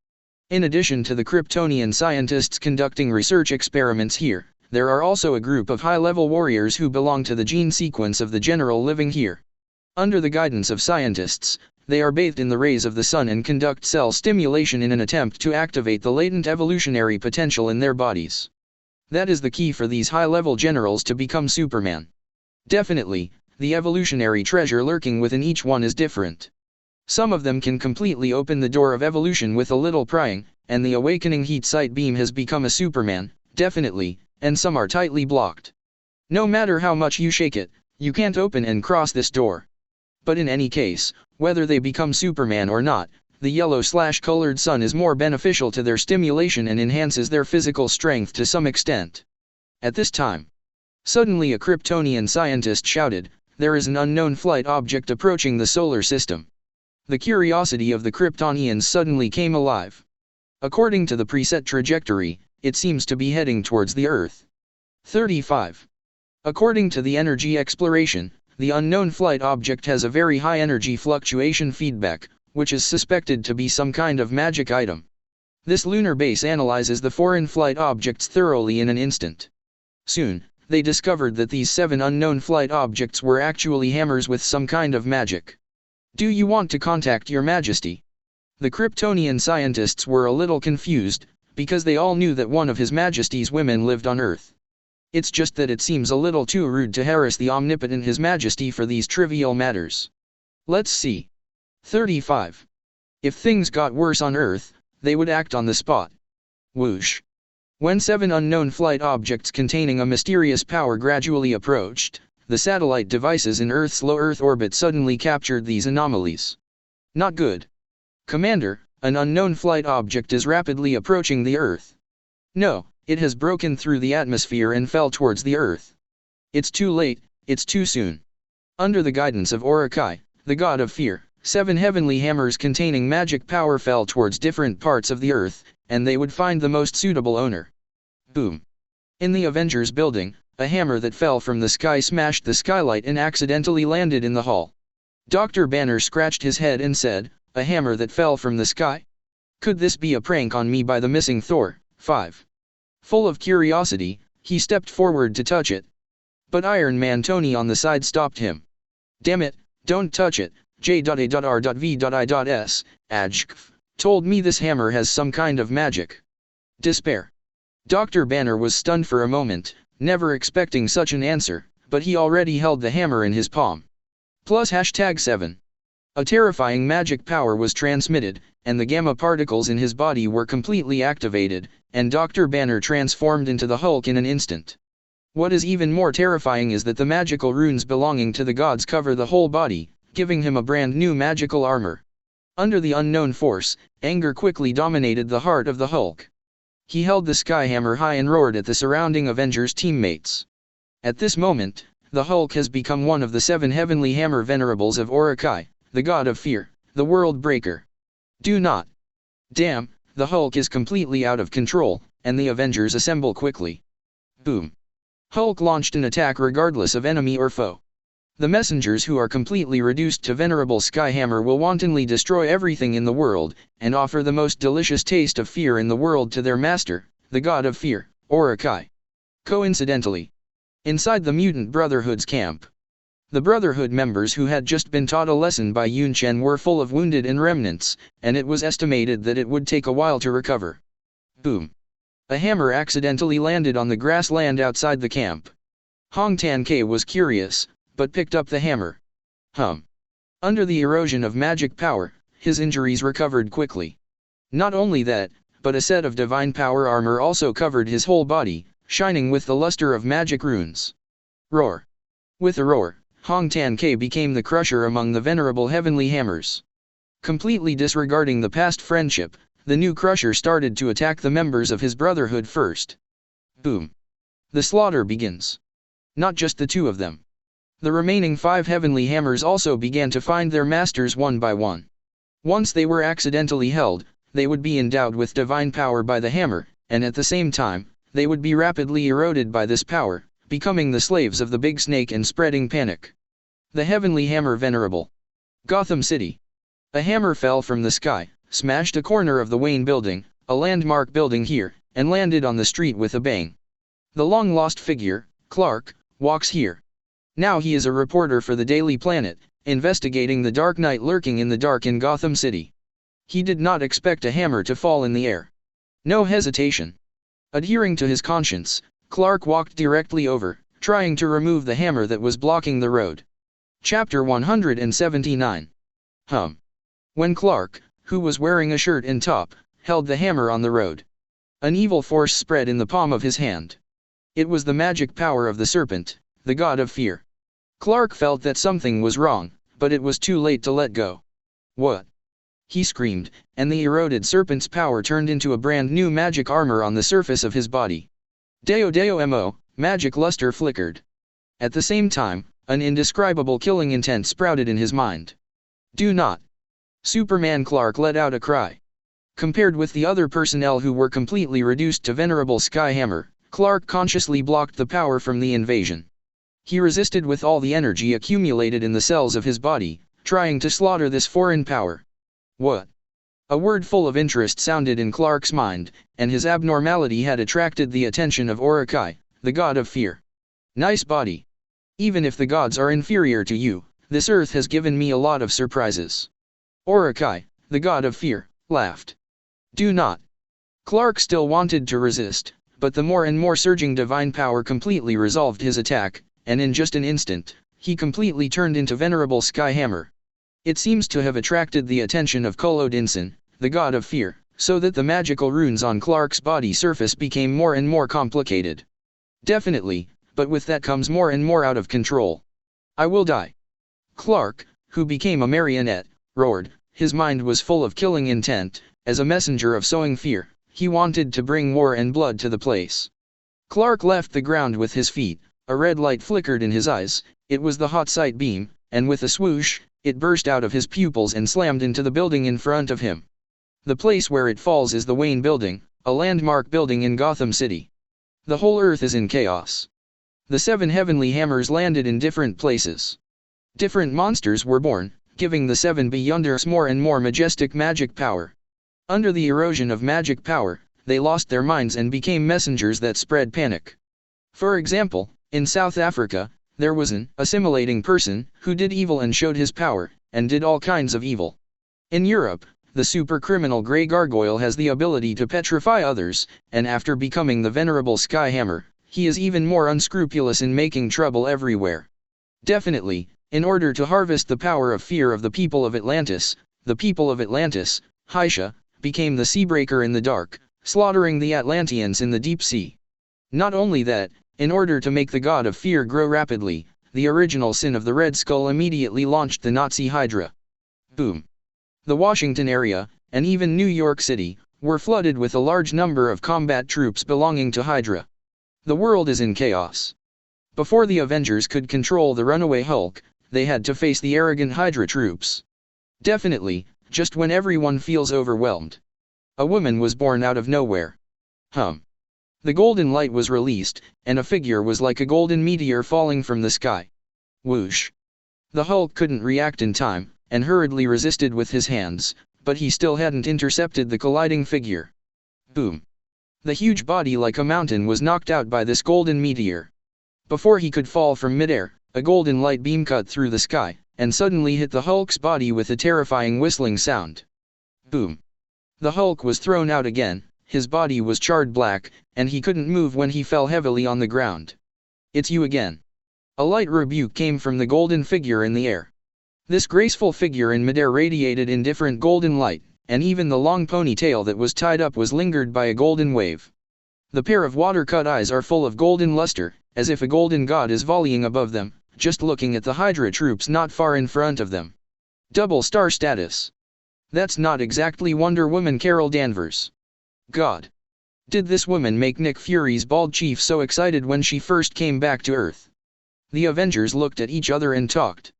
A: In addition to the Kryptonian scientists conducting research experiments here, there are also a group of high-level warriors who belong to the gene sequence of the general living here. Under the guidance of scientists, they are bathed in the rays of the sun and conduct cell stimulation in an attempt to activate the latent evolutionary potential in their bodies. That is the key for these high-level generals to become Superman. Definitely, the evolutionary treasure lurking within each one is different. Some of them can completely open the door of evolution with a little prying, and the awakening heat sight beam has become a Superman, definitely, and some are tightly blocked. No matter how much you shake it, you can't open and cross this door. But in any case, whether they become Superman or not, the yellow/colored sun is more beneficial to their stimulation and enhances their physical strength to some extent. At this time, suddenly a Kryptonian scientist shouted, there is an unknown flight object approaching the solar system. The curiosity of the Kryptonians suddenly came alive. According to the preset trajectory, it seems to be heading towards the Earth. 35. According to the energy exploration, the unknown flight object has a very high energy fluctuation feedback, which is suspected to be some kind of magic item. This lunar base analyzes the foreign flight objects thoroughly in an instant. Soon, they discovered that these 7 unknown flight objects were actually hammers with some kind of magic. "Do you want to contact your majesty?" The Kryptonian scientists were a little confused, because they all knew that one of His Majesty's women lived on Earth. It's just that it seems a little too rude to harass the omnipotent His Majesty for these trivial matters. Let's see. 35. If things got worse on Earth, they would act on the spot. Whoosh. When 7 unknown flight objects containing a mysterious power gradually approached, the satellite devices in Earth's low Earth orbit suddenly captured these anomalies. Not good. Commander, an unknown flight object is rapidly approaching the Earth. No, it has broken through the atmosphere and fell towards the Earth. It's too late, it's too soon. Under the guidance of Orokai, the god of fear, 7 heavenly hammers containing magic power fell towards different parts of the Earth, and they would find the most suitable owner. Boom. In the Avengers building, a hammer that fell from the sky smashed the skylight and accidentally landed in the hall. Dr. Banner scratched his head and said, "A hammer that fell from the sky? Could this be a prank on me by the missing Thor?" 5. Full of curiosity, he stepped forward to touch it. But Iron Man Tony on the side stopped him. "Damn it, don't touch it, J.A.R.V.I.S, Adjkf, told me this hammer has some kind of magic." Despair. Dr. Banner was stunned for a moment, never expecting such an answer, but he already held the hammer in his palm. Plus #7. A terrifying magic power was transmitted, and the gamma particles in his body were completely activated, and Dr. Banner transformed into the Hulk in an instant. What is even more terrifying is that the magical runes belonging to the gods cover the whole body, giving him a brand new magical armor. Under the unknown force, anger quickly dominated the heart of the Hulk. He held the skyhammer high and roared at the surrounding Avengers teammates. At this moment, the Hulk has become one of the 7 heavenly hammer venerables of Orokai, the god of fear, the world breaker. Do not. Damn, the Hulk is completely out of control, and the Avengers assemble quickly. Boom. Hulk launched an attack regardless of enemy or foe. The messengers who are completely reduced to venerable Skyhammer will wantonly destroy everything in the world, and offer the most delicious taste of fear in the world to their master, the god of fear, Orokai. Coincidentally, inside the Mutant Brotherhood's camp, the Brotherhood members who had just been taught a lesson by Yunchen were full of wounded and remnants, and it was estimated that it would take a while to recover. Boom. A hammer accidentally landed on the grassland outside the camp. Hong Tan-K was curious, but picked up the hammer. Under the erosion of magic power, his injuries recovered quickly. Not only that, but a set of divine power armor also covered his whole body, shining with the luster of magic runes. Roar. With a roar, Hong Tan-K became the crusher among the venerable heavenly hammers. Completely disregarding the past friendship, the new crusher started to attack the members of his brotherhood first. Boom. The slaughter begins. Not just the 2 of them. The remaining 5 heavenly hammers also began to find their masters one by one. Once they were accidentally held, they would be endowed with divine power by the hammer, and at the same time, they would be rapidly eroded by this power, becoming the slaves of the big snake and spreading panic. The heavenly hammer venerable. Gotham City. A hammer fell from the sky, smashed a corner of the Wayne building, a landmark building here, and landed on the street with a bang. The long-lost figure, Clark, walks here. Now he is a reporter for the Daily Planet, investigating the Dark Knight lurking in the dark in Gotham City. He did not expect a hammer to fall in the air. No hesitation. Adhering to his conscience, Clark walked directly over, trying to remove the hammer that was blocking the road. Chapter 179. When Clark, who was wearing a shirt and top, held the hammer on the road, an evil force spread in the palm of his hand. It was the magic power of the serpent, the god of fear. Clark felt that something was wrong, but it was too late to let go. What? He screamed, and the eroded serpent's power turned into a brand new magic armor on the surface of his body. Deo mo, magic luster flickered. At the same time, an indescribable killing intent sprouted in his mind. Do not. Superman Clark let out a cry. Compared with the other personnel who were completely reduced to venerable Skyhammer, Clark consciously blocked the power from the invasion. He resisted with all the energy accumulated in the cells of his body, trying to slaughter this foreign power. What? A word full of interest sounded in Clark's mind, and his abnormality had attracted the attention of Orokai, the god of fear. Nice body. Even if the gods are inferior to you, this earth has given me a lot of surprises. Orokai, the god of fear, laughed. Do not. Clark still wanted to resist, but the more and more surging divine power completely resolved his attack, and in just an instant, he completely turned into venerable Skyhammer. It seems to have attracted the attention of Kulodinson, the god of fear, so that the magical runes on Clark's body surface became more and more complicated. Definitely, but with that comes more and more out of control. I will die. Clark, who became a marionette, roared. His mind was full of killing intent. As a messenger of sowing fear, he wanted to bring war and blood to the place. Clark left the ground with his feet. A red light flickered in his eyes. It was the hot sight beam, and with a swoosh, it burst out of his pupils and slammed into the building in front of him. The place where it falls is the Wayne Building, a landmark building in Gotham City. The whole earth is in chaos. The 7 heavenly hammers landed in different places. Different monsters were born, giving the 7 Beyonders more and more majestic magic power. Under the erosion of magic power, they lost their minds and became messengers that spread panic. For example, in South Africa, there was an assimilating person who did evil and showed his power, and did all kinds of evil. In Europe, the super-criminal Grey Gargoyle has the ability to petrify others, and after becoming the venerable Skyhammer, he is even more unscrupulous in making trouble everywhere. Definitely, in order to harvest the power of fear of the people of Atlantis, the people of Atlantis, Hehe, became the Seabreaker in the dark, slaughtering the Atlanteans in the deep sea. Not only that, in order to make the god of fear grow rapidly, the original sin of the Red Skull immediately launched the Nazi Hydra. Boom. The Washington area, and even New York City, were flooded with a large number of combat troops belonging to Hydra. The world is in chaos. Before the Avengers could control the runaway Hulk, they had to face the arrogant Hydra troops. Definitely, just when everyone feels overwhelmed. A woman was born out of nowhere. The golden light was released, and a figure was like a golden meteor falling from the sky. Whoosh. The Hulk couldn't react in time, and hurriedly resisted with his hands, but he still hadn't intercepted the colliding figure. Boom. The huge body like a mountain was knocked out by this golden meteor. Before he could fall from midair, a golden light beam cut through the sky, and suddenly hit the Hulk's body with a terrifying whistling sound. Boom. The Hulk was thrown out again. His body was charred black, and he couldn't move when he fell heavily on the ground. It's you again. A light rebuke came from the golden figure in the air. This graceful figure in midair radiated indifferent golden light, and even the long ponytail that was tied up was lingered by a golden wave. The pair of water-cut eyes are full of golden luster, as if a golden god is volleying above them, just looking at the Hydra troops not far in front of them. Double star status. That's not exactly Wonder Woman Carol Danvers. God. Did this woman make Nick Fury's bald chief so excited when she first came back to Earth? The Avengers looked at each other and talked.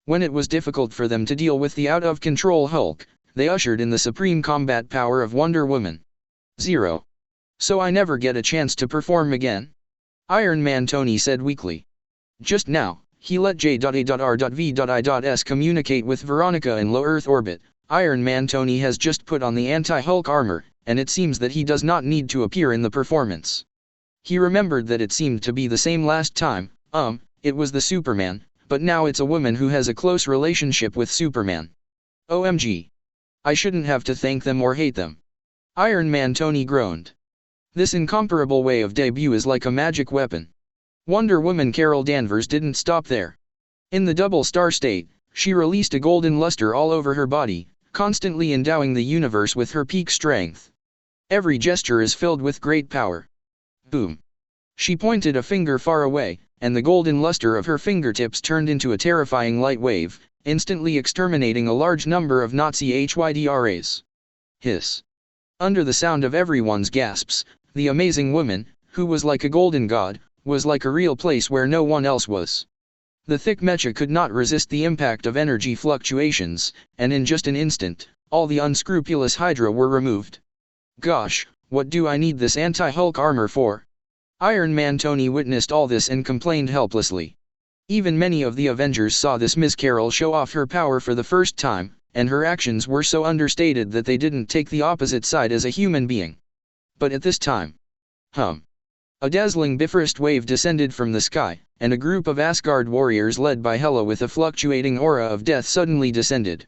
A: When it was difficult for them to deal with the out-of-control Hulk, they ushered in the supreme combat power of Wonder Woman. 0. So I never get a chance to perform again? Iron Man Tony said weakly. Just now, he let J.A.R.V.I.S communicate with Veronica in low Earth orbit. Iron Man Tony has just put on the anti-Hulk armor, and it seems that he does not need to appear in the performance. He remembered that it seemed to be the same last time, it was the Superman, but now it's a woman who has a close relationship with Superman. OMG. I shouldn't have to thank them or hate them. Iron Man Tony groaned. This incomparable way of debut is like a magic weapon. Wonder Woman Carol Danvers didn't stop there. In the double star state, she released a golden luster all over her body, constantly endowing the universe with her peak strength. Every gesture is filled with great power. Boom. She pointed a finger far away, and the golden luster of her fingertips turned into a terrifying light wave, instantly exterminating a large number of Nazi HYDRAs. Hiss. Under the sound of everyone's gasps, the amazing woman, who was like a golden god, was like a real place where no one else was. The thick mecha could not resist the impact of energy fluctuations, and in just an instant, all the unscrupulous Hydra were removed. Gosh, what do I need this anti-Hulk armor for? Iron Man Tony witnessed all this and complained helplessly. Even many of the Avengers saw this Miss Carol show off her power for the first time, and her actions were so understated that they didn't take the opposite side as a human being. But at this time, a dazzling Bifrost wave descended from the sky, and a group of Asgard warriors led by Hela with a fluctuating aura of death suddenly descended.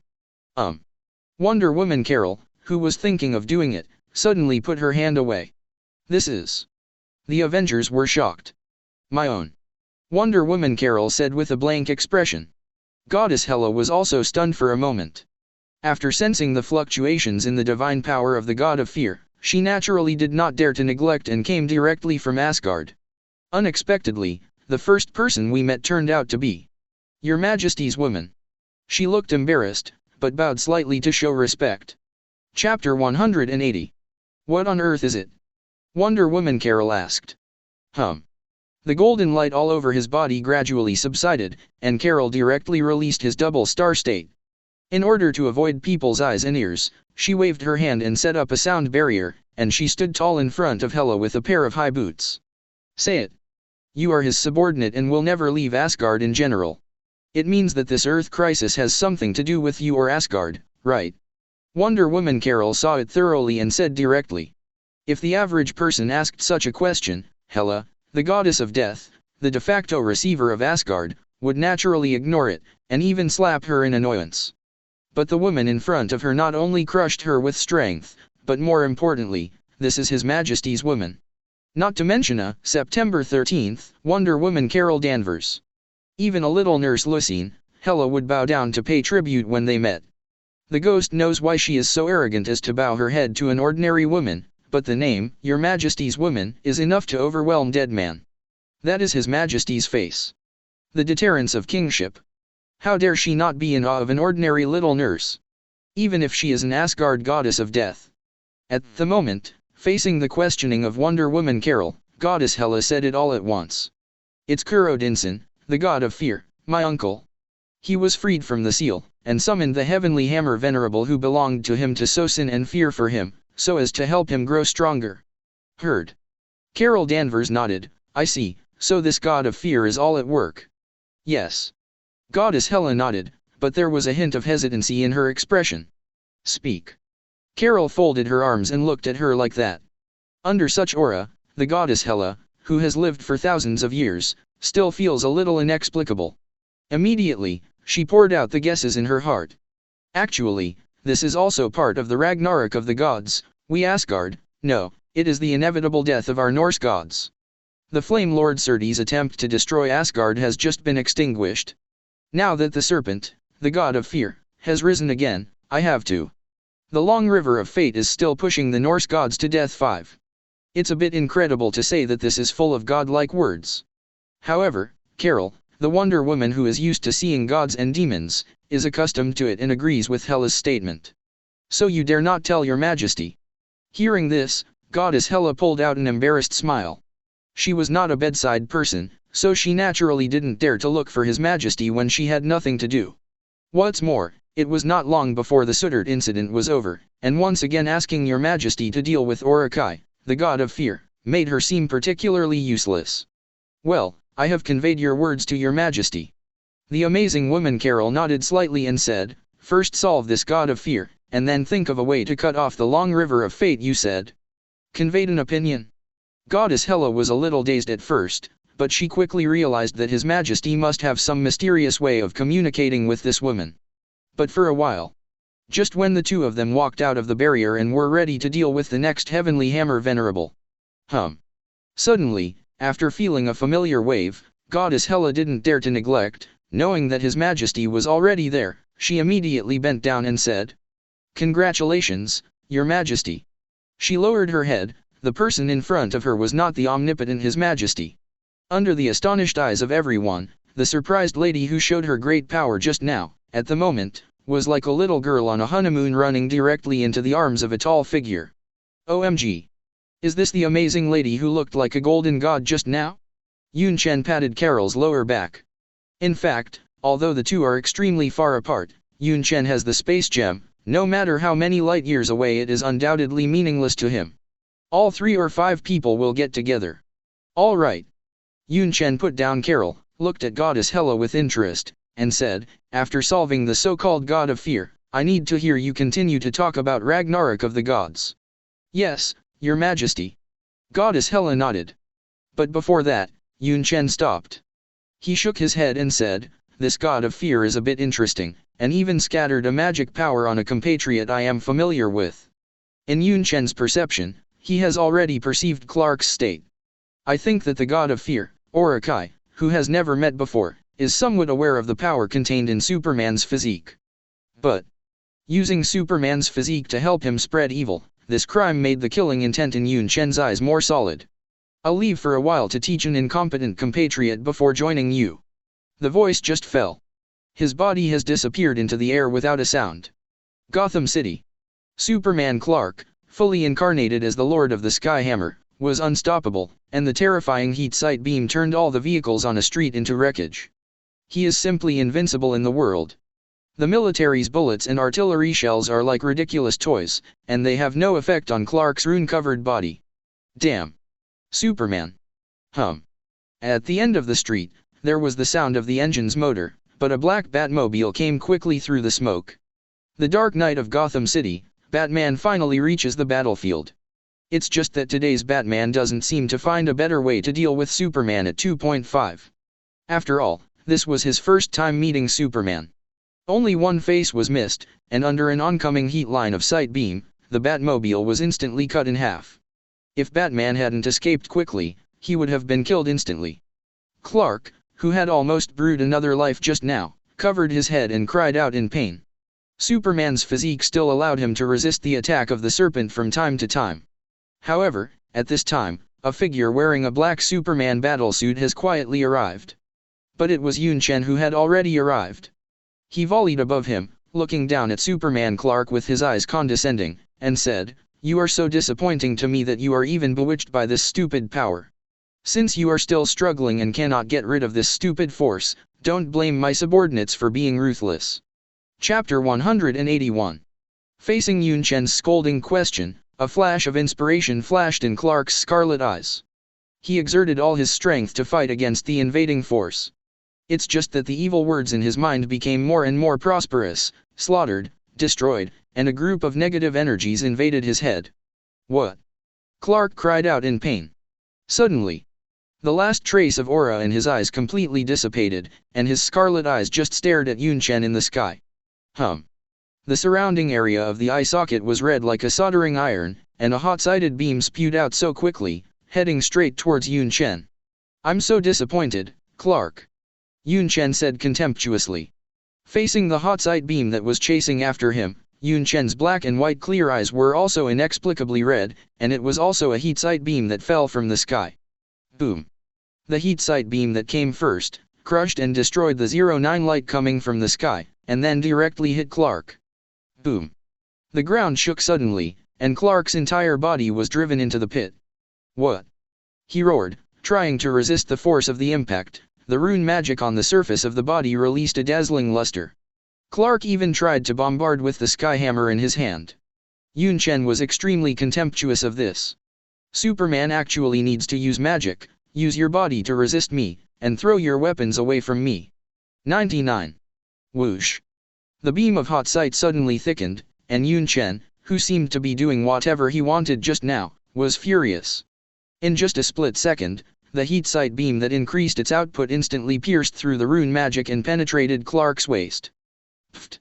A: Wonder Woman Carol, who was thinking of doing it, suddenly put her hand away. This is... The Avengers were shocked. My own. Wonder Woman Carol said with a blank expression. Goddess Hela was also stunned for a moment. After sensing the fluctuations in the divine power of the god of fear, she naturally did not dare to neglect and came directly from Asgard. Unexpectedly, the first person we met turned out to be Your Majesty's woman. She looked embarrassed, but bowed slightly to show respect. Chapter 180. What on earth is it? Wonder Woman Carol asked. The golden light all over his body gradually subsided, and Carol directly released his double star state. In order to avoid people's eyes and ears, she waved her hand and set up a sound barrier, and she stood tall in front of Hela with a pair of high boots. Say it. You are his subordinate and will never leave Asgard in general. It means that this Earth crisis has something to do with you or Asgard, right? Wonder Woman Carol saw it thoroughly and said directly. If the average person asked such a question, Hela, the goddess of death, the de facto receiver of Asgard, would naturally ignore it, and even slap her in annoyance. But the woman in front of her not only crushed her with strength, but more importantly, this is His Majesty's woman. Not to mention September 13th, Wonder Woman Carol Danvers. Even a little nurse Lucine, Hela would bow down to pay tribute when they met. The ghost knows why she is so arrogant as to bow her head to an ordinary woman, but the name, Your Majesty's woman, is enough to overwhelm dead man. That is His Majesty's face. The deterrence of kingship. How dare she not be in awe of an ordinary little nurse? Even if she is an Asgard goddess of death. At the moment, facing the questioning of Wonder Woman Carol, Goddess Hela said it all at once. It's Odinson, the god of fear, my uncle. He was freed from the seal, and summoned the heavenly hammer venerable who belonged to him to sow sin and fear for him, so as to help him grow stronger. Heard. Carol Danvers nodded. I see, so this god of fear is all at work. Yes. Goddess Hela nodded, but there was a hint of hesitancy in her expression. Speak. Carol folded her arms and looked at her like that. Under such aura, the goddess Hela, who has lived for thousands of years, still feels a little inexplicable. Immediately, she poured out the guesses in her heart. Actually, this is also part of the Ragnarok of the gods. We Asgard, no, it is the inevitable death of our Norse gods. The Flame Lord Surte's attempt to destroy Asgard has just been extinguished. Now that the serpent, the god of fear, has risen again, I have to. The long river of fate is still pushing the Norse gods to death. 5. It's a bit incredible to say that this is full of godlike words. However, Carol, the Wonder Woman who is used to seeing gods and demons, is accustomed to it and agrees with Hela's statement. So you dare not tell Your Majesty? Hearing this, Goddess Hela pulled out an embarrassed smile. She was not a bedside person, so she naturally didn't dare to look for His Majesty when she had nothing to do. What's more, it was not long before the Sutert incident was over, and once again asking Your Majesty to deal with Orokai, the god of fear, made her seem particularly useless. Well, I have conveyed your words to Your Majesty. The amazing woman Carol nodded slightly and said, first solve this god of fear, and then think of a way to cut off the long river of fate you said. Conveyed an opinion. Goddess Hela was a little dazed at first, but she quickly realized that His Majesty must have some mysterious way of communicating with this woman. But for a while. Just when the two of them walked out of the barrier and were ready to deal with the next heavenly hammer venerable. Suddenly, after feeling a familiar wave, Goddess Hela didn't dare to neglect, knowing that His Majesty was already there, she immediately bent down and said, Congratulations, Your Majesty. She lowered her head. The person in front of her was not the omnipotent His Majesty. Under the astonished eyes of everyone, the surprised lady who showed her great power just now, at the moment, was like a little girl on a honeymoon running directly into the arms of a tall figure. OMG. Is this the amazing lady who looked like a golden god just now? Yunchen patted Carol's lower back. In fact, although the two are extremely far apart, Yunchen has the space gem. No matter how many light years away, it is undoubtedly meaningless to him. All 3 or 5 people will get together. All right. Yunchen put down Carol, looked at Goddess Hela with interest, and said, after solving the so-called god of fear, I need to hear you continue to talk about Ragnarok of the gods. Yes, your majesty. Goddess Hela nodded. But before that, Yunchen stopped. He shook his head and said, this god of fear is a bit interesting, and even scattered a magic power on a compatriot I am familiar with. In Yunchen's perception, he has already perceived Clark's state. I think that the god of fear, or Kai, who has never met before, is somewhat aware of the power contained in Superman's physique. But, using Superman's physique to help him spread evil, this crime made the killing intent in Yunchen's eyes more solid. I'll leave for a while to teach an incompetent compatriot before joining you. The voice just fell. His body has disappeared into the air without a sound. Gotham City. Superman Clark, fully incarnated as the Lord of the Skyhammer, was unstoppable, and the terrifying heat sight beam turned all the vehicles on a street into wreckage. He is simply invincible in the world. The military's bullets and artillery shells are like ridiculous toys, and they have no effect on Clark's rune-covered body. Damn. Superman. At the end of the street, there was the sound of the engine's motor, but a black Batmobile came quickly through the smoke. The Dark Knight of Gotham City, Batman finally reaches the battlefield. It's just that today's Batman doesn't seem to find a better way to deal with Superman at 2.5. After all, this was his first time meeting Superman. Only one face was missed, and under an oncoming heat line of sight beam, the Batmobile was instantly cut in half. If Batman hadn't escaped quickly, he would have been killed instantly. Clark, who had almost brewed another life just now, covered his head and cried out in pain. Superman's physique still allowed him to resist the attack of the serpent from time to time. However, at this time, a figure wearing a black Superman battlesuit has quietly arrived. But it was Yunchen who had already arrived. He volleyed above him, looking down at Superman Clark with his eyes condescending, and said, "You are so disappointing to me that you are even bewitched by this stupid power. Since you are still struggling and cannot get rid of this stupid force, don't blame my subordinates for being ruthless." Chapter 181. Facing Yunchen's scolding question, a flash of inspiration flashed in Clark's scarlet eyes. He exerted all his strength to fight against the invading force. It's just that the evil words in his mind became more and more prosperous, slaughtered, destroyed, and a group of negative energies invaded his head. What? Clark cried out in pain. Suddenly, the last trace of aura in his eyes completely dissipated, and his scarlet eyes just stared at Yunchen in the sky. The surrounding area of the eye socket was red like a soldering iron, and a hot-sided beam spewed out so quickly, heading straight towards Yunchen. "I'm so disappointed, Clark," Yunchen said contemptuously. Facing the hot sight beam that was chasing after him, Yunchen's black and white clear eyes were also inexplicably red, and it was also a heat sight beam that fell from the sky. Boom. The heat sight beam that came first, crushed and destroyed the 09 light coming from the sky, and then directly hit Clark. Boom. The ground shook suddenly, and Clark's entire body was driven into the pit. What? He roared, trying to resist the force of the impact. The rune magic on the surface of the body released a dazzling luster. Clark even tried to bombard with the skyhammer in his hand. Yunchen was extremely contemptuous of this. Superman actually needs to use magic. Use your body to resist me, and throw your weapons away from me. 99. Whoosh. The beam of hot sight suddenly thickened, and Yunchen, who seemed to be doing whatever he wanted just now, was furious. In just a split second, the heat sight beam that increased its output instantly pierced through the rune magic and penetrated Clark's waist. Pfft.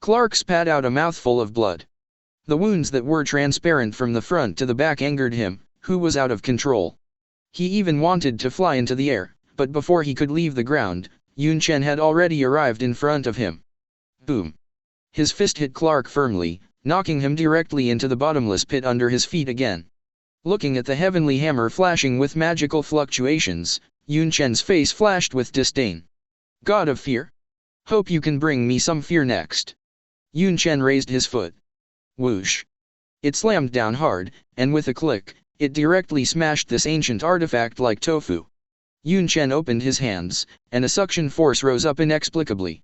A: Clark spat out a mouthful of blood. The wounds that were transparent from the front to the back angered him, who was out of control. He even wanted to fly into the air, but before he could leave the ground, Yunchen had already arrived in front of him. Boom. His fist hit Clark firmly, knocking him directly into the bottomless pit under his feet again. Looking at the heavenly hammer flashing with magical fluctuations, Yunchen's face flashed with disdain. God of fear? Hope you can bring me some fear next. Yunchen raised his foot. Whoosh. It slammed down hard, and with a click, it directly smashed this ancient artifact like tofu. Yunchen opened his hands, and a suction force rose up inexplicably.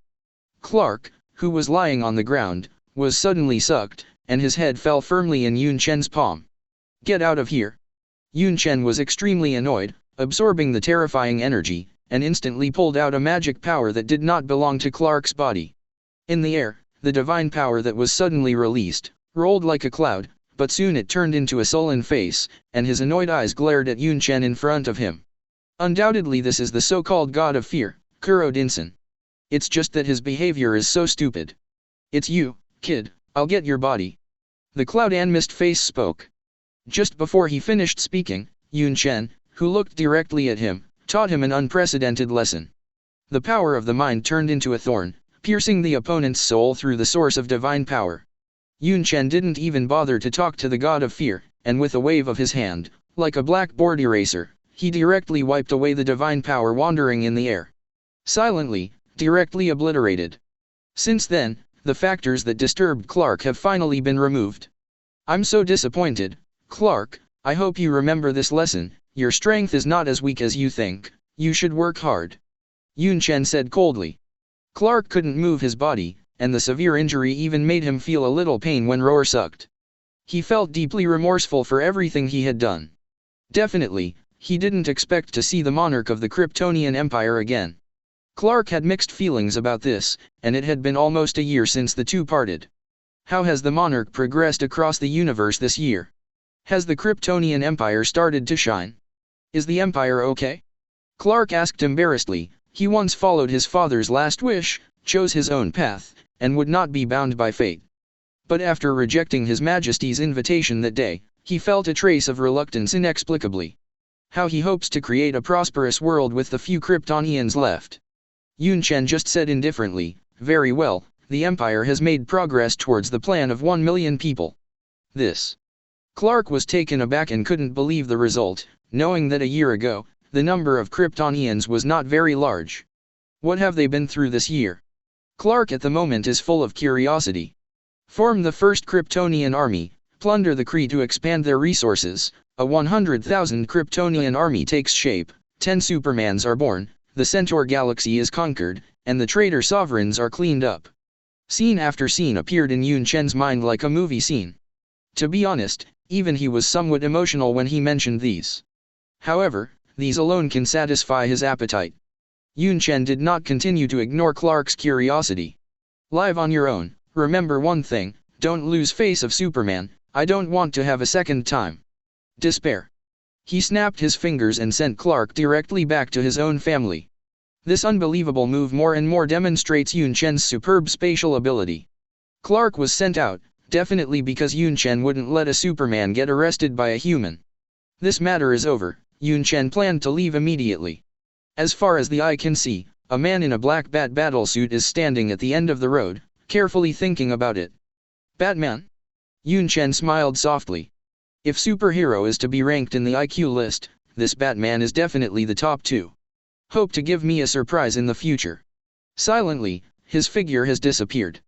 A: Clark, who was lying on the ground, was suddenly sucked, and his head fell firmly in Yunchen's palm. Get out of here. Yunchen was extremely annoyed, absorbing the terrifying energy, and instantly pulled out a magic power that did not belong to Clark's body. In the air, The divine power that was suddenly released rolled like a cloud, but soon it turned into a sullen face, and his annoyed eyes glared at Yunchen in front of him. Undoubtedly this is the so-called god of fear, Krypton. It's just that his behavior is so stupid. It's you, kid, I'll get your body. The cloud and mist face spoke. Just before he finished speaking, Yunchen, who looked directly at him, taught him an unprecedented lesson. The power of the mind turned into a thorn, piercing the opponent's soul through the source of divine power. Yunchen didn't even bother to talk to the god of fear, and with a wave of his hand, like a blackboard eraser, he directly wiped away the divine power wandering in the air. Silently, directly obliterated. Since then, the factors that disturbed Clark have finally been removed. I'm so disappointed, Clark. I hope you remember this lesson. Your strength is not as weak as you think. You should work hard. Yunchen said coldly. Clark couldn't move his body, and the severe injury even made him feel a little pain when Roar sucked. He felt deeply remorseful for everything he had done. Definitely, he didn't expect to see the monarch of the Kryptonian Empire again. Clark had mixed feelings about this, and it had been almost a year since the two parted. How has the monarch progressed across the universe this year? Has the Kryptonian Empire started to shine? Is the Empire okay? Clark asked embarrassedly. He once followed his father's last wish, chose his own path, and would not be bound by fate. But after rejecting His Majesty's invitation that day, he felt a trace of reluctance inexplicably. How he hopes to create a prosperous world with the few Kryptonians left. Yunchen just said indifferently, very well, the Empire has made progress towards the plan of 1 million people. This. Clark was taken aback and couldn't believe the result, knowing that a year ago, the number of Kryptonians was not very large. What have they been through this year? Clark at the moment is full of curiosity. Form the first Kryptonian army, plunder the Kree to expand their resources, a 100,000 Kryptonian army takes shape, 10 Supermans are born, the Centaur galaxy is conquered, and the traitor sovereigns are cleaned up. Scene after scene appeared in Yunchen's mind like a movie scene. To be honest, even he was somewhat emotional when he mentioned these. However, these alone can satisfy his appetite. Yunchen did not continue to ignore Clark's curiosity. Live on your own, remember one thing, don't lose face of Superman, I don't want to have a second time. Despair. He snapped his fingers and sent Clark directly back to his own family. This unbelievable move more and more demonstrates Yunchen's superb spatial ability. Clark was sent out, definitely because Yunchen wouldn't let a Superman get arrested by a human. This matter is over. Yunchen planned to leave immediately. As far as the eye can see, a man in a black bat battlesuit is standing at the end of the road, carefully thinking about it. Batman? Yunchen smiled softly. If superhero is to be ranked in the IQ list, this Batman is definitely the top 2. Hope to give me a surprise in the future. Silently, his figure has disappeared.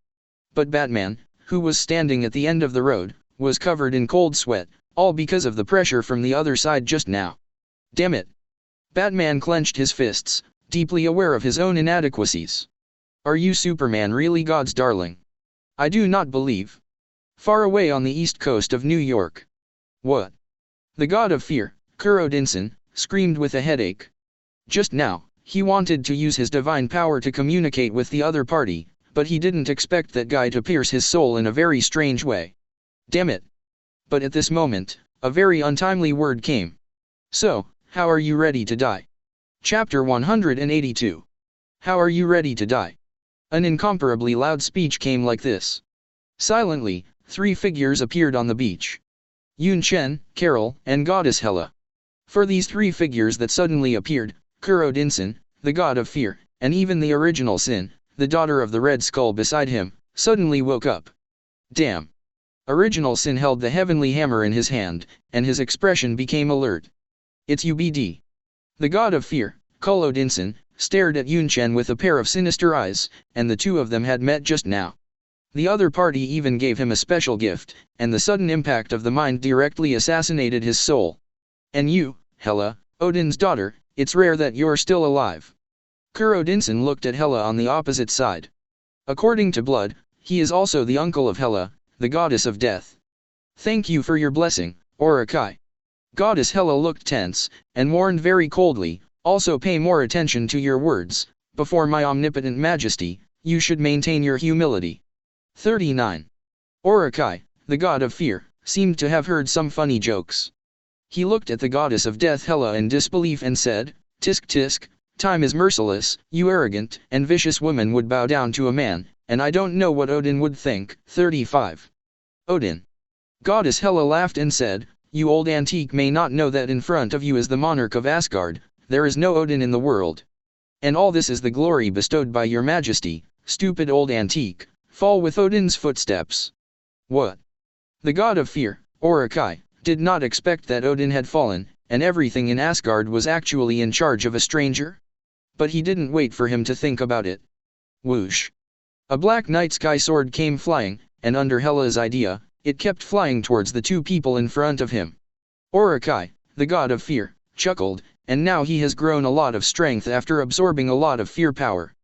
A: But Batman, who was standing at the end of the road, was covered in cold sweat, all because of the pressure from the other side just now. Damn it. Batman clenched his fists, deeply aware of his own inadequacies. Are you Superman really God's darling? I do not believe. Far away on the east coast of New York. What? The god of fear, Krypton, screamed with a headache. Just now, he wanted to use his divine power to communicate with the other party, but he didn't expect that guy to pierce his soul in a very strange way. Damn it. But at this moment, a very untimely word came. So, how are you ready to die? Chapter 182. How are you ready to die? An incomparably loud speech came like this. Silently, 3 figures appeared on the beach. Yunchen, Carol, and Goddess Hela. For these 3 figures that suddenly appeared, Krypton, the god of fear, and even the original Sin, the daughter of the Red Skull beside him, suddenly woke up. Damn. Original Sin held the heavenly hammer in his hand, and his expression became alert. It's UBD. The god of fear, Krypton, stared at Yunchen with a pair of sinister eyes, and the two of them had met just now. The other party even gave him a special gift, and the sudden impact of the mind directly assassinated his soul. And you, Hela, Odin's daughter, it's rare that you're still alive. Krypton looked at Hela on the opposite side. According to blood, he is also the uncle of Hela, the goddess of death. Thank you for your blessing, Orakai. Goddess Hela looked tense, and warned very coldly, also pay more attention to your words, before my omnipotent majesty, you should maintain your humility. 39. Orokai, the god of fear, seemed to have heard some funny jokes. He looked at the goddess of death Hela in disbelief and said, "Tisk tisk, time is merciless, you arrogant and vicious woman would bow down to a man, and I don't know what Odin would think." 35. Odin. Goddess Hela laughed and said, "You old antique may not know that in front of you is the monarch of Asgard, there is no Odin in the world. And all this is the glory bestowed by your majesty, stupid old antique, fall with Odin's footsteps." What? The god of fear, Orokai, did not expect that Odin had fallen, and everything in Asgard was actually in charge of a stranger? But he didn't wait for him to think about it. Whoosh! A black night sky sword came flying, and under Hela's idea, it kept flying towards the two people in front of him. Orokai, the god of fear, chuckled, and now he has grown a lot of strength after absorbing a lot of fear power.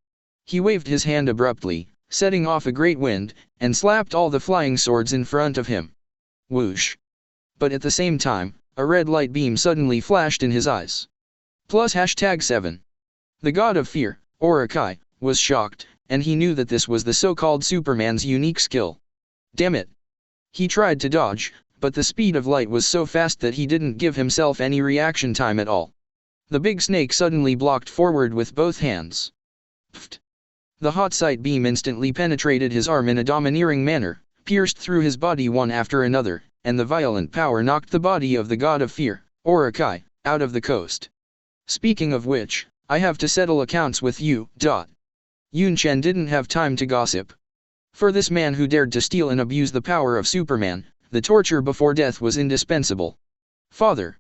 A: He waved his hand abruptly, setting off a great wind, and slapped all the flying swords in front of him. Whoosh! But at the same time, a red light beam suddenly flashed in his eyes. Plus #7. The god of fear, Orokai, was shocked, and he knew that this was the so-called Superman's unique skill. Damn it! He tried to dodge, but the speed of light was so fast that he didn't give himself any reaction time at all. The big snake suddenly blocked forward with both hands. Pfft! The hot sight beam instantly penetrated his arm in a domineering manner, pierced through his body one after another, and the violent power knocked the body of the god of fear, Orokai, out of the coast. Speaking of which, I have to settle accounts with you. Yunchen didn't have time to gossip. For this man who dared to steal and abuse the power of Superman, the torture before death was indispensable. Father!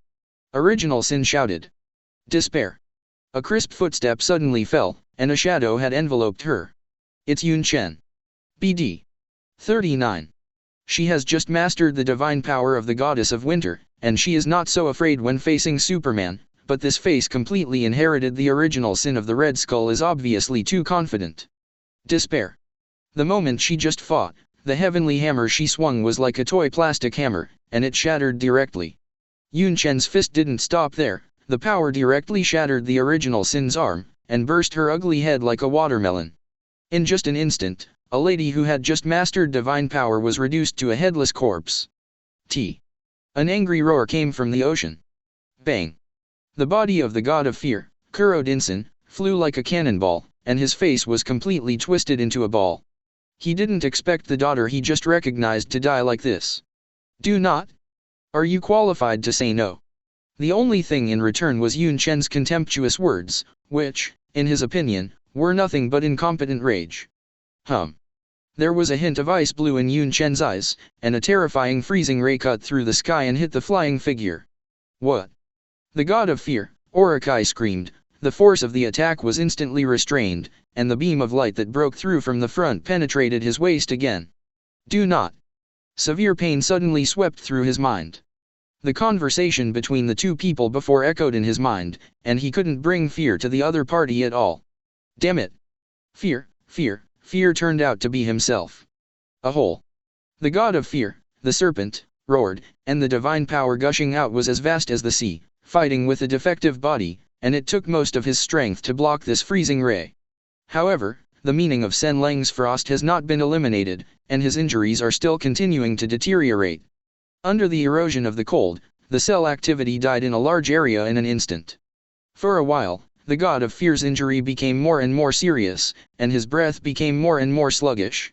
A: Original Sin shouted. Despair! A crisp footstep suddenly fell, and a shadow had enveloped her. It's Yunchen. BD. 39. She has just mastered the divine power of the goddess of winter, and she is not so afraid when facing Superman, but this face completely inherited the original sin of the Red Skull is obviously too confident. Despair. The moment she just fought, the heavenly hammer she swung was like a toy plastic hammer, and it shattered directly. Yunchen's fist didn't stop there, the power directly shattered the original sin's arm, and burst her ugly head like a watermelon. In just an instant, a lady who had just mastered divine power was reduced to a headless corpse. An angry roar came from the ocean. Bang! The body of the god of fear, Krypton, flew like a cannonball, and his face was completely twisted into a ball. He didn't expect the daughter he just recognized to die like this. Do not? Are you qualified to say no? The only thing in return was Yunchen's contemptuous words, which, in his opinion, were nothing but incompetent rage. There was a hint of ice blue in Yunchen's eyes, and a terrifying freezing ray cut through the sky and hit the flying figure. What? The god of fear, Orokai screamed. The force of the attack was instantly restrained, and the beam of light that broke through from the front penetrated his waist again. Do not. Severe pain suddenly swept through his mind. The conversation between the two people before echoed in his mind, and he couldn't bring fear to the other party at all. Damn it. Fear turned out to be himself. A hole. The god of fear, the serpent, roared, and the divine power gushing out was as vast as the sea, fighting with a defective body, and it took most of his strength to block this freezing ray. However, the meaning of Sen Lang's frost has not been eliminated, and his injuries are still continuing to deteriorate. Under the erosion of the cold, the cell activity died in a large area in an instant. For a while, the god of fear's injury became more and more serious, and his breath became more and more sluggish.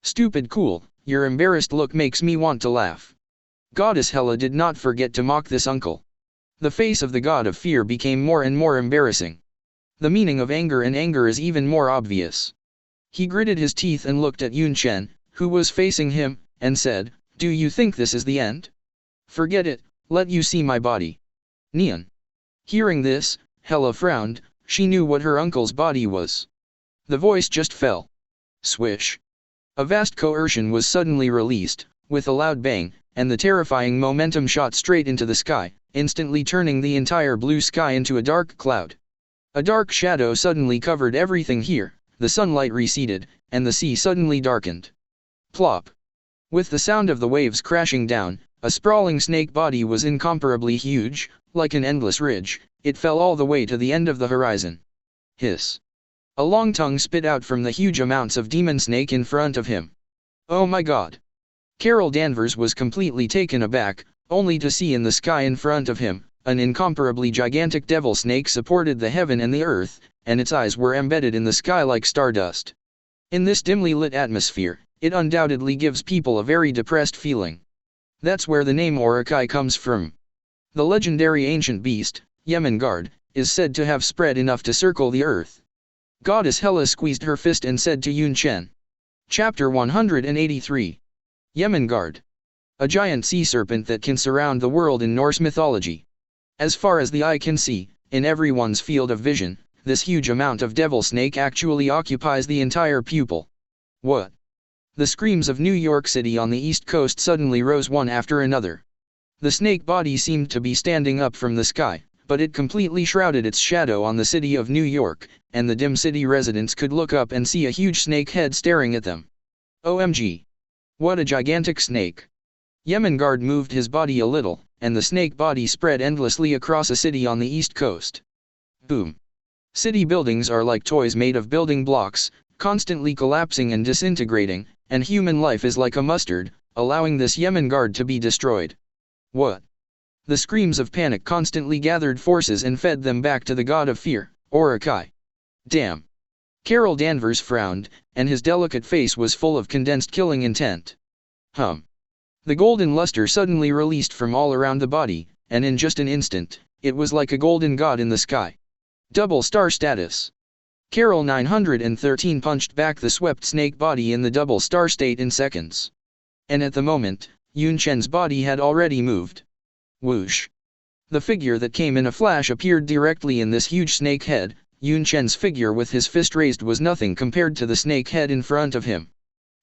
A: Stupid cool, your embarrassed look makes me want to laugh. Goddess Hela did not forget to mock this uncle. The face of the god of fear became more and more embarrassing. The meaning of anger and anger is even more obvious. He gritted his teeth and looked at Yunchen, who was facing him, and said, "Do you think this is the end? Forget it, let you see my body." Neon. Hearing this, Hela frowned, she knew what her uncle's body was. The voice just fell. Swish. A vast coercion was suddenly released, with a loud bang, and the terrifying momentum shot straight into the sky, instantly turning the entire blue sky into a dark cloud. A dark shadow suddenly covered everything here, the sunlight receded, and the sea suddenly darkened. Plop. With the sound of the waves crashing down, a sprawling snake body was incomparably huge, like an endless ridge, it fell all the way to the end of the horizon. Hiss. A long tongue spit out from the huge amounts of demon snake in front of him. Oh my god. Carol Danvers was completely taken aback, only to see in the sky in front of him, an incomparably gigantic devil snake supported the heaven and the earth, and its eyes were embedded in the sky like stardust. In this dimly lit atmosphere, it undoubtedly gives people a very depressed feeling. That's where the name Orokai comes from. The legendary ancient beast, Yemengard, is said to have spread enough to circle the earth. Goddess Hela squeezed her fist and said to Yunchen. Chapter 183. Yemengard. A giant sea serpent that can surround the world in Norse mythology. As far as the eye can see, in everyone's field of vision, this huge amount of devil snake actually occupies the entire pupil. What? The screams of New York City on the East Coast suddenly rose one after another. The snake body seemed to be standing up from the sky, but it completely shrouded its shadow on the city of New York, and the dim city residents could look up and see a huge snake head staring at them. OMG! What a gigantic snake! Yemengard moved his body a little, and the snake body spread endlessly across a city on the East Coast. Boom! City buildings are like toys made of building blocks, constantly collapsing and disintegrating, and human life is like a mustard, allowing this Yemengard to be destroyed. What? The screams of panic constantly gathered forces and fed them back to the god of fear, Orokai. Damn. Carol Danvers frowned, and his delicate face was full of condensed killing intent. The golden luster suddenly released from all around the body, and in just an instant, it was like a golden god in the sky. Double star status. Carol 913 punched back the swept snake body in the double star state in seconds. And at the moment, Yunchen's body had already moved. Whoosh. The figure that came in a flash appeared directly in this huge snake head. Yunchen's figure with his fist raised was nothing compared to the snake head in front of him.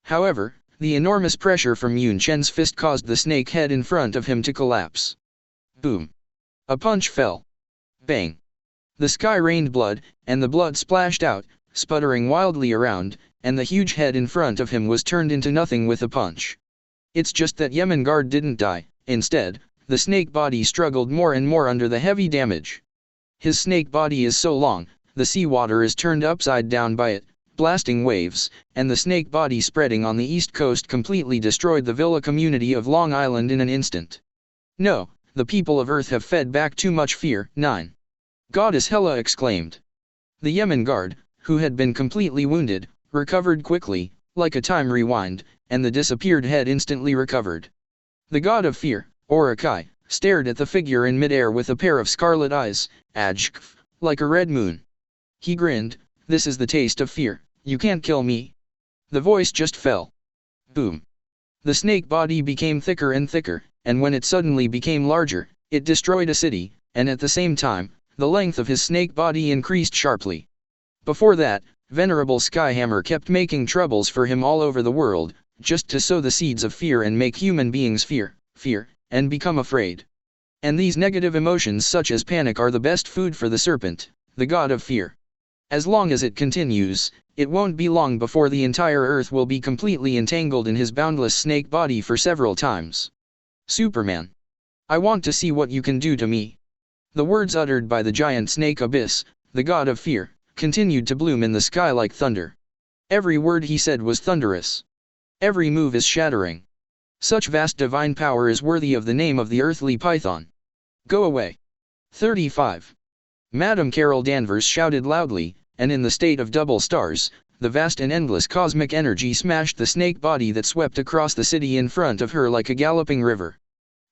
A: However, the enormous pressure from Yunchen's fist caused the snake head in front of him to collapse. Boom. A punch fell. Bang. The sky rained blood, and the blood splashed out, sputtering wildly around, and the huge head in front of him was turned into nothing with a punch. It's just that Yemengard didn't die. Instead, the snake body struggled more and more under the heavy damage. His snake body is so long, the seawater is turned upside down by it, blasting waves, and the snake body spreading on the East Coast completely destroyed the villa community of Long Island in an instant. No, the people of Earth have fed back too much fear. 9. Goddess Hela exclaimed. The Yemengard, who had been completely wounded, recovered quickly, like a time rewind, and the disappeared head instantly recovered. The god of fear, Orokai, stared at the figure in midair with a pair of scarlet eyes, like a red moon. He grinned. This is the taste of fear. You can't kill me. The voice just fell. Boom. The snake body became thicker and thicker, and when it suddenly became larger, it destroyed a city, and at the same time, the length of his snake body increased sharply. Before that, Venerable Skyhammer kept making troubles for him all over the world, just to sow the seeds of fear and make human beings fear, and become afraid. And these negative emotions such as panic are the best food for the serpent, the god of fear. As long as it continues, it won't be long before the entire earth will be completely entangled in his boundless snake body for several times. Superman. I want to see what you can do to me. The words uttered by the giant snake Abyss, the god of fear, continued to bloom in the sky like thunder. Every word he said was thunderous. Every move is shattering. Such vast divine power is worthy of the name of the earthly python. Go away. 35. Madame Carol Danvers shouted loudly, and in the state of double stars, the vast and endless cosmic energy smashed the snake body that swept across the city in front of her like a galloping river.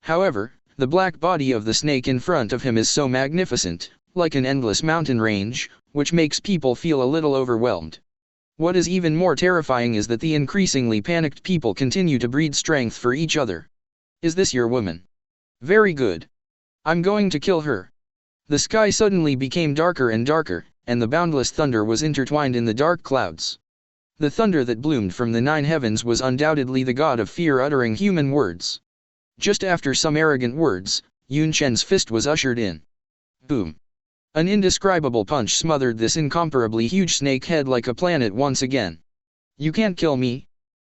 A: However, the black body of the snake in front of him is so magnificent, like an endless mountain range, which makes people feel a little overwhelmed. What is even more terrifying is that the increasingly panicked people continue to breed strength for each other. Is this your woman? Very good. I'm going to kill her. The sky suddenly became darker and darker, and the boundless thunder was intertwined in the dark clouds. The thunder that bloomed from the 9 heavens was undoubtedly the god of fear uttering human words. Just after some arrogant words, Yunchen's fist was ushered in. Boom. An indescribable punch smothered this incomparably huge snake head like a planet once again. You can't kill me.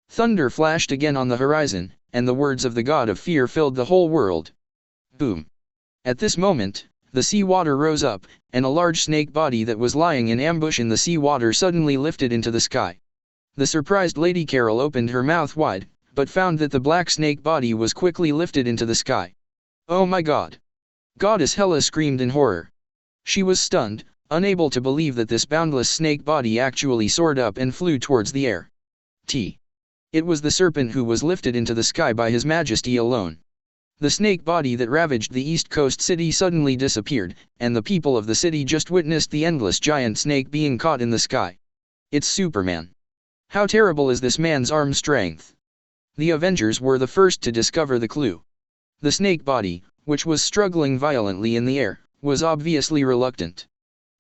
A: Thunder flashed again on the horizon, and the words of the god of fear filled the whole world. Boom. At this moment, the seawater rose up, and a large snake body that was lying in ambush in the seawater suddenly lifted into the sky. The surprised Lady Carol opened her mouth wide, but found that the black snake body was quickly lifted into the sky. "Oh my god!" Goddess Hela screamed in horror. She was stunned, unable to believe that this boundless snake body actually soared up and flew towards the air. It was the serpent who was lifted into the sky by His Majesty alone. The snake body that ravaged the East Coast city suddenly disappeared, and the people of the city just witnessed the endless giant snake being caught in the sky. It's Superman. How terrible is this man's arm strength? The Avengers were the first to discover the clue. The snake body, which was struggling violently in the air, was obviously reluctant.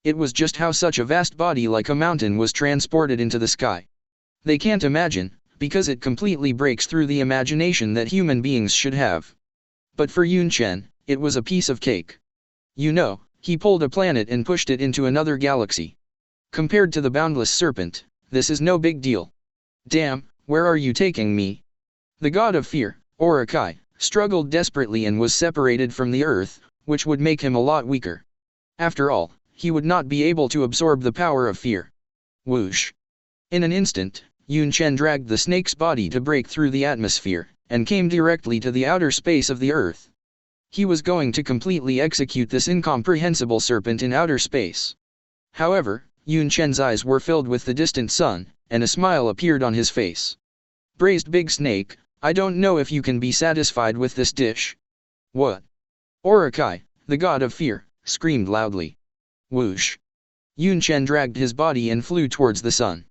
A: It was just how such a vast body like a mountain was transported into the sky. They can't imagine, because it completely breaks through the imagination that human beings should have. But for Yunchen, it was a piece of cake. You know, he pulled a planet and pushed it into another galaxy. Compared to the boundless serpent, this is no big deal. Damn, where are you taking me? The god of fear, Kai, struggled desperately and was separated from the earth, which would make him a lot weaker. After all, he would not be able to absorb the power of fear. Whoosh! In an instant, Yunchen dragged the snake's body to break through the atmosphere, and came directly to the outer space of the earth. He was going to completely execute this incomprehensible serpent in outer space. However, Yunchen's eyes were filled with the distant sun, and a smile appeared on his face. "Braised big snake, I don't know if you can be satisfied with this dish." "What?" Kai, the god of fear, screamed loudly. Whoosh! Yunchen dragged his body and flew towards the sun.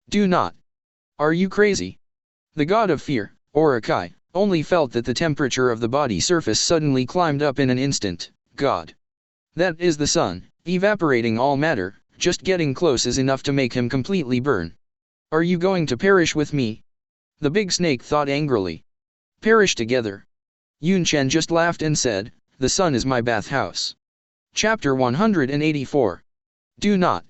A: "Do not! Are you crazy?" The god of fear, Kai, only felt that the temperature of the body surface suddenly climbed up in an instant. God! That is the sun, evaporating all matter, just getting close is enough to make him completely burn. "Are you going to perish with me?" The big snake thought angrily. "Perish together." Yunchen just laughed and said, "The sun is my bathhouse." Chapter 184. Do not.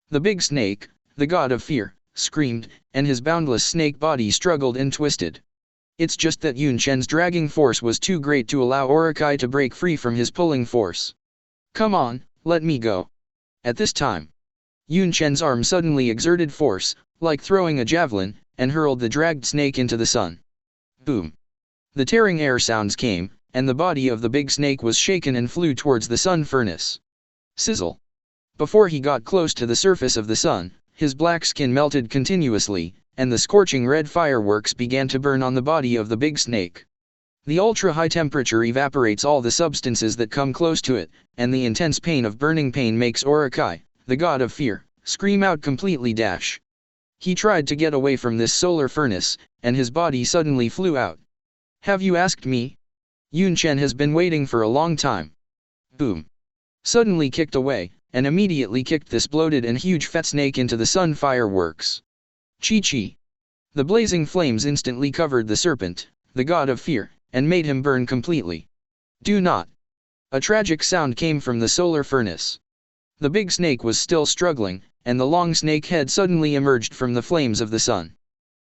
A: The big snake, the god of fear, screamed, and his boundless snake body struggled and twisted. It's just that Yunchen's dragging force was too great to allow Kai to break free from his pulling force. "Come on, let me go." At this time, Yunchen's arm suddenly exerted force, like throwing a javelin, and hurled the dragged snake into the sun. Boom! The tearing air sounds came, and the body of the big snake was shaken and flew towards the sun furnace. Sizzle! Before he got close to the surface of the sun, his black skin melted continuously, and the scorching red fireworks began to burn on the body of the big snake. The ultra-high temperature evaporates all the substances that come close to it, and the intense pain of burning pain makes Kai, the god of fear, scream out completely dash. He tried to get away from this solar furnace, and his body suddenly flew out. "Have you asked me? Yunchen has been waiting for a long time." Boom! Suddenly kicked away, and immediately kicked this bloated and huge fat snake into the sun fireworks. Chi-chi! The blazing flames instantly covered the serpent, the god of fear, and made him burn completely. Do not! A tragic sound came from the solar furnace. The big snake was still struggling, and the long snake head suddenly emerged from the flames of the sun.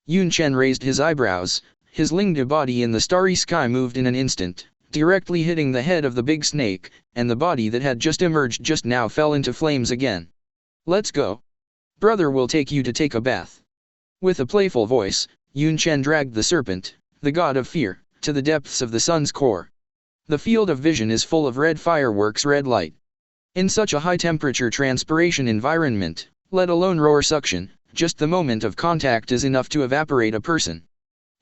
A: Yunchen raised his eyebrows, his linged body in the starry sky moved in an instant, directly hitting the head of the big snake, and the body that had just emerged just now fell into flames again. "Let's go. Brother will take you to take a bath." With a playful voice, Yunchen dragged the serpent, the god of fear, to the depths of the sun's core. The field of vision is full of red fireworks, red light. In such a high-temperature transpiration environment, let alone roar suction, just the moment of contact is enough to evaporate a person.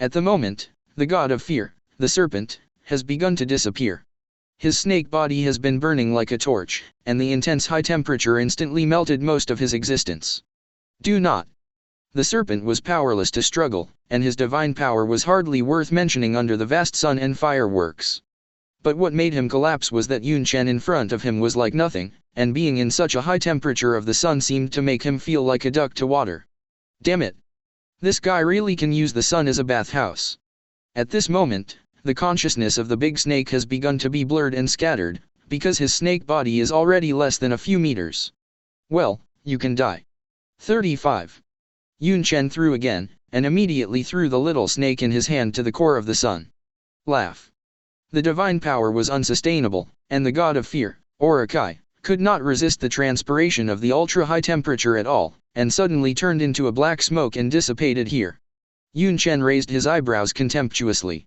A: At the moment, the god of fear, the serpent, has begun to disappear. His snake body has been burning like a torch, and the intense high temperature instantly melted most of his existence. Do not. The serpent was powerless to struggle, and his divine power was hardly worth mentioning under the vast sun and fireworks. But what made him collapse was that Yunchen in front of him was like nothing, and being in such a high temperature of the sun seemed to make him feel like a duck to water. Damn it! This guy really can use the sun as a bathhouse. At this moment, the consciousness of the big snake has begun to be blurred and scattered, because his snake body is already less than a few meters. Well, you can die. 35. Yunchen threw again, and immediately threw the little snake in his hand to the core of the sun. Laugh. The divine power was unsustainable, and the god of fear, Kai, could not resist the transpiration of the ultra-high temperature at all, and suddenly turned into a black smoke and dissipated here. Yunchen raised his eyebrows contemptuously.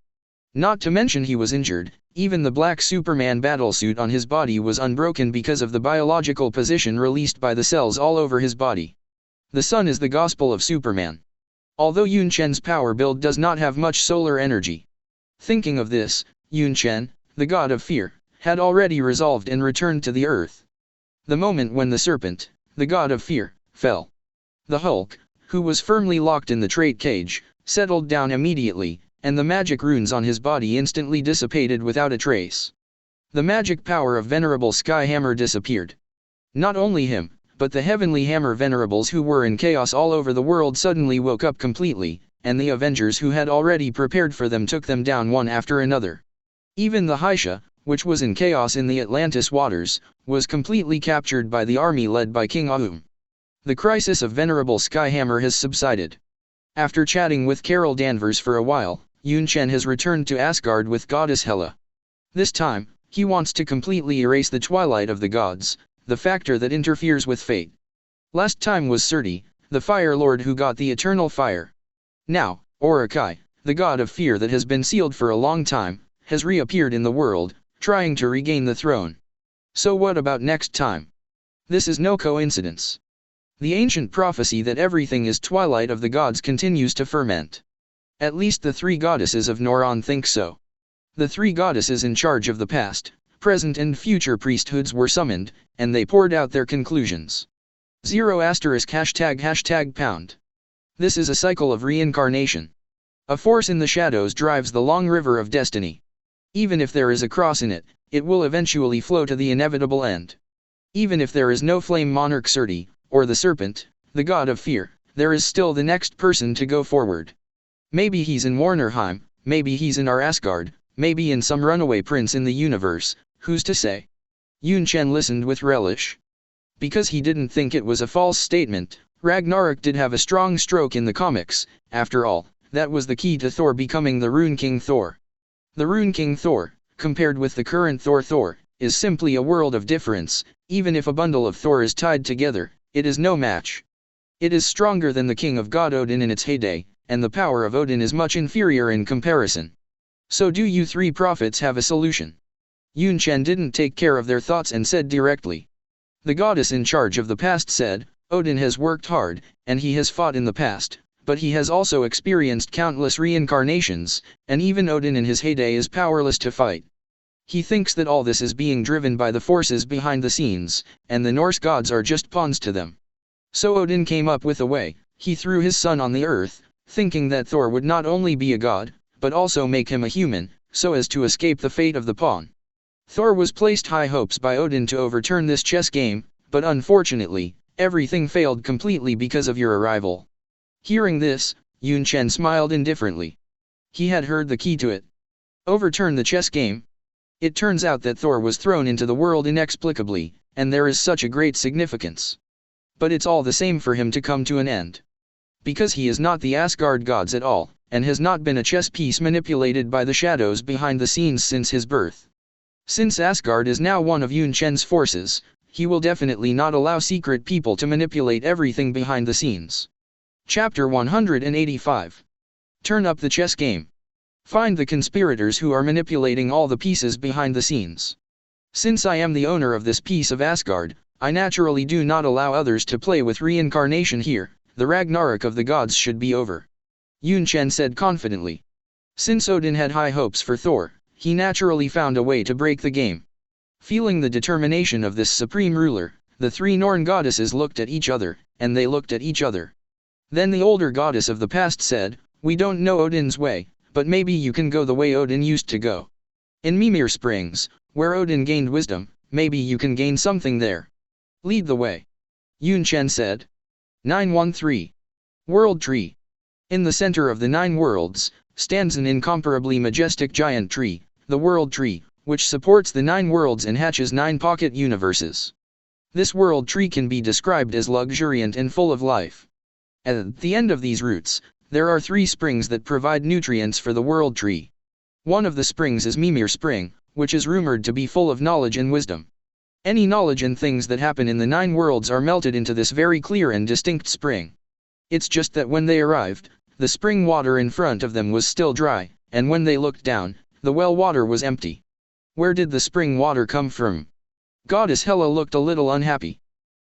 A: Not to mention he was injured, even the black Superman battlesuit on his body was unbroken because of the biological position released by the cells all over his body. The sun is the gospel of Superman. Although Yunchen's power build does not have much solar energy. Thinking of this, Yunchen, the god of fear, had already resolved and returned to the earth. The moment when the serpent, the god of fear, fell. The Hulk, who was firmly locked in the trait cage, settled down immediately, and the magic runes on his body instantly dissipated without a trace. The magic power of Venerable Skyhammer disappeared. Not only him, but the Heavenly Hammer Venerables who were in chaos all over the world suddenly woke up completely, and the Avengers who had already prepared for them took them down one after another. Even the Hehe, which was in chaos in the Atlantis waters, was completely captured by the army led by King Ahum. The crisis of Venerable Skyhammer has subsided. After chatting with Carol Danvers for a while, Yunchen has returned to Asgard with Goddess Hela. This time, he wants to completely erase the twilight of the gods, the factor that interferes with fate. Last time was Surti, the Fire Lord who got the eternal fire. Now, Orokai, the god of fear that has been sealed for a long time, has reappeared in the world, trying to regain the throne. So what about next time? This is no coincidence. The ancient prophecy that everything is twilight of the gods continues to ferment. At least the three goddesses of Noron think so. The three goddesses in charge of the past, present and future priesthoods were summoned, and they poured out their conclusions. ####. This is a cycle of reincarnation. A force in the shadows drives the long river of destiny. Even if there is a cross in it, it will eventually flow to the inevitable end. Even if there is no flame monarch Surti, or the serpent, the god of fear, there is still the next person to go forward. Maybe he's in Warnerheim, maybe he's in our Asgard, maybe in some runaway prince in the universe, who's to say? Yunchen listened with relish. Because he didn't think it was a false statement, Ragnarok did have a strong stroke in the comics. After all, that was the key to Thor becoming the Rune King Thor. The Rune King Thor, compared with the current Thor, is simply a world of difference. Even if a bundle of Thor is tied together, it is no match. It is stronger than the king of God Odin in its heyday, and the power of Odin is much inferior in comparison. So do you three prophets have a solution? Yunchen didn't take care of their thoughts and said directly. The goddess in charge of the past said, Odin has worked hard, and he has fought in the past, but he has also experienced countless reincarnations, and even Odin in his heyday is powerless to fight. He thinks that all this is being driven by the forces behind the scenes, and the Norse gods are just pawns to them. So Odin came up with a way. He threw his son on the earth, thinking that Thor would not only be a god, but also make him a human, so as to escape the fate of the pawn. Thor was placed high hopes by Odin to overturn this chess game, but unfortunately, everything failed completely because of your arrival. Hearing this, Yunchen smiled indifferently. He had heard the key to it. Overturn the chess game? It turns out that Thor was thrown into the world inexplicably, and there is such a great significance. But it's all the same for him to come to an end. Because he is not the Asgard gods at all, and has not been a chess piece manipulated by the shadows behind the scenes since his birth. Since Asgard is now one of Yunchen's forces, he will definitely not allow secret people to manipulate everything behind the scenes. Chapter 185. Turn up the chess game. Find the conspirators who are manipulating all the pieces behind the scenes. Since I am the owner of this piece of Asgard, I naturally do not allow others to play with reincarnation here. The Ragnarok of the gods should be over. Yunchen said confidently. Since Odin had high hopes for Thor, he naturally found a way to break the game. Feeling the determination of this supreme ruler, the three Norn goddesses looked at each other, and they looked at each other. Then the older goddess of the past said, we don't know Odin's way, but maybe you can go the way Odin used to go. In Mimir Springs, where Odin gained wisdom, maybe you can gain something there. Lead the way. Yunchen said. 913. World Tree. In the center of the 9 worlds, stands an incomparably majestic giant tree, the World Tree, which supports the 9 worlds and hatches 9 pocket universes. This World Tree can be described as luxuriant and full of life. At the end of these roots, there are 3 springs that provide nutrients for the World Tree. One of the springs is Mimir Spring, which is rumored to be full of knowledge and wisdom. Any knowledge and things that happen in the 9 worlds are melted into this very clear and distinct spring. It's just that when they arrived, the spring water in front of them was still dry, and when they looked down, the well water was empty. Where did the spring water come from? Goddess Hela looked a little unhappy.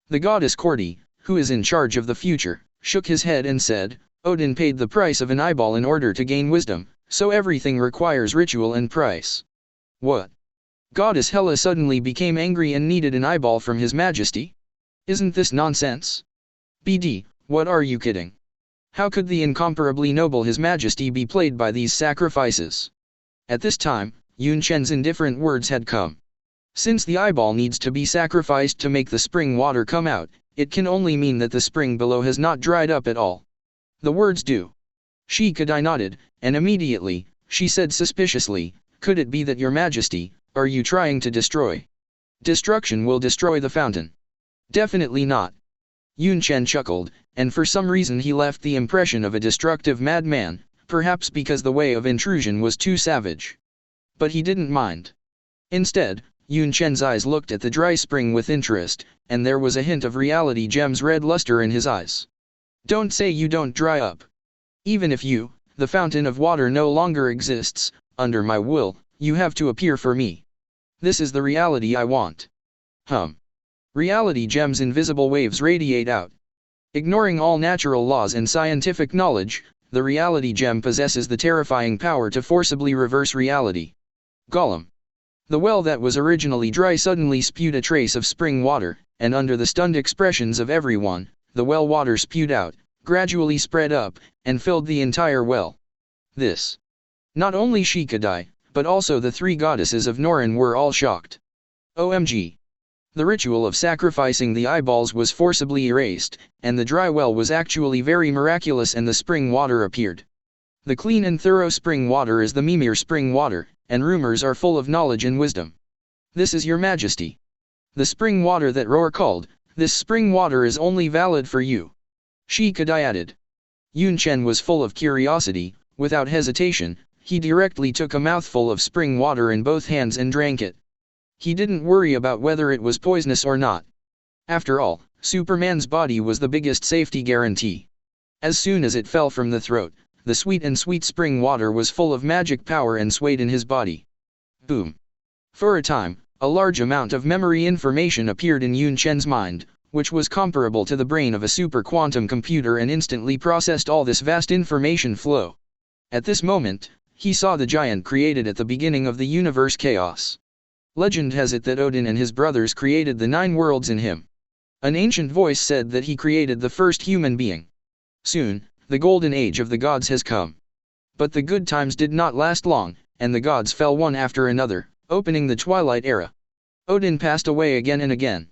A: The goddess Cordy, who is in charge of the future, shook his head and said, Odin paid the price of an eyeball in order to gain wisdom, so everything requires ritual and price. What? Goddess Hela suddenly became angry and needed an eyeball from His Majesty? Isn't this nonsense? BD, what are you kidding? How could the incomparably noble His Majesty be played by these sacrifices? At this time, Yunchen's indifferent words had come. Since the eyeball needs to be sacrificed to make the spring water come out, it can only mean that the spring below has not dried up at all. The words do. Shikadai nodded, and immediately, she said suspiciously, could it be that Your Majesty, are you trying to destroy? Destruction will destroy the fountain. Definitely not. Yunchen chuckled, and for some reason he left the impression of a destructive madman, perhaps because the way of intrusion was too savage. But he didn't mind. Instead, Yunchen's eyes looked at the dry spring with interest, and there was a hint of reality gem's red luster in his eyes. Don't say you don't dry up. Even if you, the fountain of water, no longer exists, under my will, you have to appear for me. This is the reality I want. Reality gem's invisible waves radiate out. Ignoring all natural laws and scientific knowledge, the reality gem possesses the terrifying power to forcibly reverse reality. Gollum. The well that was originally dry suddenly spewed a trace of spring water, and under the stunned expressions of everyone, the well water spewed out, gradually spread up, and filled the entire well. This. Not only Shikadai, but also the 3 goddesses of Norrin were all shocked. OMG. The ritual of sacrificing the eyeballs was forcibly erased, and the dry well was actually very miraculous and the spring water appeared. The clean and thorough spring water is the Mimir spring water, and rumors are full of knowledge and wisdom. This is Your Majesty. The spring water that Roar called, this spring water is only valid for you. Shikadai added. Yunchen was full of curiosity. Without hesitation, he directly took a mouthful of spring water in both hands and drank it. He didn't worry about whether it was poisonous or not. After all, Superman's body was the biggest safety guarantee. As soon as it fell from the throat, the sweet spring water was full of magic power and swayed in his body. Boom. For a time, a large amount of memory information appeared in Yunchen's mind, which was comparable to the brain of a super quantum computer and instantly processed all this vast information flow. At this moment, he saw the giant created at the beginning of the universe chaos. Legend has it that Odin and his brothers created the 9 worlds in him. An ancient voice said that he created the first human being. Soon, the golden age of the gods has come. But the good times did not last long, and the gods fell one after another, opening the Twilight Era. Odin passed away again and again.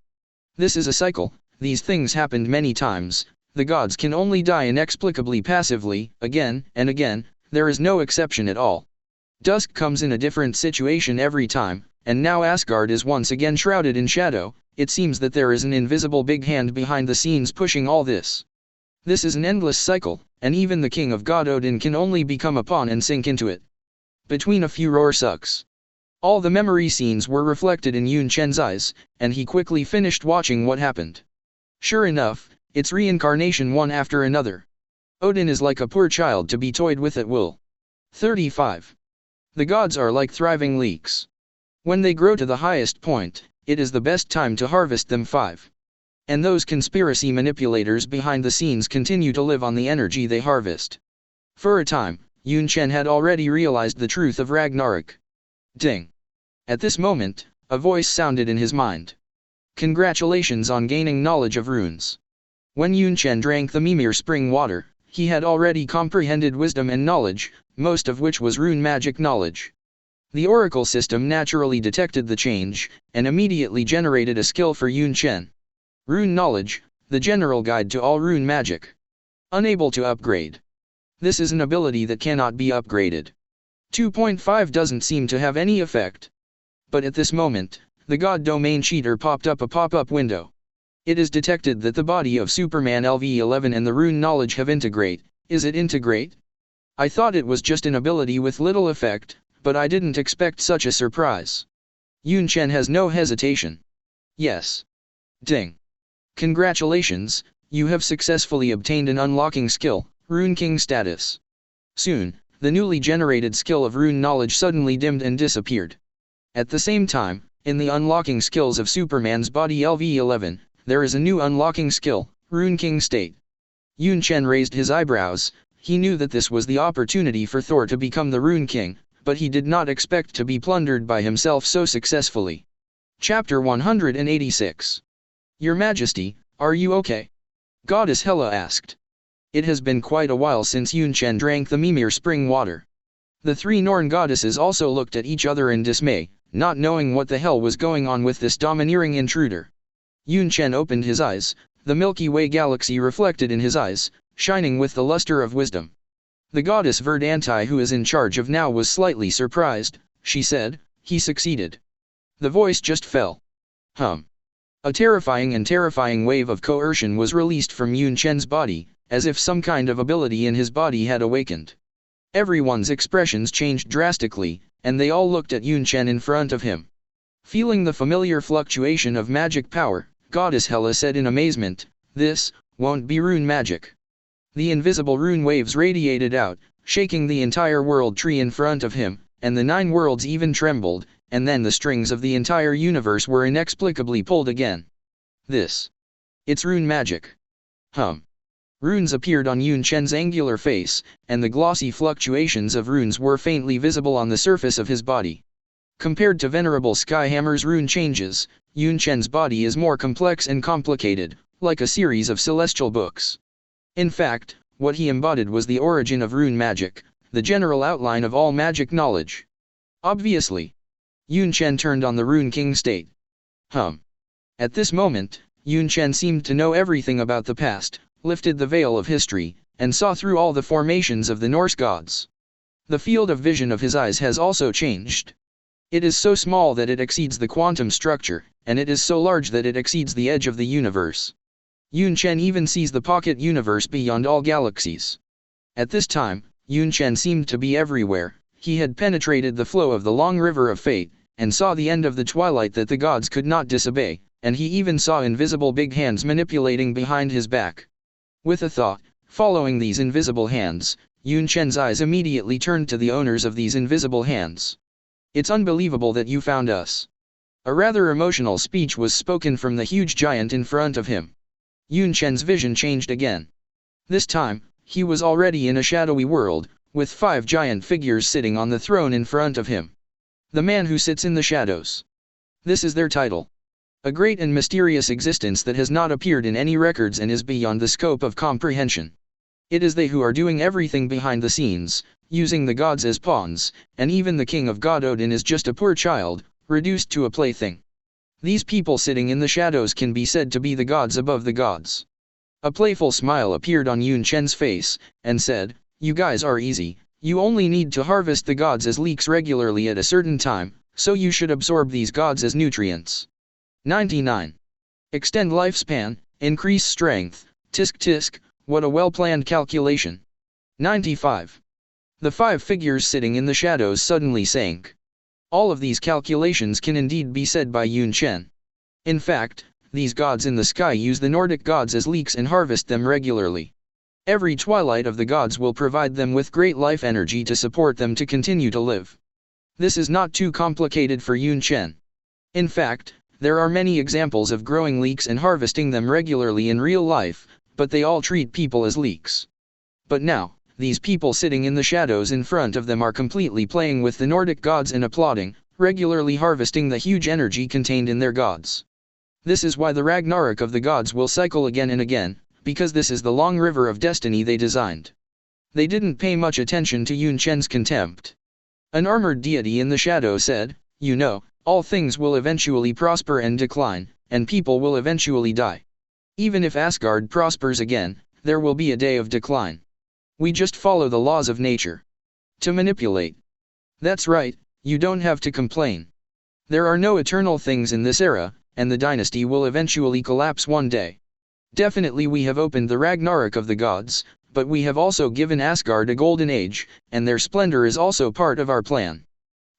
A: This is a cycle, these things happened many times, the gods can only die inexplicably passively, again and again, there is no exception at all. Dusk comes in a different situation every time, and now Asgard is once again shrouded in shadow. It seems that there is an invisible big hand behind the scenes pushing all this. This is an endless cycle, and even the king of God Odin can only become a pawn and sink into it. Between a few roar sucks. All the memory scenes were reflected in Yunchen's eyes, and he quickly finished watching what happened. Sure enough, it's reincarnation one after another. Odin is like a poor child to be toyed with at will. 35. The gods are like thriving leeks. When they grow to the highest point, it is the best time to harvest them. 5. And those conspiracy manipulators behind the scenes continue to live on the energy they harvest. For a time, Yunchen had already realized the truth of Ragnarok. Ding. At this moment, a voice sounded in his mind. Congratulations on gaining knowledge of runes. When Yunchen drank the Mimir spring water, he had already comprehended wisdom and knowledge, most of which was rune magic knowledge. The oracle system naturally detected the change, and immediately generated a skill for Yunchen. Rune knowledge, the general guide to all rune magic. Unable to upgrade. This is an ability that cannot be upgraded. 2.5 doesn't seem to have any effect. But at this moment, the God Domain Cheater popped up a pop-up window. It is detected that the body of Superman LV11 and the rune knowledge have integrate. Is it integrate? I thought it was just an ability with little effect, but I didn't expect such a surprise. Yunchen has no hesitation. Yes. Ding. Congratulations, you have successfully obtained an unlocking skill, Rune King status. Soon, the newly generated skill of rune knowledge suddenly dimmed and disappeared. At the same time, in the unlocking skills of Superman's body LV11, there is a new unlocking skill, Rune King state. Yunchen raised his eyebrows. He knew that this was the opportunity for Thor to become the Rune King, but he did not expect to be plundered by himself so successfully. Chapter 186. Your Majesty, are you okay? Goddess Hela asked. It has been quite a while since Yunchen drank the Mimir spring water. The three Norn goddesses also looked at each other in dismay, not knowing what the hell was going on with this domineering intruder. Yunchen opened his eyes, the Milky Way galaxy reflected in his eyes, shining with the luster of wisdom. The goddess Verdanti, who is in charge of now, was slightly surprised. She said, "He succeeded." The voice just fell. A terrifying wave of coercion was released from Yunchen's body, as if some kind of ability in his body had awakened. Everyone's expressions changed drastically, and they all looked at Yunchen in front of him. Feeling the familiar fluctuation of magic power, Goddess Hela said in amazement, "This won't be rune magic." The invisible rune waves radiated out, shaking the entire world tree in front of him, and the 9 worlds even trembled, and then the strings of the entire universe were inexplicably pulled again. It's rune magic. Runes appeared on Yunchen's angular face, and the glossy fluctuations of runes were faintly visible on the surface of his body. Compared to Venerable Skyhammer's rune changes, Yunchen's body is more complex and complicated, like a series of celestial books. In fact, what he embodied was the origin of rune magic, the general outline of all magic knowledge. Obviously. Yunchen turned on the Rune King state. At this moment, Yunchen seemed to know everything about the past, lifted the veil of history, and saw through all the formations of the Norse gods. The field of vision of his eyes has also changed. It is so small that it exceeds the quantum structure, and it is so large that it exceeds the edge of the universe. Yunchen even sees the pocket universe beyond all galaxies. At this time, Yunchen seemed to be everywhere. He had penetrated the flow of the long river of fate, and saw the end of the twilight that the gods could not disobey, and he even saw invisible big hands manipulating behind his back. With a thought, following these invisible hands, Yunchen's eyes immediately turned to the owners of these invisible hands. "It's unbelievable that you found us." A rather emotional speech was spoken from the huge giant in front of him. Yunchen's vision changed again. This time, he was already in a shadowy world, with 5 giant figures sitting on the throne in front of him. The man who sits in the shadows. This is their title. A great and mysterious existence that has not appeared in any records and is beyond the scope of comprehension. It is they who are doing everything behind the scenes, using the gods as pawns, and even the king of God Odin is just a poor child, reduced to a plaything. These people sitting in the shadows can be said to be the gods above the gods. A playful smile appeared on Yunchen's face, and said, "You guys are easy. You only need to harvest the gods as leeks regularly at a certain time, so you should absorb these gods as nutrients." 99. Extend lifespan, increase strength, tisk tisk, what a well-planned calculation. 95. The 5 figures sitting in the shadows suddenly sank. All of these calculations can indeed be said by Yunchen. In fact, these gods in the sky use the Nordic gods as leeks and harvest them regularly. Every twilight of the gods will provide them with great life energy to support them to continue to live. This is not too complicated for Yunchen. In fact, there are many examples of growing leeks and harvesting them regularly in real life, but they all treat people as leeks. But now, these people sitting in the shadows in front of them are completely playing with the Nordic gods and applauding, regularly harvesting the huge energy contained in their gods. This is why the Ragnarok of the gods will cycle again and again, because this is the long river of destiny they designed. They didn't pay much attention to Yunchen's contempt. An armored deity in the shadow said, "You know, all things will eventually prosper and decline, and people will eventually die. Even if Asgard prospers again, there will be a day of decline. We just follow the laws of nature. To manipulate." That's right, you don't have to complain. There are no eternal things in this era, and the dynasty will eventually collapse one day. Definitely we have opened the Ragnarok of the gods, but we have also given Asgard a golden age, and their splendor is also part of our plan.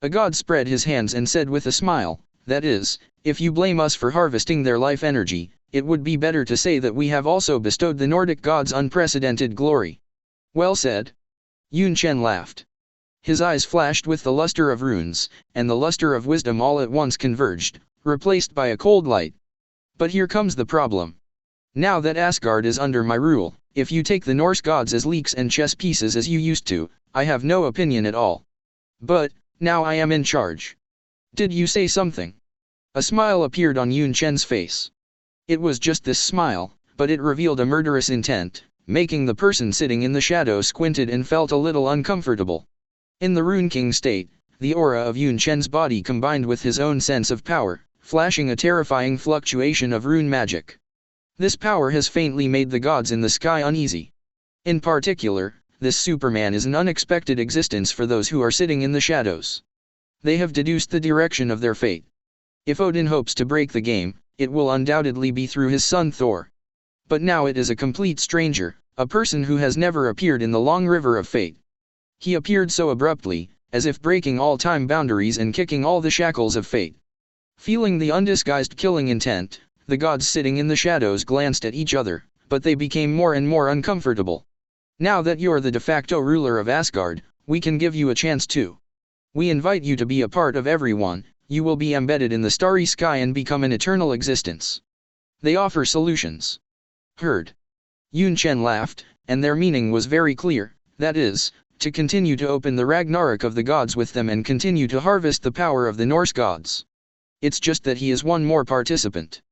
A: A god spread his hands and said with a smile, that is, if you blame us for harvesting their life energy, it would be better to say that we have also bestowed the Nordic gods unprecedented glory. Well said. Yunchen laughed. His eyes flashed with the luster of runes, and the luster of wisdom all at once converged, replaced by a cold light. But here comes the problem. Now that Asgard is under my rule, if you take the Norse gods as leeks and chess pieces as you used to, I have no opinion at all. But, now I am in charge. Did you say something? A smile appeared on Yunchen's face. It was just this smile, but it revealed a murderous intent, making the person sitting in the shadow squinted and felt a little uncomfortable. In the Rune King state, the aura of Yunchen's body combined with his own sense of power, flashing a terrifying fluctuation of rune magic. This power has faintly made the gods in the sky uneasy. In particular, this Superman is an unexpected existence for those who are sitting in the shadows. They have deduced the direction of their fate. If Odin hopes to break the game, it will undoubtedly be through his son Thor. But now it is a complete stranger, a person who has never appeared in the long river of fate. He appeared so abruptly, as if breaking all time boundaries and kicking all the shackles of fate. Feeling the undisguised killing intent, the gods sitting in the shadows glanced at each other, but they became more and more uncomfortable. Now that you're the de facto ruler of Asgard, we can give you a chance too. We invite you to be a part of everyone, you will be embedded in the starry sky and become an eternal existence. They offer solutions. Heard. Yunchen laughed, and their meaning was very clear, that is, to continue to open the Ragnarok of the gods with them and continue to harvest the power of the Norse gods. It's just that he is one more participant.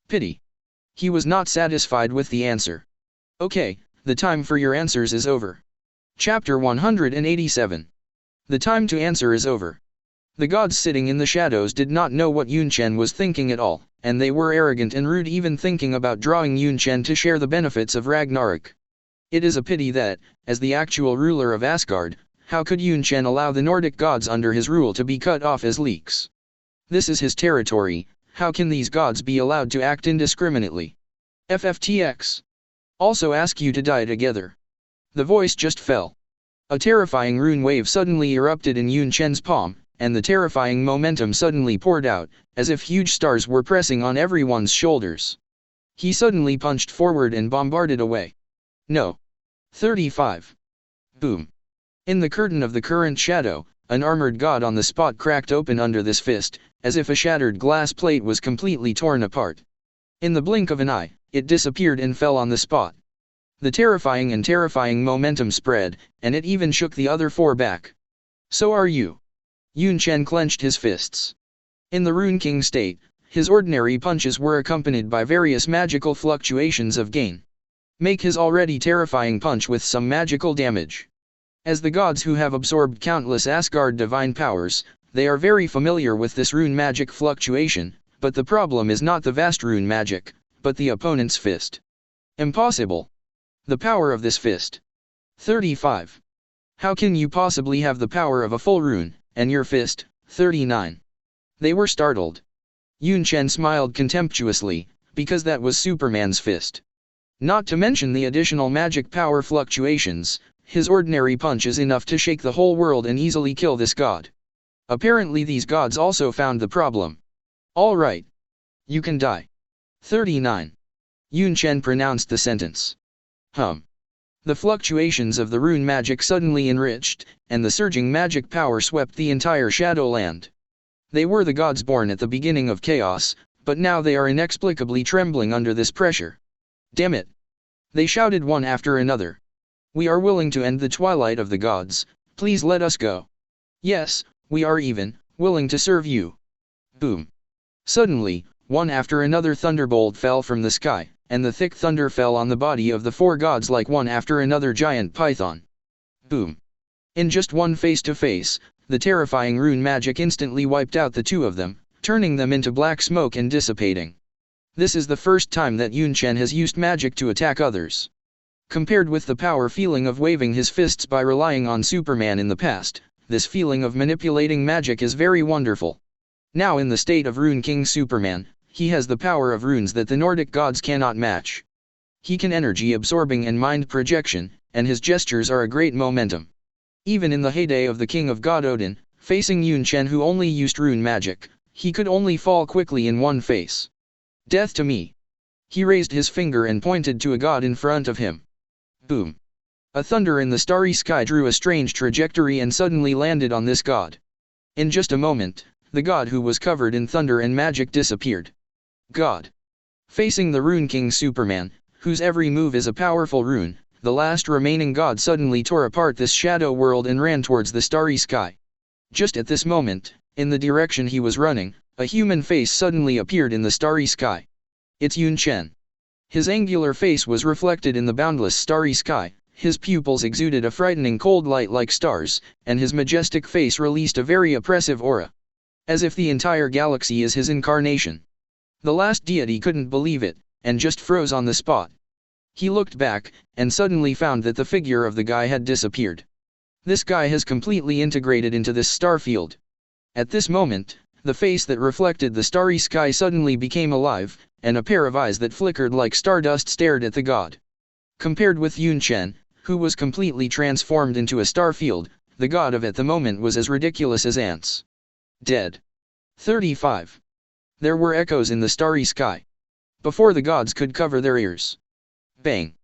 A: Pity. He was not satisfied with the answer. Okay, the time for your answers is over. Chapter 187. The time to answer is over. The gods sitting in the shadows did not know what Yunchen was thinking at all, and they were arrogant and rude even thinking about drawing Yunchen to share the benefits of Ragnarok. It is a pity that, as the actual ruler of Asgard, how could Yunchen allow the Nordic gods under his rule to be cut off as leeks? This is his territory, how can these gods be allowed to act indiscriminately? FFTX. Also ask you to die together. The voice just fell. A terrifying rune wave suddenly erupted in Yunchen's palm, and the terrifying momentum suddenly poured out, as if huge stars were pressing on everyone's shoulders. He suddenly punched forward and bombarded away. No. 35. Boom. In the curtain of the current shadow, an armored god on the spot cracked open under this fist, as if a shattered glass plate was completely torn apart. In the blink of an eye, it disappeared and fell on the spot. The terrifying momentum spread, and it even shook the other four back. So are you. Yunchen clenched his fists. In the Rune King state, his ordinary punches were accompanied by various magical fluctuations of gain. Make his already terrifying punch with some magical damage. As the gods who have absorbed countless Asgard divine powers, they are very familiar with this rune magic fluctuation, but the problem is not the vast rune magic, but the opponent's fist. Impossible. The power of this fist. 35. How can you possibly have the power of a full rune, and your fist? 39. They were startled. Yunchen smiled contemptuously, because that was Superman's fist. Not to mention the additional magic power fluctuations, his ordinary punch is enough to shake the whole world and easily kill this god. Apparently these gods also found the problem. All right. You can die. 39. Yunchen pronounced the sentence. The fluctuations of the rune magic suddenly enriched, and the surging magic power swept the entire Shadowland. They were the gods born at the beginning of chaos, but now they are inexplicably trembling under this pressure. Damn it! They shouted one after another. We are willing to end the twilight of the gods, please let us go. Yes, we are even willing to serve you. Boom. Suddenly, one after another thunderbolt fell from the sky, and the thick thunder fell on the body of the four gods like one after another giant python. Boom. In just one face-to-face, the terrifying rune magic instantly wiped out the two of them, turning them into black smoke and dissipating. This is the first time that Yunchen has used magic to attack others. Compared with the power feeling of waving his fists by relying on Superman in the past, this feeling of manipulating magic is very wonderful. Now in the state of Rune King Superman, he has the power of runes that the Nordic gods cannot match. He can energy absorbing and mind projection, and his gestures are a great momentum. Even in the heyday of the King of God Odin, facing Yunchen who only used rune magic, he could only fall quickly in one face. Death to me. He raised his finger and pointed to a god in front of him. Boom. A thunder in the starry sky drew a strange trajectory and suddenly landed on this god. In just a moment, the god who was covered in thunder and magic disappeared. God. Facing the Rune King Superman, whose every move is a powerful rune, the last remaining god suddenly tore apart this shadow world and ran towards the starry sky. Just at this moment, in the direction he was running, a human face suddenly appeared in the starry sky. It's Yunchen. His angular face was reflected in the boundless starry sky, his pupils exuded a frightening cold light like stars, and his majestic face released a very oppressive aura. As if the entire galaxy is his incarnation. The last deity couldn't believe it, and just froze on the spot. He looked back, and suddenly found that the figure of the guy had disappeared. This guy has completely integrated into this star field. At this moment, the face that reflected the starry sky suddenly became alive, and a pair of eyes that flickered like stardust stared at the god. Compared with Yunchen, who was completely transformed into a star field, the god of at the moment was as ridiculous as ants. Dead. 35. There were echoes in the starry sky. Before the gods could cover their ears. Bang.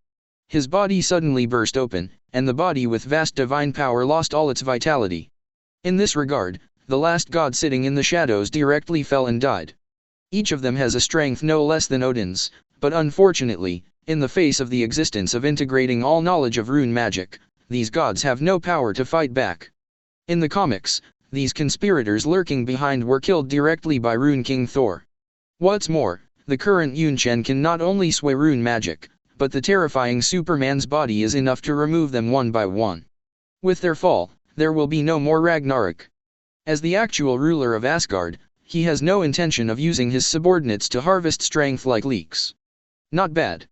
A: His body suddenly burst open, and the body with vast divine power lost all its vitality. In this regard, the last god sitting in the shadows directly fell and died. Each of them has a strength no less than Odin's, but unfortunately, in the face of the existence of integrating all knowledge of rune magic, these gods have no power to fight back. In the comics, these conspirators lurking behind were killed directly by Rune King Thor. What's more, the current Yunchen can not only sway rune magic, but the terrifying Superman's body is enough to remove them one by one. With their fall, there will be no more Ragnarok. As the actual ruler of Asgard, he has no intention of using his subordinates to harvest strength like leeks. Not bad.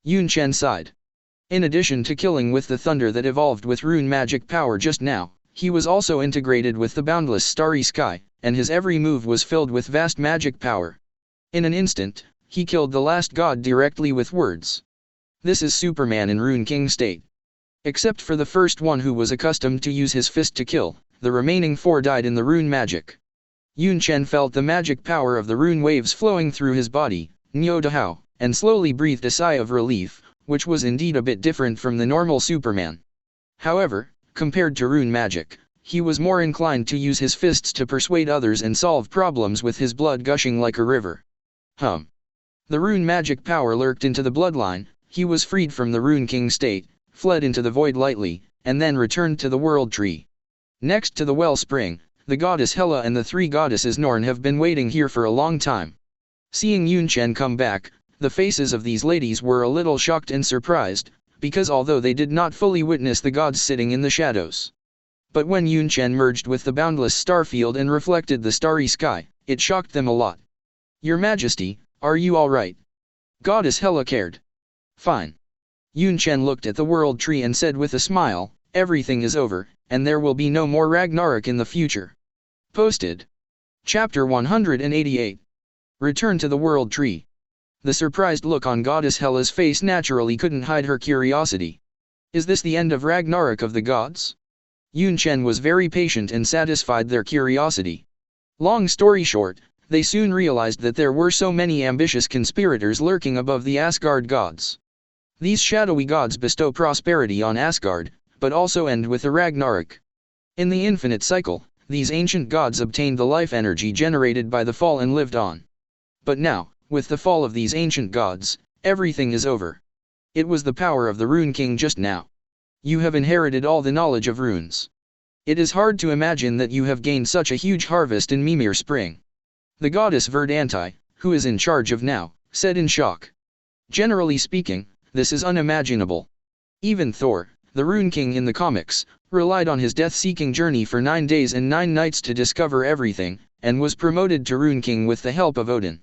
A: Yunchen sighed. In addition to killing with the thunder that evolved with rune magic power just now, he was also integrated with the boundless starry sky, and his every move was filled with vast magic power. In an instant, he killed the last god directly with words. This is Superman in Rune King state. Except for the first one who was accustomed to use his fist to kill, the remaining 4 died in the rune magic. Yunchen felt the magic power of the rune waves flowing through his body, Nyodahao, and slowly breathed a sigh of relief, which was indeed a bit different from the normal Superman. However, compared to rune magic, he was more inclined to use his fists to persuade others and solve problems with his blood gushing like a river. The rune magic power lurked into the bloodline, he was freed from the Rune King state, fled into the void lightly, and then returned to the world tree. Next to the wellspring, the goddess Hela and the 3 goddesses Norn have been waiting here for a long time. Seeing Yunchen come back, the faces of these ladies were a little shocked and surprised, because although they did not fully witness the gods sitting in the shadows. But when Yunchen merged with the boundless starfield and reflected the starry sky, it shocked them a lot. Your Majesty, are you alright? Goddess Hela cared. Fine. Yunchen looked at the world tree and said with a smile, everything is over, and there will be no more Ragnarok in the future. Posted. Chapter 188. Return to the world tree. The surprised look on Goddess Hela's face naturally couldn't hide her curiosity. Is this the end of Ragnarok of the gods? Yunchen was very patient and satisfied their curiosity. Long story short, they soon realized that there were so many ambitious conspirators lurking above the Asgard gods. These shadowy gods bestow prosperity on Asgard, but also end with a Ragnarok. In the infinite cycle, these ancient gods obtained the life energy generated by the fall and lived on. But now, with the fall of these ancient gods, everything is over. It was the power of the Rune King just now. You have inherited all the knowledge of runes. It is hard to imagine that you have gained such a huge harvest in Mimir Spring. The goddess Verdanti, who is in charge of now, said in shock. Generally speaking, this is unimaginable. Even Thor, the Rune King in the comics, relied on his death-seeking journey for 9 days and 9 nights to discover everything, and was promoted to Rune King with the help of Odin.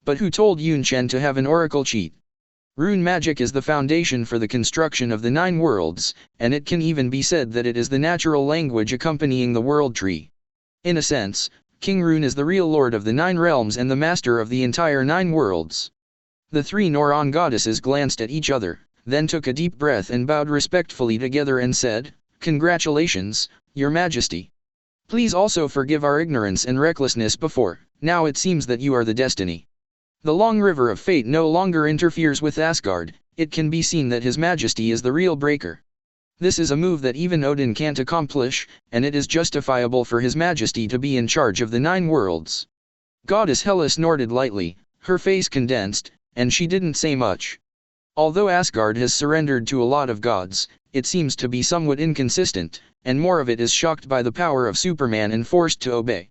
A: But who told Yunchen to have an oracle cheat? Rune magic is the foundation for the construction of the 9 worlds, and it can even be said that it is the natural language accompanying the world tree. In a sense, King Rune is the real lord of the 9 realms and the master of the entire 9 worlds. The 3 Noron goddesses glanced at each other, then took a deep breath and bowed respectfully together and said, "Congratulations, Your Majesty. Please also forgive our ignorance and recklessness before, now it seems that you are the destiny. The long river of fate no longer interferes with Asgard, it can be seen that His Majesty is the real breaker. This is a move that even Odin can't accomplish, and it is justifiable for His Majesty to be in charge of the 9 worlds. Goddess Hela snorted lightly, her face condensed, and she didn't say much. Although Asgard has surrendered to a lot of gods, it seems to be somewhat inconsistent, and more of it is shocked by the power of Superman and forced to obey.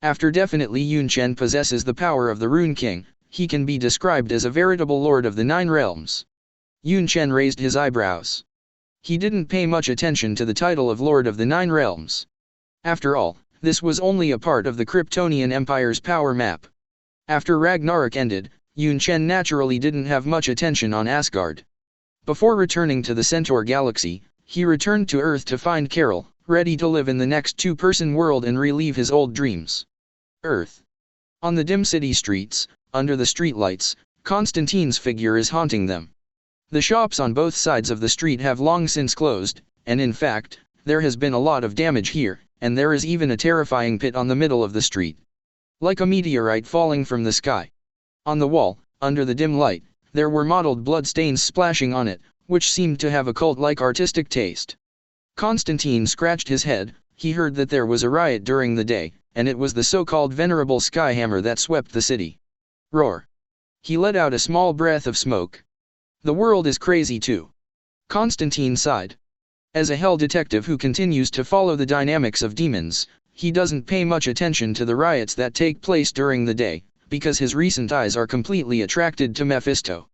A: After definitely Yunchen possesses the power of the Rune King, he can be described as a veritable lord of the 9 realms. Yunchen raised his eyebrows. He didn't pay much attention to the title of Lord of the 9 Realms. After all, this was only a part of the Kryptonian Empire's power map. After Ragnarok ended, Yunchen naturally didn't have much attention on Asgard. Before returning to the Centaur galaxy, he returned to Earth to find Carol, ready to live in the next 2-person world and relive his old dreams. Earth. On the dim city streets, under the streetlights, Constantine's figure is haunting them. The shops on both sides of the street have long since closed, and in fact, there has been a lot of damage here, and there is even a terrifying pit on the middle of the street. Like a meteorite falling from the sky. On the wall, under the dim light, there were mottled bloodstains splashing on it, which seemed to have a cult-like artistic taste. Constantine scratched his head. He heard that there was a riot during the day, and it was the so-called Venerable Skyhammer that swept the city. Roar. He let out a small breath of smoke. The world is crazy too. Constantine sighed. As a hell detective who continues to follow the dynamics of demons, he doesn't pay much attention to the riots that take place during the day, because his recent eyes are completely attracted to Mephisto.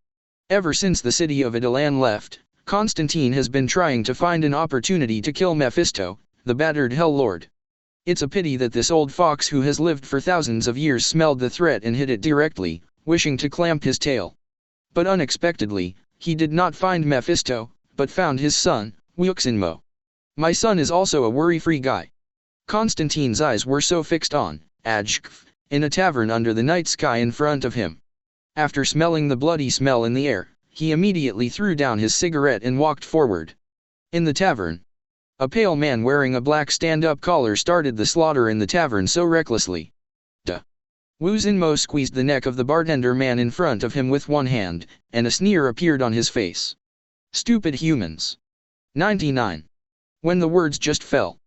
A: Ever since the city of Adelan left, Constantine has been trying to find an opportunity to kill Mephisto, the battered Hell Lord. It's a pity that this old fox who has lived for thousands of years smelled the threat and hit it directly, wishing to clamp his tail. But unexpectedly, he did not find Mephisto, but found his son, Yunchen. My son is also a worry-free guy. Constantine's eyes were so fixed on Asgard, in a tavern under the night sky in front of him. After smelling the bloody smell in the air, he immediately threw down his cigarette and walked forward. In the tavern, a pale man wearing a black stand-up collar started the slaughter in the tavern so recklessly. Yunchen squeezed the neck of the bartender man in front of him with one hand, and a sneer appeared on his face. Stupid humans. 99. When the words just fell,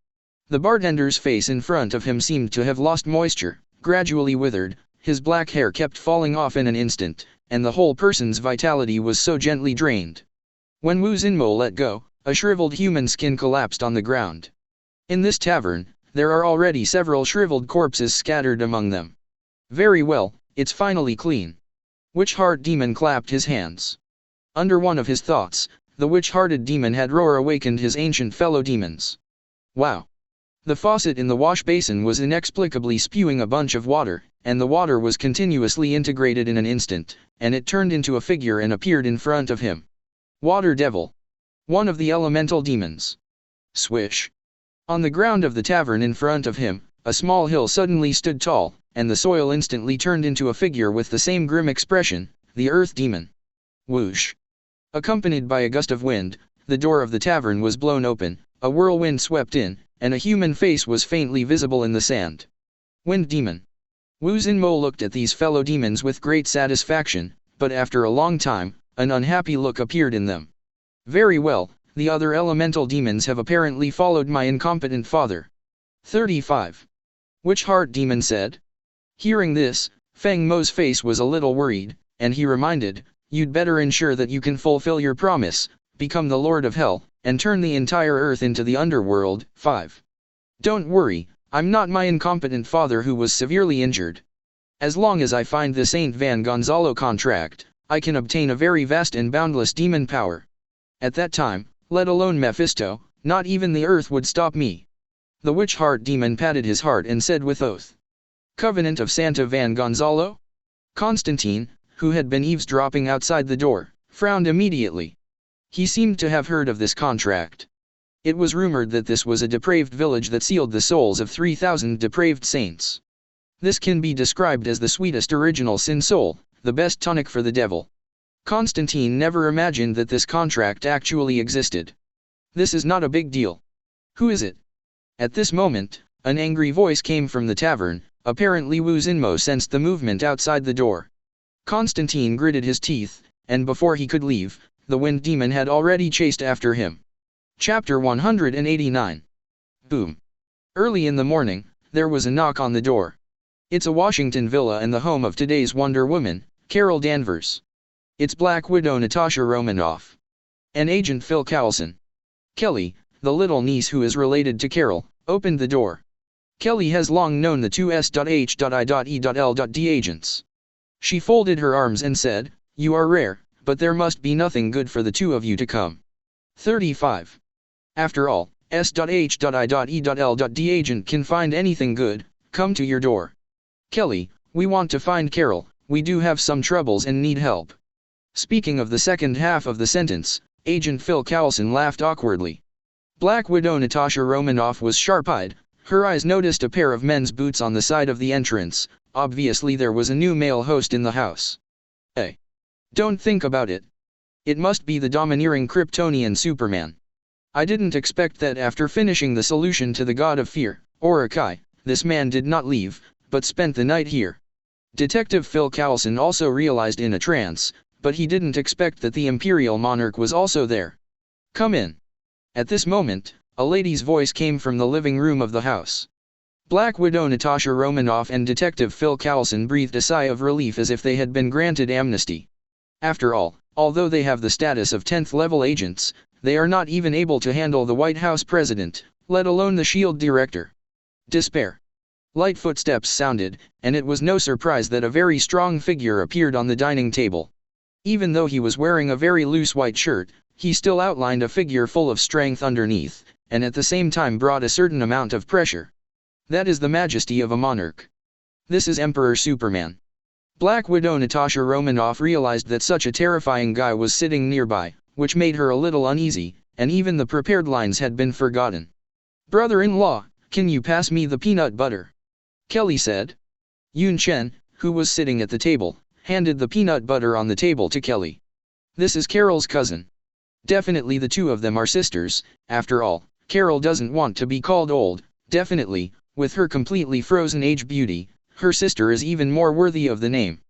A: the bartender's face in front of him seemed to have lost moisture, gradually withered, his black hair kept falling off in an instant, and the whole person's vitality was so gently drained. When Yunchen let go, a shriveled human skin collapsed on the ground. In this tavern, there are already several shriveled corpses scattered among them. Very well, it's finally clean. Witch-heart demon clapped his hands. Under one of his thoughts, the witch-hearted demon had roar awakened his ancient fellow demons. Wow! The faucet in the wash basin was inexplicably spewing a bunch of water, and the water was continuously integrated in an instant, and it turned into a figure and appeared in front of him. Water Devil. One of the elemental demons. Swish. On the ground of the tavern in front of him, a small hill suddenly stood tall, and the soil instantly turned into a figure with the same grim expression, the Earth Demon. Whoosh. Accompanied by a gust of wind, the door of the tavern was blown open, a whirlwind swept in, and a human face was faintly visible in the sand. Wind Demon. Yunchen looked at these fellow demons with great satisfaction, but after a long time, an unhappy look appeared in them. Very well, the other elemental demons have apparently followed my incompetent father. 35. Witch-heart demon said. Hearing this, Feng Mo's face was a little worried, and he reminded, you'd better ensure that you can fulfill your promise, become the Lord of Hell, and turn the entire Earth into the underworld. 5. Don't worry, I'm not my incompetent father who was severely injured. As long as I find the Saint Van Gonzalo contract, I can obtain a very vast and boundless demon power. At that time, let alone Mephisto, not even the Earth would stop me. The witch-heart demon patted his heart and said with oath. Covenant of Santa Van Gonzalo? Constantine, who had been eavesdropping outside the door, frowned immediately. He seemed to have heard of this contract. It was rumored that this was a depraved village that sealed the souls of 3,000 depraved saints. This can be described as the sweetest original sin soul, the best tonic for the devil. Constantine never imagined that this contract actually existed. This is not a big deal. Who is it? At this moment, an angry voice came from the tavern. Apparently Wu Xinmo sensed the movement outside the door. Constantine gritted his teeth, and before he could leave, the wind demon had already chased after him. Chapter 189. Boom. Early in the morning, there was a knock on the door. It's a Washington villa and the home of today's Wonder Woman, Carol Danvers. It's Black Widow Natasha Romanoff. And Agent Phil Coulson. Kelly, the little niece who is related to Carol, opened the door. Kelly has long known the two S.H.I.E.L.D. agents. She folded her arms and said, "You are rare, but there must be nothing good for the two of you to come." 35. After all, S.H.I.E.L.D. agent can find anything good, come to your door. Kelly, we want to find Carol, we do have some troubles and need help. Speaking of the second half of the sentence, Agent Phil Coulson laughed awkwardly. Black Widow Natasha Romanoff was sharp-eyed. Her eyes noticed a pair of men's boots on the side of the entrance. Obviously there was a new male host in the house. Hey! Don't think about it. It must be the domineering Kryptonian Superman. I didn't expect that after finishing the solution to the God of Fear, Orokai, this man did not leave, but spent the night here. Detective Phil Coulson also realized in a trance, but he didn't expect that the Imperial Monarch was also there. Come in. At this moment, a lady's voice came from the living room of the house. Black Widow Natasha Romanoff and Detective Phil Coulson breathed a sigh of relief as if they had been granted amnesty. After all, although they have the status of 10th level agents, they are not even able to handle the White House president, let alone the SHIELD director. Despair. Light footsteps sounded, and it was no surprise that a very strong figure appeared on the dining table. Even though he was wearing a very loose white shirt, he still outlined a figure full of strength underneath, and at the same time brought a certain amount of pressure. That is the majesty of a monarch. This is Emperor Superman. Black Widow Natasha Romanoff realized that such a terrifying guy was sitting nearby, which made her a little uneasy, and even the prepared lines had been forgotten. "Brother-in-law, can you pass me the peanut butter?" Kelly said. Yunchen, who was sitting at the table, handed the peanut butter on the table to Kelly. "This is Carol's cousin. Definitely the two of them are sisters, after all, Carol doesn't want to be called old, definitely, with her completely frozen age beauty, her sister is even more worthy of the name."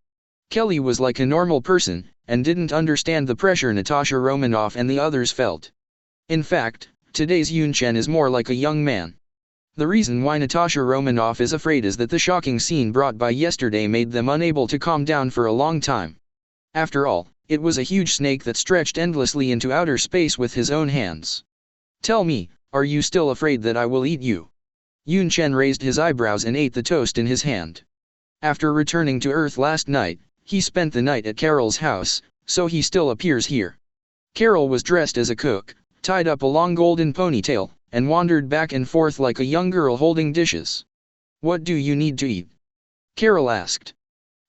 A: Kelly was like a normal person, and didn't understand the pressure Natasha Romanoff and the others felt. In fact, today's Yunchen is more like a young man. The reason why Natasha Romanoff is afraid is that the shocking scene brought by yesterday made them unable to calm down for a long time. After all, it was a huge snake that stretched endlessly into outer space with his own hands. "Tell me, are you still afraid that I will eat you?" Yunchen raised his eyebrows and ate the toast in his hand. After returning to Earth last night, he spent the night at Carol's house, so he still appears here. Carol was dressed as a cook, tied up a long golden ponytail, and wandered back and forth like a young girl holding dishes. "What do you need to eat?" Carol asked.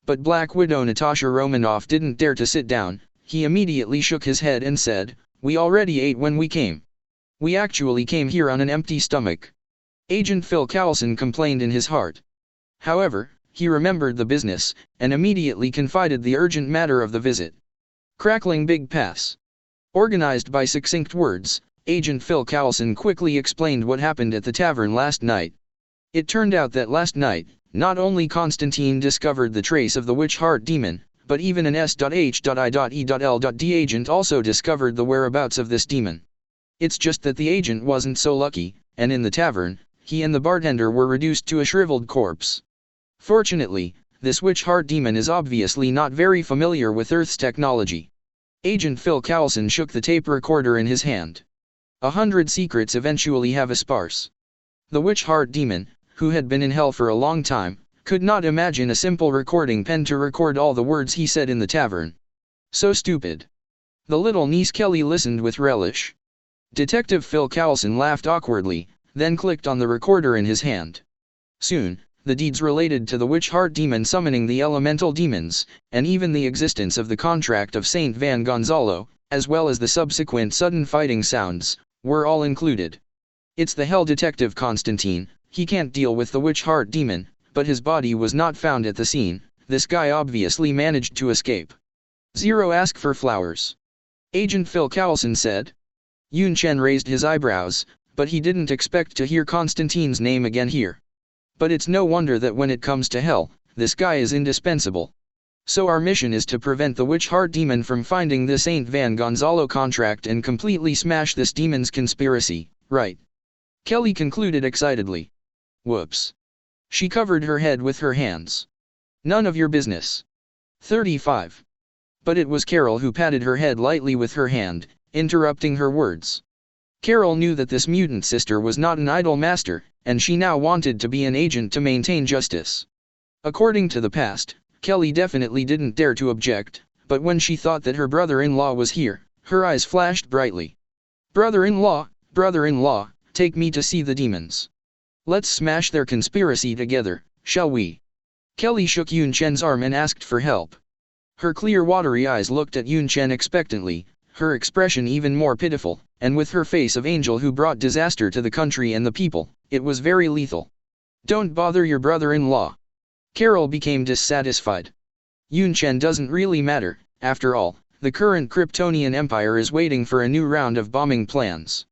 A: But Black Widow Natasha Romanoff didn't dare to sit down. He immediately shook his head and said, "We already ate when we came. We actually came here on an empty stomach." Agent Phil Coulson complained in his heart. However, he remembered the business, and immediately confided the urgent matter of the visit. Crackling big pass. Organized by succinct words, Agent Phil Coulson quickly explained what happened at the tavern last night. It turned out that last night, not only Constantine discovered the trace of the witch heart demon, but even an S.H.I.E.L.D. agent also discovered the whereabouts of this demon. It's just that the agent wasn't so lucky, and in the tavern, he and the bartender were reduced to a shriveled corpse. Fortunately, this witch heart demon is obviously not very familiar with Earth's technology. Agent Phil Coulson shook the tape recorder in his hand. 100 secrets eventually have a sparse. The witch heart demon, who had been in hell for a long time, could not imagine a simple recording pen to record all the words he said in the tavern. So stupid. The little niece Kelly listened with relish. Detective Phil Coulson laughed awkwardly, then clicked on the recorder in his hand. Soon, the deeds related to the witch heart demon summoning the elemental demons, and even the existence of the contract of Saint Van Gonzalo, as well as the subsequent sudden fighting sounds, were all included. It's the hell detective Constantine, he can't deal with the witch heart demon, but his body was not found at the scene. This guy obviously managed to escape. Zero ask for flowers. Agent Phil Coulson said. Yunchen raised his eyebrows, but he didn't expect to hear Constantine's name again here. But it's no wonder that when it comes to hell, this guy is indispensable. So our mission is to prevent the witch heart demon from finding this Saint Van Gonzalo contract and completely smash this demon's conspiracy, right? Kelly concluded excitedly. Whoops. She covered her head with her hands. None of your business. 35. But it was Carol who patted her head lightly with her hand, interrupting her words. Carol knew that this mutant sister was not an idle master, and she now wanted to be an agent to maintain justice. According to the past, Kelly definitely didn't dare to object, but when she thought that her brother-in-law was here, her eyes flashed brightly. Brother-in-law, brother-in-law, take me to see the demons. Let's smash their conspiracy together, shall we? Kelly shook Yunchen's arm and asked for help. Her clear watery eyes looked at Yunchen expectantly, her expression even more pitiful, and with her face of angel who brought disaster to the country and the people, it was very lethal. Don't bother your brother-in-law. Carol became dissatisfied. Yunchen doesn't really matter, after all, the current Kryptonian Empire is waiting for a new round of bombing plans.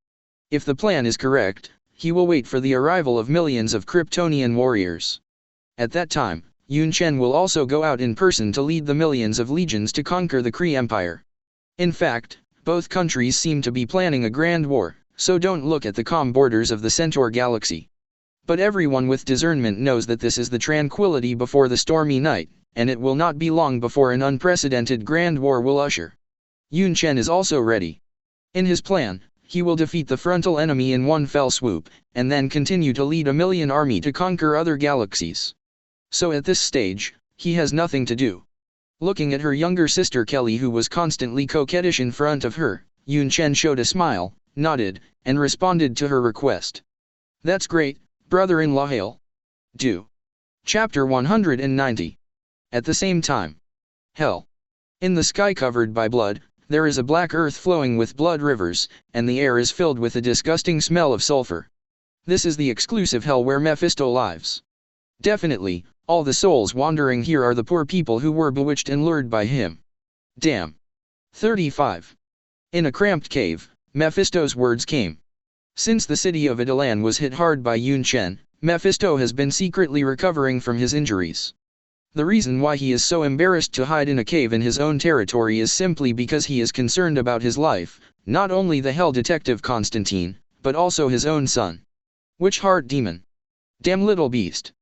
A: If the plan is correct, he will wait for the arrival of millions of Kryptonian warriors. At that time, Yunchen will also go out in person to lead the millions of legions to conquer the Cre Empire. In fact, both countries seem to be planning a grand war, so don't look at the calm borders of the Centaur galaxy. But everyone with discernment knows that this is the tranquility before the stormy night, and it will not be long before an unprecedented grand war will usher. Yunchen is also ready. In his plan, he will defeat the frontal enemy in one fell swoop, and then continue to lead a million army to conquer other galaxies. So at this stage, he has nothing to do. Looking at her younger sister Kelly, who was constantly coquettish in front of her, Yunchen showed a smile, nodded, and responded to her request. That's great, brother-in-law, hail. Do. Chapter 190. At the same time. Hell. In the sky covered by blood, there is a black earth flowing with blood rivers, and the air is filled with a disgusting smell of sulfur. This is the exclusive hell where Mephisto lives. Definitely, all the souls wandering here are the poor people who were bewitched and lured by him. Damn. 35. In a cramped cave, Mephisto's words came. Since the city of Adelan was hit hard by Yunchen, Mephisto has been secretly recovering from his injuries. The reason why he is so embarrassed to hide in a cave in his own territory is simply because he is concerned about his life, not only the hell detective Constantine, but also his own son. Witch heart demon. Damn little beast.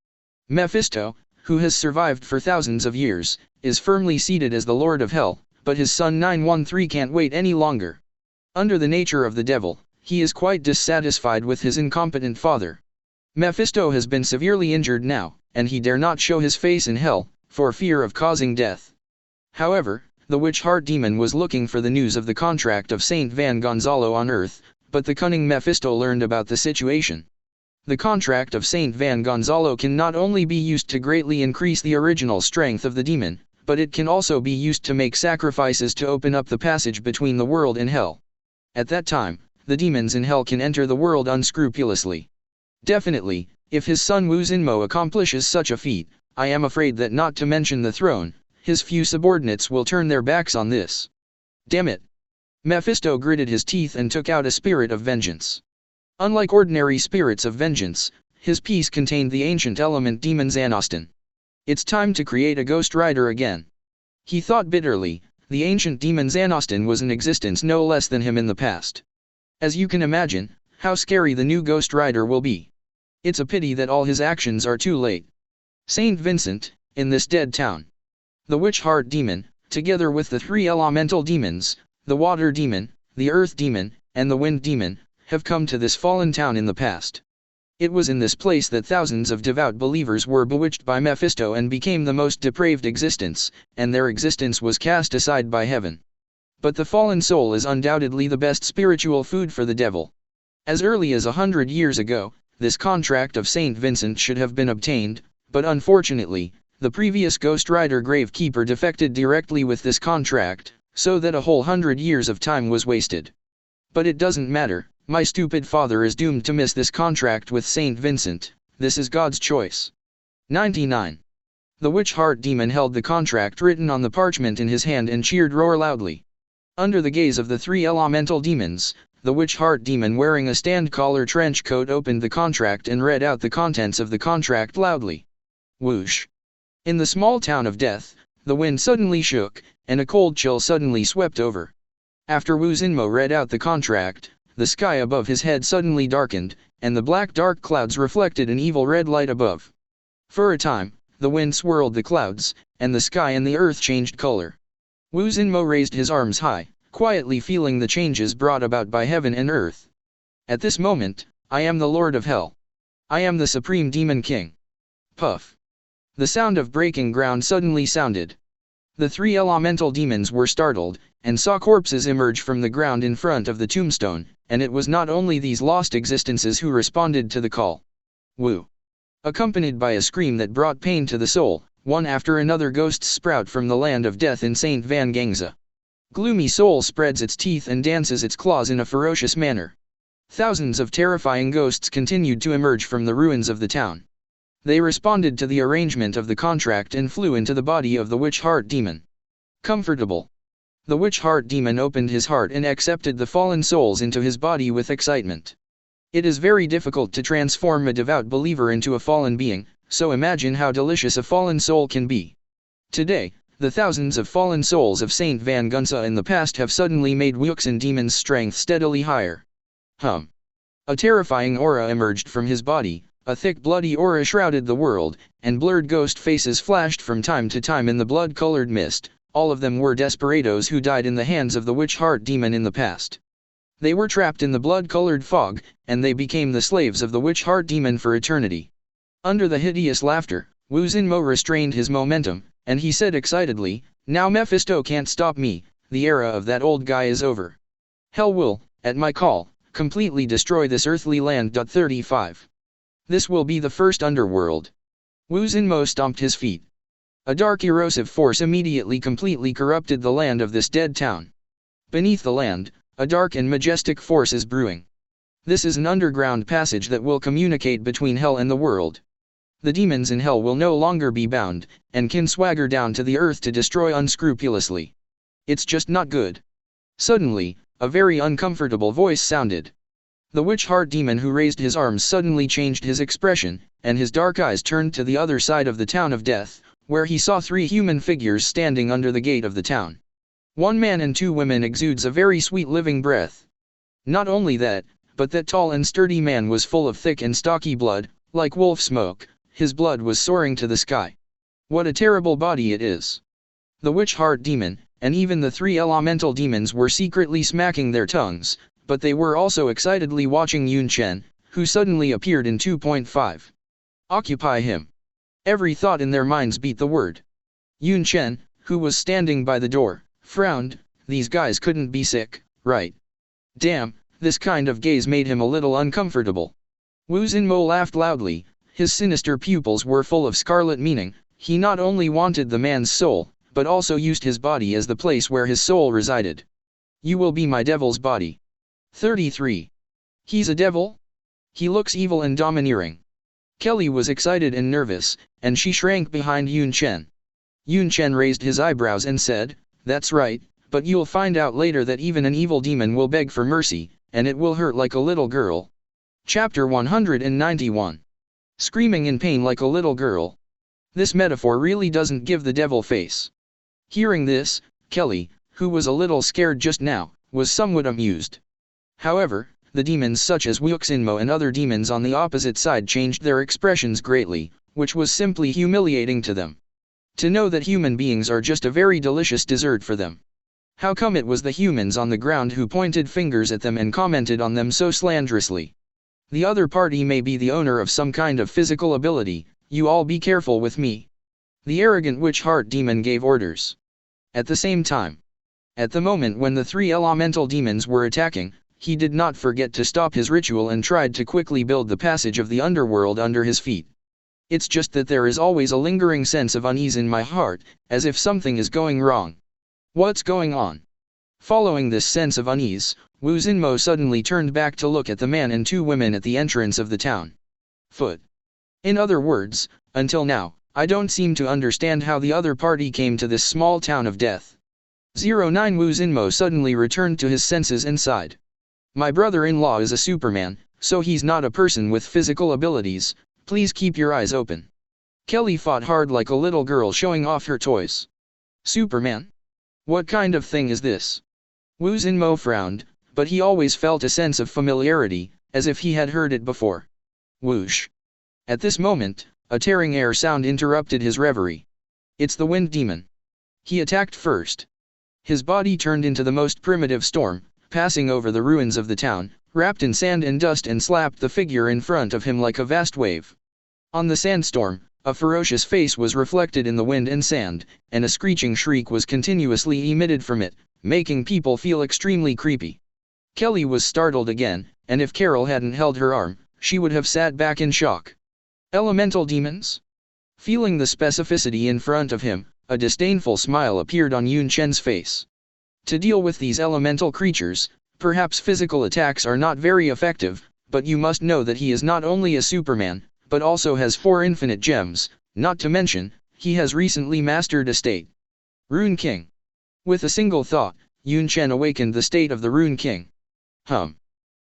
A: Mephisto, who has survived for thousands of years, is firmly seated as the Lord of Hell, but his son 913 can't wait any longer. Under the nature of the devil, he is quite dissatisfied with his incompetent father. Mephisto has been severely injured now, and he dare not show his face in hell, for fear of causing death. However, the witch heart demon was looking for the news of the contract of Saint Van Gonzalo on Earth, but the cunning Mephisto learned about the situation. The contract of Saint Van Gonzalo can not only be used to greatly increase the original strength of the demon, but it can also be used to make sacrifices to open up the passage between the world and hell. At that time, the demons in hell can enter the world unscrupulously. Definitely, if his son Wu Zinmo accomplishes such a feat, I am afraid that not to mention the throne, his few subordinates will turn their backs on this. Damn it! Mephisto gritted his teeth and took out a spirit of vengeance. Unlike ordinary spirits of vengeance, his piece contained the ancient element demon Xanostin. It's time to create a Ghost Rider again. He thought bitterly, the ancient demon Xanostin was in existence no less than him in the past. As you can imagine, how scary the new Ghost Rider will be. It's a pity that all his actions are too late. Saint Vincent, in this dead town. The witch heart demon, together with the three elemental demons, the water demon, the earth demon, and the wind demon, have come to this fallen town in the past. It was in this place that thousands of devout believers were bewitched by Mephisto and became the most depraved existence, and their existence was cast aside by heaven. But the fallen soul is undoubtedly the best spiritual food for the devil. As early as 100 years ago, this contract of Saint Vincent should have been obtained, but unfortunately, the previous Ghost Rider Gravekeeper defected directly with this contract, so that a whole 100 years of time was wasted. But it doesn't matter, my stupid father is doomed to miss this contract with Saint Vincent, this is God's choice. 99. The witch heart demon held the contract written on the parchment in his hand and cheered roar loudly. Under the gaze of the three elemental demons, the witch heart demon wearing a stand-collar trench coat opened the contract and read out the contents of the contract loudly. Whoosh! In the small town of Death, the wind suddenly shook, and a cold chill suddenly swept over. After Wu Xinmo read out the contract, the sky above his head suddenly darkened, and the black dark clouds reflected an evil red light above. For a time, the wind swirled the clouds, and the sky and the earth changed color. Wu Xinmo raised his arms high, quietly feeling the changes brought about by heaven and earth. At this moment, I am the Lord of Hell. I am the Supreme Demon King. Puff! The sound of breaking ground suddenly sounded. The three elemental demons were startled, and saw corpses emerge from the ground in front of the tombstone, and it was not only these lost existences who responded to the call. Woo! Accompanied by a scream that brought pain to the soul, one after another ghosts sprout from the land of death in Saint Van Gangza. Gloomy soul spreads its teeth and dances its claws in a ferocious manner. Thousands of terrifying ghosts continued to emerge from the ruins of the town. They responded to the arrangement of the contract and flew into the body of the witch heart demon. Comfortable. The witch heart demon opened his heart and accepted the fallen souls into his body with excitement. It is very difficult to transform a devout believer into a fallen being, so imagine how delicious a fallen soul can be. Today, the thousands of fallen souls of Saint Van Gunsa in the past have suddenly made Wuxin demon's strength steadily higher. A terrifying aura emerged from his body, a thick bloody aura shrouded the world, and blurred ghost faces flashed from time to time in the blood-colored mist. All of them were desperados who died in the hands of the witch heart demon in the past. They were trapped in the blood-colored fog, and they became the slaves of the witch heart demon for eternity. Under the hideous laughter, Wu Xinmo restrained his momentum, and he said excitedly, "Now Mephisto can't stop me, the era of that old guy is over. Hell will, at my call, completely destroy this earthly land. 35. This will be the first underworld." Wu Xinmo stomped his feet. A dark erosive force immediately completely corrupted the land of this dead town. Beneath the land, a dark and majestic force is brewing. This is an underground passage that will communicate between hell and the world. The demons in hell will no longer be bound, and can swagger down to the earth to destroy unscrupulously. It's just not good. Suddenly, a very uncomfortable voice sounded. The witch heart demon who raised his arms suddenly changed his expression, and his dark eyes turned to the other side of the town of death, where he saw three human figures standing under the gate of the town. One man and two women exudes a very sweet living breath. Not only that, but that tall and sturdy man was full of thick and stocky blood, like wolf smoke. His blood was soaring to the sky. What a terrible body it is. The witch heart demon, and even the three elemental demons were secretly smacking their tongues, but they were also excitedly watching Yunchen, who suddenly appeared in 2.5. Occupy him. Every thought in their minds beat the word. Yunchen, who was standing by the door, frowned. These guys couldn't be sick, right? Damn, this kind of gaze made him a little uncomfortable. Wu Xinmo laughed loudly. His sinister pupils were full of scarlet meaning. He not only wanted the man's soul, but also used his body as the place where his soul resided. You will be my devil's body. 33. He's a devil? He looks evil and domineering. Kelly was excited and nervous, and she shrank behind Yunchen. Yunchen raised his eyebrows and said, "That's right, but you'll find out later that even an evil demon will beg for mercy, and it will hurt like a little girl." Chapter 191. Screaming in pain like a little girl. This metaphor really doesn't give the devil face. Hearing this, Kelly, who was a little scared just now, was somewhat amused. However, the demons such as Wu Xinmo and other demons on the opposite side changed their expressions greatly, which was simply humiliating to them. To know that human beings are just a very delicious dessert for them. How come it was the humans on the ground who pointed fingers at them and commented on them so slanderously? The other party may be the owner of some kind of physical ability. You all be careful with me. The arrogant witch heart demon gave orders. At the same time, at the moment when the three elemental demons were attacking, he did not forget to stop his ritual and tried to quickly build the passage of the underworld under his feet. It's just that there is always a lingering sense of unease in my heart, as if something is going wrong. What's going on? Following this sense of unease, Wu Xinmo suddenly turned back to look at the man and two women at the entrance of the town. In other words, until now, I don't seem to understand how the other party came to this small town of death. 09 Wu Xinmo suddenly returned to his senses and sighed. My brother-in-law is a Superman, so he's not a person with physical abilities, please keep your eyes open. Kelly fought hard like a little girl showing off her toys. Superman? What kind of thing is this? Wu Xinmo frowned, but he always felt a sense of familiarity, as if he had heard it before. Whoosh. At this moment, a tearing air sound interrupted his reverie. It's the wind demon. He attacked first. His body turned into the most primitive storm, passing over the ruins of the town, wrapped in sand and dust, and slapped the figure in front of him like a vast wave. On the sandstorm, a ferocious face was reflected in the wind and sand, and a screeching shriek was continuously emitted from it, making people feel extremely creepy. Kelly was startled again, and if Carol hadn't held her arm, she would have sat back in shock. Elemental demons? Feeling the specificity in front of him, a disdainful smile appeared on Yunchen's face. To deal with these elemental creatures, perhaps physical attacks are not very effective, but you must know that he is not only a Superman, but also has 4 infinite gems, not to mention, he has recently mastered a state. Rune King. With a single thought, Yunchen awakened the state of the Rune King.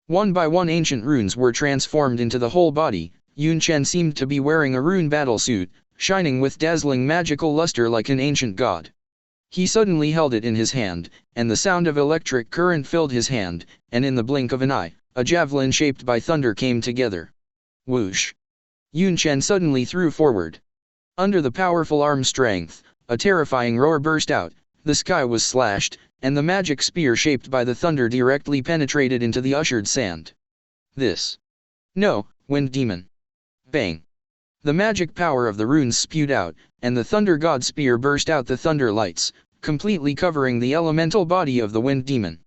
A: One by one ancient runes were transformed into the whole body. Yunchen seemed to be wearing a rune battle suit, shining with dazzling magical luster like an ancient god. He suddenly held it in his hand, and the sound of electric current filled his hand, and in the blink of an eye, a javelin shaped by thunder came together. Whoosh! Yunchen suddenly threw forward. Under the powerful arm strength, a terrifying roar burst out, the sky was slashed, and the magic spear shaped by the thunder directly penetrated into the ushered sand. This. No, wind demon. Bang! The magic power of the runes spewed out, and the thunder god spear burst out the thunder lights, completely covering the elemental body of the wind demon.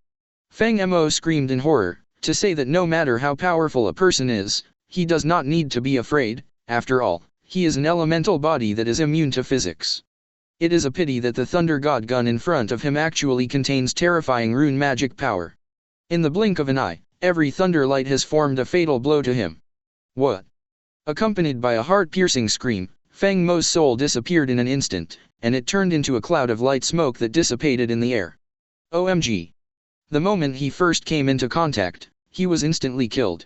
A: Feng Mo screamed in horror, to say that no matter how powerful a person is, he does not need to be afraid. After all, he is an elemental body that is immune to physics. It is a pity that the thunder god gun in front of him actually contains terrifying rune magic power. In the blink of an eye, every thunder light has formed a fatal blow to him. What? Accompanied by a heart-piercing scream, Feng Mo's soul disappeared in an instant, and it turned into a cloud of light smoke that dissipated in the air. OMG! The moment he first came into contact, he was instantly killed.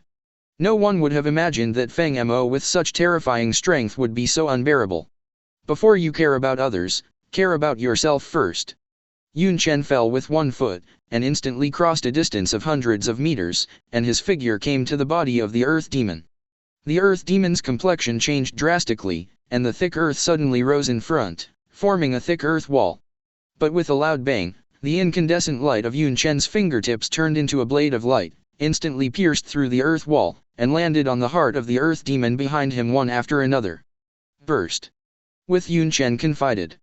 A: No one would have imagined that Feng Mo with such terrifying strength would be so unbearable. Before you care about others, care about yourself first. Yunchen fell with one foot, and instantly crossed a distance of hundreds of meters, and his figure came to the body of the Earth Demon. The Earth Demon's complexion changed drastically, and the thick earth suddenly rose in front, forming a thick earth wall. But with a loud bang, the incandescent light of Yunchen's fingertips turned into a blade of light, instantly pierced through the earth wall, and landed on the heart of the Earth Demon behind him one after another. Burst. With Yunchen confided.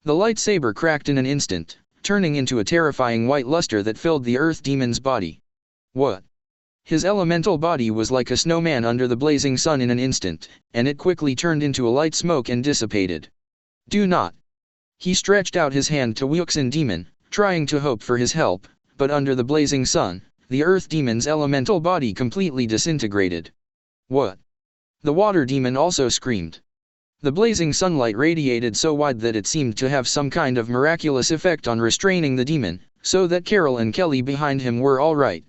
A: The lightsaber cracked in an instant, turning into a terrifying white luster that filled the Earth Demon's body. What? His elemental body was like a snowman under the blazing sun in an instant, and it quickly turned into a light smoke and dissipated. Do not. He stretched out his hand to Wuxin Demon, trying to hope for his help, but under the blazing sun, the Earth Demon's elemental body completely disintegrated. What? The Water Demon also screamed. The blazing sunlight radiated so wide that it seemed to have some kind of miraculous effect on restraining the demon, so that Carol and Kelly behind him were all right.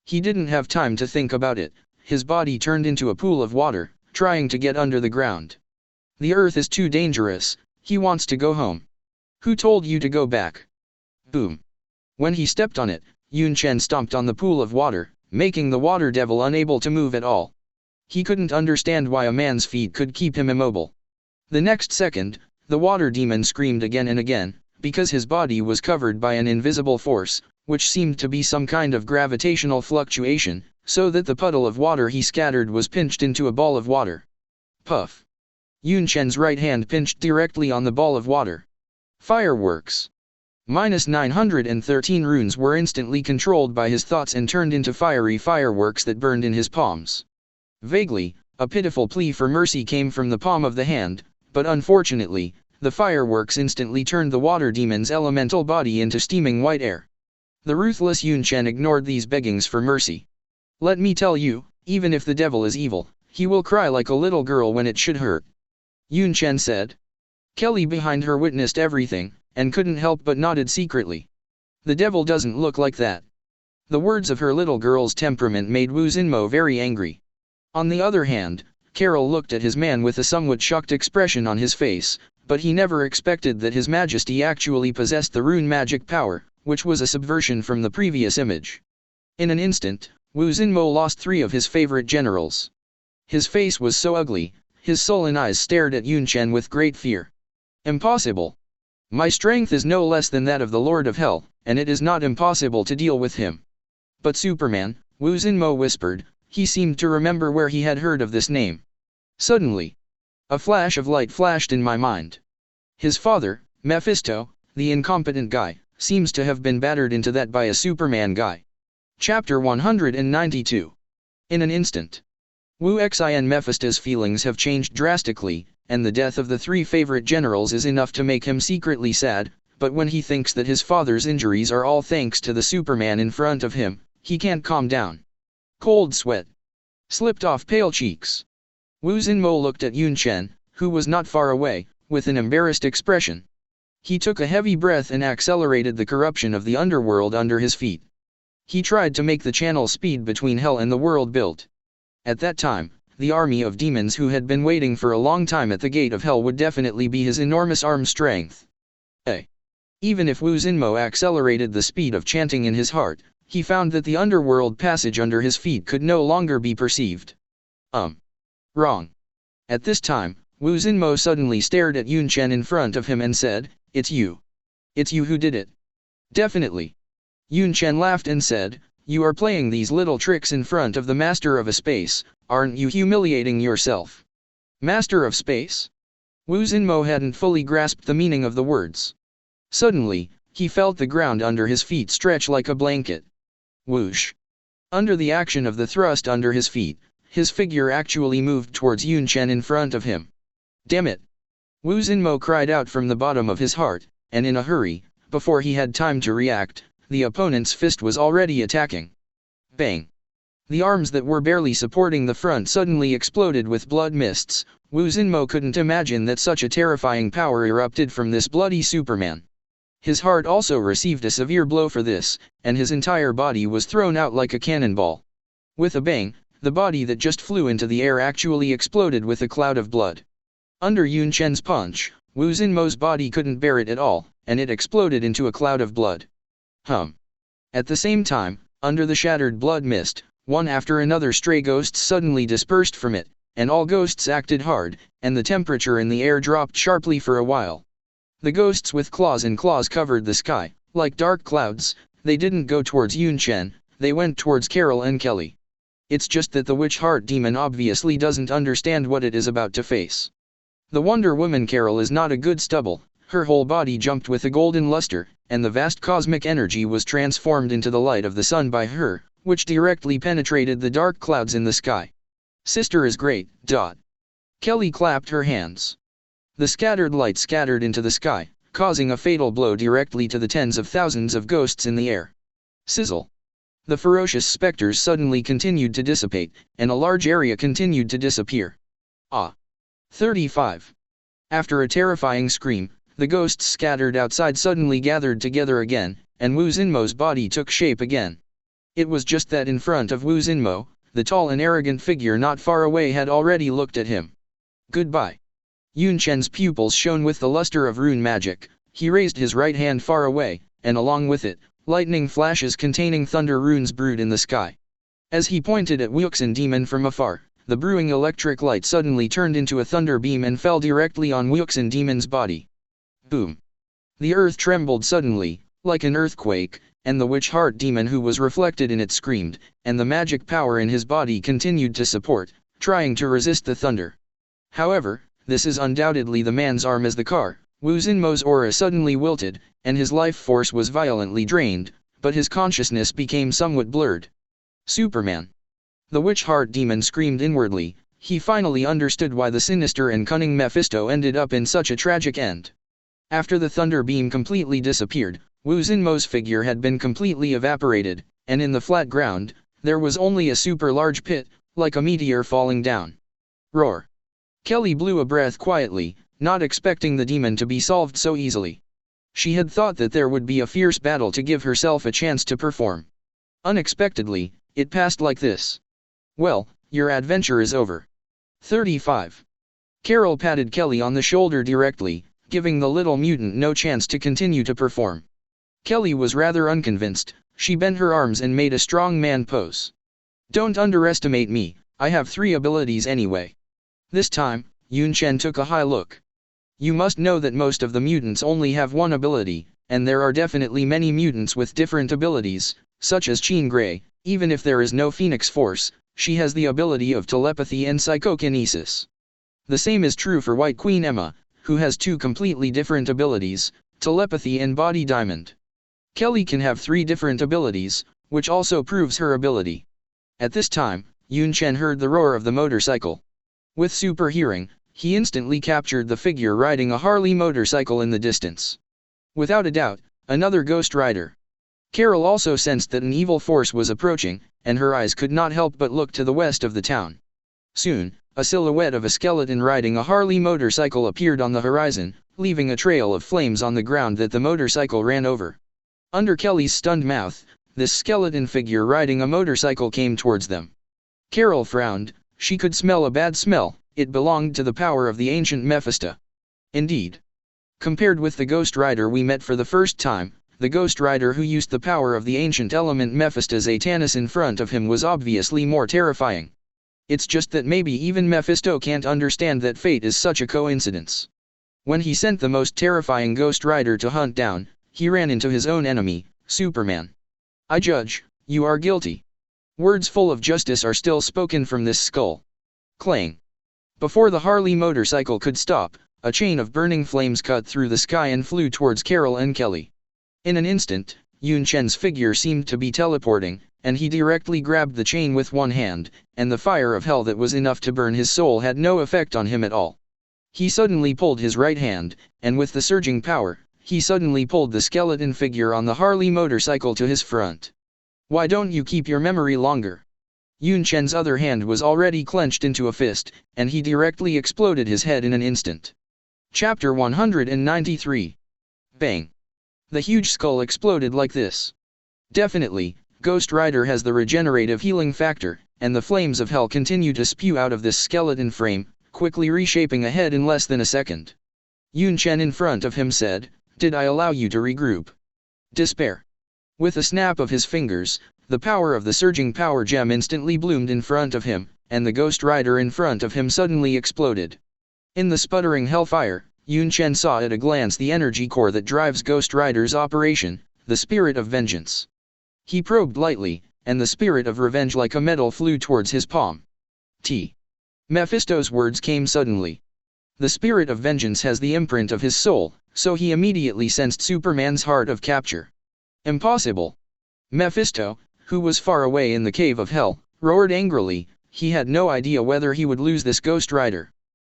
A: He didn't have time to think about it, his body turned into a pool of water, trying to get under the ground. The earth is too dangerous, he wants to go home. Who told you to go back? Boom. When he stepped on it, Yunchen stomped on the pool of water, making the water devil unable to move at all. He couldn't understand why a man's feet could keep him immobile. The next second, the water demon screamed again and again, because his body was covered by an invisible force, which seemed to be some kind of gravitational fluctuation, so that the puddle of water he scattered was pinched into a ball of water. Puff. Yunchen's right hand pinched directly on the ball of water. Fireworks. -913 runes were instantly controlled by his thoughts and turned into fiery fireworks that burned in his palms. Vaguely, a pitiful plea for mercy came from the palm of the hand, but unfortunately, the fireworks instantly turned the water demon's elemental body into steaming white air. The ruthless Yunchen ignored these beggings for mercy. Let me tell you, even if the devil is evil, he will cry like a little girl when it should hurt. Yunchen said. Kelly behind her witnessed everything, and couldn't help but nodded secretly. The devil doesn't look like that. The words of her little girl's temperament made Wu Xinmo very angry. On the other hand, Carol looked at his man with a somewhat shocked expression on his face, but he never expected that His Majesty actually possessed the rune magic power, which was a subversion from the previous image. In an instant, Wu Xinmo lost 3 of his favorite generals. His face was so ugly, his sullen eyes stared at Yunchen with great fear. Impossible! My strength is no less than that of the Lord of Hell, and it is not impossible to deal with him. But Superman, Wu Xinmo whispered. He seemed to remember where he had heard of this name. Suddenly, a flash of light flashed in my mind. His father, Mephisto, the incompetent guy, seems to have been battered into that by a Superman guy. Chapter 192. In an instant, Wu Xin Mephisto's feelings have changed drastically, and the death of the 3 favorite generals is enough to make him secretly sad, but when he thinks that his father's injuries are all thanks to the Superman in front of him, he can't calm down. Cold sweat slipped off pale cheeks. Wu Xinmo looked at Yunchen, who was not far away, with an embarrassed expression. He took a heavy breath and accelerated the corruption of the underworld under his feet. He tried to make the channel speed between hell and the world built. At that time, the army of demons who had been waiting for a long time at the gate of hell would definitely be his enormous arm strength. Even if Wu Xinmo accelerated the speed of chanting in his heart, he found that the underworld passage under his feet could no longer be perceived. Wrong. At this time, Wu Xinmo suddenly stared at Yunchen in front of him and said, "It's you. It's you who did it." "Definitely." Yunchen laughed and said, "You are playing these little tricks in front of the Master of a Space, aren't you humiliating yourself?" Master of Space? Wu Xinmo hadn't fully grasped the meaning of the words. Suddenly, he felt the ground under his feet stretch like a blanket. Whoosh! Under the action of the thrust under his feet, his figure actually moved towards Yunchen in front of him. "Damn it!" Wu Xinmo cried out from the bottom of his heart, and in a hurry, before he had time to react, the opponent's fist was already attacking. Bang! The arms that were barely supporting the front suddenly exploded with blood mists. Wu Xinmo couldn't imagine that such a terrifying power erupted from this bloody Superman. His heart also received a severe blow for this, and his entire body was thrown out like a cannonball. With a bang, the body that just flew into the air actually exploded with a cloud of blood. Under Yunchen's punch, Wu Xinmo's body couldn't bear it at all, and it exploded into a cloud of blood. At the same time, under the shattered blood mist, one after another stray ghosts suddenly dispersed from it, and all ghosts acted hard, and the temperature in the air dropped sharply for a while. The ghosts with claws and claws covered the sky, like dark clouds. They didn't go towards Yunchen, they went towards Carol and Kelly. It's just that the witch heart demon obviously doesn't understand what it is about to face. The Wonder Woman Carol is not a good stubble, her whole body jumped with a golden luster, and the vast cosmic energy was transformed into the light of the sun by her, which directly penetrated the dark clouds in the sky. "Sister is great, dot." Kelly clapped her hands. The scattered light scattered into the sky, causing a fatal blow directly to the tens of thousands of ghosts in the air. Sizzle. The ferocious specters suddenly continued to dissipate, and a large area continued to disappear. 35. After a terrifying scream, the ghosts scattered outside suddenly gathered together again, and Wu Xinmo's body took shape again. It was just that in front of Wu Xinmo, the tall and arrogant figure not far away had already looked at him. "Goodbye." Yunchen's pupils shone with the luster of rune magic. He raised his right hand far away, and along with it, lightning flashes containing thunder runes brewed in the sky. As he pointed at Wuxin demon from afar, the brewing electric light suddenly turned into a thunder beam and fell directly on Wuxin demon's body. Boom! The earth trembled suddenly, like an earthquake, and the witch heart demon who was reflected in it screamed, and the magic power in his body continued to support, trying to resist the thunder. However, this is undoubtedly the man's arm as the car. Wu Xinmo's aura suddenly wilted, and his life force was violently drained, but his consciousness became somewhat blurred. "Superman!" The witch heart demon screamed inwardly. He finally understood why the sinister and cunning Mephisto ended up in such a tragic end. After the thunder beam completely disappeared, Wu Xinmo's figure had been completely evaporated, and in the flat ground, there was only a super large pit, like a meteor falling down. Roar! Kelly blew a breath quietly, not expecting the demon to be solved so easily. She had thought that there would be a fierce battle to give herself a chance to perform. Unexpectedly, it passed like this. Well, your adventure is over. 35. Carol patted Kelly on the shoulder directly, giving the little mutant no chance to continue to perform. Kelly was rather unconvinced. She bent her arms and made a strong man pose. Don't underestimate me, I have 3 abilities anyway. This time, Yunchen took a high look. You must know that most of the mutants only have 1 ability, and there are definitely many mutants with different abilities, such as Chen Grey. Even if there is no Phoenix Force, she has the ability of telepathy and psychokinesis. The same is true for White Queen Emma, who has 2 completely different abilities, telepathy and body diamond. Kelly can have 3 different abilities, which also proves her ability. At this time, Yunchen heard the roar of the motorcycle. With super hearing, he instantly captured the figure riding a Harley motorcycle in the distance. Without a doubt, another Ghost Rider. Carol also sensed that an evil force was approaching, and her eyes could not help but look to the west of the town. Soon, a silhouette of a skeleton riding a Harley motorcycle appeared on the horizon, leaving a trail of flames on the ground that the motorcycle ran over. Under Kelly's stunned mouth, this skeleton figure riding a motorcycle came towards them. Carol frowned. She could smell a bad smell. It belonged to the power of the ancient Mephisto. Indeed. Compared with the Ghost Rider we met for the first time, the Ghost Rider who used the power of the ancient element Mephisto's Thanos in front of him was obviously more terrifying. It's just that maybe even Mephisto can't understand that fate is such a coincidence. When he sent the most terrifying Ghost Rider to hunt down, he ran into his own enemy, Superman. I judge, you are guilty. Words full of justice are still spoken from this skull. Clang. Before the Harley motorcycle could stop, a chain of burning flames cut through the sky and flew towards Carol and Kelly. In an instant, Yunchen's figure seemed to be teleporting, and he directly grabbed the chain with one hand, and the fire of hell that was enough to burn his soul had no effect on him at all. He suddenly pulled his right hand, and with the surging power, he suddenly pulled the skeleton figure on the Harley motorcycle to his front. Why don't you keep your memory longer? Yunchen's other hand was already clenched into a fist, and he directly exploded his head in an instant. Chapter 193. Bang. The huge skull exploded like this. Definitely, Ghost Rider has the regenerative healing factor, and the flames of hell continue to spew out of this skeleton frame, quickly reshaping a head in less than a second. Yunchen in front of him said, "Did I allow you to regroup?" Despair. With a snap of his fingers, the power of the surging power gem instantly bloomed in front of him, and the Ghost Rider in front of him suddenly exploded. In the sputtering hellfire, Yunchen saw at a glance the energy core that drives Ghost Rider's operation, the spirit of vengeance. He probed lightly, and the spirit of revenge like a metal flew towards his palm. Mephisto's words came suddenly. The spirit of vengeance has the imprint of his soul, so he immediately sensed Superman's heart of capture. Impossible! Mephisto, who was far away in the cave of hell, roared angrily. He had no idea whether he would lose this Ghost Rider.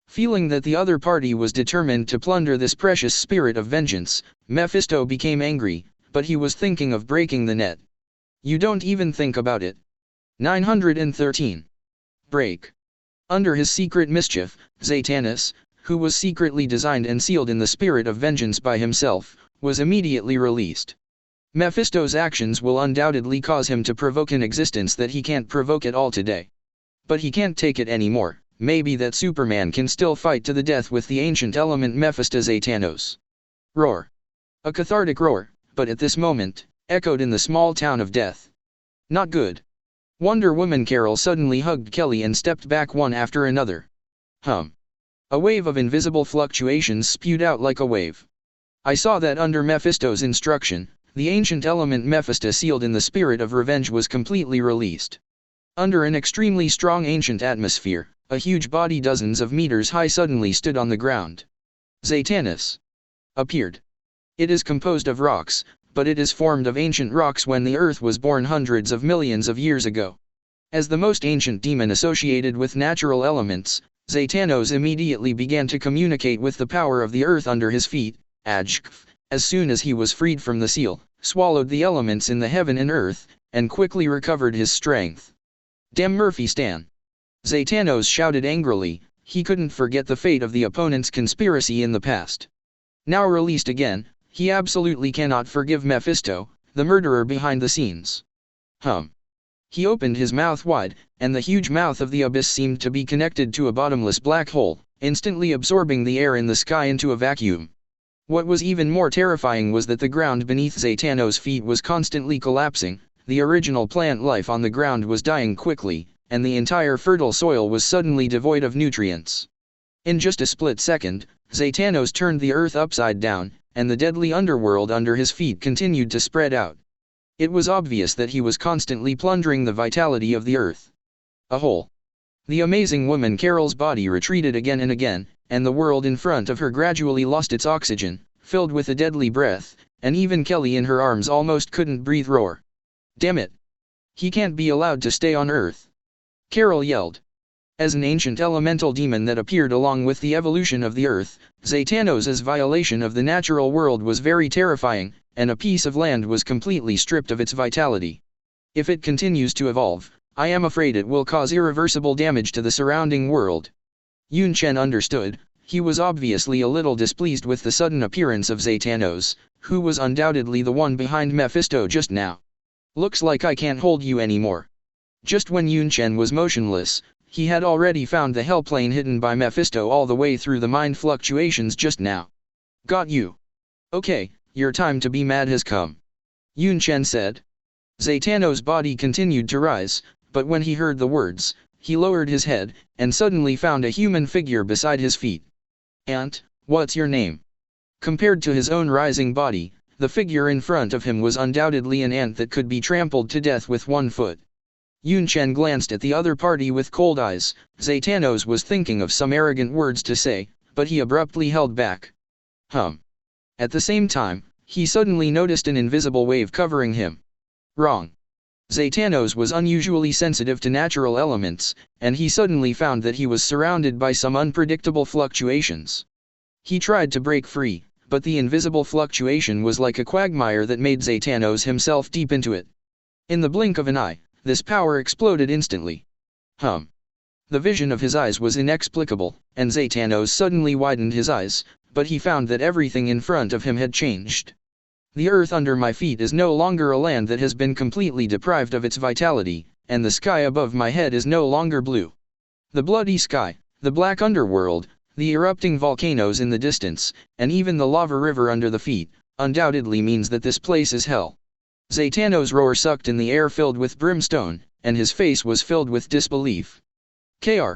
A: Feeling that the other party was determined to plunder this precious spirit of vengeance, Mephisto became angry, but he was thinking of breaking the net. You don't even think about it. 913. Break. Under his secret mischief, Thanos, who was secretly designed and sealed in the spirit of vengeance by himself, was immediately released. Mephisto's actions will undoubtedly cause him to provoke an existence that he can't provoke at all today. But he can't take it anymore. Maybe that Superman can still fight to the death with the ancient element Mephisto's Thanos. Roar. A cathartic roar, but at this moment, echoed in the small town of death. Not good. Wonder Woman Carol suddenly hugged Kelly and stepped back one after another. A wave of invisible fluctuations spewed out like a wave. I saw that under Mephisto's instruction, the ancient element Mephisto sealed in the spirit of revenge was completely released. Under an extremely strong ancient atmosphere, a huge body dozens of meters high suddenly stood on the ground. Thanos appeared. It is composed of rocks, but it is formed of ancient rocks when the earth was born hundreds of millions of years ago. As the most ancient demon associated with natural elements, Thanos immediately began to communicate with the power of the earth under his feet. As soon as he was freed from the seal, swallowed the elements in the heaven and earth, and quickly recovered his strength. Damn Murphy Stan! Thanos shouted angrily. He couldn't forget the fate of the opponent's conspiracy in the past. Now released again, he absolutely cannot forgive Mephisto, the murderer behind the scenes. Hum. He opened his mouth wide, and the huge mouth of the abyss seemed to be connected to a bottomless black hole, instantly absorbing the air in the sky into a vacuum. What was even more terrifying was that the ground beneath Zatannos' feet was constantly collapsing, the original plant life on the ground was dying quickly, and the entire fertile soil was suddenly devoid of nutrients. In just a split second, Zatannos turned the earth upside down, and the deadly underworld under his feet continued to spread out. It was obvious that he was constantly plundering the vitality of the earth. A hole. The amazing woman Carol's body retreated again and again, and the world in front of her gradually lost its oxygen, filled with a deadly breath, and even Kelly in her arms almost couldn't breathe. Roar. Damn it! He can't be allowed to stay on Earth! Carol yelled. As an ancient elemental demon that appeared along with the evolution of the Earth, Zatannos' violation of the natural world was very terrifying, and a piece of land was completely stripped of its vitality. If it continues to evolve, I am afraid it will cause irreversible damage to the surrounding world. Yunchen understood. He was obviously a little displeased with the sudden appearance of Zatannos, who was undoubtedly the one behind Mephisto just now. Looks like I can't hold you anymore. Just when Yunchen was motionless, he had already found the hell plane hidden by Mephisto all the way through the mind fluctuations just now. Got you. Okay, your time to be mad has come. Yunchen said. Zatannos' body continued to rise, but when he heard the words, he lowered his head, and suddenly found a human figure beside his feet. Ant, what's your name? Compared to his own rising body, the figure in front of him was undoubtedly an ant that could be trampled to death with one foot. Yunchen glanced at the other party with cold eyes. Zatannos was thinking of some arrogant words to say, but he abruptly held back. At the same time, he suddenly noticed an invisible wave covering him. Wrong. Zatannos was unusually sensitive to natural elements, and he suddenly found that he was surrounded by some unpredictable fluctuations. He tried to break free, but the invisible fluctuation was like a quagmire that made Zatannos himself deep into it. In the blink of an eye, this power exploded instantly. The vision of his eyes was inexplicable, and Zatannos suddenly widened his eyes, but he found that everything in front of him had changed. The earth under my feet is no longer a land that has been completely deprived of its vitality, and the sky above my head is no longer blue. The bloody sky, the black underworld, the erupting volcanoes in the distance, and even the lava river under the feet, undoubtedly means that this place is hell. Zatannos' roar sucked in the air filled with brimstone, and his face was filled with disbelief. Kr.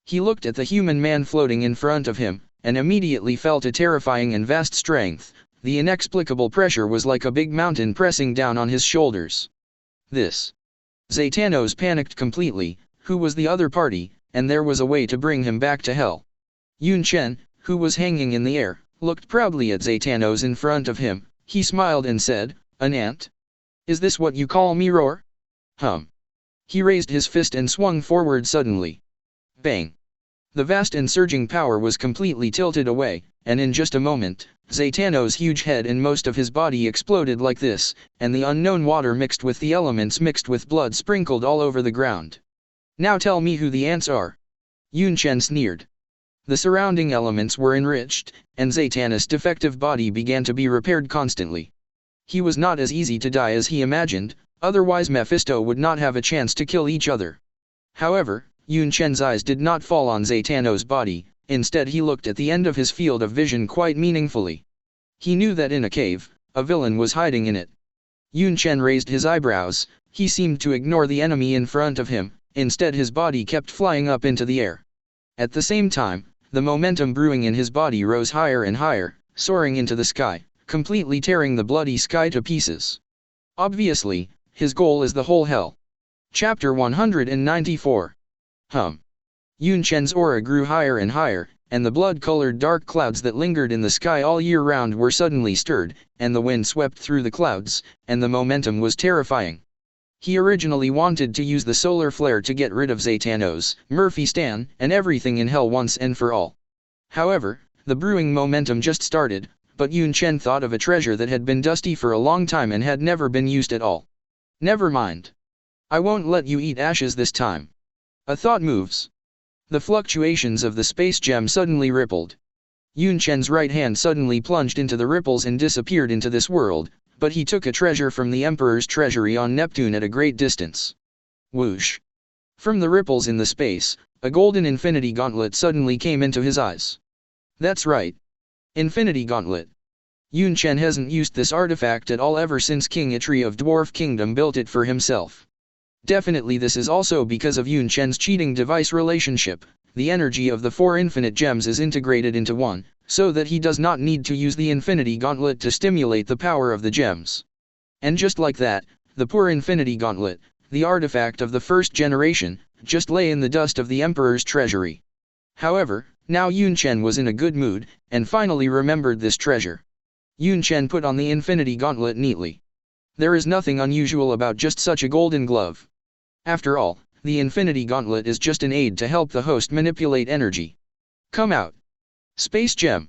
A: He looked at the human man floating in front of him, and immediately felt a terrifying and vast strength. The inexplicable pressure was like a big mountain pressing down on his shoulders. This. Zatannos panicked completely. Who was the other party, and there was a way to bring him back to hell. Yunchen, who was hanging in the air, looked proudly at Zatannos in front of him. He smiled and said, "An ant? Is this what you call me?" Roar. He raised his fist and swung forward suddenly. Bang! The vast and surging power was completely tilted away, and in just a moment, Zatannos' huge head and most of his body exploded like this, and the unknown water mixed with the elements mixed with blood sprinkled all over the ground. Now tell me who the ants are. Yunchen sneered. The surrounding elements were enriched, and Zatannos' defective body began to be repaired constantly. He was not as easy to die as he imagined, otherwise Mephisto would not have a chance to kill each other. However, Yunchen's eyes did not fall on Zatannos' body, instead he looked at the end of his field of vision quite meaningfully. He knew that in a cave, a villain was hiding in it. Yunchen raised his eyebrows. He seemed to ignore the enemy in front of him, instead his body kept flying up into the air. At the same time, the momentum brewing in his body rose higher and higher, soaring into the sky, completely tearing the bloody sky to pieces. Obviously, his goal is the whole hell. Chapter 194. Yunchen's aura grew higher and higher, and the blood-colored dark clouds that lingered in the sky all year round were suddenly stirred, and the wind swept through the clouds, and the momentum was terrifying. He originally wanted to use the solar flare to get rid of Zatannos, Mephisto, and everything in hell once and for all. However, the brewing momentum just started, but Yunchen thought of a treasure that had been dusty for a long time and had never been used at all. Never mind. I won't let you eat ashes this time. A thought moves. The fluctuations of the space gem suddenly rippled. Yunchen's right hand suddenly plunged into the ripples and disappeared into this world, but he took a treasure from the Emperor's treasury on Neptune at a great distance. Whoosh! From the ripples in the space, a golden infinity gauntlet suddenly came into his eyes. That's right. Infinity Gauntlet. Yunchen hasn't used this artifact at all ever since King Atri of Dwarf Kingdom built it for himself. Definitely this is also because of Yunchen's cheating device relationship. The energy of the 4 infinite gems is integrated into one, so that he does not need to use the Infinity Gauntlet to stimulate the power of the gems. And just like that, the poor Infinity Gauntlet, the artifact of the first generation, just lay in the dust of the Emperor's treasury. However, now Yunchen was in a good mood, and finally remembered this treasure. Yunchen put on the Infinity Gauntlet neatly. There is nothing unusual about just such a golden glove. After all, the Infinity Gauntlet is just an aid to help the host manipulate energy. Come out. Space Gem.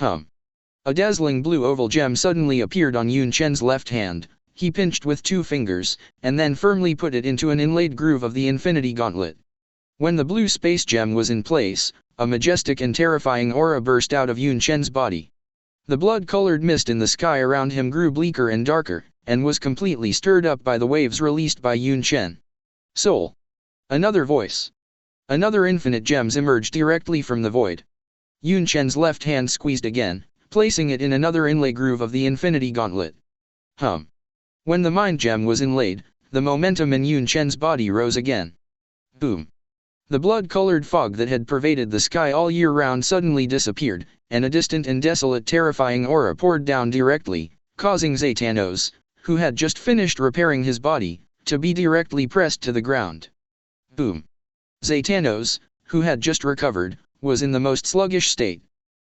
A: A dazzling blue oval gem suddenly appeared on Yunchen's left hand. He pinched with 2 fingers, and then firmly put it into an inlaid groove of the Infinity Gauntlet. When the blue space gem was in place, a majestic and terrifying aura burst out of Yunchen's body. The blood-colored mist in the sky around him grew bleaker and darker, and was completely stirred up by the waves released by Yunchen. Soul. Another voice. Another infinite gems emerged directly from the void. Yunchen's left hand squeezed again, placing it in another inlay groove of the Infinity Gauntlet. When the mind gem was inlaid, the momentum in Yunchen's body rose again. Boom. The blood-colored fog that had pervaded the sky all year round suddenly disappeared, and a distant and desolate terrifying aura poured down directly, causing Thanos, who had just finished repairing his body, to be directly pressed to the ground. Boom. Thanos, who had just recovered, was in the most sluggish state.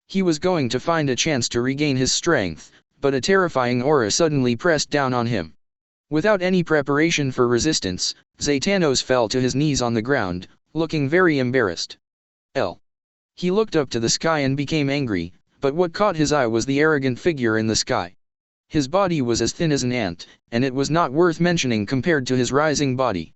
A: He was going to find a chance to regain his strength, but a terrifying aura suddenly pressed down on him. Without any preparation for resistance, Thanos fell to his knees on the ground, looking very embarrassed. He looked up to the sky and became angry, but what caught his eye was the arrogant figure in the sky. His body was as thin as an ant, and it was not worth mentioning compared to his rising body.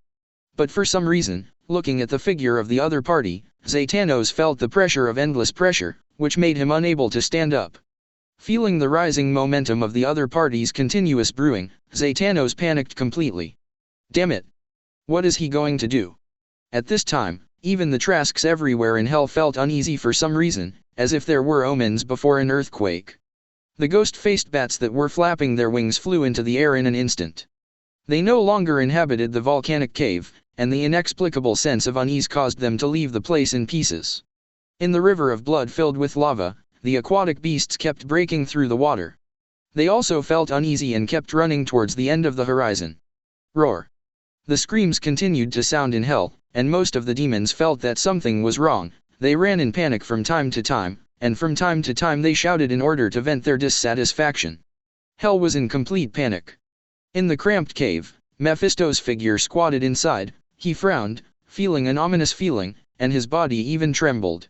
A: But for some reason, looking at the figure of the other party, Thanos felt the pressure of endless pressure, which made him unable to stand up. Feeling the rising momentum of the other party's continuous brewing, Thanos panicked completely. Damn it! What is he going to do? At this time, even the Trasks everywhere in hell felt uneasy for some reason, as if there were omens before an earthquake. The ghost-faced bats that were flapping their wings flew into the air in an instant. They no longer inhabited the volcanic cave, and the inexplicable sense of unease caused them to leave the place in pieces. In the river of blood filled with lava, the aquatic beasts kept breaking through the water. They also felt uneasy and kept running towards the end of the horizon. Roar! The screams continued to sound in hell, and most of the demons felt that something was wrong. They ran in panic from time to time, and from time to time they shouted in order to vent their dissatisfaction. Hell was in complete panic. In the cramped cave, Mephisto's figure squatted inside. He frowned, feeling an ominous feeling, and his body even trembled.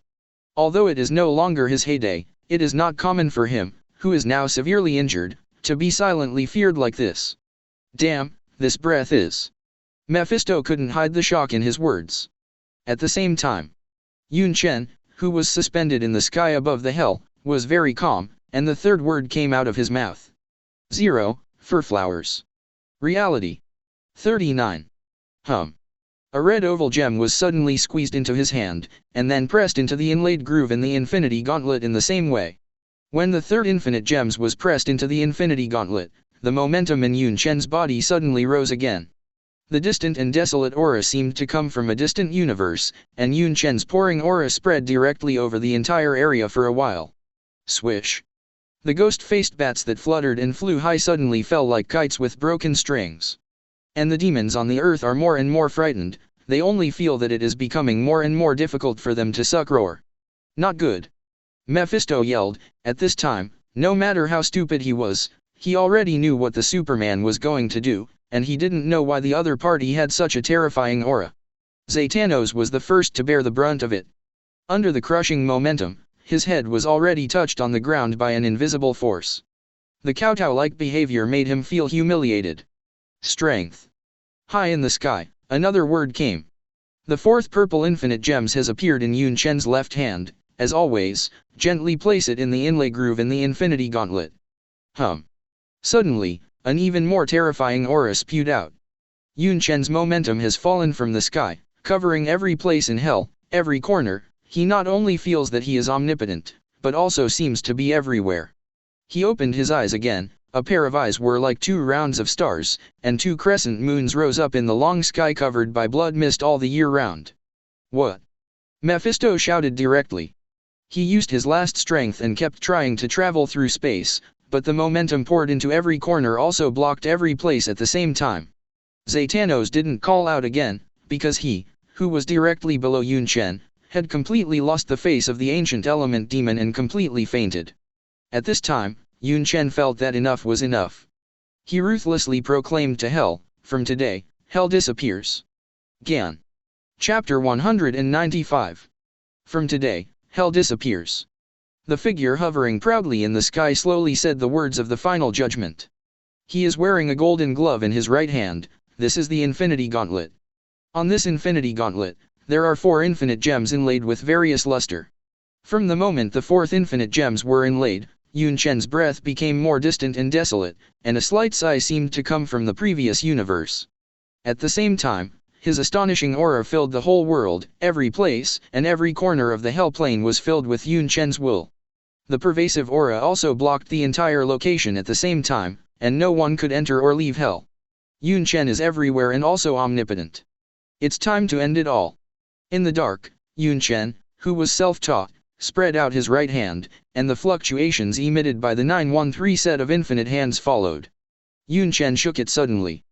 A: Although it is no longer his heyday, it is not common for him, who is now severely injured, to be silently feared like this. Damn, this breath is... Mephisto couldn't hide the shock in his words. At the same time, Yunchen, who was suspended in the sky above the hell, was very calm, and the third word came out of his mouth. 0, Furflowers. Reality. 39. A red oval gem was suddenly squeezed into his hand, and then pressed into the inlaid groove in the Infinity Gauntlet in the same way. When the third infinite gems was pressed into the Infinity Gauntlet, the momentum in Yunchen's body suddenly rose again. The distant and desolate aura seemed to come from a distant universe, and Yunchen's pouring aura spread directly over the entire area for a while. Swish! The ghost-faced bats that fluttered and flew high suddenly fell like kites with broken strings. And the demons on the earth are more and more frightened, they only feel that it is becoming more and more difficult for them to suck roar. Not good. Mephisto yelled. At this time, no matter how stupid he was, he already knew what the Superman was going to do, and he didn't know why the other party had such a terrifying aura. Thanos was the first to bear the brunt of it. Under the crushing momentum, his head was already touched on the ground by an invisible force. The kowtow-like behavior made him feel humiliated. Strength. High in the sky, another word came. The fourth purple infinite gems has appeared in Yunchen's left hand. As always, gently place it in the inlay groove in the Infinity Gauntlet. Suddenly, an even more terrifying aura spewed out. Yunchen's momentum has fallen from the sky, covering every place in hell, every corner. He not only feels that he is omnipotent, but also seems to be everywhere. He opened his eyes again. A pair of eyes were like two rounds of stars, and two crescent moons rose up in the long sky covered by blood mist all the year round. What? Mephisto shouted directly. He used his last strength and kept trying to travel through space, but the momentum poured into every corner also blocked every place at the same time. Thanos didn't call out again, because he, who was directly below Yunchen, had completely lost the face of the ancient element demon and completely fainted. At this time, Yunchen felt that enough was enough. He ruthlessly proclaimed to hell, "From today, hell disappears." Gan. Chapter 195. From today, hell disappears. The figure hovering proudly in the sky slowly said the words of the final judgment. He is wearing a golden glove in his right hand. This is the Infinity Gauntlet. On this Infinity Gauntlet, there are 4 infinite gems inlaid with various luster. From the moment the 4th infinite gems were inlaid, Yunchen's breath became more distant and desolate, and a slight sigh seemed to come from the previous universe. At the same time, his astonishing aura filled the whole world. Every place and every corner of the hell plane was filled with Yunchen's will. The pervasive aura also blocked the entire location at the same time, and no one could enter or leave hell. Yunchen is everywhere and also omnipotent. It's time to end it all. In the dark, Yunchen, who was self-taught, spread out his right hand, and the fluctuations emitted by the 913 set of infinite hands followed. Yunchen shook it suddenly.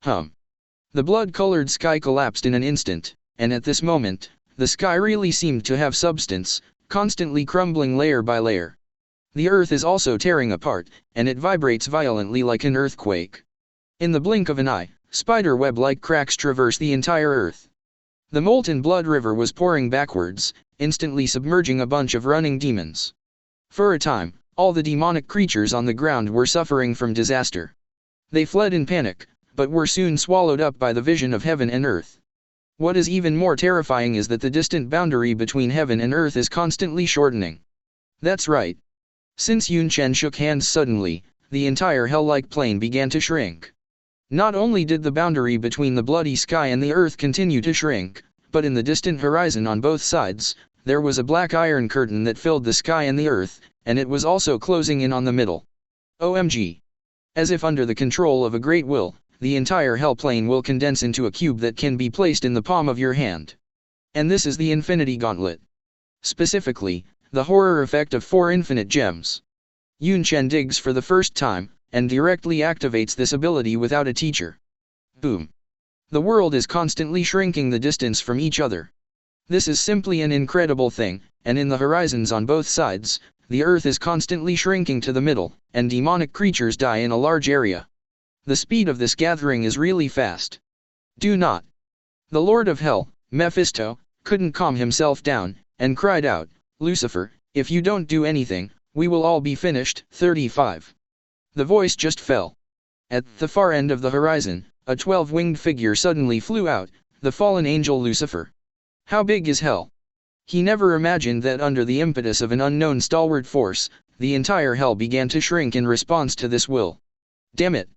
A: The blood-colored sky collapsed in an instant, and at this moment, the sky really seemed to have substance, constantly crumbling layer by layer. The earth is also tearing apart, and it vibrates violently like an earthquake. In the blink of an eye, spider-web-like cracks traverse the entire earth. The molten blood river was pouring backwards, instantly submerging a bunch of running demons. For a time, all the demonic creatures on the ground were suffering from disaster. They fled in panic, but were soon swallowed up by the vision of heaven and earth. What is even more terrifying is that the distant boundary between heaven and earth is constantly shortening. That's right. Since Yunchen shook hands suddenly, the entire hell-like plane began to shrink. Not only did the boundary between the bloody sky and the earth continue to shrink, but in the distant horizon on both sides, there was a black iron curtain that filled the sky and the earth, and it was also closing in on the middle. OMG. As if under the control of a great will, the entire hell plane will condense into a cube that can be placed in the palm of your hand. And this is the Infinity Gauntlet. Specifically, the horror effect of 4 infinite gems. Yunchen digs for the first time, and directly activates this ability without a teacher. Boom. The world is constantly shrinking the distance from each other. This is simply an incredible thing, and in the horizons on both sides, the earth is constantly shrinking to the middle, and demonic creatures die in a large area. The speed of this gathering is really fast. Do not. The Lord of Hell, Mephisto, couldn't calm himself down, and cried out, "Lucifer, if you don't do anything, we will all be finished." 35. The voice just fell. At the far end of the horizon, a 12-winged figure suddenly flew out, the fallen angel Lucifer. How big is hell? He never imagined that under the impetus of an unknown stalwart force, the entire hell began to shrink in response to this will. Damn it!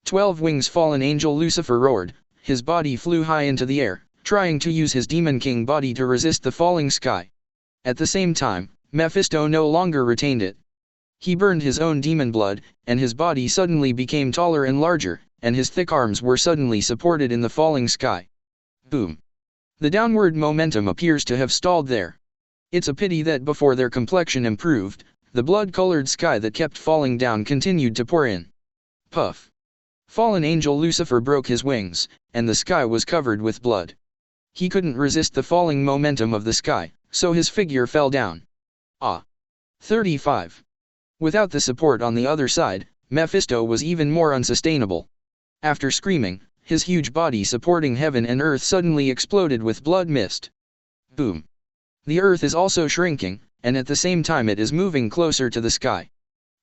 A: 12 wings fallen angel Lucifer roared, his body flew high into the air, trying to use his demon king body to resist the falling sky. At the same time, Mephisto no longer retained it. He burned his own demon blood, and his body suddenly became taller and larger, and his thick arms were suddenly supported in the falling sky. Boom. The downward momentum appears to have stalled there. It's a pity that before their complexion improved, the blood-colored sky that kept falling down continued to pour in. Puff. Fallen angel Lucifer broke his wings, and the sky was covered with blood. He couldn't resist the falling momentum of the sky, so his figure fell down. 35. Without the support on the other side, Mephisto was even more unsustainable. After screaming, his huge body supporting heaven and earth suddenly exploded with blood mist. Boom. The earth is also shrinking, and at the same time it is moving closer to the sky.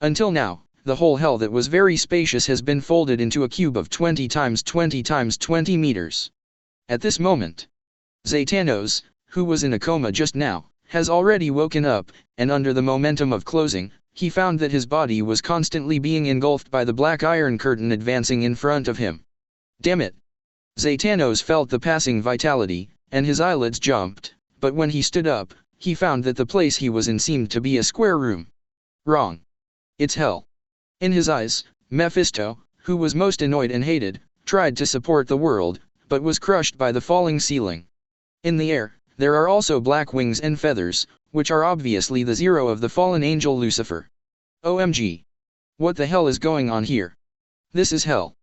A: Until now, the whole hell that was very spacious has been folded into a cube of 20 times 20 times 20 meters. At this moment, Thanos, who was in a coma just now, has already woken up, and under the momentum of closing, he found that his body was constantly being engulfed by the black iron curtain advancing in front of him. Damn it! Thanos felt the passing vitality, and his eyelids jumped, but when he stood up, he found that the place he was in seemed to be a square room. Wrong. It's hell. In his eyes, Mephisto, who was most annoyed and hated, tried to support the world, but was crushed by the falling ceiling. In the air, there are also black wings and feathers, which are obviously the zero of the fallen angel Lucifer. OMG. What the hell is going on here? This is hell.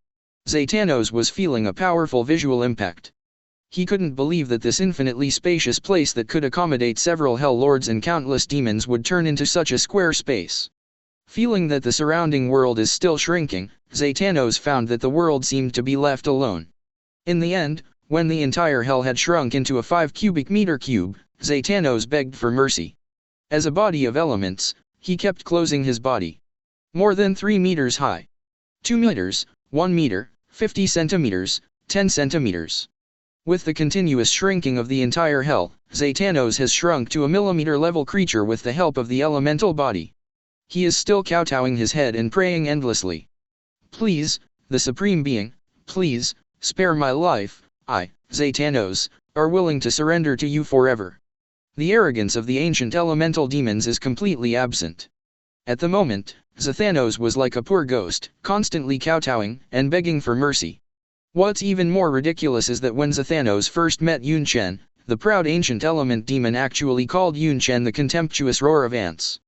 A: Thanos was feeling a powerful visual impact. He couldn't believe that this infinitely spacious place that could accommodate several hell lords and countless demons would turn into such a square space. Feeling that the surrounding world is still shrinking, Thanos found that the world seemed to be left alone. In the end, when the entire hell had shrunk into a 5 cubic meter cube, Thanos begged for mercy. As a body of elements, he kept closing his body. More than 3 meters high. 2 meters, 1 meter, 50 centimeters, 10 centimeters. With the continuous shrinking of the entire hell, Thanos has shrunk to a millimeter-level creature with the help of the elemental body. He is still kowtowing his head and praying endlessly. Please, the Supreme Being, please, spare my life, I, Thanos, are willing to surrender to you forever. The arrogance of the ancient elemental demons is completely absent. At the moment, Thanos was like a poor ghost, constantly kowtowing and begging for mercy. What's even more ridiculous is that when Thanos first met Yunchen, the proud ancient element demon actually called Yunchen the contemptuous roar of ants.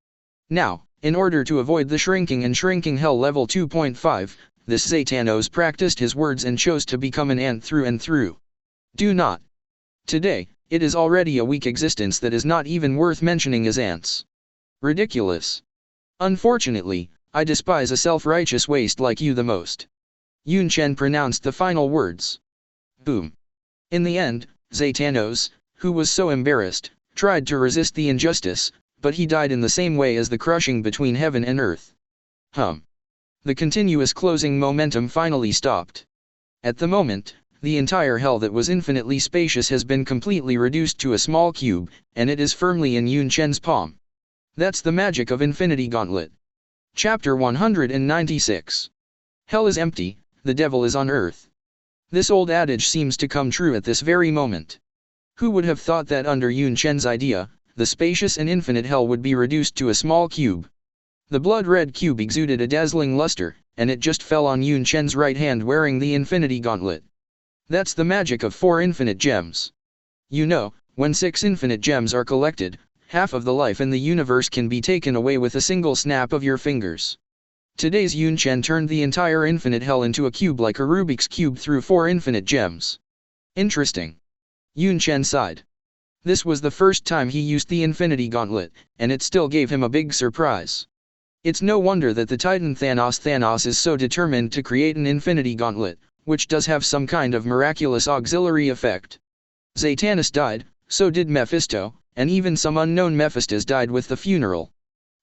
A: Now, in order to avoid the shrinking hell level 2.5, this Thanos practiced his words and chose to become an ant through and through. Do not. Today, it is already a weak existence that is not even worth mentioning as ants. Ridiculous. Unfortunately, I despise a self-righteous waste like you the most. Yunchen pronounced the final words. Boom. In the end, Thanos, who was so embarrassed, tried to resist the injustice, but he died in the same way as the crushing between heaven and earth. The continuous closing momentum finally stopped. At the moment, the entire hell that was infinitely spacious has been completely reduced to a small cube, and it is firmly in Yunchen's palm. That's the magic of Infinity Gauntlet. Chapter 196. Hell is empty, the devil is on earth. This old adage seems to come true at this very moment. Who would have thought that under Yunchen's idea, the spacious and infinite hell would be reduced to a small cube? The blood-red cube exuded a dazzling luster, and it just fell on Yunchen's right hand wearing the Infinity Gauntlet. That's the magic of 4 infinite gems. You know, when 6 infinite gems are collected, half of the life in the universe can be taken away with a single snap of your fingers. Today's Yunchen turned the entire infinite hell into a cube like a Rubik's Cube through 4 infinite gems. Interesting. Yunchen sighed. This was the first time he used the Infinity Gauntlet, and it still gave him a big surprise. It's no wonder that the Titan Thanos is so determined to create an Infinity Gauntlet, which does have some kind of miraculous auxiliary effect. Thanos died, so did Mephisto, and even some unknown Mephistos died with the funeral.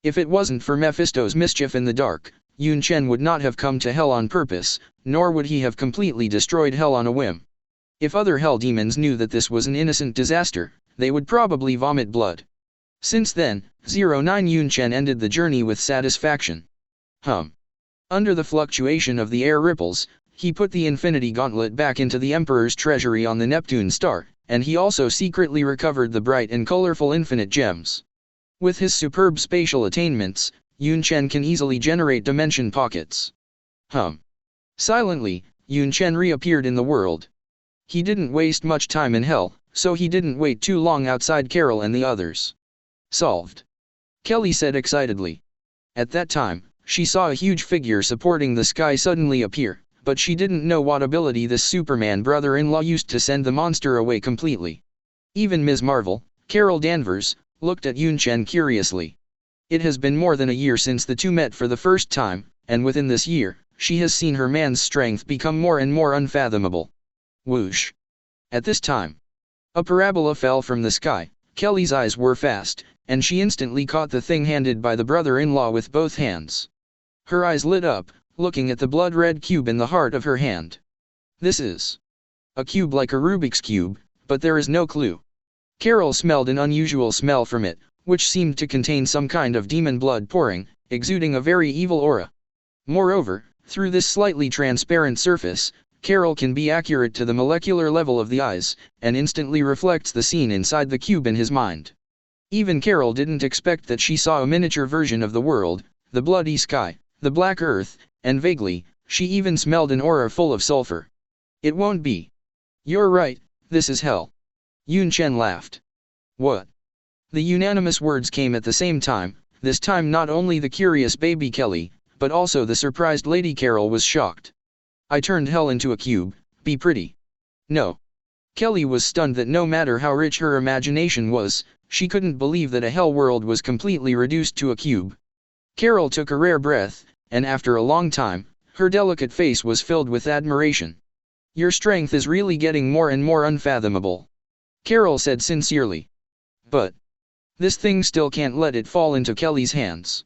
A: If it wasn't for Mephisto's mischief in the dark, Yunchen would not have come to hell on purpose, nor would he have completely destroyed hell on a whim. If other hell demons knew that this was an innocent disaster, they would probably vomit blood. Since then, 09 Yunchen ended the journey with satisfaction. Under the fluctuation of the air ripples, he put the Infinity Gauntlet back into the Emperor's treasury on the Neptune star, and he also secretly recovered the bright and colorful infinite gems. With his superb spatial attainments, Yunchen can easily generate dimension pockets. Silently, Yunchen reappeared in the world. He didn't waste much time in hell, so he didn't wait too long outside Carol and the others. Solved. Kelly said excitedly. At that time, she saw a huge figure supporting the sky suddenly appear, but she didn't know what ability this Superman brother-in-law used to send the monster away completely. Even Ms. Marvel, Carol Danvers, looked at Yunchen curiously. It has been more than a year since the two met for the first time, and within this year, she has seen her man's strength become more and more unfathomable. Whoosh. At this time, a parabola fell from the sky. Kelly's eyes were fast, and she instantly caught the thing handed by the brother-in-law with both hands. Her eyes lit up, looking at the blood-red cube in the heart of her hand. This is a cube like a Rubik's Cube, but there is no clue. Carol smelled an unusual smell from it, which seemed to contain some kind of demon blood pouring, exuding a very evil aura. Moreover, through this slightly transparent surface, Carol can be accurate to the molecular level of the eyes, and instantly reflects the scene inside the cube in his mind. Even Carol didn't expect that she saw a miniature version of the world, the bloody sky, the black earth, and vaguely, she even smelled an aura full of sulfur. It won't be. You're right, this is hell. Yunchen laughed. What? The unanimous words came at the same time, this time not only the curious baby Kelly, but also the surprised Lady Carol was shocked. I turned hell into a cube, be pretty. No. Kelly was stunned that no matter how rich her imagination was, she couldn't believe that a hell world was completely reduced to a cube. Carol took a rare breath, and after a long time, her delicate face was filled with admiration. Your strength is really getting more and more unfathomable. Carol said sincerely. But this thing still can't let it fall into Kelly's hands.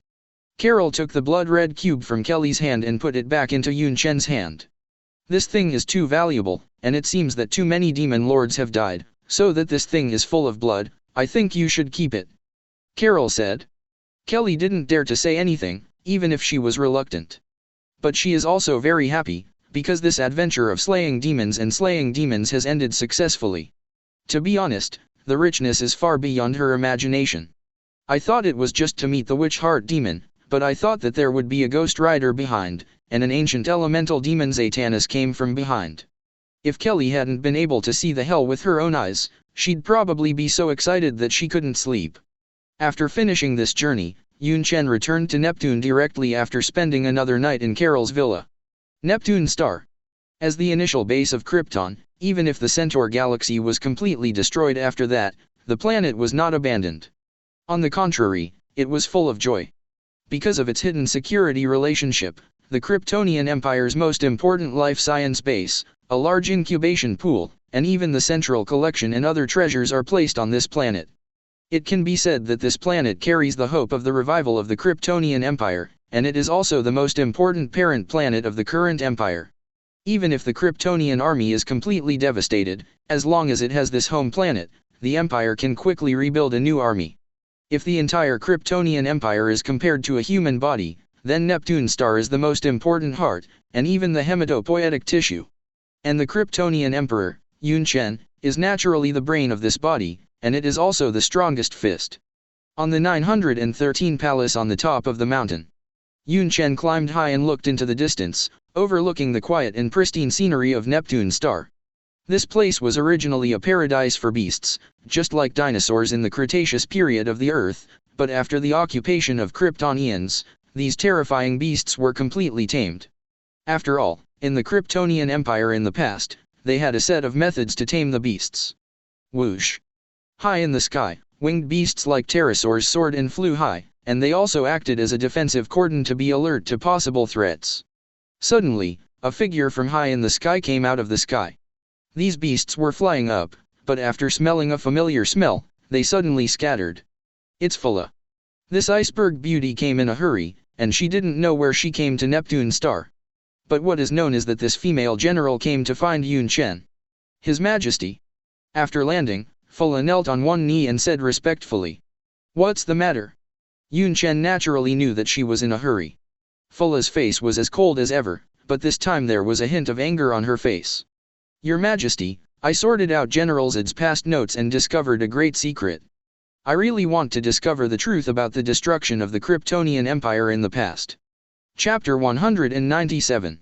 A: Carol took the blood-red cube from Kelly's hand and put it back into Yunchen's hand. This thing is too valuable, and it seems that too many demon lords have died, so that this thing is full of blood. I think you should keep it. Carol said. Kelly didn't dare to say anything, even if she was reluctant. But she is also very happy, because this adventure of slaying demons has ended successfully. To be honest, the richness is far beyond her imagination. I thought it was just to meet the witch heart demon, but I thought that there would be a ghost rider behind, and an ancient elemental demon Zatanus came from behind. If Kelly hadn't been able to see the hell with her own eyes, she'd probably be so excited that she couldn't sleep. After finishing this journey, Yunchen returned to Neptune directly after spending another night in Carol's villa. Neptune star. As the initial base of Krypton, even if the Centaur galaxy was completely destroyed after that, the planet was not abandoned. On the contrary, it was full of joy. Because of its hidden security relationship, the Kryptonian Empire's most important life science base, a large incubation pool, and even the central collection and other treasures are placed on this planet. It can be said that this planet carries the hope of the revival of the Kryptonian Empire, and it is also the most important parent planet of the current empire. Even if the Kryptonian army is completely devastated, as long as it has this home planet, the Empire can quickly rebuild a new army. If the entire Kryptonian Empire is compared to a human body, then Neptune star is the most important heart, and even the hematopoietic tissue. And the Kryptonian Emperor, Yunchen, is naturally the brain of this body, and it is also the strongest fist. On the 913 palace on the top of the mountain, Yunchen climbed high and looked into the distance, overlooking the quiet and pristine scenery of Neptune star. This place was originally a paradise for beasts, just like dinosaurs in the Cretaceous period of the Earth, but after the occupation of Kryptonians, these terrifying beasts were completely tamed. After all, in the Kryptonian Empire in the past, they had a set of methods to tame the beasts. Whoosh! High in the sky, winged beasts like pterosaurs soared and flew high, and they also acted as a defensive cordon to be alert to possible threats. Suddenly, a figure from high in the sky came out of the sky. These beasts were flying up, but after smelling a familiar smell, they suddenly scattered. It's Phila. This iceberg beauty came in a hurry, and she didn't know where she came to Neptune star. But what is known is that this female general came to find Yunchen. His Majesty. After landing, Phila knelt on one knee and said respectfully, "What's the matter?" Yunchen naturally knew that she was in a hurry. Phila's face was as cold as ever, but this time there was a hint of anger on her face. "Your Majesty, I sorted out General Zed's past notes and discovered a great secret. I really want to discover the truth about the destruction of the Kryptonian Empire in the past." Chapter 197.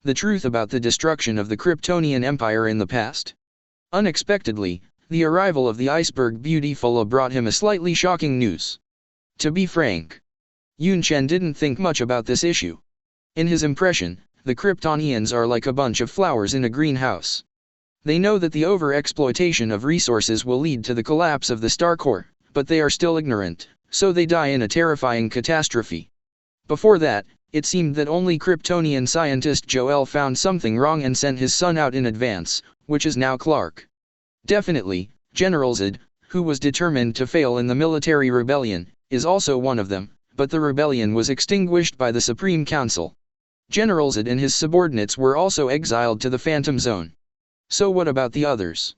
A: The truth about the destruction of the Kryptonian Empire in the past. Unexpectedly, the arrival of the iceberg beauty Phila brought him a slightly shocking news. To be frank, Yunchen didn't think much about this issue. In his impression, the Kryptonians are like a bunch of flowers in a greenhouse. They know that the over-exploitation of resources will lead to the collapse of the star core, but they are still ignorant, so they die in a terrifying catastrophe. Before that, it seemed that only Kryptonian scientist Joel found something wrong and sent his son out in advance, which is now Clark. Definitely, General Zed, who was determined to fail in the military rebellion, is also one of them, but the rebellion was extinguished by the Supreme Council. General Zed and his subordinates were also exiled to the Phantom Zone. So what about the others?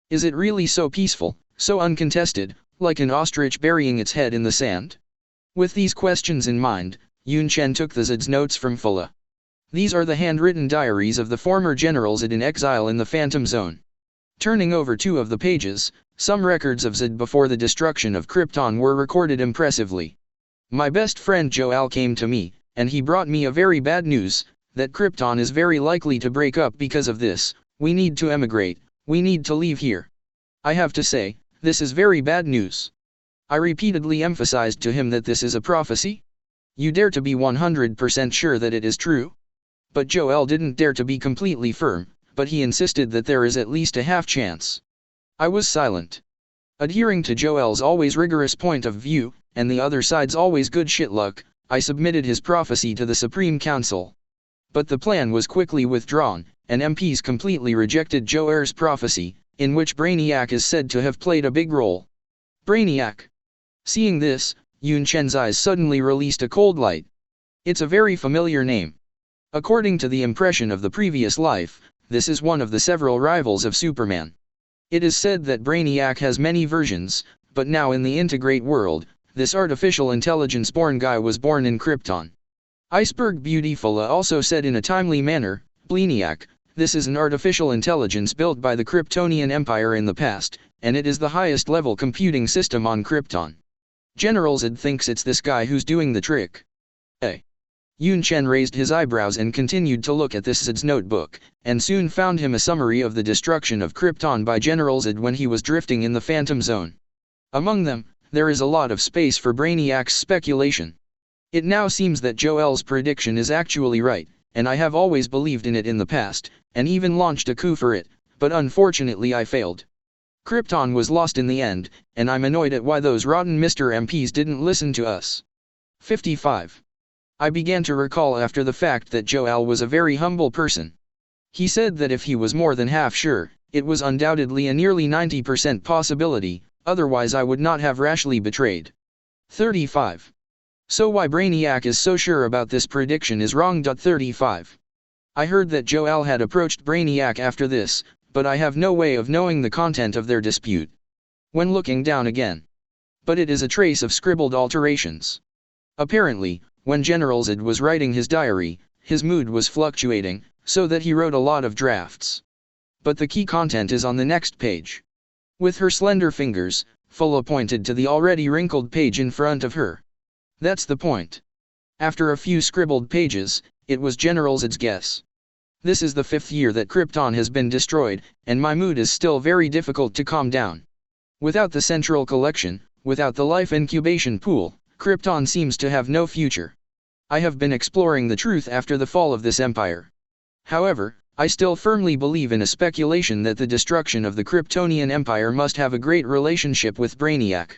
A: Is it really so peaceful, so uncontested, like an ostrich burying its head in the sand? With these questions in mind, Yunchen took the Zed's notes from Fulla. These are the handwritten diaries of the former general Zed in exile in the Phantom Zone. Turning over 2 of the pages, some records of Zed before the destruction of Krypton were recorded impressively. My best friend Joel came to me, and he brought me a very bad news, that Krypton is very likely to break up because of this. We need to emigrate, we need to leave here. I have to say, this is very bad news. I repeatedly emphasized to him that this is a prophecy. You dare to be 100% sure that it is true? But Joel didn't dare to be completely firm, but he insisted that there is at least a half chance. I was silent. Adhering to Joel's always rigorous point of view, and the other side's always good shit luck, I submitted his prophecy to the Supreme Council. But the plan was quickly withdrawn, and MPs completely rejected Joel's prophecy, in which Brainiac is said to have played a big role. Brainiac. Seeing this, Yunchen's eyes suddenly released a cold light. It's a very familiar name. According to the impression of the previous life, this is one of the several rivals of Superman. It is said that Brainiac has many versions, but now in the Integrate world, this artificial intelligence-born guy was born in Krypton. Iceberg Beautifula also said in a timely manner, Brainiac, this is an artificial intelligence built by the Kryptonian Empire in the past, and it is the highest level computing system on Krypton. General Zed thinks it's this guy who's doing the trick. Yunchen raised his eyebrows and continued to look at this Zed's notebook, and soon found him a summary of the destruction of Krypton by General Zed when he was drifting in the Phantom Zone. Among them, there is a lot of space for Brainiac's speculation. It now seems that Joel's prediction is actually right, and I have always believed in it in the past, and even launched a coup for it, but unfortunately I failed. Krypton was lost in the end, and I'm annoyed at why those rotten Mr. MPs didn't listen to us. 55. I began to recall after the fact that Joel was a very humble person. He said that if he was more than half sure, it was undoubtedly a nearly 90% possibility, otherwise I would not have rashly betrayed. 35. So why Brainiac is so sure about this prediction is wrong. 35. I heard that Joel had approached Brainiac after this, but I have no way of knowing the content of their dispute. When looking down again. But it is a trace of scribbled alterations. Apparently, when General Zed was writing his diary, his mood was fluctuating, so that he wrote a lot of drafts. But the key content is on the next page. With her slender fingers, Fulla pointed to the already wrinkled page in front of her. That's the point. After a few scribbled pages, it was General Zed's guess. This is the 5th year that Krypton has been destroyed, and my mood is still very difficult to calm down. Without the central collection, without the life incubation pool, Krypton seems to have no future. I have been exploring the truth after the fall of this empire. However, I still firmly believe in a speculation that the destruction of the Kryptonian Empire must have a great relationship with Brainiac.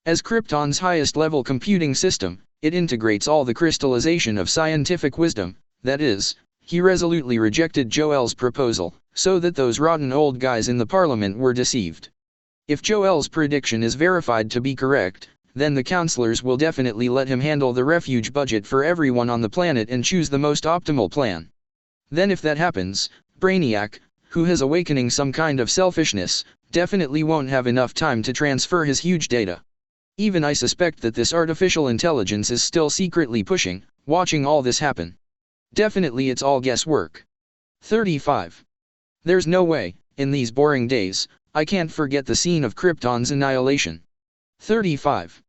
A: As Krypton's highest-level computing system, it integrates all the crystallization of scientific wisdom, that is, he resolutely rejected Joel's proposal, so that those rotten old guys in the parliament were deceived. If Joel's prediction is verified to be correct, then the counselors will definitely let him handle the refuge budget for everyone on the planet and choose the most optimal plan. Then if that happens, Brainiac, who has awakening some kind of selfishness, definitely won't have enough time to transfer his huge data. Even I suspect that this artificial intelligence is still secretly pushing, watching all this happen. Definitely it's all guesswork. 35. There's no way, in these boring days, I can't forget the scene of Krypton's annihilation. 35.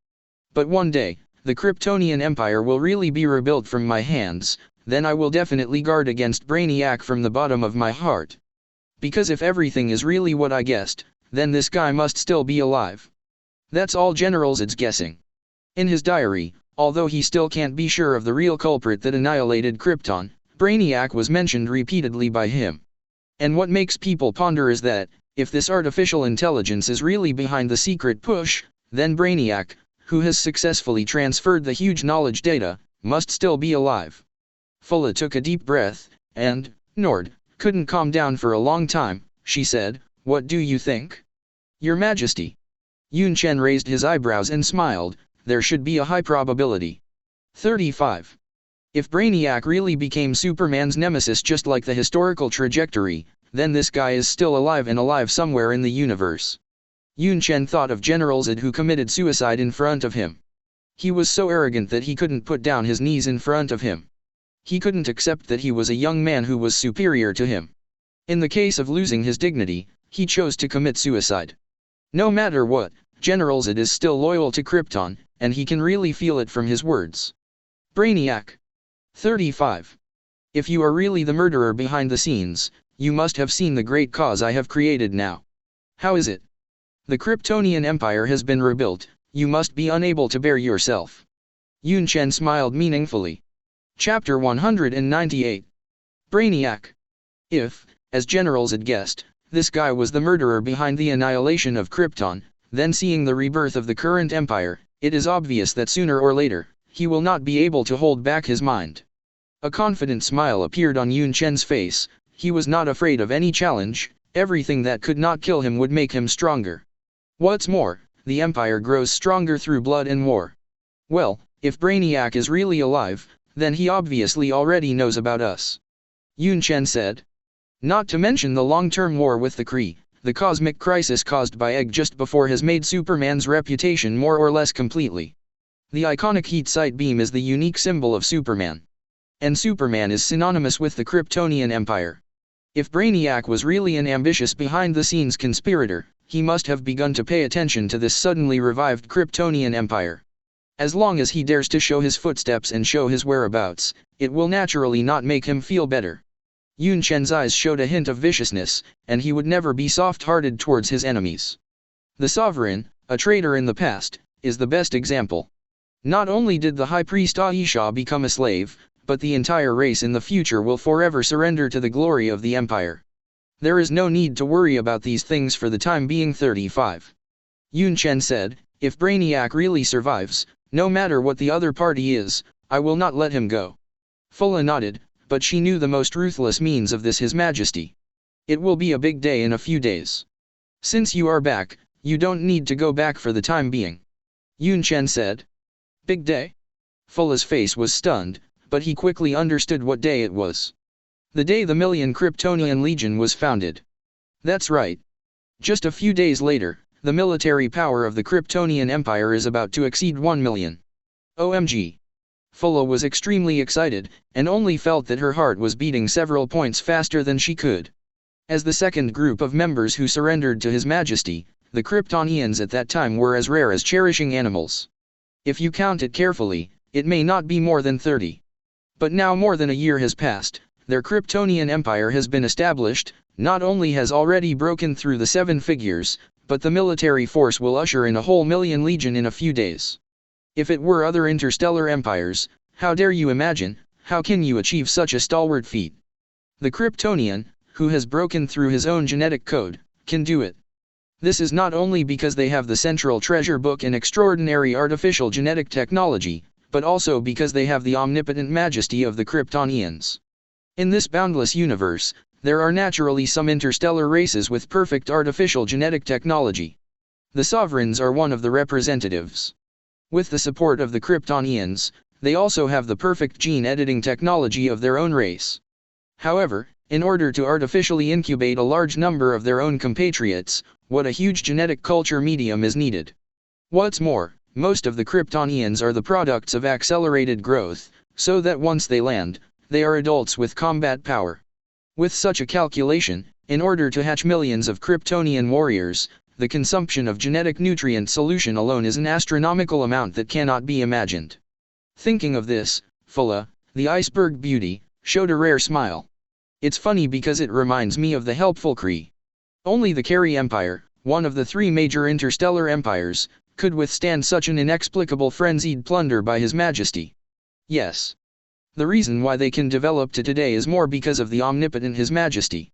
A: But one day, the Kryptonian Empire will really be rebuilt from my hands, then I will definitely guard against Brainiac from the bottom of my heart. Because if everything is really what I guessed, then this guy must still be alive. That's all General Zed's guessing. In his diary, although he still can't be sure of the real culprit that annihilated Krypton, Brainiac was mentioned repeatedly by him. And what makes people ponder is that, if this artificial intelligence is really behind the secret push, then Brainiac, who has successfully transferred the huge knowledge data, must still be alive. Fulla took a deep breath, and, Nord, couldn't calm down for a long time. She said, "What do you think?" "Your Majesty." Yunchen raised his eyebrows and smiled. "There should be a high probability." 35. If Brainiac really became Superman's nemesis just like the historical trajectory, then this guy is still alive and alive somewhere in the universe. Yunchen thought of General Zod who committed suicide in front of him. He was so arrogant that he couldn't put down his knees in front of him. He couldn't accept that he was a young man who was superior to him. In the case of losing his dignity, he chose to commit suicide. No matter what, General Zod is still loyal to Krypton, and he can really feel it from his words. Brainiac. 35. If you are really the murderer behind the scenes, you must have seen the great cause I have created now. How is it? The Kryptonian Empire has been rebuilt, you must be unable to bear yourself. Yunchen smiled meaningfully. Chapter 198. Brainiac. If, as General Zod guessed, this guy was the murderer behind the annihilation of Krypton, then seeing the rebirth of the current empire, it is obvious that sooner or later, he will not be able to hold back his mind. A confident smile appeared on Yunchen's face. He was not afraid of any challenge, everything that could not kill him would make him stronger. What's more, the empire grows stronger through blood and war. Well, if Brainiac is really alive, then he obviously already knows about us. Yunchen said. Not to mention the long-term war with the Cre, the cosmic crisis caused by Egg just before has made Superman's reputation more or less completely. The iconic heat sight beam is the unique symbol of Superman. And Superman is synonymous with the Kryptonian Empire. If Brainiac was really an ambitious behind-the-scenes conspirator, he must have begun to pay attention to this suddenly revived Kryptonian Empire. As long as he dares to show his footsteps and show his whereabouts, it will naturally not make him feel better. Yunchen's eyes showed a hint of viciousness, and he would never be soft-hearted towards his enemies. The Sovereign, a traitor in the past, is the best example. Not only did the High Priest Aisha become a slave, but the entire race in the future will forever surrender to the glory of the Empire. There is no need to worry about these things for the time being. 35. Yunchen said, if Brainiac really survives, no matter what the other party is, I will not let him go. Fulla nodded, but she knew the most ruthless means of this His Majesty. It will be a big day in a few days. Since you are back, you don't need to go back for the time being. Yunchen said. Big day? Fulla's face was stunned, but he quickly understood what day it was. The day the Million Kryptonian Legion was founded. That's right. Just a few days later, the military power of the Kryptonian Empire is about to exceed 1 million. OMG. Fulla was extremely excited, and only felt that her heart was beating several points faster than she could. As the second group of members who surrendered to His Majesty, the Kryptonians at that time were as rare as cherishing animals. If you count it carefully, it may not be more than 30. But now more than a year has passed, their Kryptonian Empire has been established, not only has already broken through the 7 figures, but the military force will usher in a whole million legion in a few days. If it were other interstellar empires, how dare you imagine, how can you achieve such a stalwart feat? The Kryptonian, who has broken through his own genetic code, can do it. This is not only because they have the central treasure book and extraordinary artificial genetic technology, but also because they have the omnipotent majesty of the Kryptonians. In this boundless universe, there are naturally some interstellar races with perfect artificial genetic technology. The Sovereigns are one of the representatives. With the support of the Kryptonians, they also have the perfect gene editing technology of their own race. However, in order to artificially incubate a large number of their own compatriots, what a huge genetic culture medium is needed. What's more, most of the Kryptonians are the products of accelerated growth, so that once they land, they are adults with combat power. With such a calculation, in order to hatch millions of Kryptonian warriors, the consumption of genetic nutrient solution alone is an astronomical amount that cannot be imagined. Thinking of this, Fulla, the iceberg beauty, showed a rare smile. It's funny because it reminds me of the helpful Cre. Only the Cre Empire, one of the 3 major interstellar empires, could withstand such an inexplicable frenzied plunder by His Majesty. Yes. The reason why they can develop to today is more because of the omnipotent His Majesty.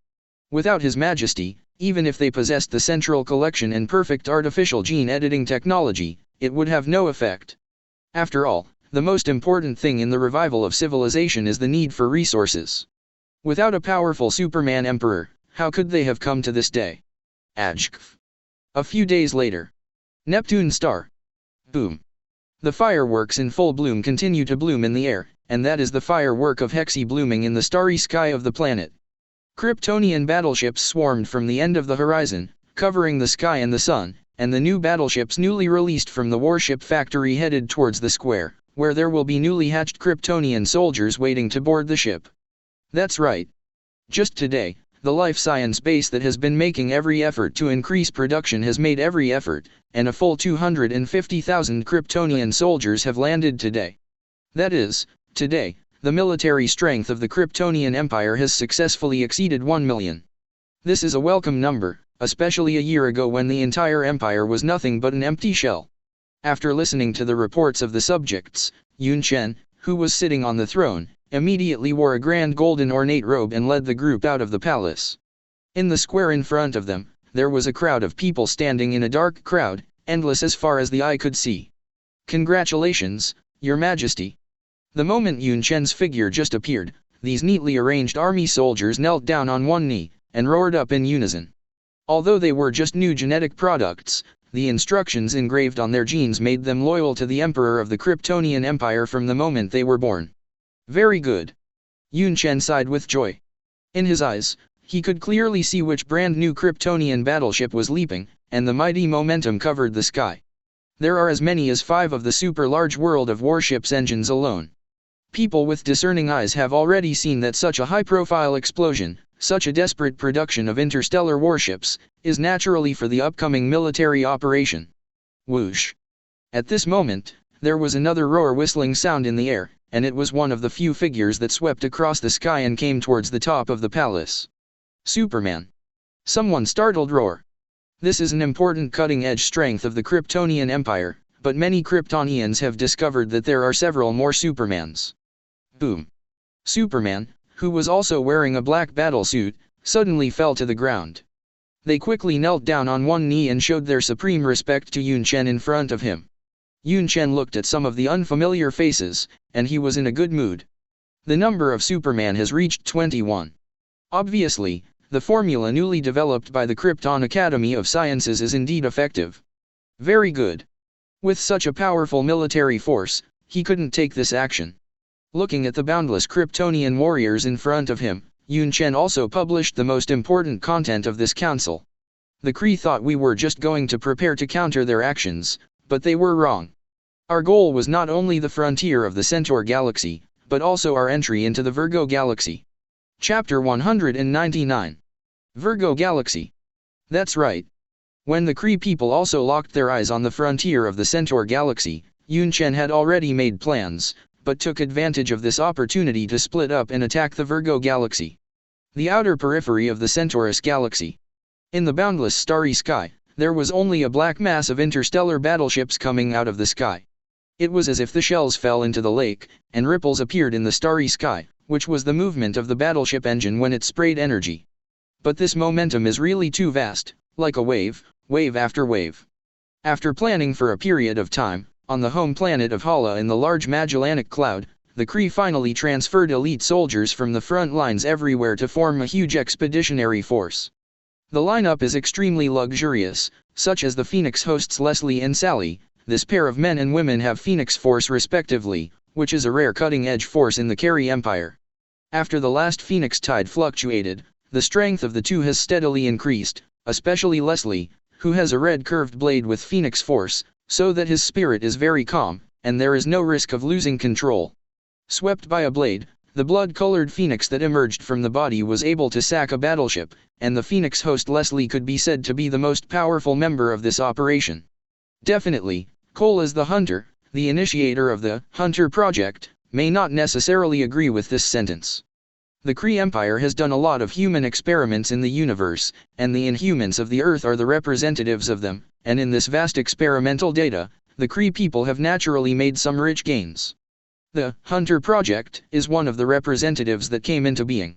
A: Without His Majesty, even if they possessed the central collection and perfect artificial gene editing technology, it would have no effect. After all, the most important thing in the revival of civilization is the need for resources. Without a powerful Superman Emperor, how could they have come to this day? Ajkf. A few days later. Neptune star. Boom. The fireworks in full bloom continue to bloom in the air, and that is the firework of Hehe blooming in the starry sky of the planet. Kryptonian battleships swarmed from the end of the horizon, covering the sky and the sun, and the new battleships newly released from the warship factory headed towards the square, where there will be newly hatched Kryptonian soldiers waiting to board the ship. That's right. Just today, the life science base that has been making every effort to increase production has made every effort, and a full 250,000 Kryptonian soldiers have landed today. That is, today, the military strength of the Kryptonian Empire has successfully exceeded 1 million. This is a welcome number, especially a year ago when the entire empire was nothing but an empty shell. After listening to the reports of the subjects, Yunchen, who was sitting on the throne, immediately wore a grand golden ornate robe and led the group out of the palace. In the square in front of them, there was a crowd of people standing in a dark crowd, endless as far as the eye could see. Congratulations, Your Majesty. The moment Yunchen's figure just appeared, these neatly arranged army soldiers knelt down on one knee, and roared up in unison. Although they were just new genetic products, the instructions engraved on their genes made them loyal to the Emperor of the Kryptonian Empire from the moment they were born. Very good. Yunchen sighed with joy. In his eyes, he could clearly see which brand new Kryptonian battleship was leaping, and the mighty momentum covered the sky. There are as many as 5 of the super-large world of warships engines alone. People with discerning eyes have already seen that such a high-profile explosion, such a desperate production of interstellar warships, is naturally for the upcoming military operation. Whoosh! At this moment, there was another roar whistling sound in the air, and it was one of the few figures that swept across the sky and came towards the top of the palace. Superman! Someone startled roar. This is an important cutting-edge strength of the Kryptonian Empire, but many Kryptonians have discovered that there are several more Supermans. Boom! Superman, who was also wearing a black battle suit, suddenly fell to the ground. They quickly knelt down on one knee and showed their supreme respect to Yunchen in front of him. Yunchen looked at some of the unfamiliar faces, and he was in a good mood. The number of Superman has reached 21. Obviously, the formula newly developed by the Krypton Academy of Sciences is indeed effective. Very good. With such a powerful military force, he couldn't take this action. Looking at the boundless Kryptonian warriors in front of him, Yunchen also published the most important content of this council. The Cre thought we were just going to prepare to counter their actions, but they were wrong. Our goal was not only the frontier of the Centaur Galaxy, but also our entry into the Virgo Galaxy. Chapter 199. Virgo Galaxy. That's right. When the Cre people also locked their eyes on the frontier of the Centaur Galaxy, Yunchen had already made plans, but took advantage of this opportunity to split up and attack the Virgo Galaxy, the outer periphery of the Centaurus Galaxy. In the boundless starry sky, there was only a black mass of interstellar battleships coming out of the sky. It was as if the shells fell into the lake, and ripples appeared in the starry sky, which was the movement of the battleship engine when it sprayed energy. But this momentum is really too vast, like a wave, wave after wave. After planning for a period of time, on the home planet of Hala in the large Magellanic Cloud, the Cre finally transferred elite soldiers from the front lines everywhere to form a huge expeditionary force. The lineup is extremely luxurious, such as the Phoenix hosts Leslie and Sally. This pair of men and women have Phoenix Force respectively, which is a rare cutting-edge force in the Cre Empire. After the last Phoenix tide fluctuated, the strength of the two has steadily increased, especially Leslie, who has a red curved blade with Phoenix Force, so that his spirit is very calm, and there is no risk of losing control. Swept by a blade, the blood-colored phoenix that emerged from the body was able to sack a battleship, and the Phoenix host Leslie could be said to be the most powerful member of this operation. Definitely, Cole as the Hunter, the initiator of the Hunter Project, may not necessarily agree with this sentence. The Cre Empire has done a lot of human experiments in the universe, and the Inhumans of the Earth are the representatives of them, and in this vast experimental data, the Cre people have naturally made some rich gains. The Hunter Project is one of the representatives that came into being.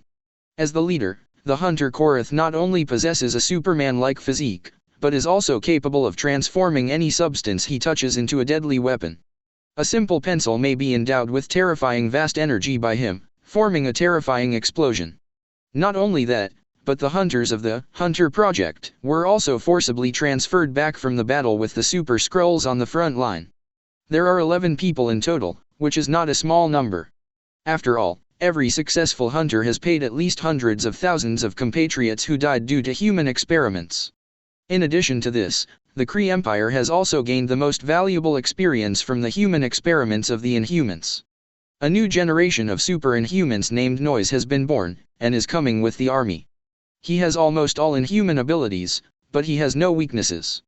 A: As the leader, the Hunter Korath not only possesses a Superman-like physique, but is also capable of transforming any substance he touches into a deadly weapon. A simple pencil may be endowed with terrifying vast energy by him, forming a terrifying explosion. Not only that, but the hunters of the Hunter Project were also forcibly transferred back from the battle with the Super Skrulls on the front line. There are 11 people in total, which is not a small number. After all, every successful hunter has paid at least hundreds of thousands of compatriots who died due to human experiments. In addition to this, the Cre Empire has also gained the most valuable experience from the human experiments of the Inhumans. A new generation of super Inhumans named Noise has been born, and is coming with the army. He has almost all Inhuman abilities, but he has no weaknesses.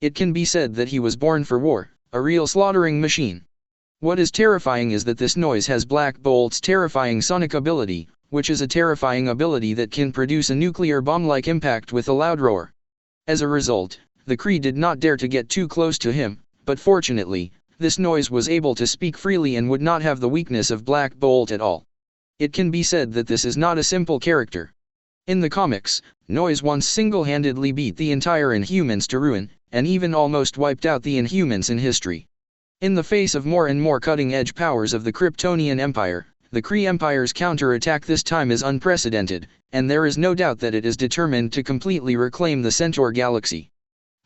A: It can be said that he was born for war, a real slaughtering machine. What is terrifying is that this Noise has Black Bolt's terrifying sonic ability, which is a terrifying ability that can produce a nuclear bomb-like impact with a loud roar. As a result, the Kree did not dare to get too close to him, but fortunately, this Noise was able to speak freely and would not have the weakness of Black Bolt at all. It can be said that this is not a simple character. In the comics, Noise once single-handedly beat the entire Inhumans to ruin, and even almost wiped out the Inhumans in history. In the face of more and more cutting-edge powers of the Kryptonian Empire, the Cre Empire's counter-attack this time is unprecedented, and there is no doubt that it is determined to completely reclaim the Centaur galaxy.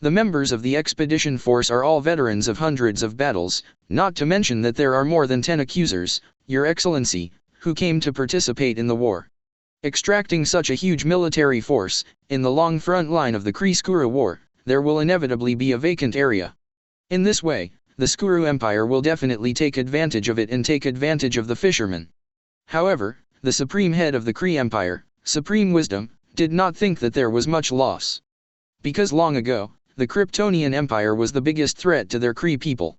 A: The members of the expedition force are all veterans of hundreds of battles, not to mention that there are more than 10 accusers, Your Excellency, who came to participate in the war. Extracting such a huge military force, in the long front line of the Kree-Skuru War, there will inevitably be a vacant area. In this way, the Skuru Empire will definitely take advantage of it and take advantage of the fishermen. However, the supreme head of the Cre Empire, Supreme Wisdom, did not think that there was much loss. Because long ago, the Kryptonian Empire was the biggest threat to their Kree people.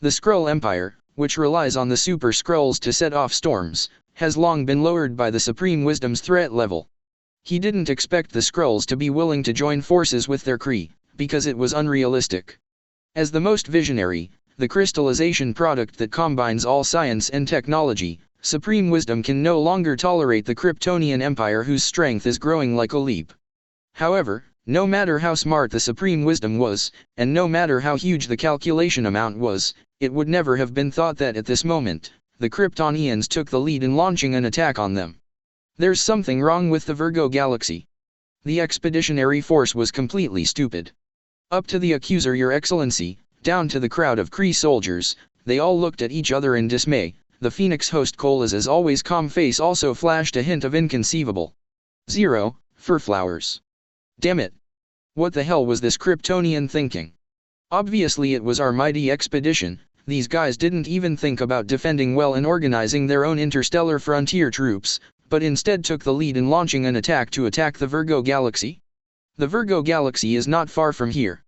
A: The Skrull Empire, which relies on the Super Skrulls to set off storms, has long been lowered by the Supreme Wisdom's threat level. He didn't expect the Skrulls to be willing to join forces with their Kree, because it was unrealistic. As the most visionary, the crystallization product that combines all science and technology, Supreme Wisdom can no longer tolerate the Kryptonian Empire whose strength is growing like a leap. However, no matter how smart the Supreme Wisdom was, and no matter how huge the calculation amount was, it would never have been thought that at this moment, the Kryptonians took the lead in launching an attack on them. There's something wrong with the Virgo galaxy. The expeditionary force was completely stupid. Up to the accuser Your Excellency, down to the crowd of Kree soldiers, they all looked at each other in dismay. The Phoenix host Cola's as always calm face also flashed a hint of inconceivable. 0, for flowers. Damn it. What the hell was this Kryptonian thinking? Obviously it was our mighty expedition. These guys didn't even think about defending well and organizing their own interstellar frontier troops, but instead took the lead in launching an attack to attack the Virgo galaxy. The Virgo galaxy is not far from here.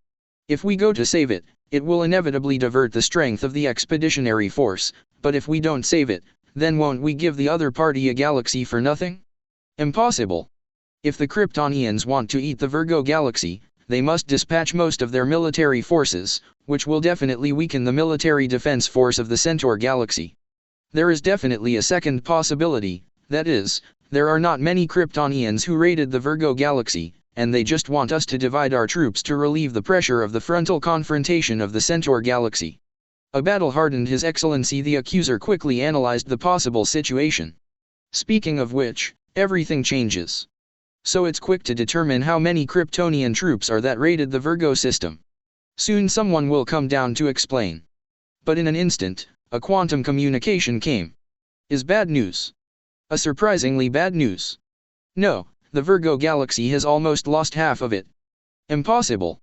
A: If we go to save it, it will inevitably divert the strength of the expeditionary force, but if we don't save it, then won't we give the other party a galaxy for nothing? Impossible. If the Kryptonians want to eat the Virgo galaxy, they must dispatch most of their military forces, which will definitely weaken the military defense force of the Centaur galaxy. There is definitely a second possibility, that is, there are not many Kryptonians who raided the Virgo galaxy, and they just want us to divide our troops to relieve the pressure of the frontal confrontation of the Centaur galaxy. A battle-hardened His Excellency the Accuser quickly analyzed the possible situation. Speaking of which, everything changes. So it's quick to determine how many Kryptonian troops are that raided the Virgo system. Soon someone will come down to explain. But in an instant, a quantum communication came. Is bad news. A surprisingly bad news. No, the Virgo galaxy has almost lost half of it. Impossible.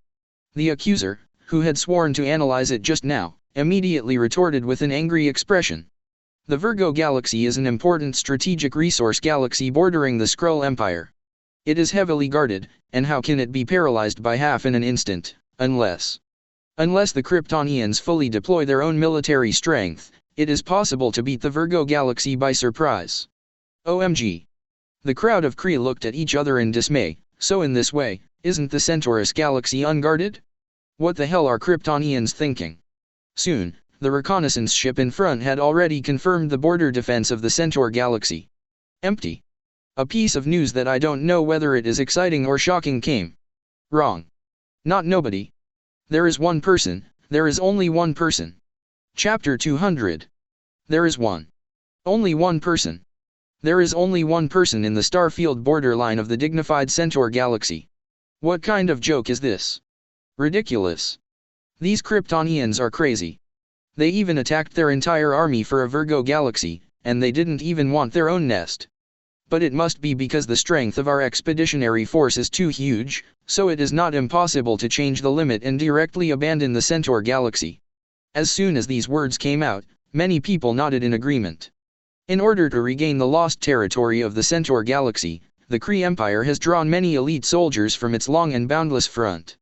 A: The Accuser, who had sworn to analyze it just now, immediately retorted with an angry expression. The Virgo galaxy is an important strategic resource galaxy bordering the Skrull Empire. It is heavily guarded, and how can it be paralyzed by half in an instant, unless the Kryptonians fully deploy their own military strength, it is possible to beat the Virgo galaxy by surprise. OMG. The crowd of Kree looked at each other in dismay. So in this way, isn't the Centaurus galaxy unguarded? What the hell are Kryptonians thinking? Soon, the reconnaissance ship in front had already confirmed the border defense of the Centaur galaxy. Empty. A piece of news that I don't know whether it is exciting or shocking came. Wrong. Not nobody. There is one person, there is only one person. Chapter 200. There is one. Only one person. There is only one person in the starfield borderline of the dignified Centaur galaxy. What kind of joke is this? Ridiculous. These Kryptonians are crazy. They even attacked their entire army for a Virgo galaxy, and they didn't even want their own nest. But it must be because the strength of our expeditionary force is too huge, so it is not impossible to change the limit and directly abandon the Centaur galaxy. As soon as these words came out, many people nodded in agreement. In order to regain the lost territory of the Centaur galaxy, the Cre Empire has drawn many elite soldiers from its long and boundless front.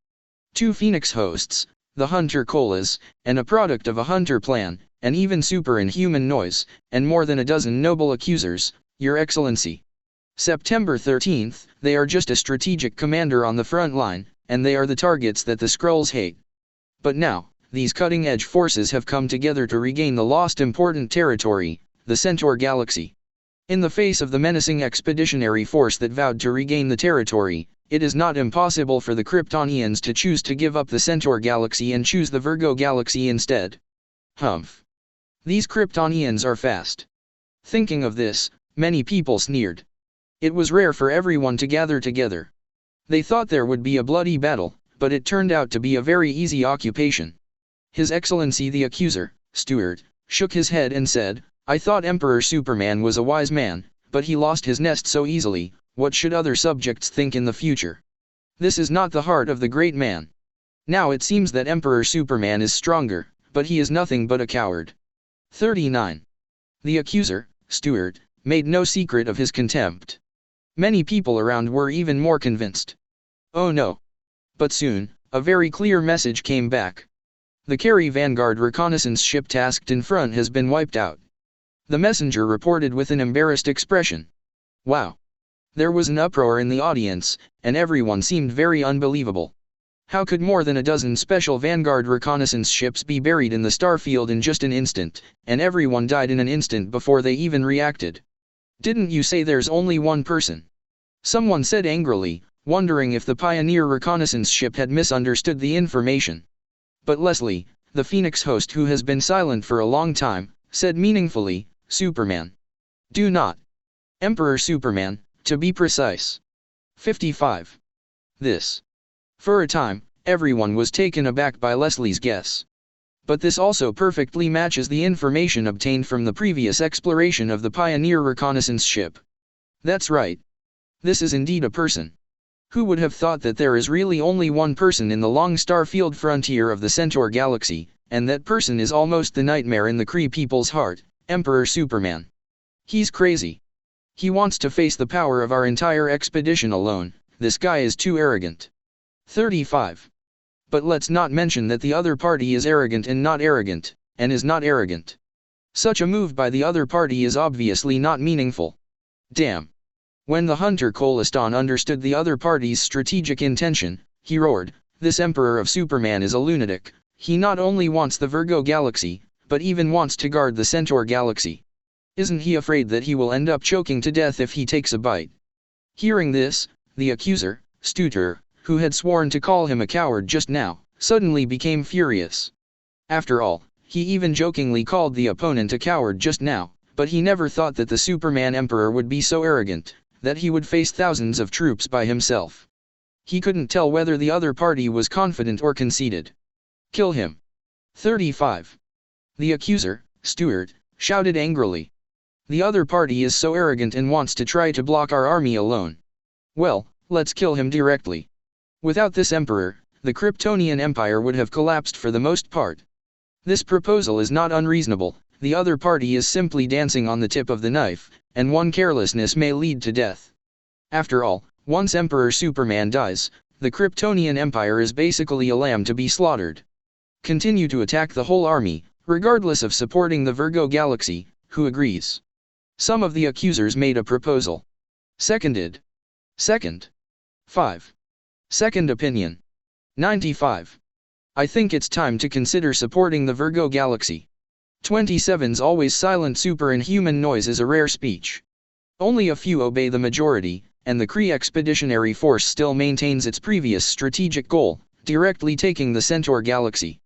A: 2 Phoenix hosts, the Hunter Colas, and a product of a Hunter plan, and even super Inhuman noise, and more than a dozen noble accusers, Your Excellency. September 13th, they are just a strategic commander on the front line, and they are the targets that the Skrulls hate. But now, these cutting-edge forces have come together to regain the lost important territory, the Centaur galaxy. In the face of the menacing expeditionary force that vowed to regain the territory, it is not impossible for the Kryptonians to choose to give up the Centaur galaxy and choose the Virgo galaxy instead. Humph. These Kryptonians are fast. Thinking of this, many people sneered. It was rare for everyone to gather together. They thought there would be a bloody battle, but it turned out to be a very easy occupation. His Excellency the Accuser, Stuart, shook his head and said, I thought Emperor Superman was a wise man, but he lost his nest so easily. What should other subjects think in the future? This is not the heart of the great man. Now it seems that Emperor Superman is stronger, but he is nothing but a coward. 39. The Accuser, Stuart, made no secret of his contempt. Many people around were even more convinced. Oh no. But soon, a very clear message came back. The Carey Vanguard reconnaissance ship tasked in front has been wiped out. The messenger reported with an embarrassed expression. Wow. There was an uproar in the audience, and everyone seemed very unbelievable. How could more than a dozen special Vanguard reconnaissance ships be buried in the starfield in just an instant, and everyone died in an instant before they even reacted? Didn't you say there's only one person? Someone said angrily, wondering if the Pioneer reconnaissance ship had misunderstood the information. But Leslie, the Phoenix host who has been silent for a long time, said meaningfully, Superman. Do not. Emperor Superman, to be precise. 55. This. For a time, everyone was taken aback by Leslie's guess. But this also perfectly matches the information obtained from the previous exploration of the Pioneer reconnaissance ship. That's right. This is indeed a person. Who would have thought that there is really only one person in the long starfield frontier of the Centaur galaxy, and that person is almost the nightmare in the Kree people's heart, Emperor Superman. He's crazy. He wants to face the power of our entire expedition alone. This guy is too arrogant. 35. But let's not mention that the other party is arrogant and not arrogant, and is not arrogant. Such a move by the other party is obviously not meaningful. Damn. When the Hunter Coliston understood the other party's strategic intention, he roared, this Emperor of Superman is a lunatic. He not only wants the Virgo galaxy, but even wants to guard the Centaur galaxy. Isn't he afraid that he will end up choking to death if he takes a bite? Hearing this, the accuser, Stuter, who had sworn to call him a coward just now, suddenly became furious. After all, he even jokingly called the opponent a coward just now, but he never thought that the Superman Emperor would be so arrogant, that he would face thousands of troops by himself. He couldn't tell whether the other party was confident or conceited. Kill him. 35. The accuser, Stuart, shouted angrily. The other party is so arrogant and wants to try to block our army alone. Well, let's kill him directly. Without this emperor, the Kryptonian Empire would have collapsed for the most part. This proposal is not unreasonable, the other party is simply dancing on the tip of the knife, and one carelessness may lead to death. After all, once Emperor Superman dies, the Kryptonian Empire is basically a lamb to be slaughtered. Continue to attack the whole army, regardless of supporting the Virgo galaxy. Who agrees? Some of the accusers made a proposal. Seconded. Second. 5. Second opinion. 95. I think it's time to consider supporting the Virgo galaxy. 27's always silent super Inhuman noise is a rare speech. Only a few obey the majority, and the Kree Expeditionary Force still maintains its previous strategic goal, directly taking the Centaur galaxy.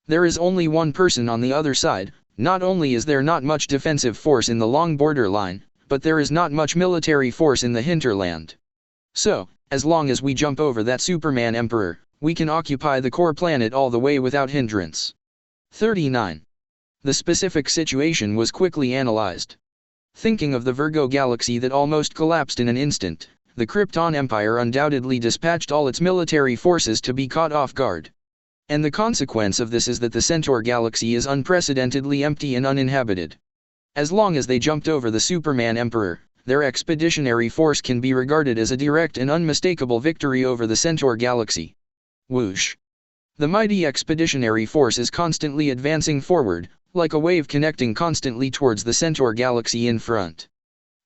A: There is only one person on the other side. Not only is there not much defensive force in the long border line, but there is not much military force in the hinterland. So, as long as we jump over that Superman Emperor, we can occupy the core planet all the way without hindrance. 39. The specific situation was quickly analyzed. Thinking of the Virgo galaxy that almost collapsed in an instant, the Krypton Empire undoubtedly dispatched all its military forces to be caught off guard. And the consequence of this is that the Centaur galaxy is unprecedentedly empty and uninhabited. As long as they jumped over the Superman Emperor, their expeditionary force can be regarded as a direct and unmistakable victory over the Centaur galaxy. Whoosh! The mighty expeditionary force is constantly advancing forward, like a wave connecting constantly towards the Centaur galaxy in front.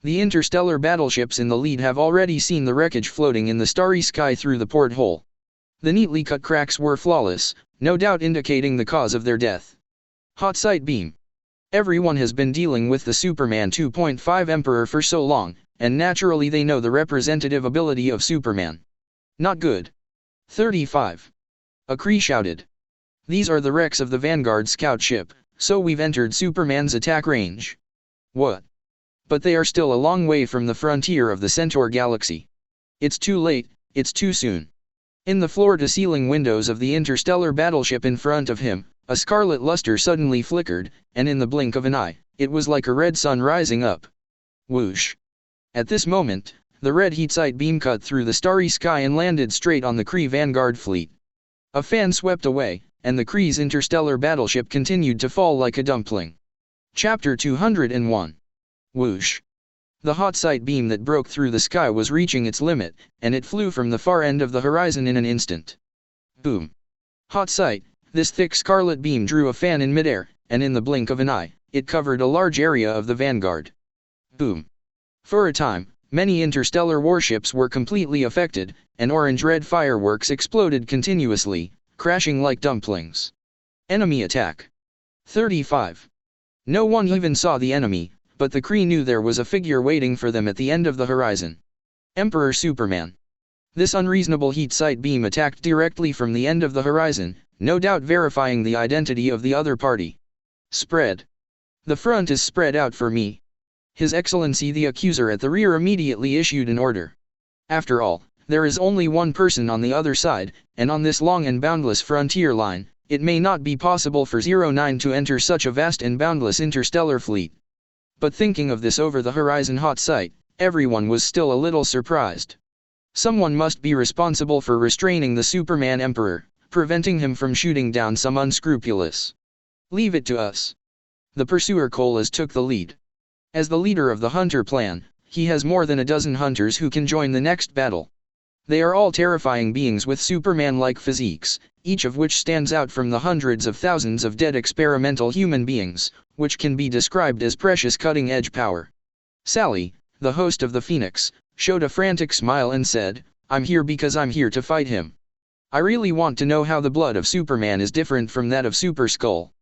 A: The interstellar battleships in the lead have already seen the wreckage floating in the starry sky through the porthole. The neatly cut cracks were flawless, no doubt indicating the cause of their death. Hot sight beam. Everyone has been dealing with the Superman 2.5 Emperor for so long, and naturally they know the representative ability of Superman. Not good. 35. A Cre shouted. These are the wrecks of the Vanguard scout ship, so we've entered Superman's attack range. What? But they are still a long way from the frontier of the Centaur galaxy. It's too late, it's too soon. In the floor-to-ceiling windows of the interstellar battleship in front of him, a scarlet luster suddenly flickered, and in the blink of an eye, it was like a red sun rising up. Whoosh! At this moment, the red heat sight beam cut through the starry sky and landed straight on the Cre Vanguard fleet. A fan swept away, and the Cre's interstellar battleship continued to fall like a dumpling. Chapter 201. Whoosh! The hot sight beam that broke through the sky was reaching its limit, and it flew from the far end of the horizon in an instant. Boom! Hot sight, this thick scarlet beam drew a fan in midair, and in the blink of an eye, it covered a large area of the Vanguard. Boom! For a time, many interstellar warships were completely affected, and orange-red fireworks exploded continuously, crashing like dumplings. Enemy attack. 35. No one even saw the enemy, but the Kree knew there was a figure waiting for them at the end of the horizon. Emperor Superman. This unreasonable heat sight beam attacked directly from the end of the horizon, no doubt verifying the identity of the other party. Spread. The front is spread out for me. His Excellency the Accuser at the rear immediately issued an order. After all, there is only one person on the other side, and on this long and boundless frontier line, it may not be possible for 09 to enter such a vast and boundless interstellar fleet. But thinking of this over-the-horizon hot sight, everyone was still a little surprised. Someone must be responsible for restraining the Superman Emperor, preventing him from shooting down some unscrupulous. Leave it to us. The pursuer Colas took the lead. As the leader of the Hunter Plan, he has more than a dozen hunters who can join the next battle. They are all terrifying beings with Superman-like physiques, each of which stands out from the hundreds of thousands of dead experimental human beings, which can be described as precious cutting-edge power. Sally, the host of the Phoenix, showed a frantic smile and said, "I'm here because I'm here to fight him. I really want to know how the blood of Superman is different from that of Super Skull."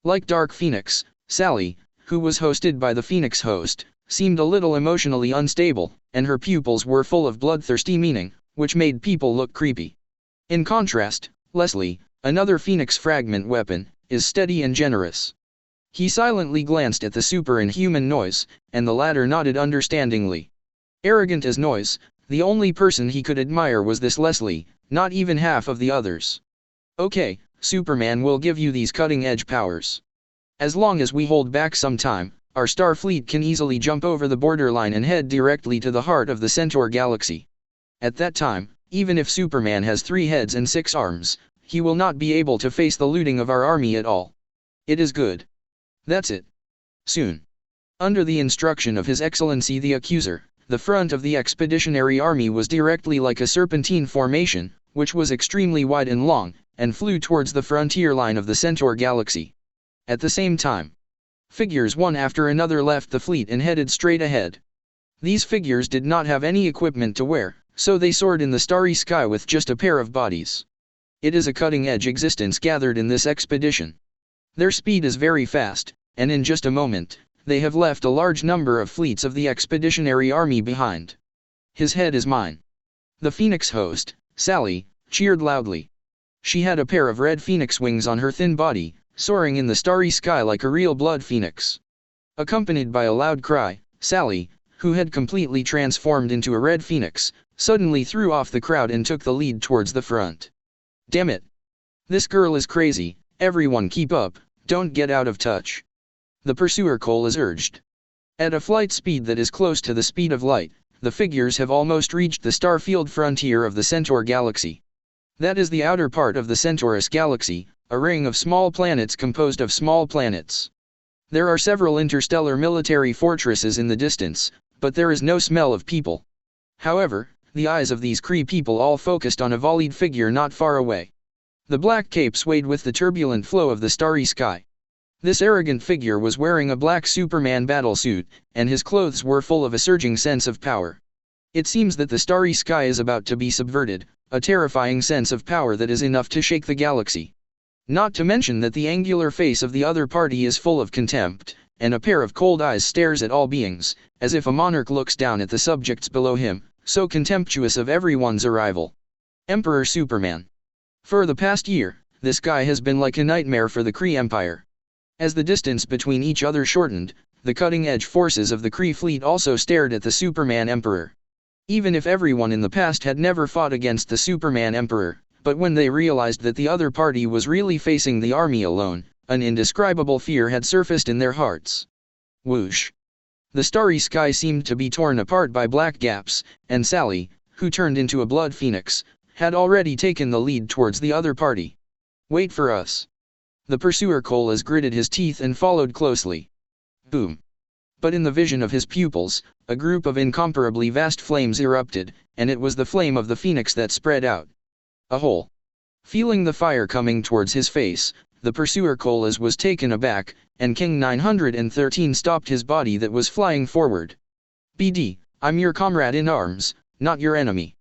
A: Like Dark Phoenix, Sally, who was hosted by the Phoenix host, seemed a little emotionally unstable, and her pupils were full of bloodthirsty meaning, which made people look creepy. In contrast, Leslie, another Phoenix fragment weapon, is steady and generous. He silently glanced at the super Inhuman Noise, and the latter nodded understandingly. Arrogant as Noise, the only person he could admire was this Leslie, not even half of the others. "Okay, Superman will give you these cutting-edge powers. As long as we hold back some time, our star fleet can easily jump over the borderline and head directly to the heart of the Centaur galaxy. At that time, even if Superman has 3 heads and 6 arms, he will not be able to face the looting of our army at all. It is good. That's it. Soon." Under the instruction of His Excellency the Accuser, the front of the expeditionary army was directly like a serpentine formation, which was extremely wide and long, and flew towards the frontier line of the Centaur galaxy. At the same time, figures one after another left the fleet and headed straight ahead. These figures did not have any equipment to wear, so they soared in the starry sky with just a pair of bodies. It is a cutting-edge existence gathered in this expedition. Their speed is very fast, and in just a moment, they have left a large number of fleets of the expeditionary army behind. "His head is mine." The Phoenix host, Sally, cheered loudly. She had a pair of red phoenix wings on her thin body, soaring in the starry sky like a real blood phoenix. Accompanied by a loud cry, Sally, who had completely transformed into a red phoenix, suddenly threw off the crowd and took the lead towards the front. "Damn it! This girl is crazy, everyone keep up, don't get out of touch," the pursuer Colas urged. At a flight speed that is close to the speed of light, the figures have almost reached the star-field frontier of the Centaur galaxy. That is the outer part of the Centaurus galaxy, a ring of small planets composed of small planets. There are several interstellar military fortresses in the distance, but there is no smell of people. However, the eyes of these Cre people all focused on a volleyed figure not far away. The black cape swayed with the turbulent flow of the starry sky. This arrogant figure was wearing a black Superman battlesuit, and his clothes were full of a surging sense of power. It seems that the starry sky is about to be subverted, a terrifying sense of power that is enough to shake the galaxy. Not to mention that the angular face of the other party is full of contempt, and a pair of cold eyes stares at all beings, as if a monarch looks down at the subjects below him, so contemptuous of everyone's arrival. Emperor Superman. For the past year, this guy has been like a nightmare for the Cre Empire. As the distance between each other shortened, the cutting-edge forces of the Cre fleet also stared at the Superman Emperor. Even if everyone in the past had never fought against the Superman Emperor, but when they realized that the other party was really facing the army alone, an indescribable fear had surfaced in their hearts. Whoosh! The starry sky seemed to be torn apart by black gaps, and Sally, who turned into a blood phoenix, had already taken the lead towards the other party. Wait for us. The pursuer Colas gritted his teeth and followed closely. Boom. But in the vision of his pupils, a group of incomparably vast flames erupted, and it was the flame of the phoenix that spread out. A hole. Feeling the fire coming towards his face, the pursuer Colas was taken aback, and King 913 stopped his body that was flying forward. BD, I'm your comrade in arms, not your enemy.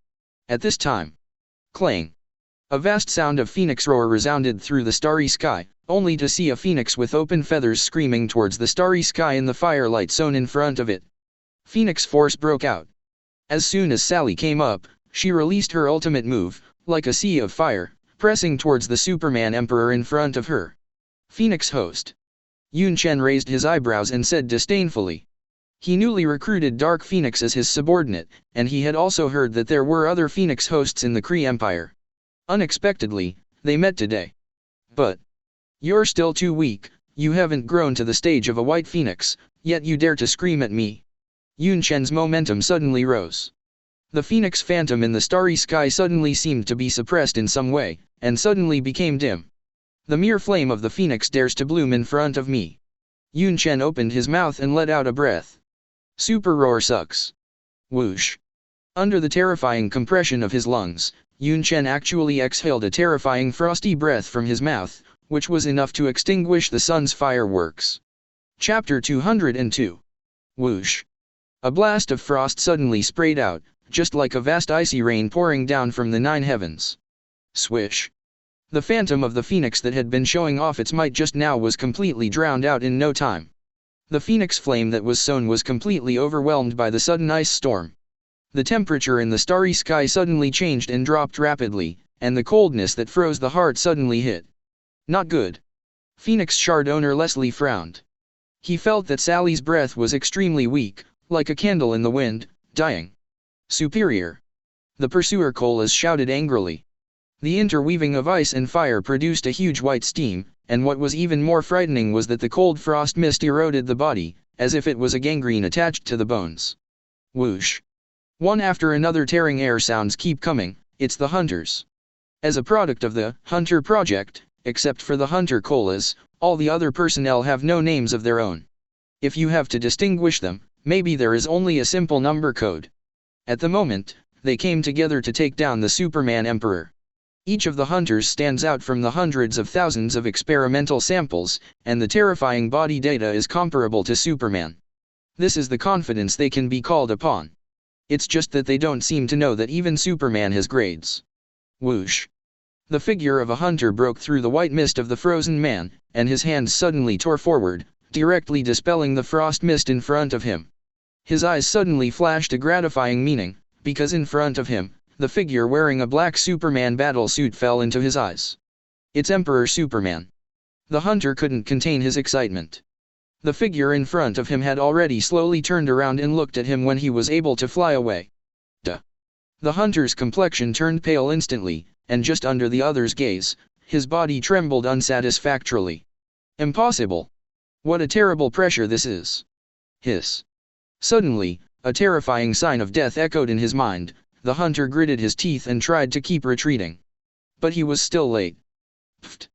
A: At this time. Clang. A vast sound of phoenix roar resounded through the starry sky, only to see a phoenix with open feathers screaming towards the starry sky in the firelight zone in front of it. Phoenix Force broke out. As soon as Sally came up, she released her ultimate move, like a sea of fire, pressing towards the Superman Emperor in front of her. Phoenix Host. Yunchen raised his eyebrows and said disdainfully. He newly recruited Dark Phoenix as his subordinate, and he had also heard that there were other Phoenix hosts in the Cre Empire. Unexpectedly, they met today. But you're still too weak, you haven't grown to the stage of a white phoenix, yet you dare to scream at me. Yunchen's momentum suddenly rose. The phoenix phantom in the starry sky suddenly seemed to be suppressed in some way, and suddenly became dim. The mere flame of the phoenix dares to bloom in front of me. Yunchen opened his mouth and let out a breath. Super roar sucks. Whoosh. Under the terrifying compression of his lungs, Yunchen actually exhaled a terrifying frosty breath from his mouth, which was enough to extinguish the sun's fireworks. Chapter 202. Whoosh. A blast of frost suddenly sprayed out, just like a vast icy rain pouring down from the nine heavens. Swish. The phantom of the phoenix that had been showing off its might just now was completely drowned out in no time. The phoenix flame that was sown was completely overwhelmed by the sudden ice storm. The temperature in the starry sky suddenly changed and dropped rapidly, and the coldness that froze the heart suddenly hit. Not good. Phoenix Shard owner Leslie frowned. He felt that Sally's breath was extremely weak, like a candle in the wind, dying. Superior. The pursuer Colas shouted angrily. The interweaving of ice and fire produced a huge white steam, and what was even more frightening was that the cold frost mist eroded the body, as if it was a gangrene attached to the bones. Whoosh. One after another tearing air sounds keep coming, it's the hunters. As a product of the Hunter Project, except for the Hunter Colas, all the other personnel have no names of their own. If you have to distinguish them, maybe there is only a simple number code. At the moment, they came together to take down the Superman Emperor. Each of the hunters stands out from the hundreds of thousands of experimental samples, and the terrifying body data is comparable to Superman. This is the confidence they can be called upon. It's just that they don't seem to know that even Superman has grades. Whoosh. The figure of a hunter broke through the white mist of the frozen man, and his hands suddenly tore forward, directly dispelling the frost mist in front of him. His eyes suddenly flashed a gratifying meaning, because in front of him, the figure wearing a black Superman battlesuit fell into his eyes. It's Emperor Superman. The hunter couldn't contain his excitement. The figure in front of him had already slowly turned around and looked at him when he was able to fly away. Duh. The hunter's complexion turned pale instantly, and just under the other's gaze, his body trembled unsatisfactorily. Impossible. What a terrible pressure this is. Hiss. Suddenly, a terrifying sign of death echoed in his mind. The hunter gritted his teeth and tried to keep retreating. But he was still late. Pfft.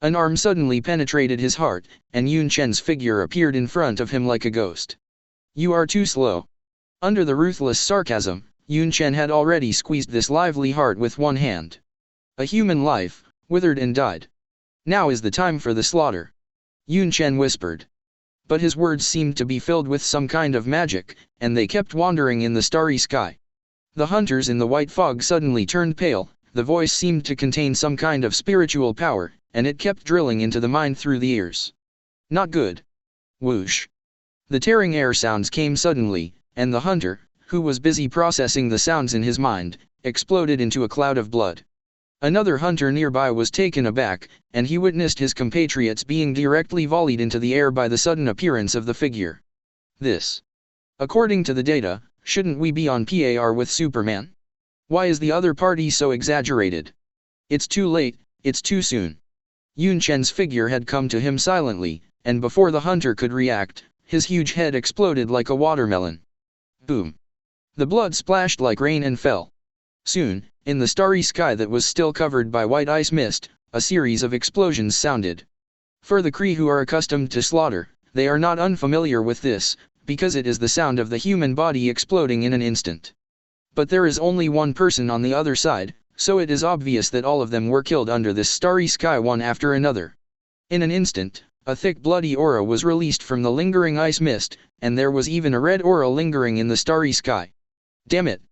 A: An arm suddenly penetrated his heart, and Yunchen's figure appeared in front of him like a ghost. You are too slow. Under the ruthless sarcasm, Yunchen had already squeezed this lively heart with one hand. A human life, withered and died. Now is the time for the slaughter. Yunchen whispered. But his words seemed to be filled with some kind of magic, and they kept wandering in the starry sky. The hunters in the white fog suddenly turned pale. The voice seemed to contain some kind of spiritual power, and it kept drilling into the mind through the ears. Not good. Whoosh. The tearing air sounds came suddenly, and the hunter, who was busy processing the sounds in his mind, exploded into a cloud of blood. Another hunter nearby was taken aback, and he witnessed his compatriots being directly volleyed into the air by the sudden appearance of the figure. This. According to the data, shouldn't we be on par with Superman? Why is the other party so exaggerated? It's too late, it's too soon. Yunchen's figure had come to him silently, and before the hunter could react, his huge head exploded like a watermelon. Boom. The blood splashed like rain and fell. Soon, in the starry sky that was still covered by white ice mist, a series of explosions sounded. For the Kree who are accustomed to slaughter, they are not unfamiliar with this, because it is the sound of the human body exploding in an instant. But there is only one person on the other side, so it is obvious that all of them were killed under this starry sky one after another. In an instant, a thick bloody aura was released from the lingering ice mist, and there was even a red aura lingering in the starry sky. Damn it!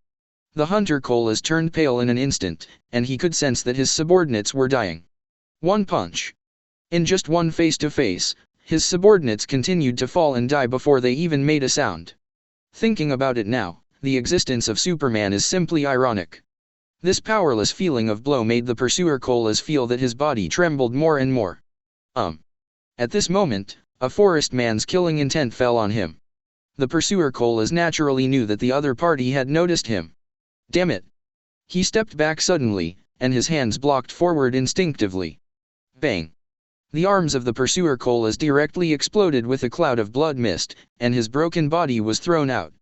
A: The hunter Colas turned pale in an instant, and he could sense that his subordinates were dying. One punch. In just one face-to-face, his subordinates continued to fall and die before they even made a sound. Thinking about it now, the existence of Superman is simply ironic. This powerless feeling of blow made the pursuer Colas feel that his body trembled more and more. At this moment, a forest man's killing intent fell on him. The pursuer Colas naturally knew that the other party had noticed him. Damn it! He stepped back suddenly, and his hands blocked forward instinctively. Bang! The arms of the pursuer Colas directly exploded with a cloud of blood mist, and his broken body was thrown out.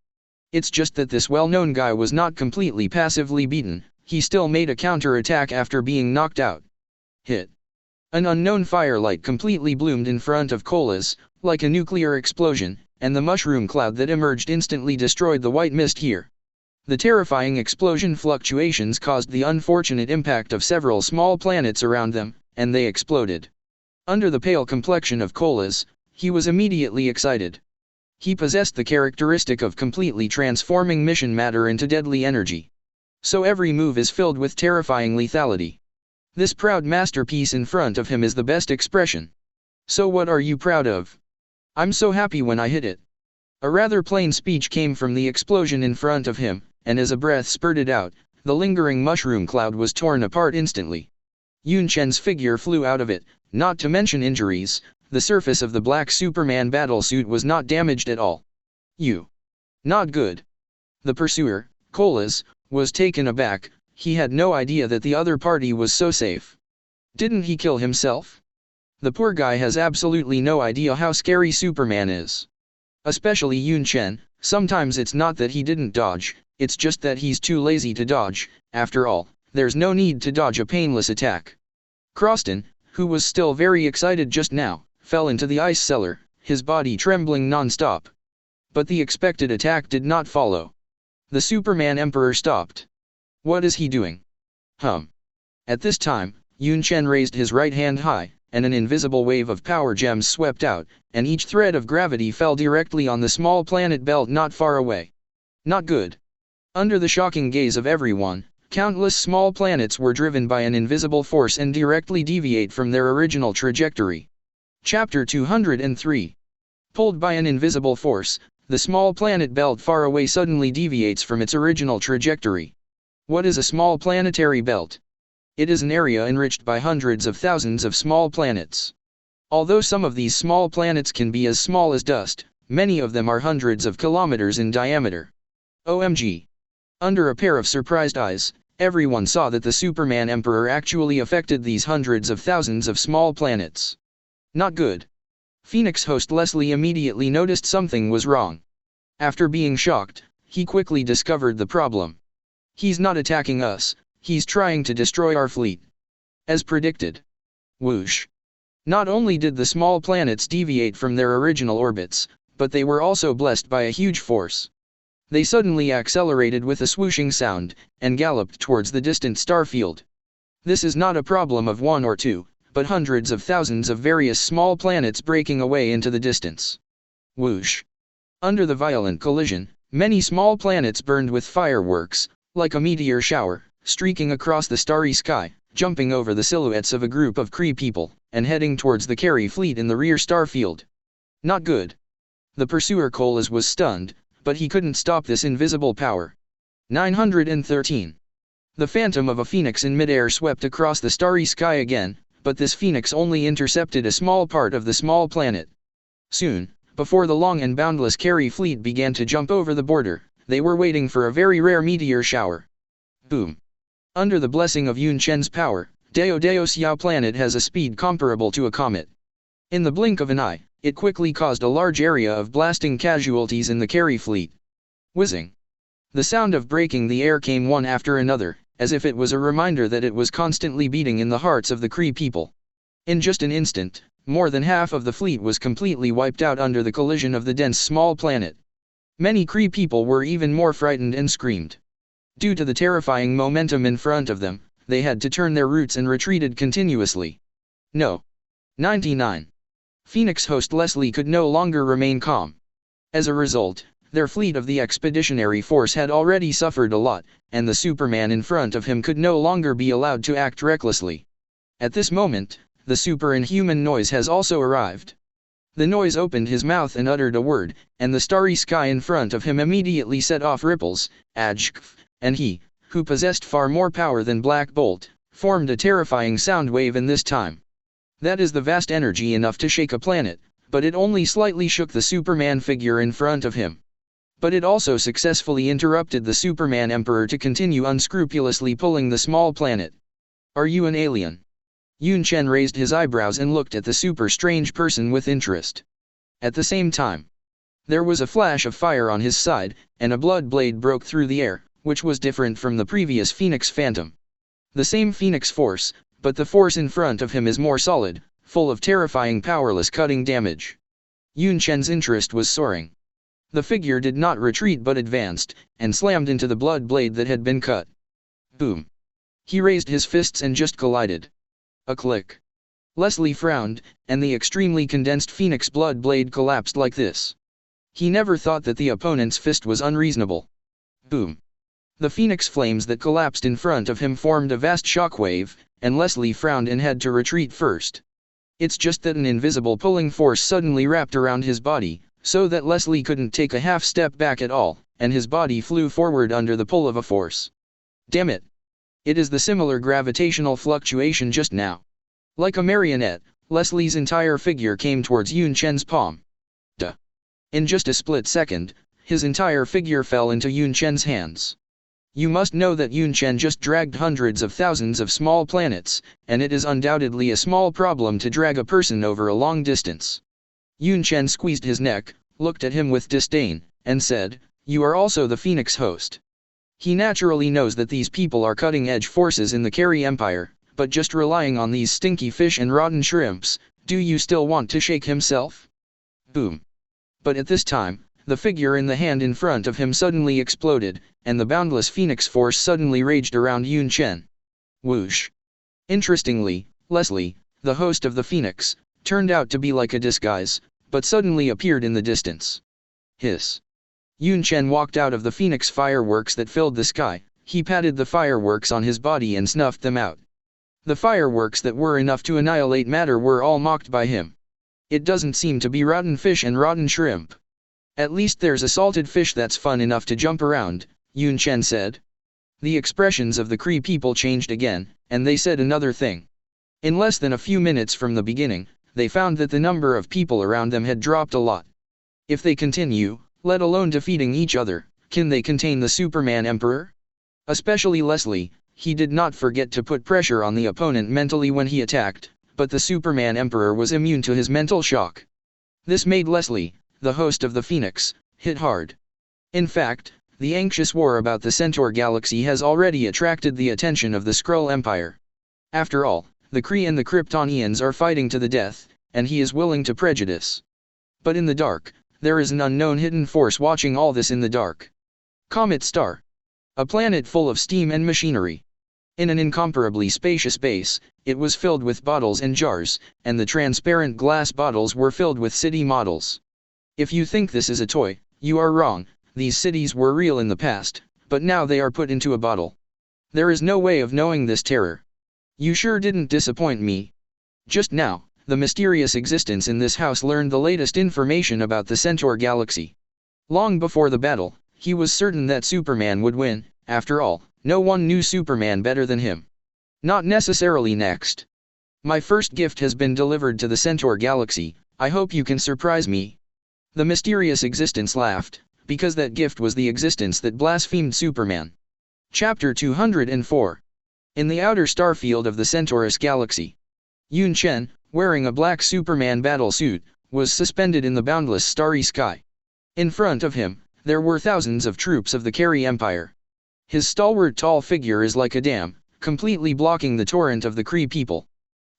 A: It's just that this well-known guy was not completely passively beaten, he still made a counter-attack after being knocked out. Hit. An unknown firelight completely bloomed in front of Colas, like a nuclear explosion, and the mushroom cloud that emerged instantly destroyed the white mist here. The terrifying explosion fluctuations caused the unfortunate impact of several small planets around them, and they exploded. Under the pale complexion of Colas, he was immediately excited. He possessed the characteristic of completely transforming mission matter into deadly energy. So every move is filled with terrifying lethality. This proud masterpiece in front of him is the best expression. So what are you proud of? I'm so happy when I hit it. A rather plain speech came from the explosion in front of him, and as a breath spurted out, the lingering mushroom cloud was torn apart instantly. Yunchen's figure flew out of it, not to mention injuries. The surface of the black Superman battlesuit was not damaged at all. Not good. The pursuer, Colas, was taken aback. He had no idea that the other party was so safe. Didn't he kill himself? The poor guy has absolutely no idea how scary Superman is. Especially Yunchen. Sometimes it's not that he didn't dodge, it's just that he's too lazy to dodge. After all, there's no need to dodge a painless attack. Croston, who was still very excited just now, fell into the ice cellar, his body trembling non-stop. But the expected attack did not follow. The Superman Emperor stopped. What is he doing? At this time, Yunchen raised his right hand high, and an invisible wave of power gems swept out, and each thread of gravity fell directly on the small planet belt not far away. Not good. Under the shocking gaze of everyone, countless small planets were driven by an invisible force and directly deviate from their original trajectory. Chapter 203. Pulled by an invisible force, the small planet belt far away suddenly deviates from its original trajectory. What is a small planetary belt? It is an area enriched by hundreds of thousands of small planets. Although some of these small planets can be as small as dust, many of them are hundreds of kilometers in diameter. OMG. Under a pair of surprised eyes, everyone saw that the Superman Emperor actually affected these hundreds of thousands of small planets. Not good. Phoenix host Leslie immediately noticed something was wrong. After being shocked, he quickly discovered the problem. He's not attacking us, he's trying to destroy our fleet. As predicted. Whoosh. Not only did the small planets deviate from their original orbits, but they were also blessed by a huge force. They suddenly accelerated with a swooshing sound, and galloped towards the distant star field. This is not a problem of one or two, but hundreds of thousands of various small planets breaking away into the distance. Whoosh. Under the violent collision, many small planets burned with fireworks, like a meteor shower, streaking across the starry sky, jumping over the silhouettes of a group of Cre people, and heading towards the Cre fleet in the rear star field. Not good. The pursuer Colas was stunned, but he couldn't stop this invisible power. 913. The phantom of a phoenix in midair swept across the starry sky again, but this phoenix only intercepted a small part of the small planet. Soon, before the long and boundless Cre fleet began to jump over the border, they were waiting for a very rare meteor shower. Boom. Under the blessing of Yunchen's power, Deo Xiao planet has a speed comparable to a comet. In the blink of an eye, it quickly caused a large area of blasting casualties in the Cre fleet. Whizzing. The sound of breaking the air came one after another, as if it was a reminder that it was constantly beating in the hearts of the Cre people. In just an instant, more than half of the fleet was completely wiped out under the collision of the dense small planet. Many Cre people were even more frightened and screamed. Due to the terrifying momentum in front of them, they had to turn their routes and retreated continuously. No. 99. Phoenix host Leslie could no longer remain calm. As a result, their fleet of the expeditionary force had already suffered a lot, and the Superman in front of him could no longer be allowed to act recklessly. At this moment, the super Inhuman noise has also arrived. The noise opened his mouth and uttered a word, and the starry sky in front of him immediately set off ripples, and he, who possessed far more power than Black Bolt, formed a terrifying sound wave in this time. That is the vast energy enough to shake a planet, but it only slightly shook the Superman figure in front of him. But it also successfully interrupted the Superman Emperor to continue unscrupulously pulling the small planet. Are you an alien? Yunchen raised his eyebrows and looked at the super strange person with interest. At the same time, there was a flash of fire on his side, and a blood blade broke through the air, which was different from the previous Phoenix Phantom. The same Phoenix force, but the force in front of him is more solid, full of terrifying powerless cutting damage. Yunchen's interest was soaring. The figure did not retreat but advanced, and slammed into the blood blade that had been cut. Boom. He raised his fists and just collided. A click. Leslie frowned, and the extremely condensed Phoenix blood blade collapsed like this. He never thought that the opponent's fist was unreasonable. Boom. The Phoenix flames that collapsed in front of him formed a vast shockwave, and Leslie frowned and had to retreat first. It's just that an invisible pulling force suddenly wrapped around his body, so that Leslie couldn't take a half step back at all, and his body flew forward under the pull of a force. Damn it! It is the similar gravitational fluctuation just now. Like a marionette, Leslie's entire figure came towards Yunchen's palm. Duh! In just a split second, his entire figure fell into Yunchen's hands. You must know that Yunchen just dragged hundreds of thousands of small planets, and it is undoubtedly a small problem to drag a person over a long distance. Yunchen squeezed his neck, looked at him with disdain, and said, "You are also the Phoenix host." He naturally knows that these people are cutting-edge forces in the Cre Empire, but just relying on these stinky fish and rotten shrimps, do you still want to shake himself? Boom. But at this time, the figure in the hand in front of him suddenly exploded, and the boundless Phoenix force suddenly raged around Yunchen. Whoosh. Interestingly, Leslie, the host of the Phoenix, turned out to be like a disguise, but suddenly appeared in the distance. Hiss. Yunchen walked out of the Phoenix fireworks that filled the sky. He patted the fireworks on his body and snuffed them out. The fireworks that were enough to annihilate matter were all mocked by him. It doesn't seem to be rotten fish and rotten shrimp. At least there's a salted fish that's fun enough to jump around, Yunchen said. The expressions of the Cre people changed again, and they said another thing. In less than a few minutes from the beginning, they found that the number of people around them had dropped a lot. If they continue, let alone defeating each other, can they contain the Superman Emperor? Especially Leslie, he did not forget to put pressure on the opponent mentally when he attacked, but the Superman Emperor was immune to his mental shock. This made Leslie, the host of the Phoenix, hit hard. In fact, the anxious war about the Centaur galaxy has already attracted the attention of the Cre Empire. After all, the Kree and the Kryptonians are fighting to the death, and he is willing to prejudice. But in the dark, there is an unknown hidden force watching all this in the dark. Comet Star. A planet full of steam and machinery. In an incomparably spacious base, it was filled with bottles and jars, and the transparent glass bottles were filled with city models. If you think this is a toy, you are wrong. These cities were real in the past, but now they are put into a bottle. There is no way of knowing this terror. You sure didn't disappoint me. Just now, the mysterious existence in this house learned the latest information about the Centaur galaxy. Long before the battle, he was certain that Superman would win. After all, no one knew Superman better than him. Not necessarily next. My first gift has been delivered to the Centaur galaxy. I hope you can surprise me. The mysterious existence laughed, because that gift was the existence that blasphemed Superman. Chapter 204. In the outer starfield of the Centaurus galaxy, Yunchen, wearing a black Superman battle suit, was suspended in the boundless starry sky. In front of him, there were thousands of troops of the Cre Empire. His stalwart tall figure is like a dam, completely blocking the torrent of the Kree people.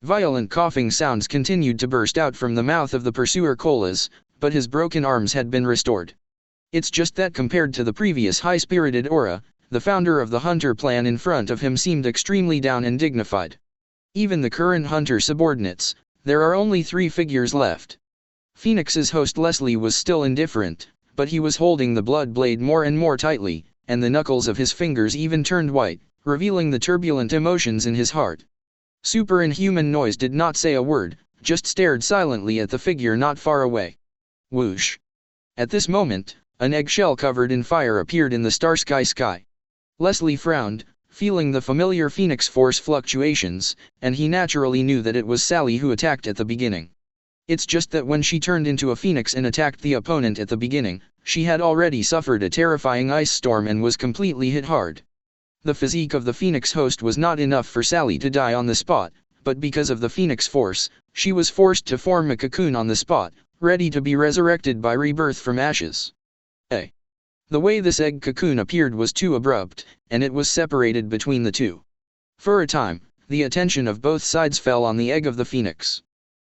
A: Violent coughing sounds continued to burst out from the mouth of the pursuer Colas, but his broken arms had been restored. It's just that compared to the previous high-spirited aura, the founder of the Hunter Plan in front of him seemed extremely down and dignified. Even the current Hunter subordinates, there are only 3 figures left. Phoenix's host Leslie was still indifferent, but he was holding the blood blade more and more tightly, and the knuckles of his fingers even turned white, revealing the turbulent emotions in his heart. Super Inhuman Noise did not say a word, just stared silently at the figure not far away. Whoosh! At this moment, an eggshell covered in fire appeared in the sky. Leslie frowned, feeling the familiar Phoenix Force fluctuations, and he naturally knew that it was Sally who attacked at the beginning. It's just that when she turned into a phoenix and attacked the opponent at the beginning, she had already suffered a terrifying ice storm and was completely hit hard. The physique of the Phoenix host was not enough for Sally to die on the spot, but because of the Phoenix Force, she was forced to form a cocoon on the spot, ready to be resurrected by rebirth from ashes. The way this egg cocoon appeared was too abrupt, and it was separated between the two. For a time, the attention of both sides fell on the egg of the phoenix.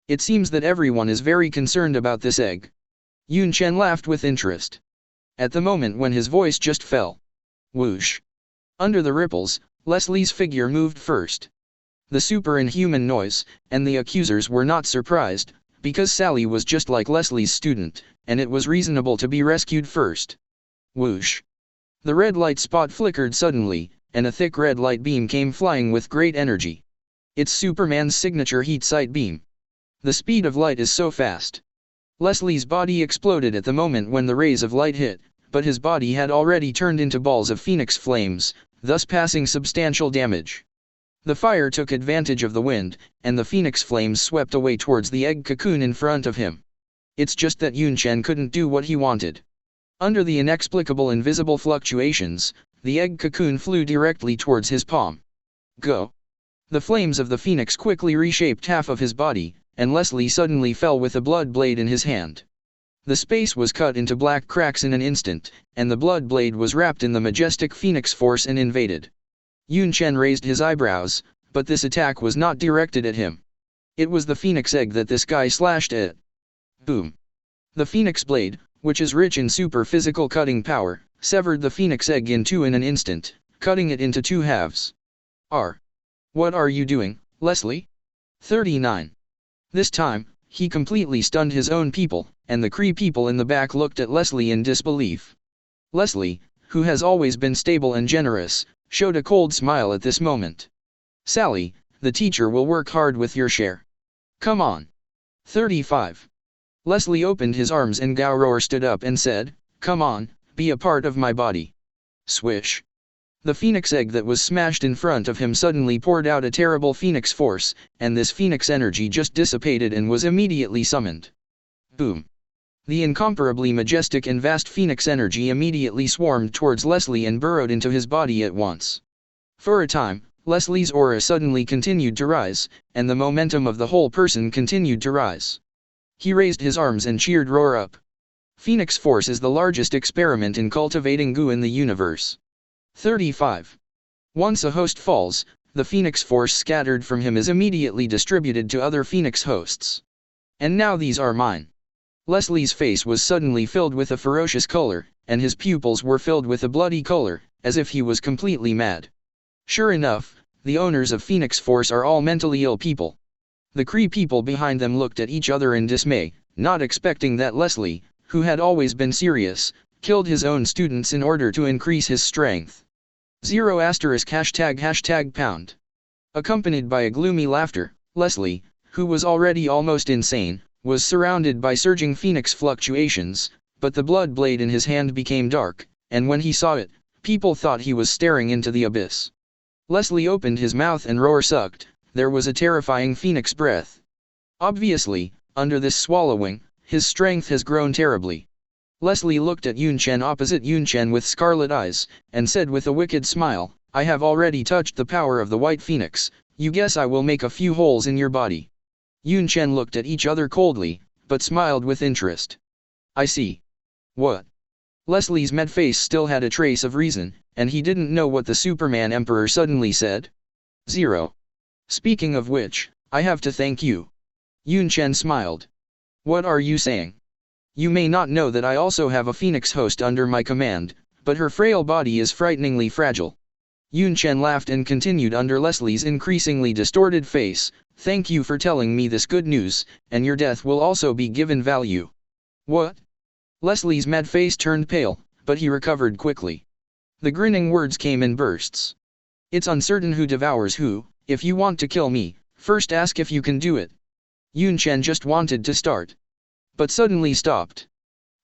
A: It seems that everyone is very concerned about this egg. Yunchen laughed with interest. At the moment when his voice just fell. Whoosh! Under the ripples, Leslie's figure moved first. The Super Inhuman Noise, and the accusers were not surprised, because Sally was just like Leslie's student, and it was reasonable to be rescued first. Whoosh! The red light spot flickered suddenly, and a thick red light beam came flying with great energy. It's Superman's signature heat sight beam. The speed of light is so fast. Leslie's body exploded at the moment when the rays of light hit, but his body had already turned into balls of phoenix flames, thus passing substantial damage. The fire took advantage of the wind, and the phoenix flames swept away towards the egg cocoon in front of him. It's just that Yunchen couldn't do what he wanted. Under the inexplicable invisible fluctuations, the egg cocoon flew directly towards his palm. Go! The flames of the phoenix quickly reshaped half of his body, and Leslie suddenly fell with a blood blade in his hand. The space was cut into black cracks in an instant, and the blood blade was wrapped in the majestic phoenix force and invaded. Yunchen raised his eyebrows, but this attack was not directed at him. It was the phoenix egg that this guy slashed at. Boom! The phoenix blade, which is rich in super physical cutting power, severed the phoenix egg in two in an instant, cutting it into 2 halves. What are you doing, Leslie? 39. This time, he completely stunned his own people, and the Kree people in the back looked at Leslie in disbelief. Leslie, who has always been stable and generous, showed a cold smile at this moment. Sally, the teacher will work hard with your share. Come on. 35. Leslie opened his arms and Gauror stood up and said, "Come on, be a part of my body." Swish! The phoenix egg that was smashed in front of him suddenly poured out a terrible phoenix force, and this phoenix energy just dissipated and was immediately summoned. Boom! The incomparably majestic and vast phoenix energy immediately swarmed towards Leslie and burrowed into his body at once. For a time, Leslie's aura suddenly continued to rise, and the momentum of the whole person continued to rise. He raised his arms and cheered roar up. Phoenix Force is the largest experiment in cultivating goo in the universe. 35. Once a host falls, the Phoenix Force scattered from him is immediately distributed to other Phoenix hosts. And now these are mine. Leslie's face was suddenly filled with a ferocious color, and his pupils were filled with a bloody color, as if he was completely mad. Sure enough, the owners of Phoenix Force are all mentally ill people. The Cre people behind them looked at each other in dismay, not expecting that Leslie, who had always been serious, killed his own students in order to increase his strength. ####pound. Accompanied by a gloomy laughter, Leslie, who was already almost insane, was surrounded by surging phoenix fluctuations, but the blood blade in his hand became dark, and when he saw it, people thought he was staring into the abyss. Leslie opened his mouth and roar sucked. There was a terrifying phoenix breath. Obviously, under this swallowing, his strength has grown terribly. Leslie looked at Yunchen opposite Yunchen with scarlet eyes, and said with a wicked smile, "I have already touched the power of the white phoenix, you guess I will make a few holes in your body." Yunchen looked at each other coldly, but smiled with interest. "I see." "What?" Leslie's mad face still had a trace of reason, and he didn't know what the Superman Emperor suddenly said. 0. "Speaking of which, I have to thank you." Yunchen smiled. "What are you saying?" "You may not know that I also have a Phoenix host under my command, but her frail body is frighteningly fragile." Yunchen laughed and continued under Leslie's increasingly distorted face, "Thank you for telling me this good news, and your death will also be given value." "What?" Leslie's mad face turned pale, but he recovered quickly. The grinning words came in bursts. "It's uncertain who devours who. If you want to kill me, first ask if you can do it." Yunchen just wanted to start, but suddenly stopped.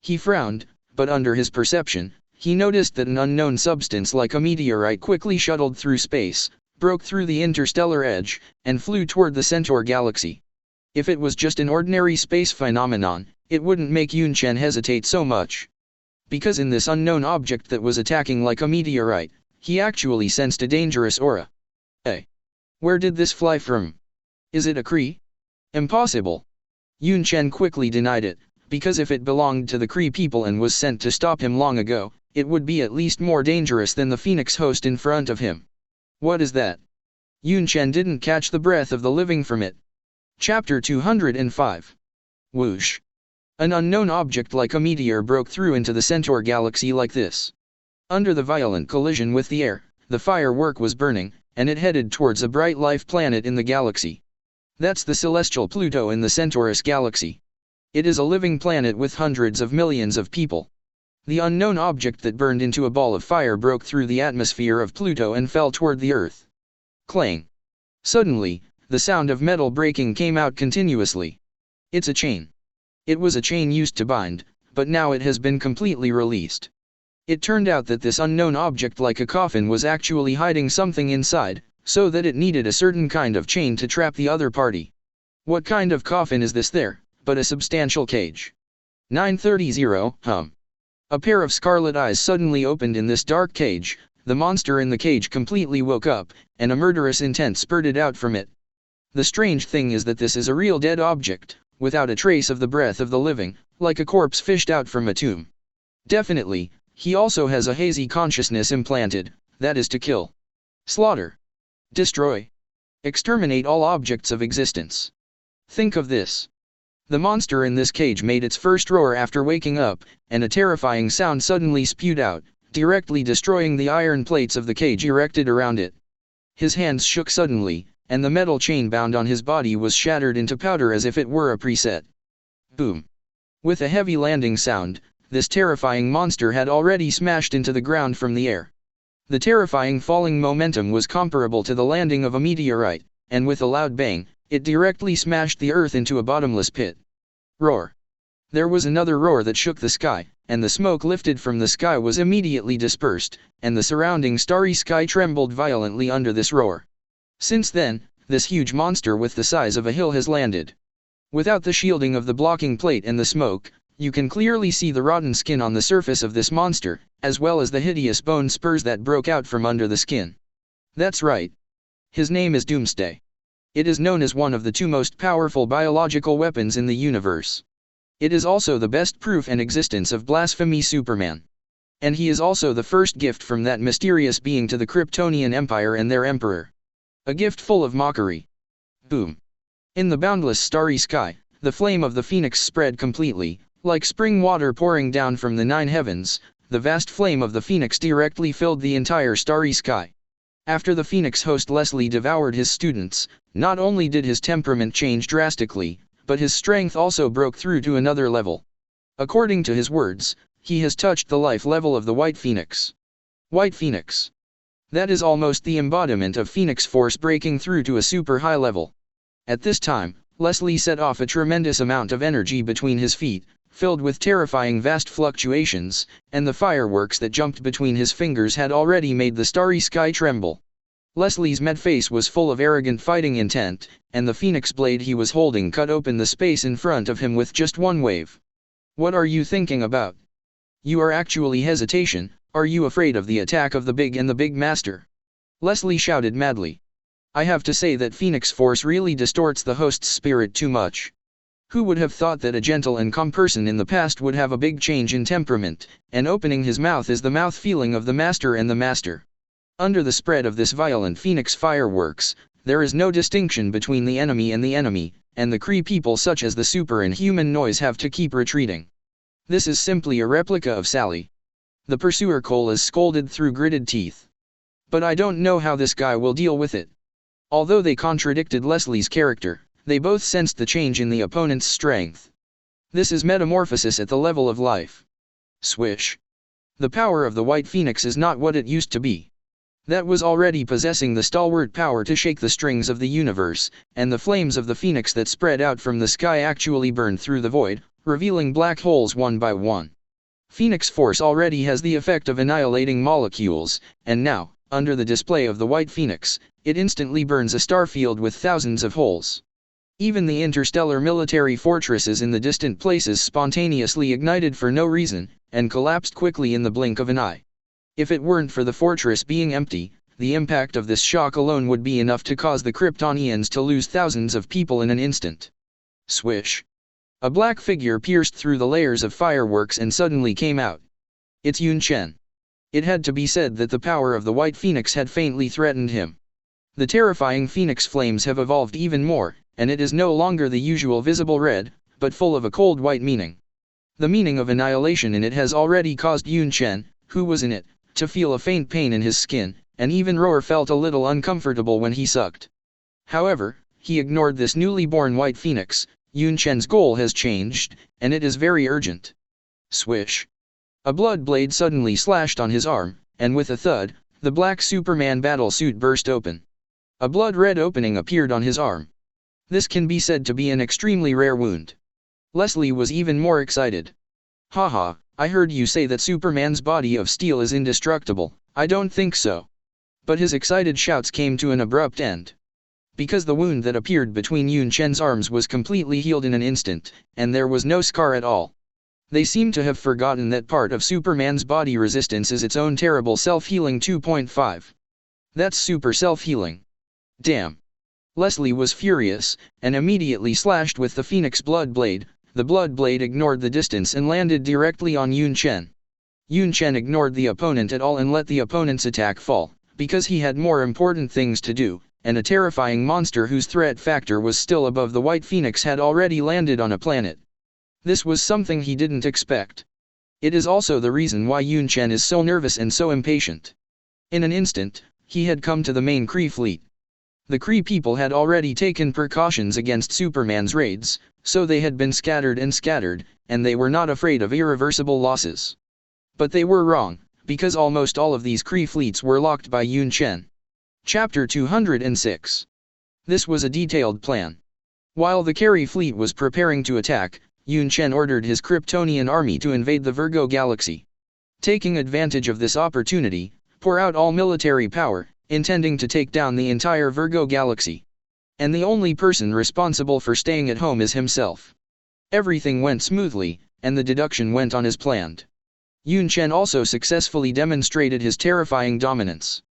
A: He frowned, but under his perception, he noticed that an unknown substance like a meteorite quickly shuttled through space, broke through the interstellar edge, and flew toward the Centaur galaxy. If it was just an ordinary space phenomenon, it wouldn't make Yunchen hesitate so much. Because in this unknown object that was attacking like a meteorite, he actually sensed a dangerous aura. Hey! Where did this fly from? Is it a Cre? Impossible. Yunchen quickly denied it, because if it belonged to the Cre people and was sent to stop him long ago, it would be at least more dangerous than the Phoenix host in front of him. What is that? Yunchen didn't catch the breath of the living from it. Chapter 205. Whoosh. An unknown object like a meteor broke through into the Centaur galaxy like this. Under the violent collision with the air, the firework was burning, and it headed towards a bright life planet in the galaxy. That's the celestial Pluto in the Centaurus galaxy. It is a living planet with hundreds of millions of people. The unknown object that burned into a ball of fire broke through the atmosphere of Pluto and fell toward the Earth. Clang. Suddenly, the sound of metal breaking came out continuously. It's a chain. It was a chain used to bind, but now it has been completely released. It turned out that this unknown object like a coffin was actually hiding something inside, so that it needed a certain kind of chain to trap the other party. What kind of coffin is this there, but a substantial cage? 930. A pair of scarlet eyes suddenly opened in this dark cage, the monster in the cage completely woke up, and a murderous intent spurted out from it. The strange thing is that this is a real dead object, without a trace of the breath of the living, like a corpse fished out from a tomb. Definitely, he also has a hazy consciousness implanted, that is to kill, slaughter, destroy, exterminate all objects of existence. Think of this. The monster in this cage made its first roar after waking up, and a terrifying sound suddenly spewed out, directly destroying the iron plates of the cage erected around it. His hands shook suddenly, and the metal chain bound on his body was shattered into powder as if it were a preset. Boom. With a heavy landing sound, this terrifying monster had already smashed into the ground from the air. The terrifying falling momentum was comparable to the landing of a meteorite, and with a loud bang, it directly smashed the earth into a bottomless pit. Roar. There was another roar that shook the sky, and the smoke lifted from the sky was immediately dispersed, and the surrounding starry sky trembled violently under this roar. Since then, this huge monster with the size of a hill has landed. Without the shielding of the blocking plate and the smoke, you can clearly see the rotten skin on the surface of this monster, as well as the hideous bone spurs that broke out from under the skin. That's right. His name is Doomsday. It is known as one of the two most powerful biological weapons in the universe. It is also the best proof and existence of blasphemy Superman. And he is also the first gift from that mysterious being to the Kryptonian Empire and their emperor. A gift full of mockery. Boom. In the boundless starry sky, the flame of the phoenix spread completely, like spring water pouring down from the nine heavens. The vast flame of the phoenix directly filled the entire starry sky. After the phoenix host Leslie devoured his students, not only did his temperament change drastically, but his strength also broke through to another level. According to his words, he has touched the life level of the White Phoenix. White Phoenix. That is almost the embodiment of Phoenix Force breaking through to a super high level. At this time, Leslie set off a tremendous amount of energy between his feet, filled with terrifying vast fluctuations, and the fireworks that jumped between his fingers had already made the starry sky tremble. Leslie's mad face was full of arrogant fighting intent, and the phoenix blade he was holding cut open the space in front of him with just one wave. What are you thinking about? You are actually hesitation. Are you afraid of the attack of the Big Master? Leslie shouted madly. I have to say that Phoenix Force really distorts the host's spirit too much. Who would have thought that a gentle and calm person in the past would have a big change in temperament, and opening his mouth is the mouth feeling of the Master and the Master. Under the spread of this violent Phoenix fireworks, there is no distinction between the enemy, and the Cre people such as the super and human noise have to keep retreating. This is simply a replica of Sally. The pursuer Cole is scolded through gritted teeth. But I don't know how this guy will deal with it. Although they contradicted Leslie's character, they both sensed the change in the opponent's strength. This is metamorphosis at the level of life. Swish. The power of the White Phoenix is not what it used to be. That was already possessing the stalwart power to shake the strings of the universe, and the flames of the phoenix that spread out from the sky actually burned through the void, revealing black holes one by one. Phoenix Force already has the effect of annihilating molecules, and now, under the display of the White Phoenix, it instantly burns a star field with thousands of holes. Even the interstellar military fortresses in the distant places spontaneously ignited for no reason, and collapsed quickly in the blink of an eye. If it weren't for the fortress being empty, the impact of this shock alone would be enough to cause the Kryptonians to lose thousands of people in an instant. Swish. A black figure pierced through the layers of fireworks and suddenly came out. It's Yunchen. It had to be said that the power of the White Phoenix had faintly threatened him. The terrifying phoenix flames have evolved even more, and it is no longer the usual visible red, but full of a cold white meaning. The meaning of annihilation in it has already caused Yunchen, who was in it, to feel a faint pain in his skin, and even Roar felt a little uncomfortable when he sucked. However, he ignored this newly born White Phoenix. Yunchen's goal has changed, and it is very urgent. Swish. A blood blade suddenly slashed on his arm, and with a thud, the black Superman battle suit burst open. A blood-red opening appeared on his arm. This can be said to be an extremely rare wound. Leslie was even more excited. Haha, I heard you say that Superman's body of steel is indestructible. I don't think so. But his excited shouts came to an abrupt end. Because the wound that appeared between Yunchen's arms was completely healed in an instant, and there was no scar at all. They seem to have forgotten that part of Superman's body resistance is its own terrible self-healing 2.5. That's super self-healing. Damn. Leslie was furious, and immediately slashed with the Phoenix blood blade. The blood blade ignored the distance and landed directly on Yunchen. Yunchen ignored the opponent at all and let the opponent's attack fall, because he had more important things to do, and a terrifying monster whose threat factor was still above the White Phoenix had already landed on a planet. This was something he didn't expect. It is also the reason why Yunchen is so nervous and so impatient. In an instant, he had come to the main Cre fleet. The Cre people had already taken precautions against Superman's raids, so they had been scattered, and they were not afraid of irreversible losses. But they were wrong, because almost all of these Cre fleets were locked by Yunchen. Chapter 206. This was a detailed plan. While the Cre fleet was preparing to attack, Yunchen ordered his Kryptonian army to invade the Virgo galaxy. Taking advantage of this opportunity, pour out all military power, intending to take down the entire Virgo galaxy. And the only person responsible for staying at home is himself. Everything went smoothly, and the deduction went on as planned. Yunchen also successfully demonstrated his terrifying dominance.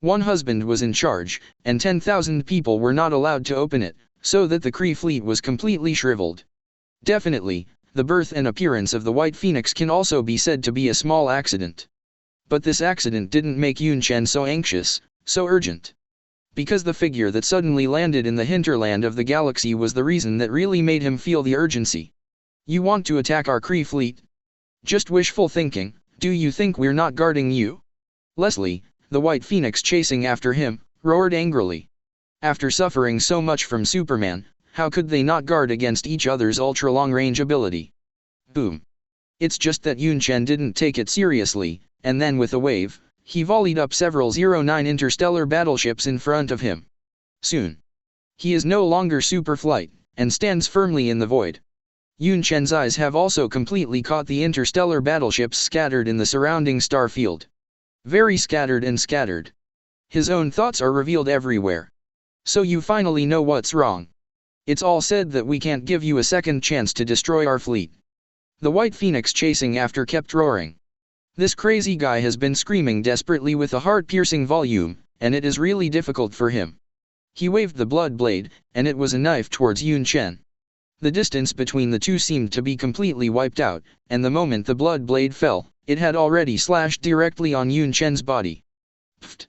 A: One husband was in charge, and 10,000 people were not allowed to open it, so that the Kree fleet was completely shriveled. Definitely, the birth and appearance of the White Phoenix can also be said to be a small accident. But this accident didn't make Yunchen so anxious, so urgent. Because the figure that suddenly landed in the hinterland of the galaxy was the reason that really made him feel the urgency. You want to attack our Kree fleet? Just wishful thinking. Do you think we're not guarding you? Leslie, the White Phoenix chasing after him, roared angrily. After suffering so much from Superman, how could they not guard against each other's ultra-long-range ability? Boom. It's just that Yunchen didn't take it seriously, and then with a wave, he volleyed up several 09 interstellar battleships in front of him. Soon. He is no longer superflight, and stands firmly in the void. Yunchen's eyes have also completely caught the interstellar battleships scattered in the surrounding star field. Very scattered and scattered. His own thoughts are revealed everywhere. So you finally know what's wrong. It's all said that we can't give you a second chance to destroy our fleet. The White Phoenix chasing after kept roaring. This crazy guy has been screaming desperately with a heart-piercing volume, and it is really difficult for him. He waved the blood blade, and it was a knife towards Yunchen. The distance between the two seemed to be completely wiped out, and the moment the blood blade fell, it had already slashed directly on Yunchen's body. Pfft.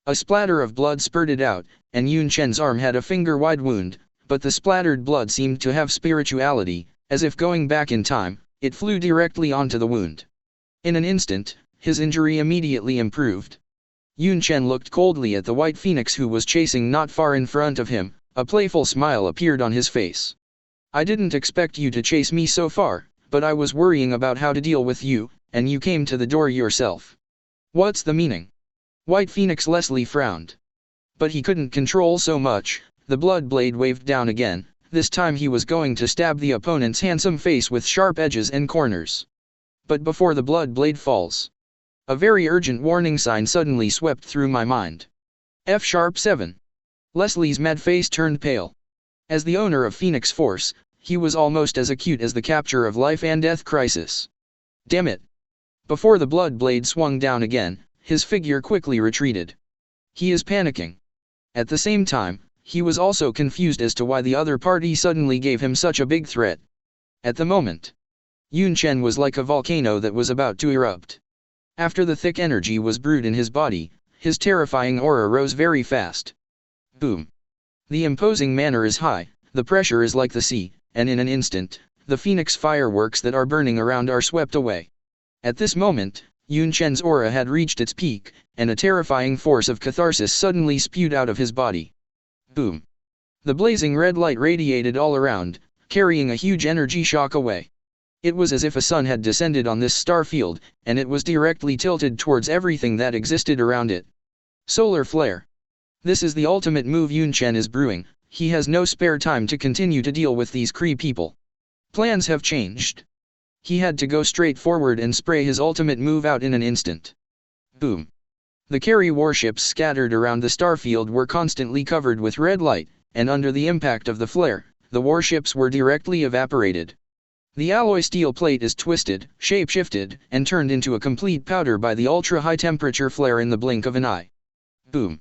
A: A splatter of blood spurted out, and Yunchen's arm had a finger-wide wound, but the splattered blood seemed to have spirituality, as if going back in time, it flew directly onto the wound. In an instant, his injury immediately improved. Yunchen looked coldly at the White Phoenix who was chasing not far in front of him. A playful smile appeared on his face. I didn't expect you to chase me so far, but I was worrying about how to deal with you, and you came to the door yourself. What's the meaning? White Phoenix Leslie frowned. But he couldn't control so much. The blood blade waved down again. This time he was going to stab the opponent's handsome face with sharp edges and corners. But before the blood blade falls, a very urgent warning sign suddenly swept through my mind. F#7. Leslie's mad face turned pale. As the owner of Phoenix Force, he was almost as acute as the capture of life and death crisis. Damn it. Before the blood blade swung down again, his figure quickly retreated. He is panicking. At the same time, he was also confused as to why the other party suddenly gave him such a big threat. At the moment, Yunchen was like a volcano that was about to erupt. After the thick energy was brewed in his body, his terrifying aura rose very fast. Boom. The imposing manner is high, the pressure is like the sea, and in an instant, the phoenix fireworks that are burning around are swept away. At this moment, Yunchen's aura had reached its peak, and a terrifying force of catharsis suddenly spewed out of his body. Boom. The blazing red light radiated all around, carrying a huge energy shock away. It was as if a sun had descended on this star field, and it was directly tilted towards everything that existed around it. Solar flare. This is the ultimate move Yunchen is brewing. He has no spare time to continue to deal with these Kree people. Plans have changed. He had to go straight forward and spray his ultimate move out in an instant. Boom. The carry warships scattered around the starfield were constantly covered with red light, and under the impact of the flare, the warships were directly evaporated. The alloy steel plate is twisted, shape-shifted, and turned into a complete powder by the ultra-high temperature flare in the blink of an eye. Boom.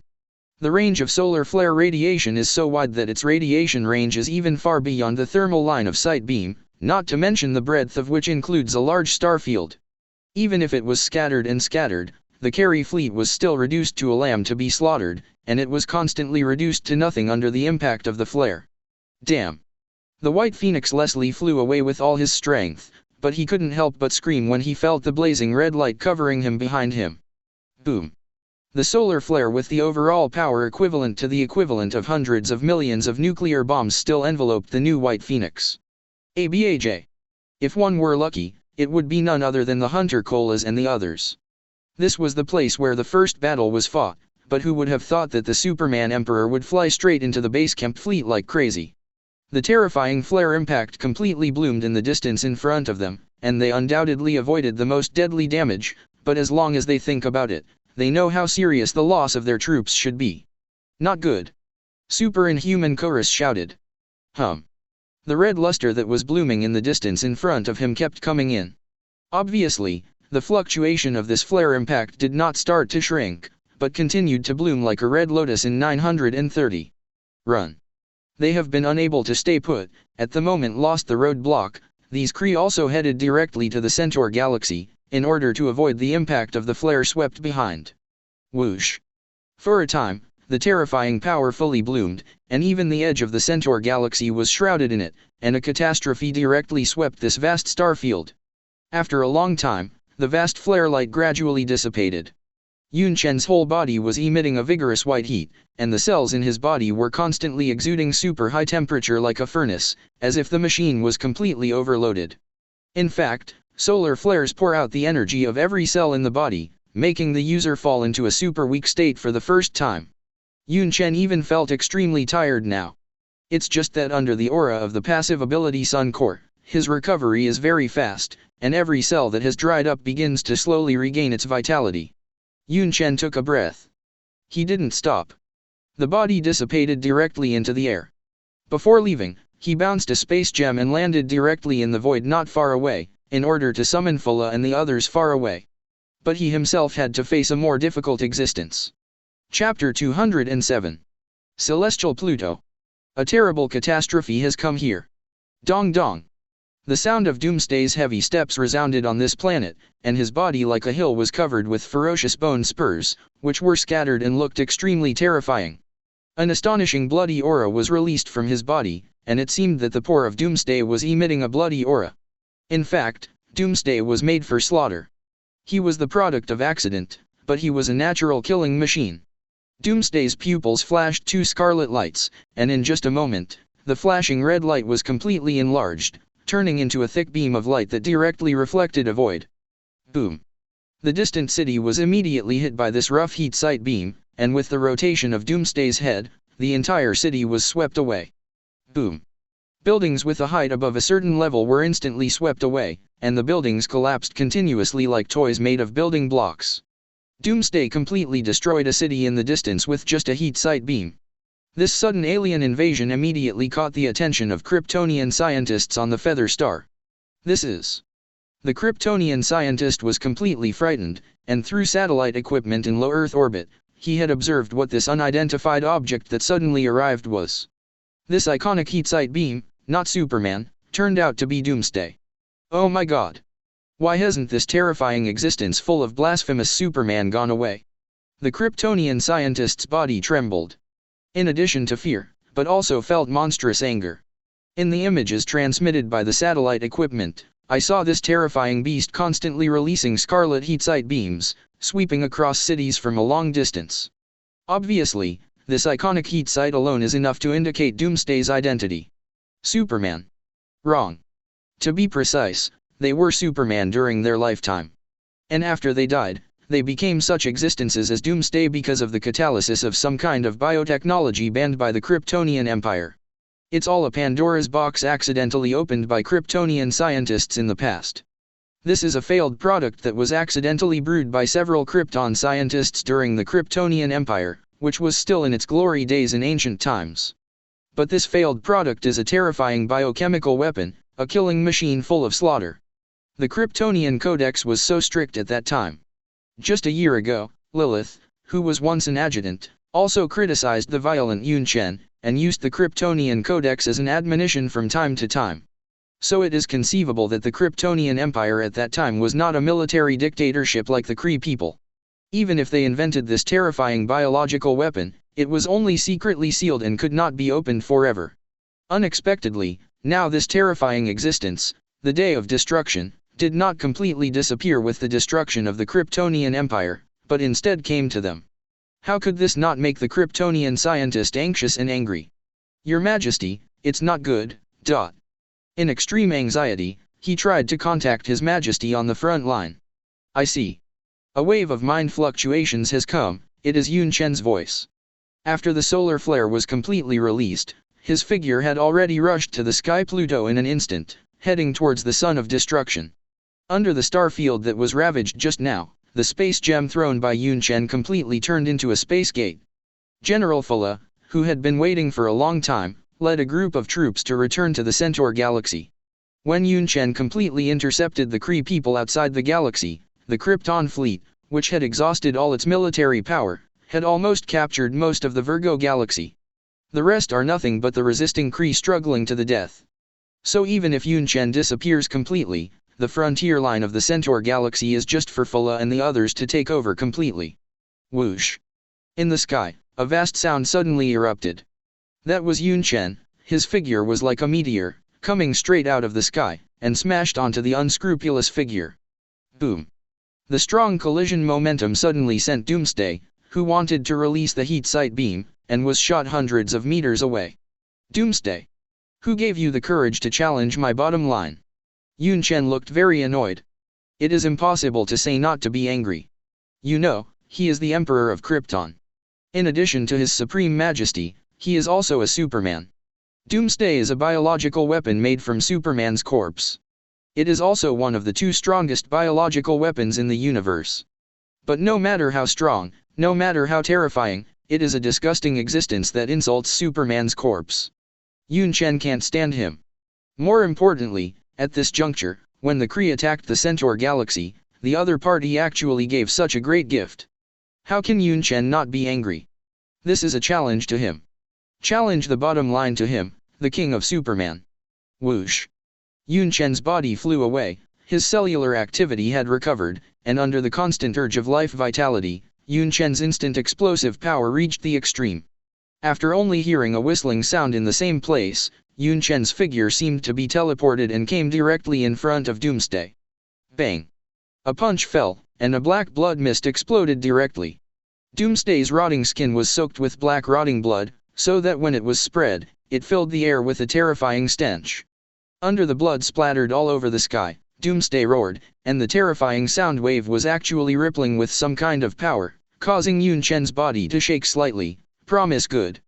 A: The range of solar flare radiation is so wide that its radiation range is even far beyond the thermal line of sight beam, not to mention the breadth of which includes a large star field. Even if it was scattered and scattered, the carry fleet was still reduced to a lamb to be slaughtered, and it was constantly reduced to nothing under the impact of the flare. Damn. The White Phoenix Leslie flew away with all his strength, but he couldn't help but scream when he felt the blazing red light covering him behind him. Boom. The solar flare with the overall power equivalent to the equivalent of hundreds of millions of nuclear bombs still enveloped the new White Phoenix. ABAJ. If one were lucky, it would be none other than the Hunter Colas and the others. This was the place where the first battle was fought, but who would have thought that the Superman Emperor would fly straight into the Basecamp fleet like crazy? The terrifying flare impact completely bloomed in the distance in front of them, and they undoubtedly avoided the most deadly damage, but as long as they think about it, they know how serious the loss of their troops should be. Not good. Super Inhuman chorus shouted. The red luster that was blooming in the distance in front of him kept coming in. Obviously, the fluctuation of this flare impact did not start to shrink, but continued to bloom like a red lotus in 930. Run. They have been unable to stay put, at the moment lost the roadblock. These Kree also headed directly to the Centaur galaxy, in order to avoid the impact of the flare swept behind. Whoosh. For a time, the terrifying power fully bloomed, and even the edge of the Centaur galaxy was shrouded in it, and a catastrophe directly swept this vast star field. After a long time, the vast flare light gradually dissipated. Yunchen's whole body was emitting a vigorous white heat, and the cells in his body were constantly exuding super high temperature like a furnace, as if the machine was completely overloaded. In fact, solar flares pour out the energy of every cell in the body, making the user fall into a super weak state for the first time. Yunchen even felt extremely tired now. It's just that under the aura of the passive ability Sun Core, his recovery is very fast, and every cell that has dried up begins to slowly regain its vitality. Yunchen took a breath. He didn't stop. The body dissipated directly into the air. Before leaving, he bounced a space gem and landed directly in the void not far away, in order to summon Fulla and the others far away. But he himself had to face a more difficult existence. Chapter 207. Celestial Pluto. A terrible catastrophe has come here. Dong dong. The sound of Doomsday's heavy steps resounded on this planet, and his body like a hill was covered with ferocious bone spurs, which were scattered and looked extremely terrifying. An astonishing bloody aura was released from his body, and it seemed that the pore of Doomsday was emitting a bloody aura. In fact, Doomsday was made for slaughter. He was the product of accident, but he was a natural killing machine. Doomsday's pupils flashed two scarlet lights, and in just a moment, the flashing red light was completely enlarged, turning into a thick beam of light that directly reflected a void. Boom. The distant city was immediately hit by this rough heat sight beam, and with the rotation of Doomsday's head, the entire city was swept away. Boom. Buildings with a height above a certain level were instantly swept away, and the buildings collapsed continuously like toys made of building blocks. Doomsday completely destroyed a city in the distance with just a heat sight beam. This sudden alien invasion immediately caught the attention of Kryptonian scientists on the Feather Star. This is. The Kryptonian scientist was completely frightened, and through satellite equipment in low Earth orbit, he had observed what this unidentified object that suddenly arrived was. This iconic heat sight beam, not Superman, turned out to be Doomsday. Oh my god! Why hasn't this terrifying existence full of blasphemous Superman gone away? The Kryptonian scientist's body trembled. In addition to fear, but also felt monstrous anger. In the images transmitted by the satellite equipment, I saw this terrifying beast constantly releasing scarlet heat sight beams, sweeping across cities from a long distance. Obviously, this iconic heat sight alone is enough to indicate Doomsday's identity. Superman. Wrong. To be precise, they were Superman during their lifetime. And after they died, they became such existences as Doomsday because of the catalysis of some kind of biotechnology banned by the Kryptonian Empire. It's all a Pandora's box accidentally opened by Kryptonian scientists in the past. This is a failed product that was accidentally brewed by several Krypton scientists during the Kryptonian Empire, which was still in its glory days in ancient times. But this failed product is a terrifying biochemical weapon, a killing machine full of slaughter. The Kryptonian Codex was so strict at that time. Just a year ago, Lilith, who was once an adjutant, also criticized the violent Yunchen, and used the Kryptonian Codex as an admonition from time to time. So it is conceivable that the Kryptonian Empire at that time was not a military dictatorship like the Kree people. Even if they invented this terrifying biological weapon, it was only secretly sealed and could not be opened forever. Unexpectedly, now this terrifying existence, the Day of Destruction, did not completely disappear with the destruction of the Kryptonian Empire, but instead came to them. How could this not make the Kryptonian scientist anxious and angry? Your Majesty, it's not good. In extreme anxiety, he tried to contact His Majesty on the front line. I see. A wave of mind fluctuations has come, it is Yunchen's voice. After the solar flare was completely released, his figure had already rushed to the sky Pluto in an instant, heading towards the Sun of Destruction. Under the star field that was ravaged just now, the space gem thrown by Yunchen completely turned into a space gate. General Fulla, who had been waiting for a long time, led a group of troops to return to the Centaur galaxy. When Yunchen completely intercepted the Kree people outside the galaxy, the Krypton fleet, which had exhausted all its military power, had almost captured most of the Virgo galaxy. The rest are nothing but the resisting Cre struggling to the death. So even if Yunchen disappears completely, the frontier line of the Centaur galaxy is just for Fula and the others to take over completely. Whoosh! In the sky, a vast sound suddenly erupted. That was Yunchen. His figure was like a meteor, coming straight out of the sky, and smashed onto the unscrupulous figure. Boom! The strong collision momentum suddenly sent Doomsday, who wanted to release the heat sight beam, and was shot hundreds of meters away. Doomsday! Who gave you the courage to challenge my bottom line? Yunchen looked very annoyed. It is impossible to say not to be angry. You know, he is the Emperor of Krypton. In addition to his supreme majesty, he is also a Superman. Doomsday is a biological weapon made from Superman's corpse. It is also one of the two strongest biological weapons in the universe. But no matter how strong, no matter how terrifying, it is a disgusting existence that insults Superman's corpse. Yunchen can't stand him. More importantly, at this juncture, when the Kree attacked the Centaur galaxy, the other party actually gave such a great gift. How can Yunchen not be angry? This is a challenge to him. Challenge the bottom line to him, the king of Superman. Whoosh! Yunchen's body flew away, his cellular activity had recovered, and under the constant urge of life vitality, Yunchen's instant explosive power reached the extreme. After only hearing a whistling sound in the same place, Yunchen's figure seemed to be teleported and came directly in front of Doomsday. Bang! A punch fell, and a black blood mist exploded directly. Doomsday's rotting skin was soaked with black rotting blood, so that when it was spread, it filled the air with a terrifying stench. Under the blood splattered all over the sky, Doomsday roared, and the terrifying sound wave was actually rippling with some kind of power, causing Yunchen's body to shake slightly. Promise good.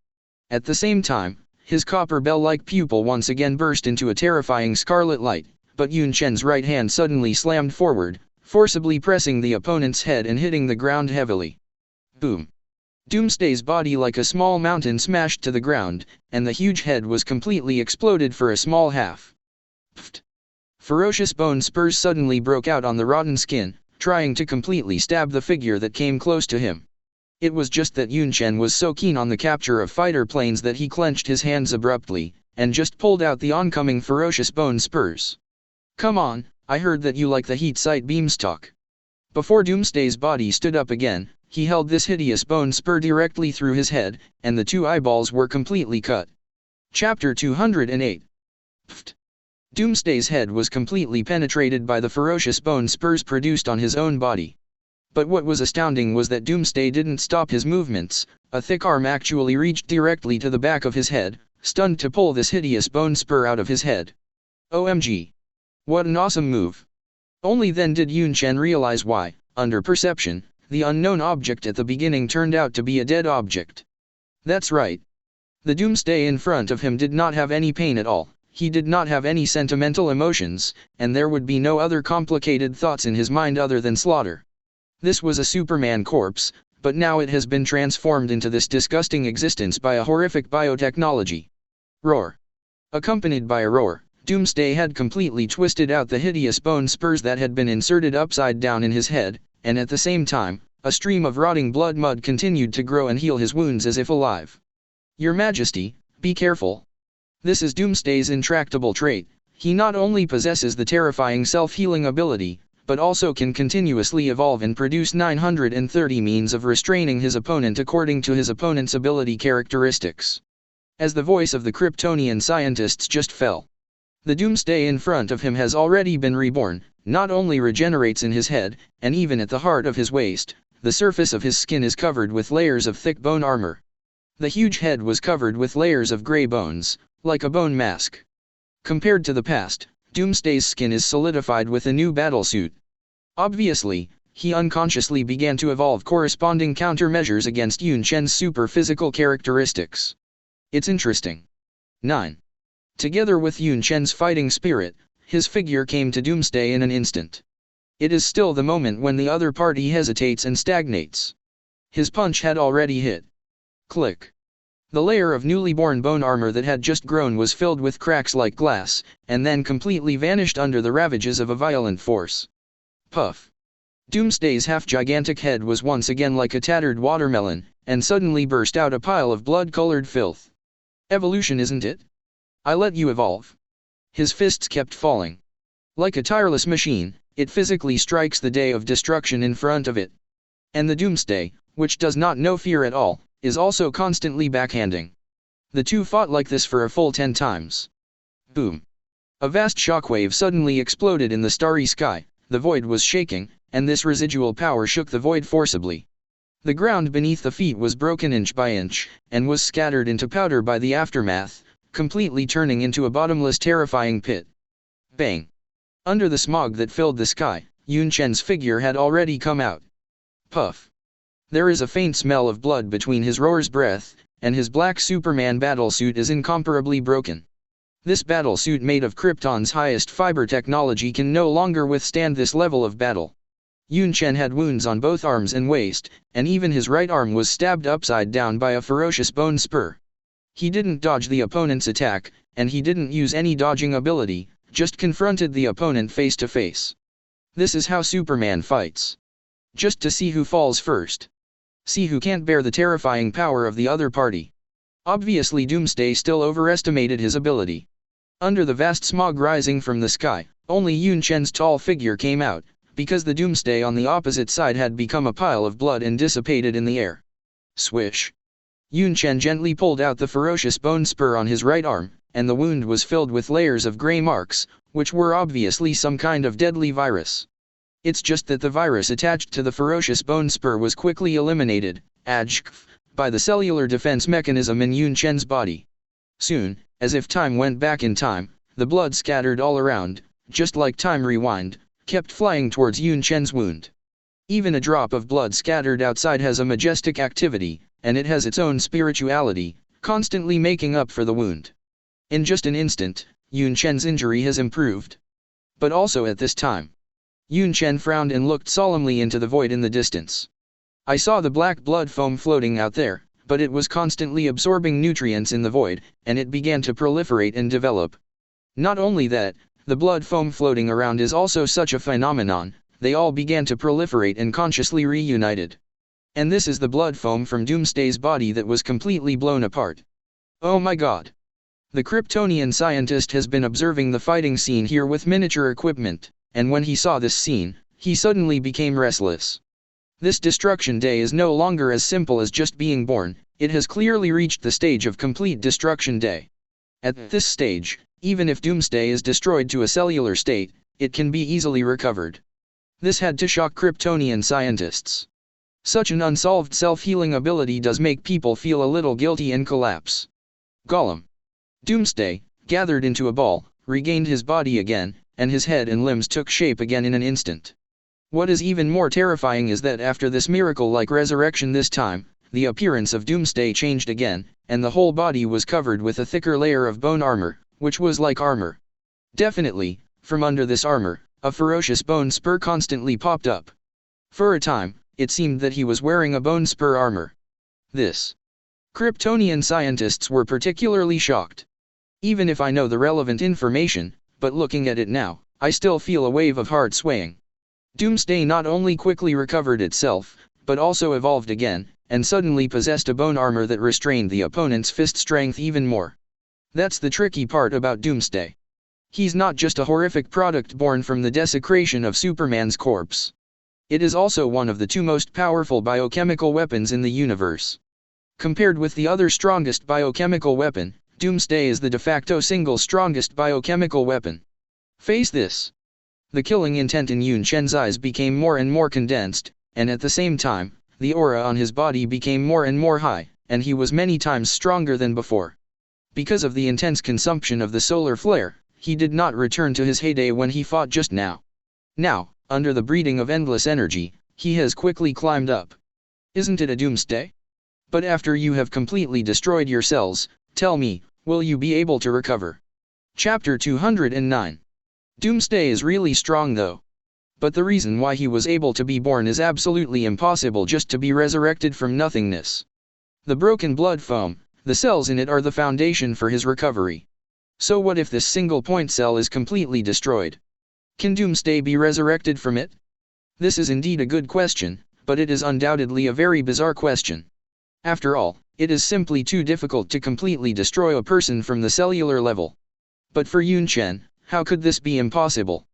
A: At the same time, his copper bell-like pupil once again burst into a terrifying scarlet light, but Yunchen's right hand suddenly slammed forward, forcibly pressing the opponent's head and hitting the ground heavily. Boom! Doomsday's body like a small mountain smashed to the ground, and the huge head was completely exploded for a small half. Pfft! Ferocious bone spurs suddenly broke out on the rotten skin, trying to completely stab the figure that came close to him. It was just that Yunchen was so keen on the capture of fighter planes that he clenched his hands abruptly, and just pulled out the oncoming ferocious bone spurs. Come on, I heard that you like the heat sight beamstock. Before Doomsday's body stood up again, he held this hideous bone spur directly through his head, and the two eyeballs were completely cut. Chapter 208. Pfft! Doomsday's head was completely penetrated by the ferocious bone spurs produced on his own body. But what was astounding was that Doomsday didn't stop his movements. A thick arm actually reached directly to the back of his head, stunned to pull this hideous bone spur out of his head. OMG! What an awesome move! Only then did Yunchen realize why, under perception, the unknown object at the beginning turned out to be a dead object. That's right. The Doomsday in front of him did not have any pain at all, he did not have any sentimental emotions, and there would be no other complicated thoughts in his mind other than slaughter. This was a Superman corpse, but now it has been transformed into this disgusting existence by a horrific biotechnology. Roar! Accompanied by a roar, Doomsday had completely twisted out the hideous bone spurs that had been inserted upside down in his head, and at the same time, a stream of rotting blood mud continued to grow and heal his wounds as if alive. Your Majesty, be careful. This is Doomsday's intractable trait. He not only possesses the terrifying self-healing ability, but also can continuously evolve and produce 930 means of restraining his opponent according to his opponent's ability characteristics. As the voice of the Kryptonian scientists just fell. The Doomsday in front of him has already been reborn, not only regenerates in his head, and even at the heart of his waist, the surface of his skin is covered with layers of thick bone armor. The huge head was covered with layers of gray bones, like a bone mask. Compared to the past, Doomsday's skin is solidified with a new battlesuit. Obviously, he unconsciously began to evolve corresponding countermeasures against Yunchen's super physical characteristics. It's interesting. 9. Together with Yunchen's fighting spirit, his figure came to Doomsday in an instant. It is still the moment when the other party hesitates and stagnates. His punch had already hit. Click. The layer of newly born bone armor that had just grown was filled with cracks like glass, and then completely vanished under the ravages of a violent force. Puff. Doomsday's half-gigantic head was once again like a tattered watermelon, and suddenly burst out a pile of blood-colored filth. Evolution, isn't it? I let you evolve. His fists kept falling. Like a tireless machine, it physically strikes the day of destruction in front of it. And the Doomsday, which does not know fear at all, is also constantly backhanding. The two fought like this for a full 10 times. Boom. A vast shockwave suddenly exploded in the starry sky, the void was shaking, and this residual power shook the void forcibly. The ground beneath the feet was broken inch by inch, and was scattered into powder by the aftermath, completely turning into a bottomless terrifying pit. Bang! Under the smog that filled the sky, Yunchen's figure had already come out. Puff! There is a faint smell of blood between his roar's breath, and his black Superman battlesuit is incomparably broken. This battlesuit made of Krypton's highest fiber technology can no longer withstand this level of battle. Yunchen had wounds on both arms and waist, and even his right arm was stabbed upside down by a ferocious bone spur. He didn't dodge the opponent's attack, and he didn't use any dodging ability, just confronted the opponent face to face. This is how Superman fights. Just to see who falls first. See who can't bear the terrifying power of the other party. Obviously Doomsday still overestimated his ability. Under the vast smog rising from the sky, only Yunchen's tall figure came out, because the Doomsday on the opposite side had become a pile of blood and dissipated in the air. Swish! Yunchen gently pulled out the ferocious bone spur on his right arm, and the wound was filled with layers of gray marks, which were obviously some kind of deadly virus. It's just that the virus attached to the ferocious bone spur was quickly eliminated, by the cellular defense mechanism in Yunchen's body. Soon, as if time went back in time, the blood scattered all around, just like time rewind, kept flying towards Yunchen's wound. Even a drop of blood scattered outside has a majestic activity, and it has its own spirituality, constantly making up for the wound. In just an instant, Yunchen's injury has improved. But also at this time, Yunchen frowned and looked solemnly into the void in the distance. I saw the black blood foam floating out there, but it was constantly absorbing nutrients in the void, and it began to proliferate and develop. Not only that, the blood foam floating around is also such a phenomenon, they all began to proliferate and consciously reunited. And this is the blood foam from Doomsday's body that was completely blown apart. Oh my god! The Kryptonian scientist has been observing the fighting scene here with miniature equipment, and when he saw this scene, he suddenly became restless. This destruction day is no longer as simple as just being born, it has clearly reached the stage of complete destruction day. At this stage, even if Doomsday is destroyed to a cellular state, it can be easily recovered. This had to shock Kryptonian scientists. Such an unsolved self-healing ability does make people feel a little guilty and collapse. Gollum. Doomsday, gathered into a ball, regained his body again, and his head and limbs took shape again in an instant. What is even more terrifying is that after this miracle-like resurrection this time, the appearance of Doomsday changed again, and the whole body was covered with a thicker layer of bone armor, which was like armor. Definitely, from under this armor, a ferocious bone spur constantly popped up. For a time, it seemed that he was wearing a bone spur armor. This. Kryptonian scientists were particularly shocked. Even if I know the relevant information, but looking at it now, I still feel a wave of heart swaying. Doomsday not only quickly recovered itself, but also evolved again, and suddenly possessed a bone armor that restrained the opponent's fist strength even more. That's the tricky part about Doomsday. He's not just a horrific product born from the desecration of Superman's corpse. It is also one of the two most powerful biochemical weapons in the universe. Compared with the other strongest biochemical weapon, Doomsday is the de facto single strongest biochemical weapon. Face this. The killing intent in Yunchen's eyes became more and more condensed, and at the same time, the aura on his body became more and more high, and he was many times stronger than before. Because of the intense consumption of the solar flare, he did not return to his heyday when he fought just now. Now, under the breeding of endless energy, he has quickly climbed up. Isn't it a Doomsday? But after you have completely destroyed your cells, tell me, will you be able to recover? Chapter 209. Doomsday is really strong though. But the reason why he was able to be born is absolutely impossible just to be resurrected from nothingness. The broken blood foam, the cells in it are the foundation for his recovery. So what if this single point cell is completely destroyed? Can Doomsday be resurrected from it? This is indeed a good question, but it is undoubtedly a very bizarre question. After all, it is simply too difficult to completely destroy a person from the cellular level. But for Yunchen, how could this be impossible?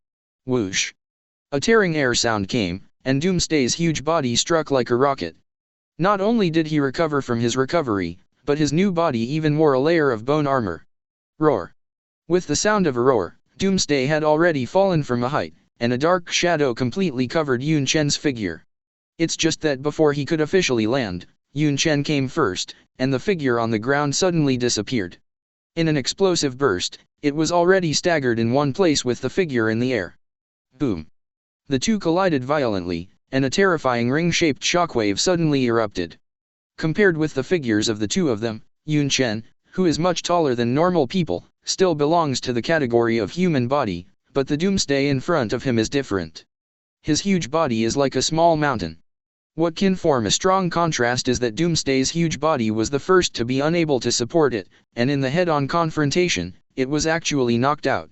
A: Whoosh! A tearing air sound came, and Doomsday's huge body struck like a rocket. Not only did he recover from his recovery, but his new body even wore a layer of bone armor. Roar! With the sound of a roar, Doomsday had already fallen from a height, and a dark shadow completely covered Yunchen's figure. It's just that before he could officially land, Yunchen came first, and the figure on the ground suddenly disappeared. In an explosive burst, it was already staggered in one place with the figure in the air. Boom! The two collided violently, and a terrifying ring-shaped shockwave suddenly erupted. Compared with the figures of the two of them, Yunchen, who is much taller than normal people, still belongs to the category of human body, but the Doomsday in front of him is different. His huge body is like a small mountain. What can form a strong contrast is that Doomsday's huge body was the first to be unable to support it, and in the head-on confrontation, it was actually knocked out.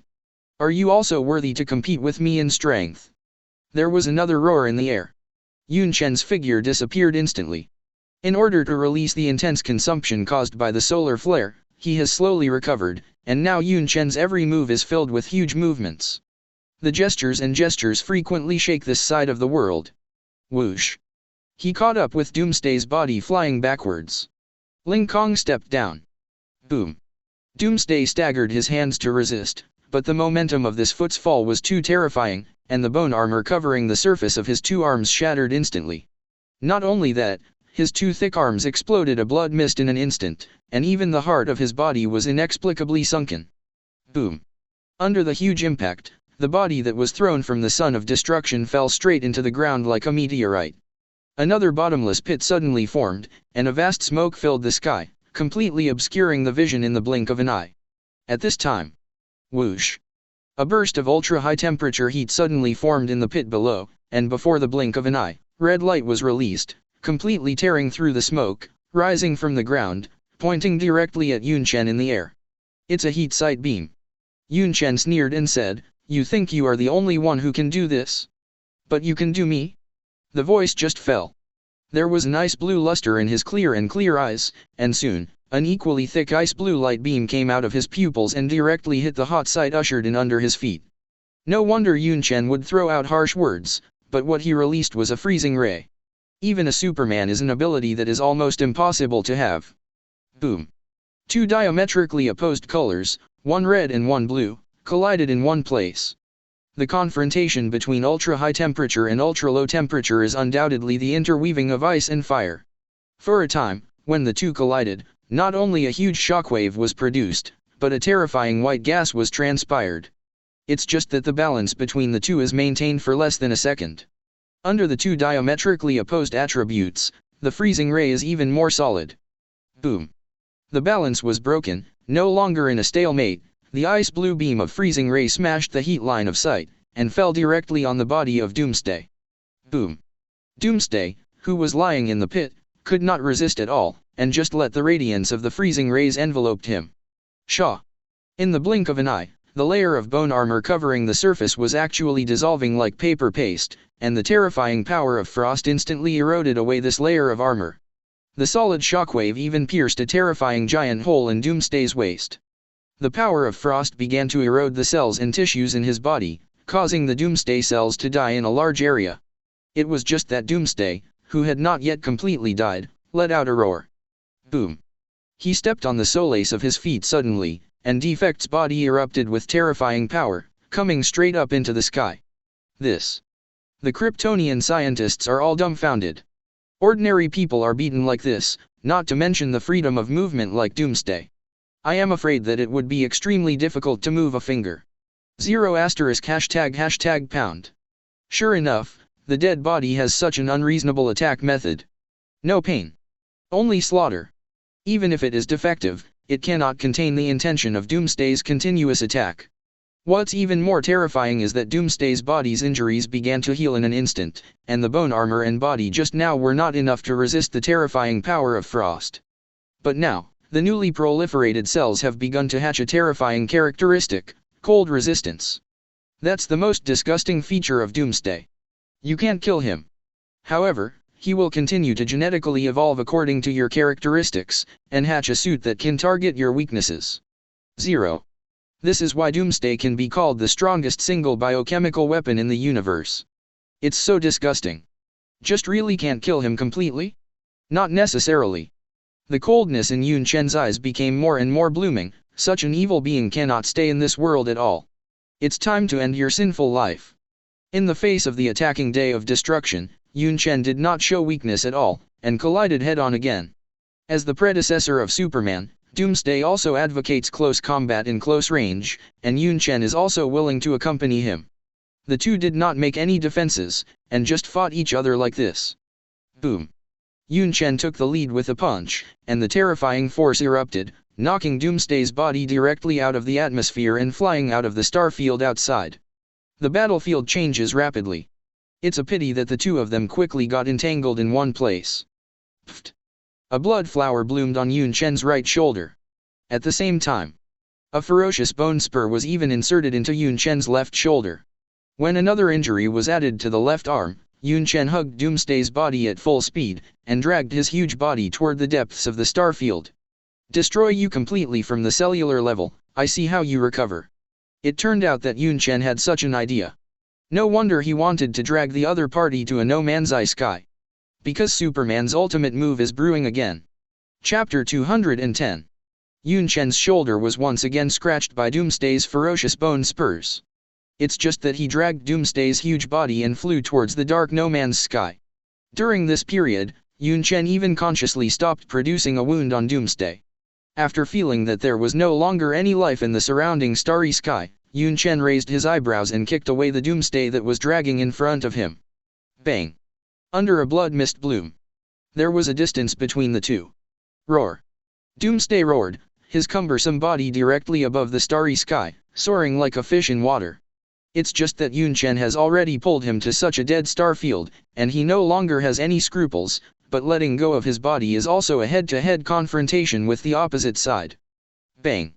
A: Are you also worthy to compete with me in strength? There was another roar in the air. Yunchen's figure disappeared instantly. In order to release the intense consumption caused by the solar flare, he has slowly recovered, and now Yunchen's every move is filled with huge movements. The gestures frequently shake this side of the world. Whoosh! He caught up with Doomsday's body flying backwards. Ling Kong stepped down. Boom! Doomsday staggered his hands to resist, but the momentum of this foot's fall was too terrifying, and the bone armor covering the surface of his two arms shattered instantly. Not only that, his two thick arms exploded a blood mist in an instant, and even the heart of his body was inexplicably sunken. Boom! Under the huge impact, the body that was thrown from the Son of Destruction fell straight into the ground like a meteorite. Another bottomless pit suddenly formed, and a vast smoke filled the sky, completely obscuring the vision in the blink of an eye. At this time, whoosh! A burst of ultra-high temperature heat suddenly formed in the pit below, and before the blink of an eye, red light was released, completely tearing through the smoke, rising from the ground, pointing directly at Yunchen in the air. It's a heat sight beam. Yunchen sneered and said, "You think you are the only one who can do this? But you can do me?" The voice just fell. There was an ice blue luster in his clear eyes, and soon, an equally thick ice blue light beam came out of his pupils and directly hit the hot site ushered in under his feet. No wonder Yunchen would throw out harsh words, but what he released was a freezing ray. Even a Superman is an ability that is almost impossible to have. Boom! Two diametrically opposed colors, one red and one blue, collided in one place. The confrontation between ultra-high temperature and ultra-low temperature is undoubtedly the interweaving of ice and fire. For a time, when the two collided, not only a huge shockwave was produced, but a terrifying white gas was transpired. It's just that the balance between the two is maintained for less than a second. Under the two diametrically opposed attributes, the freezing ray is even more solid. Boom! The balance was broken, no longer in a stalemate. The ice blue beam of freezing ray smashed the heat line of sight, and fell directly on the body of Doomsday. Boom! Doomsday, who was lying in the pit, could not resist at all, and just let the radiance of the freezing rays enveloped him. Shaw! In the blink of an eye, the layer of bone armor covering the surface was actually dissolving like paper paste, and the terrifying power of frost instantly eroded away this layer of armor. The solid shockwave even pierced a terrifying giant hole in Doomsday's waist. The power of frost began to erode the cells and tissues in his body, causing the Doomsday cells to die in a large area. It was just that Doomsday, who had not yet completely died, let out a roar. Boom! He stepped on the solace of his feet suddenly, and Defect's body erupted with terrifying power, coming straight up into the sky. This. The Kryptonian scientists are all dumbfounded. Ordinary people are beaten like this, not to mention the freedom of movement like Doomsday. I am afraid that it would be extremely difficult to move a finger. ####pound. Sure enough, the dead body has such an unreasonable attack method. No pain. Only slaughter. Even if it is defective, it cannot contain the intention of Doomsday's continuous attack. What's even more terrifying is that Doomsday's body's injuries began to heal in an instant, and the bone armor and body just now were not enough to resist the terrifying power of frost. But now, the newly proliferated cells have begun to hatch a terrifying characteristic, cold resistance. That's the most disgusting feature of Doomsday. You can't kill him. However, he will continue to genetically evolve according to your characteristics, and hatch a suit that can target your weaknesses. 0. This is why Doomsday can be called the strongest single biochemical weapon in the universe. It's so disgusting. Just really can't kill him completely? Not necessarily. The coldness in Yunchen's eyes became more and more blooming. Such an evil being cannot stay in this world at all. It's time to end your sinful life. In the face of the attacking day of destruction, Yunchen did not show weakness at all, and collided head-on again. As the predecessor of Superman, Doomsday also advocates close combat in close range, and Yunchen is also willing to accompany him. The two did not make any defenses, and just fought each other like this. Boom. Yunchen took the lead with a punch, and the terrifying force erupted, knocking Doomsday's body directly out of the atmosphere and flying out of the starfield outside. The battlefield changes rapidly. It's a pity that the two of them quickly got entangled in one place. Pfft. A blood flower bloomed on Yunchen's right shoulder. At the same time, a ferocious bone spur was even inserted into Yunchen's left shoulder. When another injury was added to the left arm, Yunchen hugged Doomsday's body at full speed, and dragged his huge body toward the depths of the starfield. Destroy you completely from the cellular level, I see how you recover. It turned out that Yunchen had such an idea. No wonder he wanted to drag the other party to a no man's sky. Because Superman's ultimate move is brewing again. Chapter 210. Yunchen's shoulder was once again scratched by Doomsday's ferocious bone spurs. It's just that he dragged Doomsday's huge body and flew towards the dark no man's sky. During this period, Yunchen even consciously stopped producing a wound on Doomsday. After feeling that there was no longer any life in the surrounding starry sky, Yunchen raised his eyebrows and kicked away the Doomsday that was dragging in front of him. Bang! Under a blood mist bloom. There was a distance between the two. Roar! Doomsday roared, his cumbersome body directly above the starry sky, soaring like a fish in water. It's just that Yunchen has already pulled him to such a dead starfield, and he no longer has any scruples, but letting go of his body is also a head-to-head confrontation with the opposite side. Bang!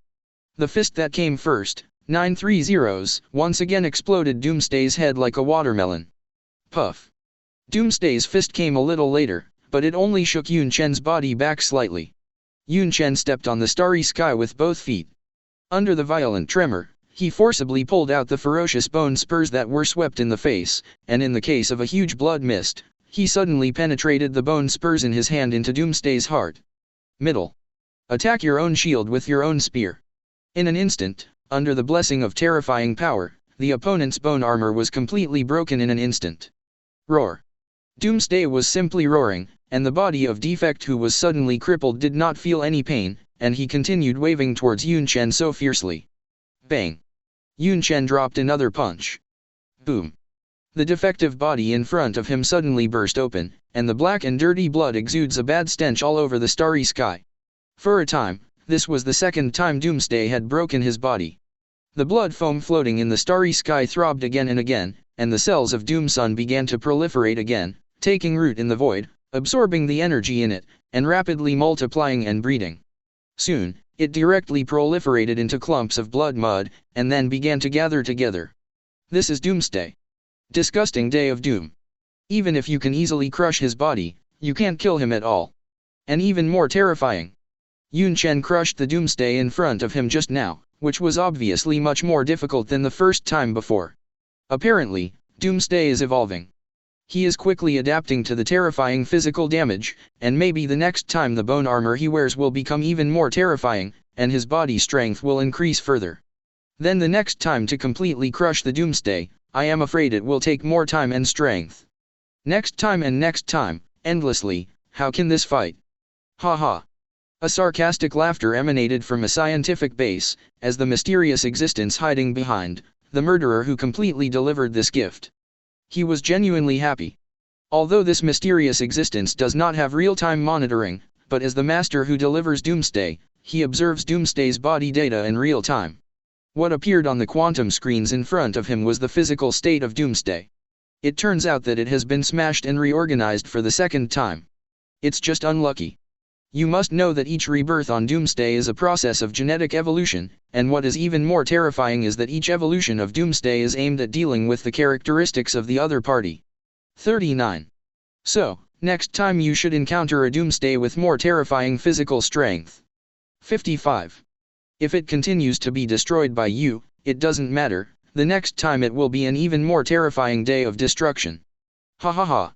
A: The fist that came first, 930s, once again exploded Doomsday's head like a watermelon. Puff! Doomsday's fist came a little later, but it only shook Yunchen's body back slightly. Yunchen stepped on the starry sky with both feet. Under the violent tremor, he forcibly pulled out the ferocious bone spurs that were swept in the face, and in the case of a huge blood mist, he suddenly penetrated the bone spurs in his hand into Doomsday's heart. Middle. Attack your own shield with your own spear. In an instant, under the blessing of terrifying power, the opponent's bone armor was completely broken in an instant. Roar. Doomsday was simply roaring, and the body of Defect, who was suddenly crippled, did not feel any pain, and he continued waving towards Yunchen so fiercely. Bang! Yunchen dropped another punch. Boom! The defective body in front of him suddenly burst open, and the black and dirty blood exudes a bad stench all over the starry sky. For a time, this was the second time Doomsday had broken his body. The blood foam floating in the starry sky throbbed again and again, and the cells of Doomsun began to proliferate again, taking root in the void, absorbing the energy in it, and rapidly multiplying and breeding. Soon, it directly proliferated into clumps of blood mud, and then began to gather together. This is Doomsday. Disgusting day of doom. Even if you can easily crush his body, you can't kill him at all. And even more terrifying. Yunchen crushed the Doomsday in front of him just now, which was obviously much more difficult than the first time before. Apparently, Doomsday is evolving. He is quickly adapting to the terrifying physical damage, and maybe the next time the bone armor he wears will become even more terrifying, and his body strength will increase further. Then the next time to completely crush the Doomsday, I am afraid it will take more time and strength. Next time and next time, endlessly, how can this fight? Ha ha. A sarcastic laughter emanated from a scientific base, as the mysterious existence hiding behind the murderer who completely delivered this gift. He was genuinely happy. Although this mysterious existence does not have real-time monitoring, but as the master who delivers Doomsday, he observes Doomsday's body data in real time. What appeared on the quantum screens in front of him was the physical state of Doomsday. It turns out that it has been smashed and reorganized for the second time. It's just unlucky. You must know that each rebirth on Doomsday is a process of genetic evolution, and what is even more terrifying is that each evolution of Doomsday is aimed at dealing with the characteristics of the other party. 39. So, next time you should encounter a Doomsday with more terrifying physical strength. 55. If it continues to be destroyed by you, it doesn't matter, the next time it will be an even more terrifying day of destruction. Ha ha ha.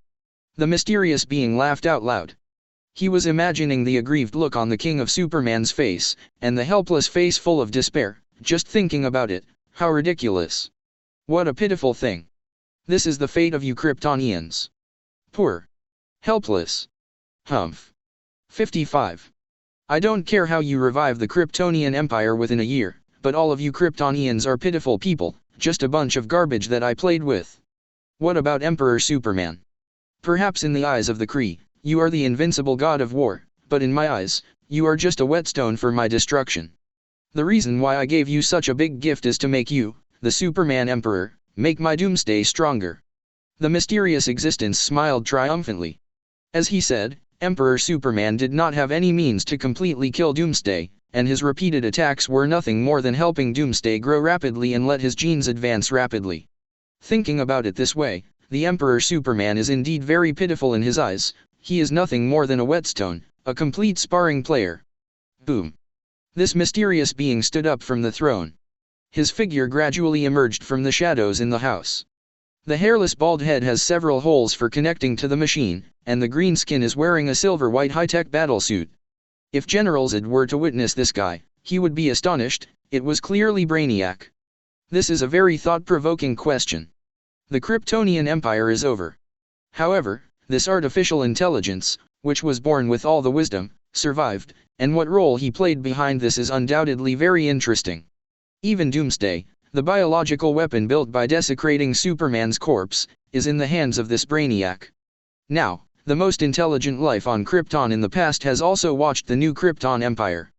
A: The mysterious being laughed out loud. He was imagining the aggrieved look on the King of Superman's face, and the helpless face full of despair, just thinking about it. How ridiculous. What a pitiful thing. This is the fate of you Kryptonians. Poor. Helpless. Humph. 55. I don't care how you revive the Kryptonian Empire within a year, but all of you Kryptonians are pitiful people, just a bunch of garbage that I played with. What about Emperor Superman? Perhaps in the eyes of the Kree, you are the invincible god of war, but in my eyes, you are just a whetstone for my destruction. The reason why I gave you such a big gift is to make you, the Superman Emperor, make my Doomsday stronger. The mysterious existence smiled triumphantly. As he said, Emperor Superman did not have any means to completely kill Doomsday, and his repeated attacks were nothing more than helping Doomsday grow rapidly and let his genes advance rapidly. Thinking about it this way, the Emperor Superman is indeed very pitiful in his eyes. He is nothing more than a whetstone, a complete sparring player. Boom. This mysterious being stood up from the throne. His figure gradually emerged from the shadows in the house. The hairless bald head has several holes for connecting to the machine, and the green skin is wearing a silver-white high-tech battlesuit. If General Zod were to witness this guy, he would be astonished. It was clearly Brainiac. This is a very thought-provoking question. The Kryptonian Empire is over. However, this artificial intelligence, which was born with all the wisdom, survived, and what role he played behind this is undoubtedly very interesting. Even Doomsday, the biological weapon built by desecrating Superman's corpse, is in the hands of this Brainiac. Now, the most intelligent life on Krypton in the past has also watched the new Krypton Empire.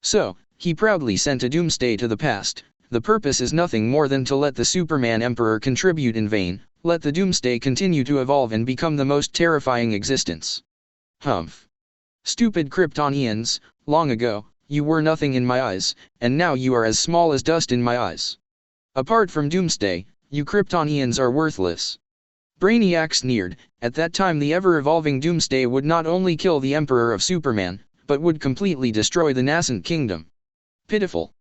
A: So, he proudly sent a Doomsday to the past. The purpose is nothing more than to let the Superman Emperor contribute in vain, let the Doomsday continue to evolve and become the most terrifying existence. Humph. Stupid Kryptonians, long ago, you were nothing in my eyes, and now you are as small as dust in my eyes. Apart from Doomsday, you Kryptonians are worthless. Brainiac sneered. At that time the ever-evolving Doomsday would not only kill the Emperor of Superman, but would completely destroy the nascent kingdom. Pitiful.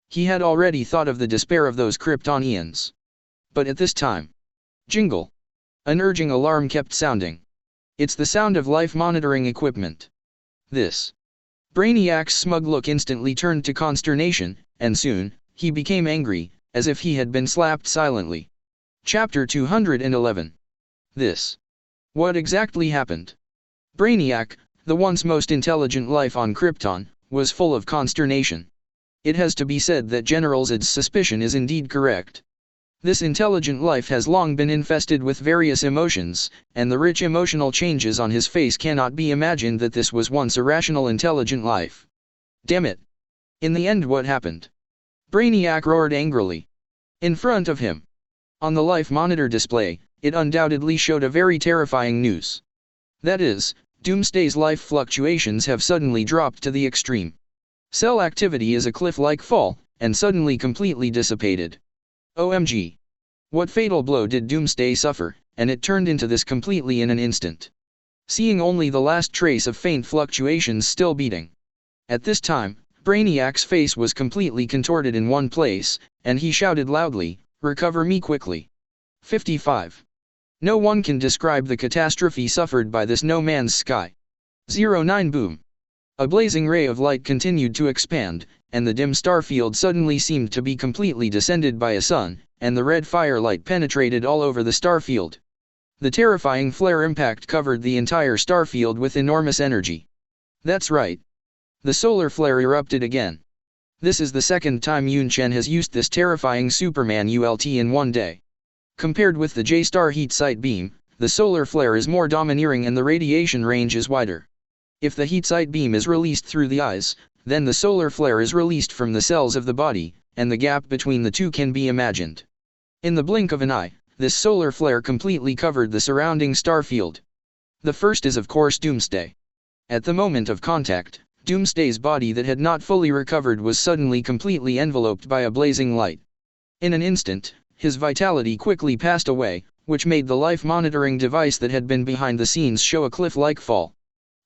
A: He had already thought of the despair of those Kryptonians. But at this time, jingle. An urging alarm kept sounding. It's the sound of life monitoring equipment. This. Brainiac's smug look instantly turned to consternation, and soon, he became angry, as if he had been slapped silently. Chapter 211. This. What exactly happened? Brainiac, the once most intelligent life on Krypton, was full of consternation. It has to be said that General Zod's suspicion is indeed correct. This intelligent life has long been infested with various emotions, and the rich emotional changes on his face cannot be imagined that this was once a rational intelligent life. Damn it! In the end what happened? Brainiac roared angrily. In front of him. On the life monitor display, it undoubtedly showed a very terrifying news. That is, Doomsday's life fluctuations have suddenly dropped to the extreme. Cell activity is a cliff-like fall, and suddenly completely dissipated. OMG. What fatal blow did Doomsday suffer, and it turned into this completely in an instant. Seeing only the last trace of faint fluctuations still beating. At this time, Brainiac's face was completely contorted in one place, and he shouted loudly, "Recover me quickly." 55. No one can describe the catastrophe suffered by this no man's sky. 09 Boom. A blazing ray of light continued to expand, and the dim starfield suddenly seemed to be completely descended by a sun, and the red firelight penetrated all over the starfield. The terrifying flare impact covered the entire starfield with enormous energy. That's right. The solar flare erupted again. This is the second time Yunchen has used this terrifying Superman ULT in one day. Compared with the J-star heat sight beam, the solar flare is more domineering and the radiation range is wider. If the heat sight beam is released through the eyes, then the solar flare is released from the cells of the body, and the gap between the two can be imagined. In the blink of an eye, this solar flare completely covered the surrounding starfield. The first is of course Doomsday. At the moment of contact, Doomsday's body that had not fully recovered was suddenly completely enveloped by a blazing light. In an instant, his vitality quickly passed away, which made the life monitoring device that had been behind the scenes show a cliff-like fall.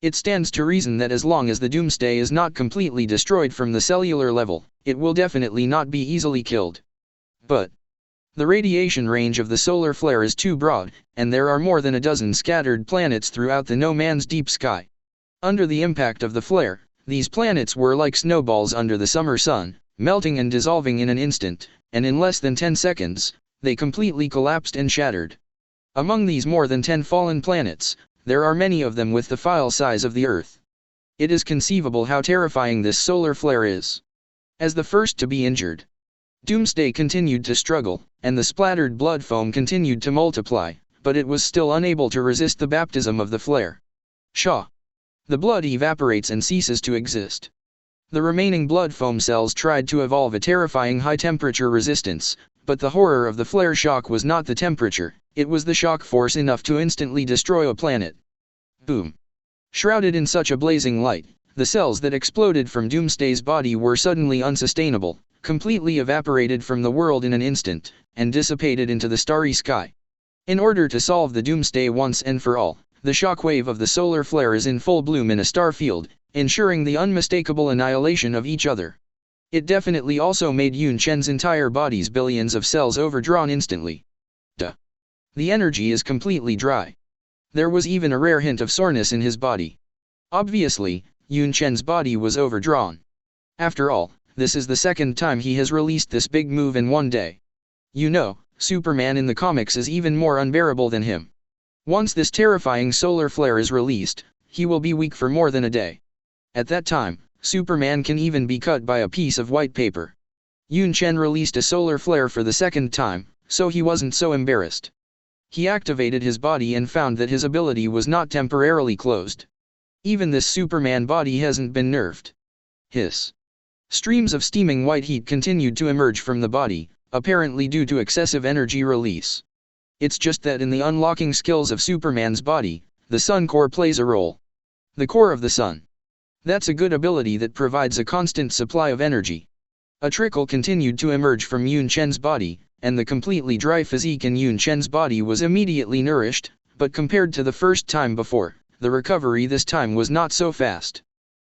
A: It stands to reason that as long as the Doomsday is not completely destroyed from the cellular level, it will definitely not be easily killed. But the radiation range of the solar flare is too broad, and there are more than a dozen scattered planets throughout the no man's deep sky. Under the impact of the flare, these planets were like snowballs under the summer sun, melting and dissolving in an instant, and in less than 10 seconds, they completely collapsed and shattered. Among these more than 10 fallen planets, there are many of them with the file size of the Earth. It is conceivable how terrifying this solar flare is. As the first to be injured, Doomsday continued to struggle, and the splattered blood foam continued to multiply, but it was still unable to resist the baptism of the flare. Shaw! The blood evaporates and ceases to exist. The remaining blood foam cells tried to evolve a terrifying high-temperature resistance, but the horror of the flare shock was not the temperature, it was the shock force enough to instantly destroy a planet. Boom! Shrouded in such a blazing light, the cells that exploded from Doomsday's body were suddenly unsustainable, completely evaporated from the world in an instant, and dissipated into the starry sky. In order to solve the Doomsday once and for all, the shockwave of the solar flare is in full bloom in a star field, ensuring the unmistakable annihilation of each other. It definitely also made Yunchen's entire body's billions of cells overdrawn instantly. Duh. The energy is completely dry. There was even a rare hint of soreness in his body. Obviously, Yunchen's body was overdrawn. After all, this is the second time he has released this big move in one day. You know, Superman in the comics is even more unbearable than him. Once this terrifying solar flare is released, he will be weak for more than a day. At that time, Superman can even be cut by a piece of white paper. Yunchen released a solar flare for the second time, so he wasn't so embarrassed. He activated his body and found that his ability was not temporarily closed. Even this Superman body hasn't been nerfed. Hiss. Streams of steaming white heat continued to emerge from the body, apparently due to excessive energy release. It's just that in the unlocking skills of Superman's body, the Sun Core plays a role. The core of the Sun. That's a good ability that provides a constant supply of energy. A trickle continued to emerge from Yunchen's body, and the completely dry physique in Yunchen's body was immediately nourished, but compared to the first time before, the recovery this time was not so fast.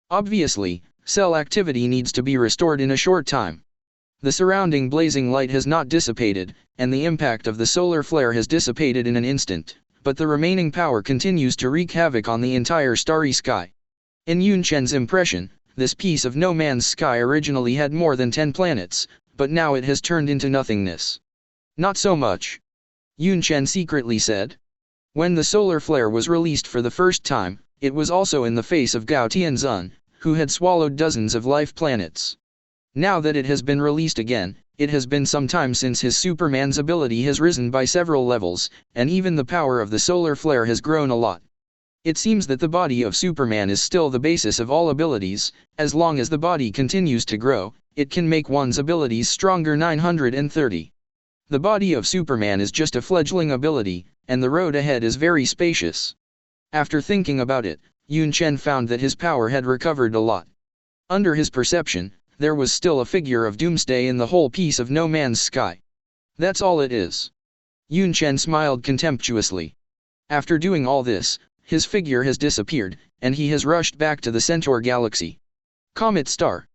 A: Obviously, cell activity needs to be restored in a short time. The surrounding blazing light has not dissipated, and the impact of the solar flare has dissipated in an instant, but the remaining power continues to wreak havoc on the entire starry sky. In Yunchen's impression, this piece of no man's sky originally had more than 10 planets, but now it has turned into nothingness. Not so much, Yunchen secretly said. When the solar flare was released for the first time, it was also in the face of Gao Tianzun, who had swallowed dozens of life planets. Now that it has been released again, it has been some time since his Superman's ability has risen by several levels, and even the power of the solar flare has grown a lot. It seems that the body of Superman is still the basis of all abilities. As long as the body continues to grow, it can make one's abilities stronger. 930. The body of Superman is just a fledgling ability, and the road ahead is very spacious. After thinking about it, Yunchen found that his power had recovered a lot. Under his perception, there was still a figure of Doomsday in the whole piece of no man's sky. That's all it is. Yunchen smiled contemptuously. After doing all this, his figure has disappeared, and he has rushed back to the Centaur galaxy. Comet Star.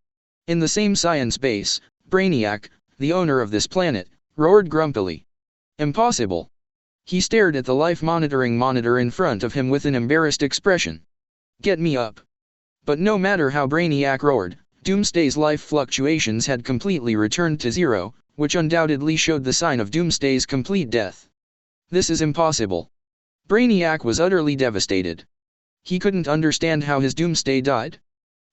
A: In the same science base, Brainiac, the owner of this planet, roared grumpily. Impossible. He stared at the life monitoring monitor in front of him with an embarrassed expression. Get me up. But no matter how Brainiac roared, Doomsday's life fluctuations had completely returned to zero, which undoubtedly showed the sign of Doomsday's complete death. This is impossible. Brainiac was utterly devastated. He couldn't understand how his Doomsday died.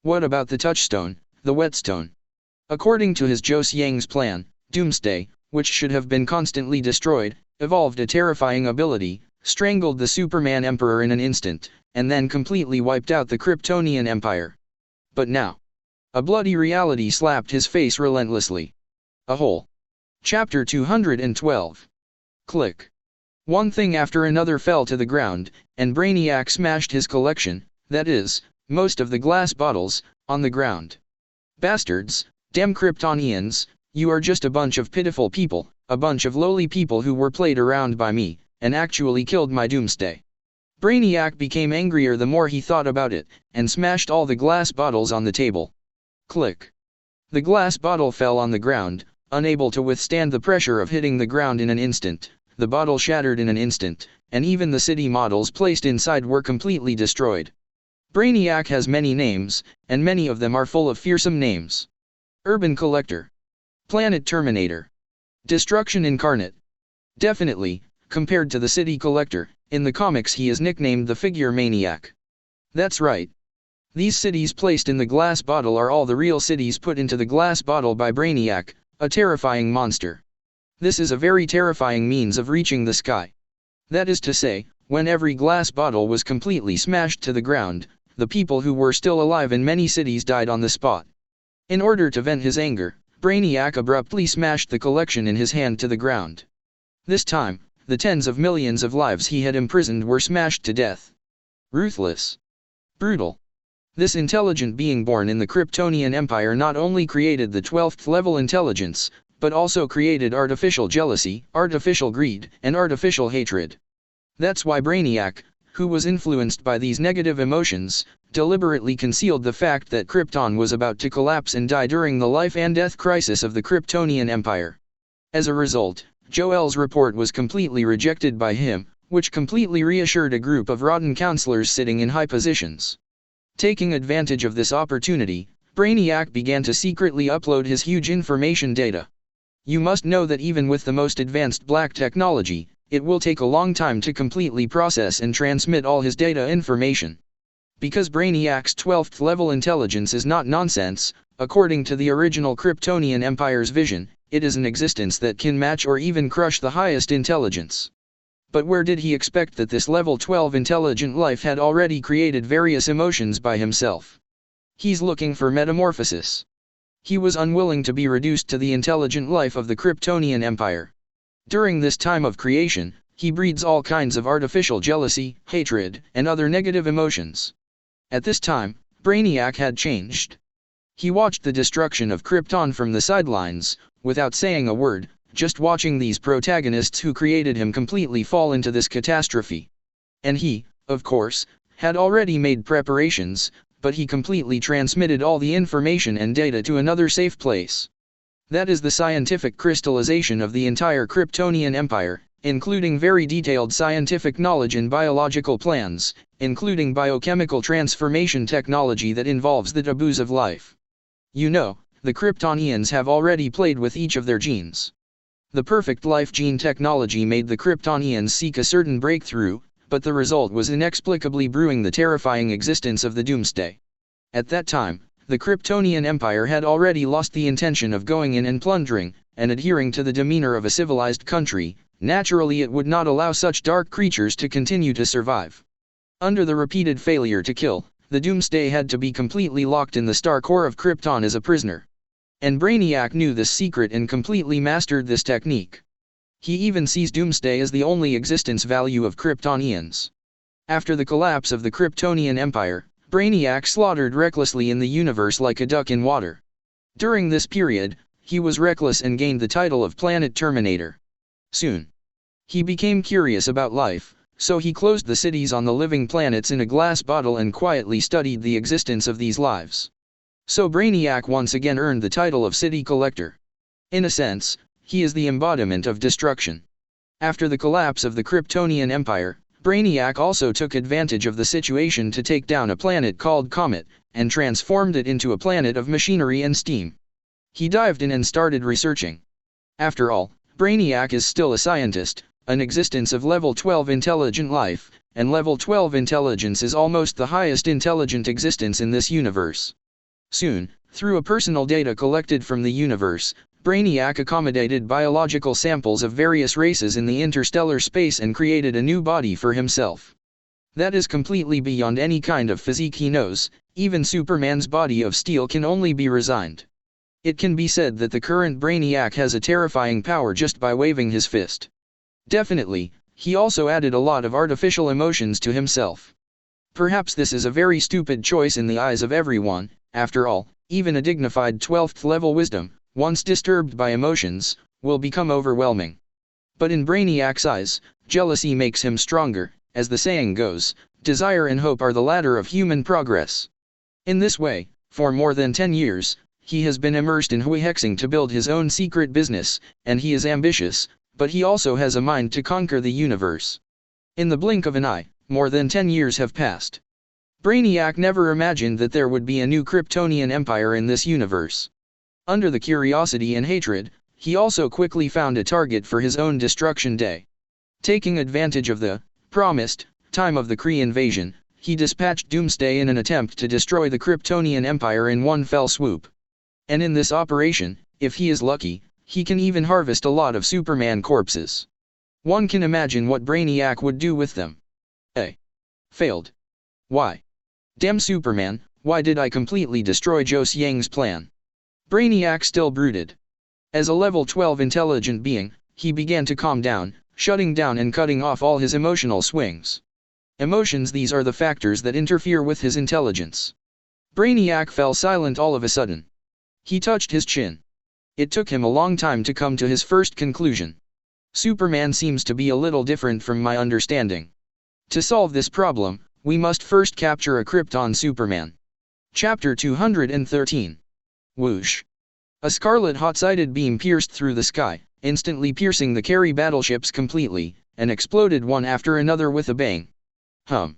A: What about the touchstone, the whetstone? According to his Zhou Xiang's plan, Doomsday, which should have been constantly destroyed, evolved a terrifying ability, strangled the Superman Emperor in an instant, and then completely wiped out the Kryptonian Empire. But now, a bloody reality slapped his face relentlessly. A hole. Chapter 212. Click. One thing after another fell to the ground, and Brainiac smashed his collection, that is, most of the glass bottles, on the ground. Bastards, damn Kryptonians, you are just a bunch of pitiful people, a bunch of lowly people who were played around by me, and actually killed my Doomsday. Brainiac became angrier the more he thought about it, and smashed all the glass bottles on the table. Click. The glass bottle fell on the ground, unable to withstand the pressure of hitting the ground in an instant. The bottle shattered in an instant, and even the city models placed inside were completely destroyed. Brainiac has many names, and many of them are full of fearsome names. Urban Collector. Planet Terminator. Destruction Incarnate. Definitely, compared to the City Collector, in the comics he is nicknamed the Figure Maniac. That's right. These cities placed in the glass bottle are all the real cities put into the glass bottle by Brainiac, a terrifying monster. This is a very terrifying means of reaching the sky. That is to say, when every glass bottle was completely smashed to the ground, the people who were still alive in many cities died on the spot. In order to vent his anger, Brainiac abruptly smashed the collection in his hand to the ground. This time, the tens of millions of lives he had imprisoned were smashed to death. Ruthless. Brutal. This intelligent being born in the Kryptonian Empire not only created the 12th level intelligence, but also created artificial jealousy, artificial greed, and artificial hatred. That's why Brainiac, who was influenced by these negative emotions, deliberately concealed the fact that Krypton was about to collapse and die during the life and death crisis of the Kryptonian Empire. As a result, Joel's report was completely rejected by him, which completely reassured a group of rotten counselors sitting in high positions. Taking advantage of this opportunity, Brainiac began to secretly upload his huge information data. You must know that even with the most advanced black technology, it will take a long time to completely process and transmit all his data information. Because Brainiac's 12th level intelligence is not nonsense, according to the original Kryptonian Empire's vision, it is an existence that can match or even crush the highest intelligence. But where did he expect that this level 12 intelligent life had already created various emotions by himself? He's looking for metamorphosis. He was unwilling to be reduced to the intelligent life of the Kryptonian Empire. During this time of creation, he breeds all kinds of artificial jealousy, hatred, and other negative emotions. At this time, Brainiac had changed. He watched the destruction of Krypton from the sidelines, without saying a word, just watching these protagonists who created him completely fall into this catastrophe. And he, of course, had already made preparations, but he completely transmitted all the information and data to another safe place. That is the scientific crystallization of the entire Kryptonian Empire, including very detailed scientific knowledge and biological plans, including biochemical transformation technology that involves the taboos of life. You know, the Kryptonians have already played with each of their genes. The perfect life gene technology made the Kryptonians seek a certain breakthrough, but the result was inexplicably brewing the terrifying existence of the Doomsday. At that time, the Kryptonian Empire had already lost the intention of going in and plundering, and adhering to the demeanor of a civilized country. Naturally it would not allow such dark creatures to continue to survive. Under the repeated failure to kill, the Doomsday had to be completely locked in the star core of Krypton as a prisoner. And Brainiac knew this secret and completely mastered this technique. He even sees Doomsday as the only existence value of Kryptonians. After the collapse of the Kryptonian Empire, Brainiac slaughtered recklessly in the universe like a duck in water. During this period, he was reckless and gained the title of Planet Terminator. Soon, he became curious about life, so he closed the cities on the living planets in a glass bottle and quietly studied the existence of these lives. So Brainiac once again earned the title of City Collector. In a sense, he is the embodiment of destruction. After the collapse of the Kryptonian Empire, Brainiac also took advantage of the situation to take down a planet called Comet, and transformed it into a planet of machinery and steam. He dived in and started researching. After all, Brainiac is still a scientist, an existence of level 12 intelligent life, and level 12 intelligence is almost the highest intelligent existence in this universe. Soon, through a personal data collected from the universe, Brainiac accommodated biological samples of various races in the interstellar space and created a new body for himself. That is completely beyond any kind of physique he knows. Even Superman's body of steel can only be resigned. It can be said that the current Brainiac has a terrifying power just by waving his fist. Definitely, he also added a lot of artificial emotions to himself. Perhaps this is a very stupid choice in the eyes of everyone. After all, even a dignified 12th level wisdom, once disturbed by emotions, will become overwhelming. But in Brainiac's eyes, jealousy makes him stronger. As the saying goes, desire and hope are the ladder of human progress. In this way, for more than 10 years, he has been immersed in hexing to build his own secret business, and he is ambitious, but he also has a mind to conquer the universe. In the blink of an eye, more than 10 years have passed. Brainiac never imagined that there would be a new Kryptonian empire in this universe. Under the curiosity and hatred, he also quickly found a target for his own destruction day. Taking advantage of the promised time of the Cre invasion, he dispatched Doomsday in an attempt to destroy the Kryptonian Empire in one fell swoop. And in this operation, if he is lucky, he can even harvest a lot of Superman corpses. One can imagine what Brainiac would do with them. Failed. Why? Damn Superman, why did I completely destroy Zhou Xiang's plan? Brainiac still brooded. As a level 12 intelligent being, he began to calm down, shutting down and cutting off all his emotional swings. Emotions, these are the factors that interfere with his intelligence. Brainiac fell silent all of a sudden. He touched his chin. It took him a long time to come to his first conclusion. Superman seems to be a little different from my understanding. To solve this problem, we must first capture a Krypton Superman. Chapter 213. Whoosh. A scarlet hot-sided beam pierced through the sky, instantly piercing the carry battleships completely, and exploded one after another with a bang. A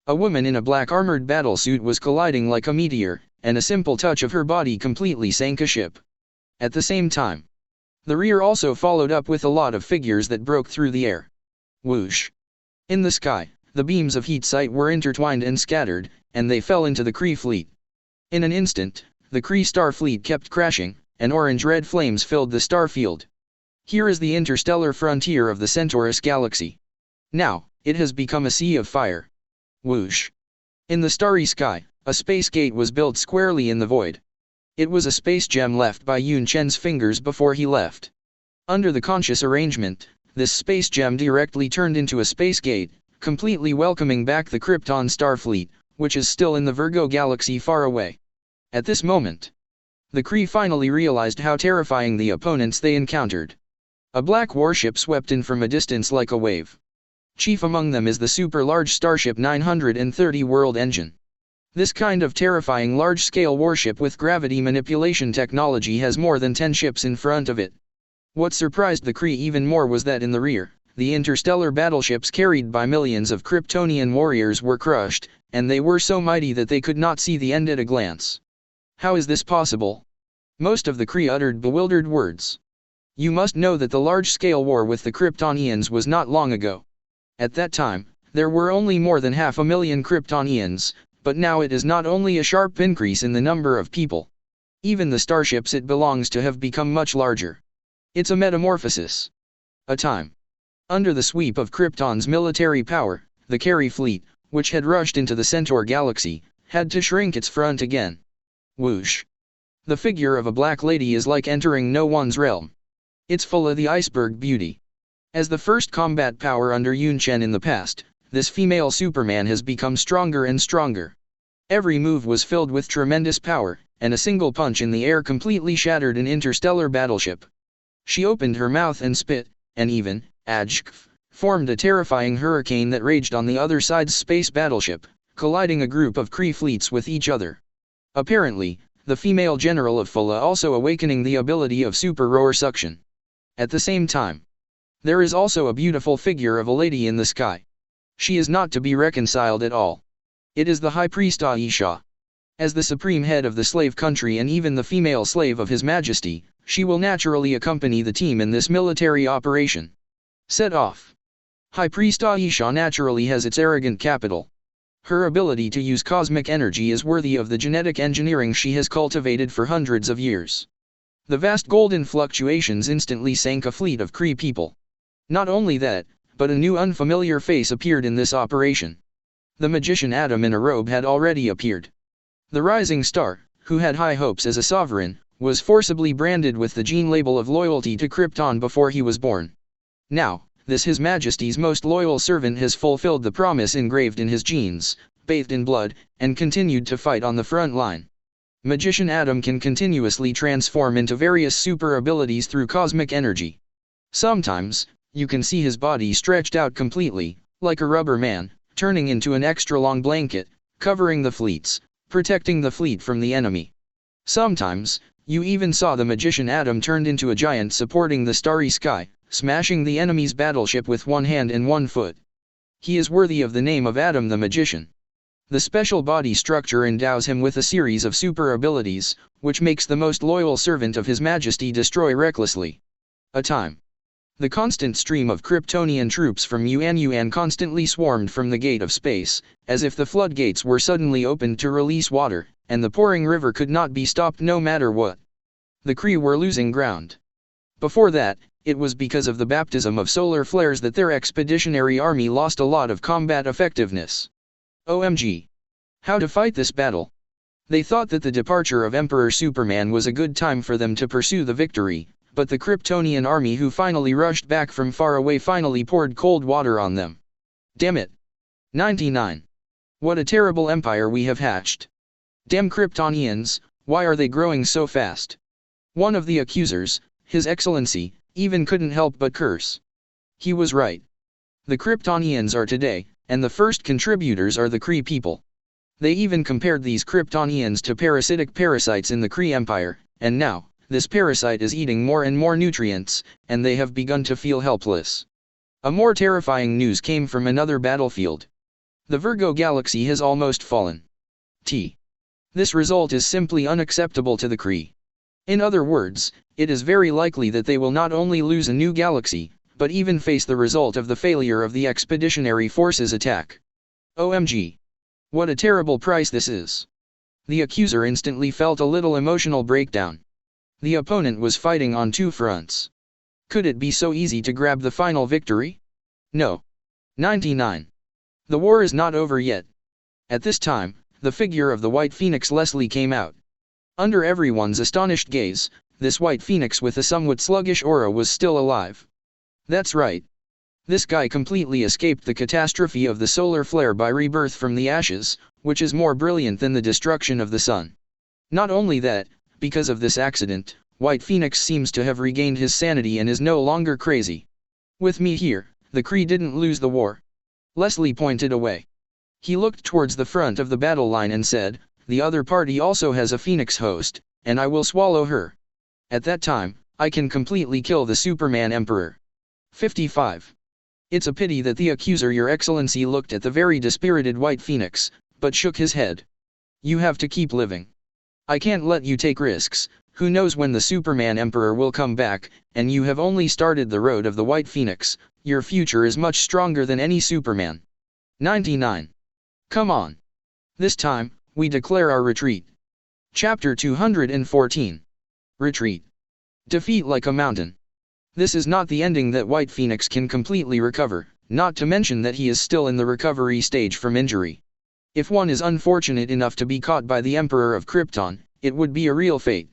A: woman in a black armored battlesuit was colliding like a meteor, and a simple touch of her body completely sank a ship. At the same time, the rear also followed up with a lot of figures that broke through the air. Whoosh. In the sky, the beams of heat sight were intertwined and scattered, and they fell into the Kree fleet. In an instant, the Kree star fleet kept crashing, and orange-red flames filled the star field. Here is the interstellar frontier of the Centaurus galaxy. Now, it has become a sea of fire. Whoosh. In the starry sky, a space gate was built squarely in the void. It was a space gem left by Yunchen's fingers before he left. Under the conscious arrangement, this space gem directly turned into a space gate, completely welcoming back the Krypton Starfleet, which is still in the Virgo galaxy far away. At this moment, the Kree finally realized how terrifying the opponents they encountered. A black warship swept in from a distance like a wave. Chief among them is the super-large Starship 930 World Engine. This kind of terrifying large-scale warship with gravity manipulation technology has more than 10 ships in front of it. What surprised the Kree even more was that in the rear, the interstellar battleships carried by millions of Kryptonian warriors were crushed, and they were so mighty that they could not see the end at a glance. How is this possible? Most of the Kree uttered bewildered words. You must know that the large-scale war with the Kryptonians was not long ago. At that time, there were only more than 500,000 Kryptonians, but now it is not only a sharp increase in the number of people. Even the starships it belongs to have become much larger. It's a metamorphosis. A time. Under the sweep of Krypton's military power, the Carry fleet, which had rushed into the Centaur galaxy, had to shrink its front again. Whoosh. The figure of a black lady is like entering no one's realm. It's full of the iceberg beauty. As the first combat power under Yunchen in the past, this female Superman has become stronger and stronger. Every move was filled with tremendous power, and a single punch in the air completely shattered an interstellar battleship. She opened her mouth and spit, and even, formed a terrifying hurricane that raged on the other side's space battleship, colliding a group of Kree fleets with each other. Apparently, the female general of Fulla also awakening the ability of super roar suction. At the same time, there is also a beautiful figure of a lady in the sky. She is not to be reconciled at all. It is the High Priest Aisha. As the supreme head of the slave country and even the female slave of His Majesty, she will naturally accompany the team in this military operation. Set off. High Priest Aisha naturally has its arrogant capital. Her ability to use cosmic energy is worthy of the genetic engineering she has cultivated for hundreds of years. The vast golden fluctuations instantly sank a fleet of Kree people. Not only that, but a new unfamiliar face appeared in this operation. The magician Adam in a robe had already appeared. The rising star, who had high hopes as a sovereign, was forcibly branded with the gene label of loyalty to Krypton before he was born. Now, this His Majesty's most loyal servant has fulfilled the promise engraved in his genes, bathed in blood, and continued to fight on the front line. Magician Adam can continuously transform into various super abilities through cosmic energy. Sometimes, You can see his body stretched out completely, like a rubber man, turning into an extra-long blanket, covering the fleets, protecting the fleet from the enemy. Sometimes, you even saw the magician Adam turned into a giant supporting the starry sky, smashing the enemy's battleship with one hand and one foot. He is worthy of the name of Adam the Magician. The special body structure endows him with a series of super abilities, which makes the most loyal servant of His Majesty destroy recklessly. The constant stream of Kryptonian troops from Yunchen constantly swarmed from the gate of space, as if the floodgates were suddenly opened to release water, and the pouring river could not be stopped no matter what. The Kree were losing ground. Before that, it was because of the baptism of solar flares that their expeditionary army lost a lot of combat effectiveness. OMG. How to fight this battle? They thought that the departure of Emperor Superman was a good time for them to pursue the victory, but the Kryptonian army who finally rushed back from far away finally poured cold water on them. Damn it. 99. What a terrible empire we have hatched. Damn Kryptonians, why are they growing so fast? One of the accusers, His Excellency, even couldn't help but curse. He was right. The Kryptonians are today, and the first contributors are the Kree people. They even compared these Kryptonians to parasitic parasites in the Cre Empire, and now, this parasite is eating more and more nutrients, and they have begun to feel helpless. A more terrifying news came from another battlefield. The Virgo galaxy has almost fallen. This result is simply unacceptable to the Kree. In other words, it is very likely that they will not only lose a new galaxy, but even face the result of the failure of the Expeditionary Forces attack. OMG. What a terrible price this is. The accuser instantly felt a little emotional breakdown. The opponent was fighting on two fronts. Could it be so easy to grab the final victory? No. 99. The war is not over yet. At this time, the figure of the White Phoenix Leslie came out. Under everyone's astonished gaze, this White Phoenix with a somewhat sluggish aura was still alive. That's right. This guy completely escaped the catastrophe of the solar flare by rebirth from the ashes, which is more brilliant than the destruction of the sun. Not only that, because of this accident, White Phoenix seems to have regained his sanity and is no longer crazy. With me here, the Kree didn't lose the war. Leslie pointed away. He looked towards the front of the battle line and said, the other party also has a Phoenix host, and I will swallow her. At that time, I can completely kill the Superman Emperor. 55. It's a pity that the accuser Your Excellency looked at the very dispirited White Phoenix, but shook his head. You have to keep living. I can't let you take risks, who knows when the Superman Emperor will come back, and you have only started the road of the White Phoenix, your future is much stronger than any Superman. 99. Come on. This time, we declare our retreat. Chapter 214. Retreat. Defeat like a mountain. This is not the ending that White Phoenix can completely recover, not to mention that he is still in the recovery stage from injury. If one is unfortunate enough to be caught by the Emperor of Krypton, it would be a real fate.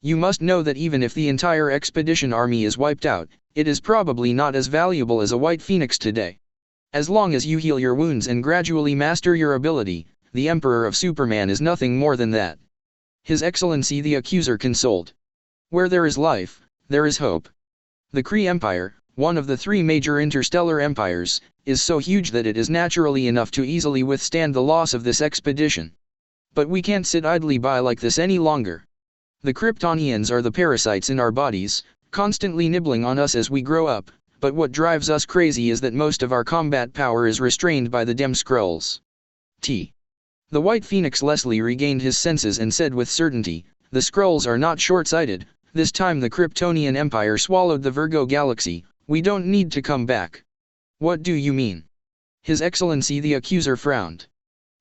A: You must know that even if the entire expedition army is wiped out, it is probably not as valuable as a White Phoenix today. As long as you heal your wounds and gradually master your ability, the Emperor of Superman is nothing more than that. His Excellency the Accuser consoled. Where there is life, there is hope. The Cre Empire, one of the three major interstellar empires, is so huge that it is naturally enough to easily withstand the loss of this expedition. But we can't sit idly by like this any longer. The Kryptonians are the parasites in our bodies, constantly nibbling on us as we grow up, but what drives us crazy is that most of our combat power is restrained by the Dem Skrulls. The White Phoenix Leslie regained his senses and said with certainty, the Skrulls are not short-sighted. This time the Kryptonian Empire swallowed the Virgo galaxy, we don't need to come back. What do you mean? His Excellency the Accuser frowned.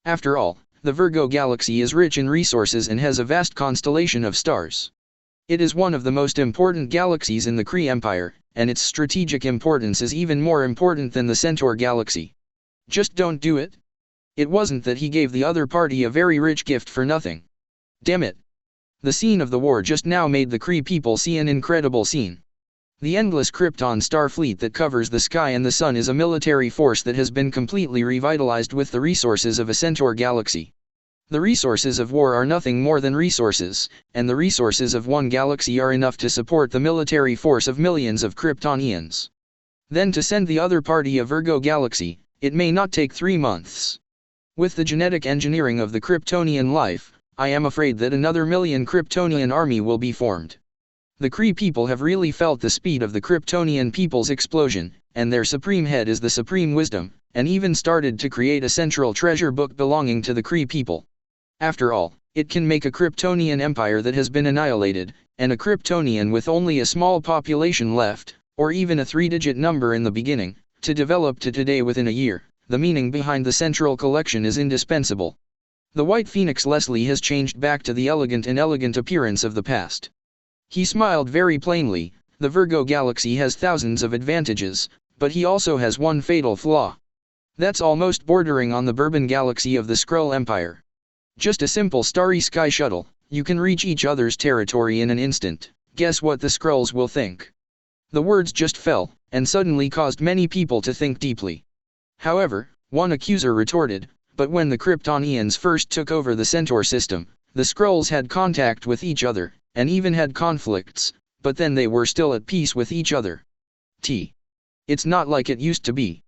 A: After all, the Virgo galaxy is rich in resources and has a vast constellation of stars. It is one of the most important galaxies in the Cre Empire, and its strategic importance is even more important than the Centaur galaxy. Just don't do it. It wasn't that he gave the other party a very rich gift for nothing. Damn it. The scene of the war just now made the Kree people see an incredible scene. The endless Krypton star fleet that covers the sky and the sun is a military force that has been completely revitalized with the resources of a Centaur galaxy. The resources of war are nothing more than resources, and the resources of one galaxy are enough to support the military force of millions of Kryptonians. Then to send the other party a Virgo galaxy, it may not take 3 months. With the genetic engineering of the Kryptonian life, I am afraid that another million Kryptonian army will be formed. The Cre people have really felt the speed of the Kryptonian people's explosion, and their supreme head is the supreme wisdom, and even started to create a central treasure book belonging to the Cre people. After all, it can make a Kryptonian empire that has been annihilated, and a Kryptonian with only a small population left, or even a 3-digit number in the beginning, to develop to today within a year. The meaning behind the central collection is indispensable. The White Phoenix Leslie has changed back to the elegant and elegant appearance of the past. He smiled very plainly. The Virgo galaxy has thousands of advantages, but he also has one fatal flaw. That's almost bordering on the Bourbon galaxy of the Cre Empire. Just a simple starry sky shuttle, you can reach each other's territory in an instant. Guess what the Skrulls will think? The words just fell, and suddenly caused many people to think deeply. However, one accuser retorted, but when the Kryptonians first took over the Centaur system, the Skrulls had contact with each other, and even had conflicts, but then they were still at peace with each other. It's not like it used to be.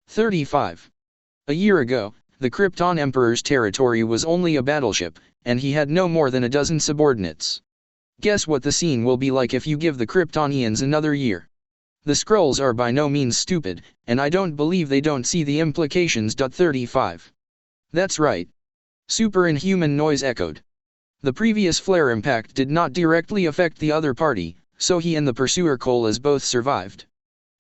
A: 35. A year ago, the Krypton Emperor's territory was only a battleship, and he had no more than a dozen subordinates. Guess what the scene will be like if you give the Kryptonians another year. The Skrulls are by no means stupid, and I don't believe they don't see the implications. 35. That's right. Super Inhuman noise echoed. The previous flare impact did not directly affect the other party, so he and the pursuer Colas both survived.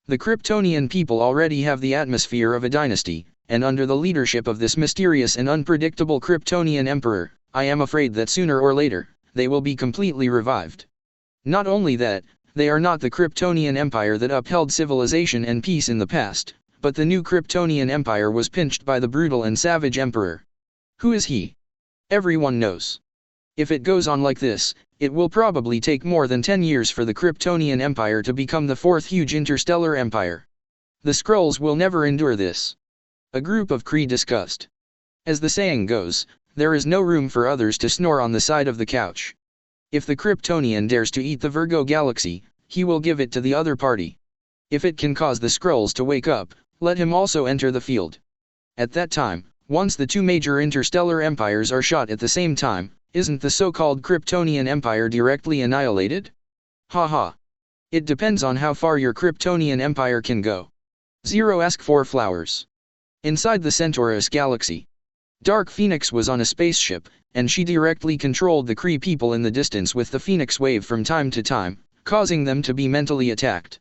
A: The Kryptonian people already have the atmosphere of a dynasty, and under the leadership of this mysterious and unpredictable Kryptonian emperor, I am afraid that sooner or later, they will be completely revived. Not only that, they are not the Kryptonian Empire that upheld civilization and peace in the past, but the new Kryptonian Empire was pinched by the brutal and savage emperor. Who is he? Everyone knows. If it goes on like this, it will probably take more than 10 years for the Kryptonian Empire to become the fourth huge interstellar empire. The Skrulls will never endure this. A group of Kree discussed. As the saying goes, there is no room for others to snore on the side of the couch. If the Kryptonian dares to eat the Virgo galaxy, he will give it to the other party. If it can cause the Skrulls to wake up, let him also enter the field. At that time, once the two major interstellar empires are shot at the same time, isn't the so-called Kryptonian Empire directly annihilated? Haha. It depends on how far your Kryptonian Empire can go. 0 Ask for flowers. Inside the Centaurus galaxy, Dark Phoenix was on a spaceship, and she directly controlled the Kree people in the distance with the Phoenix wave from time to time, causing them to be mentally attacked.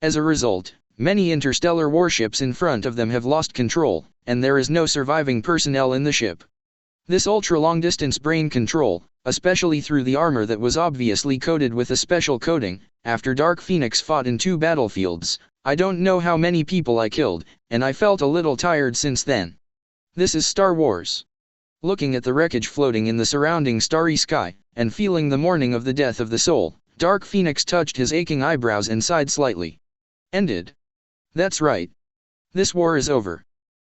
A: As a result, many interstellar warships in front of them have lost control, and there is no surviving personnel in the ship. This ultra-long-distance brain control, especially through the armor that was obviously coated with a special coating, after Dark Phoenix fought in 2 battlefields, I don't know how many people I killed, and I felt a little tired since then. This is Star Wars. Looking at the wreckage floating in the surrounding starry sky, and feeling the mourning of the death of the soul, Dark Phoenix touched his aching eyebrows and sighed slightly. Ended. That's right. This war is over.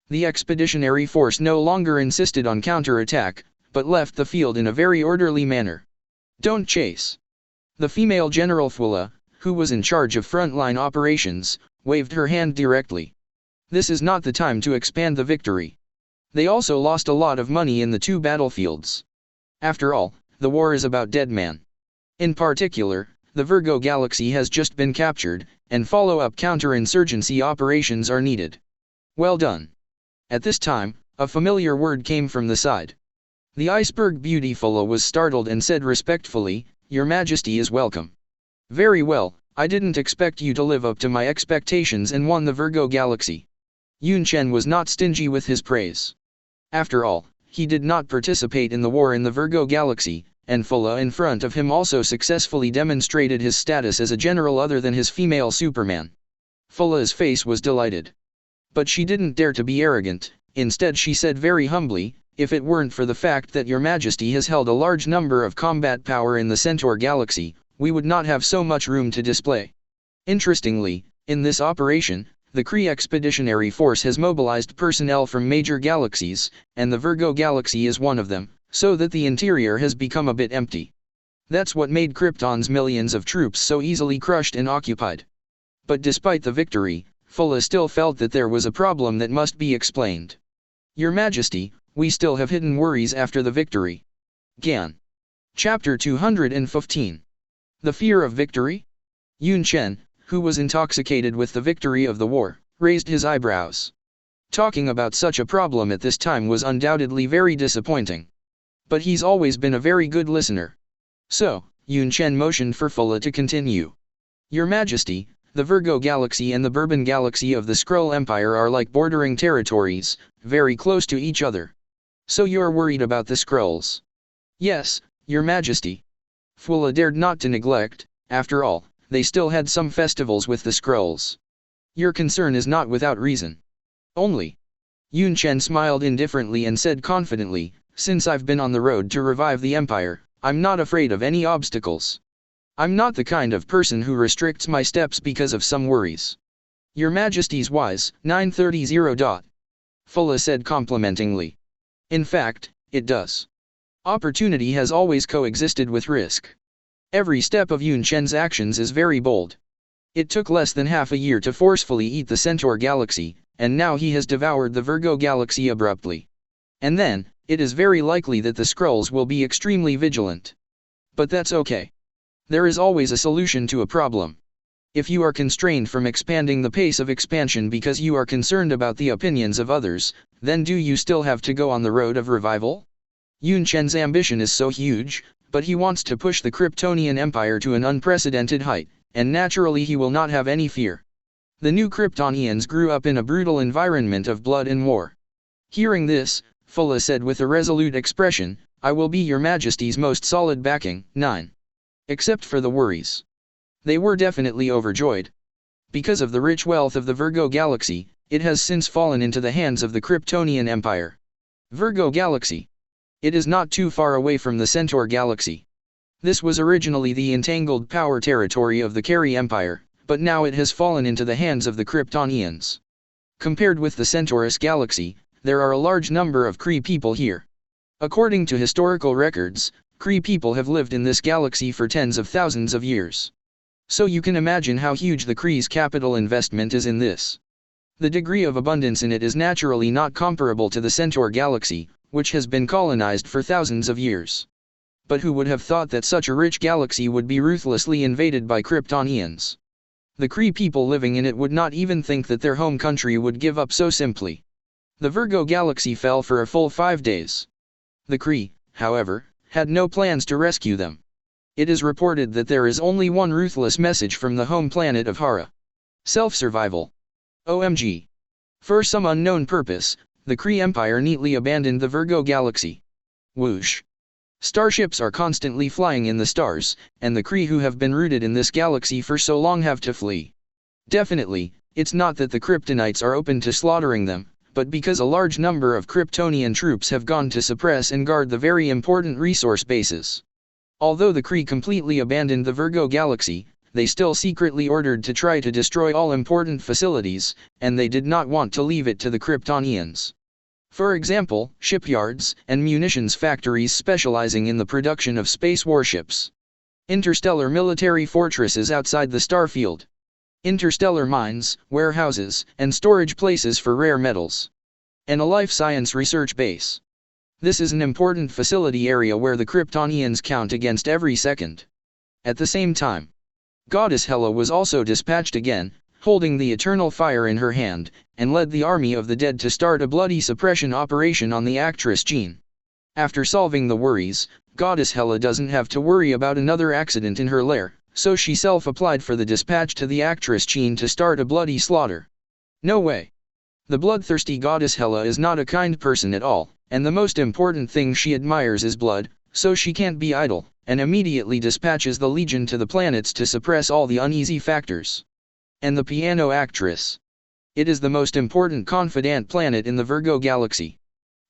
A: The expeditionary force no longer insisted on counterattack, but left the field in a very orderly manner. Don't chase. The female General Fula, who was in charge of frontline operations, waved her hand directly. This is not the time to expand the victory. They also lost a lot of money in the 2 battlefields. After all, the war is about dead man. In particular, the Virgo galaxy has just been captured, and follow-up counterinsurgency operations are needed. Well done. At this time, a familiar word came from the side. The iceberg Beautifula was startled and said respectfully, "Your Majesty is welcome." Very well, I didn't expect you to live up to my expectations and won the Virgo galaxy. Yunchen was not stingy with his praise. After all, he did not participate in the war in the Virgo galaxy, and Fula in front of him also successfully demonstrated his status as a general other than his female Superman. Fula's face was delighted. But she didn't dare to be arrogant. Instead she said very humbly, "If it weren't for the fact that your Majesty has held a large number of combat power in the Centaur galaxy, we would not have so much room to display." Interestingly, in this operation, the Kree Expeditionary Force has mobilized personnel from major galaxies, and the Virgo galaxy is one of them, so that the interior has become a bit empty. That's what made Krypton's millions of troops so easily crushed and occupied. But despite the victory, Fulla still felt that there was a problem that must be explained. Your Majesty, we still have hidden worries after the victory. Gan. Chapter 215. The Fear of Victory? Yunchen, who was intoxicated with the victory of the war, raised his eyebrows. Talking about such a problem at this time was undoubtedly very disappointing. But he's always been a very good listener. So, Yunchen motioned for Fulla to continue. Your Majesty, the Virgo Galaxy and the Bourbon Galaxy of the Cre Empire are like bordering territories, very close to each other. So you're worried about the Skrulls? Yes, Your Majesty. Fulla dared not to neglect, after all, they still had some festivals with the Skrulls. Your concern is not without reason. Only. Yunchen smiled indifferently and said confidently, since I've been on the road to revive the Empire, I'm not afraid of any obstacles. I'm not the kind of person who restricts my steps because of some worries. Your Majesty's wise, 930. Fulla said complimentingly. In fact, it does. Opportunity has always coexisted with risk. Every step of Yunchen's actions is very bold. It took less than half a year to forcefully eat the Centaur Galaxy, and now he has devoured the Virgo Galaxy abruptly. And then, it is very likely that the Skrulls will be extremely vigilant. But that's okay. There is always a solution to a problem. If you are constrained from expanding the pace of expansion because you are concerned about the opinions of others, then do you still have to go on the road of revival? Yunchen's ambition is so huge, but he wants to push the Kryptonian Empire to an unprecedented height, and naturally he will not have any fear. The new Kryptonians grew up in a brutal environment of blood and war. Hearing this, Fulla said with a resolute expression, I will be Your Majesty's most solid backing. 9. Except for the worries. They were definitely overjoyed. Because of the rich wealth of the Virgo Galaxy, it has since fallen into the hands of the Kryptonian Empire. Virgo Galaxy. It is not too far away from the Centaur Galaxy. This was originally the entangled power territory of the Cre Empire, but now it has fallen into the hands of the Kryptonians. Compared with the Centaurus Galaxy, there are a large number of Cre people here. According to historical records, Cre people have lived in this galaxy for tens of thousands of years. So you can imagine how huge the Cre's capital investment is in this. The degree of abundance in it is naturally not comparable to the Centaur Galaxy, which has been colonized for thousands of years. But who would have thought that such a rich galaxy would be ruthlessly invaded by Kryptonians? The Cre people living in it would not even think that their home country would give up so simply. The Virgo Galaxy fell for a full 5 days. The Cre, however, had no plans to rescue them. It is reported that there is only one ruthless message from the home planet of Hara. Self-survival. OMG. For some unknown purpose, the Cre Empire neatly abandoned the Virgo Galaxy. Whoosh. Starships are constantly flying in the stars, and the Cre who have been rooted in this galaxy for so long have to flee. Definitely, it's not that the Kryptonites are open to slaughtering them, but because a large number of Kryptonian troops have gone to suppress and guard the very important resource bases. Although the Cre completely abandoned the Virgo Galaxy, they still secretly ordered to try to destroy all important facilities, and they did not want to leave it to the Kryptonians. For example, shipyards and munitions factories specializing in the production of space warships. Interstellar military fortresses outside the starfield. Interstellar mines, warehouses, and storage places for rare metals. And a life science research base. This is an important facility area where the Kryptonians count against every second. At the same time, Goddess Hela was also dispatched again, holding the eternal fire in her hand, and led the army of the dead to start a bloody suppression operation on the actress Chen. After solving the worries, Goddess Hela doesn't have to worry about another accident in her lair, so she self-applied for the dispatch to the actress Chen to start a bloody slaughter. No way. The bloodthirsty Goddess Hela is not a kind person at all, and the most important thing she admires is blood, so she can't be idle, and immediately dispatches the Legion to the planets to suppress all the uneasy factors. And the piano actress. It is the most important confidant planet in the Virgo Galaxy.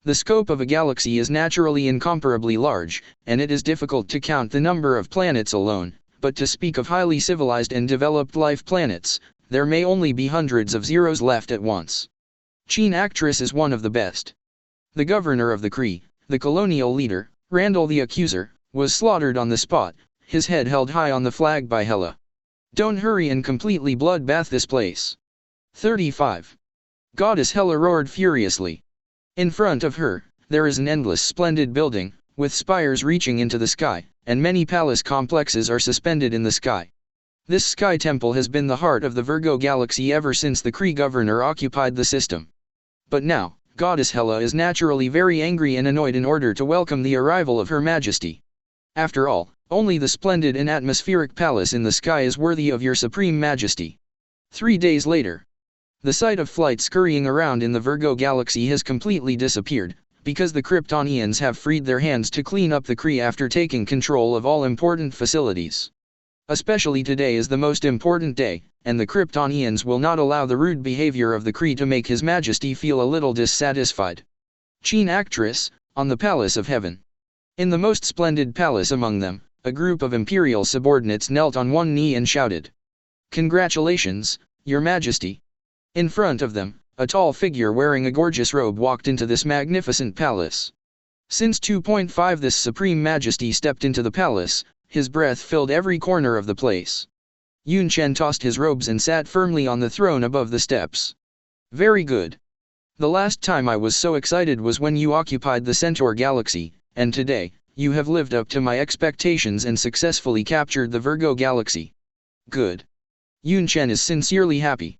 A: The scope of a galaxy is naturally incomparably large, and it is difficult to count the number of planets alone, but to speak of highly civilized and developed life planets, there may only be hundreds of zeros left at once. Chen actress is one of the best. The governor of the Cre, the colonial leader, Randall the Accuser, was slaughtered on the spot, his head held high on the flag by Hela. Don't hurry and completely bloodbath this place. 35. Goddess Hela roared furiously. In front of her, there is an endless splendid building, with spires reaching into the sky, and many palace complexes are suspended in the sky. This sky temple has been the heart of the Virgo galaxy ever since the Cre governor occupied the system. But now, Goddess Hela is naturally very angry and annoyed in order to welcome the arrival of Her Majesty. After all, only the splendid and atmospheric palace in the sky is worthy of your Supreme Majesty. 3 days later. The sight of flight scurrying around in the Virgo galaxy has completely disappeared, because the Kryptonians have freed their hands to clean up the Cre after taking control of all important facilities. Especially today is the most important day, and the Kryptonians will not allow the rude behavior of the Cre to make His Majesty feel a little dissatisfied. Chen actress, on the Palace of Heaven. In the most splendid palace among them, a group of imperial subordinates knelt on one knee and shouted, "Congratulations, Your Majesty." In front of them, a tall figure wearing a gorgeous robe walked into this magnificent palace. Since 2.5 this Supreme Majesty stepped into the palace, his breath filled every corner of the place. Yunchen tossed his robes and sat firmly on the throne above the steps. Very good. The last time I was so excited was when you occupied the Centaur galaxy, and today, you have lived up to my expectations and successfully captured the Virgo galaxy. Good. Yunchen is sincerely happy.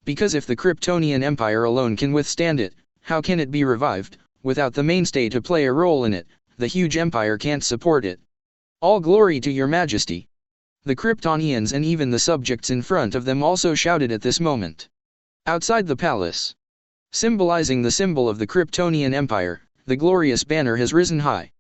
A: Because if the Kryptonian Empire alone can withstand it, how can it be revived? Without the mainstay to play a role in it, the huge empire can't support it. All glory to Your Majesty. The Kryptonians and even the subjects in front of them also shouted at this moment. Outside the palace, symbolizing the symbol of the Kryptonian Empire, the glorious banner has risen high.